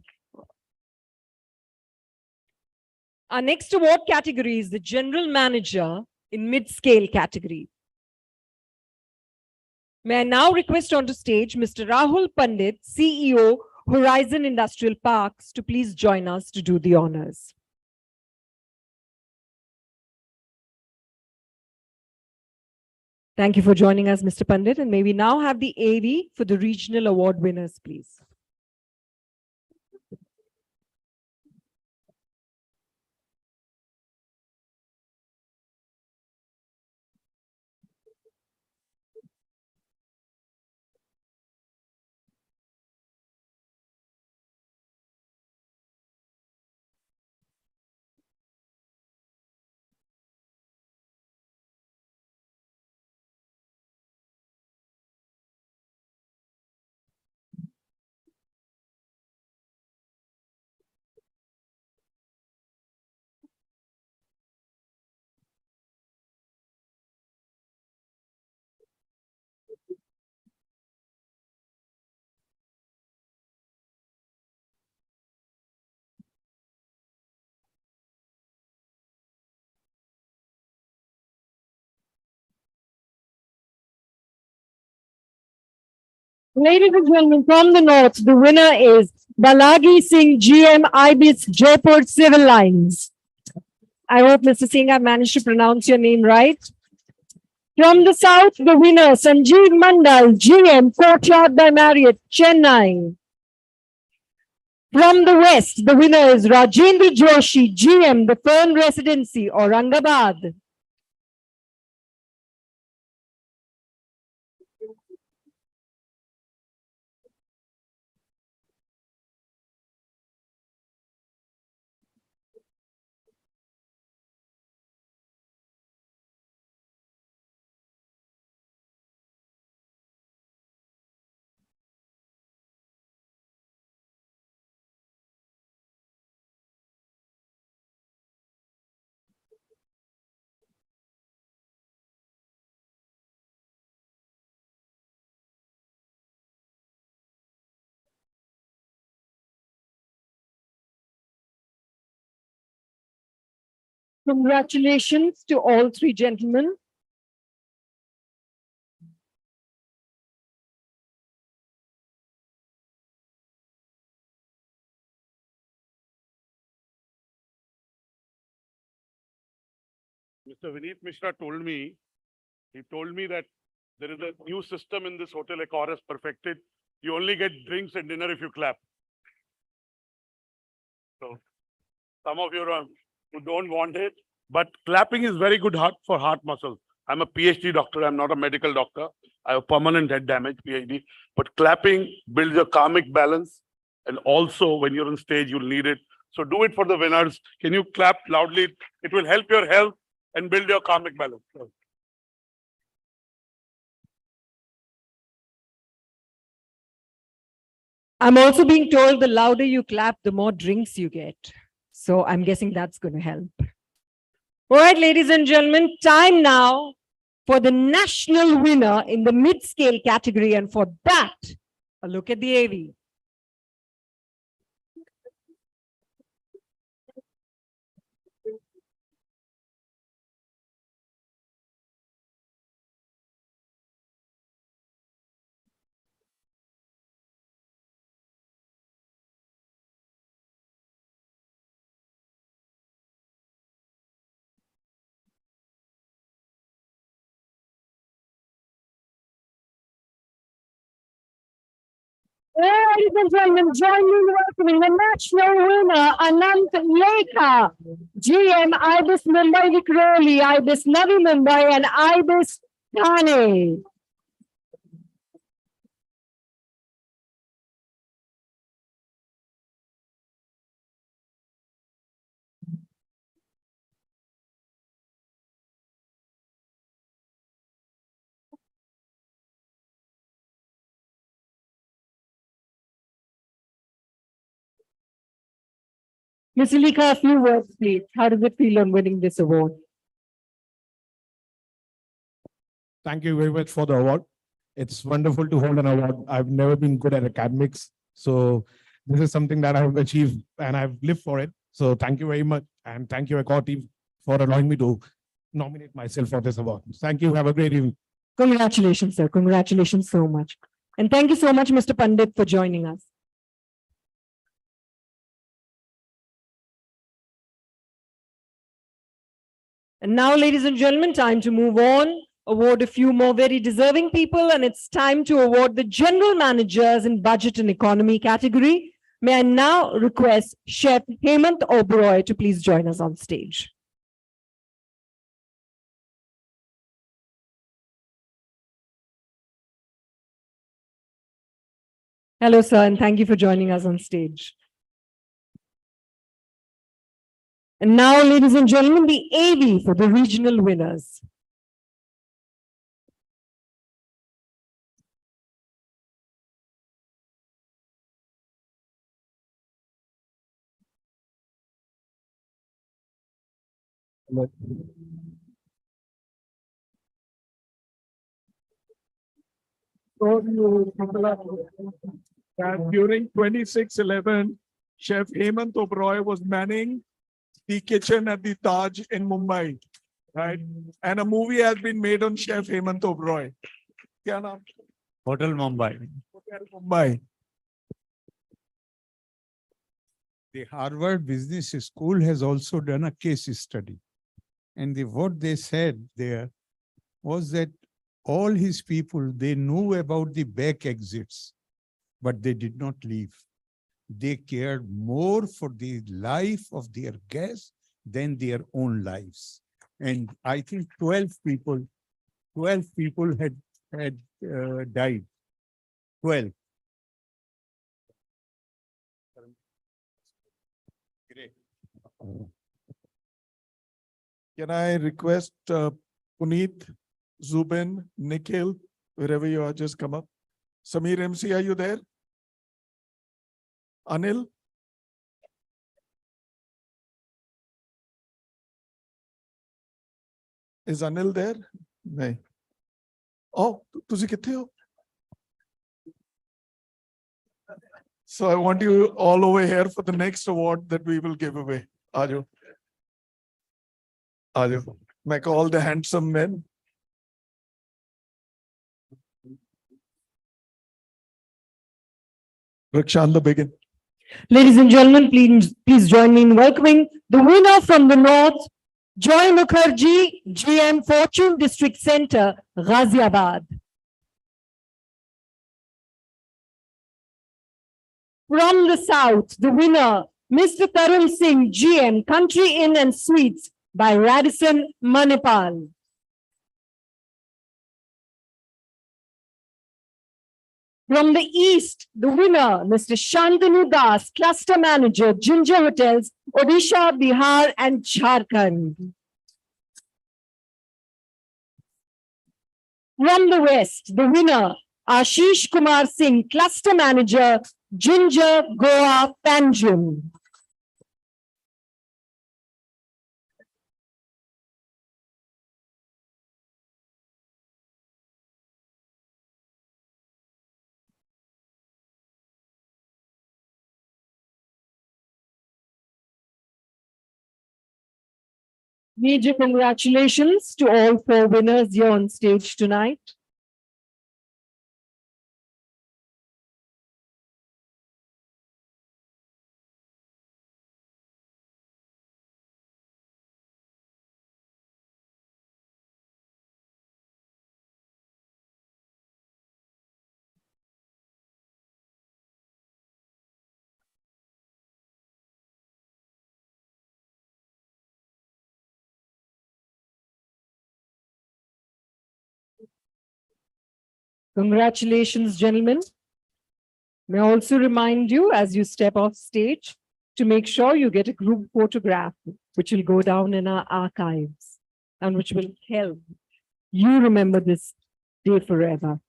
Our next award category is the General Manager in Mid-Scale category. May I now request onto stage Mr. Rahul Pandit, CEO, Horizon Industrial Parks, to please join us to do the honors. Thank you for joining us, Mr. Pandit, and may we now have the AV for the regional award winners, please. Ladies and gentlemen, from the north, the winner is Balagi Singh, GM, IBIS, Jaipur Civil Lines. I hope, Mr. Singh, I managed to pronounce your name right. From the south, the winner, Sanjeev Mandal, GM, Courtyard by Marriott, Chennai. From the west, the winner is Rajendra Joshi, GM, The Fern Residency, Aurangabad. Congratulations to all three gentlemen. Mr. Vineet Mishra told me that there is a new system in this hotel Accor has perfected. You only get drinks and dinner if you clap. So some of you who don't want it, but clapping is very good for heart muscles. I'm a PhD doctor. I'm not a medical doctor. I have permanent head damage, PhD. But clapping builds a karmic balance. And also when you're on stage, you'll need it. So do it for the winners. Can you clap loudly? It will help your health and build your karmic balance. I'm also being told the louder you clap, the more drinks you get. So I'm guessing that's going to help. All right, ladies and gentlemen, time now for the national winner in the mid-scale category. And for that, a look at the AV. Ladies and gentlemen, join me in welcoming the national winner, Anant Lekha, GM, IBIS Mumbai Vikhroli, IBIS Navi Mumbai, and IBIS Thane. Ms. Ulika, a few words, please. How does it feel on winning this award? Thank you very much for the award. It's wonderful to hold an award. I've never been good at academics. So this is something that I've achieved and I've lived for it. So thank you very much. And thank you, ECHO team, for allowing me to nominate myself for this award. Thank you. Have a great evening. Congratulations, sir. Congratulations so much. And thank you so much, Mr. Pandit, for joining us. And now, ladies and gentlemen, time to move on, award a few more very deserving people, and it's time to award the general managers in budget and economy category. May I now request Chef Hemant Oberoi to please join us on stage. Hello, sir, and thank you for joining us on stage. And now, ladies and gentlemen, the AV for the regional winners. That during 26/11, Chef Hemant Oberoi was manning the kitchen at the Taj in Mumbai, right? And a movie has been made on Chef Hemant Oberoi. Kya naam? Hotel Mumbai. Hotel Mumbai. The Harvard Business School has also done a case study. And what they said there was that all his people, they knew about the back exits, but they did not leave. They cared more for the life of their guests than their own lives. And I think 12 people had died. 12. Great. Can I request Puneet, Zubin, Nikhil, wherever you are, just come up. Samir MC, are you there? Anil? Is Anil there? No. Oh, ਤੁਸੀਂ ਕਿੱਥੇ ਹੋ? So I want you all over here for the next award that we will give away. Aajo. Aajo. I call the handsome men. Rakshanda, begin. Ladies and gentlemen, please join me in welcoming the winner from the north, Joy Mukherjee, GM Fortune District Center, Ghaziabad. From the south, the winner, Mr. Tarun Singh, GM Country Inn and Suites by Radisson, Manipal. From the east, the winner, Mr. Shantanu Das, Cluster Manager, Ginger Hotels, Odisha, Bihar, and Jharkhand. From the west, the winner, Ashish Kumar Singh, Cluster Manager, Ginger, Goa, Panjim. Major congratulations to all 4 winners here on stage tonight. Congratulations, gentlemen. May I also remind you as you step off stage to make sure you get a group photograph, which will go down in our archives and which will help you remember this day forever.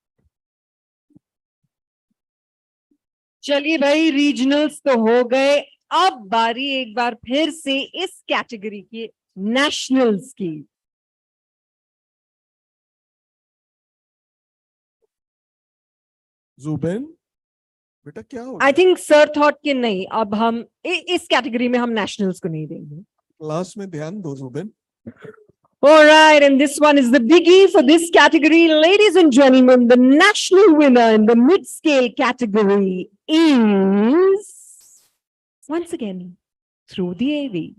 चलिए भाई regionals तो हो गए अब बारी एक बार फिर से इस कैटेगरी के नेशनल्स की। जुबेन, बेटा क्या हो आई थिंक सर थॉट कि नहीं, अब हम इस कैटेगरी में हम नेशनल्स को नहीं देंगे। क्लास में ध्यान दो Jubin. All right, and this one is the biggie for this category. Ladies and gentlemen, the national winner in the mid-scale category is, once again, through the AV.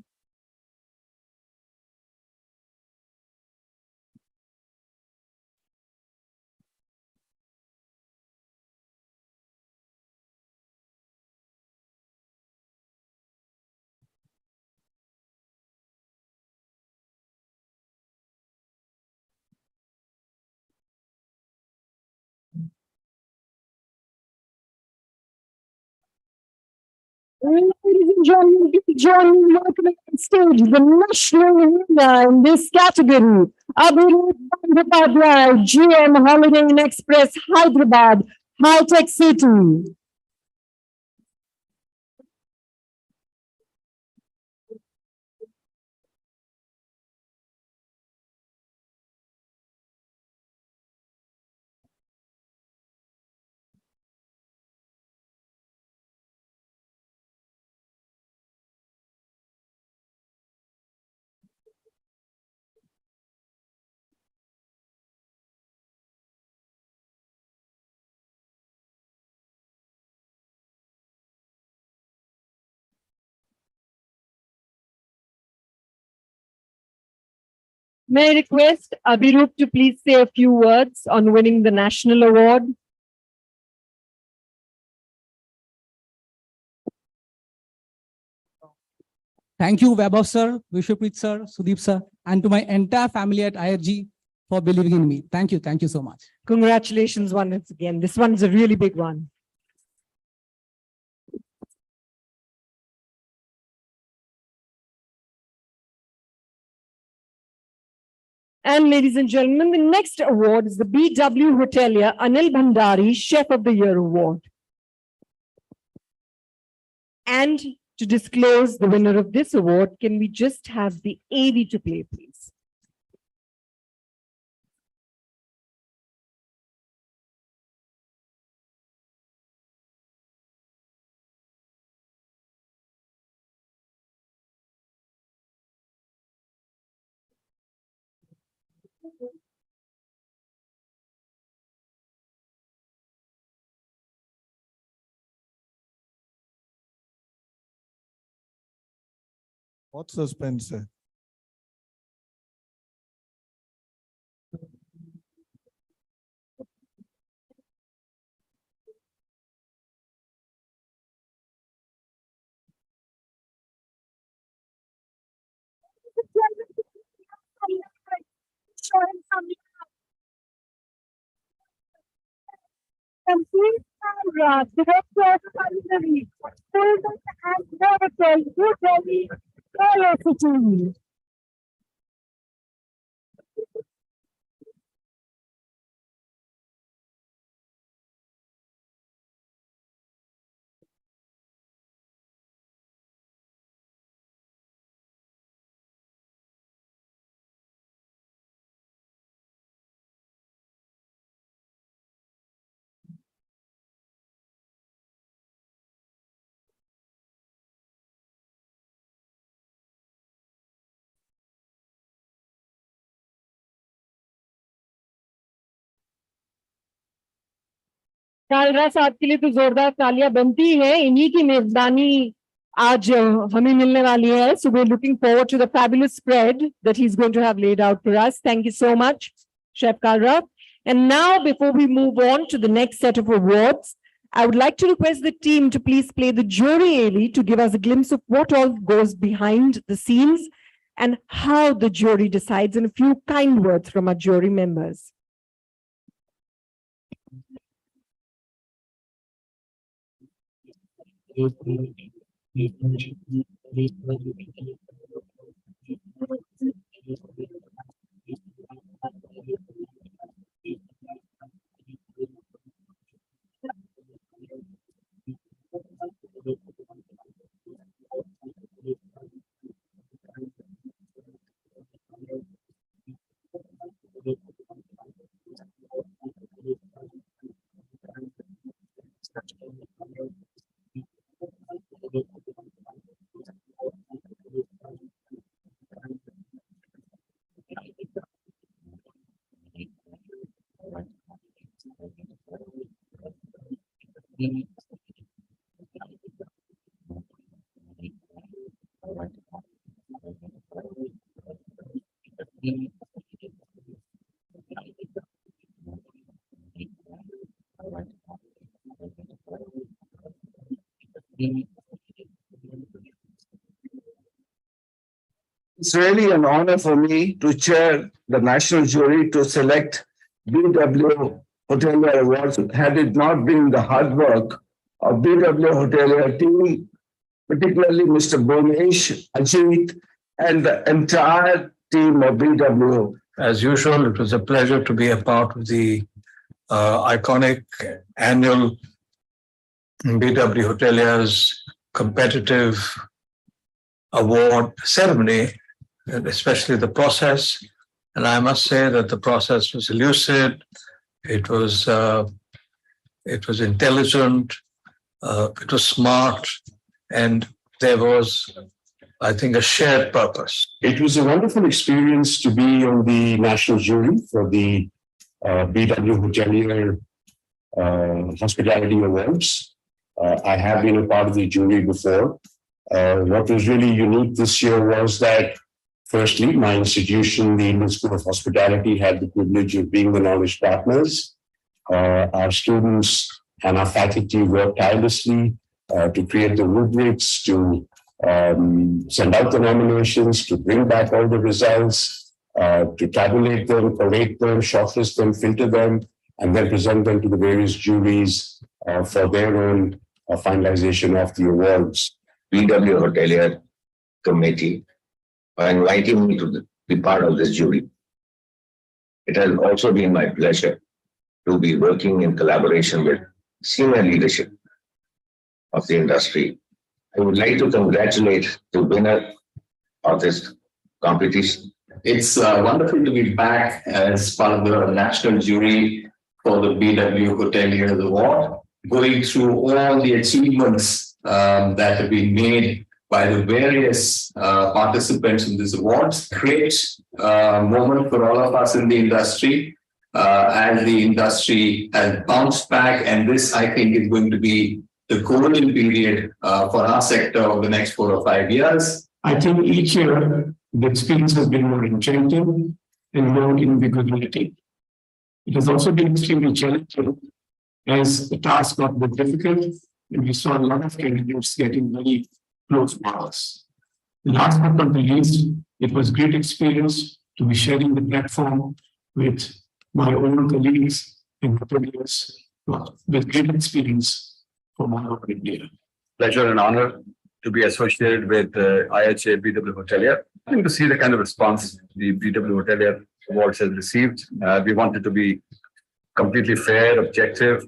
Ladies and gentlemen, join me welcoming on stage the national winner in this category, Abhirup GM Holiday Inn Express, Hyderabad, High Tech City. May I request Abhirup to please say a few words on winning the national award? Thank you, Vaibhav sir, Vishwapreet sir, Sudeep sir, and to my entire family at IRG for believing in me. Thank you. Thank you so much. Congratulations once again. This one's a really big one. And ladies and gentlemen, the next award is the BW Hotelier Anil Bhandari Chef of the Year Award. And to disclose the winner of this award, can we just have the AV to play, please? बहुत suspense है। Complete paragraph, director of culinary, Pullman Aerocity New Delhi, Aerocity. Kalra साहब के लिए तो जोरदार तालियां बनती है। इन्हीं की मेजबानी आज हमें मिलने वाली है। So we're looking forward to the fabulous spread that he's going to have laid out for us. Thank you so much, Chef Kalra. And now, before we move on to the next set of awards, I would like to request the team to please play the jury AV to give us a glimpse of what all goes behind the scenes and how the jury decides, and a few kind words from our jury members. It's really an honor for me to chair the national jury to select BW Hotelier Awards. Had it not been the hard work of BW Hotelier team, particularly Mr. Bhunesh, Ajit, and the entire team of BW. As usual, it was a pleasure to be a part of the iconic annual BW Hoteliers competitive award ceremony, and especially the process. And I must say that the process was lucid. It was intelligent. It was smart, and there was, I think, a shared purpose. It was a wonderful experience to be on the national jury for the BW Hotelier Hospitality Awards. I have been a part of the jury before. What was really unique this year was that, firstly, my institution, the Indian School of Hospitality, had the privilege of being the knowledge partners. Our students and our faculty worked tirelessly to create the rubrics, to send out the nominations, to bring back all the results, to tabulate them, collate them, shortlist them, filter them, and then present them to the various juries for their own finalization of the awards. BW Hotelier Committee for inviting me to be part of this jury. It has also been my pleasure to be working in collaboration with senior leadership of the industry. I would like to congratulate the winner of this competition. It's wonderful to be back as part of the national jury for the BW Hotelier Award, going through all the achievements that have been made by the various participants in this awards. Great moment for all of us in the industry as the industry has bounced back, and this, I think, is going to be the golden period for our sector over the next 4 or 5 years. I think each year the experience has been more enchanting and more invigorating. It has also been extremely challenging as the task got more difficult, and we saw a lot of candidates getting very close marks. Last but not the least, it was great experience to be sharing the platform with my own colleagues and hoteliers with great experience from all over India. Pleasure and honor to be associated with IHA BW Hotelier. I think to see the kind of response the BW Hotelier Awards has received. We wanted to be completely fair, objective,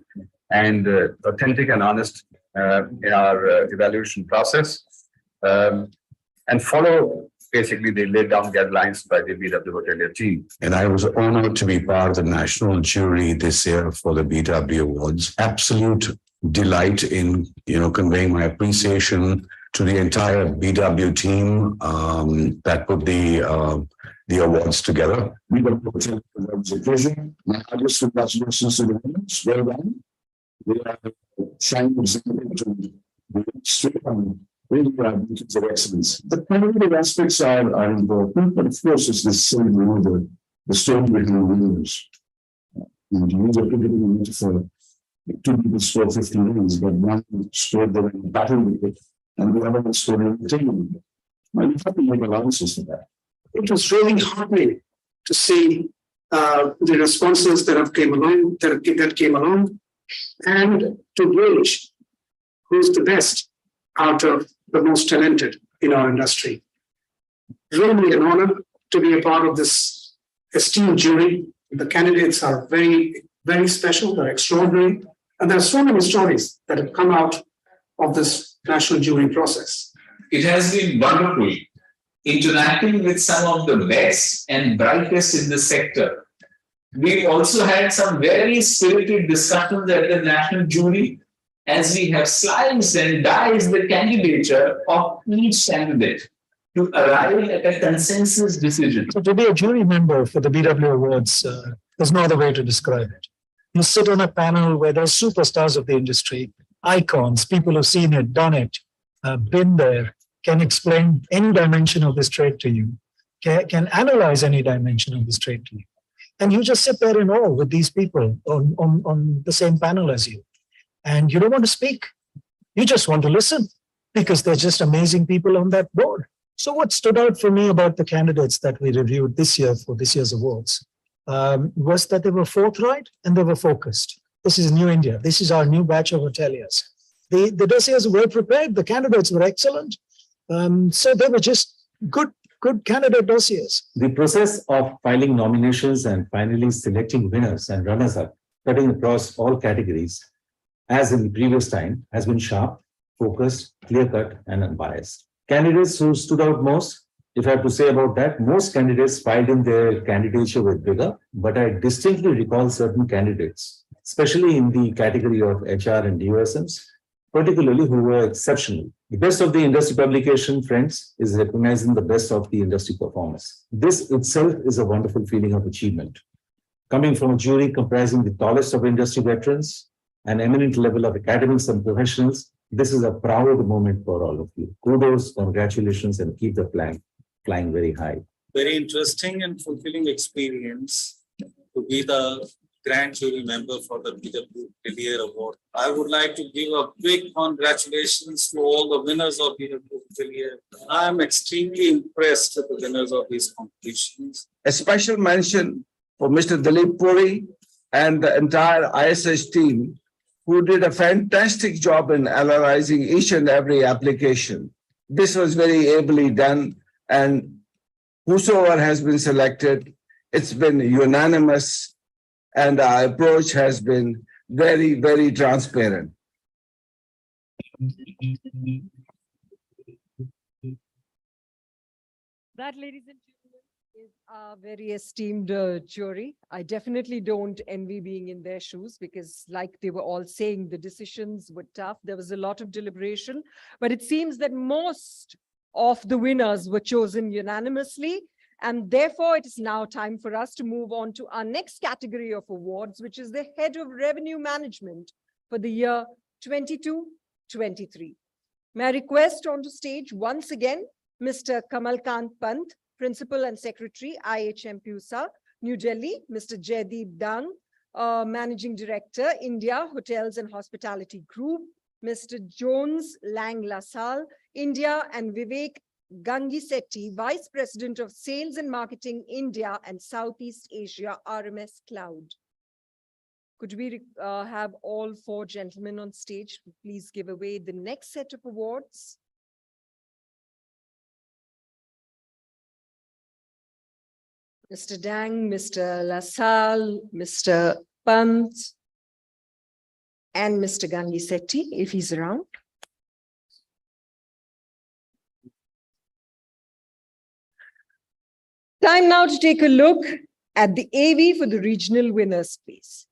and authentic and honest in our evaluation process, and follow basically the laid down guidelines by the BW Hotelier team. And I was honored to be part of the national jury this year for the BW Awards. Absolute delight in conveying my appreciation to the entire BW team that put the awards together. BW Hotelier Awards a pleasure. My highest congratulations to the winners. Well done. They are shining example to the industry and really beacons of excellence. The competitive aspects are important, but of course it's the same, the story behind the winners. And you use a typical metaphor. Two people scored 50 wins, but one scored the battle with it, and the other one scored entertainment. Well, you have to make allowances for that. It was really heartening to see the responses that came along, and to gauge who's the best out of the most talented in our industry. Really an honor to be a part of this esteemed jury. The candidates are very, very special, they're extraordinary, and there are so many stories that have come out of this national jury process. It has been wonderful interacting with some of the best and brightest in the sector. We also had some very spirited discussions at the national jury as we have sliced and diced the candidature of each candidate to arrive at a consensus decision. So to be a jury member for the BW Awards, there's no other way to describe it. You sit on a panel where there's superstars of the industry, icons, people who've seen it, done it, been there, can explain any dimension of this trade to you, can analyze any dimension of this trade to you. And you just sit there in awe with these people on the same panel as you. And you don't want to speak. You just want to listen because they're just amazing people on that board. So what stood out for me about the candidates that we reviewed this year for this year's awards was that they were forthright and they were focused. This is New India. This is our new batch of hoteliers. The dossiers were prepared. The candidates were excellent. So they were just good candidate dossiers. The process of filing nominations and finally selecting winners and runners-up, cutting across all categories, as in the previous time, has been sharp, focused, clear-cut, and unbiased. Candidates who stood out most, if I have to say about that, most candidates filed in their candidature with vigor, but I distinctly recall certain candidates, especially in the category of HR and USMs, particularly who were exceptional. The best of the industry publication, friends, is recognizing the best of the industry performers. This itself is a wonderful feeling of achievement. Coming from a jury comprising the tallest of industry veterans, an eminent level of academics and professionals, this is a proud moment for all of you. Kudos, congratulations, and keep the flag flying very high. Very interesting and fulfilling experience to be the grand jury member for the BW HOTELIER Award. I would like to give a big congratulations to all the winners of BW HOTELIER. I am extremely impressed with the winners of these competitions. A special mention for Mr. Dilip Puri and the entire ISS team, who did a fantastic job in analyzing each and every application. This was very ably done, and whosoever has been selected, it's been unanimous, and our approach has been very, very transparent. That, ladies and gentlemen, is a very esteemed jury. I definitely don't envy being in their shoes because, like they were all saying, the decisions were tough. There was a lot of deliberation, but it seems that most of the winners were chosen unanimously. And therefore, it is now time for us to move on to our next category of awards, which is the Head of Revenue Management for the year 22-23. May I request onto stage once again, Mr. Kamalkant Pant, Principal and Secretary, IHM PUSA, New Delhi, Mr. Jaideep Dang, Managing Director, India Hotels and Hospitality Group, Mr. Jones Lang LaSalle, India, and Vivek Gangisetti, Vice President of Sales and Marketing, India and Southeast Asia, RMS Cloud. Could we have all four gentlemen on stage? Please give away the next set of awards. Mr. Dang, Mr. LaSalle, Mr. Pant, and Mr. Gangisetti, if he's around. Time now to take a look at the AV for the regional winners, please.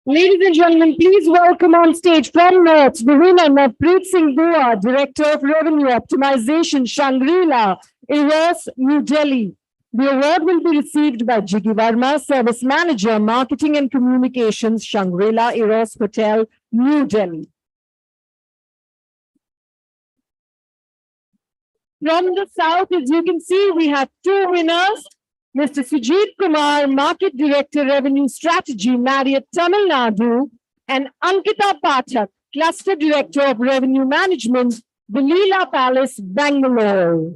Ladies and gentlemen, please welcome on stage from North, the winner, Navpreet Singh Dua, Director of Revenue Optimization, Shangri-La, Eros, New Delhi. The award will be received by Jiggy Verma, Service Manager, Marketing and Communications, Shangri-La, Eros Hotel, New Delhi. From the south, as you can see, we have two winners. Mr. Sujit Kumar, Market Director, Revenue Strategy, Marriott, Tamil Nadu, and Ankita Pathak, Cluster Director of Revenue Management, the Leela Palace, Bangalore.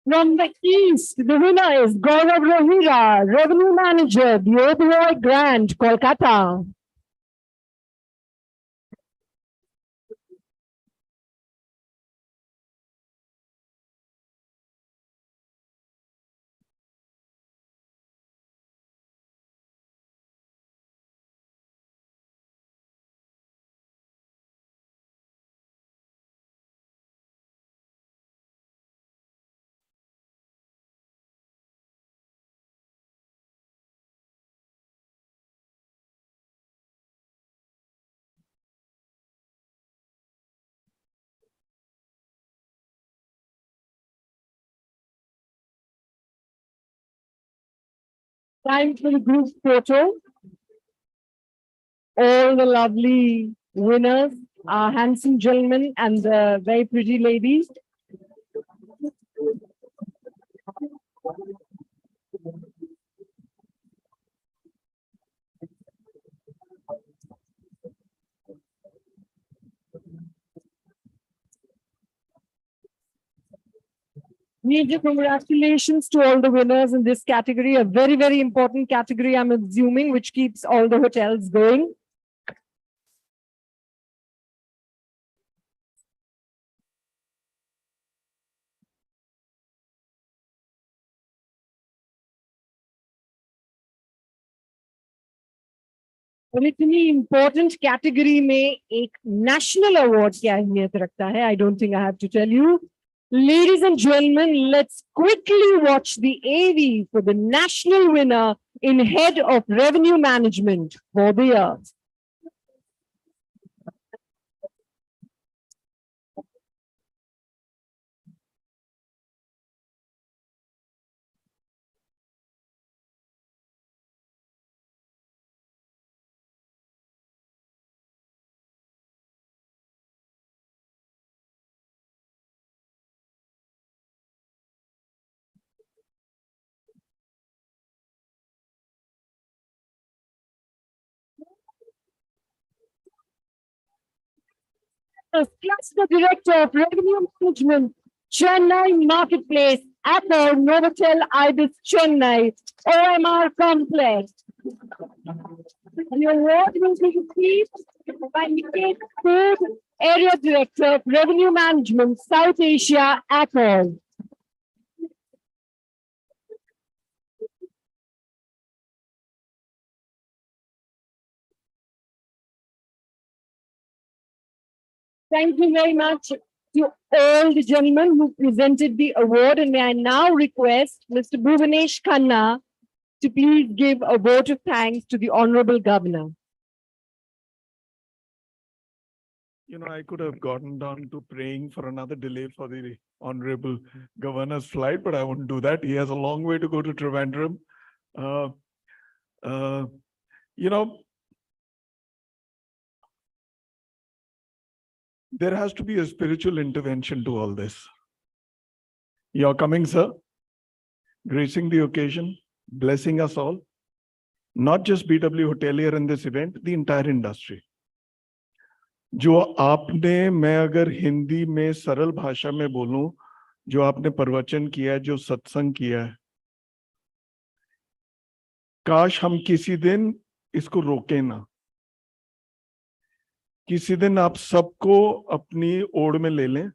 From the east, the winner is Gaurav Rohira, Revenue Manager, the Oberoi Grand, Kolkata. Time for the group photo. All the lovely winners, our handsome gentlemen and the very pretty ladies. Major congratulations to all the winners in this category, a very, very important category, I'm assuming, which keeps all the hotels going. और इतनी important category में एक national award क्या अहमियत रखता है? I don't think I have to tell you. Ladies and gentlemen, let's quickly watch the AV for the national winner in Head of Revenue Management for the year. Cluster Director of Revenue Management, Chennai Marketplace, Apple Novotel Ibis Chennai, OMR Complex. And the award will be received by Niket Food, Area Director of Revenue Management, South Asia, Apple. Thank you very much to all the gentlemen who presented the award, and may I now request Mr. Bhuvanesh Khanna to please give a vote of thanks to the Honorable Governor. You know, I could have gotten down to praying for another delay for the Honorable Governor's flight, but I wouldn't do that. He has a long way to go to Trivandrum. You know, there has to be a spiritual intervention to all this. You're coming, sir, gracing the occasion, blessing us all, not just BW Hotelier in this event, the entire industry. जो आपने, मैं अगर हिंदी में सरल भाषा में बोलूं, जो आपने प्रवचन किया है, जो सत्संग किया है, काश हम किसी दिन इसको रोकें ना। किसी दिन आप सबको अपनी ओर में ले लें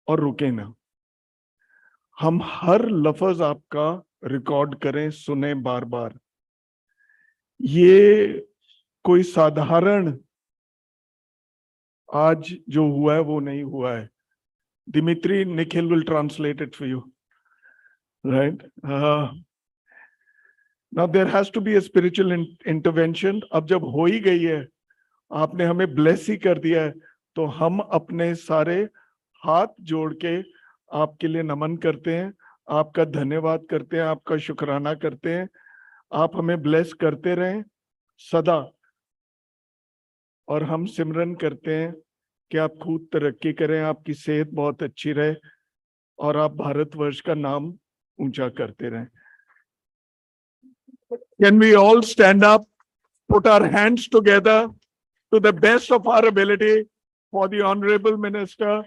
और रुके ना। हम हर लफ्ज आपका रिकॉर्ड करें, सुने बार बार। ये कोई साधारण आज जो हुआ है वो नहीं हुआ है। Dimitri, Nikhil will translate it for you, right? Now there has to be a spiritual intervention. अब जब हो ही गई है, आपने हमें ब्लेस ही कर दिया है, तो हम अपने सारे हाथ जोड़ के आपके लिए नमन करते हैं, आपका धन्यवाद करते हैं, आपका शुक्राना करते हैं। आप हमें ब्लेस करते रहें सदा, और हम सिमरन करते हैं कि आप खूब तरक्की करें, आपकी सेहत बहुत अच्छी रहे और आप भारतवर्ष का नाम ऊंचा करते रहें। Can we all stand up, put our hands together to the best of our ability for the Honorable Minister?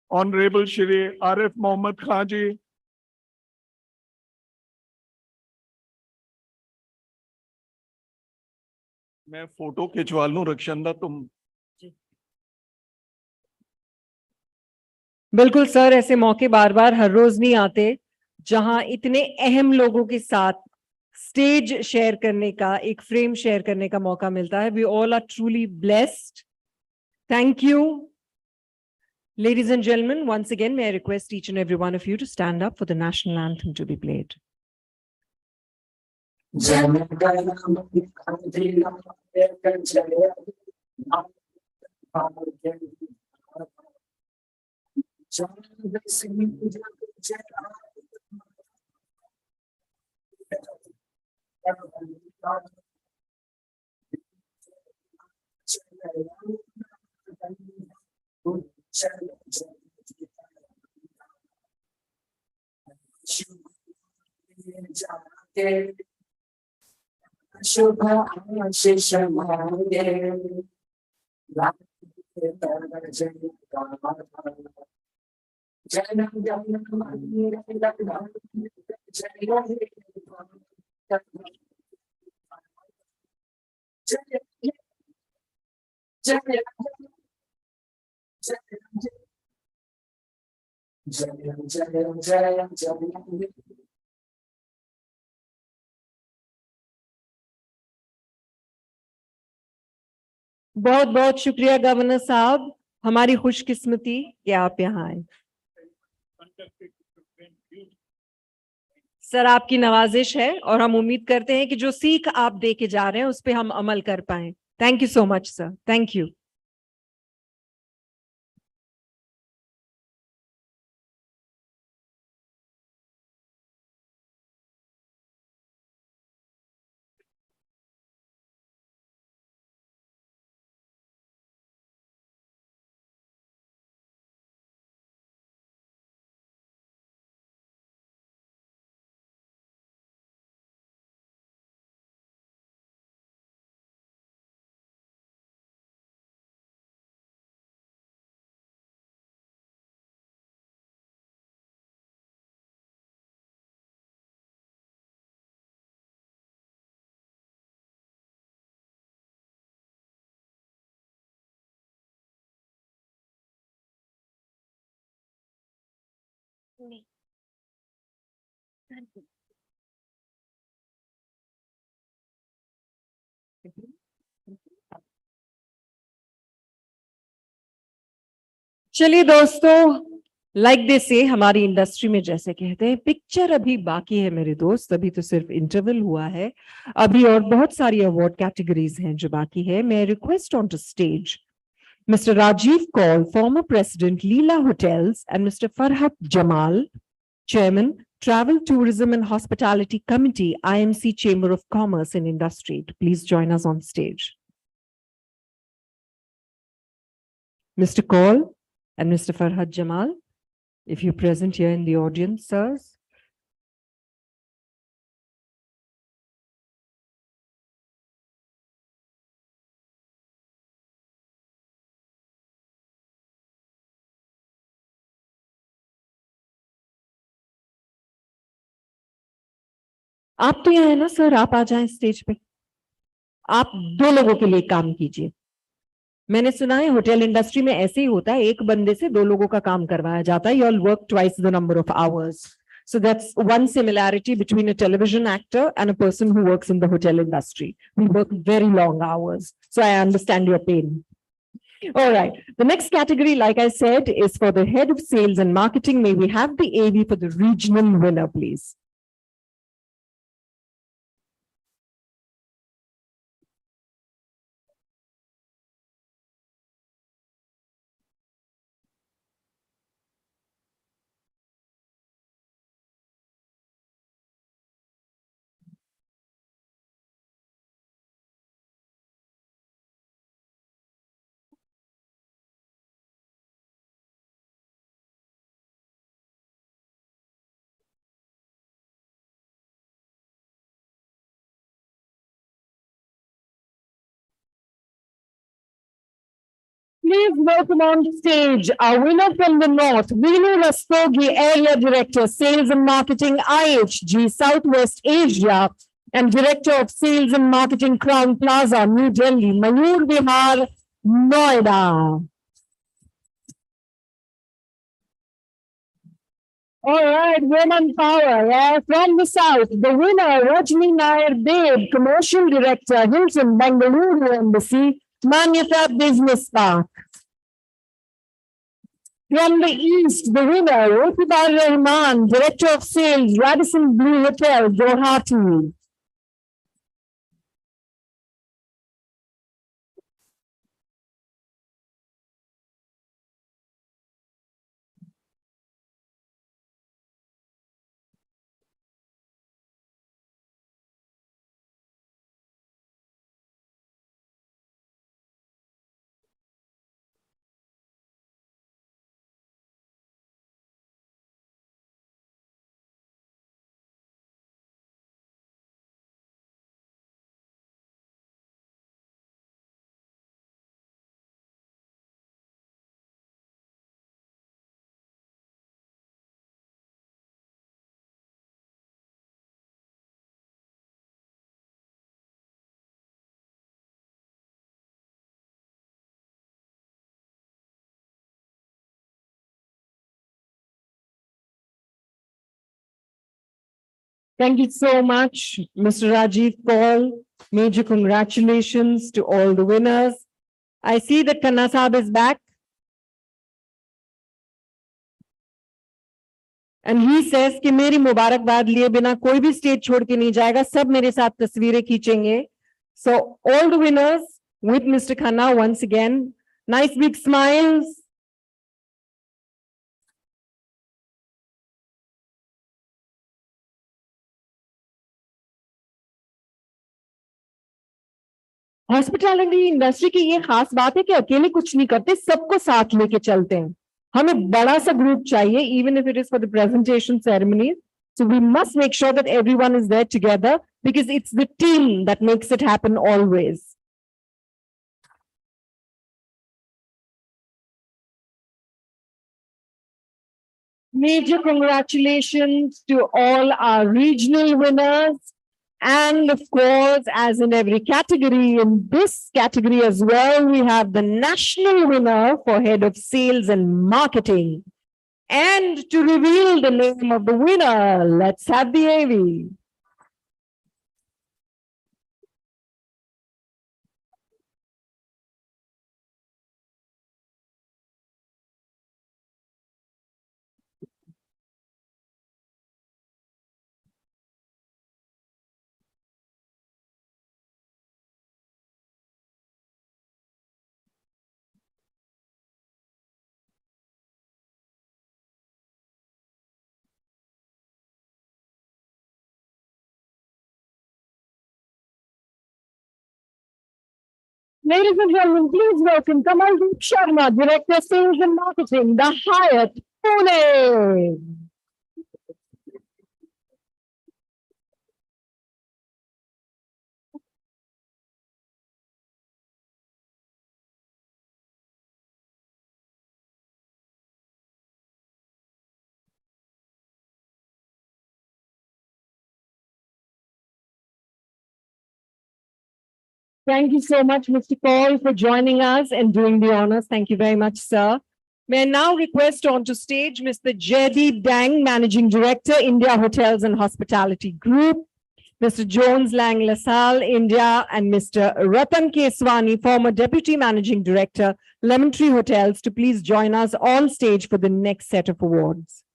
Honorable Shri Arif Mohammad Khan ji. मैं फोटो खिंचवा लूं रक्षंदा तुम बिल्कुल सर, ऐसे मौके बार बार हर रोज नहीं आते जहां इतने अहम लोगों के साथ स्टेज शेयर करने का, एक फ्रेम शेयर करने का मौका मिलता है. We all are truly blessed. Thank you. Ladies and gentlemen, once again, may I request each and every one of you to stand up for the national anthem to be played. बहुत बहुत शुक्रिया governor साहब, हमारी खुशकिस्मती कि आप यहाँ आए. Sir, आपकी नवाजिश है और हम उम्मीद करते हैं कि जो सीख आप दे के जा रहे हैं उस पे हम अमल कर पाए. Thank you so much sir. Thank you. चलिए दोस्तों, लाइक दे से हमारी इंडस्ट्री में जैसे कहते हैं, पिक्चर अभी बाकी है मेरे दोस्त, अभी तो सिर्फ इंटरवल हुआ है. अभी और बहुत सारी अवार्ड कैटेगरीज हैं जो बाकी है. मैं request on to stage Mr. Rajiv Kaul, former President, Leela Hotels, and Mr. Farhat Jamal, Chairman, Travel, Tourism and Hospitality Committee, IMC Chamber of Commerce and Industry, to please join us on stage. Mr. Kaul and Mr. Farhat Jamal, if you're present here in the audience, sirs. आप तो यहाँ है ना sir, आप आ जाएं stage पे. आप दो लोगों के लिए काम कीजिए. मैंने सुना है होटल इंडस्ट्री में ऐसे ही होता है, एक बंदे से दो लोगों का काम करवाया जाता है. You all work twice the number of hours. So that's one similarity between a television actor and a person who works in the hotel industry. We work very long hours. So I understand your pain. All right. The next category, like I said, is for the head of sales and marketing. May we have the AV for the regional winner, please? Please welcome on stage our winner from the North, Vinu Rastogi, Area Director, Sales and Marketing, IHG, Southwest Asia, and Director of Sales and Marketing, Crown Plaza, New Delhi, Mayur Vihar, Noida. All right, women power. From the South, the winner, Rajni Nair Dev, Commercial Director, Hilton, Bengaluru Embassy, Manyata Business Park. From the East, the winner, Rotibar Rahman, Director of Sales, Radisson Blue Hotel, Guwahati. Thank you so much, Mr. Rajiv Paul. Major congratulations to all the winners. I see that Khanna Sahab is back. And he says कि मेरी मुबारकबाद लिए बिना कोई भी stage छोड़ के नहीं जाएगा, सब मेरे साथ तस्वीरें खींचेंगे. So all the winners with Mr. Khanna once again, nice big smiles. Hospitality industry की ये खास बात है कि अकेले कुछ नहीं करते, सबको साथ लेके चलते हैं. हमें बड़ा सा ग्रुप चाहिए, even if it is for the presentation ceremony. So we must make sure that everyone is there together because it's the team that makes it happen always. Major congratulations to all our regional winners. And of course, as in every category, in this category as well, we have the national winner for Head of Sales and Marketing. And to reveal the name of the winner, let's have the AV. Ladies and gentlemen, please welcome Kamaldeep Sharma, Director Sales and Marketing, the Hyatt, Pune. Thank you so much, Mr. Kaul, for joining us and doing the honors. Thank you very much, sir. May I now request onto stage Mr. Jaideep Dang, Managing Director, India Hotels and Hospitality Group, Mr. Jones Lang LaSalle, India, and Mr. Ratan Keswani, former Deputy Managing Director, Lemon Tree Hotels, to please join us on stage for the next set of awards.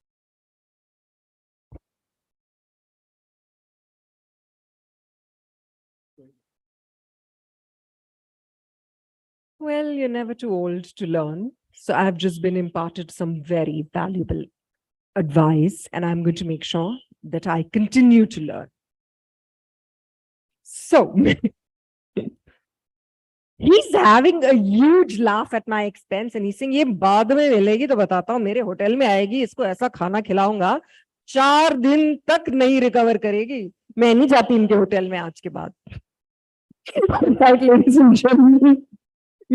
Well, you're never too old to learn. So I've just been imparted some very valuable advice, and I'm going to make sure that I continue to learn. So he's having a huge laugh at my expense, and he's saying, "ये बाद में मिलेगी तो बताता हूँ, मेरे hotel में आएगी, इसको ऐसा खाना खिलाऊंगा, 4 दिन तक नहीं रिकवर करेगी. मैं नहीं जाती इनके होटल में आज के बाद." Right, ladies and gentlemen.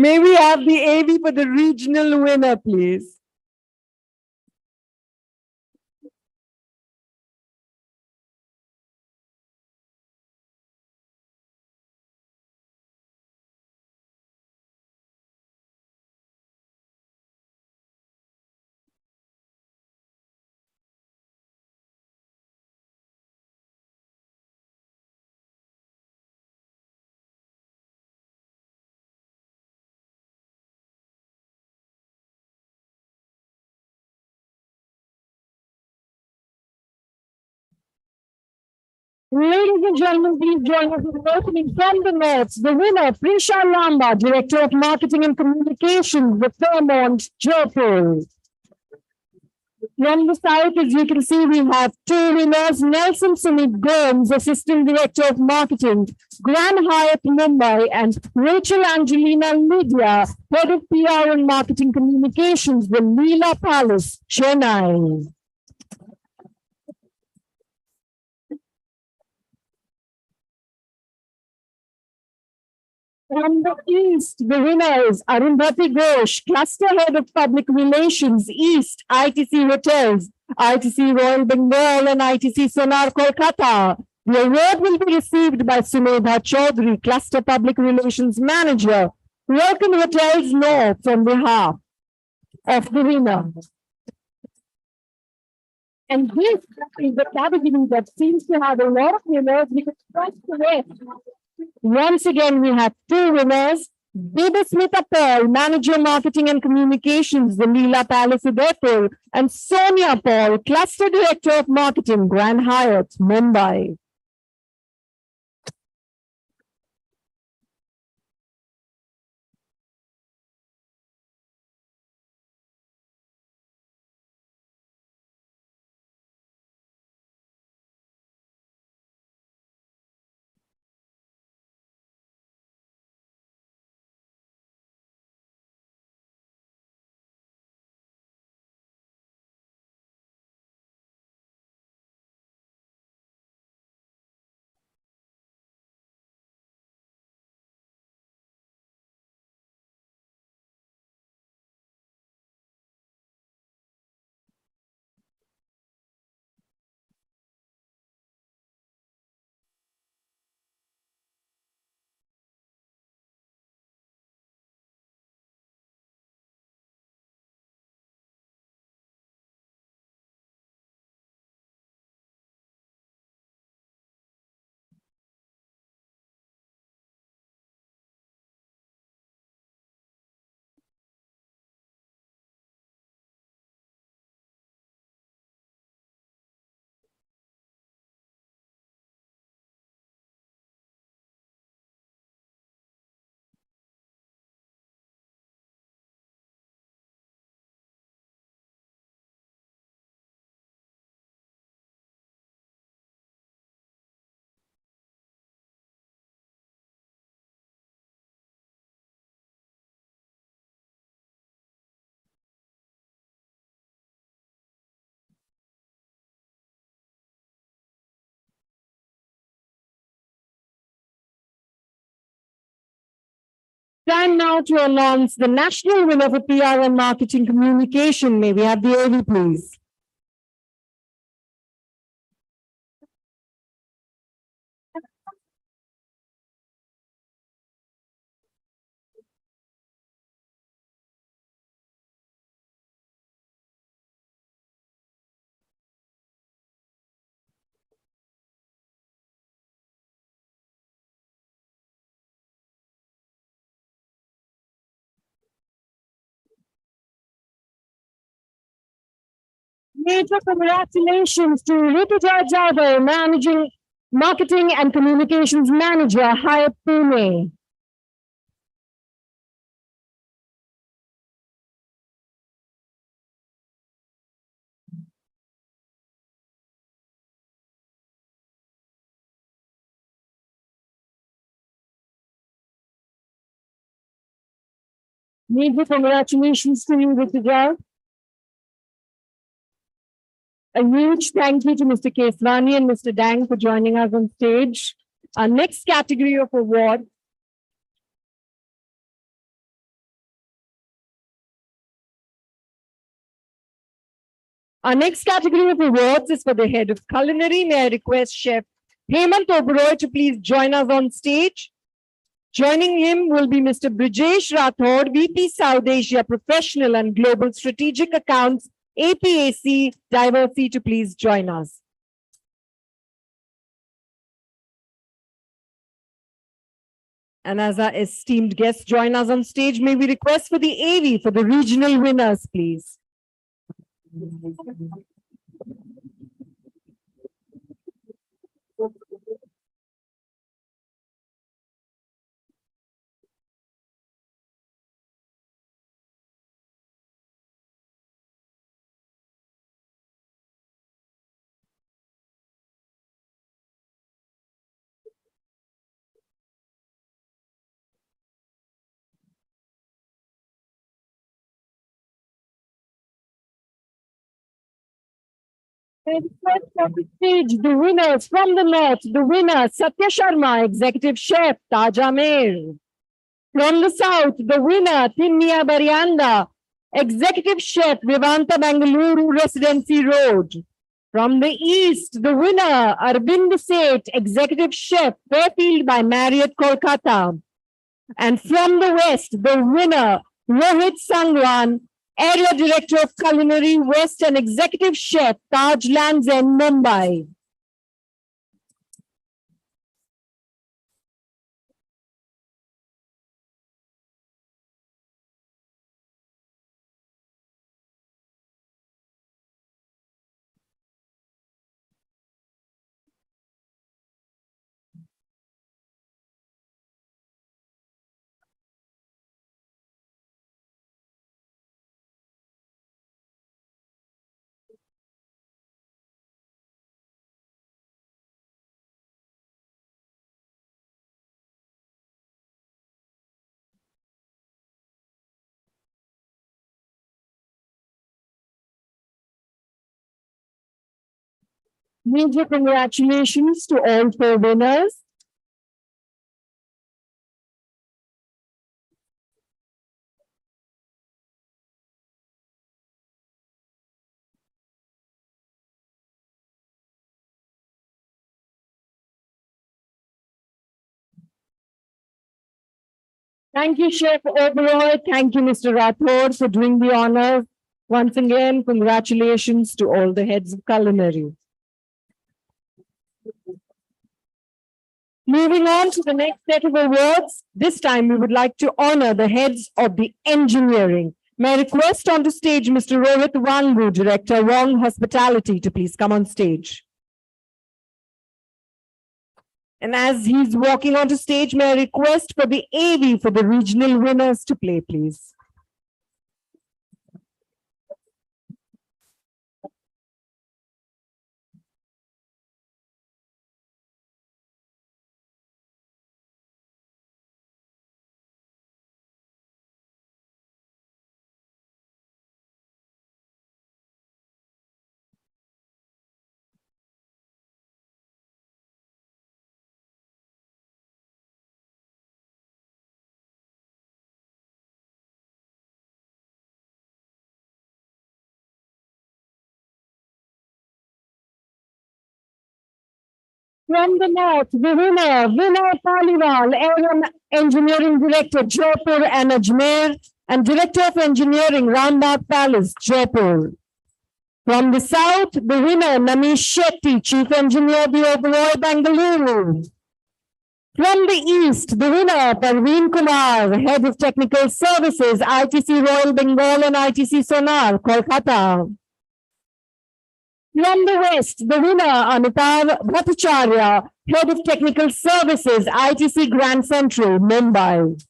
May we have the AV for the regional winner, please? Ladies and gentlemen, please join us in welcoming from the North, the winner, Prisha Lamba, Director of Marketing and Communications with Fairmont, Jaipur. From the South, as you can see, we have two winners, Nelson Sumit Gomes, Assistant Director of Marketing, Grand Hyatt, Mumbai, and Rachel Angelina Lydia, Head of PR and Marketing Communications, the Leela Palace, Chennai. From the East, the winner is Arundhati Ghosh, Cluster Head of Public Relations, East, ITC Hotels, ITC Royal Bengal, and ITC Sonar Kolkata. The award will be received by Sumedha Chaudhary, Cluster Public Relations Manager, Welcome Hotels North, on behalf of the winner. And this is the category that seems to have a lot of winners because that's the way. Once again, we have two winners. Debasmita Paul, Manager Marketing and Communications, the Leela Palace, Udaipur, and Sonia Paul, Cluster Director of Marketing, Grand Hyatt, Mumbai. Time now to announce the national winner for PR and Marketing Communication. May we have the AV, please? Major congratulations to Rituja Jadhav, Managing Marketing and Communications Manager, Hyatt Pune. Major congratulations to you, Rituja. A huge thank you to Mr. Keswani and Mr. Dang for joining us on stage. Our next category of award Our next category of awards is for the head of culinary. May I request Chef Hemant Oberoi to please join us on stage. Joining him will be Mr. Brijesh Rathod, VP South Asia Professional and Global Strategic Accounts, APAC, Diversity, to please join us. And as our esteemed guests join us on stage, may we request for the AV for the regional winners, please. Stage, the winners from the north, the winner Satya Sharma, Executive Chef, Taj Amer. From the south, the winner Tinniya Barianda, Executive Chef, Vivanta Bangalore Residency Road. From the east, the winner Arvind Seth, Executive Chef, Fairfield by Marriott, Kolkata. And from the west, the winner Rohit Sangwan, Area Director of Culinary West and Executive Chef, Taj Lands End, Mumbai. Major congratulations to all 4 winners. Thank you, Chef Oberoi. Thank you, Mr. Rathod, for doing the honors. Once again, congratulations to all the heads of culinary. Moving on to the next set of awards, this time we would like to honor the heads of the engineering. May I request onto stage Mr. Rohit Wangu, Director, Wong Hospitality, to please come on stage. And as he's walking onto stage, may I request for the AV for the regional winners to play, please. From the north, the winner, Vinay Paliwal, Area Engineering Director, Jaipur and Ajmer, and Director of Engineering, Rambagh Palace, Jaipur. From the south, the winner, Namish Shetty, Chief Engineer, the Oberoi, Bangalore. From the east, the winner, Parveen Kumar, Head of Technical Services, ITC Royal Bengal and ITC Sonar, Kolkata. From the west, the winner, Amitav Bhattacharya, Head of Technical Services, ITC Grand Central, Mumbai.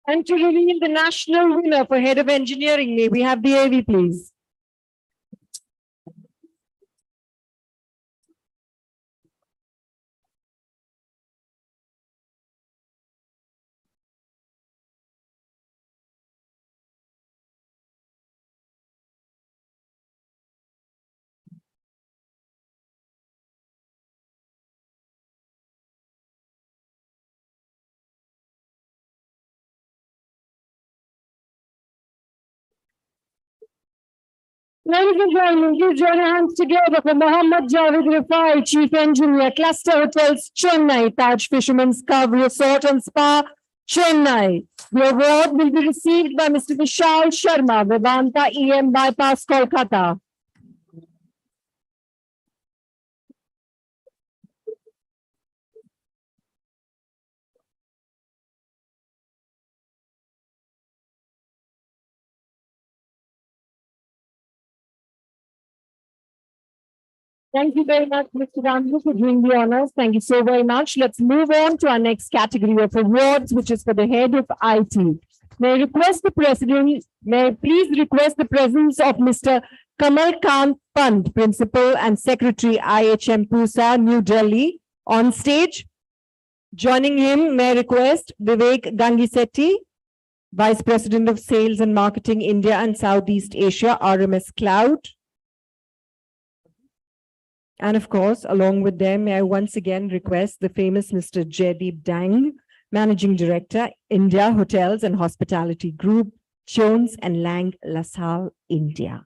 And to reveal the national winner for Head of Engineering, may we have the AV, please? Ladies and gentlemen, please join your hands together for Mohammad Javed Rafai, Chief Engineer, Cluster Hotels, Chennai, Taj Fisherman's Cove Resort and Spa, Chennai. The award will be received by Mr. Vishal Sharma, Vedanta EM Bypass, Kolkata. Thank you very much, Mr. Ramju, for doing the honors. Thank you so very much. Let's move on to our next category of awards, which is for the head of IT. May I request the president, may I please request the presence of Mr. Kamal Kant Pant, Principal and Secretary, IHM Pusa, New Delhi, on stage. Joining him, may I request Vivek Gangisetti, Vice President of Sales and Marketing, India and Southeast Asia, RMS Cloud. And of course, along with them, may I once again request the famous Mr. Jaideep Dang, Managing Director, India Hotels and Hospitality Group, Jones and Lang LaSalle, India.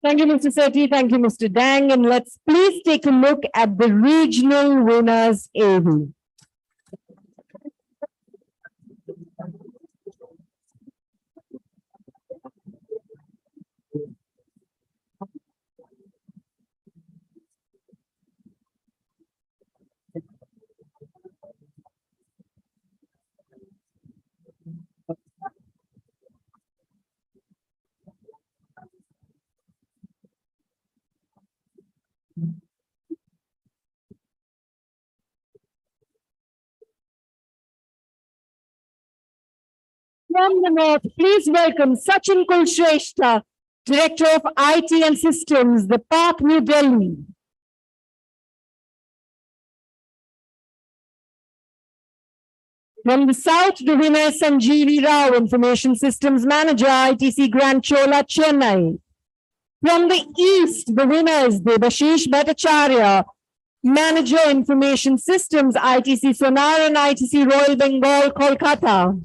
Thank you, Mr. Sethi. Thank you, Mr. Dang. And let's please take a look at the regional winners AV. From the north, please welcome Sachin Kulshrestha, Director of IT and Systems, the Park, New Delhi. From the south, the winner is Sanjeevi Rao, Information Systems Manager, ITC Grand Chola, Chennai. From the east, the winner is Debashish Bhattacharya, Manager, Information Systems, ITC Sonar and ITC Royal Bengal, Kolkata.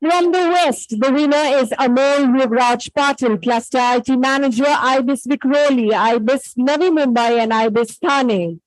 From the west, the winner is Amol Yuvraj Patil, Cluster IT Manager, IBIS Vikhroli, IBIS Navi Mumbai and IBIS Thane.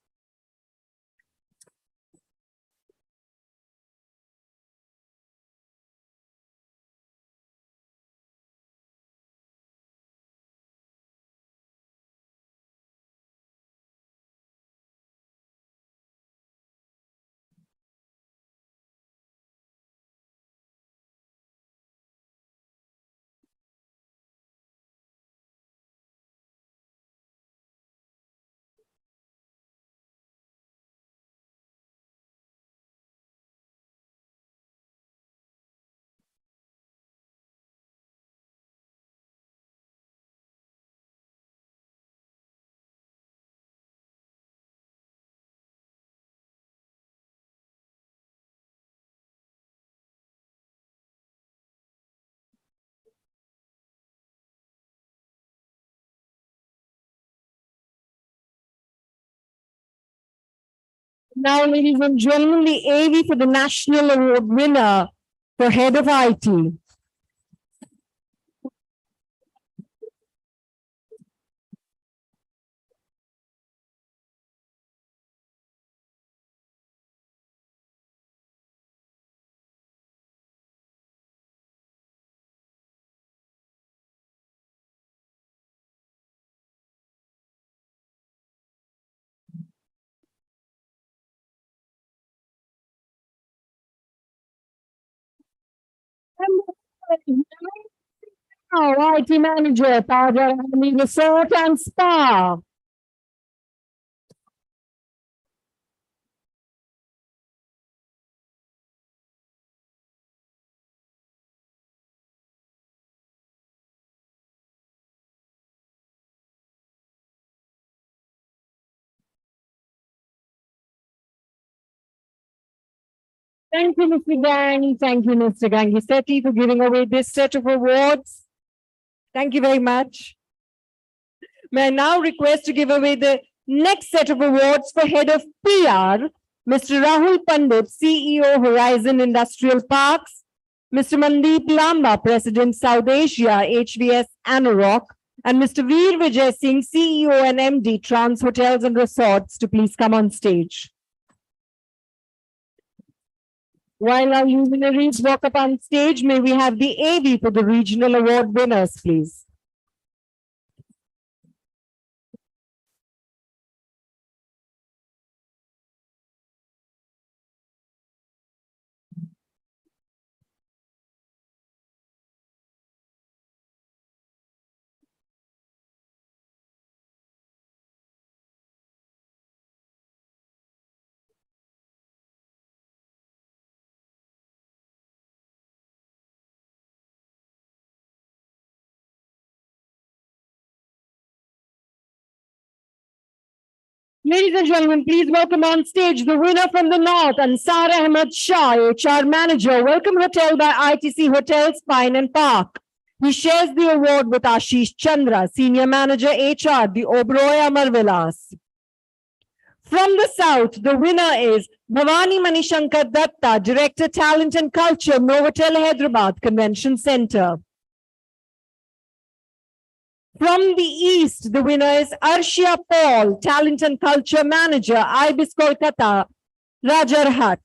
Now, ladies and gentlemen, the AV for the National Award winner for Head of IT. now, IT Manager, Taj Arani Resort and Spa. Thank you, Mr. Gang. Thank you, Mr. Gangisetti, for giving away this set of awards. Thank you very much. May I now request to give away the next set of awards for Head of PR, Mr. Rahul Pandit, CEO, Horizon Industrial Parks, Mr. Mandeep Lamba, President, South Asia, HVS Anurok, and Mr. Veer Vijay Singh, CEO and MD, Trans Hotels and Resorts, to please come on stage. While our luminaries walk up on stage, may we have the AV for the regional award winners, please. Ladies and gentlemen, please welcome on stage the winner from the North, Ansar Ahmed Shah, HR Manager, Welcome Hotel by ITC Hotels, Pine and Park. He shares the award with Ashish Chandra, Senior Manager HR, the Oberoi Amarvilas. From the South, the winner is Bhavani Manishankar Datta, Director Talent and Culture, Novotel Hyderabad Convention Center. From the East, the winner is Arshia Paul, Talent and Culture Manager, IBIS Kolkata, Rajarhat.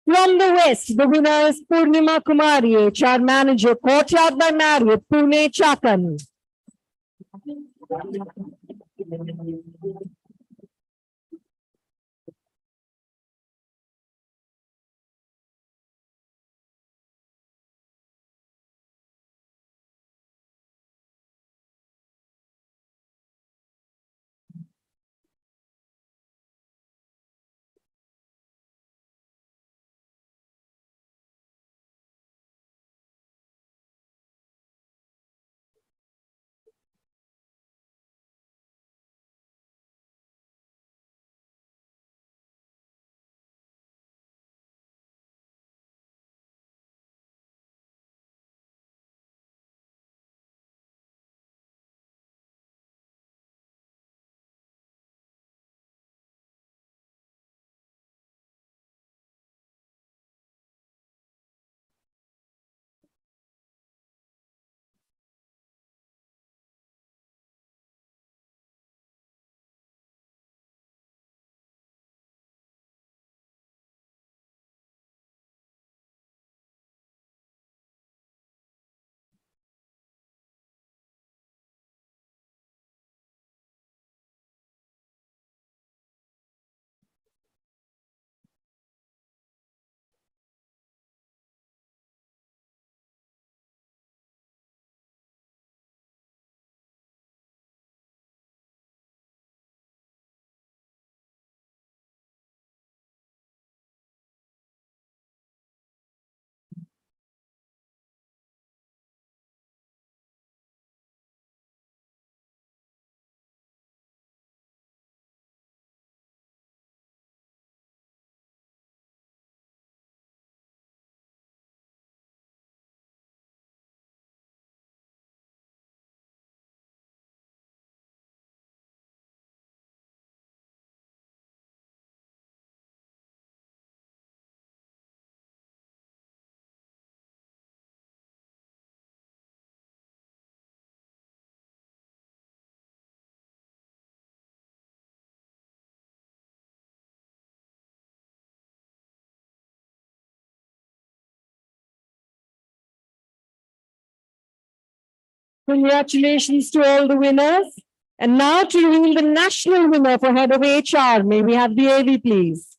From the West, the winner is Purnima Kumari, HR Manager, Courtyard by Marriott, Pune, Chakan. Congratulations to all the winners. And now to reveal the national winner for Head of HR, may we have the AV, please.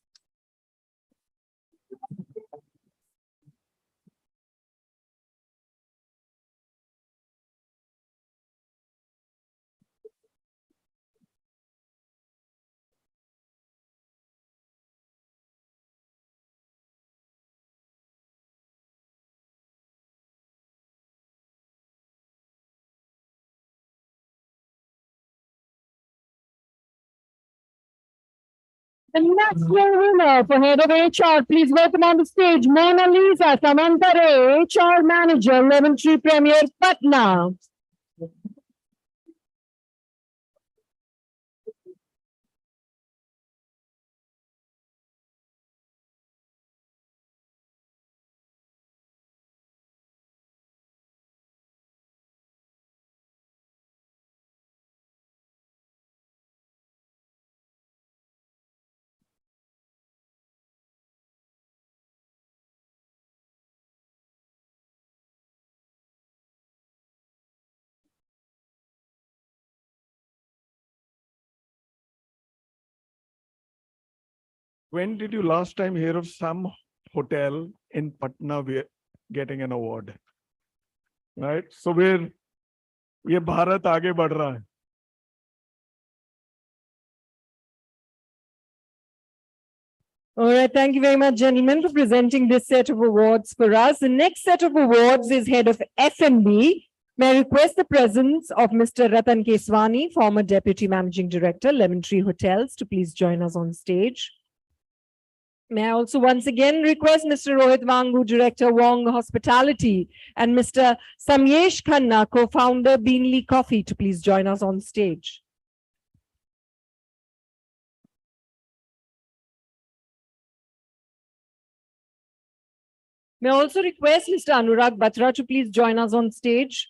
The next winner for head of HR, please welcome on the stage Mona Lisa Samantare, HR Manager, Lemon Tree Premier, Patna. When did you last time hear of some hotel in Patna getting an award? Right? So ये भारत आगे बढ़ रहा है. All right, thank you very much, gentlemen, for presenting this set of awards for us. The next set of awards is head of F&B. May I request the presence of Mr. Ratan Keswani, former Deputy Managing Director, Lemon Tree Hotels, to please join us on stage. May I also once again request Mr. Rohit Wangu, Director, Wong Hospitality, and Mr. Samyesh Khanna, co-founder, Beanley Coffee, to please join us on stage. May I also request Mr. Anurag Batra to please join us on stage.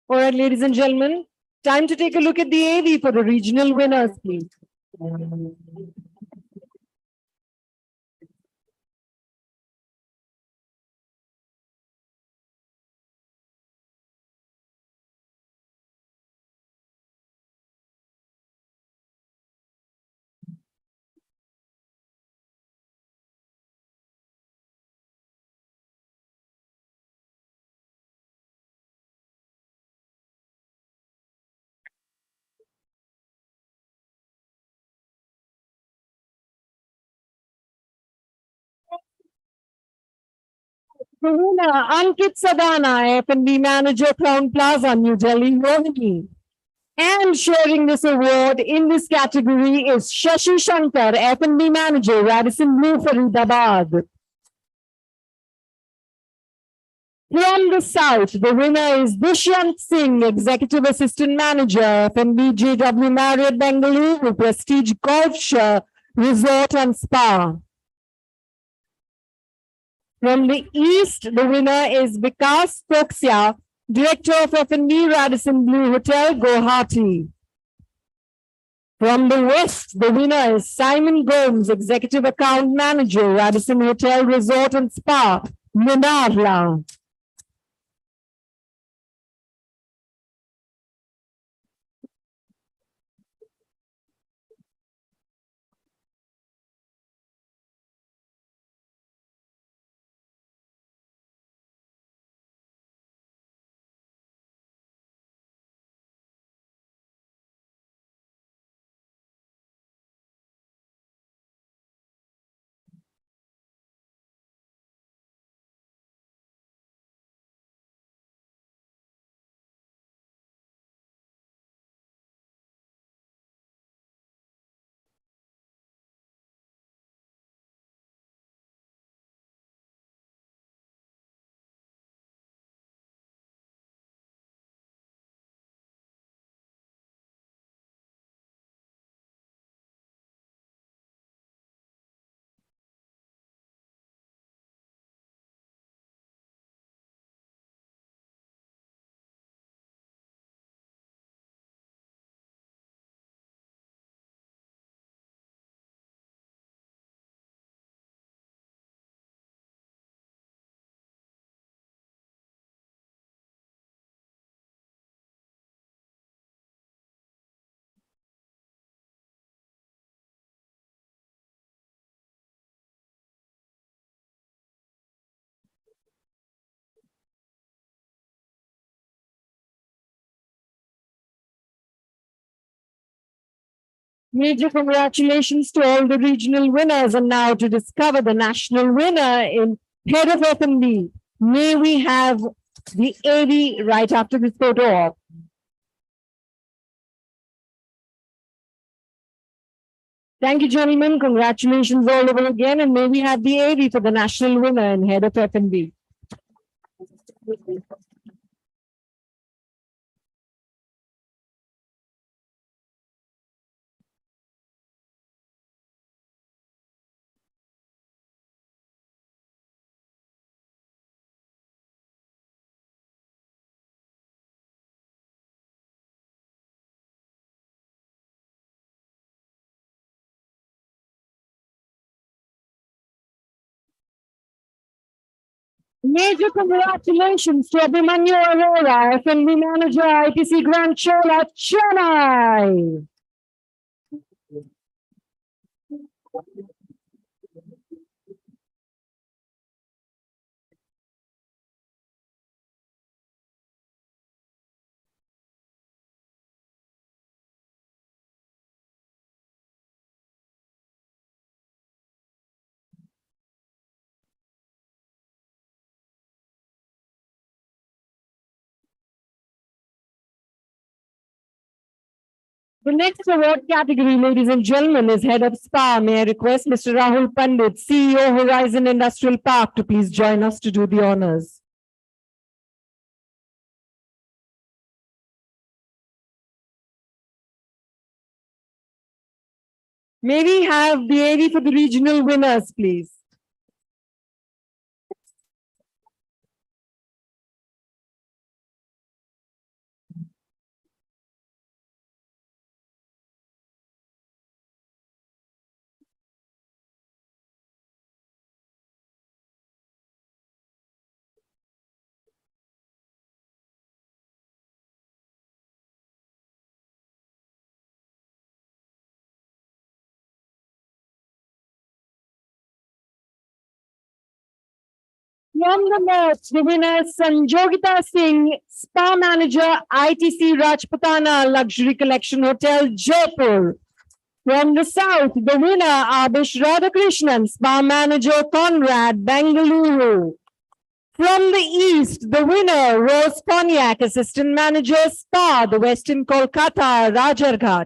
All right, ladies and gentlemen, time to take a look at the AV for the regional winners, please. Ankit Sadana, F&B Manager, Crown Plaza, New Delhi, Rohini. And sharing this award in this category is Shashi Shankar, F&B Manager, Radisson Blue, Faridabad. From the South, the winner is Dushyant Singh, Executive Assistant Manager, F&B JW Marriott, Bengaluru, Prestige Golf Resort and Spa. From the East, the winner is Vikas Toksia, Director of F&B Radisson Blue Hotel, Guwahati. From the West, the winner is Simon Gomes, Executive Account Manager, Radisson Hotel Resort and Spa, Manarla. Major congratulations to all the regional winners. And now to discover the national winner in Head of F&B, may we have the AV right after this photo op. Thank you, gentlemen. Congratulations all over again. And may we have the AV for the national winner and head of F&B. Major congratulations to Abhimanyu Arora, F&B Manager, ITC Grand Chola, Chennai. The next award category, ladies and gentlemen, is Head of Spa. May I request Mr. Rahul Pandit, CEO, Horizon Industrial Park, to please join us to do the honors. May we have the AV for the regional winners, please? From the north, the winner is Sanjogita Singh, Spa Manager, ITC Rajputana Luxury Collection Hotel, Jaipur. From the south, the winner, Abish Radhakrishnan, Spa Manager, Conrad, Bengaluru. From the east, the winner, Rose Konyak, Assistant Manager, Spa, the Western Kolkata, Rajarghat.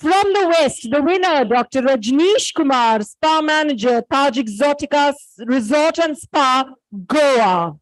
From the west, the winner, Dr. Rajneesh Kumar, Spa Manager, Taj Exotica Resort and Spa, Goa.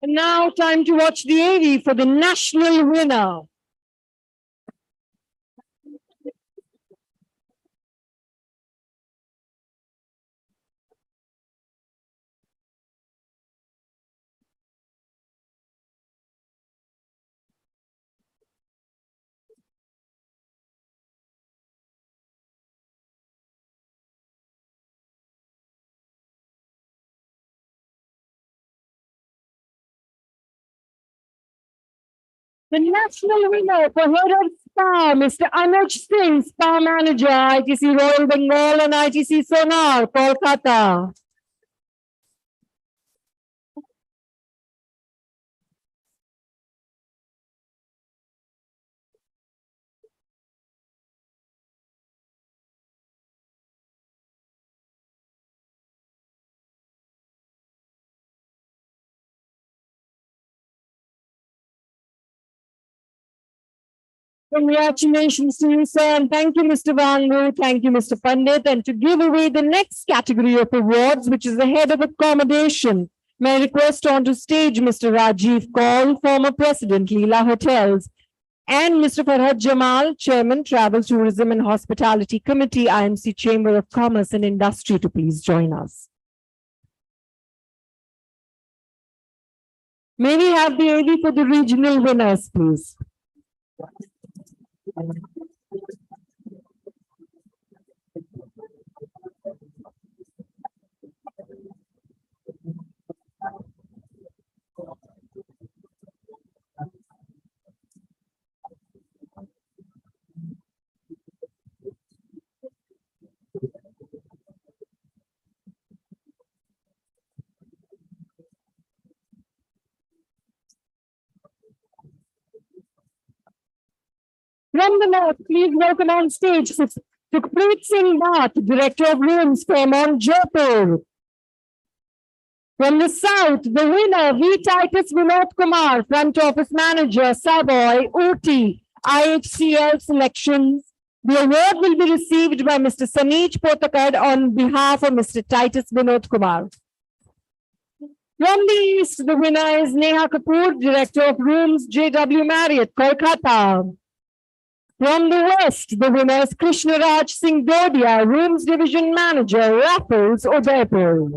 And now time to watch the AV for the national winner. The national winner for Head of Spa, Mr. Anuj Singh, Spa Manager, ITC Royal Bengal and ITC Sonar, Kolkata. Congratulations to you, sir, and thank you, Mr. Vangu. Thank you, Mr. Pandit. And to give away the next category of awards, which is the head of accommodation, may I request onto stage Mr. Rajiv Kaul, former president, Leela Hotels, and Mr. Farhad Jamal, chairman, Travel, Tourism and Hospitality Committee, IMC Chamber of Commerce and Industry, to please join us. May we have the AV for the regional winners, please? From the north, please welcome on stage Sukhpreet Singh Bhatt, Director of Rooms, Fairmont, Jaipur. From the south, the winner, Titus Vinod Kumar, Front Office Manager, Savoy, Ooty, IHCL Selections. The award will be received by Mr. Sanich Potakad on behalf of Mr. Titus Vinod Kumar. From the east, the winner is Neha Kapoor, Director of Rooms, JW Marriott, Kolkata. From the west, the winner is Krishna Raj Singh Dodia, Rooms Division Manager, Raffles, Udaipur.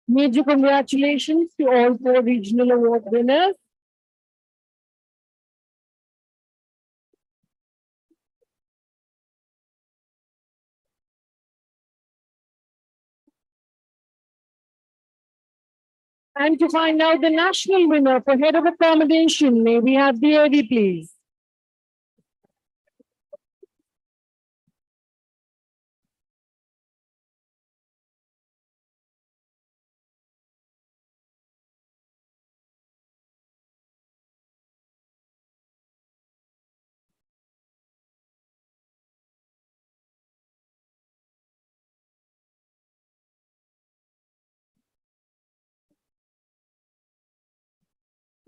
Major congratulations to all 4 regional award winners. And to find out the national winner for head of accommodation, may we have the AV, please?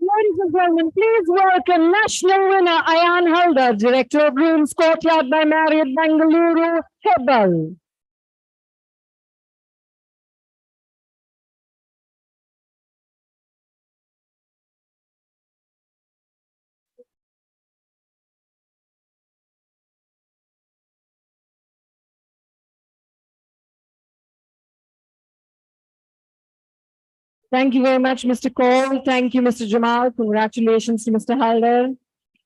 Ladies and gentlemen, please welcome national winner Ayan Haldar, Director of Rooms, Courtyard by Marriott, Bengaluru, Hebel. Thank you very much, Mr. Cole. Thank you, Mr. Jamal. Congratulations to Mr. Haldar.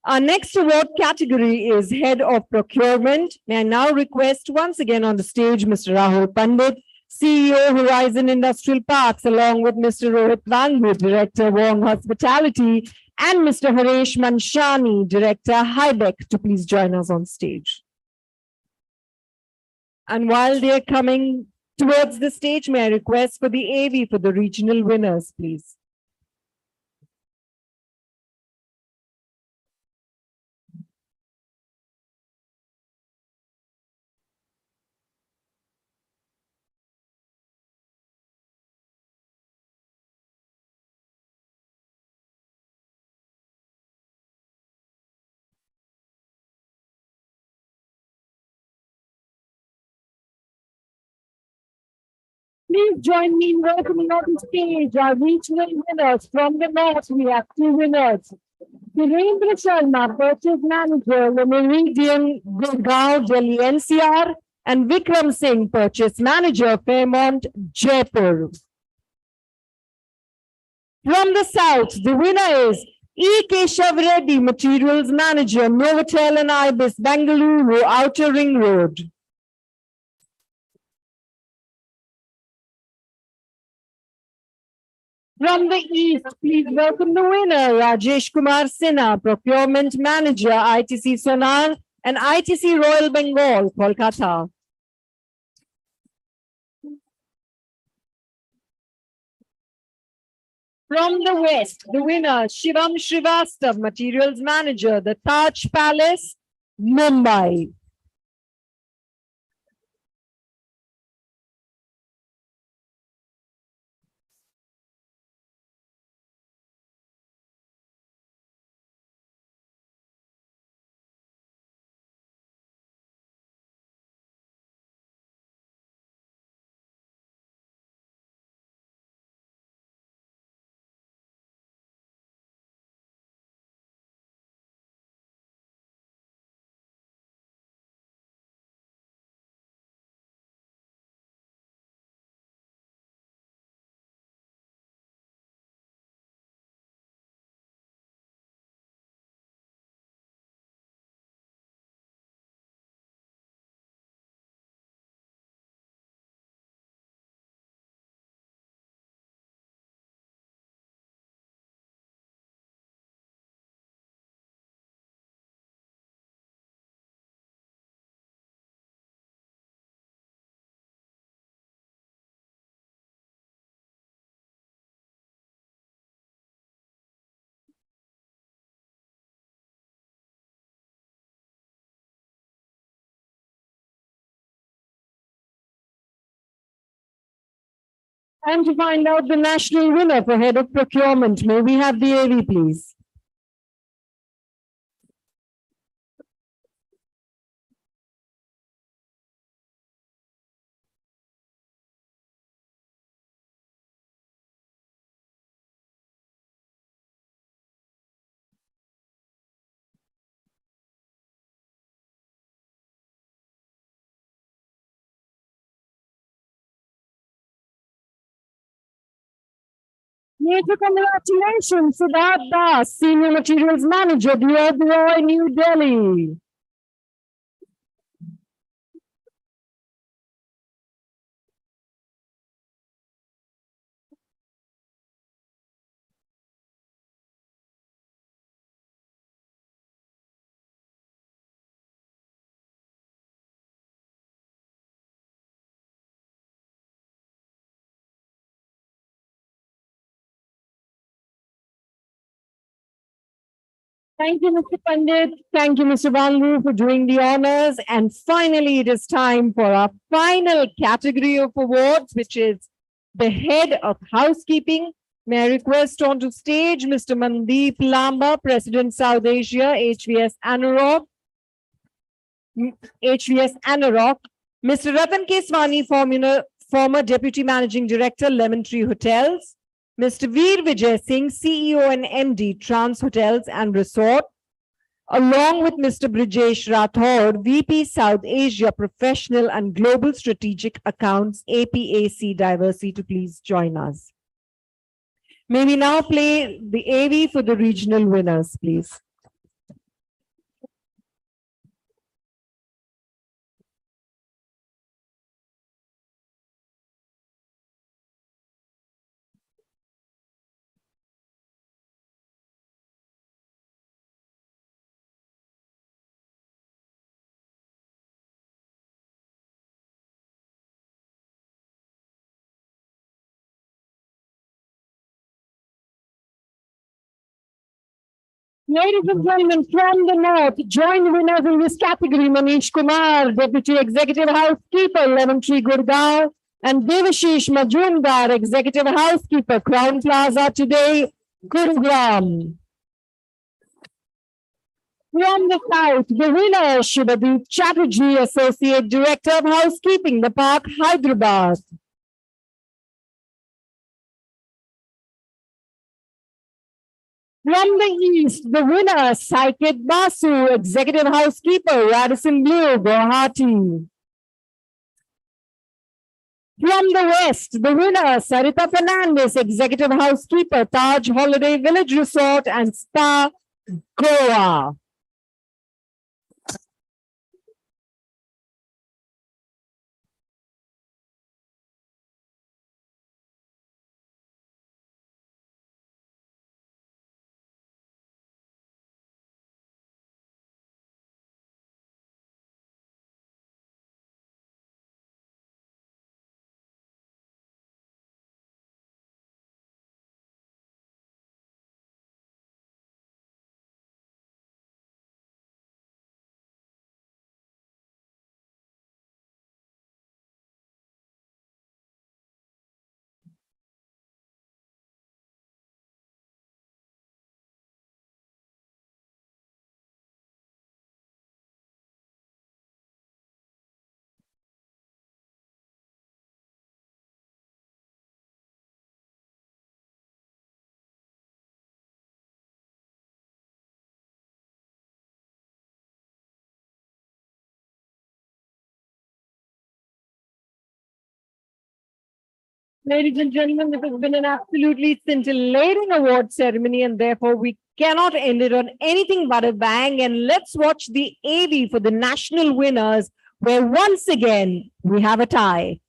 Our next award category is Head of Procurement. May I now request once again on the stage Mr. Rahul Pandit, CEO Horizon Industrial Parks, along with Mr. Rohit Vangu, Director Wong Hospitality, and Mr. Haresh Manshani, Director Hybeck, to please join us on stage. And while they're coming towards the stage, may I request for the AV for the regional winners, please? Please join me in welcoming on the stage our regional winners. From the north, we have two winners. Surendra Sharma, Purchase Manager, the Meridian, Gurgaon, Delhi NCR, and Vikram Singh, Purchase Manager, Fairmont, Jaipur. From the south, the winner is E. Keshav Reddy, Materials Manager, Novotel and Ibis, Bengaluru, Outer Ring Road. From the east, please welcome the winner, Rajesh Kumar Sinha, Procurement Manager, ITC Sonar and ITC Royal Bengal, Kolkata. From the west, the winner, Shivam Srivastav, Materials Manager, the Taj Palace, Mumbai. And to find out the national winner for Head of Procurement, may we have the AV, please? Major congratulations, Siddharth Das, Senior Materials Manager, BW New Delhi. Thank you, Mr. Pandit. Thank you, Mr. Bangu, for doing the honors. And finally, it is time for our final category of awards, which is the Head of Housekeeping. May I request onto stage Mr. Mandeep Lamba, President South Asia, HVS Anurag. Mr. Ratan Keswani, former Deputy Managing Director, Lemon Tree Hotels. Mr. Veer Vijay Singh, CEO and MD, Trans Hotels and Resort, along with Mr. Brijesh Rathod, VP South Asia Professional and Global Strategic Accounts, APAC Diversity, to please join us. May we now play the AV for the regional winners, please. Ladies and gentlemen, from the north, join winners in this category, Manish Kumar, Deputy Executive Housekeeper, Lemon Tree Gurgaon, and Devashish Majumdar, Executive Housekeeper, Crown Plaza Today, Gurugram. From the south, the winner, Shubhadeep Chatterjee, Associate Director of Housekeeping, The Park, Hyderabad. From the east, the winner, Saiket Basu, Executive Housekeeper, Radisson Blue, Guwahati. From the west, the winner, Sarita Fernandez, Executive Housekeeper, Taj Holiday Village Resort and Spa, Goa. Ladies and gentlemen, this has been an absolutely scintillating award ceremony, and therefore we cannot end it on anything but a bang. And let's watch the AV for the national winners, where once again we have a tie.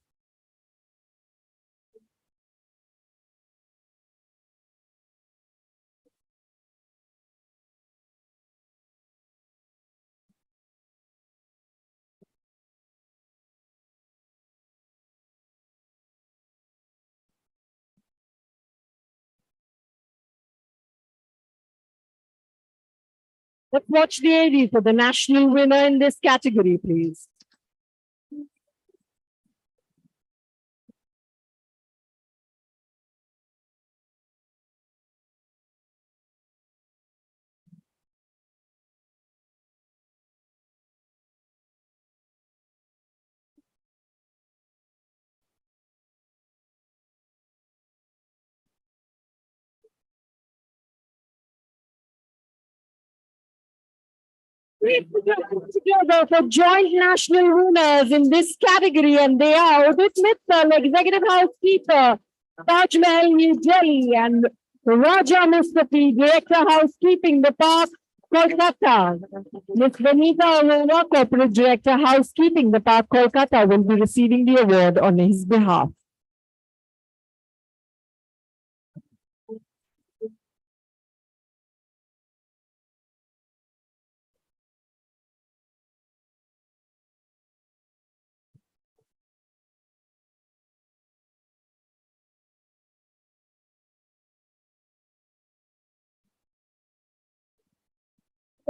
Let's watch the AV for the national winner in this category, please. Together for joint national winners in this category, and they are Udit Mittal, Executive Housekeeper, Taj Mahal, New Delhi, and Raja Mustafi, Director Housekeeping, The Park, Kolkata. Ms. Vanita Arora, Corporate Director Housekeeping, The Park, Kolkata, will be receiving the award on his behalf.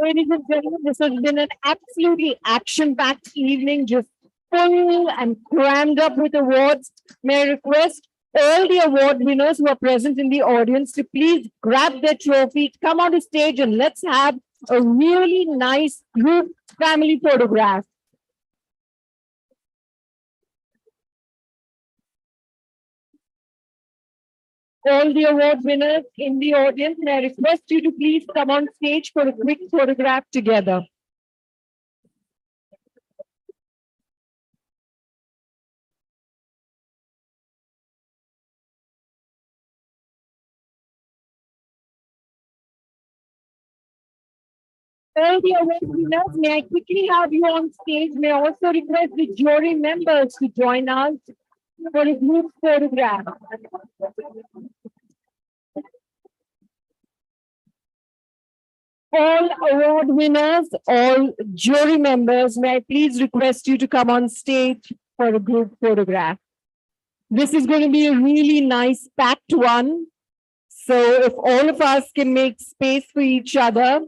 Ladies and gentlemen, this has been an absolutely action-packed evening, just full and crammed up with awards. May I request all the award winners who are present in the audience to please grab their trophy, come on the stage, and let's have a really nice group family photograph. All the award winners in the audience, may I request you to please come on stage for a quick photograph together. All the award winners, may I quickly have you on stage? May I also request the jury members to join us for a group photograph. All award winners, all jury members, may I please request you to come on stage for a group photograph. This is going to be a really nice packed one. So if all of us can make space for each other.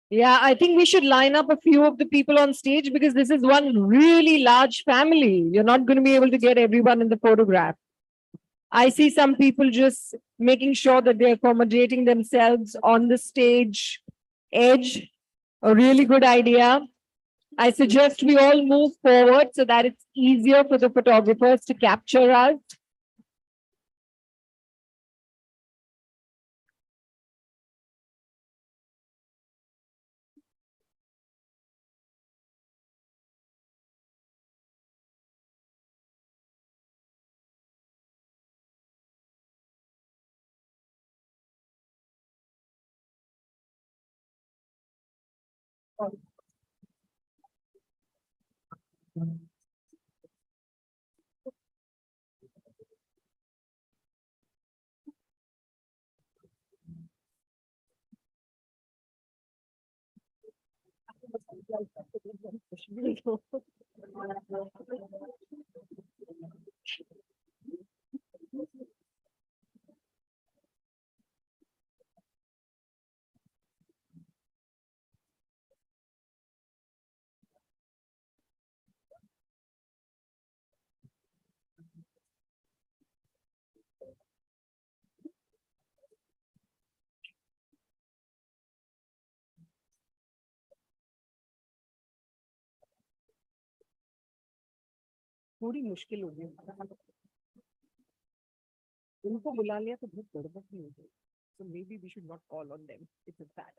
Yeah, I think we should line up a few of the people on stage because this is one really large family. You're not going to be able to get everyone in the photograph. I see some people just making sure that they're accommodating themselves on the stage edge. A really good idea. I suggest we all move forward so that it's easier for the photographers to capture us. थोड़ी मुश्किल होगी उनको बुला लिया तो बहुत गड़बड़ ही हो गई so maybe we should not call on them it's a bad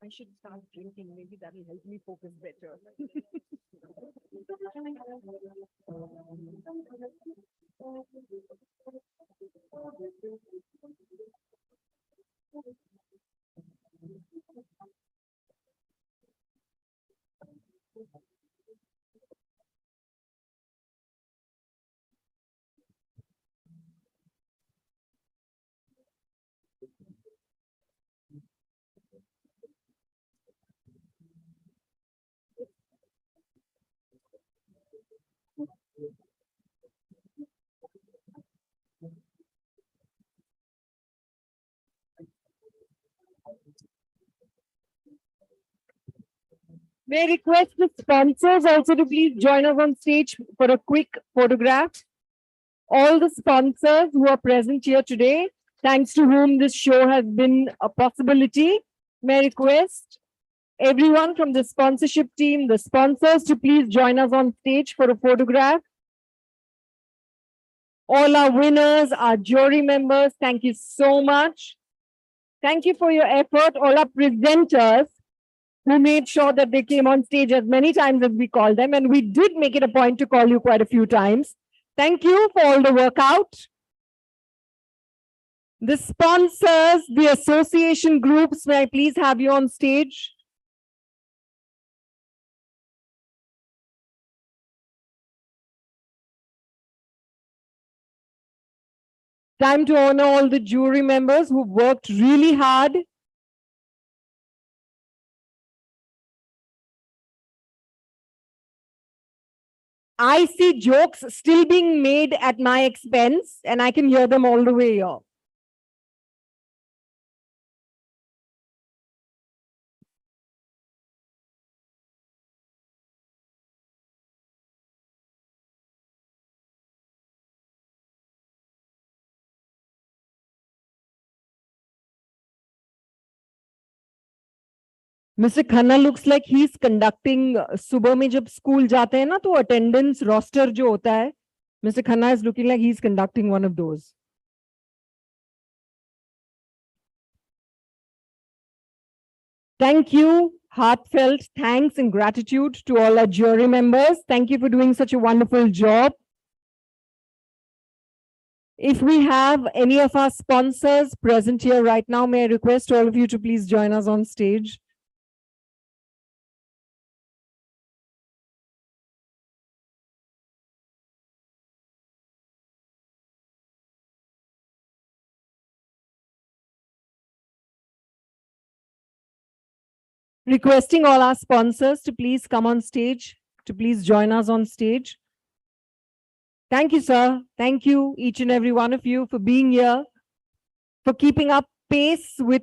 I should start drinking maybe that will help me focus better May I request the sponsors also to please join us on stage for a quick photograph. All the sponsors who are present here today, thanks to whom this show has been a possibility. May I request everyone from the sponsorship team, the sponsors, to please join us on stage for a photograph. All our winners, our jury members, thank you so much. Thank you for your effort. All our presenters who made sure that they came on stage as many times as we called them. And we did make it a point to call you quite a few times. Thank you for all the work out. The sponsors, the association groups, may I please have you on stage? Time to honor all the jury members who worked really hard. I see jokes still being made at my expense, and I can hear them all the way here. Mr. Khanna looks like he's conducting सुबह में जब school जाते हैं ना तो attendance roster जो होता है Mr. Khanna is looking like he's conducting one of those. Thank you, heartfelt thanks and gratitude to all our jury members. Thank you for doing such a wonderful job. If we have any of our sponsors present here right now, may I request all of you to please join us on stage. Requesting all our sponsors to please come on stage, to please join us on stage. Thank you, sir. Thank you, each and every one of you, for being here, for keeping up pace with